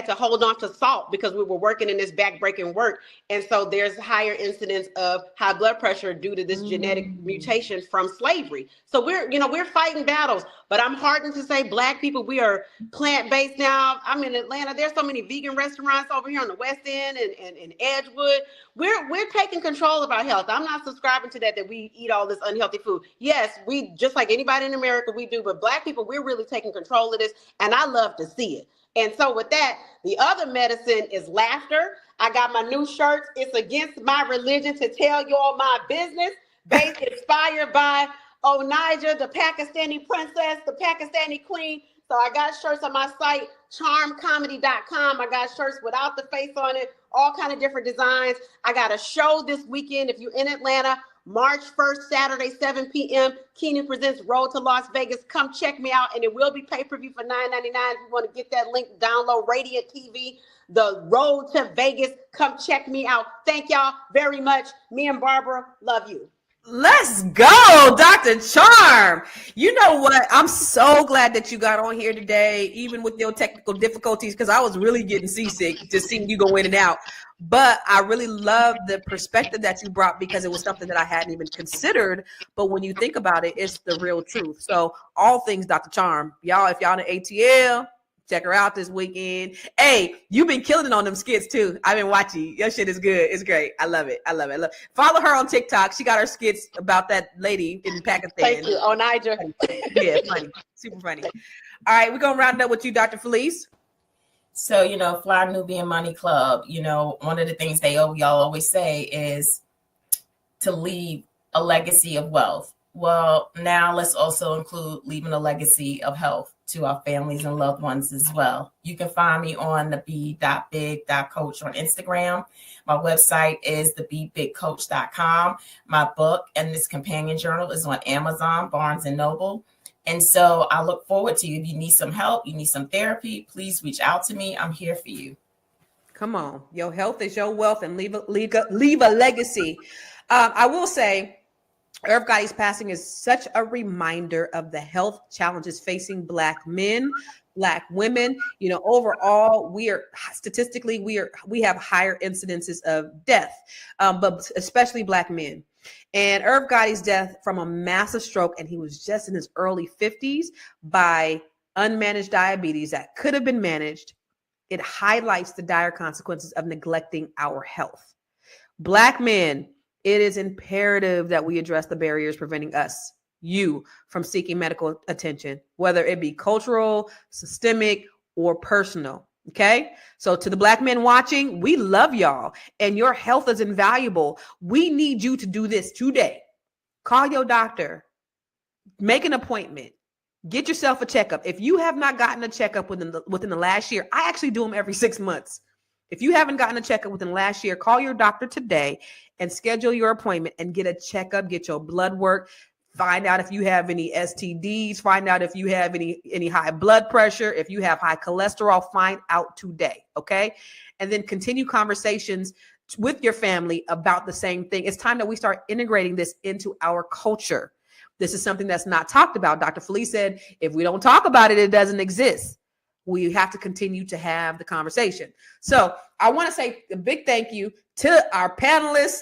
to hold on to salt because we were working in this backbreaking work. And so there's higher incidence of high blood pressure due to this genetic mutation from slavery. So we're fighting battles, but I'm heartened to say Black people, we are plant-based now. I'm in Atlanta. There's so many vegan restaurants over here on the West End and Edgewood. We're taking control of our health. I'm not subscribing to that we eat all this unhealthy food. Yes, we, just like anybody in America, we do, but Black people, we're really taking control of this, and I love to see it. And so with that, the other medicine is laughter. I got my new shirts. It's against my religion to tell y'all my business. based inspired by Onaja, the Pakistani princess, the Pakistani queen. So I got shirts on my site, charmcomedy.com. I got shirts without the face on it, all kind of different designs. I got a show this weekend. If you're in Atlanta, March 1st, Saturday, 7 p.m. Keenan presents Road to Las Vegas. Come check me out, and it will be pay-per-view for $9.99. If you want to get that link, download Radiant TV, The Road to Vegas. Come check me out. Thank y'all very much. Me and Barbara love you. Let's go, Dr. Charm. You know what? I'm so glad that you got on here today, even with your technical difficulties, because I was really getting seasick just seeing you go in and out. But I really love the perspective that you brought, because it was something that I hadn't even considered. But when you think about it, it's the real truth. So all things Dr. Charm, y'all, if y'all in ATL, check her out this weekend. Hey, you've been killing it on them skits too. I've been watching. Your shit is good. It's great. I love it. I love it. Follow her on TikTok. She got her skits about that lady in Pakistan. Thank you, Onaja. Yeah, funny. Super funny. All right, we're going to round up with you, Dr. Felice. So, Fly Nubian Money Club, one of the things y'all always say is to leave a legacy of wealth. Well, now let's also include leaving a legacy of health to our families and loved ones as well. You can find me on the be.big.coach on Instagram. My website is thebebigcoach.com. My book and this companion journal is on Amazon, Barnes & Noble. And so I look forward to you. If you need some help, you need some therapy, please reach out to me. I'm here for you. Come on. Your health is your wealth, and leave a legacy. I will say, Irv Gotti's passing is such a reminder of the health challenges facing Black men, Black women. Overall, we have higher incidences of death, but especially Black men. And Irv Gotti's death from a massive stroke, and he was just in his early 50s, by unmanaged diabetes that could have been managed. It highlights the dire consequences of neglecting our health. Black men, it is imperative that we address the barriers preventing you from seeking medical attention, whether it be cultural, systemic, or personal. Okay. So to the Black men watching, we love y'all, and your health is invaluable. We need you to do this today. Call your doctor, make an appointment, get yourself a checkup. If you have not gotten a checkup within the last year, I actually do them every 6 months. If you haven't gotten a checkup within the last year, call your doctor today and schedule your appointment and get a checkup, get your blood work, find out if you have any STDs, find out if you have any high blood pressure, if you have high cholesterol, find out today, okay? And then continue conversations with your family about the same thing. It's time that we start integrating this into our culture. This is something that's not talked about. Dr. Felice said, if we don't talk about it, it doesn't exist. We have to continue to have the conversation. So I want to say a big thank you to our panelists.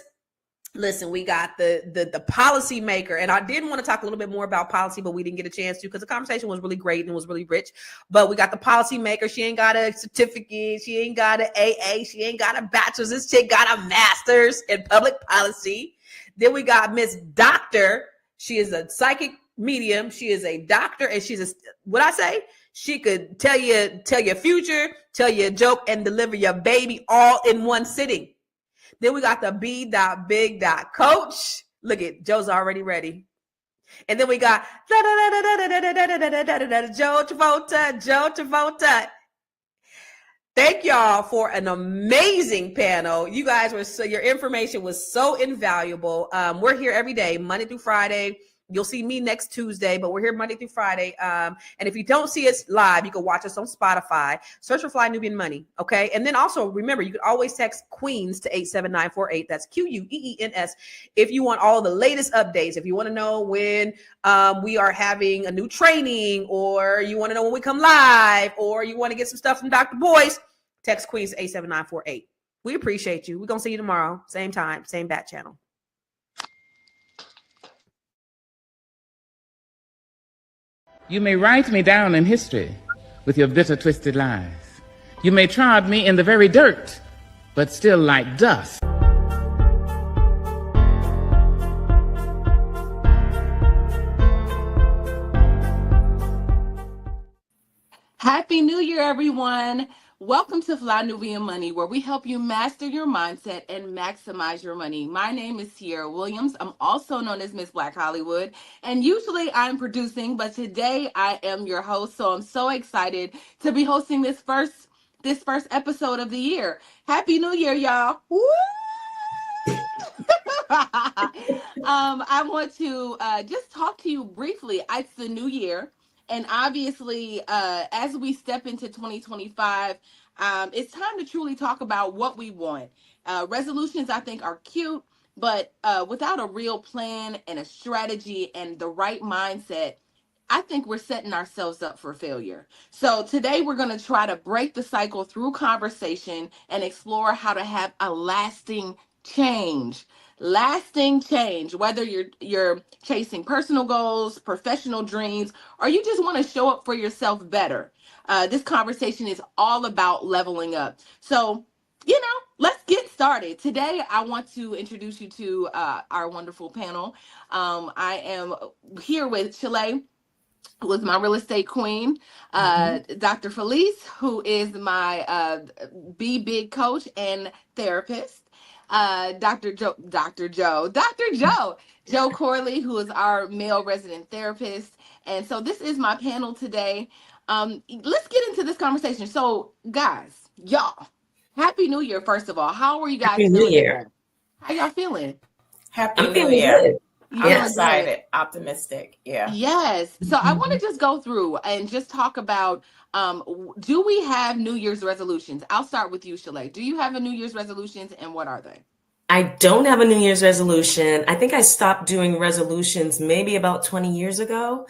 Listen, we got the policy maker, and I did want to talk a little bit more about policy, but we didn't get a chance to, because the conversation was really great and it was really rich. But we got the policy maker. She ain't got a certificate. She ain't got an AA. She ain't got a bachelor's. This chick got a master's in public policy. Then we got Miss Doctor. She is a psychic medium. She is a doctor, and she's she could tell your future, tell you a joke, and deliver your baby all in one sitting. Then we got the B.big.coach. Look at Joe's already ready. And then we got Joe Travolta. Thank y'all for an amazing panel. You guys your information was so invaluable. We're here every day, Monday through Friday. You'll see me next Tuesday, but we're here Monday through Friday. And if you don't see us live, you can watch us on Spotify. Search for Fly Nubian Money, okay? And then also, remember, you can always text QUEENS to 87948. That's QUEENS. If you want all the latest updates, if you want to know when we are having a new training, or you want to know when we come live, or you want to get some stuff from Dr. Boyce, text QUEENS to 87948. We appreciate you. We're going to see you tomorrow. Same time, same bat channel. You may write me down in history with your bitter, twisted lies. You may trod me in the very dirt, but still like dust. Happy New Year, everyone. Welcome to Fly Nubian Money, where we help you master your mindset and maximize your money. My name is Tierra Williams. I'm also known as Miss Black Hollywood, and usually I'm producing, but today I am your host. So I'm so excited to be hosting this first episode of the year. Happy New Year, y'all! Woo! I want to just talk to you briefly. It's the new year, and obviously, as we step into 2025, it's time to truly talk about what we want. Resolutions, I think, are cute, but without a real plan and a strategy and the right mindset, I think we're setting ourselves up for failure. So today we're going to try to break the cycle through conversation and explore how to have a lasting change. Lasting change, whether you're chasing personal goals, professional dreams, or you just want to show up for yourself better. This conversation is all about leveling up. So, let's get started. Today, I want to introduce you to our wonderful panel. I am here with Chile, who is my real estate queen, Dr. Felice, who is my Be Big coach and therapist, Joe Corley, who is our male resident therapist. And so this is my panel today. Let's get into this conversation. So, guys, y'all, Happy New Year, first of all. How are you guys Happy New feeling Year. today? How y'all feeling? Happy New Year. I'm Yes. excited, optimistic. Yeah. Yes. So I want to just go through and just talk about, do we have New Year's resolutions? I'll start with you, Shalay. Do you have a New Year's resolutions, and what are they? I don't have a New Year's resolution. I think I stopped doing resolutions maybe about 20 years ago.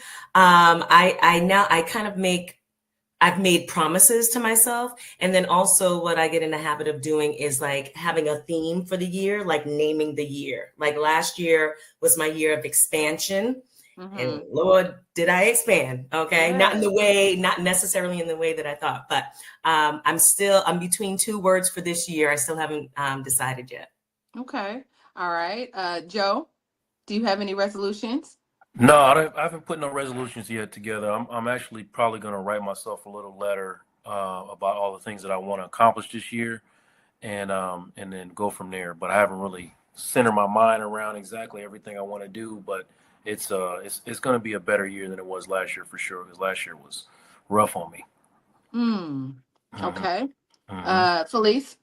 I've made promises to myself. And then also what I get in the habit of doing is like having a theme for the year, like naming the year. Like last year was my year of expansion. And Lord, did I expand? Okay. Yes. Not necessarily in the way that I thought, but I'm between two words for this year. I still haven't decided yet. Okay. All right. Joe, do you have any resolutions? No, I haven't put no resolutions yet together. I'm actually probably going to write myself a little letter about all the things that I want to accomplish this year, and then go from there. But I haven't really centered my mind around exactly everything I want to do. But it's going to be a better year than it was last year for sure, because last year was rough on me. Okay. Felice?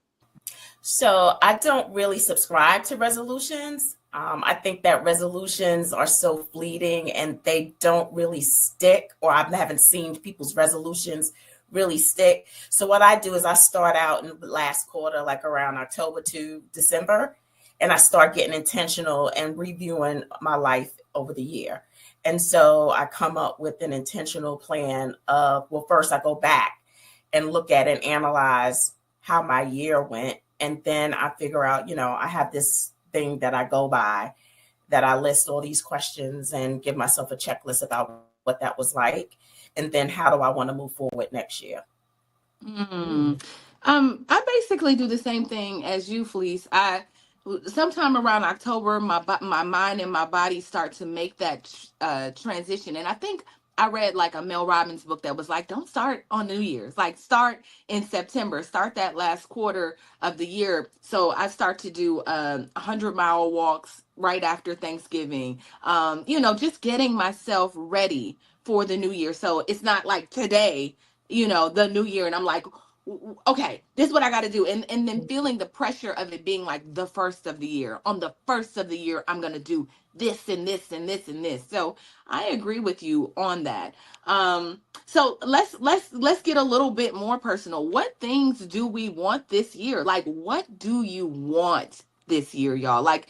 So I don't really subscribe to resolutions. I think that resolutions are so fleeting and they don't really stick, or I haven't seen people's resolutions really stick. So what I do is I start out in the last quarter, like around October to December, and I start getting intentional and reviewing my life over the year. And so I come up with an intentional plan of, well, first I go back and look at and analyze how my year went. And then I figure out, I have this thing that I go by, that I list all these questions and give myself a checklist about what that was like. And then how do I want to move forward next year? I basically do the same thing as you, Felice. Sometime around October, my mind and my body start to make that transition. And I think I read like a Mel Robbins book that was like, don't start on New Year's, like start in September, start that last quarter of the year. So I start to do 100-mile walks right after Thanksgiving, just getting myself ready for the new year. So it's not like today, the new year, and I'm like, okay, this is what I got to do. And then feeling the pressure of it being like the first of the year. On the first of the year, I'm going to do this and this and this and this. So I agree with you on that. So let's get a little bit more personal. What things do we want this year? Like, what do you want this year, y'all? Like,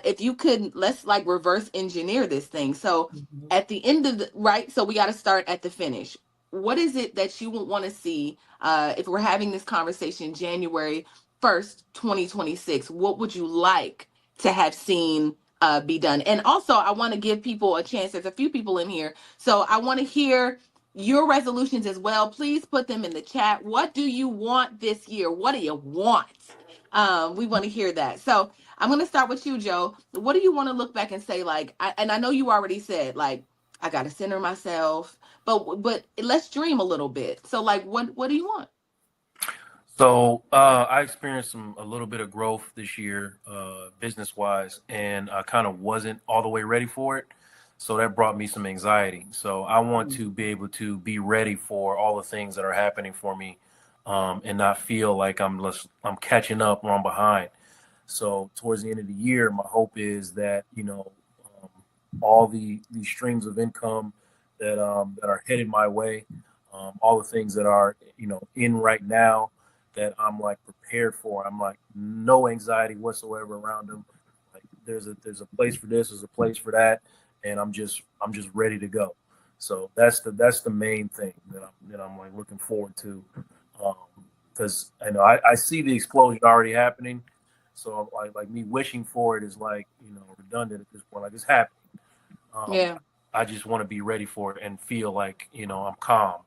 if you could, let's like reverse engineer this thing. So at the end of so we got to start at the finish. What is it that you would want to see if we're having this conversation January 1st, 2026? What would you like to have seen be done? And also, I want to give people a chance. There's a few people in here, so I want to hear your resolutions as well. Please put them in the chat. What do you want this year? What do you want? We want to hear that. So I'm going to start with you, Joe. What do you want to look back and say, like, and I know you already said, like, I got to center myself, but let's dream a little bit. So like, what do you want? So I experienced a little bit of growth this year, business wise, and I kind of wasn't all the way ready for it. So that brought me some anxiety. So I want to be able to be ready for all the things that are happening for me, and not feel like I'm catching up or I'm behind. So towards the end of the year, my hope is that all these streams of income that are headed my way, all the things that are in right now, that I'm like prepared for. I'm like no anxiety whatsoever around them. Like there's a place for this, there's a place for that, and I'm just ready to go. So that's the main thing that I'm like looking forward to, because I see the explosion already happening. So like me wishing for it is like redundant at this point. Like it's happening. Yeah. I just want to be ready for it and feel like I'm calm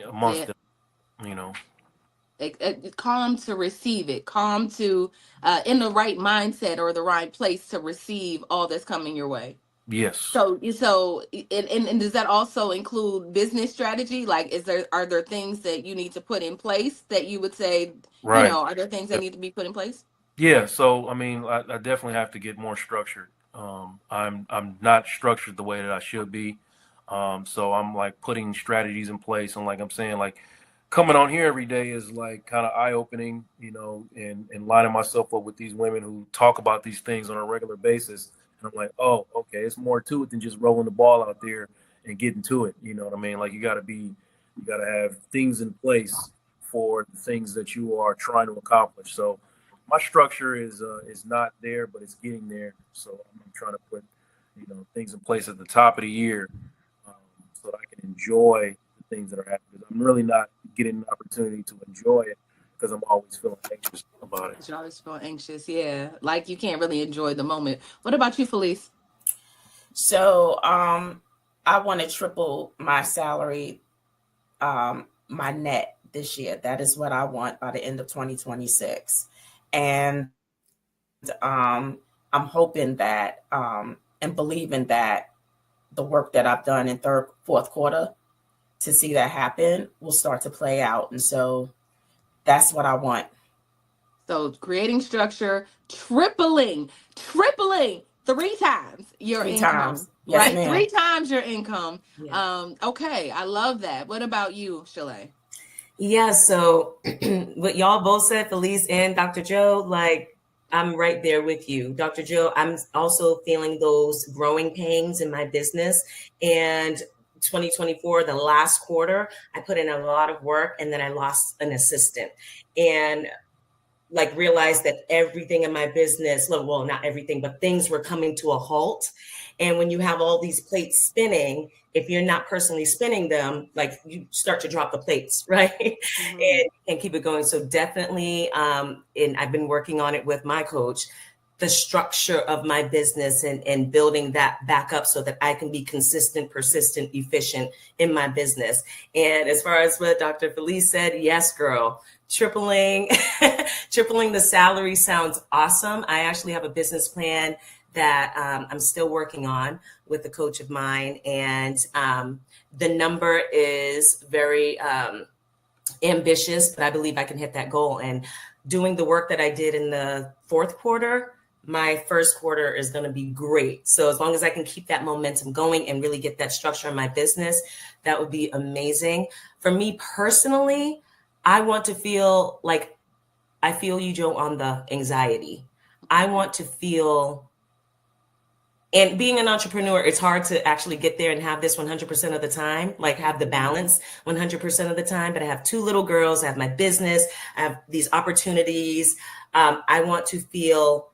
amongst it. Calm to receive it, calm to in the right mindset or the right place to receive all that's coming your way. Yes. So and does that also include business strategy? Like, are there things that you need to put in place that you would say, Right. Are there things that need to be put in place? Yeah. So I mean, I definitely have to get more structured. I'm not structured the way that I should be. So I'm like putting strategies in place, and like I'm saying, like coming on here every day is like kind of eye-opening, and lining myself up with these women who talk about these things on a regular basis. And I'm like, oh, okay, it's more to it than just rolling the ball out there and getting to it. You know what I mean? Like you got to have things in place for the things that you are trying to accomplish. So my structure is not there, but it's getting there. So I'm trying to put things in place at the top of the year, so that I can enjoy the things that are happening. I'm really not getting an opportunity to enjoy it because I'm always feeling anxious about it. You always feel anxious, yeah. Like you can't really enjoy the moment. What about you, Felice? So I want to triple my salary, my net this year. That is what I want by the end of 2026. And I'm hoping that and believing that the work that I've done in fourth quarter to see that happen will start to play out. And so that's what I want. So creating structure, tripling 3 times your income. Yes, right? ma'am. 3 times your income. Yeah. Okay, I love that. What about you, Chalet? Yeah, so what y'all both said, Felice and Dr. Joe, like I'm right there with you. Dr. Joe, I'm also feeling those growing pains in my business. And 2024, the last quarter, I put in a lot of work and then I lost an assistant. And like realized that everything in my business, well, not everything, but things were coming to a halt. And when you have all these plates spinning, if you're not personally spinning them, like you start to drop the plates, right? Mm-hmm. and keep it going. So definitely, and I've been working on it with my coach, the structure of my business and building that back up so that I can be consistent, persistent, efficient in my business. And as far as what Dr. Felice said, yes, girl, tripling the salary sounds awesome. I actually have a business plan that I'm still working on with a coach of mine. And the number is very ambitious, but I believe I can hit that goal. And doing the work that I did in the fourth quarter, my first quarter is going to be great. So as long as I can keep that momentum going and really get that structure in my business, that would be amazing. For me personally, I want to feel like I feel you, Joe, on the anxiety. I want to feel, and being an entrepreneur, it's hard to actually get there and have this 100% of the time, like have the balance 100% of the time. But I have 2 little girls, I have my business, I have these opportunities. I want to feel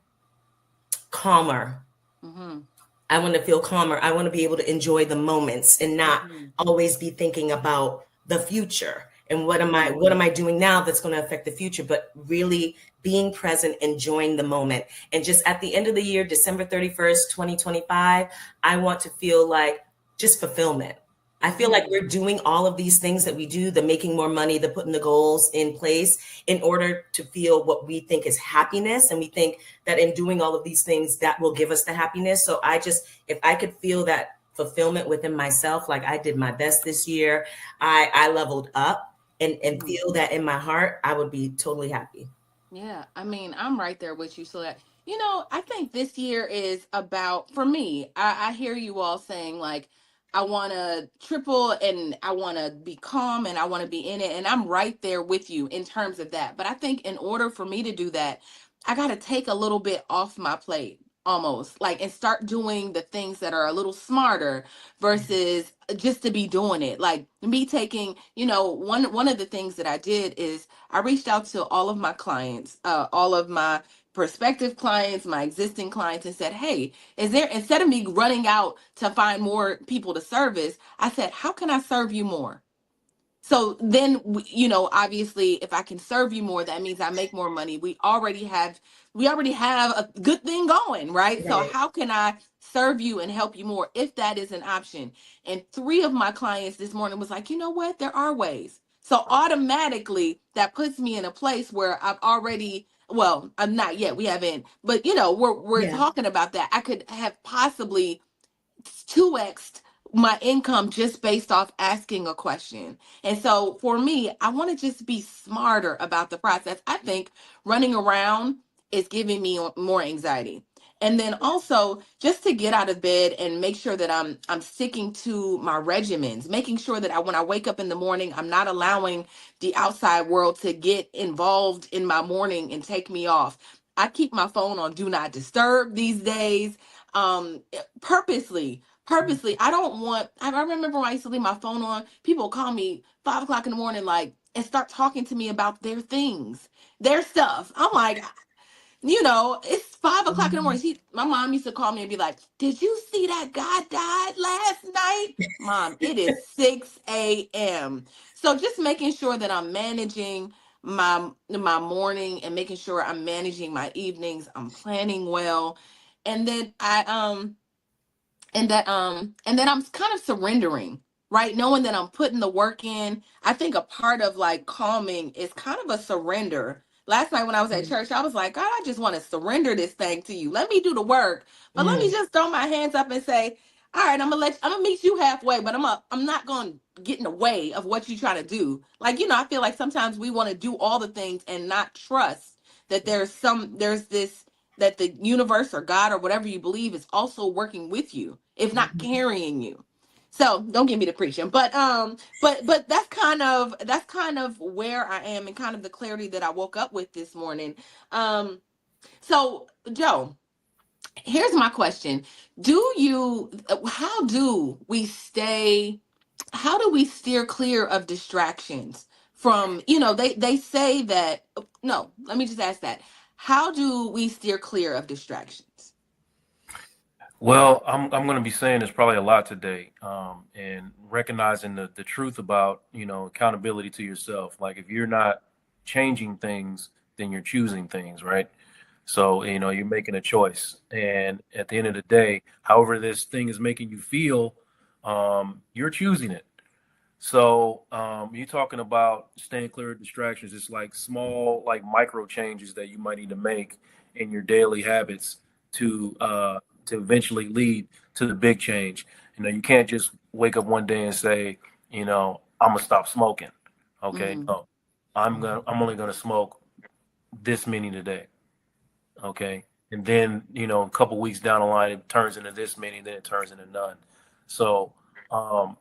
calmer. Mm-hmm. I want to feel calmer. I want to be able to enjoy the moments and not always be thinking about the future. And what am I doing now that's going to affect the future? But really being present, enjoying the moment. And just at the end of the year, December 31st, 2025, I want to feel like just fulfillment. I feel like we're doing all of these things that we do, the making more money, the putting the goals in place in order to feel what we think is happiness. And we think that in doing all of these things, that will give us the happiness. So if I could feel that fulfillment within myself, like I did my best this year, I leveled up. and feel that in my heart, I would be totally happy. Yeah, I mean, I'm right there with you. So that, I think this year is about, for me, I hear you all saying like, I want to triple and I want to be calm and I want to be in it. And I'm right there with you in terms of that. But I think in order for me to do that, I got to take a little bit off my plate almost like and start doing the things that are a little smarter versus just to be doing it. Like me taking, one of the things that I did is I reached out to all of my clients, all of my prospective clients, my existing clients, and said, hey, instead of me running out to find more people to service, I said, how can I serve you more? So then, obviously, if I can serve you more, that means I make more money. We already have a good thing going, right? So how can I serve you and help you more if that is an option? And 3 of my clients this morning was like, you know what? There are ways. So automatically that puts me in a place where I've already, well, I'm not yet. We haven't, but we're talking about that. I could have possibly 2x'd my income just based off asking a question. And so for me, I want to just be smarter about the process. I think running around is giving me more anxiety. And then also just to get out of bed and make sure that I'm sticking to my regimens, making sure that when I wake up in the morning, I'm not allowing the outside world to get involved in my morning and take me off. I keep my phone on do not disturb these days, purposely. I don't want, I remember when I used to leave my phone on, people would call me 5 o'clock in the morning, like, and start talking to me about their things, their stuff. I'm like, it's 5 o'clock in the morning. My mom used to call me and be like, did you see that guy died last night? Mom, it is 6 a.m. So just making sure that I'm managing my morning and making sure I'm managing my evenings. I'm planning well. And then and then I'm kind of surrendering, right? Knowing that I'm putting the work in. I think a part of like calming is kind of a surrender. Last night when I was at church, I was like, God, I just want to surrender this thing to you. Let me do the work, but let me just throw my hands up and say, all right, I'm gonna meet you halfway, but I'm not gonna get in the way of what you try to do. Like, I feel like sometimes we want to do all the things and not trust that there's this, that the universe or God or whatever you believe is also working with you, if not carrying you. So don't get me to preaching, but that's kind of where I am and kind of the clarity that I woke up with this morning. So Joe, here's my question. How do we steer clear of distractions from, they say that, no, let me just ask that. How do we steer clear of distractions? Well, I'm going to be saying there's probably a lot today, and recognizing the truth about, accountability to yourself. Like if you're not changing things, then you're choosing things, right? So, you're making a choice. And at the end of the day, however this thing is making you feel, you're choosing it. So you're talking about staying clear of distractions. It's like small, like micro changes that you might need to make in your daily habits to eventually lead to the big change. You can't just wake up one day and say, I'm gonna stop smoking. Okay, no, I'm only gonna smoke this many today. Okay, and then a couple weeks down the line, it turns into this many, then it turns into none. So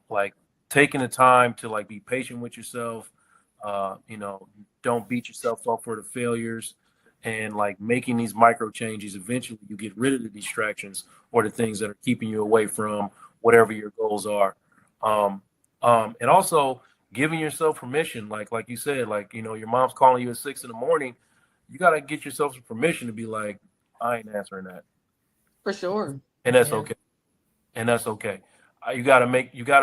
like taking the time to like be patient with yourself, don't beat yourself up for the failures, and like making these micro changes. Eventually you get rid of the distractions or the things that are keeping you away from whatever your goals are. And also giving yourself permission, like you said, like, your mom's calling you at 6 a.m. You got to get yourself some permission to be like, I ain't answering that. For sure. And that's okay. And that's okay. You got to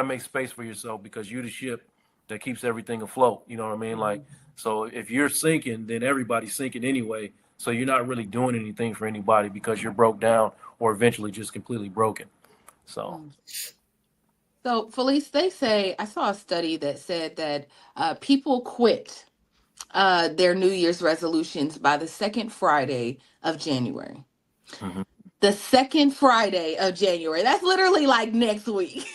make space for yourself, because you're the ship that keeps everything afloat. You know what I mean? Like, so if you're sinking, then everybody's sinking anyway. So you're not really doing anything for anybody because you're broke down or eventually just completely broken. So Felice, they say, I saw a study that said that people quit their New Year's resolutions by the second Friday of January. the second Friday of January. That's literally like next week.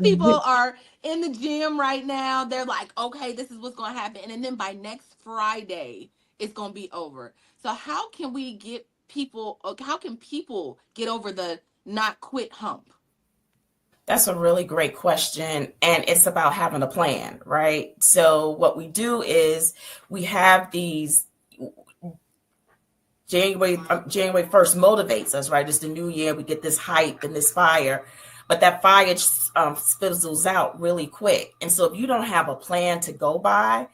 People are in the gym right now. They're like, okay, this is what's going to happen. And then by next Friday, it's going to be over. So how can people get over the not quit hump? That's a really great question. And it's about having a plan, right? So what we do is we have these January 1st motivates us, right? It's the new year. We get this hype and this fire, but that fire fizzles out really quick. And so if you don't have a plan to go by,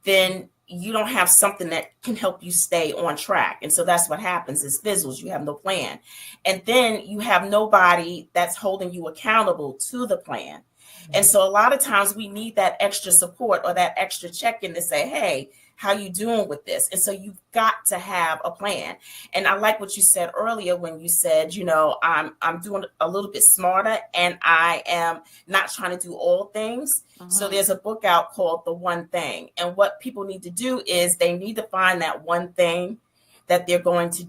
then you don't have something that can help you stay on track. And so that's what happens is fizzles. You have no plan. And then you have nobody that's holding you accountable to the plan. And so a lot of times we need that extra support or that extra check-in to say, hey, how you doing with this? And so you've got to have a plan. And I like what you said earlier when you said, you know, I'm doing a little bit smarter and I am not trying to do all things. So there's a book out called The One Thing. And what people need to do is they need to find that one thing that they're going to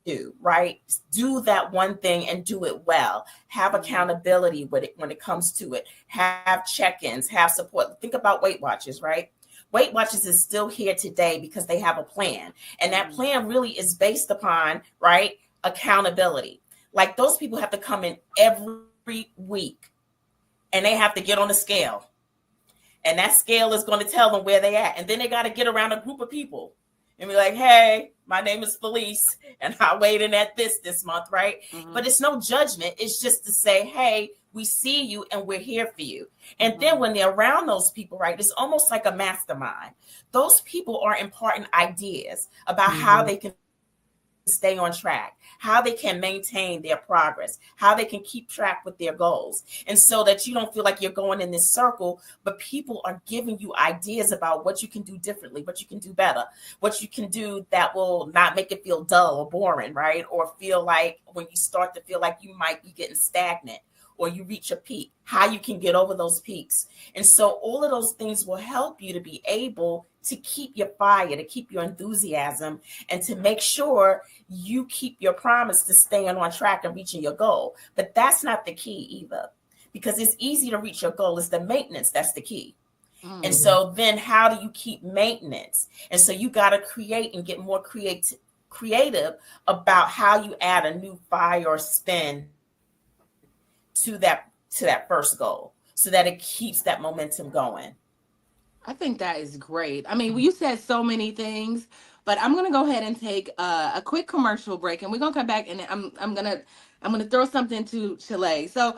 do, right? Do that one thing and do it well. Have accountability with it when it comes to it. Have check-ins, have support. Think about Weight Watchers, right? Weight Watchers is still here today because they have a plan. And that plan really is based upon, right, accountability. Like those people have to come in every week and they have to get on a scale. And that scale is going to tell them where they at. And then they got to get around a group of people and be like, hey, my name is Felice and I weighed in at this month, right? But it's no judgment. It's just to say, hey, we see you and we're here for you. And then when they're around those people, right, it's almost like a mastermind. Those people are imparting ideas about how they can stay on track, how they can maintain their progress, how they can keep track with their goals. And so that you don't feel like you're going in this circle, but people are giving you ideas about what you can do differently, what you can do better, what you can do that will not make it feel dull or boring, right? Or feel like when you start to feel like you might be getting stagnant or you reach a peak, how you can get over those peaks. And so all of those things will help you to be able to keep your fire, to keep your enthusiasm, and to make sure you keep your promise to staying on track and reaching your goal. But that's not the key either, because it's easy to reach your goal. It's the maintenance that's the key. And so then how do you keep maintenance? And so you got to create and get more creative about how you add a new fire or spin to that first goal so that it keeps that momentum going. I think that is great. I mean, you said so many things, but I'm gonna go ahead and take a quick commercial break, and we're gonna come back, and I'm gonna throw something to Chile. So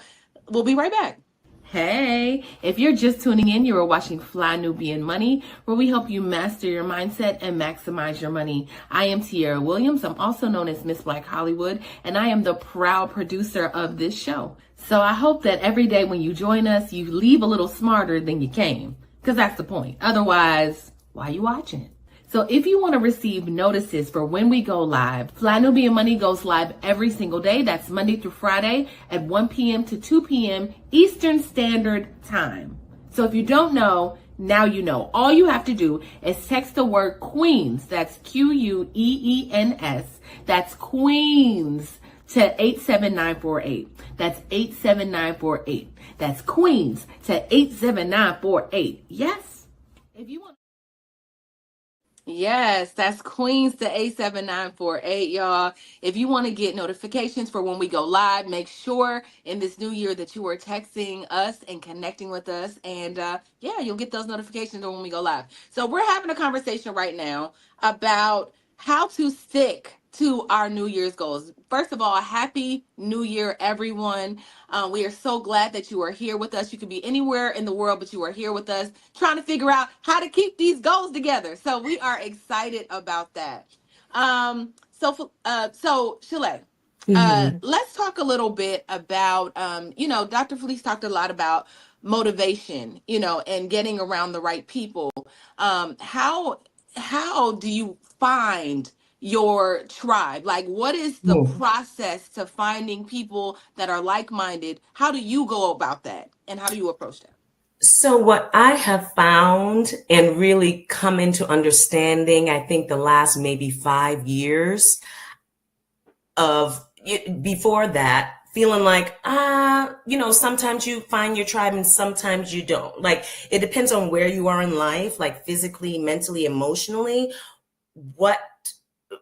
we'll be right back. Hey, if you're just tuning in, you are watching Fly Nubian Money, where we help you master your mindset and maximize your money. I am Tierra Williams. I'm also known as Miss Black Hollywood, and I am the proud producer of this show. So I hope that every day when you join us, you leave a little smarter than you came, because that's the point. Otherwise, why are you watching? So if you want to receive notices for when we go live, Fly Nubian Money goes live every single day. That's Monday through Friday at 1 p.m. to 2 p.m. Eastern Standard Time. So if you don't know, now you know. All you have to do is text the word Queens, that's Queens, that's Queens, to 87948. That's 87948. That's Queens to 87948. Yes. If you want. Yes, that's Queens to 87948, y'all. If you want to get notifications for when we go live, make sure in this new year that you are texting us and connecting with us. And yeah, you'll get those notifications when we go live. So we're having a conversation right now about how to stick to our New Year's goals. First of all, Happy New Year, everyone. We are so glad that you are here with us. You could be anywhere in the world, but you are here with us trying to figure out how to keep these goals together. So we are excited about that. So Chile, let's talk a little bit about, Dr. Felice talked a lot about motivation, and getting around the right people. How do you find your tribe? Like, what is the process to finding people that are like-minded? How do you go about that, and how do you approach that? So what I have found and really come into understanding, I think the last maybe 5 years, before that, feeling like, sometimes you find your tribe and sometimes you don't. Like, it depends on where you are in life, like physically, mentally, emotionally,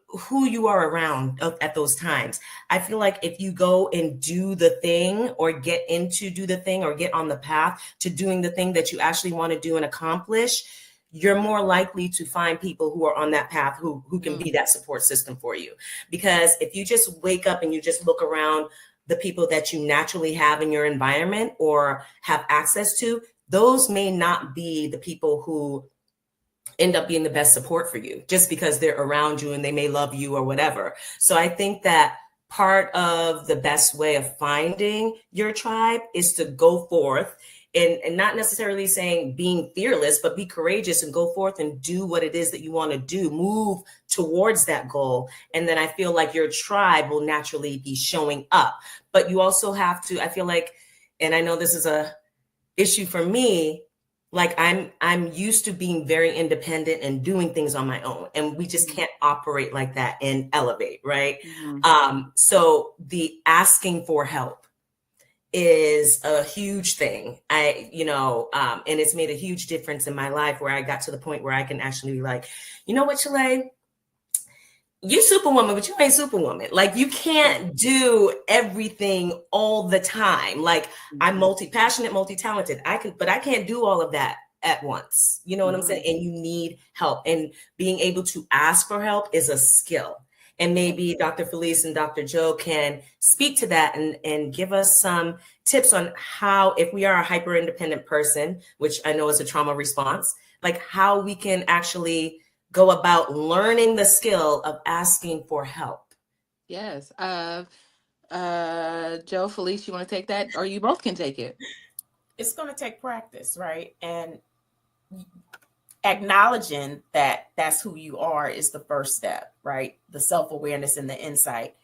who you are around at those times. I feel like if you go and do the thing or get on the path to doing the thing that you actually want to do and accomplish, you're more likely to find people who are on that path who can be that support system for you. Because if you just wake up and you just look around the people that you naturally have in your environment or have access to, those may not be the people who end up being the best support for you just because they're around you and they may love you or whatever. So I think that part of the best way of finding your tribe is to go forth and not necessarily saying being fearless, but be courageous and go forth and do what it is that you want to do, move towards that goal. And then I feel like your tribe will naturally be showing up. But you also have to, I feel like, and I know this is a issue for me, like I'm used to being very independent and doing things on my own, and we just can't operate like that and elevate, right? So the asking for help is a huge thing. And it's made a huge difference in my life where I got to the point where I can actually be like, you know what, Shalay? You superwoman, but you ain't superwoman. Like, you can't do everything all the time. Like, I'm multi-passionate, multi-talented. But I can't do all of that at once. You know what I'm saying? And you need help. And being able to ask for help is a skill. And maybe Dr. Felice and Dr. Joe can speak to that and give us some tips on how, if we are a hyper independent person, which I know is a trauma response, like how we can actually go about learning the skill of asking for help. Yes. Joe, Felice, you want to take that? Or you both can take it. It's going to take practice, right? And acknowledging that that's who you are is the first step, right? The self-awareness and the insight.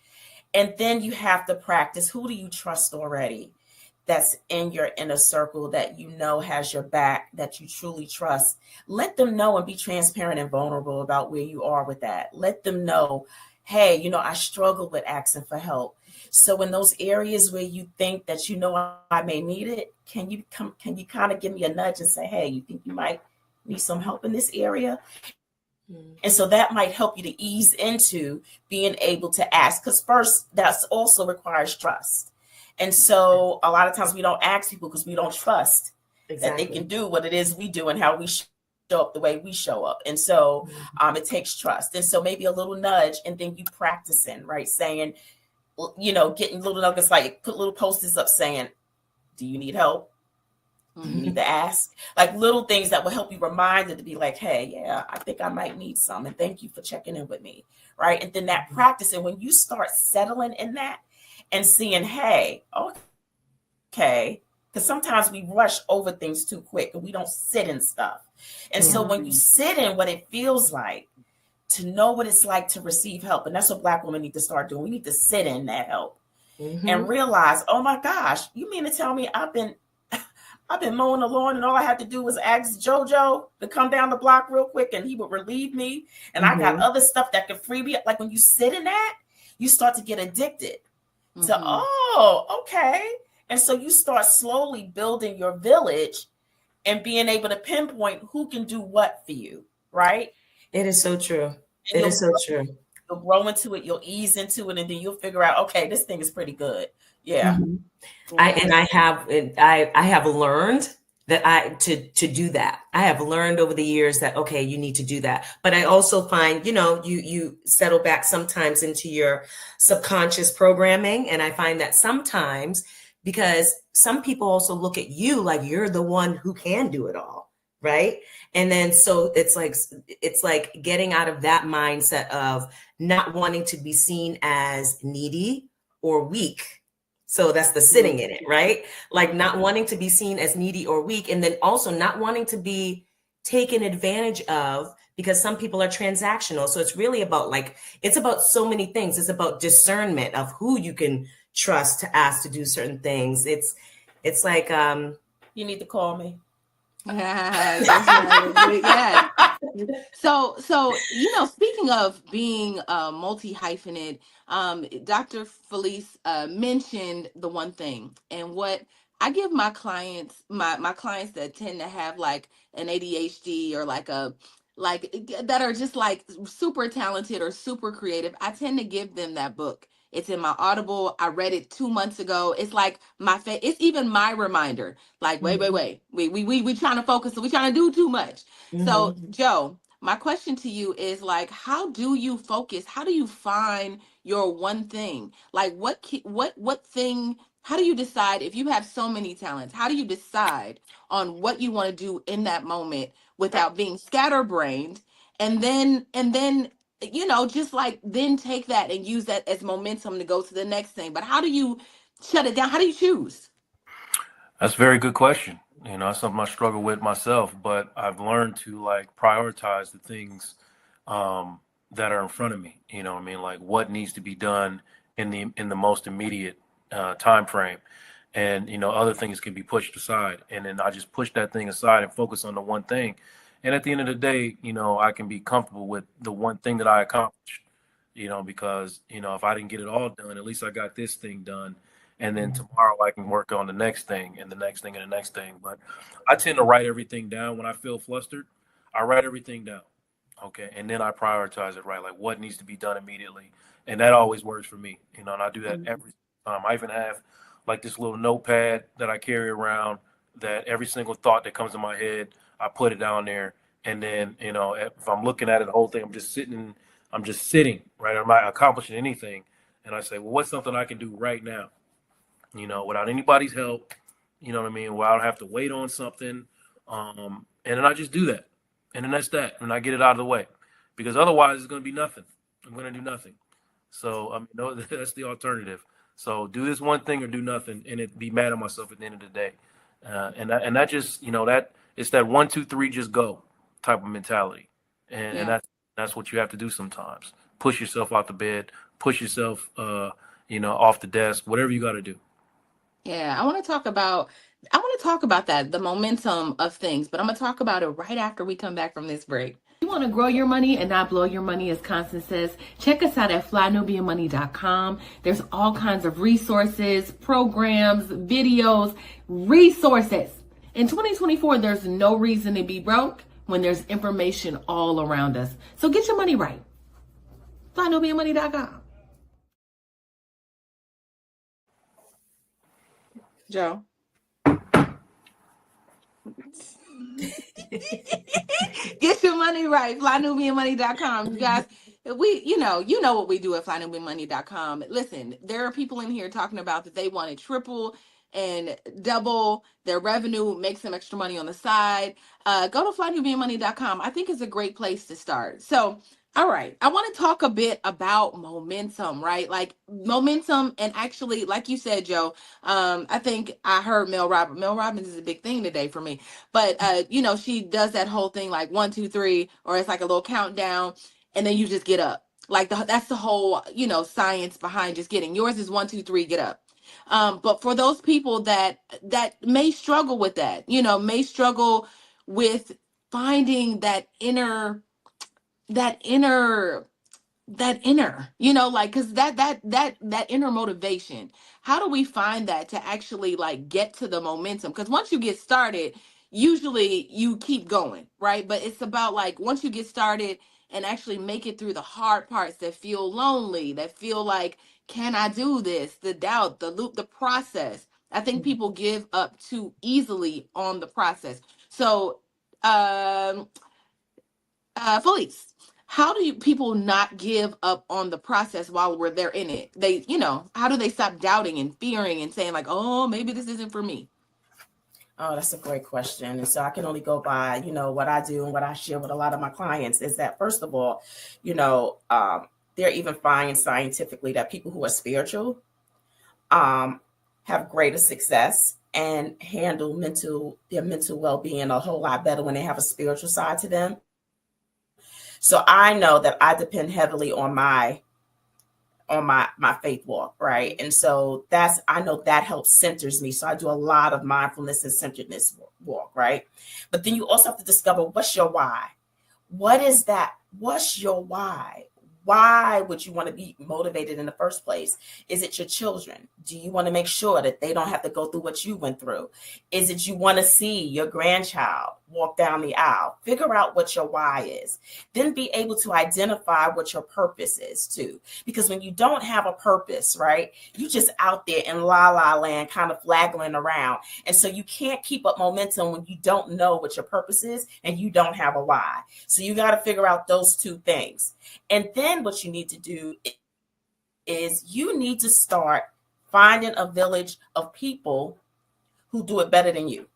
And then you have to practice. Who do you trust already that's in your inner circle that you know has your back, that you truly trust? Let them know and be transparent and vulnerable about where you are with that. Let them know, hey, I struggle with asking for help. So in those areas where you think that I may need it, can you kind of give me a nudge and say, hey, you think you might need some help in this area? And so that might help you to ease into being able to ask, because first, that also requires trust. And so a lot of times we don't ask people because we don't trust that they can do what it is we do and how we show up the way we show up. And so it takes trust. And so maybe a little nudge, and then you practicing, right? Saying, getting little nuggets, like put little posters up saying, do you need help? You need to ask, like little things that will help you remind it to be like, hey, yeah, I think I might need some. And thank you for checking in with me. Right. And then that practice. And when you start settling in that and seeing, hey, okay, because sometimes we rush over things too quick and we don't sit in stuff. And so when you sit in what it feels like, to know what it's like to receive help. And that's what Black women need to start doing. We need to sit in that help and realize, oh my gosh, you mean to tell me I've been mowing the lawn and all I had to do was ask JoJo to come down the block real quick and he would relieve me. And I got other stuff that could free me up. Like when you sit in that, you start to get addicted to, oh, okay. And so you start slowly building your village and being able to pinpoint who can do what for you, right? It is so true. It is so true. You'll grow into it, you'll ease into it, and then you'll figure out, okay, this thing is pretty good. Yeah. I have learned that to do that. I have learned over the years that, okay, you need to do that. But I also find, you settle back sometimes into your subconscious programming. And I find that sometimes, because some people also look at you like you're the one who can do it all. Right. And then so it's like getting out of that mindset of not wanting to be seen as needy or weak. So that's the sitting in it, right? Like not wanting to be seen as needy or weak, and then also not wanting to be taken advantage of, because some people are transactional. So it's really about it's about so many things. It's about discernment of who you can trust to ask to do certain things. It's like you need to call me. That's right. Yeah. So, speaking of being multi-hyphenate, Dr. Felice mentioned the one thing, and what I give my clients, my clients that tend to have like an ADHD or like that are just like super talented or super creative, I tend to give them that book. It's in my Audible. I read it 2 months ago. It's like it's even my reminder. Like, wait. We trying to focus. We trying to do too much. So, Joe, my question to you is like, how do you focus? How do you find your one thing? Like, what thing? How do you decide if you have so many talents? How do you decide on what you want to do in that moment without being scatterbrained? And then just like then take that and use that as momentum to go to the next thing. But how do you shut it down? How do you choose? That's a very good question. That's something I struggle with myself, but I've learned to like prioritize the things that are in front of me. You know what I mean? Like what needs to be done in the most immediate time frame. And other things can be pushed aside. And then I just push that thing aside and focus on the one thing. And at the end of the day, I can be comfortable with the one thing that I accomplished, because, if I didn't get it all done, at least I got this thing done. And then tomorrow I can work on the next thing and the next thing and the next thing. But I tend to write everything down when I feel flustered. I write everything down. Okay. And then I prioritize it, right? Like what needs to be done immediately. And that always works for me, and I do that every time. I even have like this little notepad that I carry around that every single thought that comes to my head, I put it down there. And then, if I'm looking at it, the whole thing, I'm just sitting, right? I'm not accomplishing anything. And I say, well, what's something I can do right now? Without anybody's help, where I don't have to wait on something. And then I just do that. And then that's that. And I get it out of the way, because otherwise it's going to be nothing. I'm going to do nothing. So, that's the alternative. So do this one thing or do nothing, and it be mad at myself at the end of the day. And that just, that it's that 1, 2, 3, just go type of mentality. And that's what you have to do sometimes. Push yourself out the bed, push yourself, off the desk, whatever you got to do. Yeah, I want to talk about that, the momentum of things, but I'm going to talk about it right after we come back from this break. If you want to grow your money and not blow your money, as Constance says, check us out at flynubianmoney.com. There's all kinds of resources, programs, videos, resources. In 2024, there's no reason to be broke when there's information all around us. So get your money right. flynubianmoney.com. Joe. Get your money right. flynubianmoney.com. You guys, you know what we do at flynubianmoney.com. Listen, there are people in here talking about that they want to triple and double their revenue, make some extra money on the side. Go to flynubianmoney.com. I think it's a great place to start. So, all right, I want to talk a bit about momentum, right? Like momentum, and actually, like you said, Joe, I think I heard Mel Robbins. Mel Robbins is a big thing today for me. But she does that whole thing like 1, 2, 3, or it's like a little countdown, and then you just get up. Like that's the whole science behind just getting. Yours is 1, 2, 3, get up. But for those people that may struggle with that, may struggle with finding that inner, like, because that inner motivation, how do we find that to actually like get to the momentum? Because once you get started, usually you keep going, right? But it's about like once you get started and actually make it through the hard parts that feel lonely, that feel like, can I do this? The doubt, the loop, the process. I think people give up too easily on the process. So, Felice, how do people not give up on the process while they're in it? They, how do they stop doubting and fearing and saying like, oh, maybe this isn't for me? Oh, that's a great question. And so I can only go by, what I do and what I share with a lot of my clients is that, first of all, they're even finding scientifically that people who are spiritual have greater success and handle their mental well-being a whole lot better when they have a spiritual side to them. So I know that I depend heavily on my faith walk, right? And so I know that helps centers me. So I do a lot of mindfulness and centeredness walk, right? But then you also have to discover what's your why. What is that? What's your why? Why would you want to be motivated in the first place? Is it your children? Do you want to make sure that they don't have to go through what you went through? Is it you want to see your grandchild walk down the aisle? Figure out what your why is. Then be able to identify what your purpose is too. Because when you don't have a purpose, right, you just out there in la land kind of flagging around. And so you can't keep up momentum when you don't know what your purpose is and you don't have a why. So you got to figure out those two things. And then what you need to do is you need to start finding a village of people who do it better than you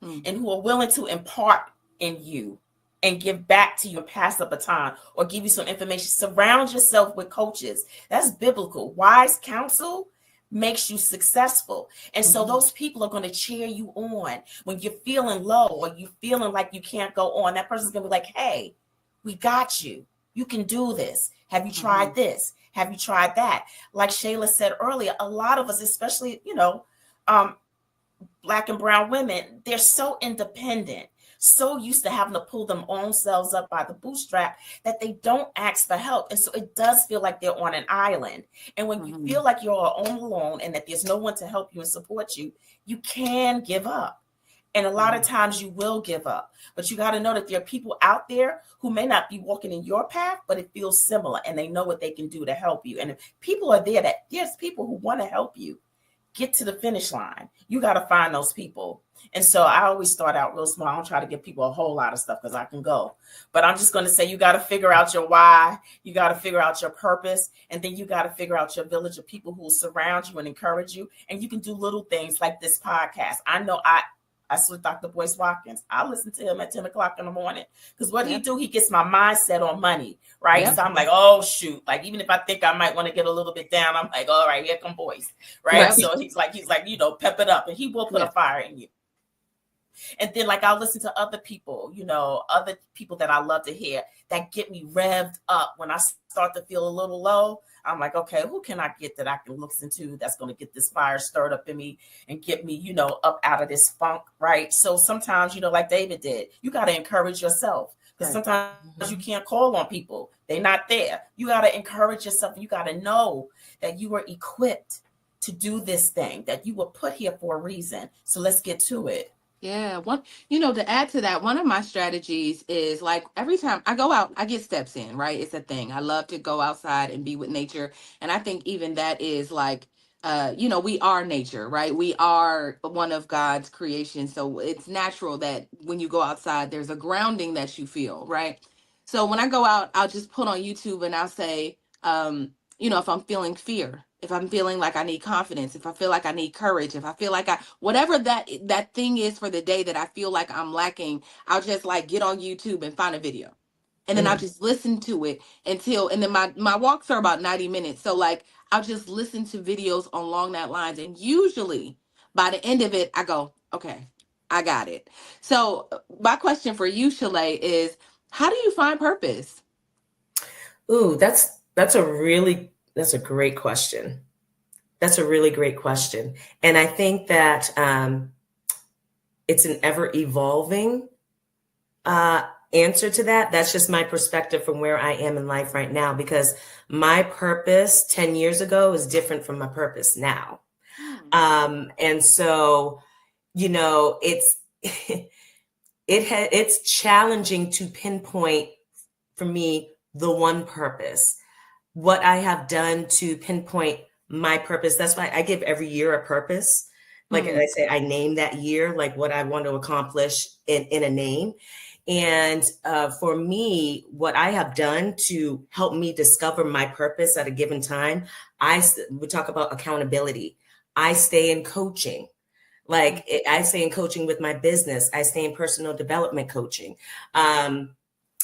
and who are willing to impart in you and give back to you and pass the baton or give you some information. Surround yourself with coaches. That's biblical. Wise counsel makes you successful. And so those people are going to cheer you on when you're feeling low or you're feeling like you can't go on. That person's going to be like, hey, we got you. You can do this. Have you tried this? Have you tried that? Like Shayla said earlier, a lot of us, especially, Black and brown women, they're so independent, so used to having to pull them own selves up by the bootstrap that they don't ask for help. And so it does feel like they're on an island. And when you feel like you're all alone and that there's no one to help you and support you, you can give up. And a lot of times you will give up, but you got to know that there are people out there who may not be walking in your path, but it feels similar and they know what they can do to help you. And if people are there, that there's people who want to help you get to the finish line. You got to find those people. And so I always start out real small. I don't try to give people a whole lot of stuff because I can go, but I'm just going to say, you got to figure out your why. You got to figure out your purpose. And then you got to figure out your village of people who will surround you and encourage you. And you can do little things like this podcast. I know I with Dr. Boyce Watkins. I listen to him at 10 o'clock in the morning because what he do, he gets my mindset on money, right? So I'm like, oh, shoot. Like, even if I think I might want to get a little bit down, I'm like, all right, here come Boyce, right? So he's like, pep it up and he will put a fire in you. And then like, I'll listen to other people, other people that I love to hear that get me revved up when I start to feel a little low. I'm like, okay, who can I get that I can listen to that's going to get this fire stirred up in me and get me, up out of this funk, right? So sometimes, like David did, you got to encourage yourself because sometimes you can't call on people. They're not there. You got to encourage yourself. You got to know that you were equipped to do this thing, that you were put here for a reason. So let's get to it. Yeah. To add to that, one of my strategies is like every time I go out, I get steps in, right? It's a thing. I love to go outside and be with nature. And I think even that is like, we are nature, right? We are one of God's creation. So it's natural that when you go outside, there's a grounding that you feel, right? So when I go out, I'll just put on YouTube and I'll say, if I'm feeling fear, if I'm feeling like I need confidence, if I feel like I need courage, if I feel like whatever that thing is for the day that I feel like I'm lacking, I'll just like get on YouTube and find a video. And then I'll just listen to it and then my walks are about 90 minutes. So like, I'll just listen to videos along that lines. And usually by the end of it, I go, okay, I got it. So my question for you, Shalay, is how do you find purpose? Ooh, that's a great question. That's a really great question. And I think that it's an ever evolving answer to that. That's just my perspective from where I am in life right now, because my purpose 10 years ago is different from my purpose now. And so, it's challenging to pinpoint for me the one purpose. What I have done to pinpoint my purpose. That's why I give every year a purpose. Like I say, I name that year, like what I want to accomplish in a name. And for me, what I have done to help me discover my purpose at a given time, we talk about accountability. I stay in coaching. Like I stay in coaching with my business. I stay in personal development coaching.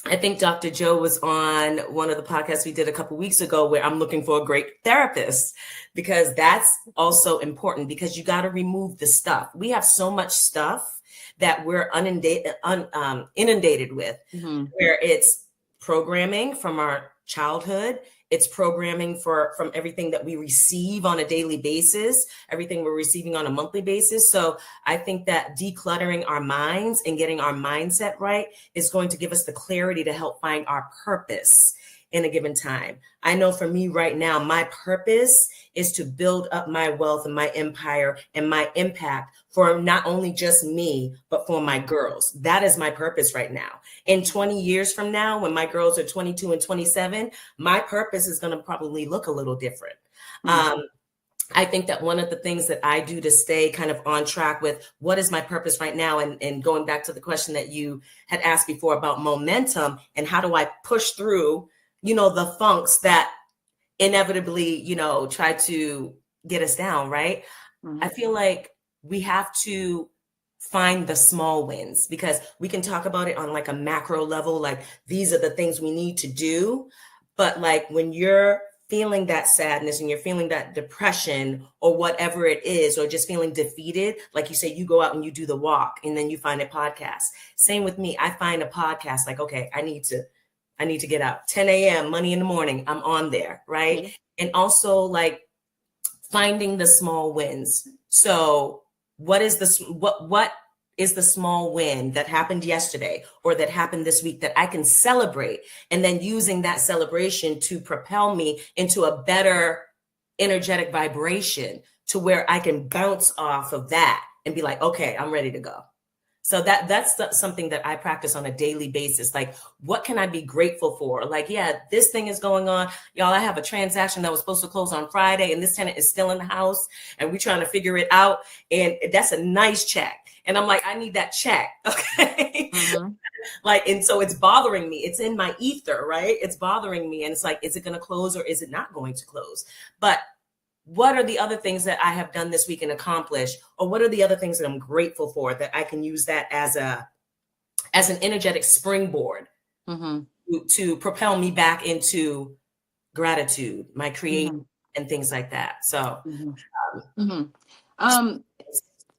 I think Dr. Joe was on one of the podcasts we did a couple of weeks ago where I'm looking for a great therapist, because that's also important, because you got to remove the stuff. We have so much stuff that we're inundated with, where it's programming from our childhood, It's programming from everything that we receive on a daily basis, everything we're receiving on a monthly basis. So I think that decluttering our minds and getting our mindset right is going to give us the clarity to help find our purpose in a given time. I know for me right now, my purpose is to build up my wealth and my empire and my impact for not only just me, but for my girls. That is my purpose right now. In 20 years from now, when my girls are 22 and 27, my purpose is going to probably look a little different. I think that one of the things that I do to stay kind of on track with what is my purpose right now, and going back to the question that you had asked before about momentum and how do I push through, the funks that inevitably, try to get us down, right? I feel like we have to find the small wins, because we can talk about it on like a macro level, like these are the things we need to do. But like when you're feeling that sadness and you're feeling that depression or whatever it is, or just feeling defeated, like you say, you go out and you do the walk and then you find a podcast. Same with me. I find a podcast like, okay, I need to get up 10 a.m. Money in the morning. I'm on there. Right. And also like finding the small wins. So what is the small win that happened yesterday or that happened this week that I can celebrate, and then using that celebration to propel me into a better energetic vibration to where I can bounce off of that and be like, okay, I'm ready to go. So that's something that I practice on a daily basis. Like, what can I be grateful for? Like, yeah, this thing is going on. Y'all, I have a transaction that was supposed to close on Friday and this tenant is still in the house and we're trying to figure it out. And that's a nice check. And I'm like, I need that check. Okay. Like, and so it's bothering me. It's in my ether, right? It's bothering me. And it's like, is it going to close or is it not going to close? But what are the other things that I have done this week and accomplished? Or what are the other things that I'm grateful for that I can use that as an energetic springboard to propel me back into gratitude, my creative and things like that. So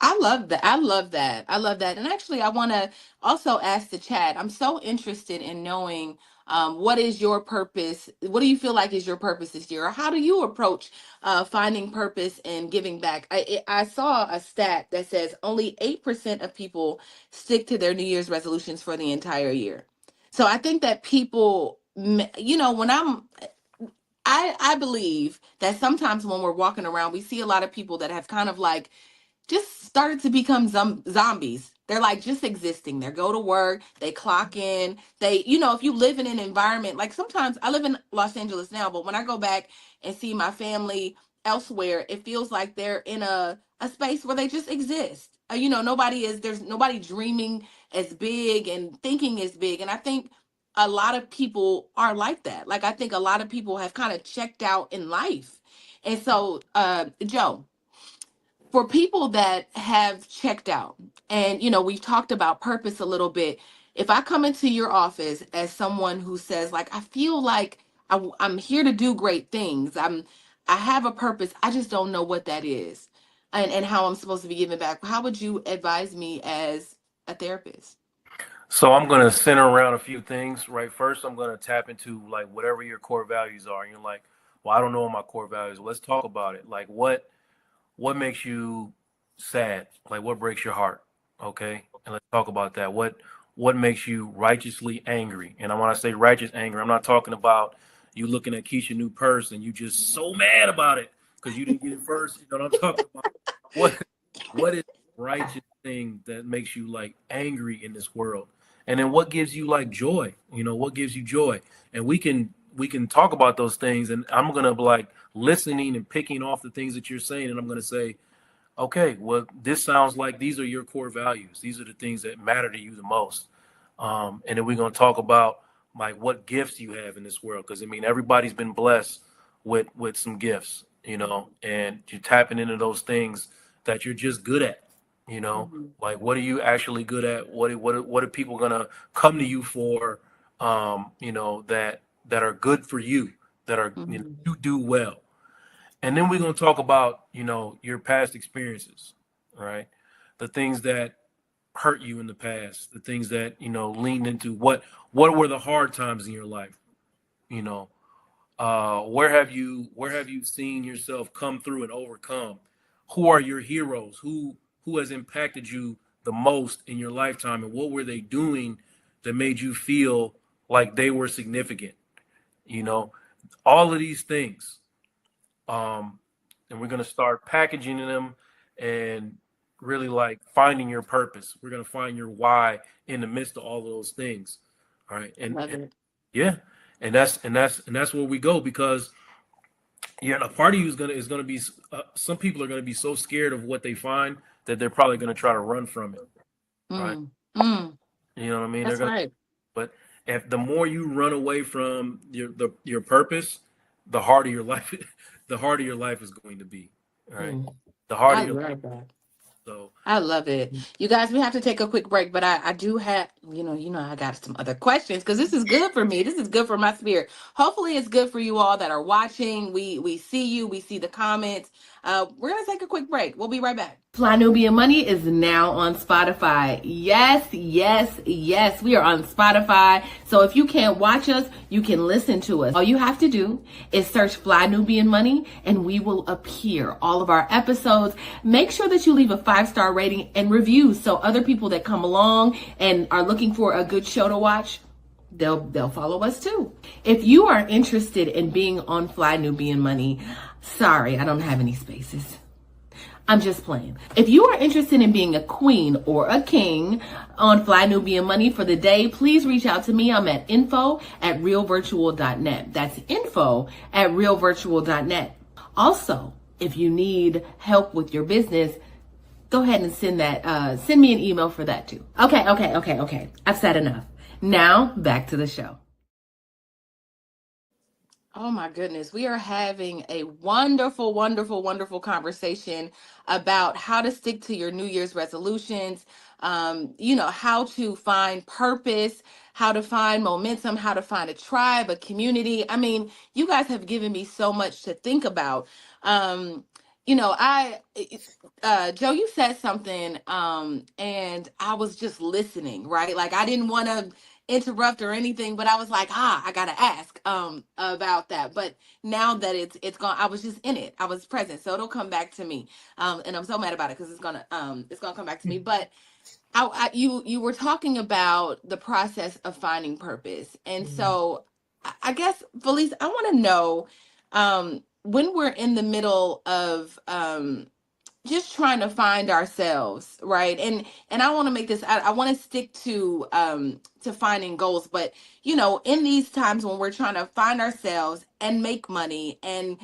I love that. I love that. I love that. And actually, I want to also ask the chat. I'm so interested in knowing what is your purpose? What do you feel like is your purpose this year? Or how do you approach finding purpose and giving back? I saw a stat that says only 8% of people stick to their New Year's resolutions for the entire year. So I think that people, when I believe that sometimes when we're walking around, we see a lot of people that have kind of like just started to become zombies. They're like just existing. They go to work, they clock in. They, if you live in an environment, like sometimes I live in Los Angeles now, but when I go back and see my family elsewhere, it feels like they're in a space where they just exist. There's nobody dreaming as big and thinking as big. And I think a lot of people are like that. Like, I think a lot of people have kind of checked out in life. And so, Joe, for people that have checked out, and we've talked about purpose a little bit. If I come into your office as someone who says, like, I feel like I'm here to do great things, I have a purpose, I just don't know what that is, and how I'm supposed to be giving back, how would you advise me as a therapist? So I'm going to center around a few things, right? First, I'm going to tap into like whatever your core values are. And you're like, well, I don't know what my core values. Let's talk about it. Like, what makes you sad? Like, what breaks your heart? Okay. And let's talk about that. What makes you righteously angry? And when I say righteous anger, I'm not talking about you looking at Keisha's new purse and you just so mad about it because you didn't get it first. You know what I'm talking about? What is righteous thing that makes you like angry in this world? And then what gives you like joy? What gives you joy? And we can talk about those things. And I'm going to be like listening and picking off the things that you're saying. And I'm going to say, okay, well, this sounds like these are your core values. These are the things that matter to you the most. And then we're going to talk about like what gifts you have in this world. Because everybody's been blessed with some gifts, and you're tapping into those things that you're just good at. Like, what are you actually good at? What are people gonna come to you for? That are good for you, that are you do well. And then we're gonna talk about your past experiences, right? The things that hurt you in the past, the things that leaned into what were the hard times in your life, Where have you seen yourself come through and overcome? Who are your heroes? Who has impacted you the most in your lifetime, and what were they doing that made you feel like they were significant? You know, all of these things. And we're going to start packaging them and really like finding your purpose. We're going to find your why in the midst of all of those things. All right. And yeah, and that's where we go, because a part of you is going to be some people are going to be so scared of what they find that they're probably going to try to run from it. Right. You know what I mean? That's right. But if the more you run away from your purpose, the harder your life is going to be. All right. The harder your life. So I love it. You guys, we have to take a quick break, but I do have, I got some other questions because this is good for me. This is good for my spirit. Hopefully it's good for you all that are watching. We see you, we see the comments. We're going to take a quick break. We'll be right back. Fly Nubian Money is now on Spotify. Yes, yes, yes. We are on Spotify. So if you can't watch us, you can listen to us. All you have to do is search Fly Nubian Money and we will appear. All of our episodes. Make sure that you leave a 5-star rating and reviews so other people that come along and are looking for a good show to watch, they'll follow us too. If you are interested in being on Fly Nubian Money, sorry, I don't have any spaces. I'm just playing. If you are interested in being a queen or a king on Fly Nubian Money for the day, please reach out to me. I'm at info@realvirtual.net. That's info@realvirtual.net. Also, if you need help with your business, go ahead and send me an email for that too. Okay. I've said enough. Now back to the show. Oh my goodness. We are having a wonderful, wonderful, wonderful conversation about how to stick to your New Year's resolutions, how to find purpose, how to find momentum, how to find a tribe, a community. I mean, you guys have given me so much to think about. Joe, you said something, and I was just listening, right? Like I didn't want to interrupt or anything, but I was like, I gotta ask about that. But now that it's gone, I was just in it. I was present, so it'll come back to me. And I'm so mad about it because it's gonna come back to me. But you were talking about the process of finding purpose, and so I guess, Felice, I want to know when we're in the middle of just trying to find ourselves, right? And I want to make this, I want to stick to finding goals, but in these times when we're trying to find ourselves and make money and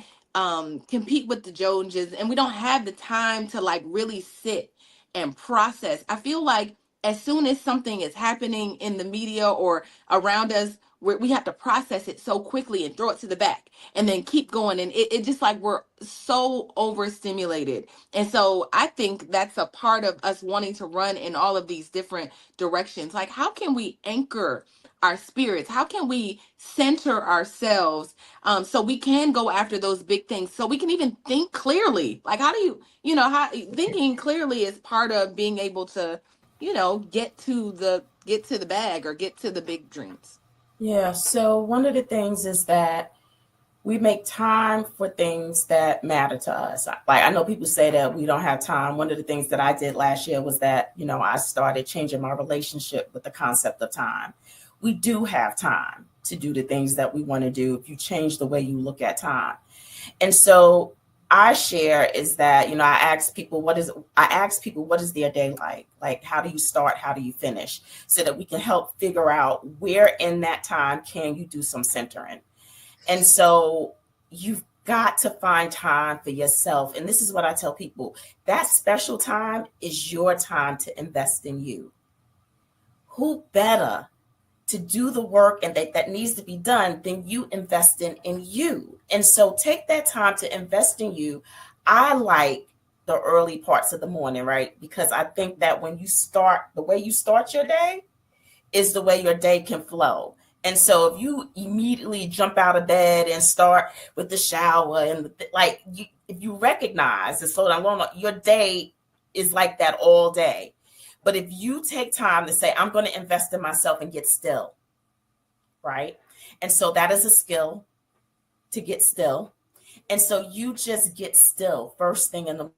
compete with the Joneses, and we don't have the time to like really sit and process. I feel like as soon as something is happening in the media or around us, we have to process it so quickly and throw it to the back and then keep going. And it just like we're so overstimulated. And so I think that's a part of us wanting to run in all of these different directions. Like, how can we anchor our spirits? How can we center ourselves so we can go after those big things, so we can even think clearly? Like, how do you, thinking clearly is part of being able to, get to the bag or get to the big dreams. Yeah. So one of the things is that we make time for things that matter to us. Like I know people say that we don't have time. One of the things that I did last year was that, I started changing my relationship with the concept of time. We do have time to do the things that we want to do if you change the way you look at time. And so I share is that, I ask people, what is their day like? Like, how do you start? How do you finish? So that we can help figure out where in that time can you do some centering. And so you've got to find time for yourself. And this is what I tell people, that special time is your time to invest in you. Who better to do the work and that needs to be done than you investing in you? And so take that time to invest in you. I like the early parts of the morning, right? Because I think that when you start, the way you start your day is the way your day can flow. And so if you immediately jump out of bed and start with the shower and if you recognize and slow down, your day is like that all day. But if you take time to say, I'm going to invest in myself and get still, right? And so that is a skill. to get still. And so you just get still first thing in the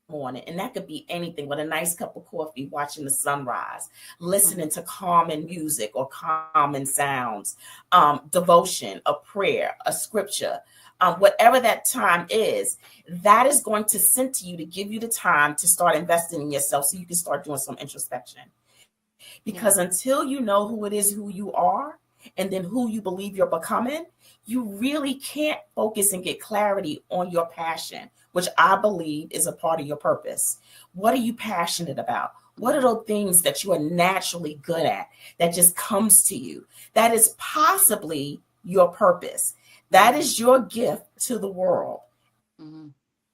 morning. And that could be anything, with a nice cup of coffee, watching the sunrise, listening to calming music or calming sounds, devotion, a prayer, a scripture, whatever that time is, that is going to center you to give you the time to start investing in yourself so you can start doing some introspection. Because until you know who it is, who you are, and then who you believe you're becoming, you really can't focus and get clarity on your passion, which I believe is a part of your purpose. What are you passionate about? What are those things that you are naturally good at that just comes to you? That is possibly your purpose. That is your gift to the world.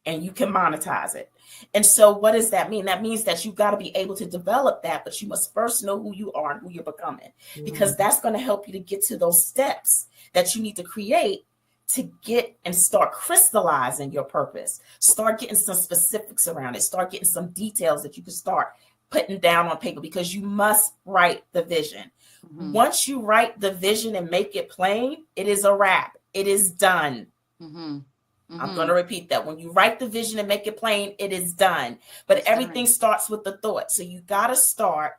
And you can monetize it. And so what does that mean? That means that you've got to be able to develop that, but you must first know who you are and who you're becoming, because that's going to help you to get to those steps that you need to create to get and start crystallizing your purpose. Start getting some specifics around it. Start getting some details that you can start putting down on paper, because you must write the vision. Once you write the vision and make it plain, it is a wrap. It is done. I'm going to repeat that. When you write the vision and make it plain, it is done. But everything starts with the thought. So you got to start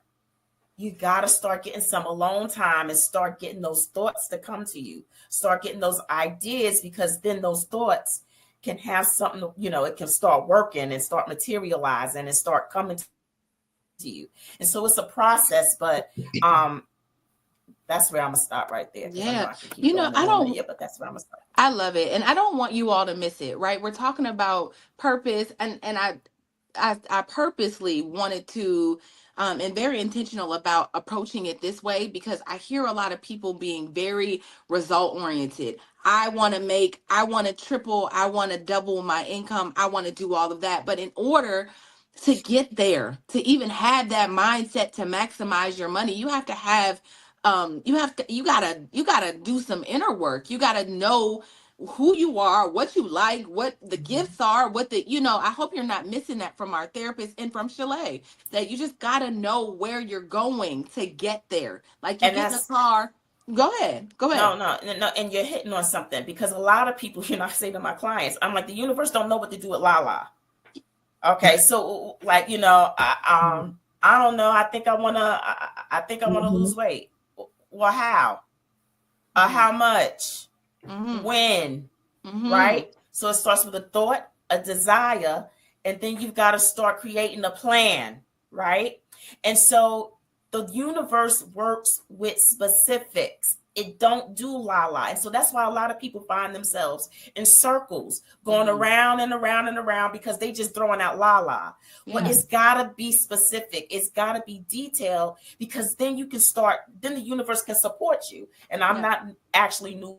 getting some alone time and start getting those thoughts to come to you. Start getting those ideas, because then those thoughts can have something, it can start working and start materializing and start coming to you. And so it's a process, but that's where I'm gonna stop right there. Yeah. But that's where I'm gonna stop. I love it. And I don't want you all to miss it, right? We're talking about purpose, and I purposely wanted to and very intentional about approaching it this way, because I hear a lot of people being very result oriented. I want to triple, I want to double my income, I want to do all of that. But in order to get there, to even have that mindset to maximize your money, you have to have you gotta do some inner work. You gotta know who you are, what you like, what the gifts are, I hope you're not missing that from our therapist and from Chalet, that you just gotta know where you're going to get there. Like, you get in the car. Go ahead. No, and you're hitting on something, because a lot of people, I say to my clients, I'm like, the universe don't know what to do with Lala. Okay, so I don't know. I think I wanna lose weight. Well, how? How much? When? Right? So it starts with a thought, a desire, and then you've got to start creating a plan, right? And so the universe works with specifics. It don't do la-la. And so that's why a lot of people find themselves in circles, going around and around and around, because they just throwing out la-la. Well, it's got to be specific. It's got to be detailed, because then you can start, then the universe can support you. And I'm not actually new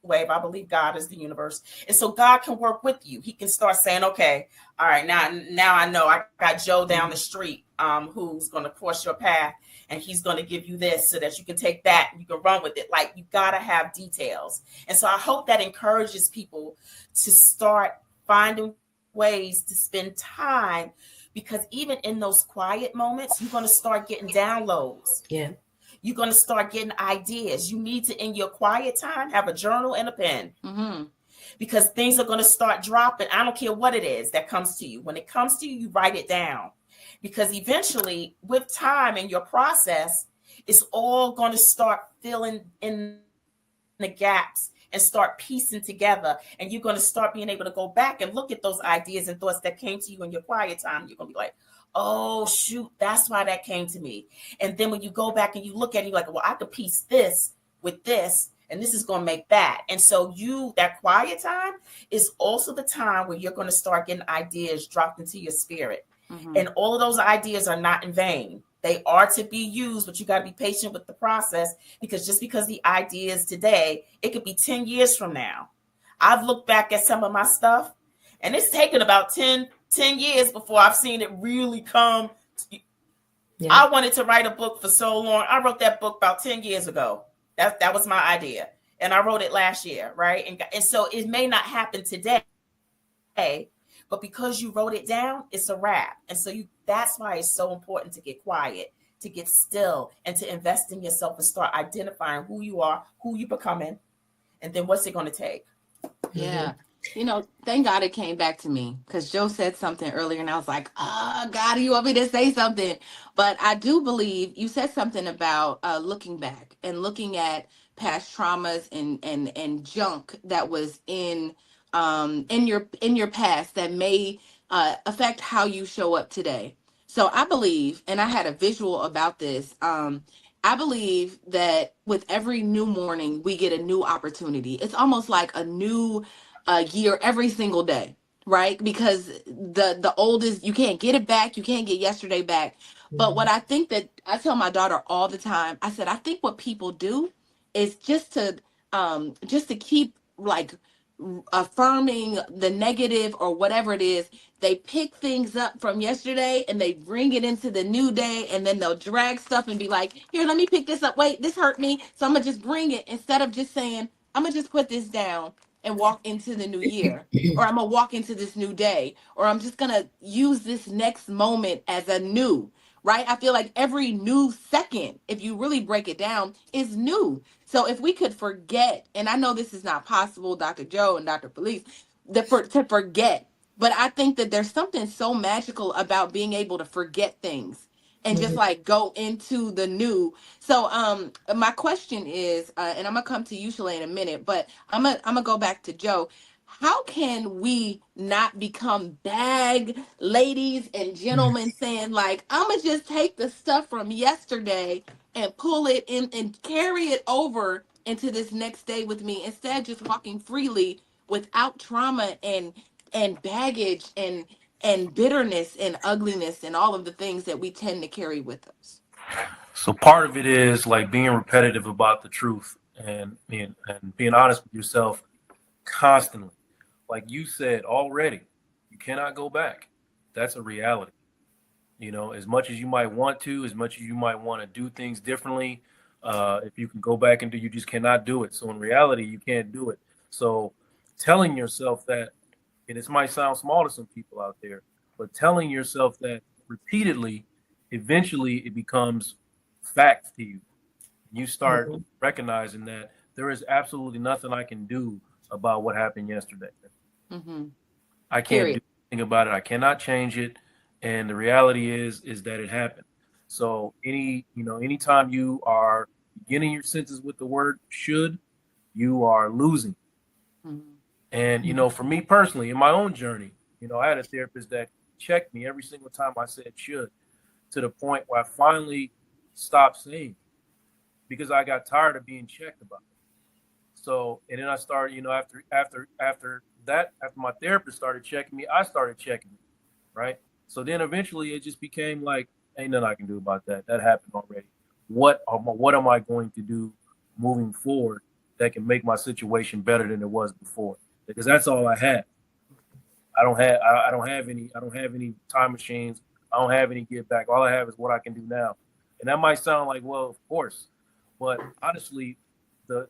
wave. I believe God is the universe. And so God can work with you. He can start saying, okay, all right, now I know I got Joe down the street who's going to cross your path, and he's going to give you this so that you can take that and you can run with it. Like, you got to have details. And so I hope that encourages people to start finding ways to spend time, because even in those quiet moments, you're going to start getting downloads. You're going to start getting ideas. You need to, in your quiet time, have a journal and a pen, because things are going to start dropping. I don't care what it is that comes to you. When it comes to you, you write it down, because eventually, with time and your process, it's all going to start filling in the gaps and start piecing together. And you're going to start being able to go back and look at those ideas and thoughts that came to you in your quiet time. You're going to be like, oh, shoot, that's why that came to me. And then when you go back and you look at it, you're like, well, I could piece this with this, and this is going to make that. And so that quiet time is also the time where you're going to start getting ideas dropped into your spirit. And all of those ideas are not in vain. They are to be used, but you got to be patient with the process, because just because the idea is today, it could be 10 years from now. I've looked back at some of my stuff, and it's taken about 10 years before I've seen it really come. I wanted to write a book for so long. I wrote that book about 10 years ago. That was my idea. And I wrote it last year, right? And so it may not happen today, but because you wrote it down, it's a wrap. And so that's why it's so important to get quiet, to get still, and to invest in yourself and start identifying who you are, who you're becoming, And then what's it going to take? Yeah. You know, thank God it came back to me, because Joe said something earlier and I was like, God, you want me to say something? But I do believe you said something about looking back and looking at past traumas and junk that was in your past that may affect how you show up today. So I believe, and I had a visual about this, I believe that with every new morning, we get a new opportunity. It's almost like a new year every single day, right? Because the oldest, you can't get it back. You can't get yesterday back. But what I think that I tell my daughter all the time, I said, I think what people do is just to keep like affirming the negative or whatever it is. They pick things up from yesterday and they bring it into the new day, and then they'll drag stuff and be like, here, let me pick this up. Wait, this hurt me, so I'm gonna just bring it, instead of just saying, I'm gonna just put this down and walk into the new year, or I'm gonna walk into this new day, or I'm just gonna use this next moment as a new, right? I feel like every new second, if you really break it down, is new. So if we could forget, and I know this is not possible, Dr. Joe and Dr. Felice, to forget, but I think that there's something so magical about being able to forget things and just like go into the new. So my question is, and I'm gonna come to you, Shalay, in a minute, but I'm gonna go back to Joe. How can we not become bag ladies and gentlemen saying like, I'm gonna just take the stuff from yesterday and pull it in and carry it over into this next day with me, instead of just walking freely without trauma and baggage and bitterness and ugliness and all of the things that we tend to carry with us? So part of it is like being repetitive about the truth and being honest with yourself constantly. Like you said already, you cannot go back. That's a reality. You know, as much as you might want to, as much as you might want to do things differently, if you can go back and do, you just cannot do it. So in reality, you can't do it. So telling yourself that, and this might sound small to some people out there, but telling yourself that repeatedly, eventually it becomes fact to you. You start recognizing that there is absolutely nothing I can do about what happened yesterday. I can't do anything about it. I cannot change it. And the reality is that it happened. So anytime you are beginning your sentence with the word should, you are losing. And, for me personally, in my own journey, I had a therapist that checked me every single time I said should, to the point where I finally stopped saying it because I got tired of being checked about it. So, and then I started, after my therapist started checking me, I started checking it, right? So then eventually it just became like, ain't nothing I can do about that. That happened already. What am I going to do moving forward that can make my situation better than it was before? Because that's all I had. I don't have any time machines. I don't have any give back. All I have is what I can do now. And that might sound like, well, of course, but honestly, the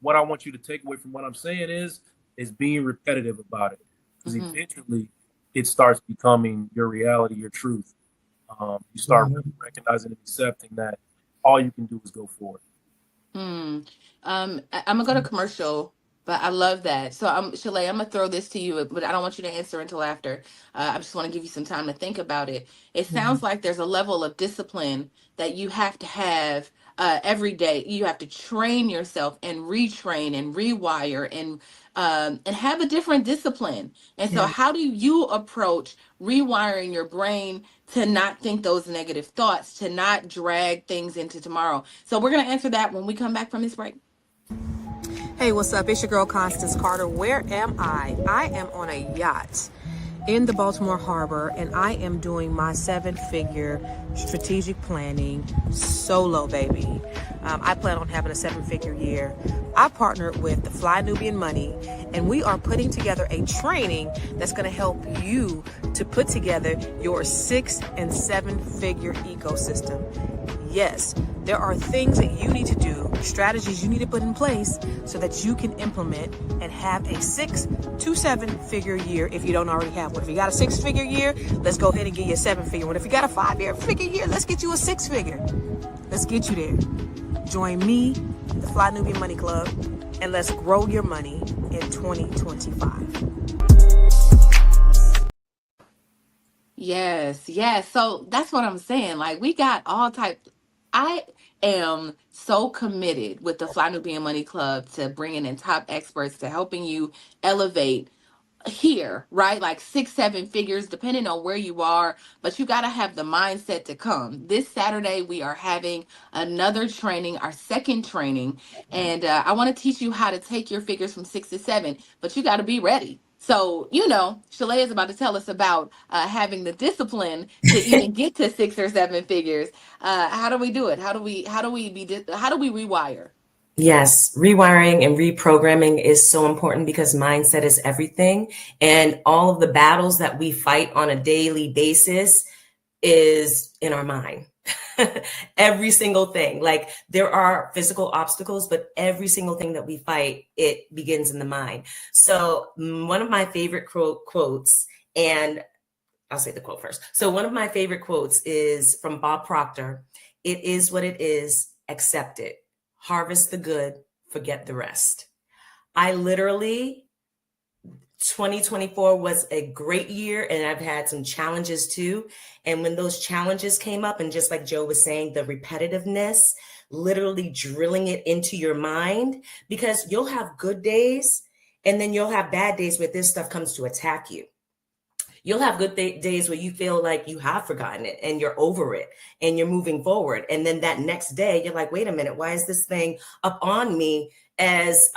what I want you to take away from what I'm saying is being repetitive about it, because eventually it starts becoming your reality, your truth. You start really recognizing and accepting that all you can do is go forward. I'm gonna go to commercial, but I love that. So Shalay, I'm gonna throw this to you, but I don't want you to answer until after. I just want to give you some time to think about it. It sounds like there's a level of discipline that you have to have every day. You have to train yourself and retrain and rewire and have a different discipline. And so how do you approach rewiring your brain to not think those negative thoughts, to not drag things into tomorrow? So we're going to answer that when we come back from this break. Hey, what's up? It's your girl, Constance Carter. Where am I? I am on a yacht in the Baltimore Harbor, and I am doing my 7-figure strategic planning solo, baby. I plan on having a 7-figure year. I partnered with the Fly Nubian Money, and we are putting together a training that's going to help you to put together your 6- and 7-figure ecosystem. Yes, there are things that you need to do, strategies you need to put in place so that you can implement and have a 6- to 7-figure year if you don't already have one. If you got a 6-figure year, let's go ahead and get you a 7-figure one. If you got a 5-figure year, let's get you a 6-figure. Let's get you there. Join me, the Fly Nubian Money Club, and let's grow your money in 2025. Yes, yes. So that's what I'm saying. Like we got all types. I am so committed with the Fly Nubian Money Club to bringing in top experts to helping you elevate here, right? Like 6, 7 figures, depending on where you are, but you got to have the mindset to come. This Saturday, we are having another training, our second training, and I want to teach you how to take your figures from 6 to 7, but you got to be ready. So, Shalea is about to tell us about having the discipline to even get to 6 or 7 figures. How do we do it? How do we rewire? Yes, rewiring and reprogramming is so important because mindset is everything. And all of the battles that we fight on a daily basis is in our mind. Every single thing. Like there are physical obstacles, but every single thing that we fight, it begins in the mind. So one of my favorite quotes, and I'll say the quote first. So one of my favorite quotes is from Bob Proctor. It is what it is, accept it. Harvest the good, forget the rest. I literally, 2024 was a great year and I've had some challenges too. And when those challenges came up, and just like Joe was saying, the repetitiveness, literally drilling it into your mind, because you'll have good days and then you'll have bad days where this stuff comes to attack you. You'll have good days where you feel like you have forgotten it and you're over it and you're moving forward. And then that next day, you're like, wait a minute, why is this thing up on me as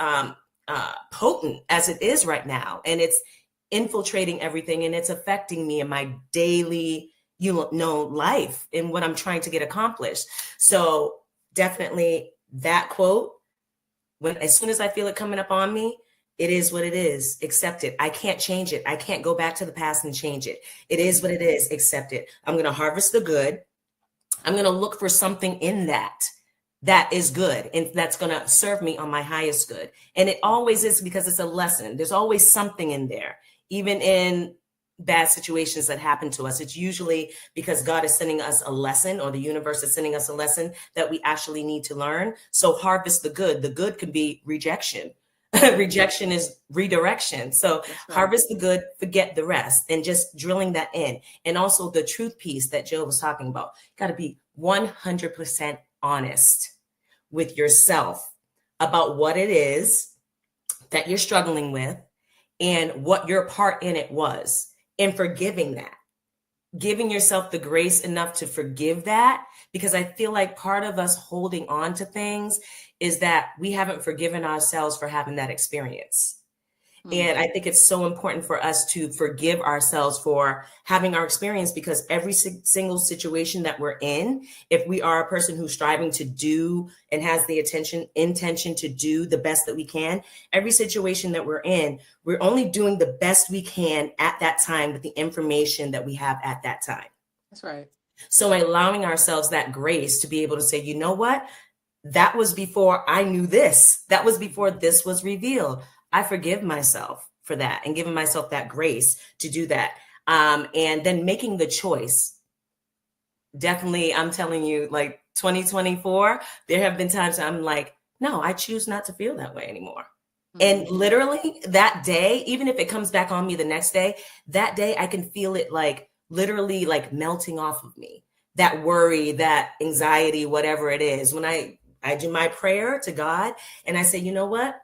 potent as it is right now? And it's infiltrating everything and it's affecting me in my daily, life and what I'm trying to get accomplished. So definitely that quote, as soon as I feel it coming up on me, it is what it is. Accept it. I can't change it. I can't go back to the past and change it. It is what it is. Accept it. I'm going to harvest the good. I'm going to look for something in that is good and that's going to serve me on my highest good. And it always is, because it's a lesson. There's always something in there, even in bad situations that happen to us. It's usually because God is sending us a lesson, or the universe is sending us a lesson that we actually need to learn. So harvest the good. The good can be rejection. Rejection is redirection. So harvest the good, forget the rest, and just drilling that in. And also the truth piece that Joe was talking about. Got to be 100% honest with yourself about what it is that you're struggling with and what your part in it was, and forgiving that. Giving yourself the grace enough to forgive that, because I feel like part of us holding on to things is that we haven't forgiven ourselves for having that experience. And I think it's so important for us to forgive ourselves for having our experience, because every single situation that we're in, if we are a person who's striving to do and has the intention to do the best that we can, every situation that we're in, we're only doing the best we can at that time with the information that we have at that time. That's right. So allowing ourselves that grace to be able to say, you know what? That was before I knew this. That was before this was revealed. I forgive myself for that, and giving myself that grace to do that. And then making the choice. Definitely, I'm telling you, like 2024, there have been times I'm like, no, I choose not to feel that way anymore. And literally that day, even if it comes back on me the next day, that day I can feel it like literally like melting off of me. That worry, that anxiety, whatever it is. When I do my prayer to God and I say, you know what?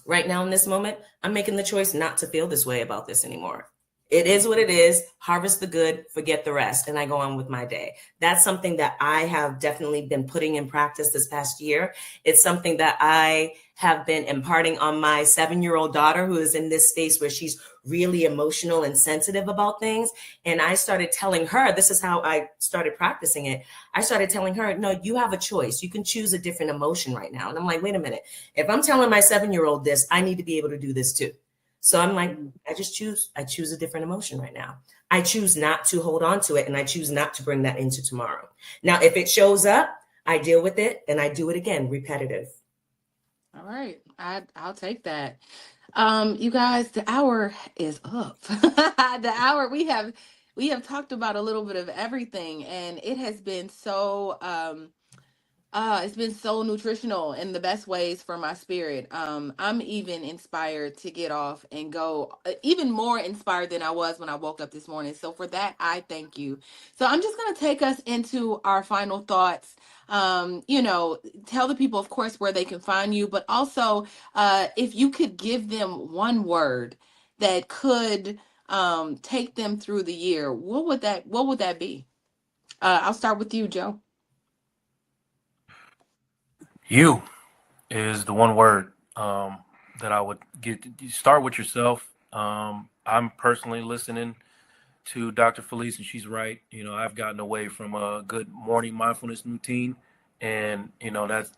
Right now in this moment, I'm making the choice not to feel this way about this anymore. It is what it is. Harvest the good, forget the rest. And I go on with my day. That's something that I have definitely been putting in practice this past year. It's something that I have been imparting on my 7-year-old daughter, who is in this space where she's really emotional and sensitive about things. And I started telling her, this is how I started practicing it. I started telling her, no, you have a choice. You can choose a different emotion right now. And I'm like, wait a minute. If I'm telling my 7-year-old this, I need to be able to do this too. So I'm like, I choose a different emotion right now. I choose not to hold on to it, and I choose not to bring that into tomorrow. Now, if it shows up, I deal with it and I do it again, repetitive. All right. I'll take that. You guys, the hour is up. The hour, we have talked about a little bit of everything, and it has been so It's been so nutritional in the best ways for my spirit. I'm even inspired to get off and go, even more inspired than I was when I woke up this morning. So for that, I thank you. So I'm just going to take us into our final thoughts. Tell the people, of course, where they can find you, but also if you could give them one word that could take them through the year, what would that be? I'll start with you, Joe. You is the one word that I would get. You start with yourself. I'm personally listening to Dr. Felice, and she's right. I've gotten away from a good morning mindfulness routine, and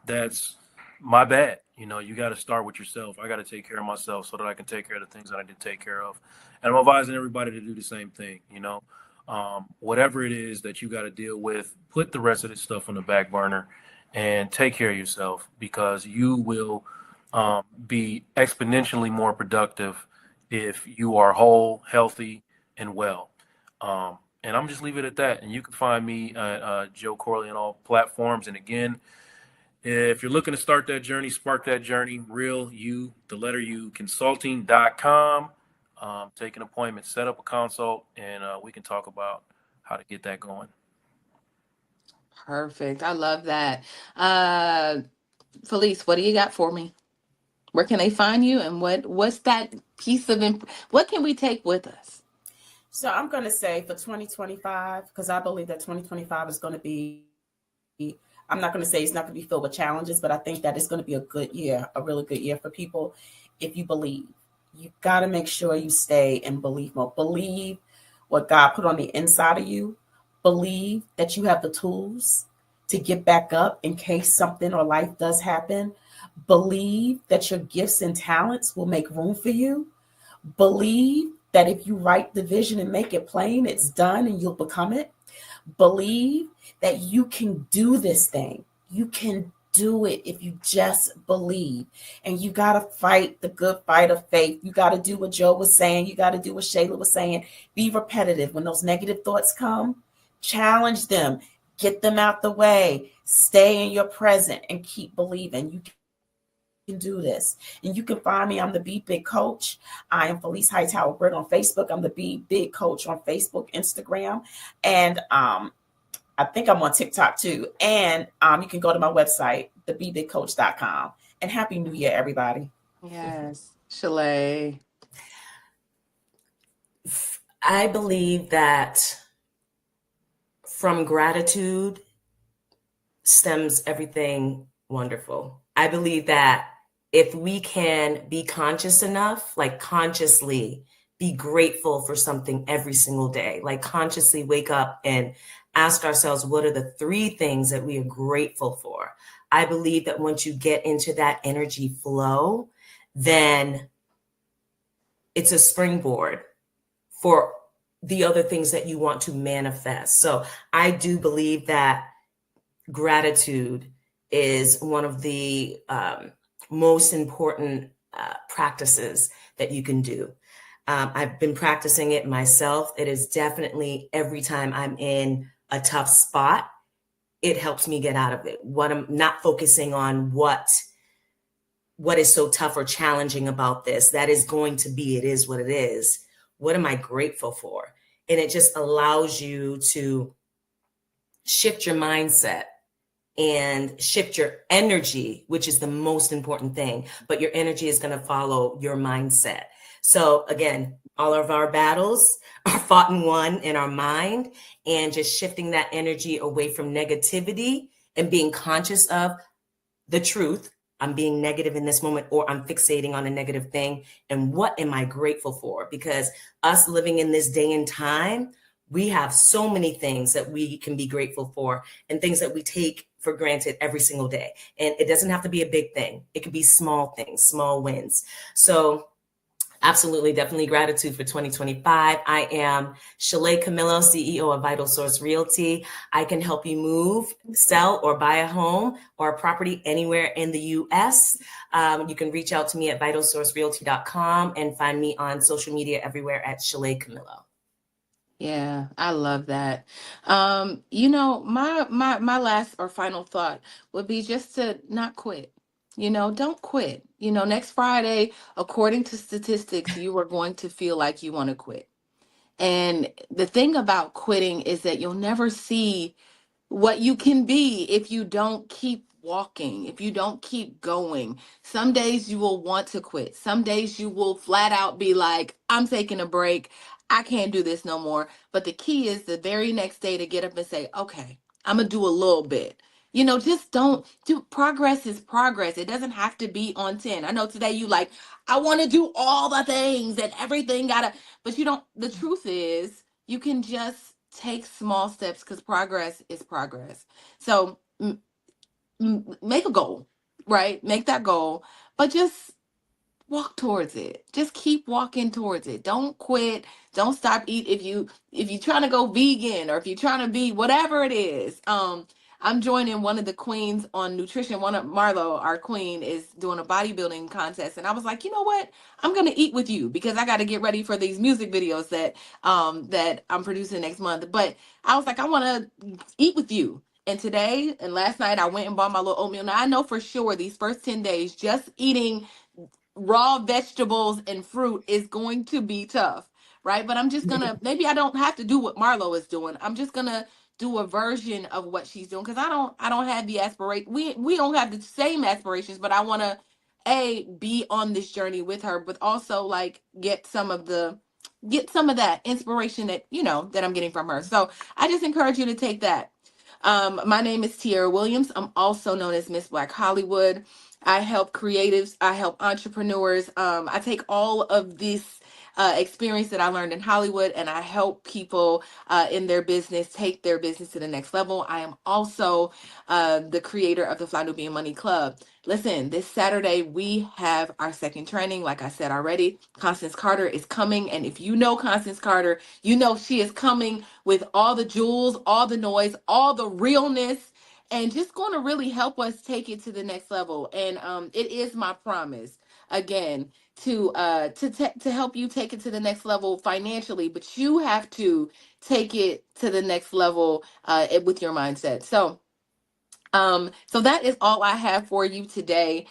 that's my bad. You got to start with yourself. I got to take care of myself so that I can take care of the things that I need to take care of, and I'm advising everybody to do the same thing. Whatever it is that you got to deal with, put the rest of this stuff on the back burner and take care of yourself, because you will be exponentially more productive if you are whole, healthy, and well. And I'm just leave it at that. And you can find me Joe Corley on all platforms. And again, if you're looking to start that journey, spark that journey, real you, the letter U, consulting.com. Take an appointment, set up a consult, and we can talk about how to get that going. Perfect. I love that. Felice, what do you got for me? Where can they find you, and what's that piece of what can we take with us? So I'm going to say for 2025, because I believe that 2025 is going to be, I'm not going to say it's not going to be filled with challenges, but I think that it's going to be a good year, a really good year for people. If you believe, you got to make sure you stay in belief mode. Believe what God put on the inside of you. Believe that you have the tools to get back up in case something or life does happen. Believe that your gifts and talents will make room for you. Believe that if you write the vision and make it plain, it's done and you'll become it. Believe that you can do this thing. You can do it if you just believe. And you got to fight the good fight of faith. You got to do what Joe was saying. You got to do what Shayla was saying. Be repetitive. When those negative thoughts come, challenge them. Get them out the way. Stay in your present and keep believing. You can do this. And you can find me. I'm the Be Big Coach. I am Felice Hightower Britt on Facebook. I'm the Be Big Coach on Facebook, Instagram, and I think I'm on TikTok too. And you can go to my website, thebebigcoach.com. And Happy New Year, everybody. Yes. Shalay. I believe that from gratitude stems everything wonderful. I believe that if we can be conscious enough, like consciously be grateful for something every single day, like consciously wake up and ask ourselves, what are the 3 things that we are grateful for? I believe that once you get into that energy flow, then it's a springboard for the other things that you want to manifest. So I do believe that gratitude is one of the most important practices that you can do. I've been practicing it myself. It is definitely every time I'm in a tough spot, it helps me get out of it. What I'm not focusing on what is so tough or challenging about this. That is going to be, it is what it is. What am I grateful for? And it just allows you to shift your mindset and shift your energy, which is the most important thing. But your energy is going to follow your mindset. So again, all of our battles are fought and won in our mind, and just shifting that energy away from negativity and being conscious of the truth. I'm being negative in this moment, or I'm fixating on a negative thing. And what am I grateful for? Because us living in this day and time, we have so many things that we can be grateful for and things that we take for granted every single day. And it doesn't have to be a big thing. It could be small things, small wins. So absolutely, definitely gratitude for 2025. I am Shalay Camillo, CEO of Vital Source Realty. I can help you move, sell, or buy a home or a property anywhere in the U.S. You can reach out to me at vitalsourcerealty.com and find me on social media everywhere at Shalay Camillo. Yeah, I love that. My last or final thought would be just to not quit. Don't quit. Next Friday, according to statistics, you are going to feel like you want to quit. And the thing about quitting is that you'll never see what you can be if you don't keep walking, if you don't keep going. Some days you will want to quit. Some days you will flat out be like, I'm taking a break. I can't do this no more. But the key is the very next day to get up and say, okay, I'm going to do a little bit. Just don't do. Progress is progress. It doesn't have to be on 10. I know today you like, I want to do all the things and everything gotta, but you don't. The truth is, you can just take small steps because progress is progress. So make a goal, right? Make that goal, but just walk towards it. Just keep walking towards it. Don't quit. Don't stop eat. If you trying to go vegan or if you're trying to be whatever it is. I'm joining one of the queens on nutrition. One of Marlo, our queen, is doing a bodybuilding contest, and I was like, you know what? I'm gonna eat with you because I got to get ready for these music videos that I'm producing next month. But I was like, I want to eat with you. And today and last night, I went and bought my little oatmeal. Now I know for sure these first 10 days, just eating raw vegetables and fruit is going to be tough, right? But I'm just gonna, maybe I don't have to do what Marlo is doing. I'm just gonna do a version of what she's doing because I don't have the aspiration. We don't have the same aspirations, but I want to be on this journey with her, but also like get some of that inspiration that I'm getting from her. So I just encourage you to take that. My name is Tiara Williams. I'm also known as Miss Black Hollywood. I help creatives. I help entrepreneurs. I take all of this experience that I learned in Hollywood and I help people in their business take their business to the next level. I am also the creator of the Fly Nubian Money Club. Listen, this Saturday we have our second training. Like I said already, Constance Carter is coming. And if you know Constance Carter, you know she is coming with all the jewels, all the noise, all the realness, and just going to really help us take it to the next level. And it is my promise, again, to help you take it to the next level financially, but you have to take it to the next level with your mindset. So that is all I have for you today.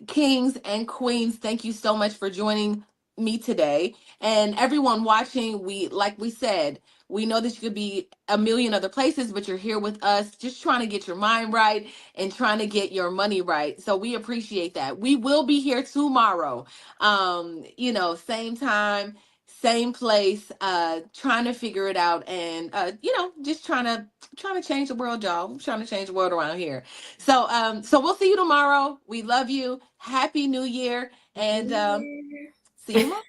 Kings and queens, thank you so much for joining me today. And everyone watching, like we said, we know that you could be a million other places, but you're here with us just trying to get your mind right and trying to get your money right. So we appreciate that. We will be here tomorrow. Same time, same place, trying to figure it out and just trying to change the world, y'all. We're trying to change the world around here. So we'll see you tomorrow. We love you. Happy New Year. And see you tomorrow.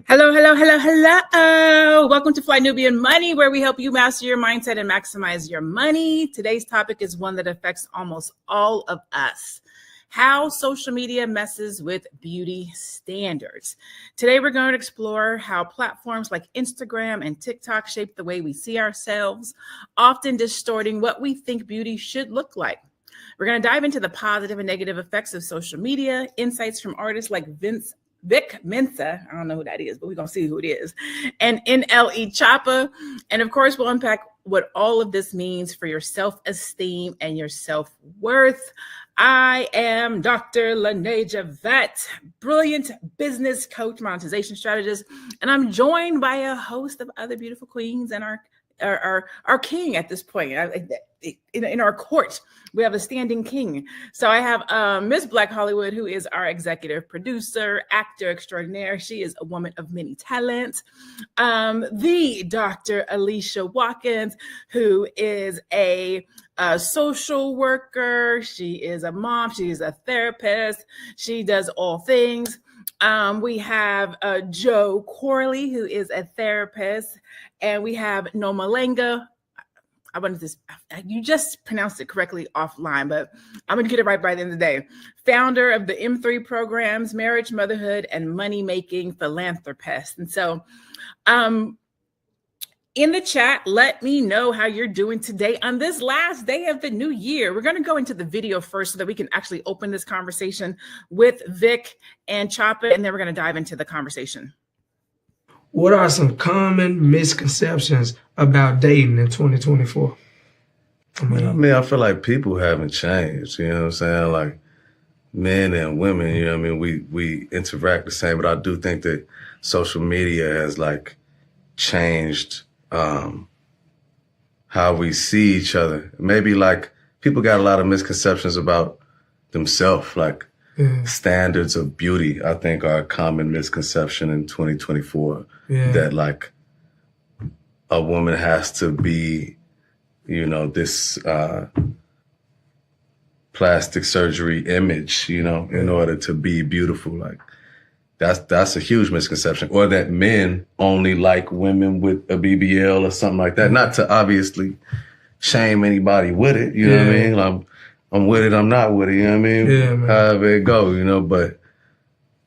Hello, hello, hello, hello. Welcome to Fly Nubian Money, where we help you master your mindset and maximize your money. Today's topic is one that affects almost all of us: how social media messes with beauty standards. Today, we're going to explore how platforms like Instagram and TikTok shape the way we see ourselves, often distorting what we think beauty should look like. We're going to dive into the positive and negative effects of social media, insights from artists like Vic Mensa, I don't know who that is, but we're going to see who it is, and NLE Choppa. And of course, we'll unpack what all of this means for your self-esteem and your self-worth. I am Dr. Lene Javette, brilliant business coach, monetization strategist, and I'm joined by a host of other beautiful queens and our king at this point. In our court, we have a standing king. So I have Miss Black Hollywood, who is our executive producer, actor extraordinaire. She is a woman of many talents. The Dr. Alicia Watkins, who is a social worker. She is a mom. She is a therapist. She does all things. We have Joe Corley, who is a therapist, and we have Noma Lenga. I wanted to, you just pronounced it correctly offline, but I'm going to get it right by the end of the day. Founder of the M3 programs, marriage, motherhood, and money-making philanthropist. And so in the chat, let me know how you're doing today on this last day of the new year. We're going to go into the video first so that we can actually open this conversation with Vic and Chapa, and then we're going to dive into the conversation. What are some common misconceptions about dating in 2024? I feel like people haven't changed, you know what I'm saying? Like men and women, you know what I mean? We interact the same, but I do think that social media has like changed how we see each other. Maybe like people got a lot of misconceptions about themselves, like standards of beauty, I think are a common misconception in 2024. That like a woman has to be, you know, this plastic surgery image, you know, in order to be beautiful. Like that's a huge misconception. Or that men only like women with a BBL or something like that. Not to obviously shame anybody with it, you know what I mean? I'm with it, I'm not with it, you know what I mean? However it go, you know, but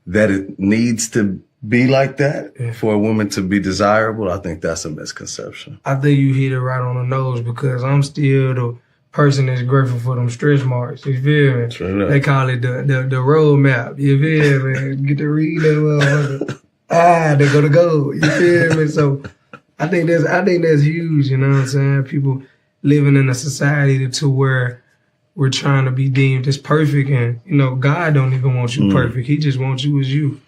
that it needs to be like that for a woman to be desirable, I think that's a misconception. I think you hit it right on the nose, because I'm still the person that's grateful for them stretch marks. You feel me? True. They call it the road map. You feel me? Get to read that motherfucker. They go to gold. You feel me? So I think that's huge. You know what I'm saying? People living in a society to where we're trying to be deemed as perfect, and you know, God don't even want you perfect. He just wants you as you.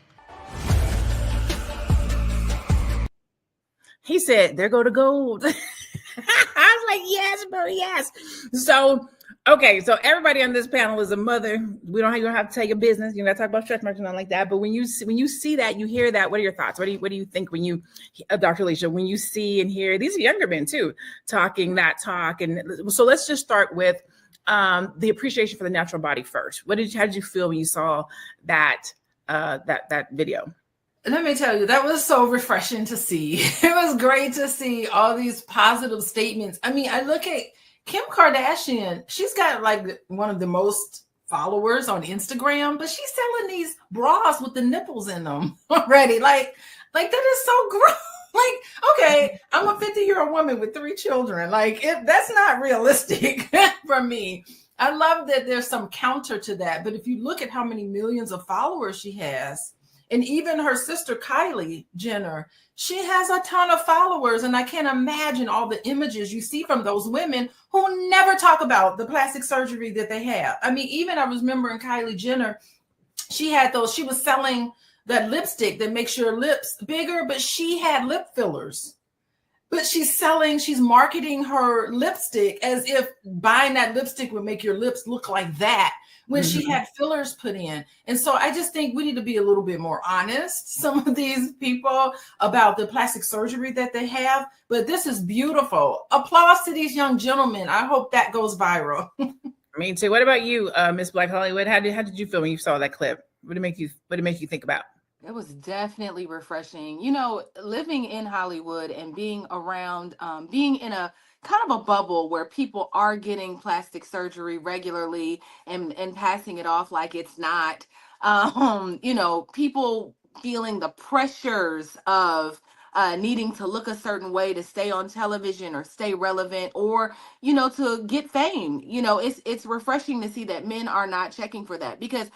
He said, there go to gold. I was like, yes, bro, yes. So, okay, so everybody on this panel is a mother. You don't have to tell your business. You know, talk about stretch marks and nothing like that. But when you see that, you hear that, what are your thoughts? What do you think when you, Dr. Allyship, when you see and hear, these are younger men too, talking that talk? And so let's just start with the appreciation for the natural body first. How did you feel when you saw that that video? Let me tell you, that was so refreshing to see. It was great to see all these positive statements. I mean, I look at Kim Kardashian. She's got like one of the most followers on Instagram, but she's selling these bras with the nipples in them already. Like that is so gross. Like, okay, I'm a 50-year-old woman with 3 children. Like, that's not realistic for me. I love that there's some counter to that. But if you look at how many millions of followers she has, and even her sister, Kylie Jenner, she has a ton of followers. And I can't imagine all the images you see from those women who never talk about the plastic surgery that they have. I mean, even I was remembering Kylie Jenner, she was selling that lipstick that makes your lips bigger, but she had lip fillers. But she's marketing her lipstick as if buying that lipstick would make your lips look like that, when she had fillers put in. And so I just think we need to be a little bit more honest, some of these people, about the plastic surgery that they have. But this is beautiful. Applause to these young gentlemen. I hope that goes viral. Me too. What about you, Miss Black Hollywood? How did you feel when you saw that clip? What did it make you think about? It was definitely refreshing. You know, living in Hollywood and being around, being in a kind of a bubble where people are getting plastic surgery regularly and passing it off like it's not, you know, people feeling the pressures of needing to look a certain way to stay on television or stay relevant, or, you know, to get fame. You know, it's refreshing to see that men are not checking for that, because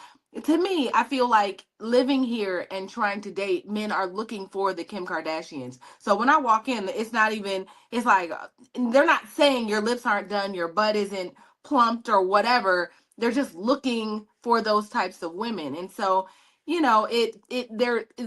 to me, I feel like living here and trying to date, men are looking for the Kim Kardashians. So when I walk in, it's like, they're not saying your lips aren't done, your butt isn't plumped or whatever. They're just looking for those types of women. And so, you know,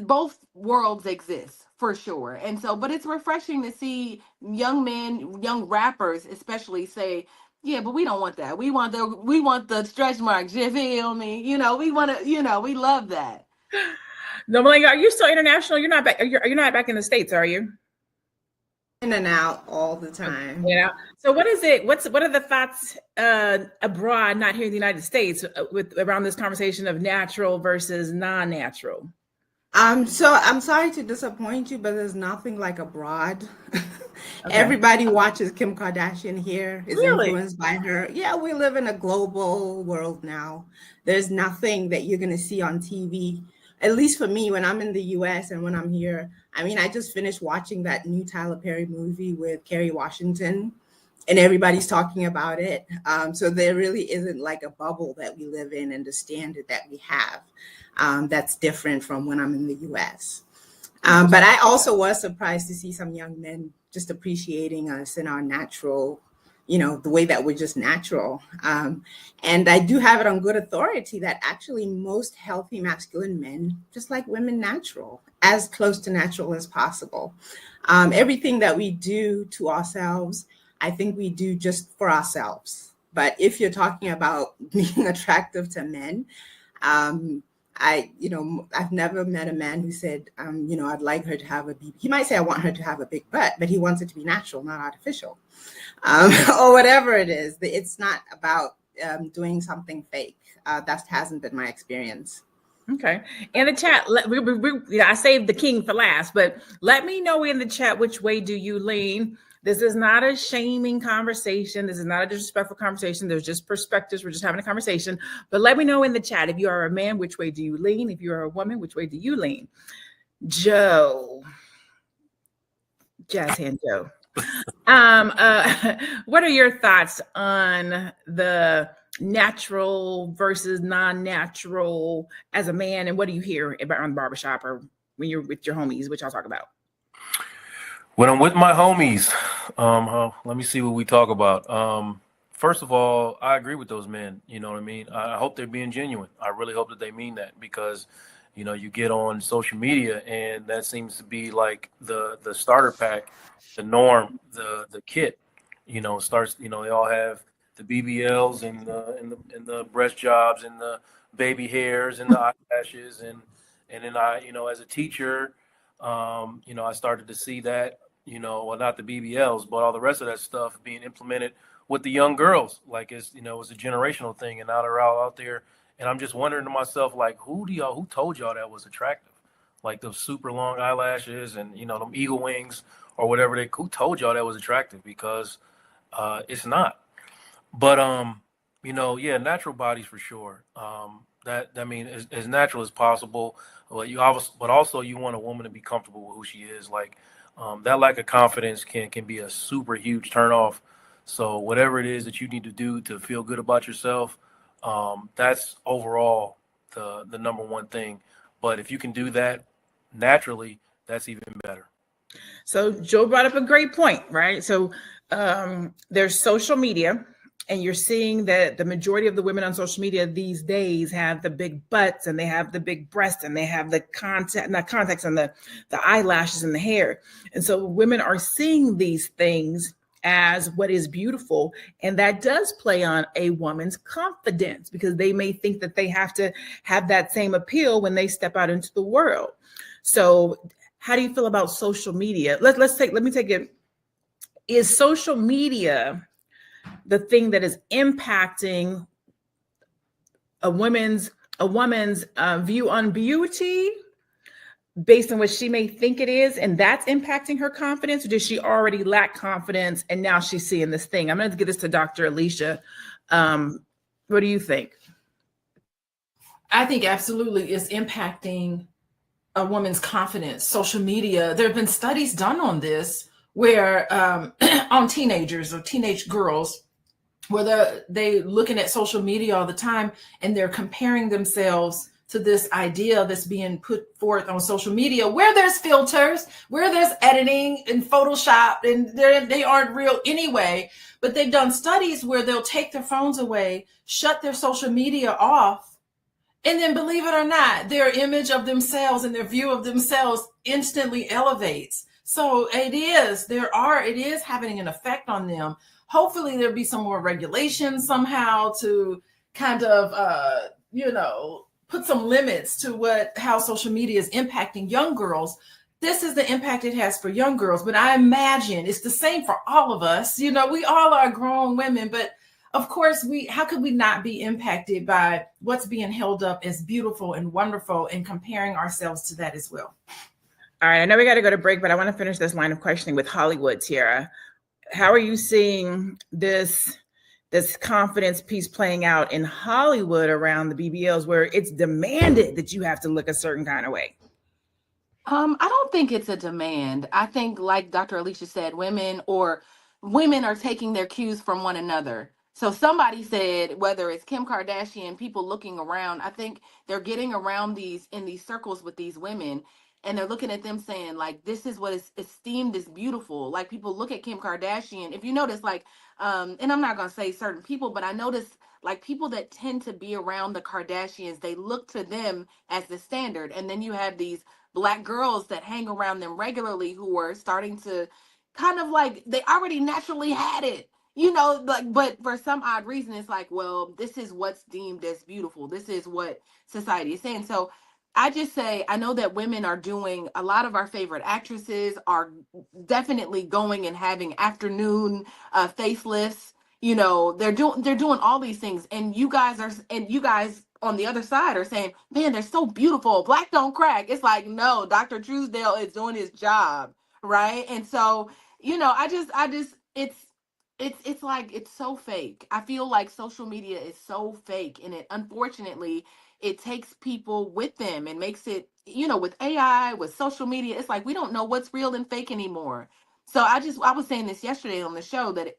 both worlds exist for sure. And so, but it's refreshing to see young men, young rappers especially, say, yeah, but we don't want that. We want the stretch marks. You feel me? You know, we want to. You know, we love that. No, Malika, are you still international? You're not back. You're not back in the States, are you? In and out all the time. Yeah. So what is it? What are the thoughts abroad, not here in the United States, around this conversation of natural versus non-natural? So I'm sorry to disappoint you, but there's nothing like abroad. Okay. Everybody watches Kim Kardashian here, is influenced by her. Yeah, we live in a global world now. There's nothing that you're going to see on TV at least for me, when I'm in the US and when I'm here, I mean, I just finished watching that new Tyler Perry movie with Kerry Washington, and everybody's talking about it. So there really isn't like a bubble that we live in and the standard that we have that's different from when I'm in the US. But I also was surprised to see some young men just appreciating us in our natural, you know, the way that we're just natural. And I do have it on good authority that actually most healthy masculine men just like women natural, as close to natural as possible. Everything that we do to ourselves, I think we do just for ourselves. But if you're talking about being attractive to men, I've never met a man who said, I'd like her to have a BB. He might say, I want her to have a big butt, but he wants it to be natural, not artificial, or whatever it is. It's not about doing something fake. That hasn't been my experience. Okay. In the chat, I saved the king for last, but let me know in the chat, which way do you lean? This is not a shaming conversation. This is not a disrespectful conversation. There's just perspectives. We're just having a conversation. But let me know in the chat, if you are a man, which way do you lean? If you're a woman, which way do you lean? Joe. Jazz hand Joe. What are your thoughts on the natural versus non-natural as a man? And what do you hear about on the barbershop or when you're with your homies, which I'll talk about? When I'm with my homies, let me see what we talk about. First of all, I agree with those men. You know what I mean? I hope they're being genuine. I really hope that they mean that, because, you know, you get on social media and that seems to be like the starter pack, the norm, the kit. You know, starts. You know, they all have the BBLs and the breast jobs and the baby hairs and the eyelashes and then I, you know, as a teacher, you know, I started to see that. You know, well, not the BBLs, but all the rest of that stuff being implemented with the young girls. Like, it's, you know, it's a generational thing, and now they're all out there. And I'm just wondering to myself, like, who told y'all that was attractive? Like those super long eyelashes and, you know, them eagle wings or whatever who told y'all that was attractive? Because it's not. But you know, yeah, natural bodies for sure. That I mean, as natural as possible. But also you want a woman to be comfortable with who she is. Like, that lack of confidence can be a super huge turnoff. So whatever it is that you need to do to feel good about yourself, that's overall the number one thing. But if you can do that naturally, that's even better. So Joe brought up a great point, right? So there's social media, and you're seeing that the majority of the women on social media these days have the big butts and they have the big breasts and they have the contacts and the eyelashes and the hair. And so women are seeing these things as what is beautiful. And that does play on a woman's confidence, because they may think that they have to have that same appeal when they step out into the world. So how do you feel about social media? Let me take it. Is social media the thing that is impacting a woman's view on beauty based on what she may think it is, and that's impacting her confidence? Or does she already lack confidence and now she's seeing this thing? I'm going to give this to Dr. Alicia. What do you think? I think absolutely it's impacting a woman's confidence. Social media, there have been studies done on this where on teenagers or teenage girls, where they looking at social media all the time and they're comparing themselves to this idea that's being put forth on social media, where there's filters, where there's editing and Photoshop, and they aren't real anyway. But they've done studies where they'll take their phones away, shut their social media off, and then, believe it or not, their image of themselves and their view of themselves instantly elevates. So it is having an effect on them. Hopefully there'll be some more regulations somehow to kind of, put some limits to how social media is impacting young girls. This is the impact it has for young girls, but I imagine it's the same for all of us. You know, we all are grown women, but of course, how could we not be impacted by what's being held up as beautiful and wonderful and comparing ourselves to that as well? All right, I know we got to go to break, but I want to finish this line of questioning with Hollywood, Tiara. How are you seeing this this confidence piece playing out in Hollywood around the BBLs, where it's demanded that you have to look a certain kind of way? I don't think it's a demand. I think, like Dr. Alicia said, women are taking their cues from one another. So somebody said, whether it's Kim Kardashian, people looking around, I think they're getting around in these circles with these women, and they're looking at them saying, like, this is what is esteemed as beautiful. Like, people look at Kim Kardashian. If you notice, like, and I'm not gonna say certain people, but I notice like people that tend to be around the Kardashians, they look to them as the standard. And then you have these Black girls that hang around them regularly who are starting to kind of like, they already naturally had it, like, but for some odd reason it's like, well, this is what's deemed as beautiful, this is what society is saying. So I just say, I know that women are doing, a lot of our favorite actresses are definitely going and having afternoon facelifts. They're doing all these things, and you guys on the other side are saying, man, they're so beautiful, Black don't crack. It's like, no, Dr. Truesdale is doing his job, right? And so, I just it's like, it's so fake. I feel like social media is so fake, and it, unfortunately, it takes people with them and makes it, with AI, with social media, it's like we don't know what's real and fake anymore. So I was saying this yesterday on the show, that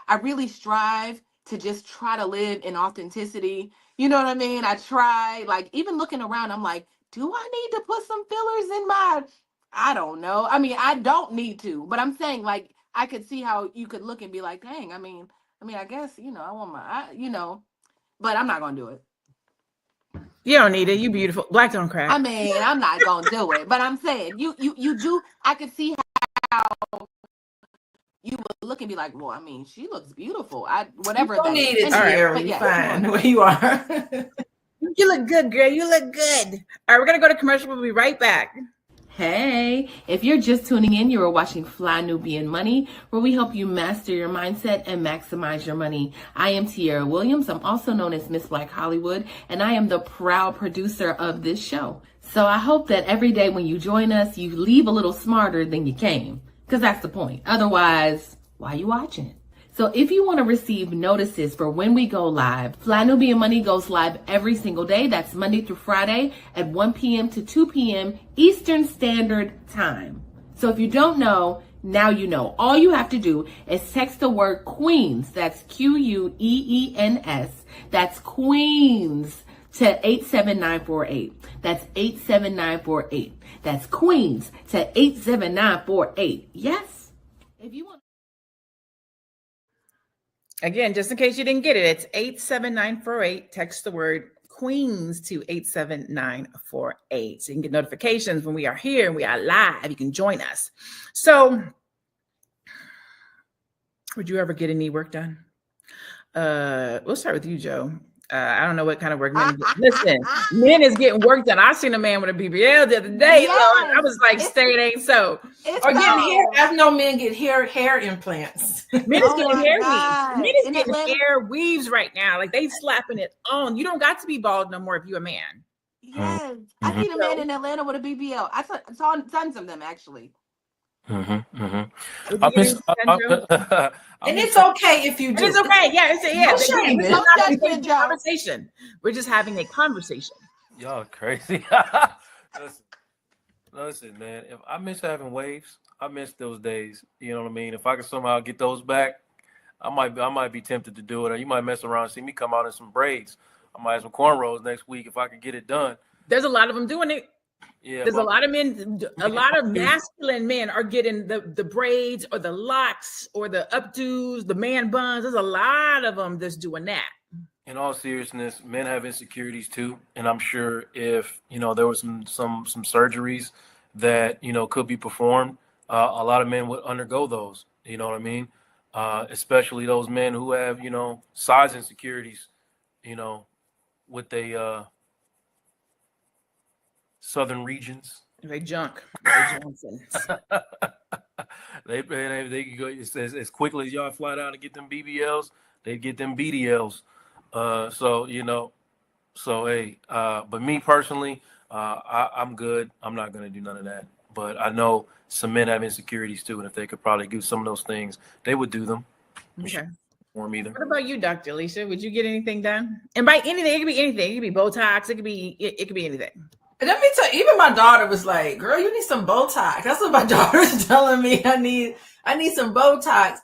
I really strive to just try to live in authenticity. You know what I mean? I try, like, even looking around, I'm like, do I need to put some fillers in my, I don't know. I mean, I don't need to, but I'm saying, like, I could see how you could look and be like, dang, I guess, I want but I'm not going to do it. You don't need it. You beautiful. Black don't crack. I mean, I'm not going to do it, but I'm saying you do. I could see how you would look and be like, well, I mean, she looks beautiful. Whatever that is. It, Tierra. You're fine where you are. You look good, girl. You look good. All right, we're going to go to commercial. We'll be right back. Hey, if you're just tuning in, you are watching Fly Nubian Money, where we help you master your mindset and maximize your money. I am Tierra Williams. I'm also known as Miss Black Hollywood, and I am the proud producer of this show. So I hope that every day when you join us, you leave a little smarter than you came, because that's the point. Otherwise, why are you watching? So if you want to receive notices for when we go live, Fly Nubian Money goes live every single day. That's Monday through Friday at 1 p.m. to 2 p.m. Eastern Standard Time. So if you don't know, now you know. All you have to do is text the word Queens, that's Queens, that's Queens, to 87948. That's 87948. That's Queens to 87948. Yes? If you want. Again, just in case you didn't get it, it's 87948. Text the word Queens to 87948. So you can get notifications when we are here and we are live. You can join us. So, would you ever get any work done? We'll start with you, Joe. I don't know what kind of work men get. Listen, men is getting work done. I seen a man with a BBL the other day. Yes. Lord, I was like, stay, it ain't so. Or getting hair. I know men get hair implants. Men is getting hair God. weaves. Men is getting hair weaves right now. Like, they slapping it on. You don't got to be bald no more if you're a man. Yes. I seen a man in Atlanta with a BBL. I saw tons of them, actually. And it's okay if you do. It's okay. Yeah, No shame. We're just having a conversation. We're just having a conversation. Y'all crazy. Listen, man. If I miss having waves, I miss those days. You know what I mean? If I could somehow get those back, I might be tempted to do it. Or you might mess around and see me come out in some braids. I might have some cornrows next week if I could get it done. There's a lot of them doing it. Yeah, there's a lot of men, a lot of masculine men are getting the braids or the locks or the updos, the man buns. There's a lot of them that's doing that. In all seriousness, men have insecurities too, and I'm sure if there was some surgeries that could be performed, a lot of men would undergo those. You know what I mean? Especially those men who have size insecurities. With a southern regions. They junk. They can go as quickly as y'all fly down to get them BBLs, they get them BDLs. Hey, but me personally, I'm good. I'm not gonna do none of that. But I know some men have insecurities too, and if they could probably do some of those things, they would do them. Okay. form either. What about you, Dr. Alicia? Would you get anything done? And by anything, it could be anything. It could be Botox. It could be anything. Let me tell you, even my daughter was like, girl, you need some Botox. That's what my daughter's telling me. I need some Botox.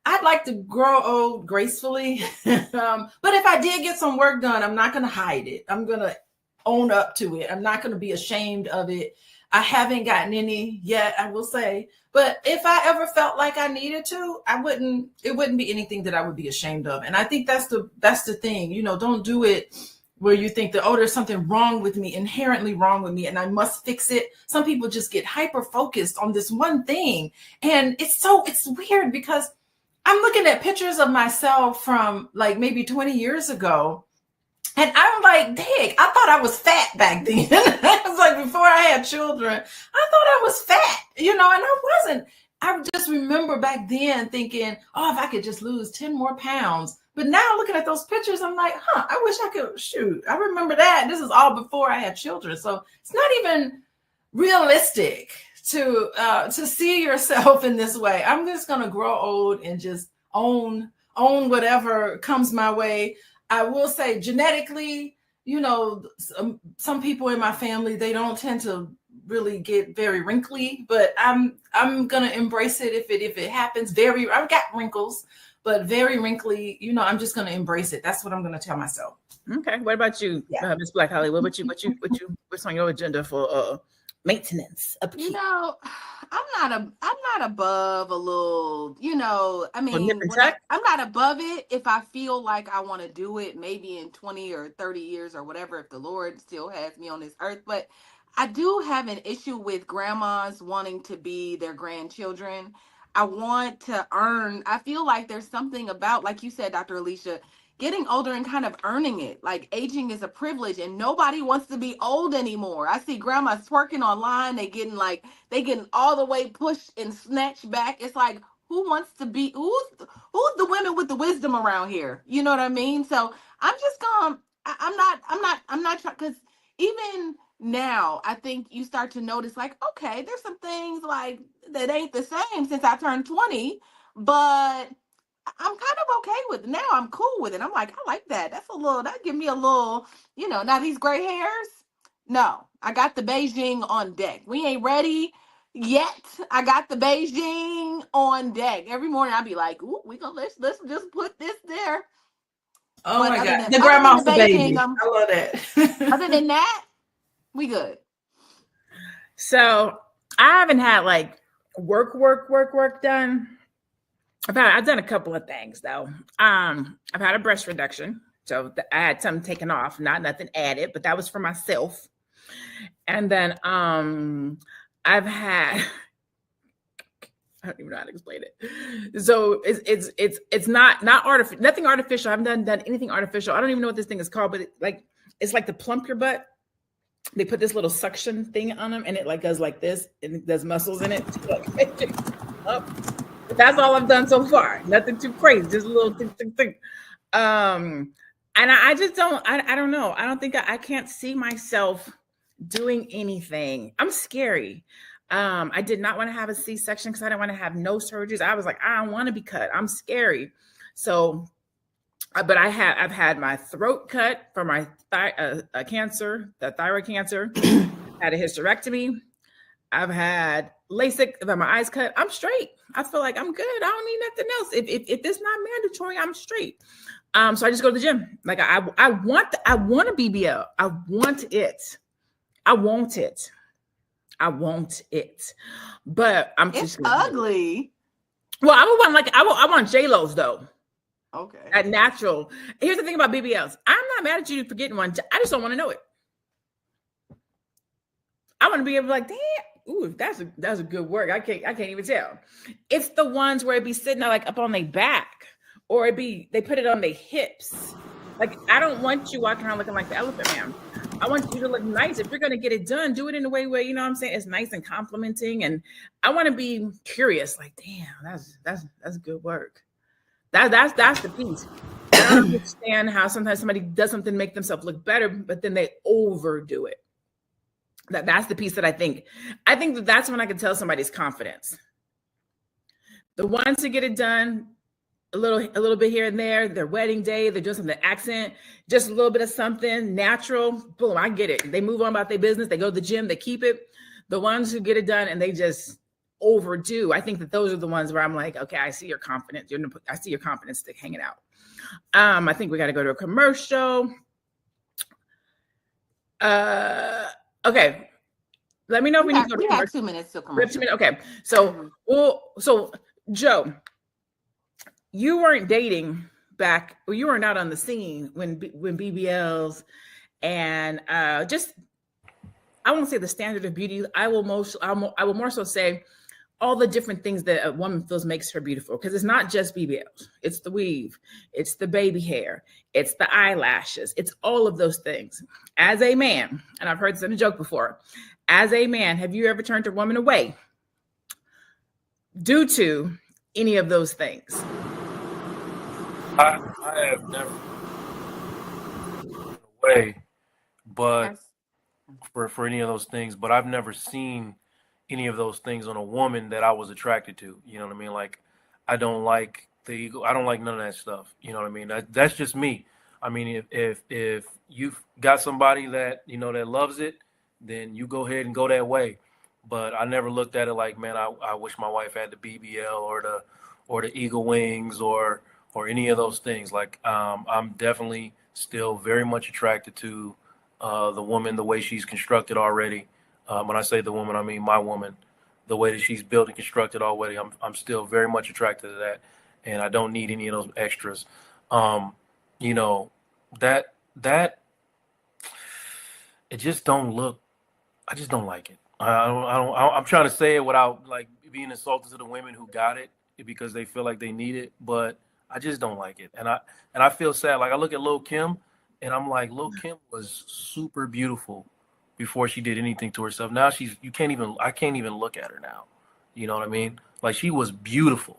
I'd like to grow old gracefully. But if I did get some work done, I'm not going to hide it. I'm going to own up to it. I'm not going to be ashamed of it. I haven't gotten any yet, I will say. But if I ever felt like I needed to, it wouldn't be anything that I would be ashamed of. And I think that's the thing, you know, don't do it where you think that, oh, there's something wrong with me, inherently wrong with me, and I must fix it. Some people just get hyper focused on this one thing. And it's weird because I'm looking at pictures of myself from like maybe 20 years ago. And I'm like, dang, I thought I was fat back then. It was like before I had children, I thought I was fat, you know, and I wasn't. I just remember back then thinking, oh, if I could just lose 10 more pounds. But now looking at those pictures, I'm like, I wish I could, shoot, I remember that. This is all before I had children. So it's not even realistic to see yourself in this way. I'm just going to grow old and just own whatever comes my way. I will say genetically, you know, some people in my family, they don't tend to really get very wrinkly, but I'm going to embrace it if it happens. I've got wrinkles, but very wrinkly, you know, I'm just going to embrace it. That's what I'm going to tell myself. Okay. What about you, Ms. Black Holly? What's on your agenda for maintenance? Upkeep? You know, I'm not above a little, you know, I mean, I'm not above it if I feel like I want to do it maybe in 20 or 30 years or whatever, if the Lord still has me on this earth. But I do have an issue with grandmas wanting to be their grandchildren. I feel like there's something about, like you said, Dr. Alicia, getting older and kind of earning it. Like aging is a privilege and nobody wants to be old anymore. I see grandmas twerking online. They getting all the way pushed and snatched back. It's like, who's the women with the wisdom around here? You know what I mean? So I'm just going, I'm not trying, because even now I think you start to notice like, okay, there's some things like that ain't the same since I turned 20, but I'm kind of okay with it. Now I'm cool with it. I'm like, I like that. That give me a little, you know, now these gray hairs. No, I got the Beijing on deck. We ain't ready yet. I got the Beijing on deck. Every morning I'll be like, ooh, let's just put this there. Oh but my God. The grandma's the baby. I love that. Other than that, we good. So I haven't had like work done. I've done a couple of things though. I've had a breast reduction. So I had something taken off, nothing added, but that was for myself. And then I've had, I don't even know how to explain it. So it's not artificial, nothing artificial. I haven't done anything artificial. I don't even know what this thing is called, but it's like to plump your butt. They put this little suction thing on them and it like does like this and it does muscles in it. But that's all I've done so far. Nothing too crazy, just a little thing. And I just don't, I don't know. I don't think I can't see myself doing anything. I'm scary. I did not want to have a C-section because I didn't want to have no surgeries. I was like, I don't want to be cut. I'm scary. So, but I've had my throat cut for my cancer, the thyroid cancer. Had a hysterectomy. I've had LASIK, I've had my eyes cut. I'm straight. I feel like I'm good. I don't need nothing else. If it's not mandatory, I'm straight. So I just go to the gym. Like I want a BBL. I want it. But it's ugly. Well, I want J-Lo's though. Okay. That natural. Here's the thing about BBLs. I'm not mad at you for getting one. I just don't want to know it. I want to be able to like, damn, ooh, that's a good work. I can't even tell. It's the ones where it be sitting like up on their back, or they put it on their hips. Like, I don't want you walking around looking like the Elephant Man. I want you to look nice. If you're gonna get it done, do it in a way where, you know what I'm saying, it's nice and complimenting. And I want to be curious, like, damn, that's good work. That's the piece. I don't understand how sometimes somebody does something to make themselves look better, but then they overdo it. That's the piece that I think that's when I can tell somebody's confidence. The ones who get it done, a little bit here and there. Their wedding day, they're doing something, accent, just a little bit of something natural. Boom, I get it. They move on about their business. They go to the gym. They keep it. The ones who get it done and they just overdo. I think that those are the ones where I'm like, okay, I see your confidence. I see your confidence stick hanging out. I think we got to go to a commercial. Okay. Let me know if we need to go to commercial. 2 minutes to commercial. Okay. So, so Joe, you weren't dating back, or you were not on the scene when BBLs and just, I won't say the standard of beauty. I will more so say all the different things that a woman feels makes her beautiful. Because it's not just BBLs. It's the weave. It's the baby hair. It's the eyelashes. It's all of those things. As a man, and I've heard this in a joke before, as a man, have you ever turned a woman away due to any of those things? I have never away, but for any of those things, but I've never seen any of those things on a woman that I was attracted to. You know what I mean? Like, I don't like the ego. I don't like none of that stuff. You know what I mean? That's just me. I mean, if you've got somebody that, you know, that loves it, then you go ahead and go that way. But I never looked at it like, man, I wish my wife had the BBL or the eagle wings or any of those things. Like, I'm definitely still very much attracted to the woman, the way she's constructed already. When I say the woman, I mean my woman, the way that she's built and constructed already. I'm still very much attracted to that, and I don't need any of those extras. You know, that it just don't look. I just don't like it. I'm trying to say it without like being insulted to the women who got it because they feel like they need it, but I just don't like it, and I feel sad. Like, I look at Lil' Kim, and I'm like, Lil' Kim was super beautiful before she did anything to herself. Now I can't even look at her now. You know what I mean? Like, she was beautiful,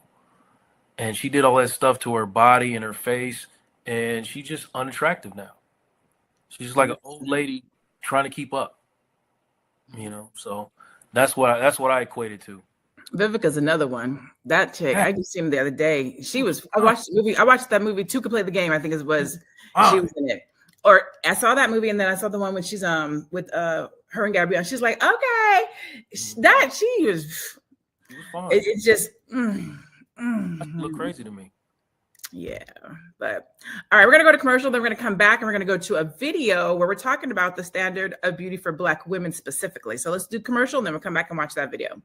and she did all that stuff to her body and her face, and she's just unattractive now. She's just like an old lady trying to keep up. You know, so that's what I equated to. Vivica's another one. That chick, I just seen her the other day. She was. I watched that movie. Two Could Play the Game. I think it was. She was in it. Or I saw that movie, and then I saw the one when she's with her and Gabrielle. She's like, okay, that she was. It just look crazy to me. Yeah, but all right, we're gonna go to commercial. Then we're gonna come back and we're gonna go to a video where we're talking about the standard of beauty for Black women specifically. So let's do commercial, and then we'll come back and watch that video.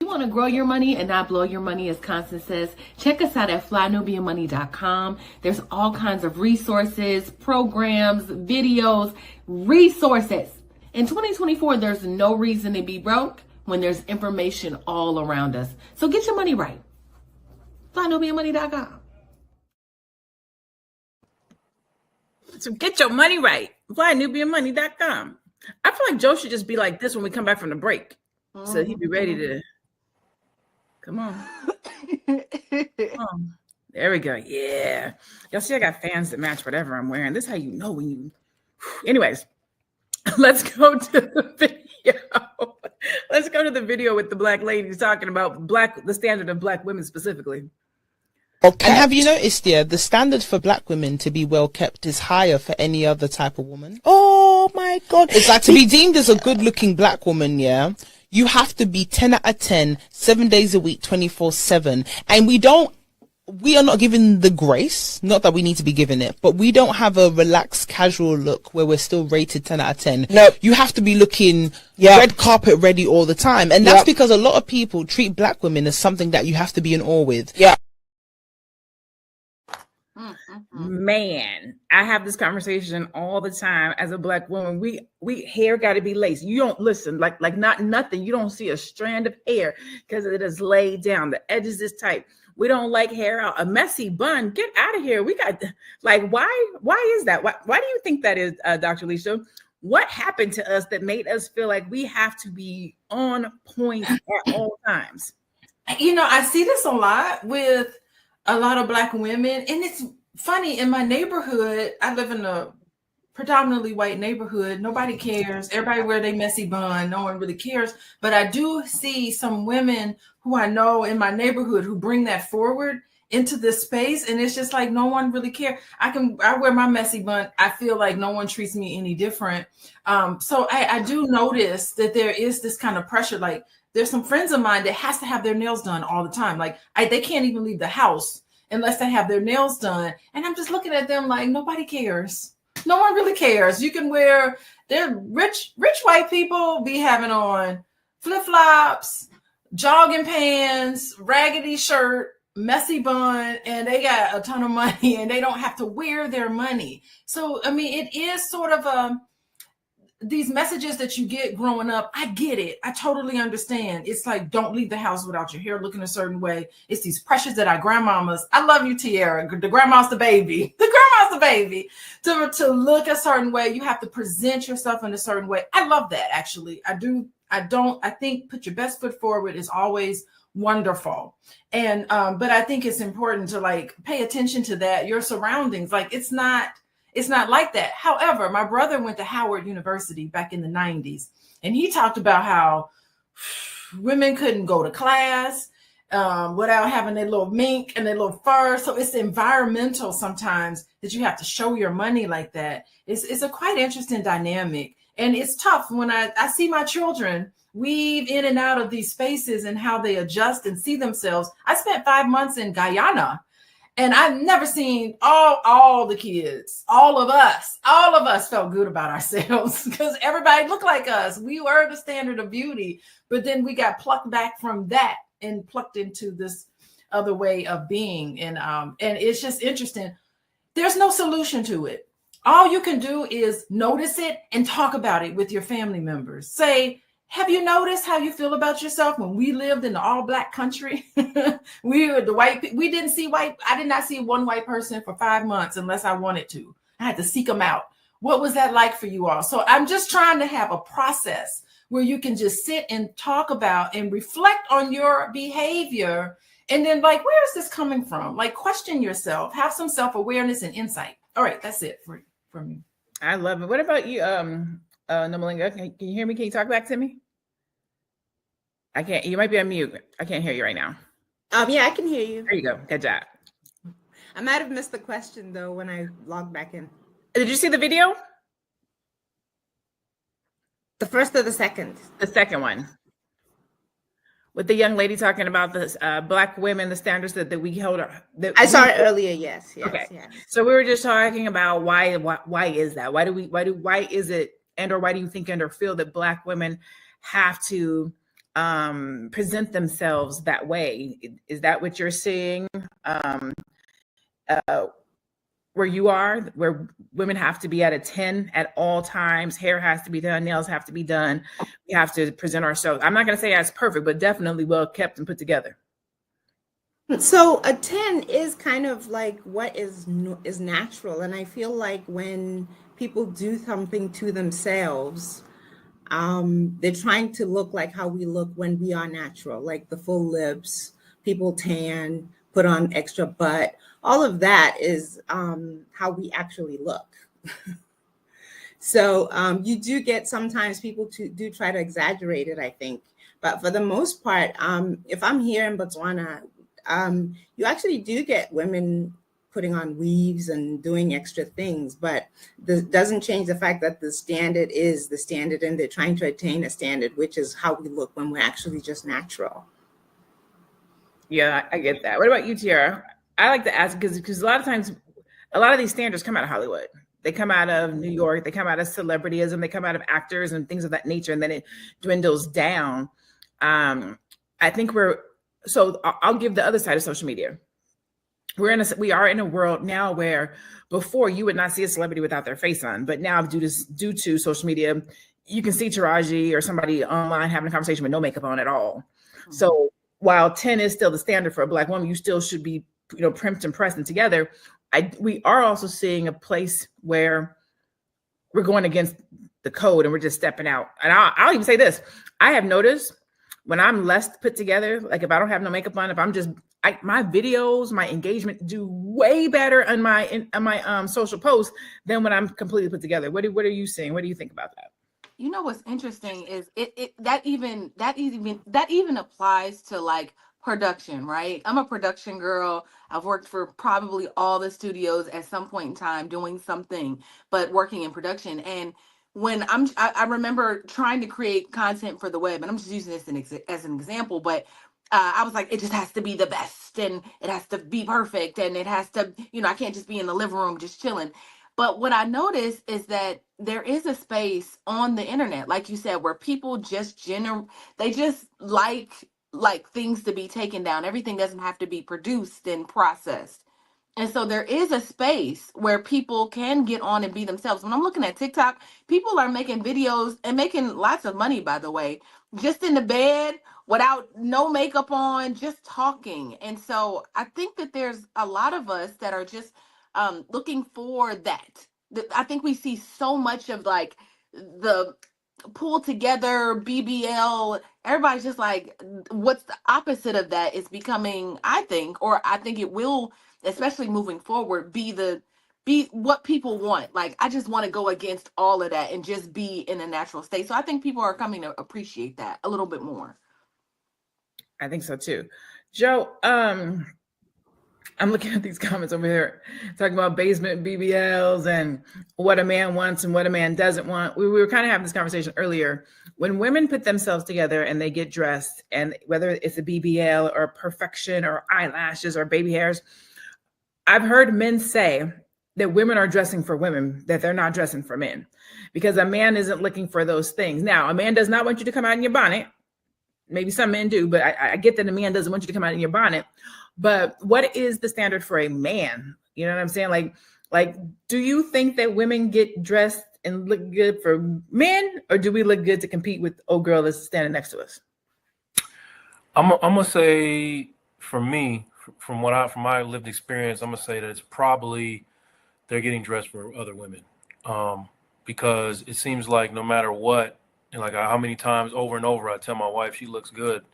You want to grow your money and not blow your money, as Constance says, check us out at flynubianmoney.com. There's all kinds of resources, programs, videos, resources. In 2024, there's no reason to be broke when there's information all around us. So get your money right. flynubianmoney.com. So get your money right. flynubianmoney.com. I feel like Joe should just be like this when we come back from the break. So he'd be ready to come on. Come on. There we go. Yeah. Y'all see I got fans that match whatever I'm wearing. This is how you know when you anyways. Let's go to the video. Let's go to the video with the Black ladies talking about the standard of Black women specifically. And have you noticed, the standard for Black women to be well kept is higher for any other type of woman? Oh my God. It's like to be deemed as a good looking Black woman, you have to be 10 out of 10, 7 days a week, 24/7. And we are not given the grace, not that we need to be given it, but we don't have a relaxed, casual look where we're still rated 10 out of 10. No, you have to be looking red carpet ready all the time. And that's because a lot of people treat Black women as something that you have to be in awe with. Yeah. Man, I have this conversation all the time as a Black woman. We hair got to be laced. You don't listen like not nothing. You don't see a strand of hair because it is laid down. The edges is tight. We don't like hair out. A messy bun. Get out of here. We got like why is that? Why do you think that is, Dr. Alicia? What happened to us that made us feel like we have to be on point at all times? You know, I see this a lot with a lot of Black women, and it's funny. In my neighborhood, I live in a predominantly white neighborhood. Nobody cares. Everybody wear their messy bun. No one really cares. But I do see some women who I know in my neighborhood who bring that forward, into this space, and it's just like no one really cares. I wear my messy bun. I feel like no one treats me any different. So I do notice that there is this kind of pressure. Like there's some friends of mine that has to have their nails done all the time. Like they can't even leave the house unless they have their nails done. And I'm just looking at them like nobody cares. No one really cares. You can wear, they're rich white people be having on flip-flops, jogging pants, raggedy shirt, messy bun, and they got a ton of money and they don't have to wear their money. So, I mean, it is sort of these messages that you get growing up. I get it. I totally understand. It's like, don't leave the house without your hair looking a certain way. It's these pressures that our grandmamas, I love you, Tiara. The grandma's the baby. The grandma's the baby. To look a certain way, you have to present yourself in a certain way. I love that, actually. I think put your best foot forward is always wonderful. And but I think it's important to like pay attention to that, your surroundings. Like it's not like that. However, my brother went to Howard University back in the 90s, and he talked about how women couldn't go to class without having their little mink and their little fur. So it's environmental sometimes that you have to show your money like that. It's a quite interesting dynamic. And it's tough when I see my children weave in and out of these spaces and how they adjust and see themselves. I spent 5 months in Guyana, and I've never seen all the kids, all of us felt good about ourselves because everybody looked like us. We were the standard of beauty, but then we got plucked back from that and plucked into this other way of being. And it's just interesting. There's no solution to it. All you can do is notice it and talk about it with your family members. Say, have you noticed how you feel about yourself? When we lived in the all black country, we were the white. We didn't see white. I did not see one white person for 5 months unless I wanted to. I had to seek them out. What was that like for you all? So I'm just trying to have a process where you can just sit and talk about and reflect on your behavior. And then like, where is this coming from? Like question yourself, have some self-awareness and insight. All right, that's it for me. I love it. What about you, Nomalinga? Can you hear me? Can you talk back to me? I can't. You might be on mute. I can't hear you right now. Yeah, I can hear you. There you go. Good job. I might have missed the question though when I logged back in. Did you see the video? The first or the second? The second one. With the young lady talking about this Black women, the standards that we hold. I saw it earlier. Yes. Okay. Yes. So we were just talking about why is that? Why is it, and or why do you think and or feel that Black women have to present themselves that way? Is that what you're seeing? Where you are, where women have to be at a 10 at all times, hair has to be done, nails have to be done. We have to present ourselves. I'm not going to say as perfect, but definitely well kept and put together. So a 10 is kind of like what is natural. And I feel like when people do something to themselves, they're trying to look like how we look when we are natural, like the full lips, people tan, put on extra butt. All of that is how we actually look. So you do get sometimes people do try to exaggerate it, I think. But for the most part, if I'm here in Botswana, you actually do get women putting on weaves and doing extra things. But this doesn't change the fact that the standard is the standard, and they're trying to attain a standard, which is how we look when we're actually just natural. Yeah, I get that. What about you, Tiara? I like to ask because a lot of times, a lot of these standards come out of Hollywood. They come out of New York. They come out of celebrityism. They come out of actors and things of that nature. And then it dwindles down. I think I'll give the other side of social media. We are in a world now where before you would not see a celebrity without their face on, but now due to social media, you can see Taraji or somebody online having a conversation with no makeup on at all. Mm-hmm. So while 10 is still the standard for a Black woman, you still should be, primped and pressed and together. We are also seeing a place where we're going against the code and we're just stepping out. And I'll even say this. I have noticed when I'm less put together, like if I don't have no makeup on, if I'm just, my videos, my engagement do way better on my social posts than when I'm completely put together. What are you seeing? What do you think about that? You know what's interesting is that even applies to like production, right? I'm a production girl. I've worked for probably all the studios at some point in time doing something, but working in production. And when I remember trying to create content for the web, and I'm just using this as an example, but I was like, it just has to be the best and it has to be perfect and it has to, I can't just be in the living room just chilling. But what I noticed is that there is a space on the internet, like you said, where people just they just like things to be taken down. Everything doesn't have to be produced and processed. And so there is a space where people can get on and be themselves. When I'm looking at TikTok, people are making videos and making lots of money, by the way, just in the bed without no makeup on, just talking. And so I think that there's a lot of us that are just looking for that. I think we see so much of like the pull together BBL. Everybody's just like, what's the opposite of that is becoming, I think it will, especially moving forward, be what people want. Like, I just want to go against all of that and just be in a natural state. So I think people are coming to appreciate that a little bit more. I think so too. Joe, I'm looking at these comments over here talking about basement BBLs and what a man wants and what a man doesn't want. We were kind of having this conversation earlier. When women put themselves together and they get dressed, and whether it's a BBL or perfection or eyelashes or baby hairs, I've heard men say that women are dressing for women, that they're not dressing for men, because a man isn't looking for those things. Now, a man does not want you to come out in your bonnet. Maybe some men do, but I get that a man doesn't want you to come out in your bonnet. But what is the standard for a man? You know what I'm saying? Like, do you think that women get dressed and look good for men, or do we look good to compete with old girl that's standing next to us? I'm gonna say, for me, from my lived experience, I'm gonna say that it's probably they're getting dressed for other women, because it seems like no matter what, and like how many times over and over I tell my wife she looks good.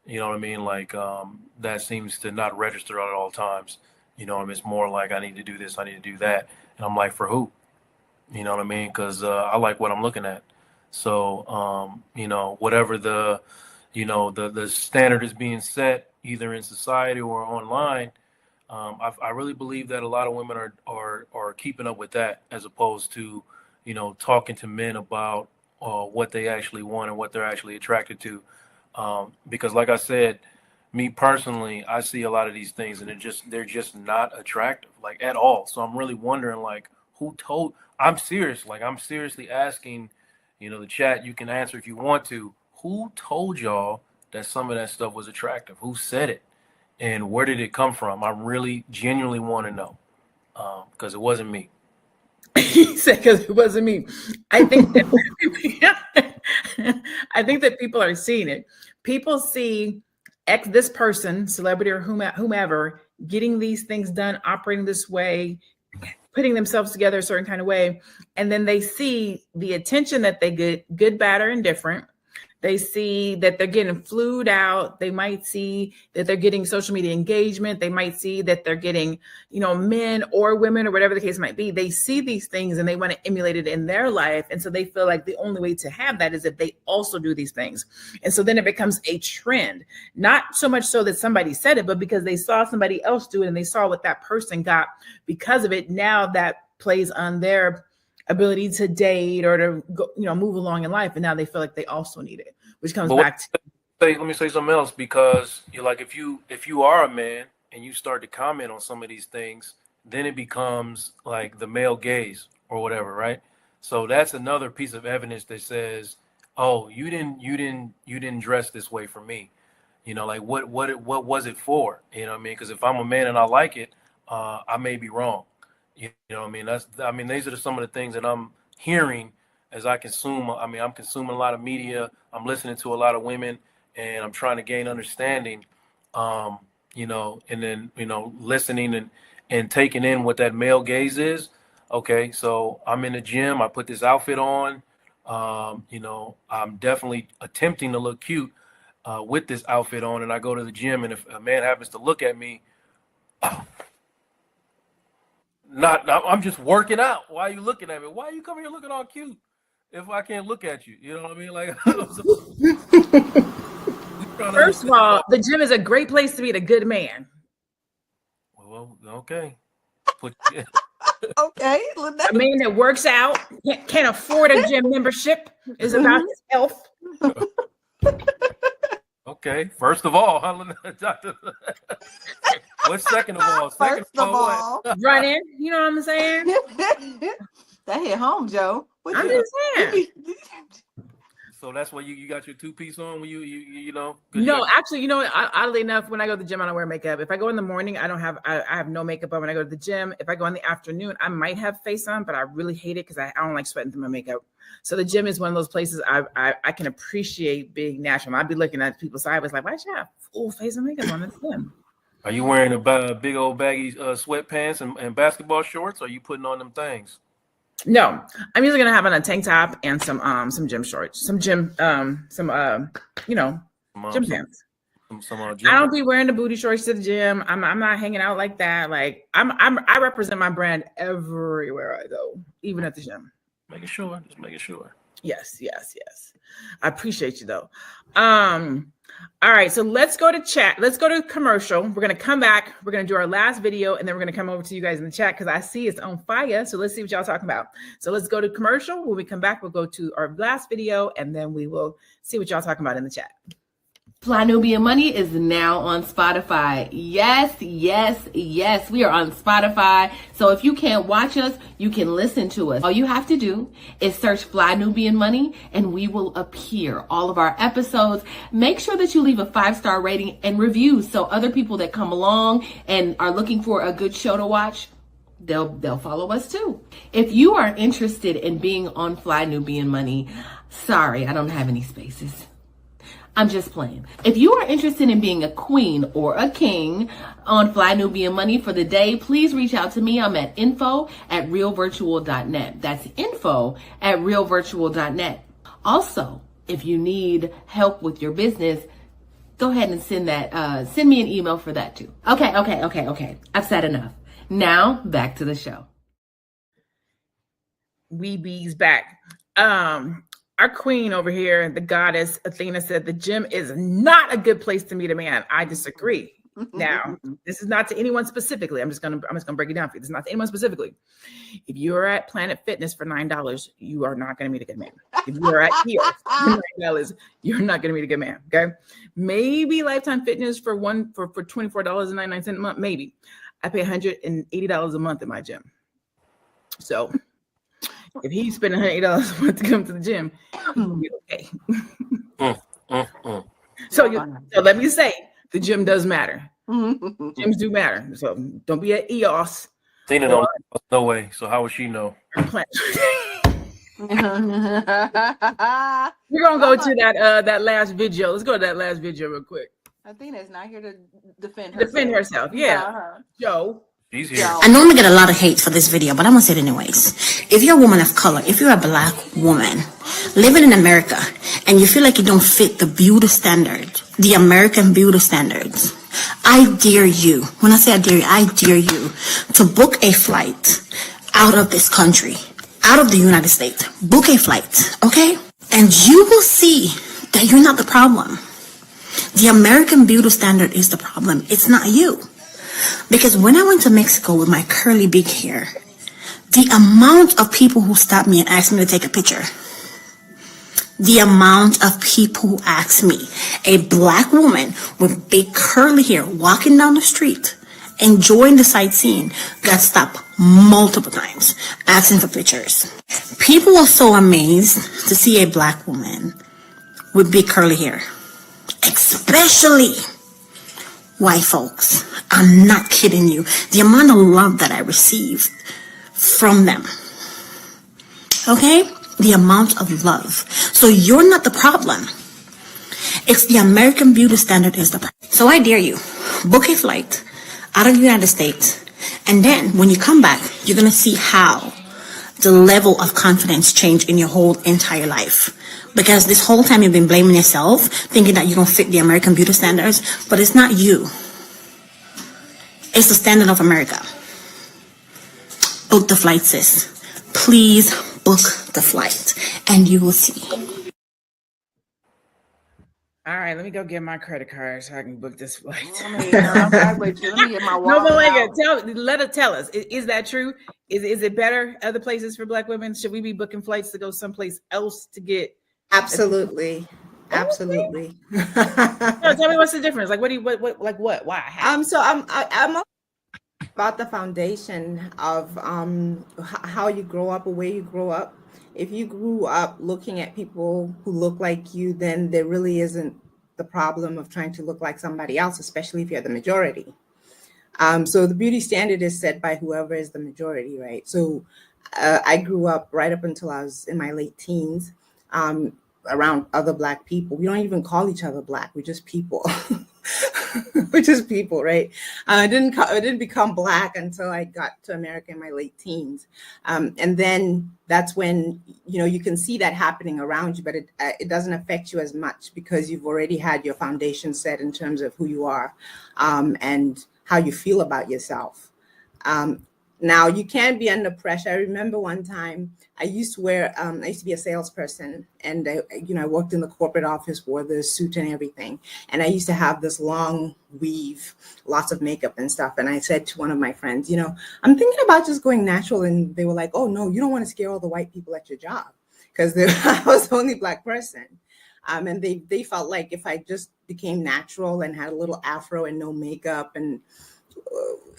You know what I mean? Like, that seems to not register at all times. You know what I mean? It's more like, I need to do this, I need to do that. And I'm like, for who? You know what I mean? Because I like what I'm looking at. So, whatever the standard is being set, either in society or online, I really believe that a lot of women are keeping up with that, as opposed to, talking to men about what they actually want and what they're actually attracted to. Because like I said, me personally, I see a lot of these things and they're just not attractive, like, at all. So I'm really wondering, like, I'm serious. Like, I'm seriously asking, the chat, you can answer if you want to, who told y'all that some of that stuff was attractive? Who said it? And where did it come from? I really genuinely want to know, because it wasn't me. He said, because it wasn't me. I think that people are seeing it. People see this person, celebrity or whomever, getting these things done, operating this way, putting themselves together a certain kind of way. And then they see the attention that they get, good, bad, or indifferent. They see that they're getting flued out. They might see that they're getting social media engagement. They might see that they're getting, men or women or whatever the case might be. They see these things and they want to emulate it in their life. And so they feel like the only way to have that is if they also do these things. And so then it becomes a trend, not so much so that somebody said it, but because they saw somebody else do it and they saw what that person got because of it. Now that plays on their ability to date or to go, move along in life. And now they feel like they also need it, which comes back to. Let me say something else, because you're like, if you are a man and you start to comment on some of these things, then it becomes like the male gaze or whatever, right? So that's another piece of evidence that says, oh, you didn't dress this way for me. Like what was it for? You know what I mean? Because if I'm a man and I like it, I may be wrong. You know what I mean? These are some of the things that I'm hearing as I consume. I mean, I'm consuming a lot of media. I'm listening to a lot of women, and I'm trying to gain understanding, and then, listening and taking in what that male gaze is. Okay, so I'm in the gym. I put this outfit on. I'm definitely attempting to look cute with this outfit on, and I go to the gym, and if a man happens to look at me, I'm just working out. Why are you looking at me? Why are you coming here looking all cute if I can't look at you? You know what I mean? Like, First of all, the gym is a great place to meet a good man. Well, okay. Okay. A man that works out, can't afford a gym membership, is about his health. Okay. First of all, what's second of all? Second First of all, running. You know what I'm saying? That hit home, Joe. I'm just saying. So that's why you got your 2-piece on when you know. No, actually, you know what? Oddly enough, when I go to the gym, I don't wear makeup. If I go in the morning, I have no makeup on. When I go to the gym, if I go in the afternoon, I might have face on, but I really hate it because I don't like sweating through my makeup. So the gym is one of those places I can appreciate being natural. I'd be looking at people sideways like, why should I have full face of makeup on the gym? Are you wearing a big old baggy sweatpants and basketball shorts? Or are you putting on them things? No, I'm usually gonna have on a tank top and some gym shorts, gym pants. I don't be wearing the booty shorts to the gym. I'm not hanging out like that. Like I represent my brand everywhere I go, even at the gym. Just making sure. Yes. I appreciate you though. All right, so let's go to chat. Let's go to commercial. We're gonna come back. We're gonna do our last video, and then we're gonna come over to you guys in the chat because I see it's on fire. So let's see what y'all talking about. So let's go to commercial. When we come back, we'll go to our last video, and then we will see what y'all talking about in the chat. Fly Nubian Money is now on Spotify. Yes. We are on Spotify. So if you can't watch us, you can listen to us. All you have to do is search Fly Nubian Money and we will appear. All of our episodes. Make sure that you leave a 5-star rating and reviews so other people that come along and are looking for a good show to watch, they'll follow us too. If you are interested in being on Fly Nubian Money, sorry, I don't have any spaces. I'm just playing. If you are interested in being a queen or a king on Fly Nubian Money for the day, please reach out to me. I'm at info@realvirtual.net. That's info@realvirtual.net. Also, if you need help with your business, go ahead and send me an email for that too. Okay. I've said enough. Now back to the show. We bees back. Our queen over here, the goddess Athena, said the gym is not a good place to meet a man. I disagree. Now, this is not to anyone specifically. I'm just gonna break it down for you. This is not to anyone specifically. If you are at Planet Fitness for $9, you are not gonna meet a good man. If you are at Heels for $9, you're not gonna meet a good man. Okay, maybe Lifetime Fitness for $24.99 a month. Maybe I pay $180 a month at my gym. So if he's spending $180 a month to come to the gym, he'll be okay. So let me say, the gym does matter. Gyms do matter. So don't be at EOS. Tina don't no way. So how would she know? We're gonna go to that last video. Let's go to that last video real quick. Athena's not here to defend herself. Yeah. Joe. She's here. I normally get a lot of hate for this video, but I'm gonna say it anyways. If you're a woman of color, if you're a black woman living in America and you feel like you don't fit the beauty standard, the American beauty standards, I dare you, when I say I dare you to book a flight out of this country, out of the United States. Book a flight, okay? And you will see that you're not the problem. The American beauty standard is the problem. It's not you. Because when I went to Mexico with my curly big hair, the amount of people who stopped me and asked me to take a picture, the amount of people who asked me, a black woman with big curly hair walking down the street, enjoying the sightseeing, got stopped multiple times asking for pictures. People were so amazed to see a black woman with big curly hair, especially white folks. I'm not kidding you. The amount of love that I received from them. Okay? The amount of love. So you're not the problem. It's the American beauty standard is the problem. So I dare you, book a flight out of the United States. And then when you come back, you're going to see how the level of confidence changed in your whole entire life. Because this whole time you've been blaming yourself, thinking that you don't fit the American beauty standards, but it's not you. It's the standard of America. Book the flight, sis. Please book the flight, and you will see. All right, let me go get my credit card so I can book this flight. I'm right with you. Let me get my No, wallet Malika, out. tell us, is that true? Is it better other places for Black women? Should we be booking flights to go someplace else to get? Absolutely. Absolutely. Tell me what's the difference. Like, what? Why? How? So I'm about the foundation of how you grow up or where you grow up. If you grew up looking at people who look like you, then there really isn't the problem of trying to look like somebody else, especially if you're the majority. So the beauty standard is set by whoever is the majority, right? So I grew up right up until I was in my late teens around other Black people. We don't even call each other Black. We're just people. We're just people, right? I didn't become Black until I got to America in my late teens. And then that's when, you can see that happening around you, but it doesn't affect you as much because you've already had your foundation set in terms of who you are and how you feel about yourself. Now you can be under pressure. I remember one time I used to be a salesperson, and I worked in the corporate office, wore the suit and everything. And I used to have this long weave, lots of makeup and stuff. And I said to one of my friends, I'm thinking about just going natural. And they were like, oh no, you don't want to scare all the white people at your job, because I was the only Black person. And they felt like if I just became natural and had a little afro and no makeup, and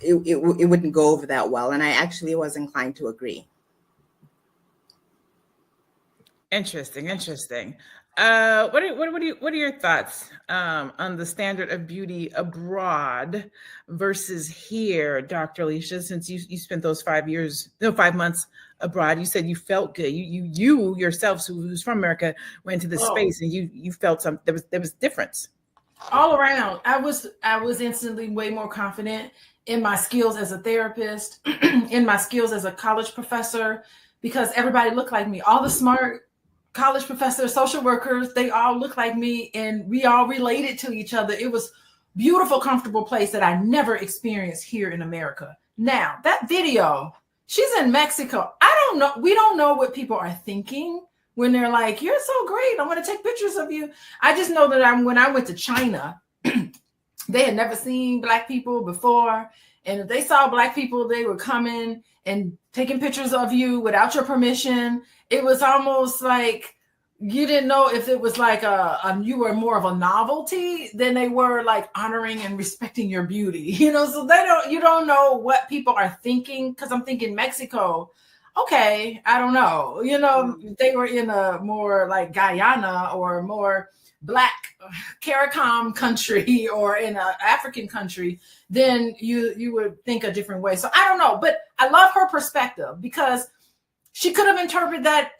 it wouldn't go over that well. And I actually was inclined to agree. Interesting. What are your thoughts on the standard of beauty abroad versus here, Dr. Allyship? Since you spent those 5 months abroad, you said you felt good. You yourself, who's from America, went into this space and you felt there was difference. All around, I was instantly way more confident in my skills as a therapist, in my skills as a college professor, because everybody looked like me. All the smart college professors, social workers, they all look like me, and we all related to each other. It was beautiful, comfortable place that I never experienced here in America. Now, that video, she's in Mexico. I don't know. We don't know what people are thinking when they're like, you're so great, I want to take pictures of you. I just know that when I went to China, they had never seen Black people before. And if they saw Black people, they were coming and taking pictures of you without your permission. It was almost like you didn't know if it was like you were more of a novelty than they were like honoring and respecting your beauty, so you don't know what people are thinking. Cause I'm thinking Mexico, okay, I don't know, they were in a more like Guyana or more Black CARICOM country or in an African country, then you would think a different way. So I don't know, but I love her perspective because she could have interpreted that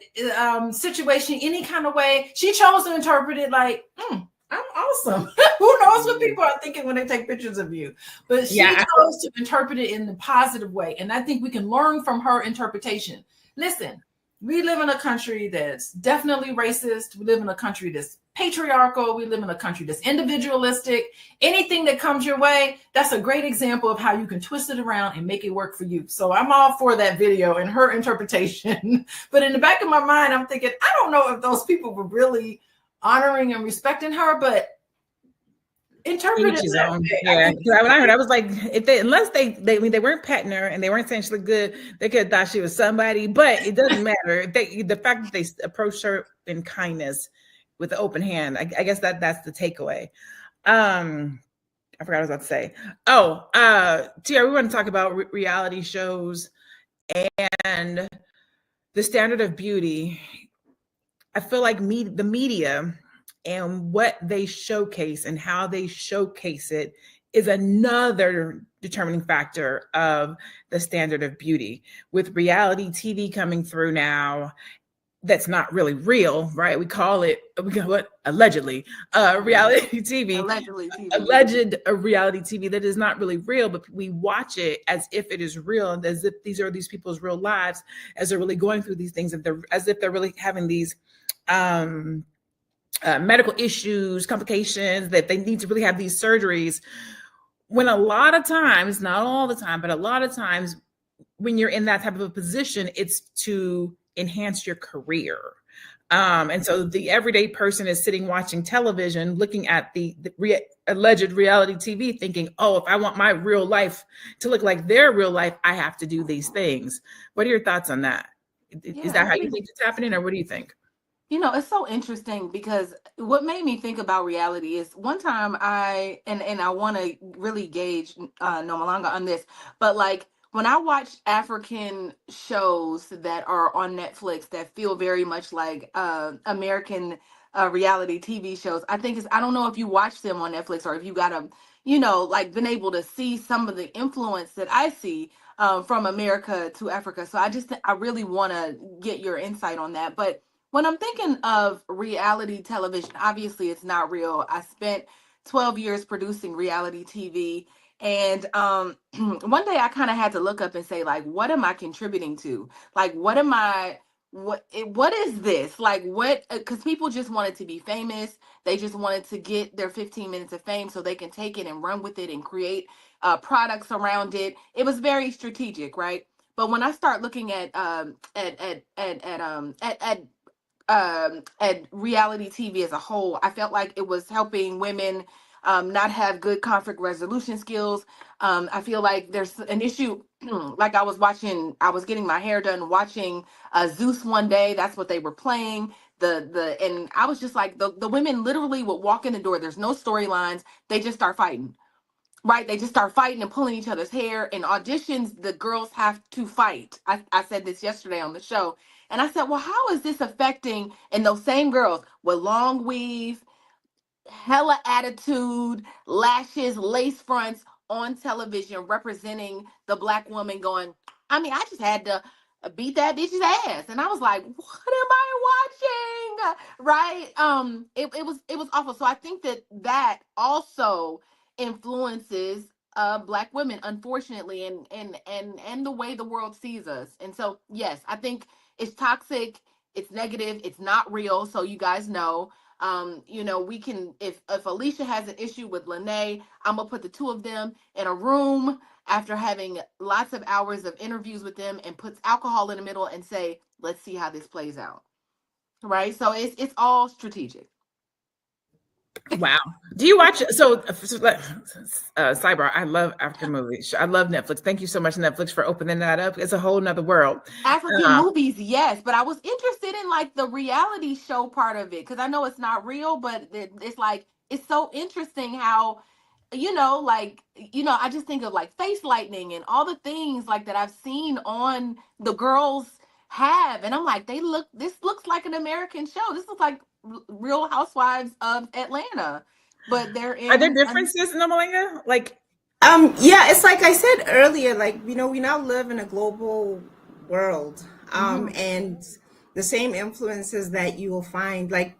situation any kind of way. She chose to interpret it like, I'm awesome. Who knows what people are thinking when they take pictures of you? But she chose to interpret it in the positive way. And I think we can learn from her interpretation. Listen, we live in a country that's definitely racist. We live in a country that's patriarchal. We live in a country that's individualistic. Anything that comes your way, that's a great example of how you can twist it around and make it work for you. So I'm all for that video and her interpretation. But in the back of my mind, I'm thinking, I don't know if those people were really honoring and respecting her, but interpret it that way. Yeah, when I heard, I was like, unless they weren't petting her and they weren't saying she looked good, they could have thought she was somebody. But it doesn't matter. The fact that they approached her in kindness with an open hand, I guess that's the takeaway. I forgot what I was about to say. Tia, we want to talk about reality shows and the standard of beauty. I feel like the media and what they showcase and how they showcase it is another determining factor of the standard of beauty. With reality TV coming through now, that's not really real, right? We call it allegedly reality TV. Alleged reality TV that is not really real, but we watch it as if it is real, and as if these are these people's real lives, as they're really going through these things, as if they're really having these medical issues, complications, that they need to really have these surgeries. When a lot of times, not all the time, but a lot of times when you're in that type of a position, it's to enhance your career. And so the everyday person is sitting watching television, looking at the alleged reality TV, thinking, oh, if I want my real life to look like their real life, I have to do these things. What are your thoughts on that? Is that how you think it's happening, or what do you think? You know, it's so interesting because what made me think about reality is one time I want to really gauge No Malanga on this, but like when I watch African shows that are on Netflix that feel very much like American reality TV shows, I think I don't know if you watch them on Netflix or if you got to, like been able to see some of the influence that I see from America to Africa. So I really want to get your insight on that. But when I'm thinking of reality television, obviously it's not real. I spent 12 years producing reality TV. And one day I kind of had to look up and say, like, what am I contributing to? Like, what is this? Like, what, because people just wanted to be famous. They just wanted to get their 15 minutes of fame so they can take it and run with it and create products around it. It was very strategic, right? But when I start looking at reality TV as a whole, I felt like it was helping women not have good conflict resolution skills. I feel like there's an issue. Like I was getting my hair done watching Zeus one day. That's what they were playing. And I was just like, the women literally would walk in the door. There's no storylines. They just start fighting. Right, they just start fighting and pulling each other's hair. In auditions, the girls have to fight. I said this yesterday on the show. And I said, well, how is this affecting, and those same girls with long weave, hella attitude, lashes, lace fronts on television representing the Black woman going, I mean, I just had to beat that bitch's ass. And I was like, what am I watching? Right? It was awful. So I think that also influences Black women, unfortunately, and the way the world sees us. And so yes, I think it's toxic, it's negative, it's not real. So you guys know, we can, if Alicia has an issue with Lene, I'm gonna put the two of them in a room after having lots of hours of interviews with them and puts alcohol in the middle and say, let's see how this plays out. Right? So it's all strategic. Wow. Do you watch, sidebar, I love African movies. I love Netflix. Thank you so much, Netflix, for opening that up. It's a whole nother world. African movies, yes, but I was interested in like the reality show part of it because I know it's not real, but it's like, it's so interesting how, I just think of like Face Lightning and all the things like that I've seen on the girls have, and I'm like, this looks like an American show. This looks like Real Housewives of Atlanta, but are there differences in Nomalinga? Like, yeah, it's like I said earlier, like, we now live in a global world, and the same influences that you will find, like,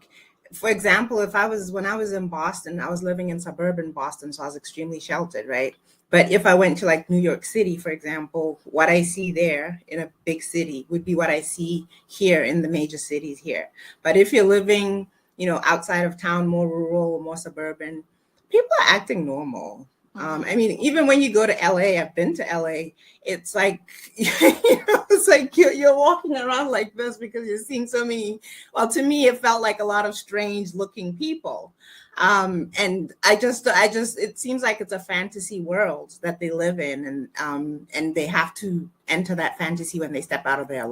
for example, when I was in Boston, I was living in suburban Boston, so I was extremely sheltered, right? But if I went to like New York City, for example, what I see there in a big city would be what I see here in the major cities here. But if you're living, outside of town, more rural or more suburban, people are acting normal. I mean, even when you go to LA, I've been to LA, it's like, it's like you're walking around like this because you're seeing so many, well, to me, it felt like a lot of strange looking people. And I just, it seems like it's a fantasy world that they live in, and they have to enter that fantasy when they step out of their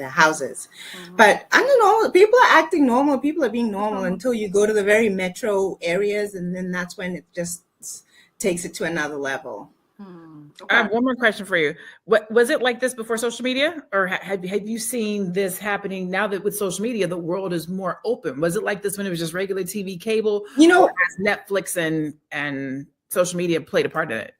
houses. But I don't know, people are acting normal, people are being normal until you go to the very metro areas, and then that's when it just takes it to another level. I have one more question for you. What was it like this before social media, or have you seen this happening now that with social media the world is more open? Was it like this when it was just regular TV, cable? Or has Netflix and social media played a part in it?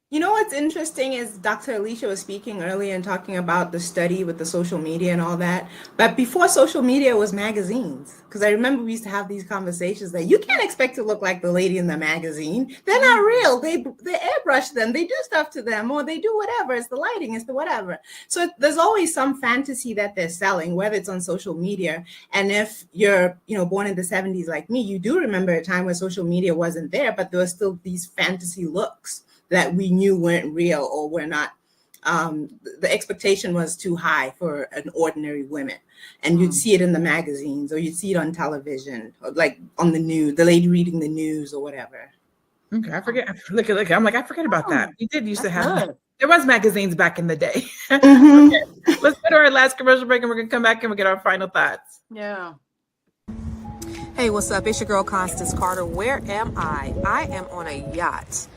You know what's interesting is Dr. Allyship was speaking earlier and talking about the study with the social media and all that. But before social media was magazines, because I remember we used to have these conversations that you can't expect to look like the lady in the magazine. They're not real. They airbrush them. They do stuff to them, or they do whatever. It's the lighting. It's the whatever. So there's always some fantasy that they're selling, whether it's on social media. And if you're born in the 70s like me, you do remember a time where social media wasn't there, but there were still these fantasy looks that we knew weren't real or were not the expectation was too high for an ordinary woman. And you'd see it in the magazines, or you'd see it on television, or like on the news, the lady reading the news or whatever. Okay, I forget. Look. I'm like, I forget about that. We did used to have. good. There was magazines back in the day. Mhm. Okay, let's go to our last commercial break, and we're gonna come back and we'll get our final thoughts. Yeah. Hey, what's up? It's your girl, Constance Carter. Where am I? I am on a yacht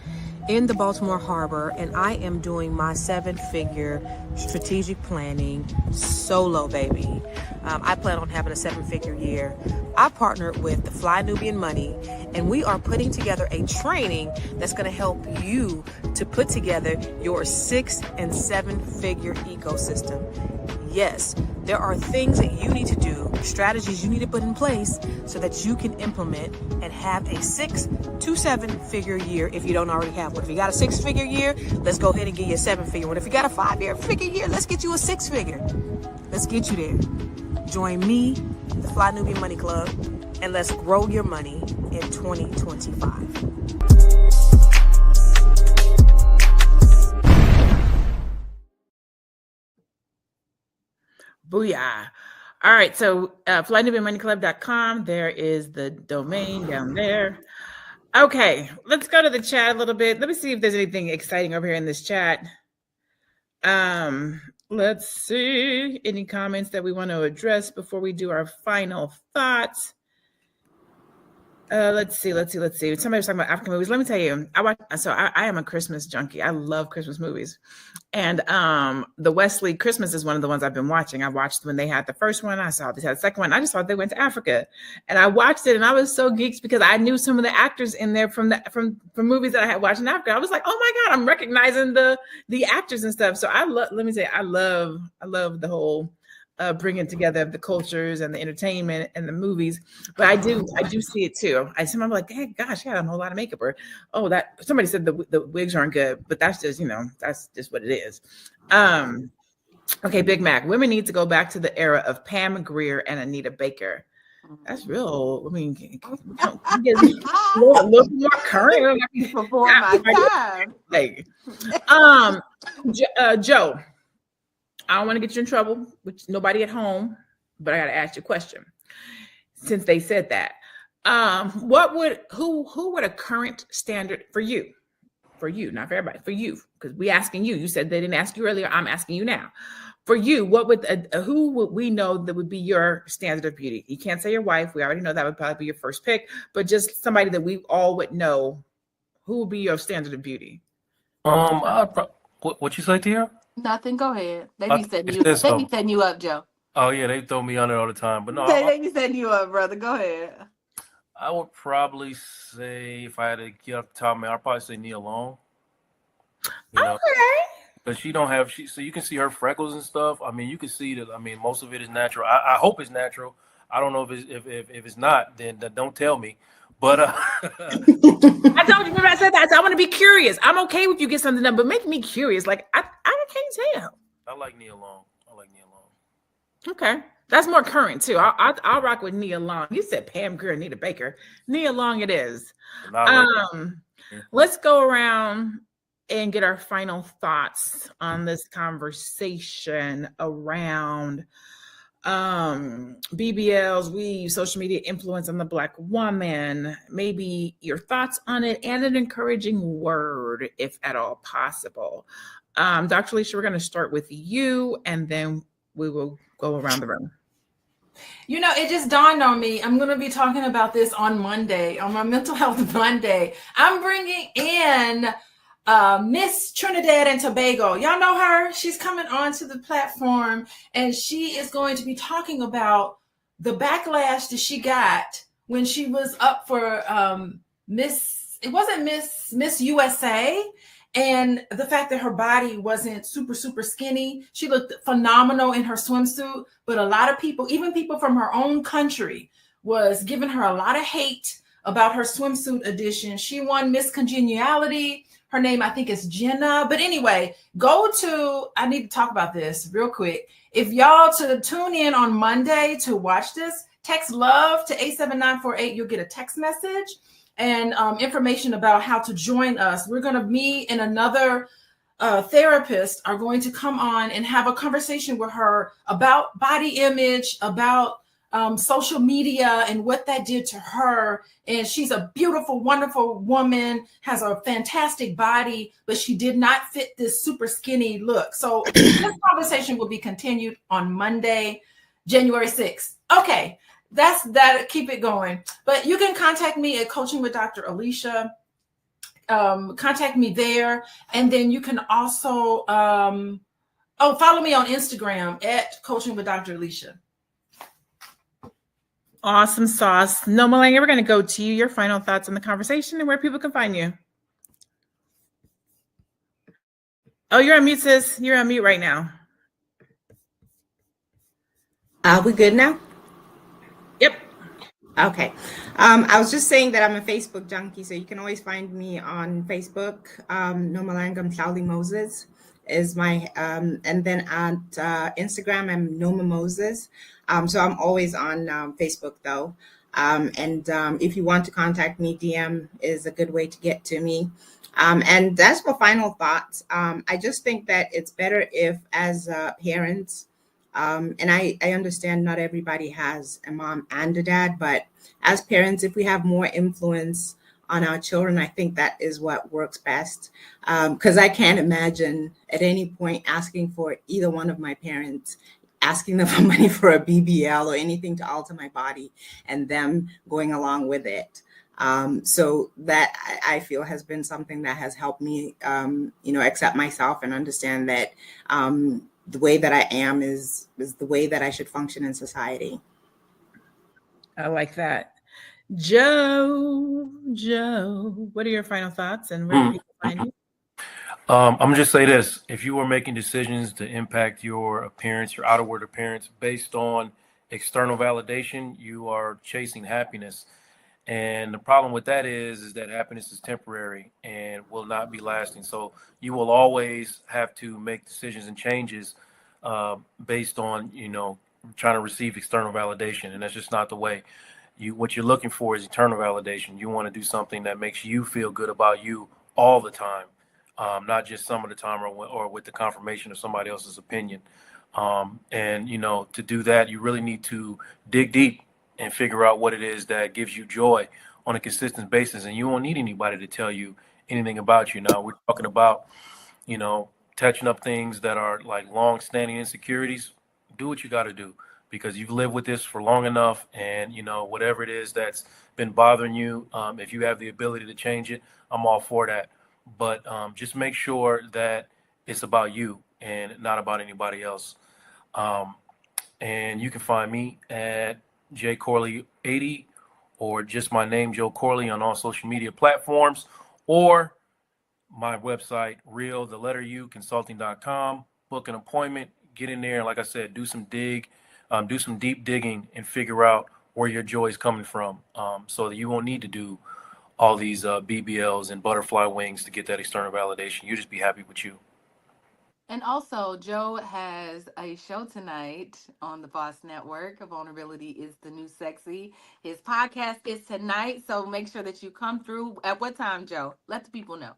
in the Baltimore Harbor, and I am doing my 7-figure strategic planning solo, baby. I plan on having a 7-figure year. I partnered with the Fly Nubian Money, and we are putting together a training that's going to help you to put together your 6- and 7-figure ecosystem. Yes, there are things that you need to do, strategies you need to put in place so that you can implement and have a 6 to 7-figure year if you don't already have one. If you got a 6-figure year, let's go ahead and get you a 7-figure one. If you got a 5-figure year, let's get you a 6-figure. Let's get you there. Join me, the Fly Nubian Money Club, and let's grow your money in 2025. Booyah. All right, so flynubianmoneyclub.com. There is the domain down there. Okay, let's go to the chat a little bit. Let me see if there's anything exciting over here in this chat. Let's see any comments that we want to address before we do our final thoughts. Let's see. Somebody was talking about African movies. Let me tell you, I am a Christmas junkie. I love Christmas movies. And the Wesley Christmas is one of the ones I've been watching. I watched when they had the first one. I saw they had the second one. I just thought they went to Africa. And I watched it and I was so geeked because I knew some of the actors in there from movies that I had watched in Africa. I was like, oh my God, I'm recognizing the actors and stuff. So I love the whole bringing together of the cultures and the entertainment and the movies, but I do see it too. I'm like, hey, gosh, yeah, I don't know a lot of makeup, or that somebody said the wigs aren't good, but that's just that's just what it is. Okay, Big Mac. Women need to go back to the era of Pam Grier and Anita Baker. That's real. I mean, get a little more current before my time. Joe. I don't want to get you in trouble with nobody at home, but I got to ask you a question. Since they said that, who would a current standard for you, not for everybody, for you, because we asking you. You said they didn't ask you earlier. I'm asking you now. For you, what would who would we know that would be your standard of beauty? You can't say your wife. We already know that would probably be your first pick, but just somebody that we all would know. Who would be your standard of beauty? What you say, Tia? Nothing. Go ahead. They be setting you up, Joe. Oh yeah, they throw me on it all the time. But no, they be setting you up, brother. Go ahead. I would probably say, if I had to get off the top of my head, I'd probably say Nia Long. Okay. But she don't have so you can see her freckles and stuff. I mean, you can see that. I mean, most of it is natural. I hope it's natural. I don't know if it's not, then don't tell me. But I told you, remember I said that. I want to be curious. I'm okay with you get something done, but make me curious. Like I can't tell. I like Nia Long. Okay, that's more current too. I'll rock with Nia Long. You said Pam Grier, Anita Baker. Nia Long it is. Let's go around and get our final thoughts on this conversation around BBLs, social media influence on the Black woman, maybe your thoughts on it and an encouraging word, if at all possible. Dr. Allyship, we're going to start with you, and then we will go around the room. It just dawned on me. I'm going to be talking about this on Monday, on my Mental Health Monday. I'm bringing in Miss Trinidad and Tobago. Y'all know her? She's coming onto the platform, and she is going to be talking about the backlash that she got when she was up for Miss USA, and the fact that her body wasn't super, super skinny. She looked phenomenal in her swimsuit, but a lot of people, even people from her own country, was giving her a lot of hate about her swimsuit edition. She won Miss Congeniality. Her name, I think, is Jenna. But anyway, I need to talk about this real quick. If y'all to tune in on Monday to watch this, text LOVE to 87948. You'll get a text message and information about how to join us. We're going to meet in another therapists are going to come on and have a conversation with her about body image, about social media and what that did to her. And she's a beautiful, wonderful woman, has a fantastic body, but she did not fit this super skinny look. So this conversation will be continued on Monday, January 6th. Okay, that's that. Keep it going. But you can contact me at Coaching with Dr. Alicia. Contact me there. And then you can also follow me on Instagram at Coaching with Dr. Alicia. Awesome sauce. No, Melania, we're going to go to you. Your final thoughts on the conversation and where people can find you. Oh, you're on mute, sis. You're on mute right now. Are we good now? Yep. Okay. I was just saying that I'm a Facebook junkie, so you can always find me on Facebook. Nomalangam Cloudy Moses is my, and then at Instagram, I'm Noma Moses. So I'm always on Facebook though. And if you want to contact me, DM is a good way to get to me. And that's my final thoughts. I just think that it's better if as parents, and I understand not everybody has a mom and a dad, but as parents, if we have more influence on our children, I think that is what works best. Because I can't imagine at any point asking for either one of my parents, asking them for money for a BBL or anything to alter my body and them going along with it. So that I feel has been something that has helped me, accept myself and understand that the way that I am is the way that I should function in society. I like that. Joe, what are your final thoughts and where can people find you? I'm gonna just say this: if you are making decisions to impact your appearance, your outward appearance, based on external validation, you are chasing happiness. And the problem with that is that happiness is temporary and will not be lasting. So you will always have to make decisions and changes based on, trying to receive external validation. And that's just not the way. What you're looking for is eternal validation. You want to do something that makes you feel good about you all the time, not just some of the time or with the confirmation of somebody else's opinion. And to do that, you really need to dig deep and figure out what it is that gives you joy on a consistent basis. And you won't need anybody to tell you anything about you. Now, we're talking about, touching up things that are like long-standing insecurities. Do what you got to do, because you've lived with this for long enough. And, whatever it is that's been bothering you, if you have the ability to change it, I'm all for that. But just make sure that it's about you and not about anybody else. And you can find me at jcorley80 or just my name, Joe Corley, on all social media platforms, or my website, consulting.com. Book an appointment, get in there, and like I said, do some deep digging and figure out where your joy is coming from, so that you won't need to do all these BBLs and butterfly wings to get that external validation. You just be happy with you. And also, Joe has a show tonight on the Boss Network. Vulnerability is the New Sexy. His podcast is tonight, so make sure that you come through. At what time, Joe? Let the people know.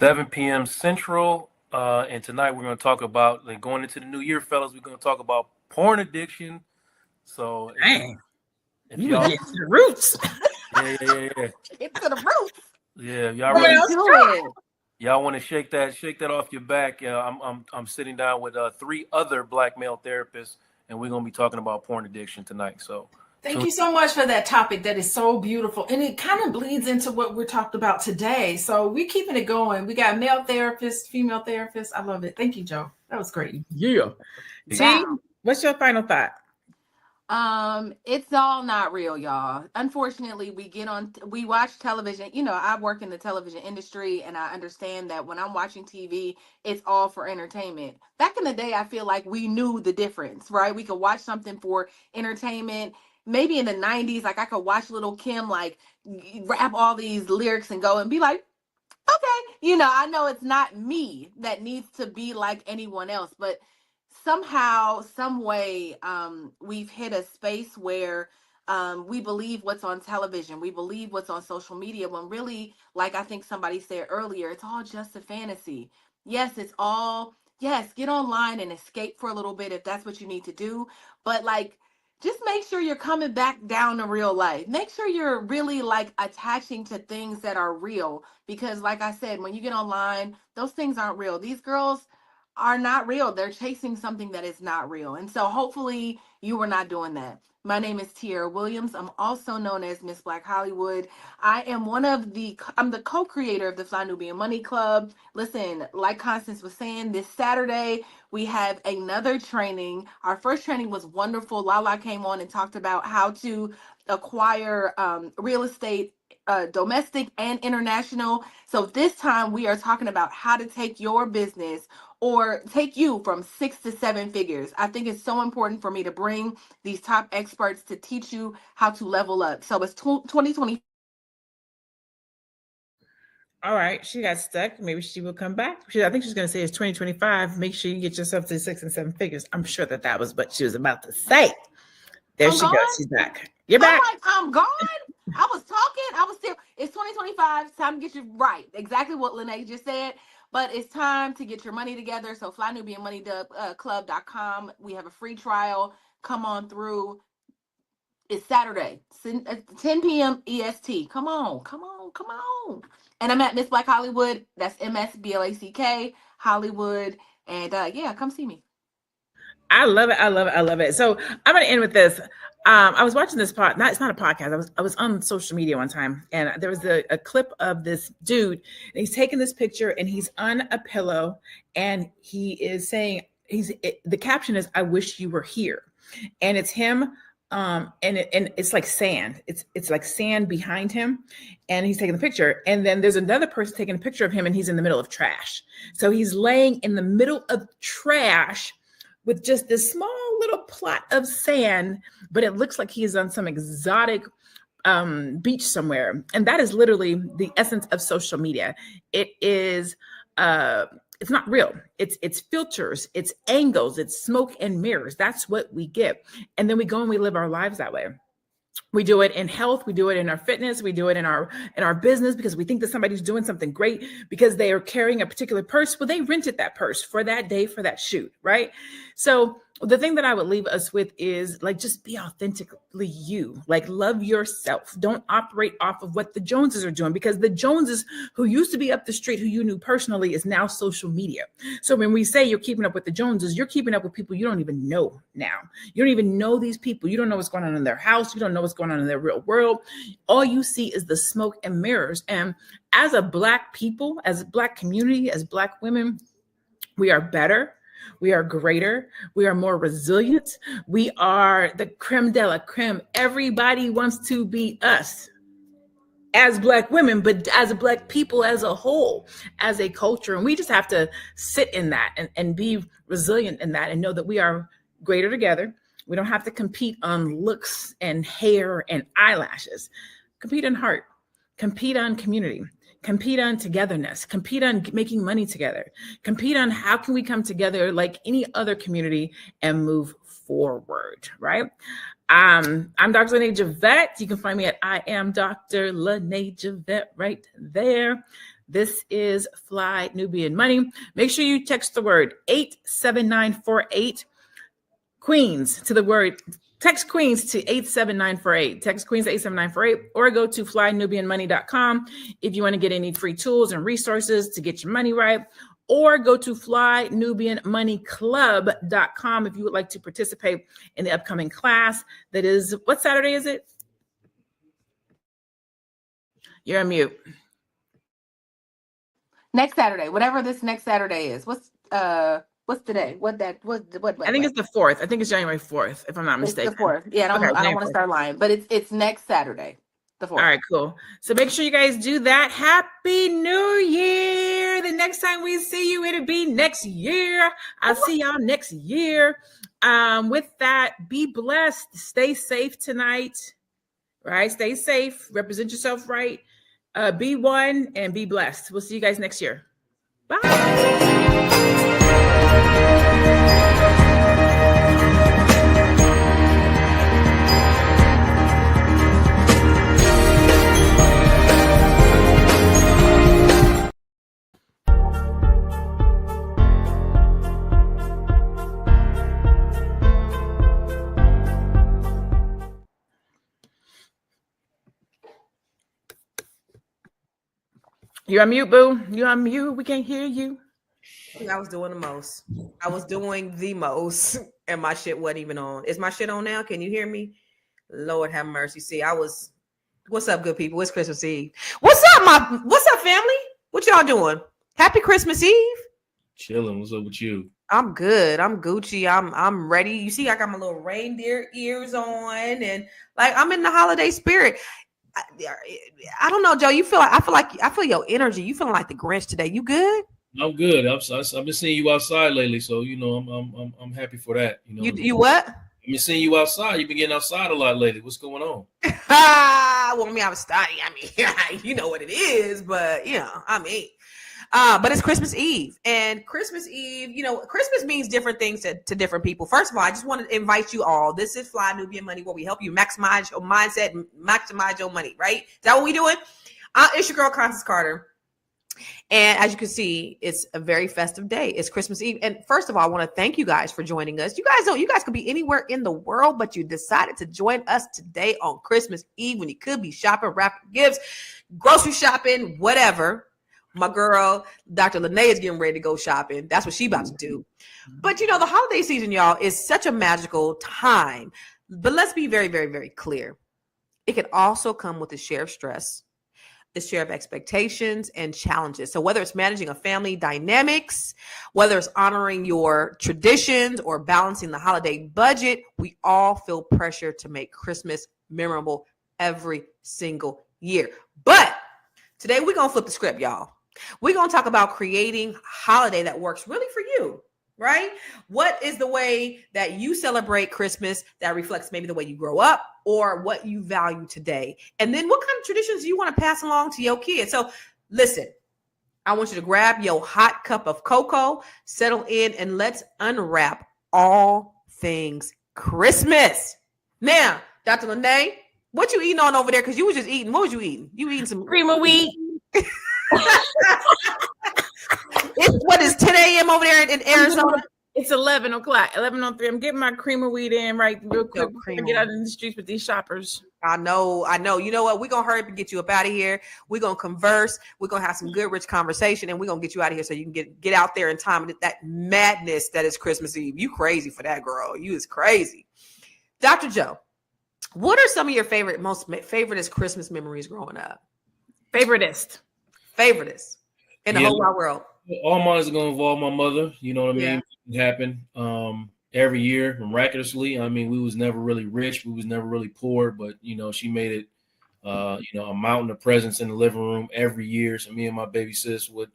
7 p.m. Central. And tonight we're going to talk about, like, going into the new year, fellas, we're going to talk about porn addiction. So, dang, if you y'all get to the roots. Yeah. Get to the roots. Yeah, y'all really do it. Y'all want to shake that off your back. I'm sitting down with 3 other black male therapists, and we're gonna be talking about porn addiction tonight. So Thank you so much for that topic. That is so beautiful. And it kind of bleeds into what we're talking about today. So we're keeping it going. We got male therapists, female therapists. I love it. Thank you, Joe. That was great. Yeah. T, what's your final thought? It's all not real, y'all. Unfortunately, we watch television. I work in the television industry, and I understand that when I'm watching TV, it's all for entertainment. Back in the day, I feel like we knew the difference, right? We could watch something for entertainment. Maybe in the 90s, like I could watch Little Kim like rap all these lyrics and go and be like, okay, I know it's not me that needs to be like anyone else, but somehow, some way, we've hit a space where we believe what's on television, we believe what's on social media, when really, like I think somebody said earlier, it's all just a fantasy. Yes, yes, get online and escape for a little bit if that's what you need to do. But like, just make sure you're coming back down to real life. Make sure you're really like attaching to things that are real. Because like I said, when you get online, those things aren't real. These girls are not real. They're chasing something that is not real. And so hopefully you were not doing that. My name is Tiara Williams. I'm also known as Miss Black Hollywood. I'm the co-creator of the Fly Nubian Money Club. Listen, like Constance was saying, this Saturday we have another training. Our first training was wonderful. Lala came on and talked about how to acquire real estate, domestic and international. So this time we are talking about how to take your business or take you from 6 to 7 figures. I think it's so important for me to bring these top experts to teach you how to level up. So it's 2020. All right, she got stuck. Maybe she will come back. I think she's going to say it's 2025. Make sure you get yourself to 6 and 7 figures. I'm sure that was what she was about to say. There she goes. She's back. You're back. I'm gone. I was talking. I was still. It's 2025. It's time to get you right. Exactly what Lene just said. But it's time to get your money together. So flynubianmoneyclub.com. We have a free trial. Come on through. It's Saturday, 10 p.m. EST. Come on. And I'm at Miss Black Hollywood. That's MSBLACK Hollywood. And yeah, come see me. I love it. So I'm going to end with this. I was watching this it's not a podcast. I was on social media one time, and there was a clip of this dude, and he's taking this picture, and he's on a pillow, and he is saying, the caption is, "I wish you were here," and it's him. And it's like sand. It's like sand behind him, and he's taking the picture. And then there's another person taking a picture of him, and he's in the middle of trash. So he's laying in the middle of trash with just this small little plot of sand, but it looks like he is on some exotic beach somewhere. And that is literally the essence of social media. It is it's not real. It's filters, it's angles, it's smoke and mirrors. That's what we get. And then we go and we live our lives that way. We do it in health. We do it in our fitness. We do it in our business because we think that somebody's doing something great because they are carrying a particular purse. Well, they rented that purse for that day, for that shoot, right? So the thing that I would leave us with is like, just be authentically you, like love yourself. Don't operate off of what the Joneses are doing, because the Joneses who used to be up the street, who you knew personally, is now social media. So when we say you're keeping up with the Joneses, you're keeping up with people you don't even know now. You don't even know these people. You don't know what's going on in their house. You don't know what's going on in their real world. All you see is the smoke and mirrors. And as a Black people, as a Black community, as Black women, we are better. We are greater. We are more resilient. We are the creme de la creme. Everybody wants to be us as Black women, but as Black people as a whole, as a culture. And we just have to sit in that and be resilient in that and know that we are greater together. We don't have to compete on looks and hair and eyelashes. Compete on heart. Compete on community. Compete on togetherness, compete on making money together, compete on how can we come together like any other community and move forward, right? I'm Dr. Lene Javette. You can find me at I am Dr. Lene Javette right there. This is Fly Nubian Money. Make sure you text the word 87948 Queens to the word. Text Queens to 87948. Text Queens to 87948, or go to flynubianmoney.com if you want to get any free tools and resources to get your money right, or go to flynubianmoneyclub.com if you would like to participate in the upcoming class. That is, what Saturday is it? You're on mute. Next Saturday, whatever this next Saturday is. What's today? What? I think it's the 4th. I think it's January 4th, if I'm not mistaken. It's the 4th. Yeah, I don't want to start lying, but it's next Saturday, the 4th. All right, cool. So make sure you guys do that. Happy New Year. The next time we see you, it'll be next year. I'll see y'all next year. With that, be blessed. Stay safe tonight. Right? Stay safe. Represent yourself right. Be one and be blessed. We'll see you guys next year. Bye. You're on mute, boo. You're on mute. We can't hear you. I was doing the most. I was doing the most, and my shit wasn't even on. Is my shit on now? Can you hear me? Lord have mercy. See, I was. What's up, good people? It's Christmas Eve. What's up, family? What y'all doing? Happy Christmas Eve. Chilling. What's up with you? I'm good. I'm Gucci. I'm ready. You see, I got my little reindeer ears on, and like I'm in the holiday spirit. I don't know, Joe. I feel your energy. You feeling like the Grinch today? You good? I'm good. I've been seeing you outside lately, so I'm happy for that. You what? I've been seeing you outside. You've been getting outside a lot lately. What's going on? Well, I was studying. You know what it is, but but it's Christmas Eve, and Christmas Eve, Christmas means different things to different people. First of all, I just want to invite you all. This is Fly Nubian Money, where we help you maximize your mindset and maximize your money, right? Is that what we doing? It's your girl, Constance Carter. And as you can see, it's a very festive day. It's Christmas Eve. And first of all, I want to thank you guys for joining us. You guys could be anywhere in the world, but you decided to join us today on Christmas Eve when you could be shopping, wrapping gifts, grocery shopping, whatever. My girl, Dr. Lene, is getting ready to go shopping. That's what she about to do. But the holiday season, y'all, is such a magical time. But let's be very, very, very clear. It can also come with a share of stress, a share of expectations and challenges. So whether it's managing a family dynamics, whether it's honoring your traditions or balancing the holiday budget, we all feel pressure to make Christmas memorable every single year. But today we're going to flip the script, y'all. We're going to talk about creating a holiday that works really for you, right? What is the way that you celebrate Christmas that reflects maybe the way you grow up or what you value today? And then what kind of traditions do you want to pass along to your kids? So listen, I want you to grab your hot cup of cocoa, settle in, and let's unwrap all things Christmas. Now, Dr. Lene, what you eating on over there? Because you was just eating. What was you eating? You eating some Cream of wheat. What is 10 a.m. over there in Arizona? It's 11 o'clock, 11:03. I'm getting my cream of wheat in right real quick before I get out in the streets with these shoppers. I know. You know what? We're going to hurry up and get you up out of here. We're going to converse. We're going to have some good, rich conversation, and we're going to get you out of here so you can get out there in time. That madness that is Christmas Eve. You crazy for that, girl. You is crazy. Dr. Joe, what are some of your favoriteest Christmas memories growing up? Favoritist in the whole wide world. All mine is going to involve my mother. You know what I mean? It happened every year miraculously. I mean, we was never really rich. We was never really poor, but, she made it, a mountain of presents in the living room every year. So me and my baby sis would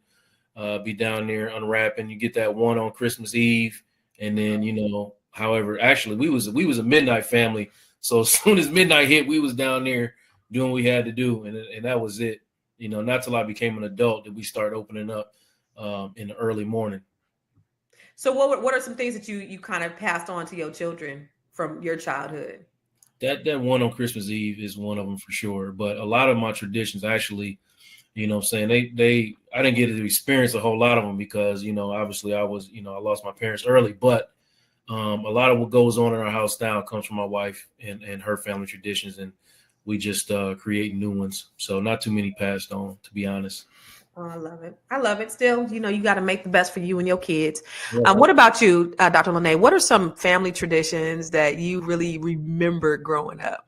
be down there unwrapping. You get that one on Christmas Eve. And then, however, actually we was a midnight family. So as soon as midnight hit, we was down there doing what we had to do. And that was it. Not till I became an adult did we start opening up in the early morning. So what are some things that you kind of passed on to your children from your childhood? That one on Christmas Eve is one of them for sure. But a lot of my traditions actually, I didn't get to experience a whole lot of them because, obviously I was, I lost my parents early, but a lot of what goes on in our house now comes from my wife and her family traditions. And we just create new ones. So not too many passed on, to be honest. Oh, I love it. Still, you got to make the best for you and your kids. Yeah. What about you, Dr. Lene? What are some family traditions that you really remember growing up?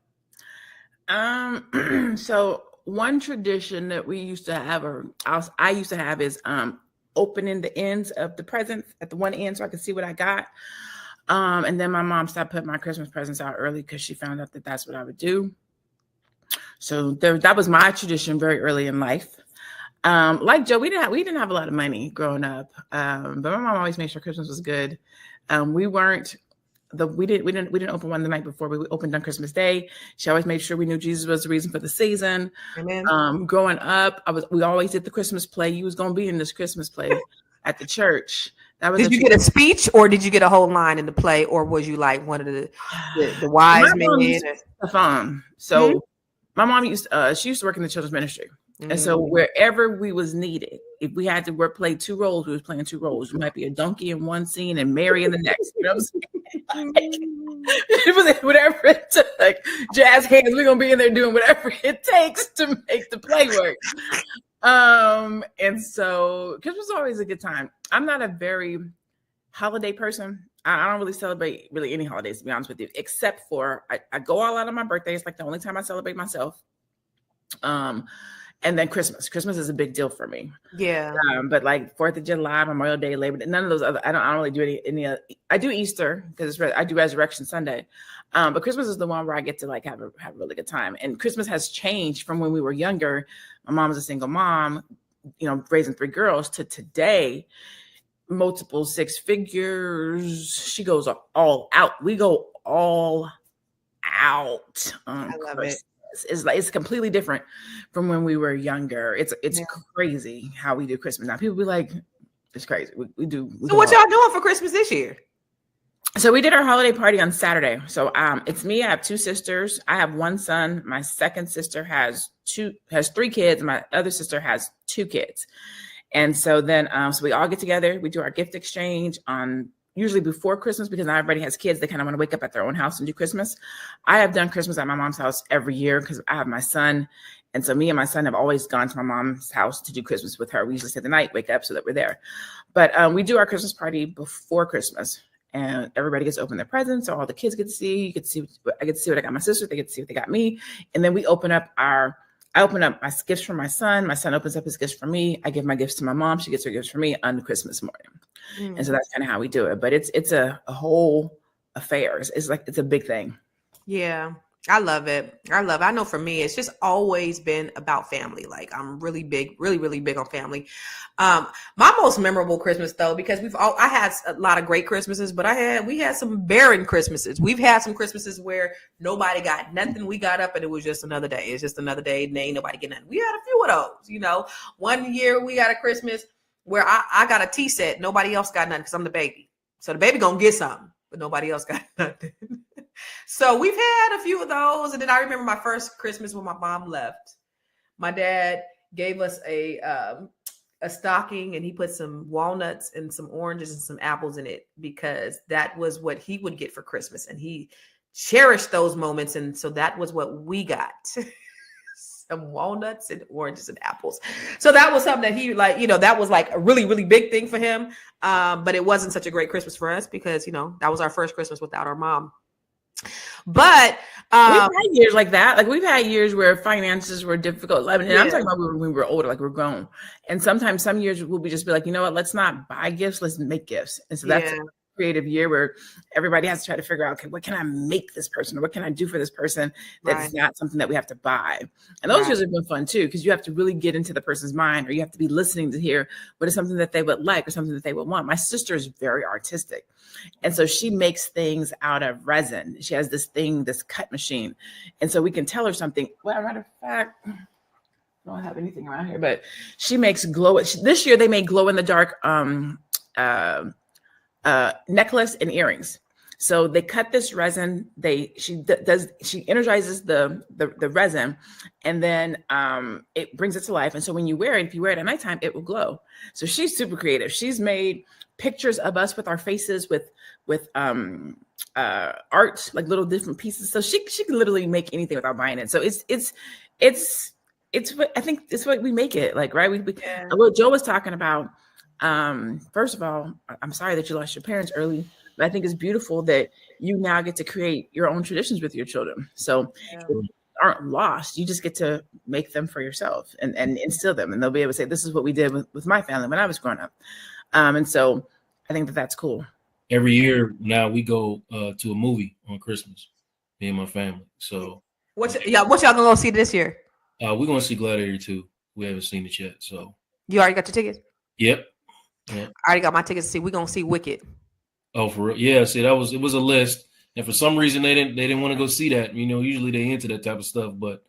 So one tradition that we used to have, or I used to have, is opening the ends of the presents at the one end so I could see what I got. And then my mom stopped putting my Christmas presents out early because she found out that that's what I would do. So that was my tradition very early in life. Like Joe, we didn't have a lot of money growing up, but my mom always made sure Christmas was good. We didn't open one the night before. We opened on Christmas Day. She always made sure we knew Jesus was the reason for the season. Amen. Growing up, we always did the Christmas play. You was gonna be in this Christmas play at the church. Did you get a speech, or did you get a whole line in the play, or was you like one of the wise men? So my mom used to work in the children's ministry. And so wherever we was needed, if we had to play two roles, we was playing two roles. We might be a donkey in one scene and Mary in the next. You know what I'm saying? It was whatever it took. Like jazz hands, we're gonna be in there doing whatever it takes to make the play work. And so Christmas is always a good time. I'm not a very holiday person. I don't really celebrate really any holidays, to be honest with you, except for I go all out on my birthday. It's like the only time I celebrate myself. And then Christmas. Christmas is a big deal for me. Yeah. But like 4th of July, Memorial Day, Labor Day, none of those other, I don't really do any I do Easter because I do Resurrection Sunday. But Christmas is the one where I get to like have a really good time. And Christmas has changed from when we were younger. My mom was a single mom, you know, raising 3 girls, to today, multiple 6 figures. She goes all out. We go all out. I love it. It's completely different from when we were younger. It's crazy how we do Christmas now. People be like, it's crazy. We do. So what y'all doing for Christmas this year? So we did our holiday party on Saturday. So it's me. I have 2 sisters. I have 1 son. My second sister has 3 kids. My other sister has 2 kids. And so then, so we all get together. We do our gift exchange on usually before Christmas, because now everybody has kids. They kind of want to wake up at their own house and do Christmas. I have done Christmas at my mom's house every year because I have my son. And so me and my son have always gone to my mom's house to do Christmas with her. We usually stay the night, wake up so that we're there. But we do our Christmas party before Christmas, and everybody gets to open their presents. So all the kids get to see. You get to see. I get to see what I got my sister. They get to see what they got me. And then we open up I open up my gifts for my son. My son opens up his gifts for me. I give my gifts to my mom. She gets her gifts for me on Christmas morning. And so that's kind of how we do it. But it's a whole affair. It's like, it's a big thing. Yeah, I love it. I know for me, it's just always been about family. Like I'm really big, really big on family. My most memorable Christmas though, because I had a lot of great Christmases, but we had some barren Christmases. We've had some Christmases where nobody got nothing. We got up and it was just another day. It's just another day and ain't nobody getting nothing. We had a few of those, you know. One year we had a Christmas where I got a tea set. Nobody else got nothing because I'm the baby. So the baby gonna get something, but nobody else got nothing. So we've had a few of those. And then I remember my first Christmas when my mom left. My dad gave us a stocking, and he put some walnuts and some oranges and some apples in it because that was what he would get for Christmas. And he cherished those moments. And so that was what we got. Some walnuts and oranges and apples. So that was something that he like, you know, that was like a really big thing for him. But it wasn't such a great Christmas for us because, you know, that was our first Christmas without our mom. But we've had years like that. Like we've had years where finances were difficult. And I'm talking about when we were older, like we're grown. And sometimes some years we'll just be like, you know what, let's not buy gifts, let's make gifts. And so that's a creative year where everybody has to try to figure out, okay, what can I make this person? Or what can I do for this person that's not something that we have to buy? And those years have been fun too, because you have to really get into the person's mind, or you have to be listening to hear what is something that they would like or something that they would want. My sister is very artistic. And so she makes things out of resin. She has this cut machine. And so we can tell her something. Well, matter of fact, I don't have anything around here, but she makes this year they made glow in the dark necklace and earrings. So they cut this resin. She energizes the resin, and then it brings it to life. And so when you wear it, if you wear it at nighttime, it will glow. So she's super creative. She's made pictures of us with our faces with art, like little different pieces. So she can literally make anything without buying it. So it's what I think it's what we make it like, right? What Joe was talking about. First of all, I'm sorry that you lost your parents early, but I think it's beautiful that you now get to create your own traditions with your children. So they aren't lost. You just get to make them for yourself and instill them. And they'll be able to say, this is what we did with my family when I was growing up. And so I think that's cool. Every year now we go to a movie on Christmas, me and my family. So what y'all gonna go see this year? We're gonna see Gladiator 2. We haven't seen it yet. So you already got your tickets? Yep. I already got my tickets to see. We're gonna see Wicked. Oh, for real? Yeah. See, it was a list, and for some reason they didn't want to go see that. You know, usually they into that type of stuff, but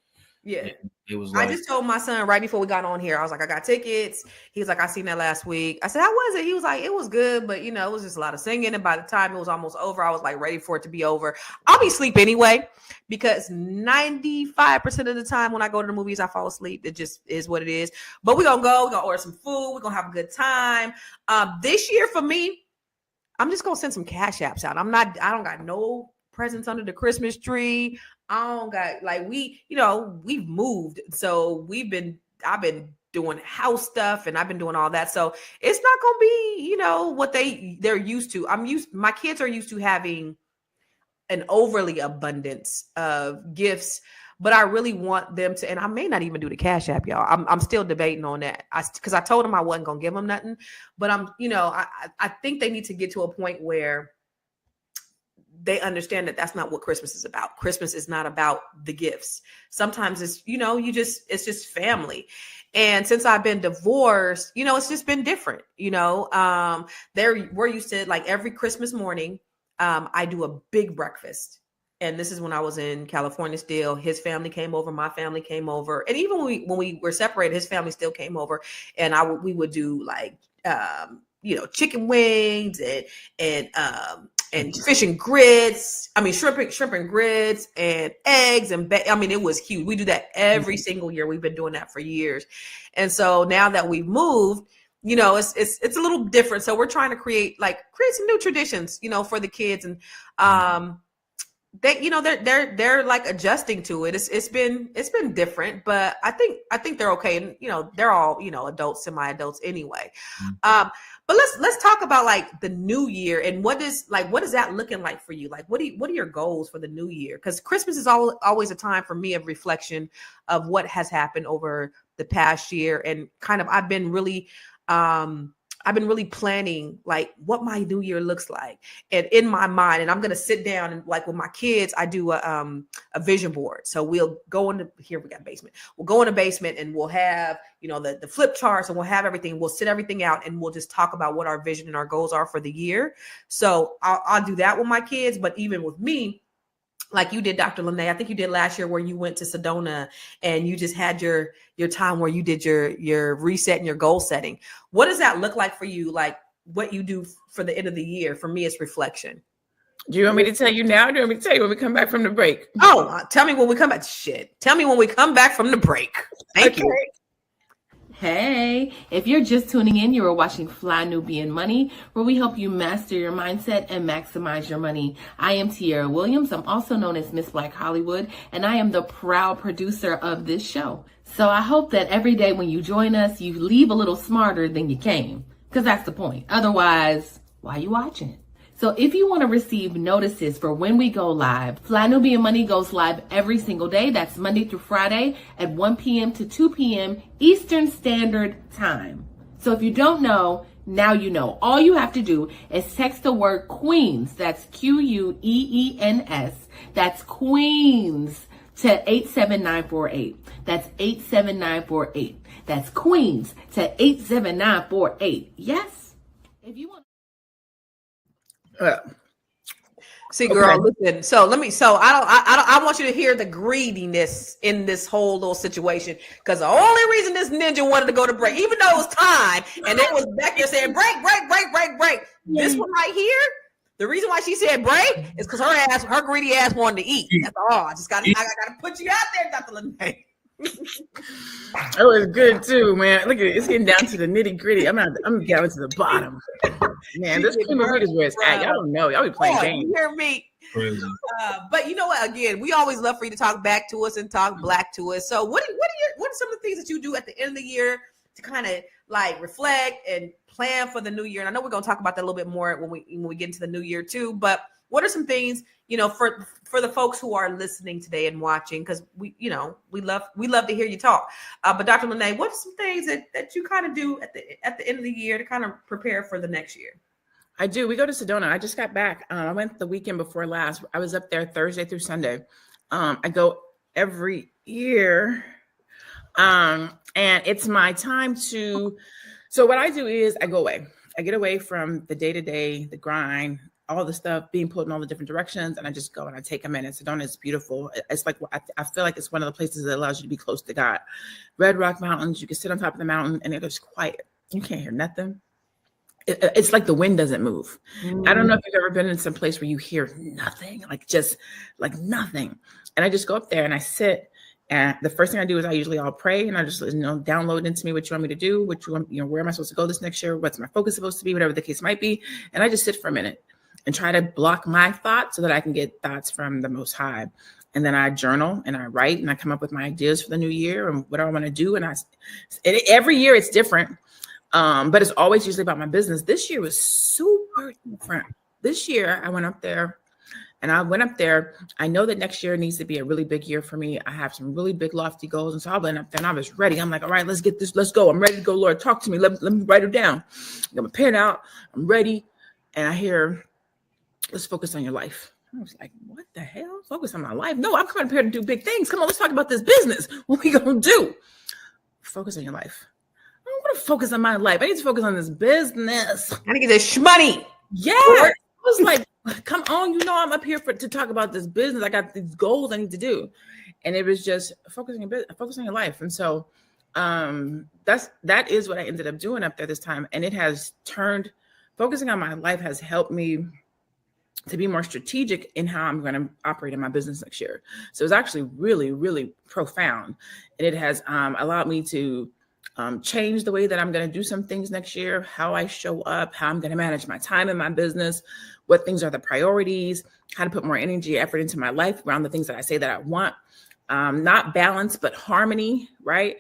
it was. Like, I just told my son right before we got on here. I was like, I got tickets. He was like, I seen that last week. I said, how was it? He was like, it was good, but you know, it was just a lot of singing. And by the time it was almost over, I was like ready for it to be over. I'll be asleep anyway, because 95% of the time when I go to the movies, I fall asleep. It just is what it is. But we're gonna order some food. We're gonna have a good time. This year for me, I'm just gonna send some cash apps out. I don't got no presents under the Christmas tree. I don't got we've moved. So I've been doing house stuff and I've been doing all that. So it's not going to be, you know, what they're used to. My kids are used to having an overly abundance of gifts, but I really want them to, and I may not even do the Cash App, y'all. I'm still debating on that. Because I told them I wasn't going to give them nothing, but I think they need to get to a point where they understand that that's not what Christmas is about. Christmas is not about the gifts. Sometimes it's, it's just family. And since I've been divorced, it's just been different, we're used to, like, every Christmas morning, I do a big breakfast. And this is when I was in California still. His family came over, my family came over. And even when we were separated, his family still came over. And we would do, like, chicken wings and fish and grits. I mean, shrimp and grits and eggs and it was huge. We do that every single year. We've been doing that for years. And so now that we've moved, it's a little different. So we're trying to create some new traditions, for the kids. And they're like adjusting to it. It's been different, but I think they're okay. And they're all adults, semi-adults anyway. But let's talk about, like, the new year and what is that looking like for you? Like, what are your goals for the new year? Because Christmas is always a time for me of reflection of what has happened over the past year, and kind of I've been really planning, like, what my new year looks like, and in my mind, and I'm going to sit down and, like, with my kids, I do a vision board. So we'll go here we got a basement. We'll go in the basement and we'll have, the flip charts, and we'll have everything. We'll sit everything out and we'll just talk about what our vision and our goals are for the year. So I'll do that with my kids. But even with me, like you did, Dr. Lene, I think you did last year, where you went to Sedona and you just had your time where you did your reset and your goal setting. What does that look like for you? Like, what you do for the end of the year? For me, it's reflection. Do you want me to tell you now? Or do you want me to tell you when we come back from the break? Oh, tell me when we come back. Tell me when we come back from the break. Thank you. Hey, if you're just tuning in, you are watching Fly Nubian Money, where we help you master your mindset and maximize your money. I am Tiara Williams. I'm also known as Miss Black Hollywood, and I am the proud producer of this show. So I hope that every day when you join us, you leave a little smarter than you came, because that's the point. Otherwise, why are you watching? So if you want to receive notices for when we go live, Fly Nubian Money goes live every single day. That's Monday through Friday at 1 p.m. to 2 p.m. Eastern Standard Time. So if you don't know, now you know. All you have to do is text the word Queens, that's Queens, that's Queens, to 87948. That's 87948. That's Queens to 87948. Yes? If you want. See, girl, listen. So I want you to hear the greediness in this whole little situation. Because the only reason this ninja wanted to go to break, even though it was time, and it was back there saying break. This one right here, the reason why she said break is because her greedy ass wanted to eat. That's all. I gotta put you out there, Dr. Lene. It was good too, man. Look at it; it's getting down to the nitty gritty. I'm down to the bottom. Man, this cream of wheat is where it's at. Y'all don't know. Y'all be playing games. You hear me? But you know what? Again, we always love for you to talk back to us and talk black to us. So what are some of the things that you do at the end of the year to kind of like reflect and plan for the new year? And I know we're going to talk about that a little bit more when we get into the new year too. But what are some things, for the folks who are listening today and watching, because we love to hear you talk. But Dr. Lene, what are some things that you kind of do at the end of the year to kind of prepare for the next year? I do. We go to Sedona. I just got back. I went the weekend before last. I was up there Thursday through Sunday. I go every year. And it's my time to. So what I do is I go away. I get away from the day-to-day, the grind, all the stuff being pulled in all the different directions. And I just go and I take a minute. Sedona is beautiful. It's like, I feel like it's one of the places that allows you to be close to God. Red Rock Mountains, you can sit on top of the mountain and it's quiet. You can't hear nothing. It's like the wind doesn't move. I don't know if you've ever been in some place where you hear nothing, like nothing. And I just go up there and I sit. And the first thing I do is I'll pray and I just download into me what you want me to do, where am I supposed to go this next year? What's my focus supposed to be? Whatever the case might be. And I just sit for a minute and try to block my thoughts so that I can get thoughts from the Most High. And then I journal and I write and I come up with my ideas for the new year and what I want to do. And every year it's different. But it's always usually about my business. This year was super different. This year I went up there. I know that next year needs to be a really big year for me. I have some really big lofty goals. And so I went up there and I was ready. I'm like, all right, let's get this. Let's go. I'm ready to go. Lord, talk to me. Let me write it down. I got my pen out. I'm ready. And I hear, let's focus on your life. I was like, what the hell? Focus on my life? No, I'm coming up here to do big things. Come on, let's talk about this business. What we going to do? Focus on your life. I don't want to focus on my life. I need to focus on this business. I need to get this shmoney. Yeah. I was like, come on, I'm up here to talk about this business. I got these goals I need to do. And it was just focus on your life. And so that is what I ended up doing up there this time. And it has focusing on my life has helped me to be more strategic in how I'm going to operate in my business next year. So it's actually really, really profound. And it has allowed me to change the way that I'm going to do some things next year, how I show up, how I'm going to manage my time in my business, what things are the priorities, how to put more energy, effort into my life around the things that I say that I want. Not balance, but harmony, right?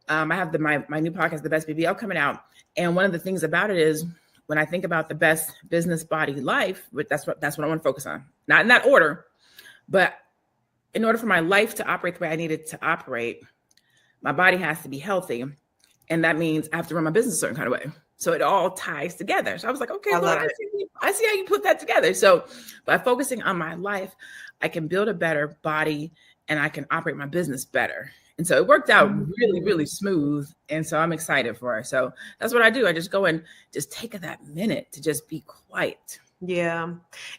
I have my new podcast, The Best BBL, coming out. And one of the things about it is when I think about the best business body life, that's what I want to focus on. Not in that order, but in order for my life to operate the way I need it to operate, my body has to be healthy. And that means I have to run my business a certain kind of way. So it all ties together. So I was like, okay, I see how you put that together. So by focusing on my life, I can build a better body and I can operate my business better. And so it worked out really, really smooth. And so I'm excited for it. So that's what I do. I just go and just take that minute to just be quiet. Yeah.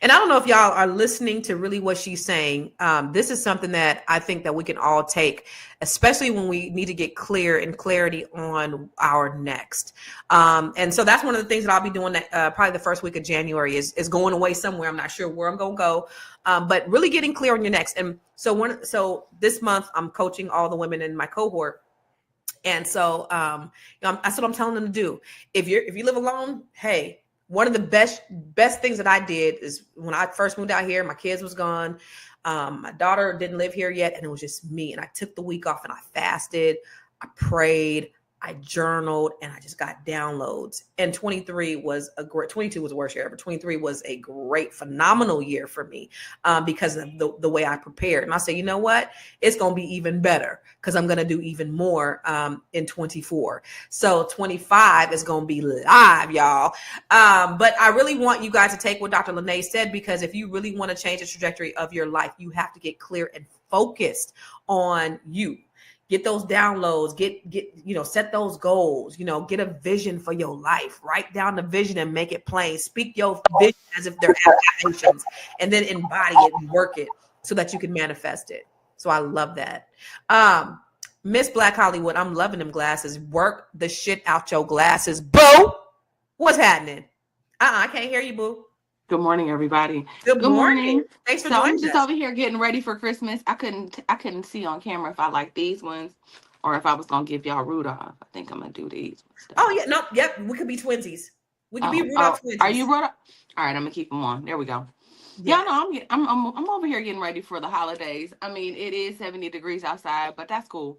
And I don't know if y'all are listening to really what she's saying. This is something that I think that we can all take, especially when we need to get clarity on our next. And so that's one of the things that I'll be doing probably the first week of January is going away somewhere. I'm not sure where I'm going to go, but really getting clear on your next. And so this month I'm coaching all the women in my cohort. And so that's what I'm telling them to do. If you live alone, hey, one of the best things that I did is when I first moved out here, my kids was gone. My daughter didn't live here yet, and it was just me. And I took the week off and I fasted, I prayed, I journaled, and I just got downloads. And 22 was the worst year ever. 23 was a great, phenomenal year for me because of the way I prepared. And I say, you know what? It's going to be even better because I'm going to do even more in 24. So 25 is going to be live, y'all. But I really want you guys to take what Dr. Lene said, because if you really want to change the trajectory of your life, you have to get clear and focused on you. Get those downloads, set those goals, get a vision for your life, write down the vision and make it plain. Speak your vision as if they're affirmations, and then embody it and work it so that you can manifest it. So I love that. Miss Black Hollywood, I'm loving them glasses. Work the shit out your glasses. Boo! What's happening? I can't hear you, boo. Good morning, everybody. Good morning. Thanks for joining I'm just us. Over here getting ready for Christmas. I couldn't see on camera if I like these ones or if I was gonna give y'all Rudolph. I think I'm gonna do these. Oh yeah, no, yep. We could be twinsies. We could be Rudolph twinsies. Are you Rudolph? All right, I'm gonna keep them on. There we go. Yeah, no, I'm over here getting ready for the holidays. I mean, it is 70 degrees outside, but that's cool.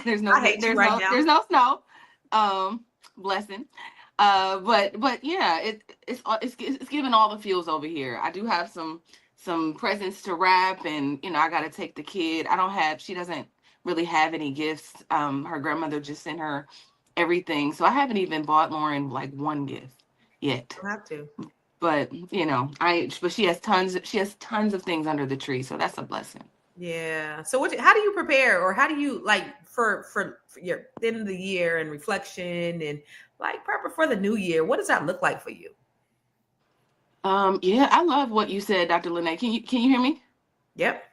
there's no snow. Blessing. But yeah, it's giving all the feels over here. I do have some presents to wrap, and I got to take the kid. She doesn't really have any gifts. Her grandmother just sent her everything, so I haven't even bought Lauren like one gift yet. I have to. But but she has tons of things under the tree, so that's a blessing. Yeah. So how do you prepare, or how do you for your end of the year and reflection and prepare for the new year? What does that look like for you? Yeah, I love what you said, Dr. Lene. Can you hear me? Yep.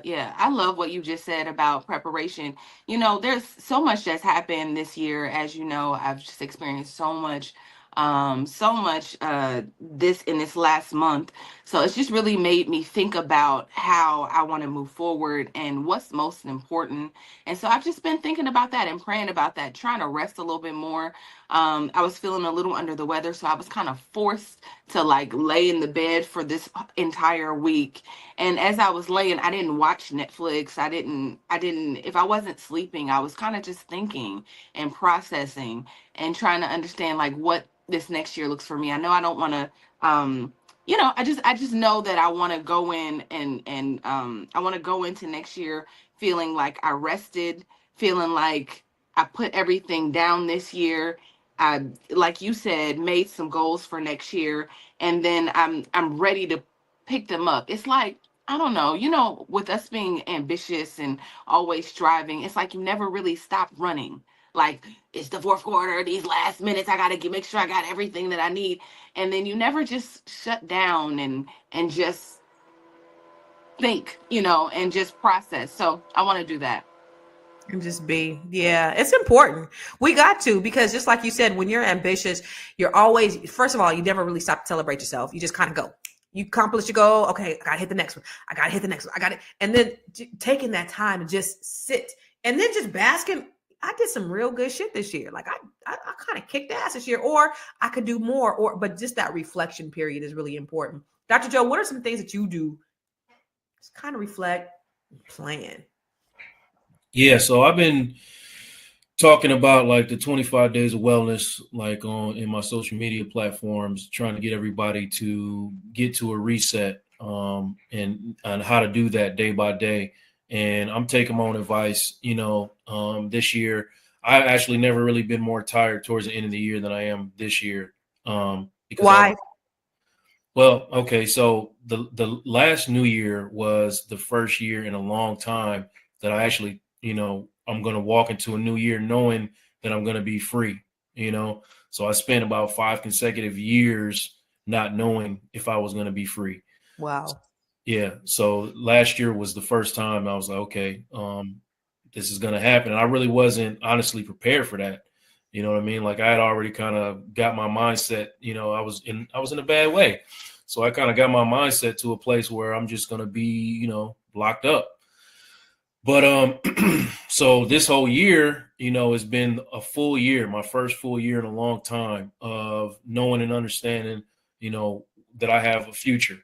Yeah, I love what you just said about preparation. There's so much that's happened this year. As you know, I've just experienced so much this in this last month. So it's just really made me think about how I want to move forward and what's most important. And so I've just been thinking about that and praying about that, trying to rest a little bit more. I was feeling a little under the weather, so I was kind of forced to lay in the bed for this entire week. And as I was laying, I didn't watch Netflix. If I wasn't sleeping, I was kind of just thinking and processing and trying to understand like what this next year looks for me. I know I don't want to, I just know that I want to go in and I want to go into next year feeling like I rested, feeling like I put everything down this year. I, like you said, made some goals for next year, and then I'm ready to pick them up. It's like, I don't know, with us being ambitious and always striving, it's like you never really stop running. Like, it's the fourth quarter, these last minutes, I gotta make sure I got everything that I need. And then you never just shut down and just think, and just process. So I want to do that. And just be, yeah, it's important. We got to, because just like you said, when you're ambitious, you're always, first of all, you never really stop to celebrate yourself. You just kind of go. You accomplish your goal. Okay, I gotta hit the next one. I gotta hit the next one. I got it. And then taking that time to just sit and then just basking. I did some real good shit this year. Like I kind of kicked ass this year, or I could do more, but just that reflection period is really important. Dr. Joe, what are some things that you do? Just kind of reflect, plan. Yeah, so I've been talking about like the 25 days of wellness, like in my social media platforms, trying to get everybody to get to a reset, and how to do that day by day. And I'm taking my own advice. This year, I actually never really been more tired towards the end of the year than I am this year. Because why? Well, okay, so the last New Year was the first year in a long time that I actually, I'm going to walk into a new year knowing that I'm going to be free, So I spent about 5 consecutive years not knowing if I was going to be free. Wow. Yeah. So last year was the first time I was like, okay, this is going to happen. And I really wasn't honestly prepared for that. You know what I mean? Like I had already kind of got my mindset, I was in a bad way. So I kind of got my mindset to a place where I'm just going to be, locked up. But so this whole year, it's been a full year, my first full year in a long time of knowing and understanding, that I have a future,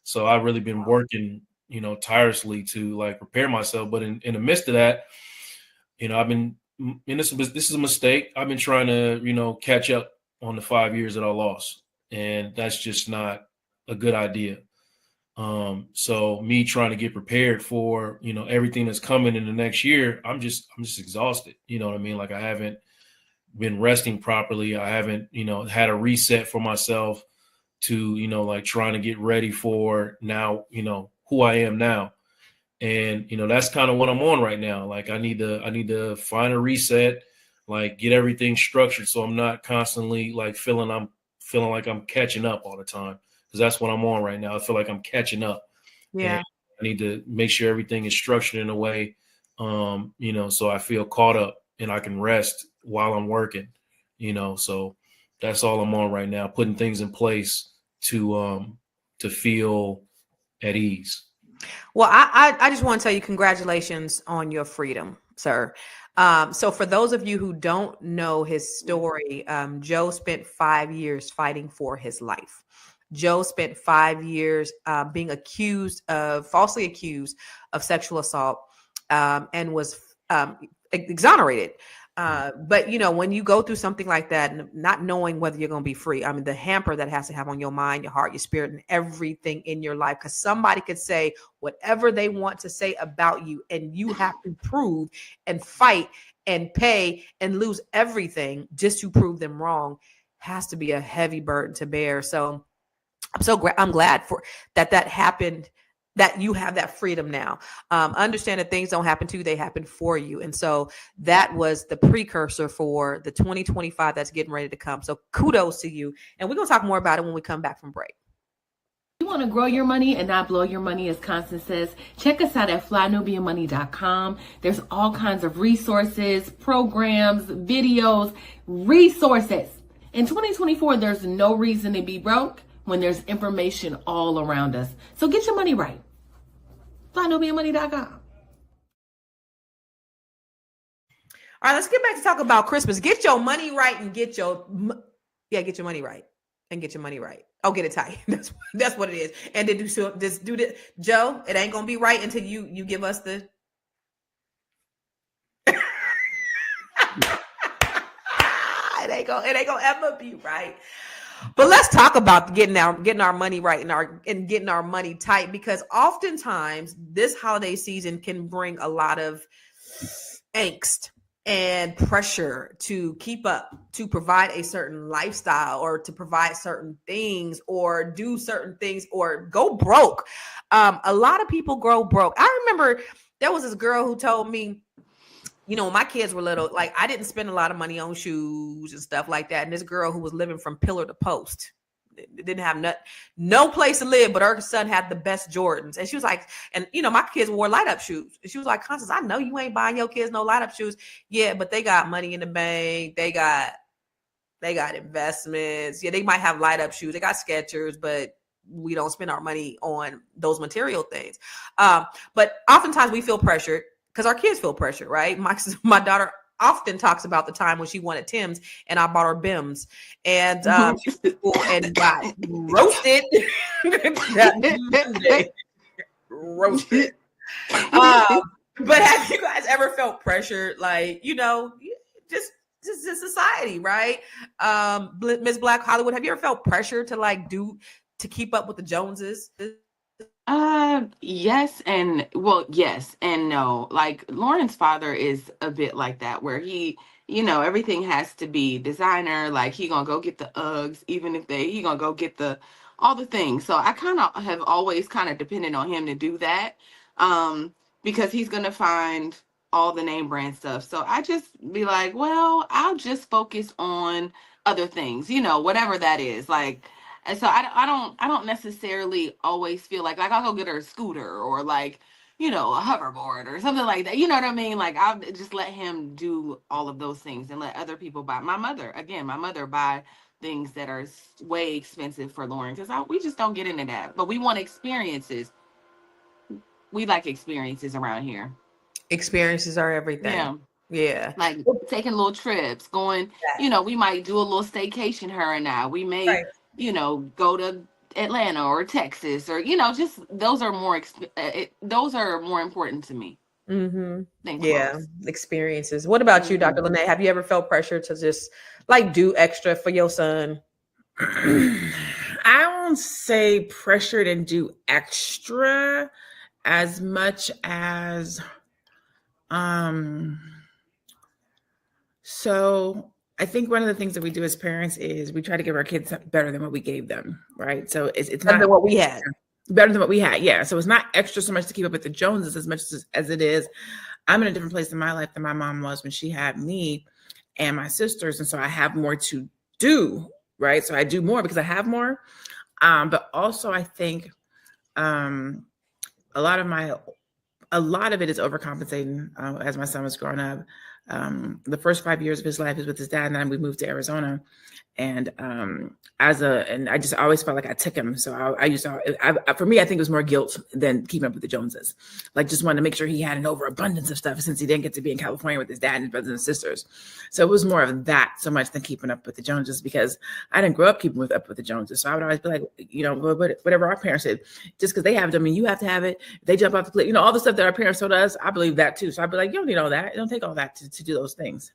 So I've really been working, tirelessly to like prepare myself. But in the midst of that, I've been, and this is a mistake. I've been trying to, catch up on the 5 years that I lost. And that's just not a good idea. So me trying to get prepared for, everything that's coming in the next year, I'm just exhausted. You know what I mean? Like I haven't been resting properly. I haven't, had a reset for myself to, like trying to get ready for now, who I am now. And, that's kind of what I'm on right now. Like I need to find a reset, like get everything structured. So I'm not constantly like feeling like I'm catching up all the time. Because that's what I'm on right now. I feel like I'm catching up. Yeah. And I need to make sure everything is structured in a way, so I feel caught up and I can rest while I'm working, So that's all I'm on right now, putting things in place to feel at ease. Well, I just want to tell you congratulations on your freedom, sir. So for those of you who don't know his story, Joe spent 5 years fighting for his life. Joe spent 5 years being falsely accused of sexual assault, and was exonerated. But when you go through something like that, not knowing whether you're going to be free, I mean, the hamper that has to have on your mind, your heart, your spirit, and everything in your life, because somebody could say whatever they want to say about you, and you have to prove and fight and pay and lose everything just to prove them wrong, has to be a heavy burden to bear. So I'm glad for that happened, that you have that freedom now. Understand that things don't happen to you, they happen for you. And so that was the precursor for the 2025 that's getting ready to come. So kudos to you. And we're going to talk more about it when we come back from break. You want to grow your money and not blow your money, as Constance says, check us out at flynubianmoney.com. There's all kinds of resources, programs, videos, resources. In 2024, there's no reason to be broke when there's information all around us. So get your money right. flynubianmoney.com. All right, let's get back to talk about Christmas. Get your money right and get your money right. and get your money right. Oh, get it tight. That's what it is. And then just do the Joe. It ain't gonna be right until you give us the. It ain't gonna ever be right. But let's talk about getting our money right and getting our money tight, because oftentimes this holiday season can bring a lot of angst and pressure to keep up, to provide a certain lifestyle, or to provide certain things, or do certain things, or go broke. A lot of people go broke. I remember there was this girl who told me, you know, when my kids were little, like I didn't spend a lot of money on shoes and stuff like that. And this girl who was living from pillar to post, didn't have no place to live, but her son had the best Jordans. And she was like, and you know, my kids wore light up shoes. And she was like, Constance, I know you ain't buying your kids no light up shoes. Yeah, but they got money in the bank. They got investments. Yeah, they might have light up shoes. They got Skechers, but we don't spend our money on those material things. But oftentimes we feel pressured because our kids feel pressure, right? My daughter often talks about the time when she wanted Tim's and I bought her Bims, and and got roasted. Roasted. But have you guys ever felt pressured, like, you know, just society, right? Miss Black Hollywood, have you ever felt pressure to keep up with the Joneses? Yes and no. Like Lauren's father is a bit like that, where he, you know, everything has to be designer. Like he gonna go get the Uggs, even if he gonna go get all the things. So I kind of have always kind of depended on him to do that, because he's gonna find all the name brand stuff. So I just be like, well, I'll just focus on other things, you know, whatever that is. Like. And so I don't necessarily always feel like I'll go get her a scooter or like, you know, a hoverboard or something like that. You know what I mean? Like I'll just let him do all of those things and let other people buy. My mother buy things that are way expensive for Lauren, because we just don't get into that. But we want experiences. We like experiences around here. Experiences are everything. Yeah. Like taking little trips, going, you know, we might do a little staycation, her and I. We may... Right. You know, go to Atlanta or Texas, or, you know, just those are more important to me. Mm-hmm. Yeah, experiences. What about you, Dr. Lene? Have you ever felt pressure to just like do extra for your son? I won't say pressured and do extra as much as so I think one of the things that we do as parents is we try to give our kids better than what we gave them, right? So it's better than what we had. Better than what we had, yeah. So it's not extra so much to keep up with the Joneses as much as it is. I'm in a different place in my life than my mom was when she had me and my sisters, and so I have more to do, right? So I do more because I have more. But also I think a lot of it is overcompensating. As my son was growing up, the first 5 years of his life is with his dad, and then we moved to Arizona. And I just always felt like I took him. So for me, I think it was more guilt than keeping up with the Joneses. Like just wanted to make sure he had an overabundance of stuff since he didn't get to be in California with his dad and his brothers and sisters. So it was more of that so much than keeping up with the Joneses, because I didn't grow up keeping up with the Joneses. So I would always be like, you know, whatever our parents said, just because they have it, I mean, you have to have it. If they jump off the cliff, you know, all the stuff that our parents told us, I believe that too. So I'd be like, you don't need all that. It don't take all that to do those things.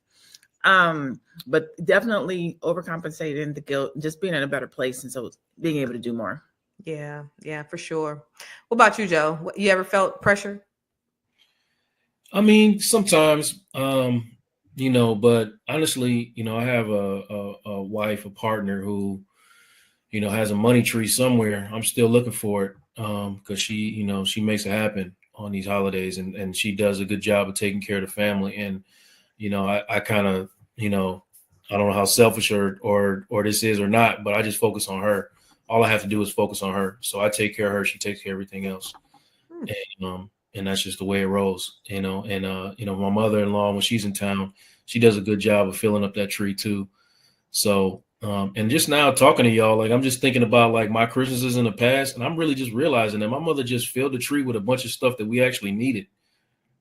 But definitely overcompensating, the guilt, just being in a better place, and so being able to do more. Yeah, for sure. What about you, Joe? You ever felt pressure? I mean, sometimes, you know, but honestly, you know, I have a wife, a partner who, you know, has a money tree somewhere. I'm still looking for it, because she, you know, she makes it happen on these holidays, and she does a good job of taking care of the family. And, you know, I kind of, you know, I don't know how selfish or this is or not, but I just focus on her. All I have to do is focus on her. So I take care of her. She takes care of everything else. And that's just the way it rolls, you know. And, you know, my mother-in-law, when she's in town, she does a good job of filling up that tree too. So, and just now talking to y'all, like, I'm just thinking about like my Christmases in the past, and I'm really just realizing that my mother just filled the tree with a bunch of stuff that we actually needed,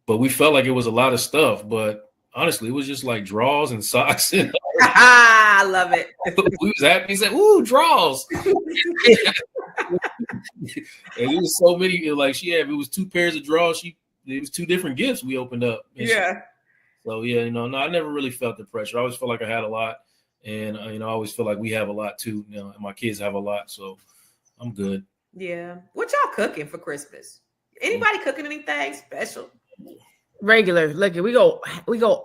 but we felt like it was a lot of stuff, but honestly, it was just like drawers and socks. And I love it. we was happy. He said, "Ooh, drawers!" And it was so many. Like it was 2 pairs of drawers. It was 2 different gifts we opened up. And Yeah. So yeah, no, I never really felt the pressure. I always felt like I had a lot, and I always feel like we have a lot too. And my kids have a lot, so I'm good. Yeah. What y'all cooking for Christmas? Anybody cooking anything special? Regular. Look, we go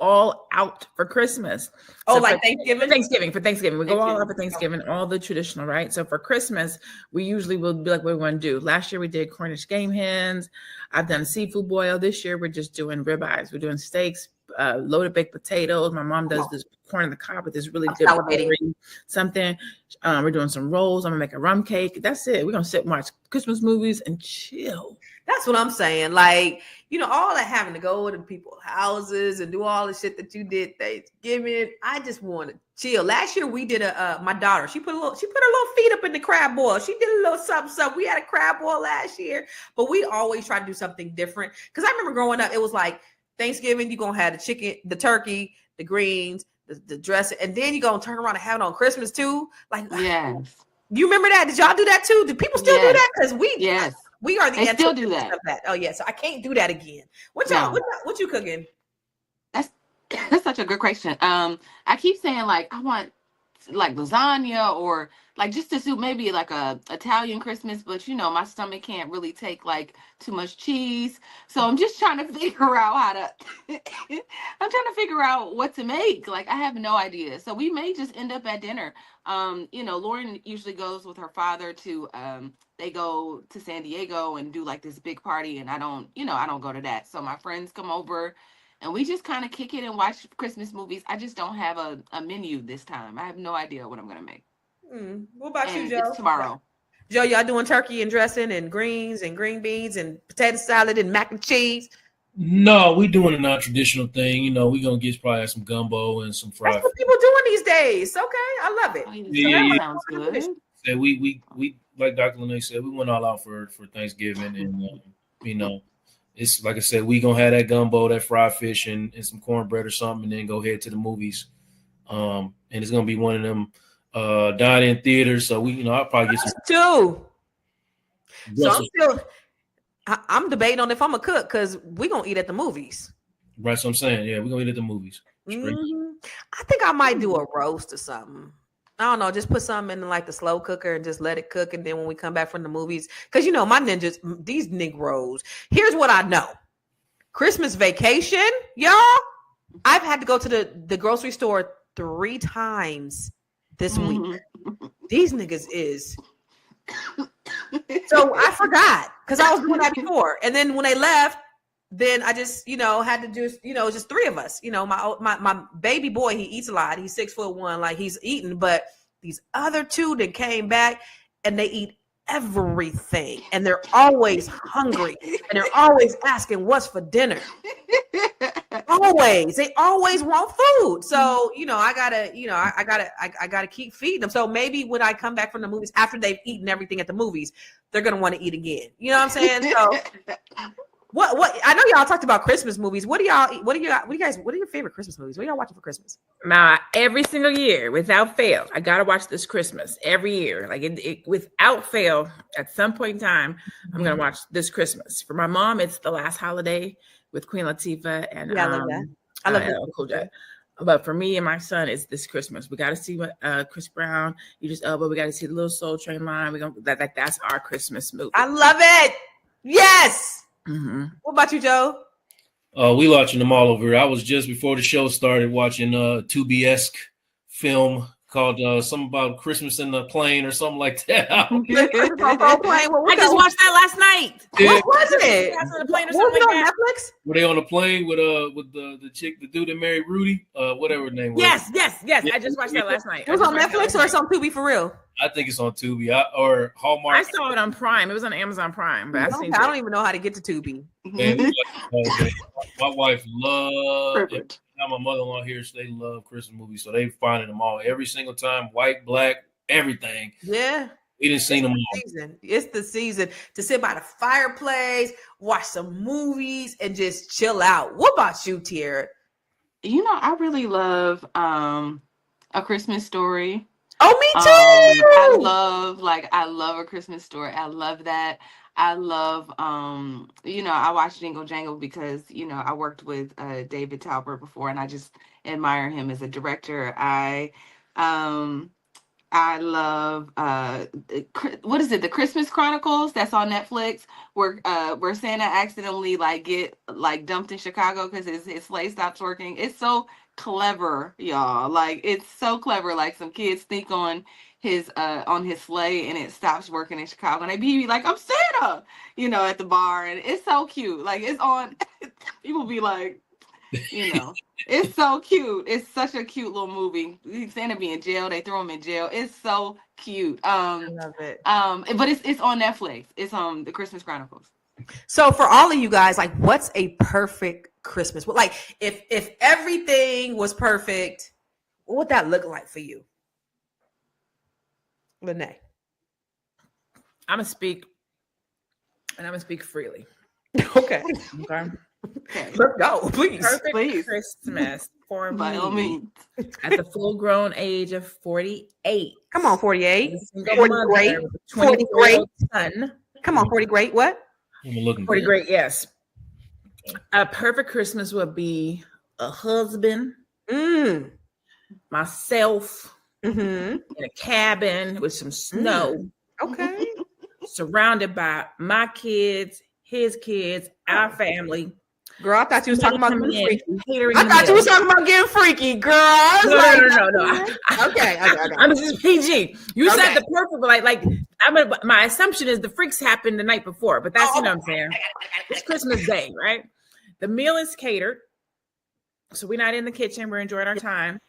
all out for Christmas. Oh, So like Thanksgiving? For Thanksgiving. We go all out for Thanksgiving, all the traditional, right? So for Christmas, we usually will be like, what we want to do. Last year we did Cornish game hens. I've done seafood boil. This year we're just doing ribeyes. We're doing steaks, loaded baked potatoes. My mom does this corn on the cob with this really good something. We're doing some rolls. I'm gonna make a rum cake. That's it. We're gonna sit and watch Christmas movies and chill. That's what I'm saying. Like, all that having to go to people's houses and do all the shit that you did Thanksgiving. I just want to chill. Last year we did my daughter. She put her little feet up in the crab boil. She did a little something. We had a crab boil last year, but we always try to do something different. Because I remember growing up, it was like Thanksgiving, you're gonna have the chicken, the turkey, the greens, the dressing, and then you're gonna turn around and have it on Christmas too. Like, yes. You remember that? Did y'all do that too? Do people still do that? Because we are the They still do that. of that. Oh yeah, so I can't do that again. What you cooking? That's such a good question. I keep saying like I want like lasagna or like just to suit maybe like a Italian Christmas, but my stomach can't really take like too much cheese. So I'm just trying to figure out what to make. Like I have no idea. So we may just end up at dinner. Lauren usually goes with her father to they go to San Diego and do like this big party, and I don't go to that. So my friends come over and we just kind of kick it and watch Christmas movies. I just don't have a menu this time. I have no idea what I'm going to make. What about you, Joe? It's tomorrow. Joe, y'all doing turkey and dressing and greens and green beans and potato salad and mac and cheese? No, we doing a non-traditional thing. We gonna probably have some gumbo and some fried. That's what people doing these days. Okay, I love it. Yeah. Sounds good. Yeah, we like Dr. Lene said, we went all out for Thanksgiving, and it's like I said, we gonna have that gumbo, that fried fish, and some cornbread or something, and then go head to the movies. And it's gonna be one of them dine-in theaters. So I'll probably get some too. So I'm debating on if I'm a cook because we're gonna eat at the movies. Right, so I'm saying, yeah, we're gonna eat at the movies. Mm-hmm. I think I might do a roast or something. I don't know, just put something in like the slow cooker and just let it cook. And then when we come back from the movies, because my ninjas, these Negroes, here's what I know. Christmas vacation, y'all. I've had to go to the grocery store 3 times this week. These niggas is. So I forgot because I was doing that before. And then when they left, then I just, had to just, just 3 of us. My baby boy, he eats a lot. He's 6'1", like he's eating. But these other 2 that came back and they eat everything. And they're always hungry. And they're always asking what's for dinner. Always. They always want food. So, I gotta keep feeding them. So maybe when I come back from the movies after they've eaten everything at the movies, they're gonna want to eat again. You know what I'm saying? So what I know y'all talked about Christmas movies. What are your favorite Christmas movies? What are y'all watching for Christmas? Now, every single year, without fail, I gotta watch this Christmas every year. Like it without fail, at some point in time, I'm gonna watch this Christmas. For my mom, it's The Last Holiday with Queen Latifah and I love that. I love that. Cool J. But for me and my son, it's this Christmas. We got to see what Chris Brown, Idris Elba. We got to see the Little Soul Train line. That's our Christmas movie. I love it. Yes. Mm-hmm. What about you, Joe? We watching them all over here. I was just before the show started watching a Tubi-esque film called something about Christmas in the plane or something like that. I just watched that last night. Yeah. What was it? Was it on Netflix? Were they on the plane with the chick, the dude that married Rudy? Whatever her name was. Yes. Yeah. I just watched that last night. It was on Netflix or it's on Tubi for real? I think it's on Tubi or Hallmark. I saw it on Prime. It was on Amazon Prime, but I don't even know how to get to Tubi. Man, my wife loves it. Now my mother-in-law here, so they love Christmas movies, so they finding them all every single time, white, black, everything. Yeah. We didn't see them all. It's the season to sit by the fireplace, watch some movies, and just chill out. What about you, Tier? You know, I really love A Christmas Story. Oh, me too. I love A Christmas Story. I love that. I love you know, I watched Jingle Jangle because, you know, I worked with David Talbert before and I just admire him as a director. Um I love what is it? The Christmas Chronicles that's on Netflix, where Santa accidentally like get like dumped in Chicago because his sleigh stops working. It's so clever, y'all. Like it's so clever. Like some kids sneak on his sleigh and it stops working in Chicago and they be like, I'm Santa, you know, at the bar, and it's so cute. Like it's on people be like, you know, it's so cute. It's such a cute little movie. Santa be in jail. They throw him in jail. It's so cute. I love it. But it's on Netflix. It's on the Christmas Chronicles. So for all of you guys, like, what's a perfect Christmas? Well, like, if everything was perfect, what would that look like for you, Lene? I'm gonna speak freely. Okay. Okay. Let's go, please. Perfect Christmas for By all me means. at the full-grown age of 48. Come on, 48. 40 great. 40 great. Son. Come on, 40 great. What? I'm looking 40 good. great, yes. A perfect Christmas would be a husband, myself, in a cabin with some snow. Okay. Surrounded by my kids, his kids, our family. Girl, I thought you was talking about getting freaky. I thought you was talking about getting freaky, girl. I was No. Okay. I'm just PG. You said Okay. the perfect, like my assumption is the freaks happened the night before, but that's, you know what I'm saying? It's Christmas Day, right? The meal is catered. So we're not in the kitchen. We're enjoying our time,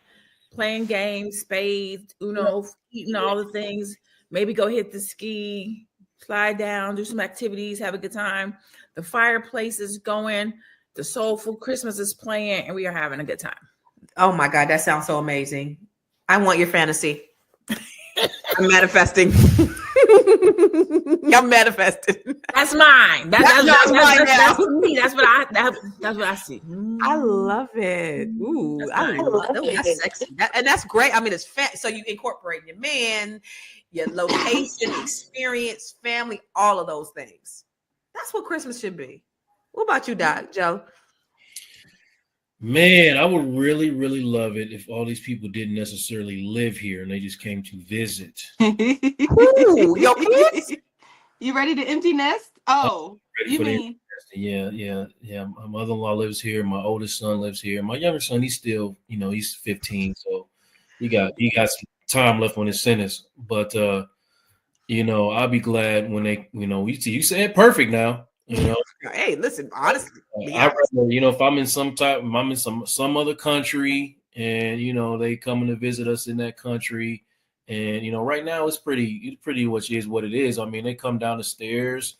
playing games, spades, Uno, eating all the things. Maybe go hit the ski, slide down, do some activities, have a good time. The fireplace is going. The soulful Christmas is playing, and we are having a good time. Oh my God, that sounds so amazing. I want your fantasy. I'm manifesting. I'm manifesting. That's mine. That's mine. That's me. That's what I see. I love it. Ooh, I love it. That's sexy. And that's great. I mean, it's so you incorporate your man, your location, experience, family, all of those things. That's what Christmas should be. What about you, Doc, Joe? Man, I would really, really love it if all these people didn't necessarily live here and they just came to visit. Ooh, your kids? You ready to empty nest? Oh, you mean? Yeah. My mother-in-law lives here. My oldest son lives here. My younger son, he's still, he's 15, so he got some time left on his sentence. But I'll be glad when they, you said perfect now. Hey, listen, honestly, I rather, if I'm in some other country and they coming to visit us in that country, and right now it's pretty much is what it is. I mean, they come down the stairs,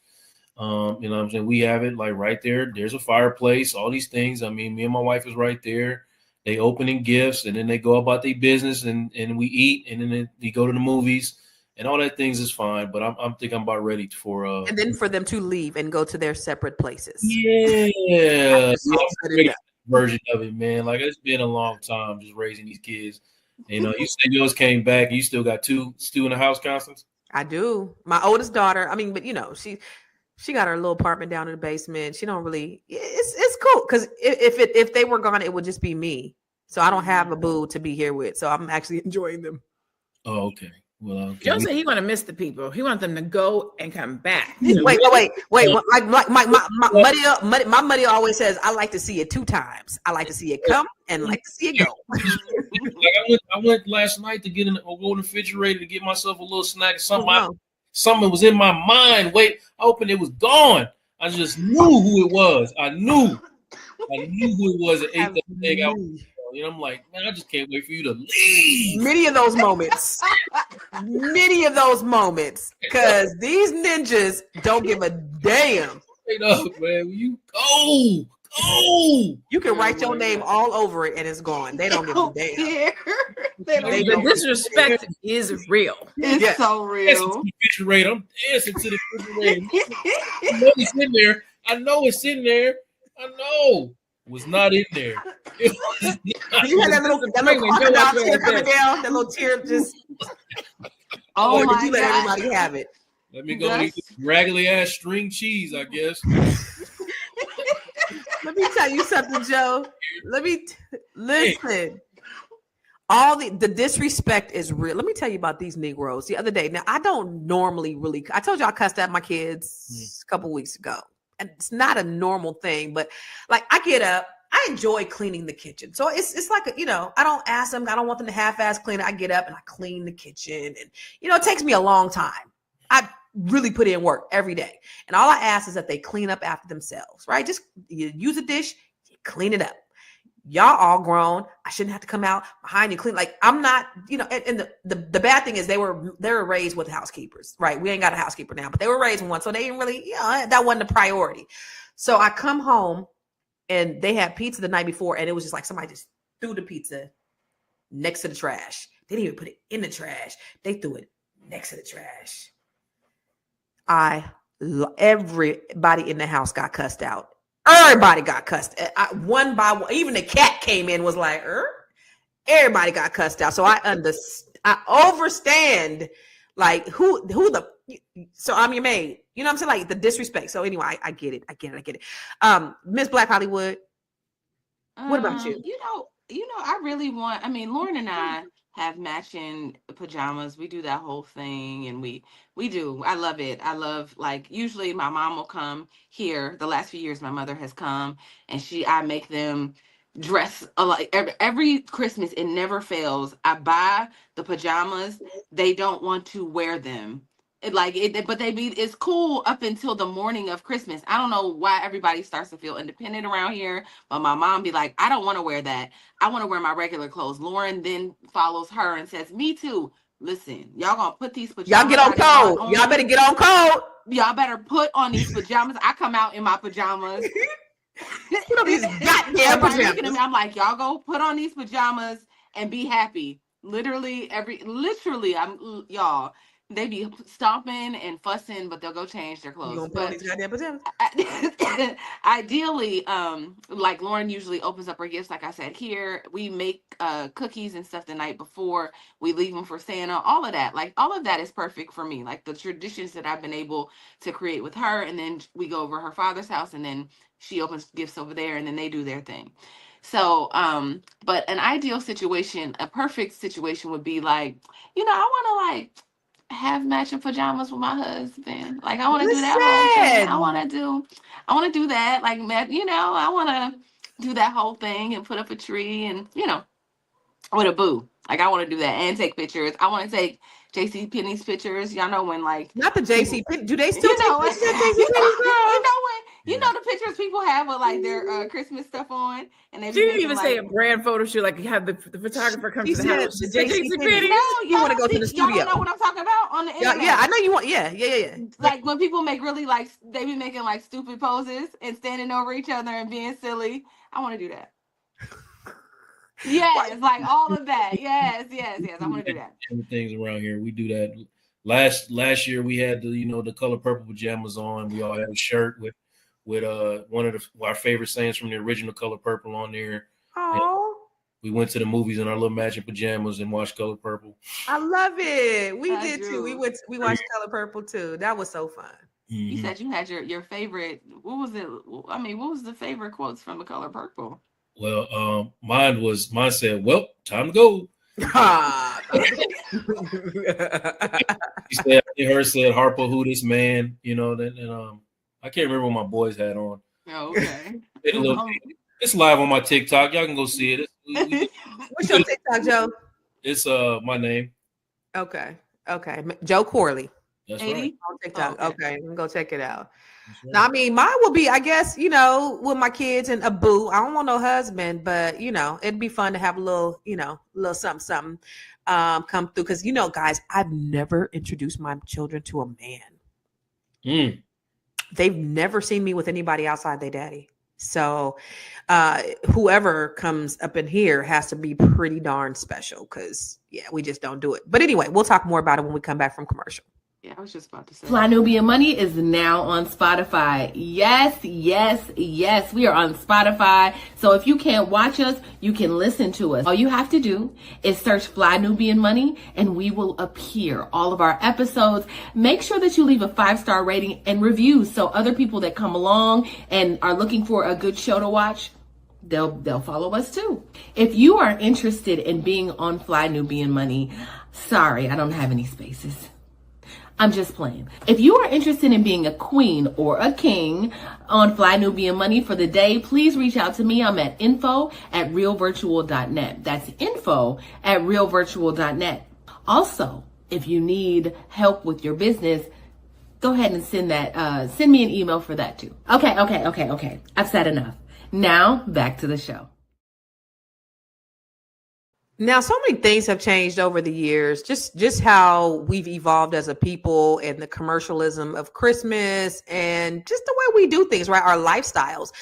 what I'm saying, we have it like right there. There's a fireplace, all these things. I mean, me and my wife is right there. They opening gifts and then they go about their business and we eat and then they go to the movies. And all that things is fine, but I'm thinking I'm about ready for and then for them to leave and go to their separate places. Yeah, version of it, man. Like it's been a long time just raising these kids. You said yours came back. You still got two in the house, Constance? I do. My oldest daughter. I mean, but she got her little apartment down in the basement. She don't really. It's cool because if they were gone, it would just be me. So I don't have a boo to be here with. So I'm actually enjoying them. Oh, okay. Well, okay. Joe said he want to miss the people. He wants them to go and come back. Wait. My muddy always says, I like to see it 2 times. I like to see it come and like to see it go. I went last night to get in the refrigerator to get myself a little snack. Something was in my mind. Wait, I opened it was gone. I just knew who it was. I knew who it was that ate that egg out. I'm like, man, I just can't wait for you to leave. Many of those moments, because these ninjas don't give a damn. Straight up, man. You go. You can write your name all over it and it's gone. They don't give a damn. The disrespect is real. It's so real. I'm dancing to the refrigerator. I know it's in there. I know. was not in there. You had that little crocodile tear coming down, that little tear just. Oh or my did you let God. everybody have it? Let me go eat raggedy ass string cheese, I guess. Let me tell you something, Joe. Listen. All the disrespect is real. Let me tell you about these Negroes the other day. Now, I don't normally I told you I cussed at my kids a couple weeks ago. And it's not a normal thing, but like I get up, I enjoy cleaning the kitchen. So it's like, I don't ask them. I don't want them to half-ass clean it. I get up and I clean the kitchen. And, it takes me a long time. I really put in work every day. And all I ask is that they clean up after themselves, right? Just you use a dish, you clean it up. Y'all all grown. I shouldn't have to come out behind you clean. Like I'm not, and the bad thing is they were raised with housekeepers, right? We ain't got a housekeeper now, but they were raised with one. So they didn't really, that wasn't a priority. So I come home and they had pizza the night before and it was just like somebody just threw the pizza next to the trash. They didn't even put it in the trash. They threw it next to the trash. Everybody in the house got cussed out. Everybody got cussed. One by one, even the cat came in, was like, everybody got cussed out. So I overstand, like so I'm your maid. You know what I'm saying? Like the disrespect. So anyway, I get it. Miss Black Hollywood, what about you? I really want, Lauren and I have matching pajamas. We do that whole thing and we do. I love it. I love, like, usually my mom will come here. The last few years my mother has come and I make them dress like every Christmas. It never fails. I buy the pajamas. They don't want to wear them. It's cool up until the morning of Christmas. I don't know why everybody starts to feel independent around here, but my mom be like, I don't want to wear that. I want to wear my regular clothes. Lauren then follows her and says, me too. Listen, y'all gonna put these pajamas. Y'all get on code. Y'all better get on code. Y'all better put on these pajamas. I come out in my pajamas. Put on these goddamn pajamas. I'm like, y'all go put on these pajamas and be happy. Literally, y'all. They be stomping and fussing, but they'll go change their clothes. You gonna put on these goddamn pajamas? Ideally, like Lauren usually opens up her gifts. Like I said, here we make cookies and stuff the night before. We leave them for Santa. All of that is perfect for me. Like the traditions that I've been able to create with her, and then we go over her father's house, and then she opens gifts over there, and then they do their thing. So, but an ideal situation, a perfect situation would be like, I want to have matching pajamas with my husband. Like I want to do that whole thing. I want to do that. Like, I want to do that whole thing and put up a tree and, with a boo. Like I want to do that and take pictures. I want to take JC Penney's pictures. Y'all know when not the JC Penney. Do they still take pictures at JC Penney's? The pictures people have with like their Christmas stuff on, and they she didn't even say a brand photo shoot. Like you have the photographer come to the house. JC Penney. You want to go to the studio? Y'all know what I'm talking about on the internet. Yeah, I know you want. Yeah. Like when people make really they be making like stupid poses and standing over each other and being silly. I want to do that. Yes, like all of that. Yes. I want to do that. Things around here, we do that. Last year we had the color purple pajamas on. We all had a shirt with one of our favorite sayings from the original Color Purple on there. Oh, we went to the movies in our little matching pajamas and watched Color Purple. I love it. We did too. We watched Color Purple too. That was so fun. Mm-hmm. You said you had your favorite. What was it? What was the favorite quotes from the Color Purple? Well, mine said, "Well, time to go." Her said, "Harpo, who this man?" And I can't remember what my boys had on. Oh, okay. It's live on my TikTok. Y'all can go see it. What's your TikTok, Joe? It's my name. Okay. Joe Corley. That's right. On TikTok. Oh, okay. I'm gonna go check it out. Right. Now, mine will be, I guess, with my kids and a boo. I don't want no husband, but it'd be fun to have a little, little something come through. Because guys, I've never introduced my children to a man. They've never seen me with anybody outside their daddy. So whoever comes up in here has to be pretty darn special because, we just don't do it. But anyway, we'll talk more about it when we come back from commercial. Yeah, I was just about to say. Fly Nubian Money is now on Spotify. Yes, yes, yes. We are on Spotify. So if you can't watch us, you can listen to us. All you have to do is search Fly Nubian Money and we will appear. All of our episodes. Make sure that you leave a 5-star rating and reviews so other people that come along and are looking for a good show to watch, they'll follow us too. If you are interested in being on Fly Nubian Money, sorry, I don't have any spaces. I'm just playing. If you are interested in being a queen or a king on Fly Nubian Money for the day, please reach out to me. I'm at info@realvirtual.net. That's info@realvirtual.net. Also, if you need help with your business, go ahead and send me an email for that too. Okay. I've said enough. Now back to the show. Now, so many things have changed over the years, just how we've evolved as a people and the commercialism of Christmas and just the way we do things, right? Our lifestyles.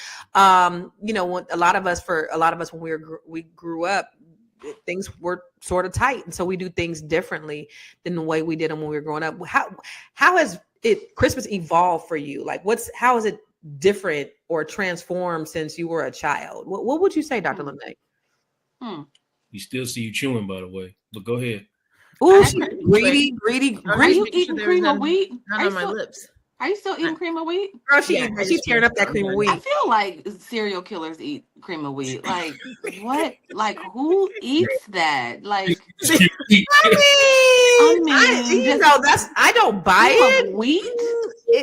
You know, a lot of us when we grew up, things were sort of tight. And so we do things differently than the way we did them when we were growing up. How has Christmas evolved for you? Like how is it different or transformed since you were a child? What would you say, Dr. LeMay? We still see you chewing, by the way. But go ahead. Ooh, greedy. Are you eating cream of wheat? None on my lips. Are you still eating cream of wheat? Girl, she's tearing up that cream of wheat. I feel like serial killers eat cream of wheat. Like what? Like who eats that? Like I don't buy it. Wheat,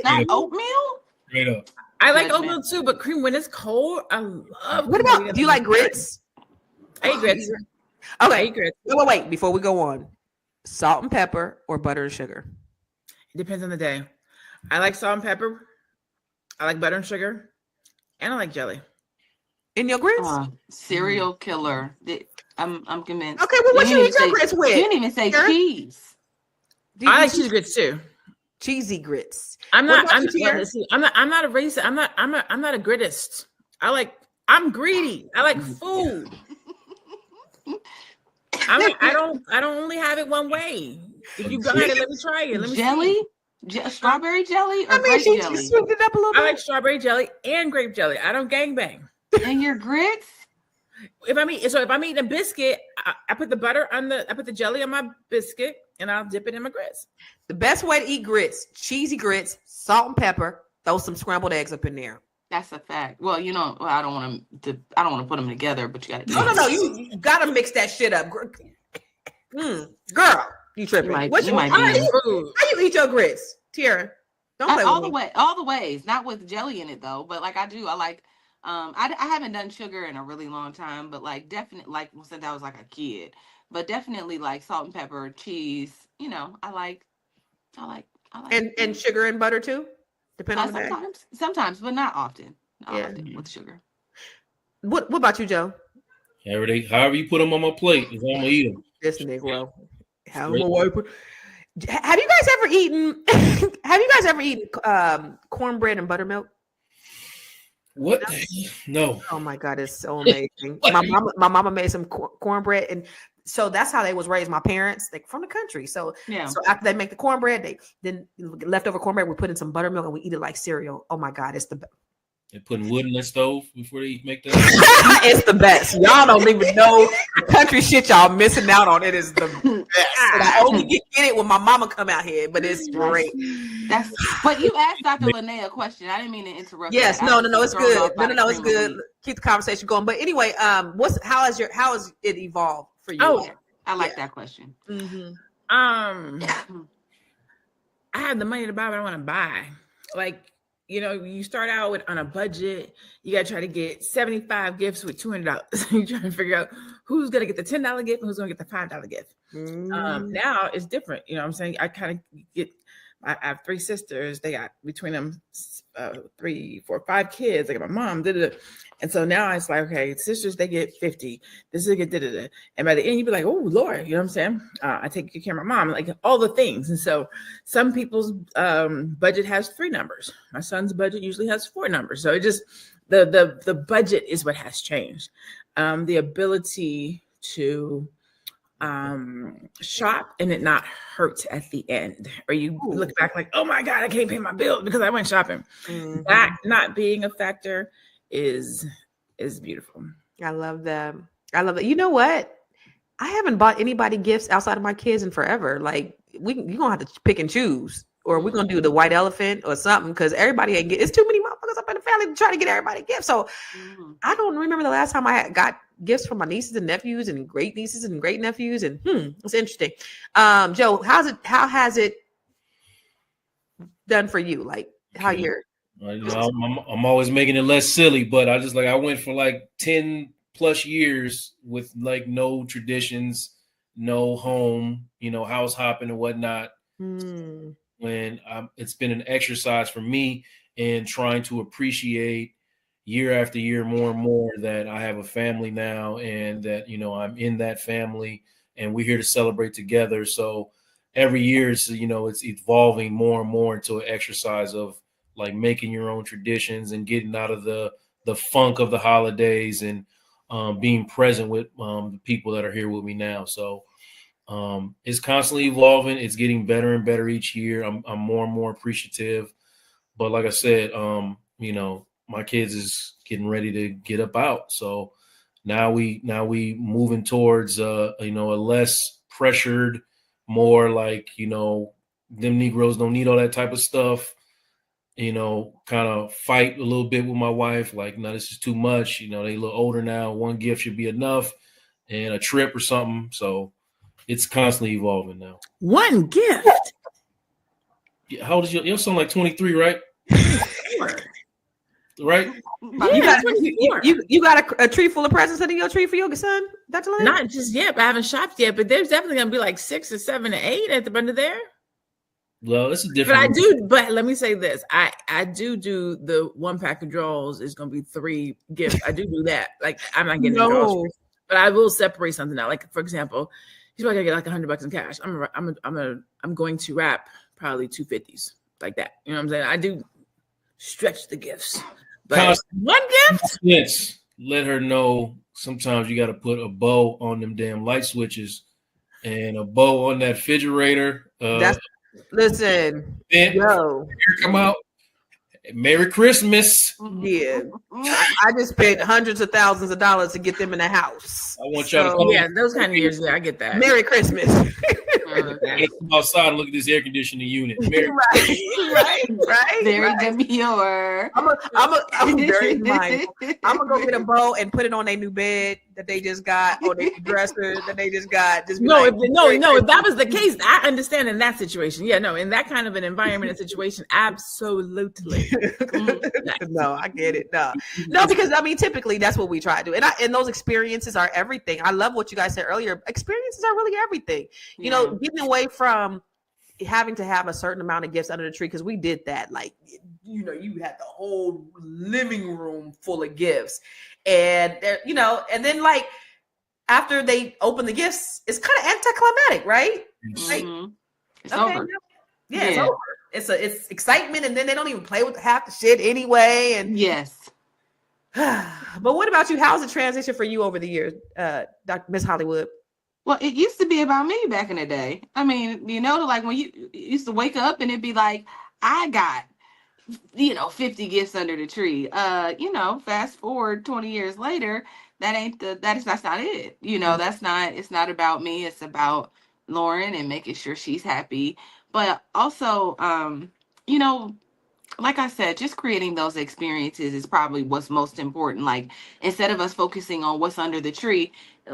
not oatmeal. Straight up. I like oatmeal too, but cream when it's cold, I love. What about? Do you like grits? I eat grits. Okay. Wait. Before we go on, salt and pepper or butter and sugar? It depends on the day. I like salt and pepper. I like butter and sugar, and I like jelly. In your grits? Serial killer. I'm convinced. Okay, well, what you eat your grits with? You didn't even say cheese. I like cheese grits too. Cheesy grits. I'm not a racist. I'm not a gritist. I'm greedy. I like food. I don't only have it one way. If you got it, let me try it. Let me jelly, strawberry jelly, or grape jelly. She sweetened it up a little bit. I like strawberry jelly and grape jelly. I don't gangbang. And your grits? If I'm eating a biscuit, I put the jelly on my biscuit and I'll dip it in my grits. The best way to eat grits: cheesy grits, salt and pepper. Throw some scrambled eggs up in there. That's a fact. Well, I don't want to put them together, but you got to. No. You got to mix that shit up. Girl, you tripping? How you eat your grits, Tiara? Don't play all with the way, all the ways. Not with jelly in it though, but like I do. I like. I haven't done sugar in a really long time, but like definitely like since I was like a kid, but definitely like salt and pepper, cheese. I like. And sugar and butter too. Depending on the day. Sometimes, but not often. Not often with sugar. What about you, Joe? However you put them on my plate, is I'm gonna eat them. This Negro. Have you guys ever eaten? Have you guys ever eaten cornbread and buttermilk? What? No. Oh my God, it's so amazing. My mama made some cornbread, and so that's how they was raised. My parents, from the country. So So after they make the cornbread, then leftover cornbread, we put in some buttermilk and we eat it like cereal. Oh my God, it's the best. They putting wood in the stove before they make that. It's the best. Y'all don't even know the country shit y'all missing out on. It is the best. And I only get it when my mama come out here, but it's great. But you asked Dr. Lene a question. I didn't mean to interrupt. Yes, no, it's good. No, it's good. Keep the conversation going. But anyway, how has it evolved for you? Oh, I like that question. Mm-hmm. I have the money to buy what I want to buy. You start out on a budget. You got to try to get 75 gifts with $200. You're trying to figure out who's going to get the $10 gift and who's going to get the $5 gift. Now it's different. You know what I'm saying? I have 3 sisters. They got between them 3, 4, 5 kids. I got my mom. And so now it's like, okay, sisters, they get 50. This is get da-da-da. And by the end, you'd be like, oh, Lord, you know what I'm saying? I take care of my mom, like all the things. And so some people's budget has 3 numbers. My son's budget usually has 4 numbers. So it just, the budget is what has changed. The ability to shop and it not hurt at the end, or you look back like, oh my God, I can't pay my bill because I went shopping. That not being a factor is beautiful. I love that. I love that. You know what? I haven't bought anybody gifts outside of my kids in forever. Like you're gonna have to pick and choose, or we're gonna do the white elephant or something, because everybody ain't it's too many motherfuckers up in the family to try to get everybody gifts. So I don't remember the last time I got gifts from my nieces and nephews and great nieces and great nephews. And it's interesting. Joe, how has it done for you? Like how you're I'm always making it less silly, but I went for like 10 plus years with like no traditions, no home, house hopping and whatnot. When it's been an exercise for me in trying to appreciate year after year more and more that I have a family now, and that, I'm in that family and we're here to celebrate together. So every year it's evolving more and more into an exercise of like making your own traditions and getting out of the funk of the holidays and being present with the people that are here with me now. So it's constantly evolving. It's getting better and better each year. I'm more and more appreciative. But like I said, my kids is getting ready to get up out. So now we moving towards a less pressured, more like, them Negroes don't need all that type of stuff. Kind of fight a little bit with my wife. Like, no, this is too much. They a little older now. One gift should be enough, and a trip or something. So it's constantly evolving now. One gift. Yeah, how old is your son? Like 23, right? Right? You got a tree full of presents under your tree for your son, Dr. Lynn? Not just yet, but I haven't shopped yet. But there's definitely gonna be like 6 or 7 or 8 at the under there. Well, it's a different. But let me say this: I do the one pack of draws is gonna be 3 gifts. I do that. Like I'm not getting draws, but I will separate something out. Like for example, he's probably gonna get like $100 in cash. I'm going to wrap probably 250s like that. You know what I'm saying? I do stretch the gifts. But one gift? Yes. Let her know sometimes you got to put a bow on them damn light switches and a bow on that refrigerator. Listen, yo, come out. Merry Christmas. Yeah. I just spent hundreds of thousands of dollars to get them in the house. I want y'all to come. Yeah, those kind of years. Yeah, I get that. Merry Christmas. Come outside and look at this air conditioning unit. Right. Very demure. I'm very mindful. I'm gonna go get a bow and put it on their new bed that they just got, or their dresser that they just got. Just if that was the case, I understand in that situation. Yeah, no, in that kind of an environment and situation, absolutely. No, I get it. No, because I mean, typically that's what we try to do, and those experiences are everything. I love what you guys said earlier. Experiences are really everything. You know, getting away from having to have a certain amount of gifts under the tree, because we did that. Like, you had the whole living room full of gifts, and and then like after they open the gifts, it's kind of anticlimactic, right? Mm-hmm. It's okay, over. Yeah, it's over. It's excitement, and then they don't even play with half the shit anyway. And yes. But what about you? How's the transition for you over the years, Dr. Miss Hollywood? Well, it used to be about me back in the day. I mean, like when you used to wake up and it'd be like, I got, 50 gifts under the tree. Fast forward 20 years later, that's not it. It's not about me. It's about Lauren and making sure she's happy. But also, like I said, just creating those experiences is probably what's most important. Like, instead of us focusing on what's under the tree,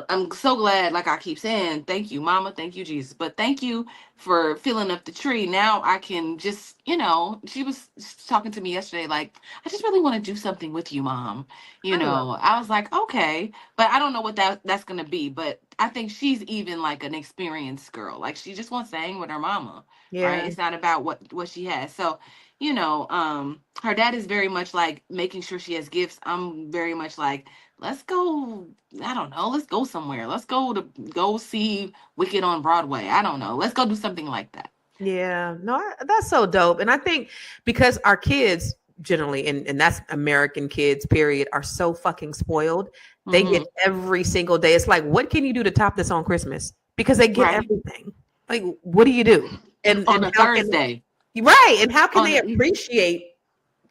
I'm so glad, like I keep saying, thank you, Mama, thank you, Jesus. But thank you for filling up the tree. Now I can just, she was talking to me yesterday, like, I just really want to do something with you, Mom. I was like, okay, but I don't know what that's going to be. But I think she's even like an experienced girl. Like, she just wants to hang with her mama, right? It's not about what she has. So, her dad is very much like making sure she has gifts. I'm very much like, let's go. I don't know. Let's go somewhere. Let's go see Wicked on Broadway. I don't know. Let's go do something like that. Yeah, no, that's so dope. And I think because our kids generally, and that's American kids, period, are so fucking spoiled. They get every single day. It's like, what can you do to top this on Christmas? because they get Right. everything. Like, what do you do? And on a how Thursday. Right. And how can On they a- appreciate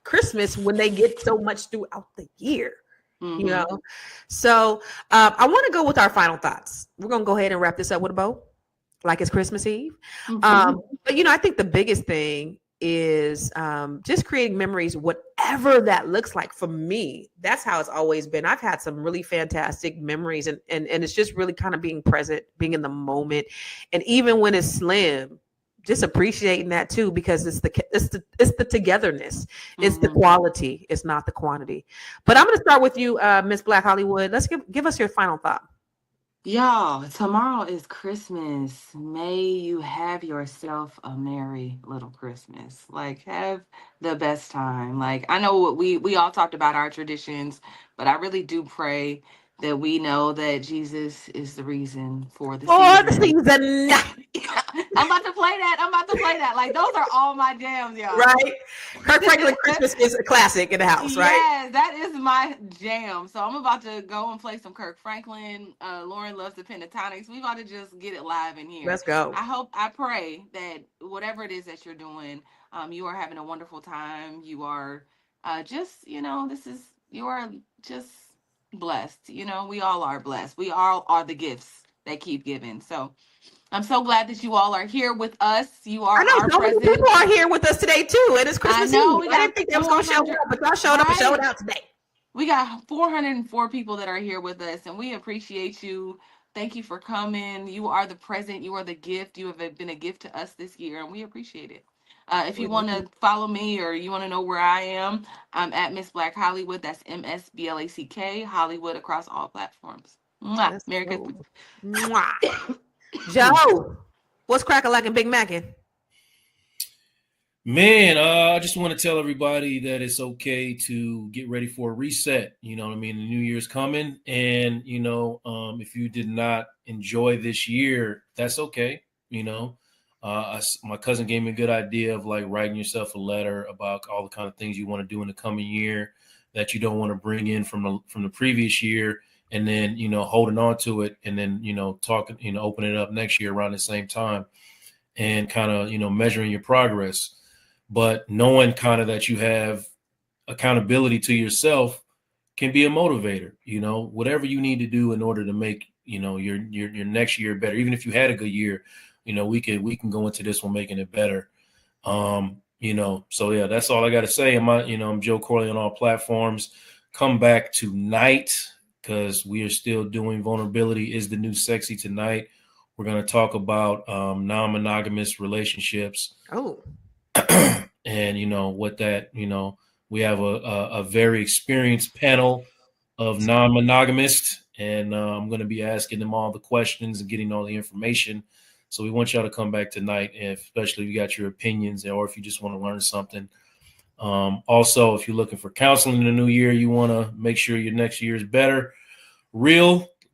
Christmas when they get so much throughout the year? Mhm. You know? So I want to go with our final thoughts. We're going to go ahead and wrap this up with a bow, like it's Christmas Eve. Mhm. But, you know, I think the biggest thing is just creating memories, whatever that looks like. For me, that's how it's always been. I've had some really fantastic memories, and it's just really kind of being present, being in the moment. And even when it's slim, just appreciating that too, because it's the togetherness, it's the quality, it's not the quantity. But I'm going to start with you, Miss Black Hollywood. Let's give us your final thought. Y'all, tomorrow is Christmas. May you have yourself a merry little Christmas. Like, have the best time. Like, I know we all talked about our traditions, but I really do pray that we know that Jesus is the reason for the season. I'm about to play that. Like, those are all my jams, y'all. Right? Kirk Franklin Christmas is a classic in the house, right? Yes, that is my jam. So I'm about to go and play some Kirk Franklin. Lauren loves the pentatonics. We about to just get it live in here. Let's go. I pray that whatever it is that you're doing, you are having a wonderful time. You are just, you are just blessed. You know, we all are blessed. We all are the gifts that keep giving. So I'm so glad that you all are here with us. You are I know our so many present. people are here with us today too, and it's Christmas I know, Eve. I didn't think they was gonna show up, but y'all showed up and showed out today. We got 404 people that are here with us, and we appreciate you. Thank you for coming. You are the present. You are the gift. You have been a gift to us this year, and we appreciate it. If you want to follow me or you want to know where I am, I'm at Miss Black Hollywood. That's MSBLACK Hollywood across all platforms. Mwah. Merry Christmas. Mwah. Joe, what's cracking like in Big Mackin? Man, I just want to tell everybody that it's okay to get ready for a reset. You know what I mean? The new year's coming. And, if you did not enjoy this year, that's okay. My cousin gave me a good idea of like writing yourself a letter about all the kind of things you want to do in the coming year that you don't want to bring in from the previous year. And then, holding on to it and then, talking, opening it up next year around the same time and kind of, measuring your progress. But knowing kind of that you have accountability to yourself can be a motivator, whatever you need to do in order to make, your next year better. Even if you had a good year, we can go into this one making it better. So yeah, that's all I got to say. I'm Joe Corley on all platforms. Come back tonight because we are still doing Vulnerability is the New Sexy tonight. We're going to talk about non-monogamous relationships. Oh. And what that, we have a very experienced panel of non-monogamists, and I'm going to be asking them all the questions and getting all the information. So we want y'all to come back tonight, especially if you got your opinions or if you just want to learn something. Also, if you're looking for counseling in the new year, you want to make sure your next year is better.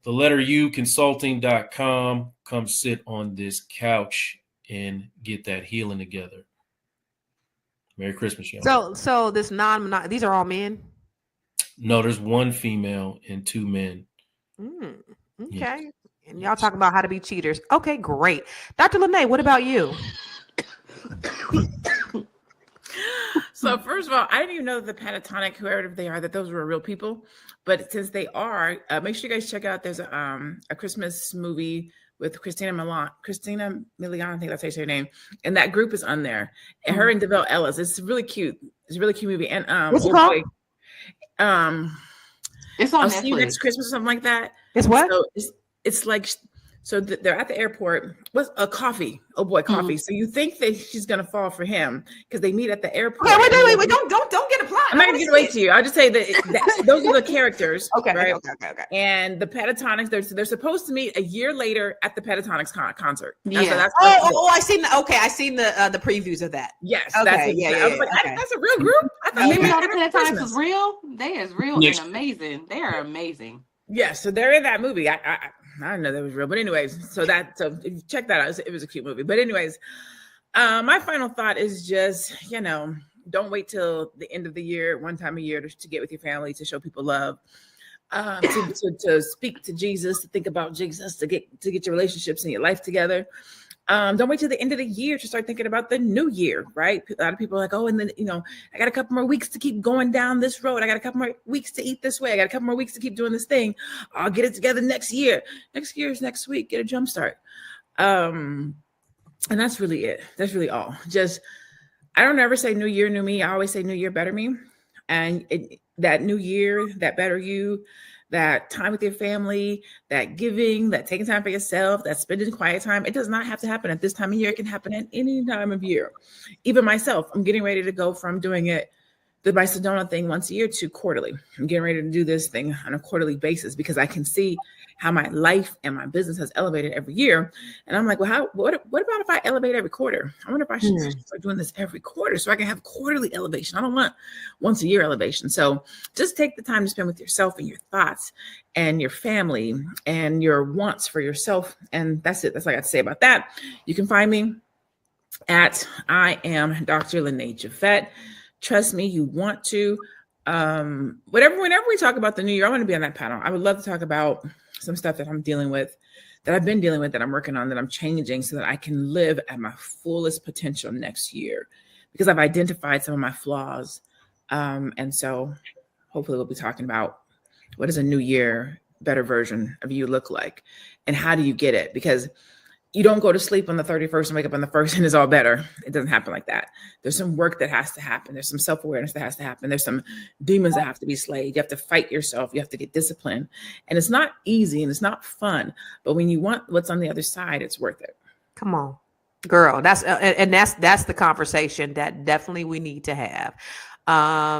Consulting.com. Come sit on this couch and get that healing together. Merry Christmas, y'all. So this these are all men? No, there's one female and two men. Okay. Yes. And y'all talking about how to be cheaters. Okay, great. Dr. Lene, what about you? So first of all, I didn't even know the pentatonic, whoever they are, that those were real people. But since they are, make sure you guys check out. There's a Christmas movie with Christina Milian, I think that's how you say her name. And that group is on there. And her and Develle Ellis. It's really cute. It's a really cute movie. And what's it called? It's on I'll Netflix. See You Next Christmas or something like that. It's what? So it's like, so they're at the airport with a coffee. Oh boy, coffee. So you think that she's gonna fall for him because they meet at the airport. Okay, wait. Don't get a plot. I'm not gonna get away to you. I'll just say that those are the characters. Okay, right? Okay. And the pentatonics, they're supposed to meet a year later at the pentatonics concert. Yeah. That's I seen the previews of that. Yes. Okay. I was like, that's a real group. I thought Even though the Christmas. pentatonics was real, they is real Yes. and amazing. They are amazing. Yes, so they're in that movie. I didn't know that was real, but anyways, so if you check that out, it was a cute movie. But anyways, my final thought is just, don't wait till the end of the year, one time a year to get with your family, to show people love. to speak to Jesus, to think about Jesus, to get your relationships and your life together. Don't wait till the end of the year to start thinking about the new year, right? A lot of people are like, oh, and then, I got a couple more weeks to keep going down this road. I got a couple more weeks to eat this way. I got a couple more weeks to keep doing this thing. I'll get it together next year. Next year is next week. Get a jump start. And that's really it. That's really all. I don't ever say new year, new me. I always say new year, better me. And that new year, that better you, that time with your family, that giving, that taking time for yourself, that spending quiet time. It does not have to happen at this time of year. It can happen at any time of year. Even myself, I'm getting ready to go from doing it, the my Sedona thing once a year to quarterly. I'm getting ready to do this thing on a quarterly basis because I can see how my life and my business has elevated every year. And I'm like, well, what about if I elevate every quarter? I wonder if I should start doing this every quarter so I can have quarterly elevation. I don't want once a year elevation. So just take the time to spend with yourself and your thoughts and your family and your wants for yourself. And that's it. That's all I got to say about that. You can find me at I am Dr. Lene Javette. Trust me, you want to. Whenever we talk about the new year, I want to be on that panel. I would love to talk about some stuff that I'm dealing with, that I've been dealing with, that I'm working on, that I'm changing so that I can live at my fullest potential next year because I've identified some of my flaws. And so hopefully we'll be talking about what does a new year, better version of you look like and how do you get it? Because you don't go to sleep on the 31st and wake up on the 1st and it's all better. It doesn't happen like that. There's some work that has to happen. There's some self-awareness that has to happen. There's some demons that have to be slayed. You have to fight yourself. You have to get disciplined. And it's not easy and it's not fun. But when you want what's on the other side, it's worth it. Come on, girl. That's the conversation that definitely we need to have.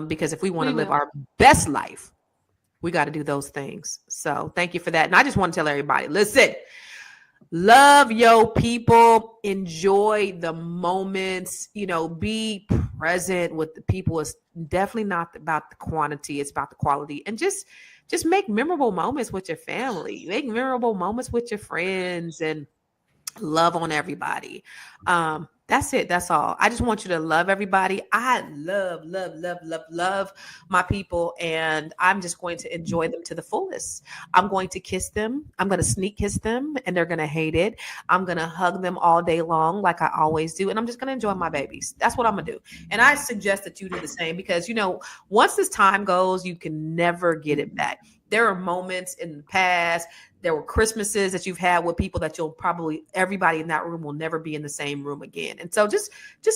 Because if we want to live our best life, we got to do those things. So thank you for that. And I just want to tell everybody, listen, love your people, enjoy the moments, be present with the people. It's definitely not about the quantity, it's about the quality. And just make memorable moments with your family, make memorable moments with your friends, and love on everybody. That's it. That's all. I just want you to love everybody. I love my people, and I'm just going to enjoy them to the fullest. I'm going to kiss them. I'm going to sneak kiss them, and they're going to hate it. I'm going to hug them all day long like I always do, and I'm just going to enjoy my babies. That's what I'm going to do. And I suggest that you do the same because, once this time goes, you can never get it back. There are moments in the past, there were Christmases that you've had with people that everybody in that room will never be in the same room again. And so just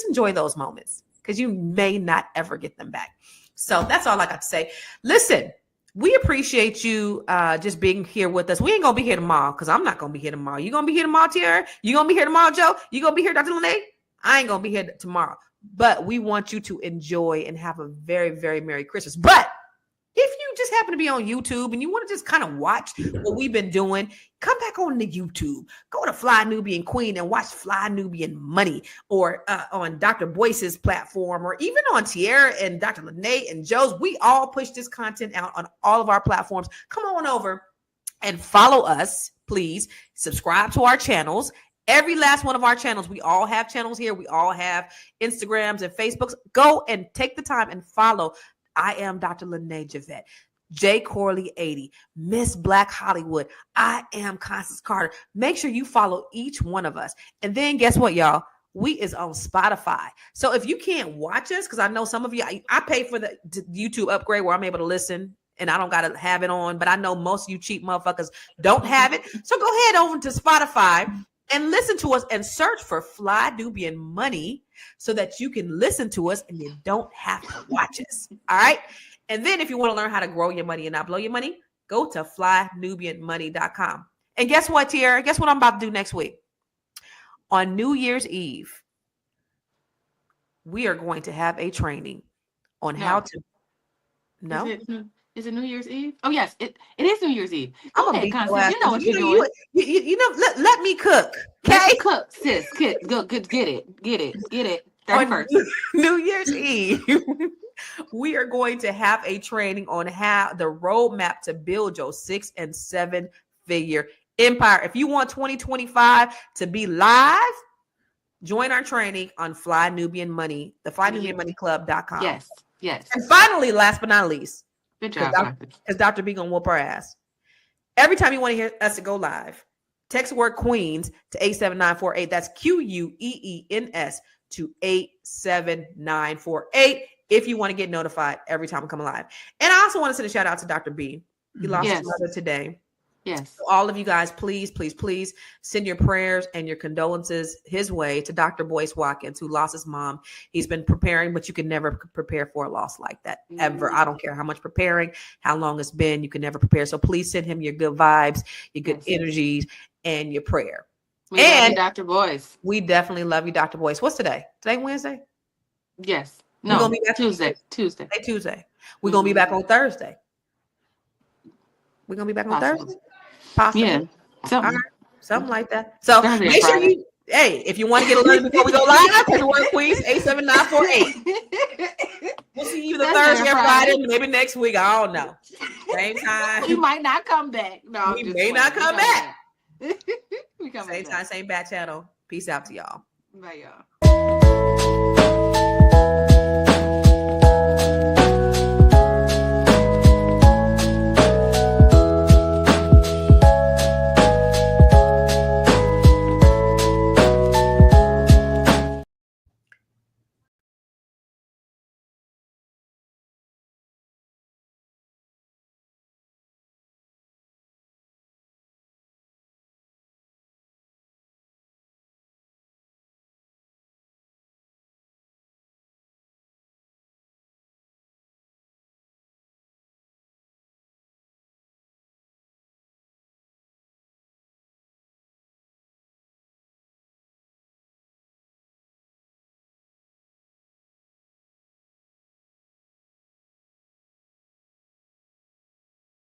enjoy those moments because you may not ever get them back. So that's all I got to say. Listen, we appreciate you just being here with us. We ain't going to be here tomorrow because I'm not going to be here tomorrow. You going to be here tomorrow, Tiara? You going to be here tomorrow, Joe? You going to be here, Dr. Lene? I ain't going to be here tomorrow. But we want you to enjoy and have a very, very Merry Christmas. But if you just happen to be on YouTube and you want to just kind of watch what we've been doing, come back on the YouTube. Go to Fly Nubian Queen and watch Fly Nubian Money, or on Dr. Boyce's platform, or even on Tiara and Dr. Lene and Joe's. We all push this content out on all of our platforms. Come on over and follow us, please. Subscribe to our channels. Every last one of our channels. We all have channels here. We all have Instagrams and Facebooks. Go and take the time and follow. I am Dr. Lene Javette, J. Corley 80, Miss Black Hollywood. I am Constance Carter. Make sure you follow each one of us. And then guess what, y'all? We is on Spotify. So if you can't watch us, because I know some of you, I pay for the YouTube upgrade where I'm able to listen and I don't got to have it on, but I know most of you cheap motherfuckers don't have it. So go ahead over to Spotify and listen to us and search for Fly Nubian Money so that you can listen to us and you don't have to watch us. All right. And then if you want to learn how to grow your money and not blow your money, go to flynubianmoney.com. And guess what, Tiara? Guess what I'm about to do next week? On New Year's Eve, we are going to have a training on how to. No. Is it New Year's Eve? Oh, yes, it is New Year's Eve. I'm gonna be Constance. You know what you're doing. Let me cook. Okay, cook, sis. Go, get it. 31st. New Year's Eve, we are going to have a training on how the roadmap to build your 6- and 7-figure empire. If you want 2025 to be live, join our training on Fly Nubian Money, the FlyNubianMoneyClub.com. Yes. And finally, last but not least, Good job, because Dr. B gonna whoop our ass. Every time you want to hear us to go live, text the word Queens to 87948. That's QUEENS to 87948 if you want to get notified every time we come live. And I also want to send a shout out to Dr. B. He lost his mother today. Yes. So all of you guys, please, please, please send your prayers and your condolences his way to Dr. Boyce Watkins, who lost his mom. He's been preparing, but you can never prepare for a loss like that ever. I don't care how much preparing, how long it's been, you can never prepare. So please send him your good vibes, your good energies, and your prayer. We love you, Dr. Boyce. We definitely love you, Dr. Boyce. What's today? Today Wednesday? Yes. No, we're gonna be back Tuesday. Tuesday. We're gonna be back on Thursday. We're gonna be back on Thursday. Possibly. Yeah. Something like that. So Thursday, make sure Friday. you, if you want to get alerted before we go live, take the word Queens 87948. We'll see you the Thursday or Friday, maybe next week. I don't know. Same time. We might not come back. No, we may not come back. We come same time, same bat channel. Peace out to y'all. Bye, y'all.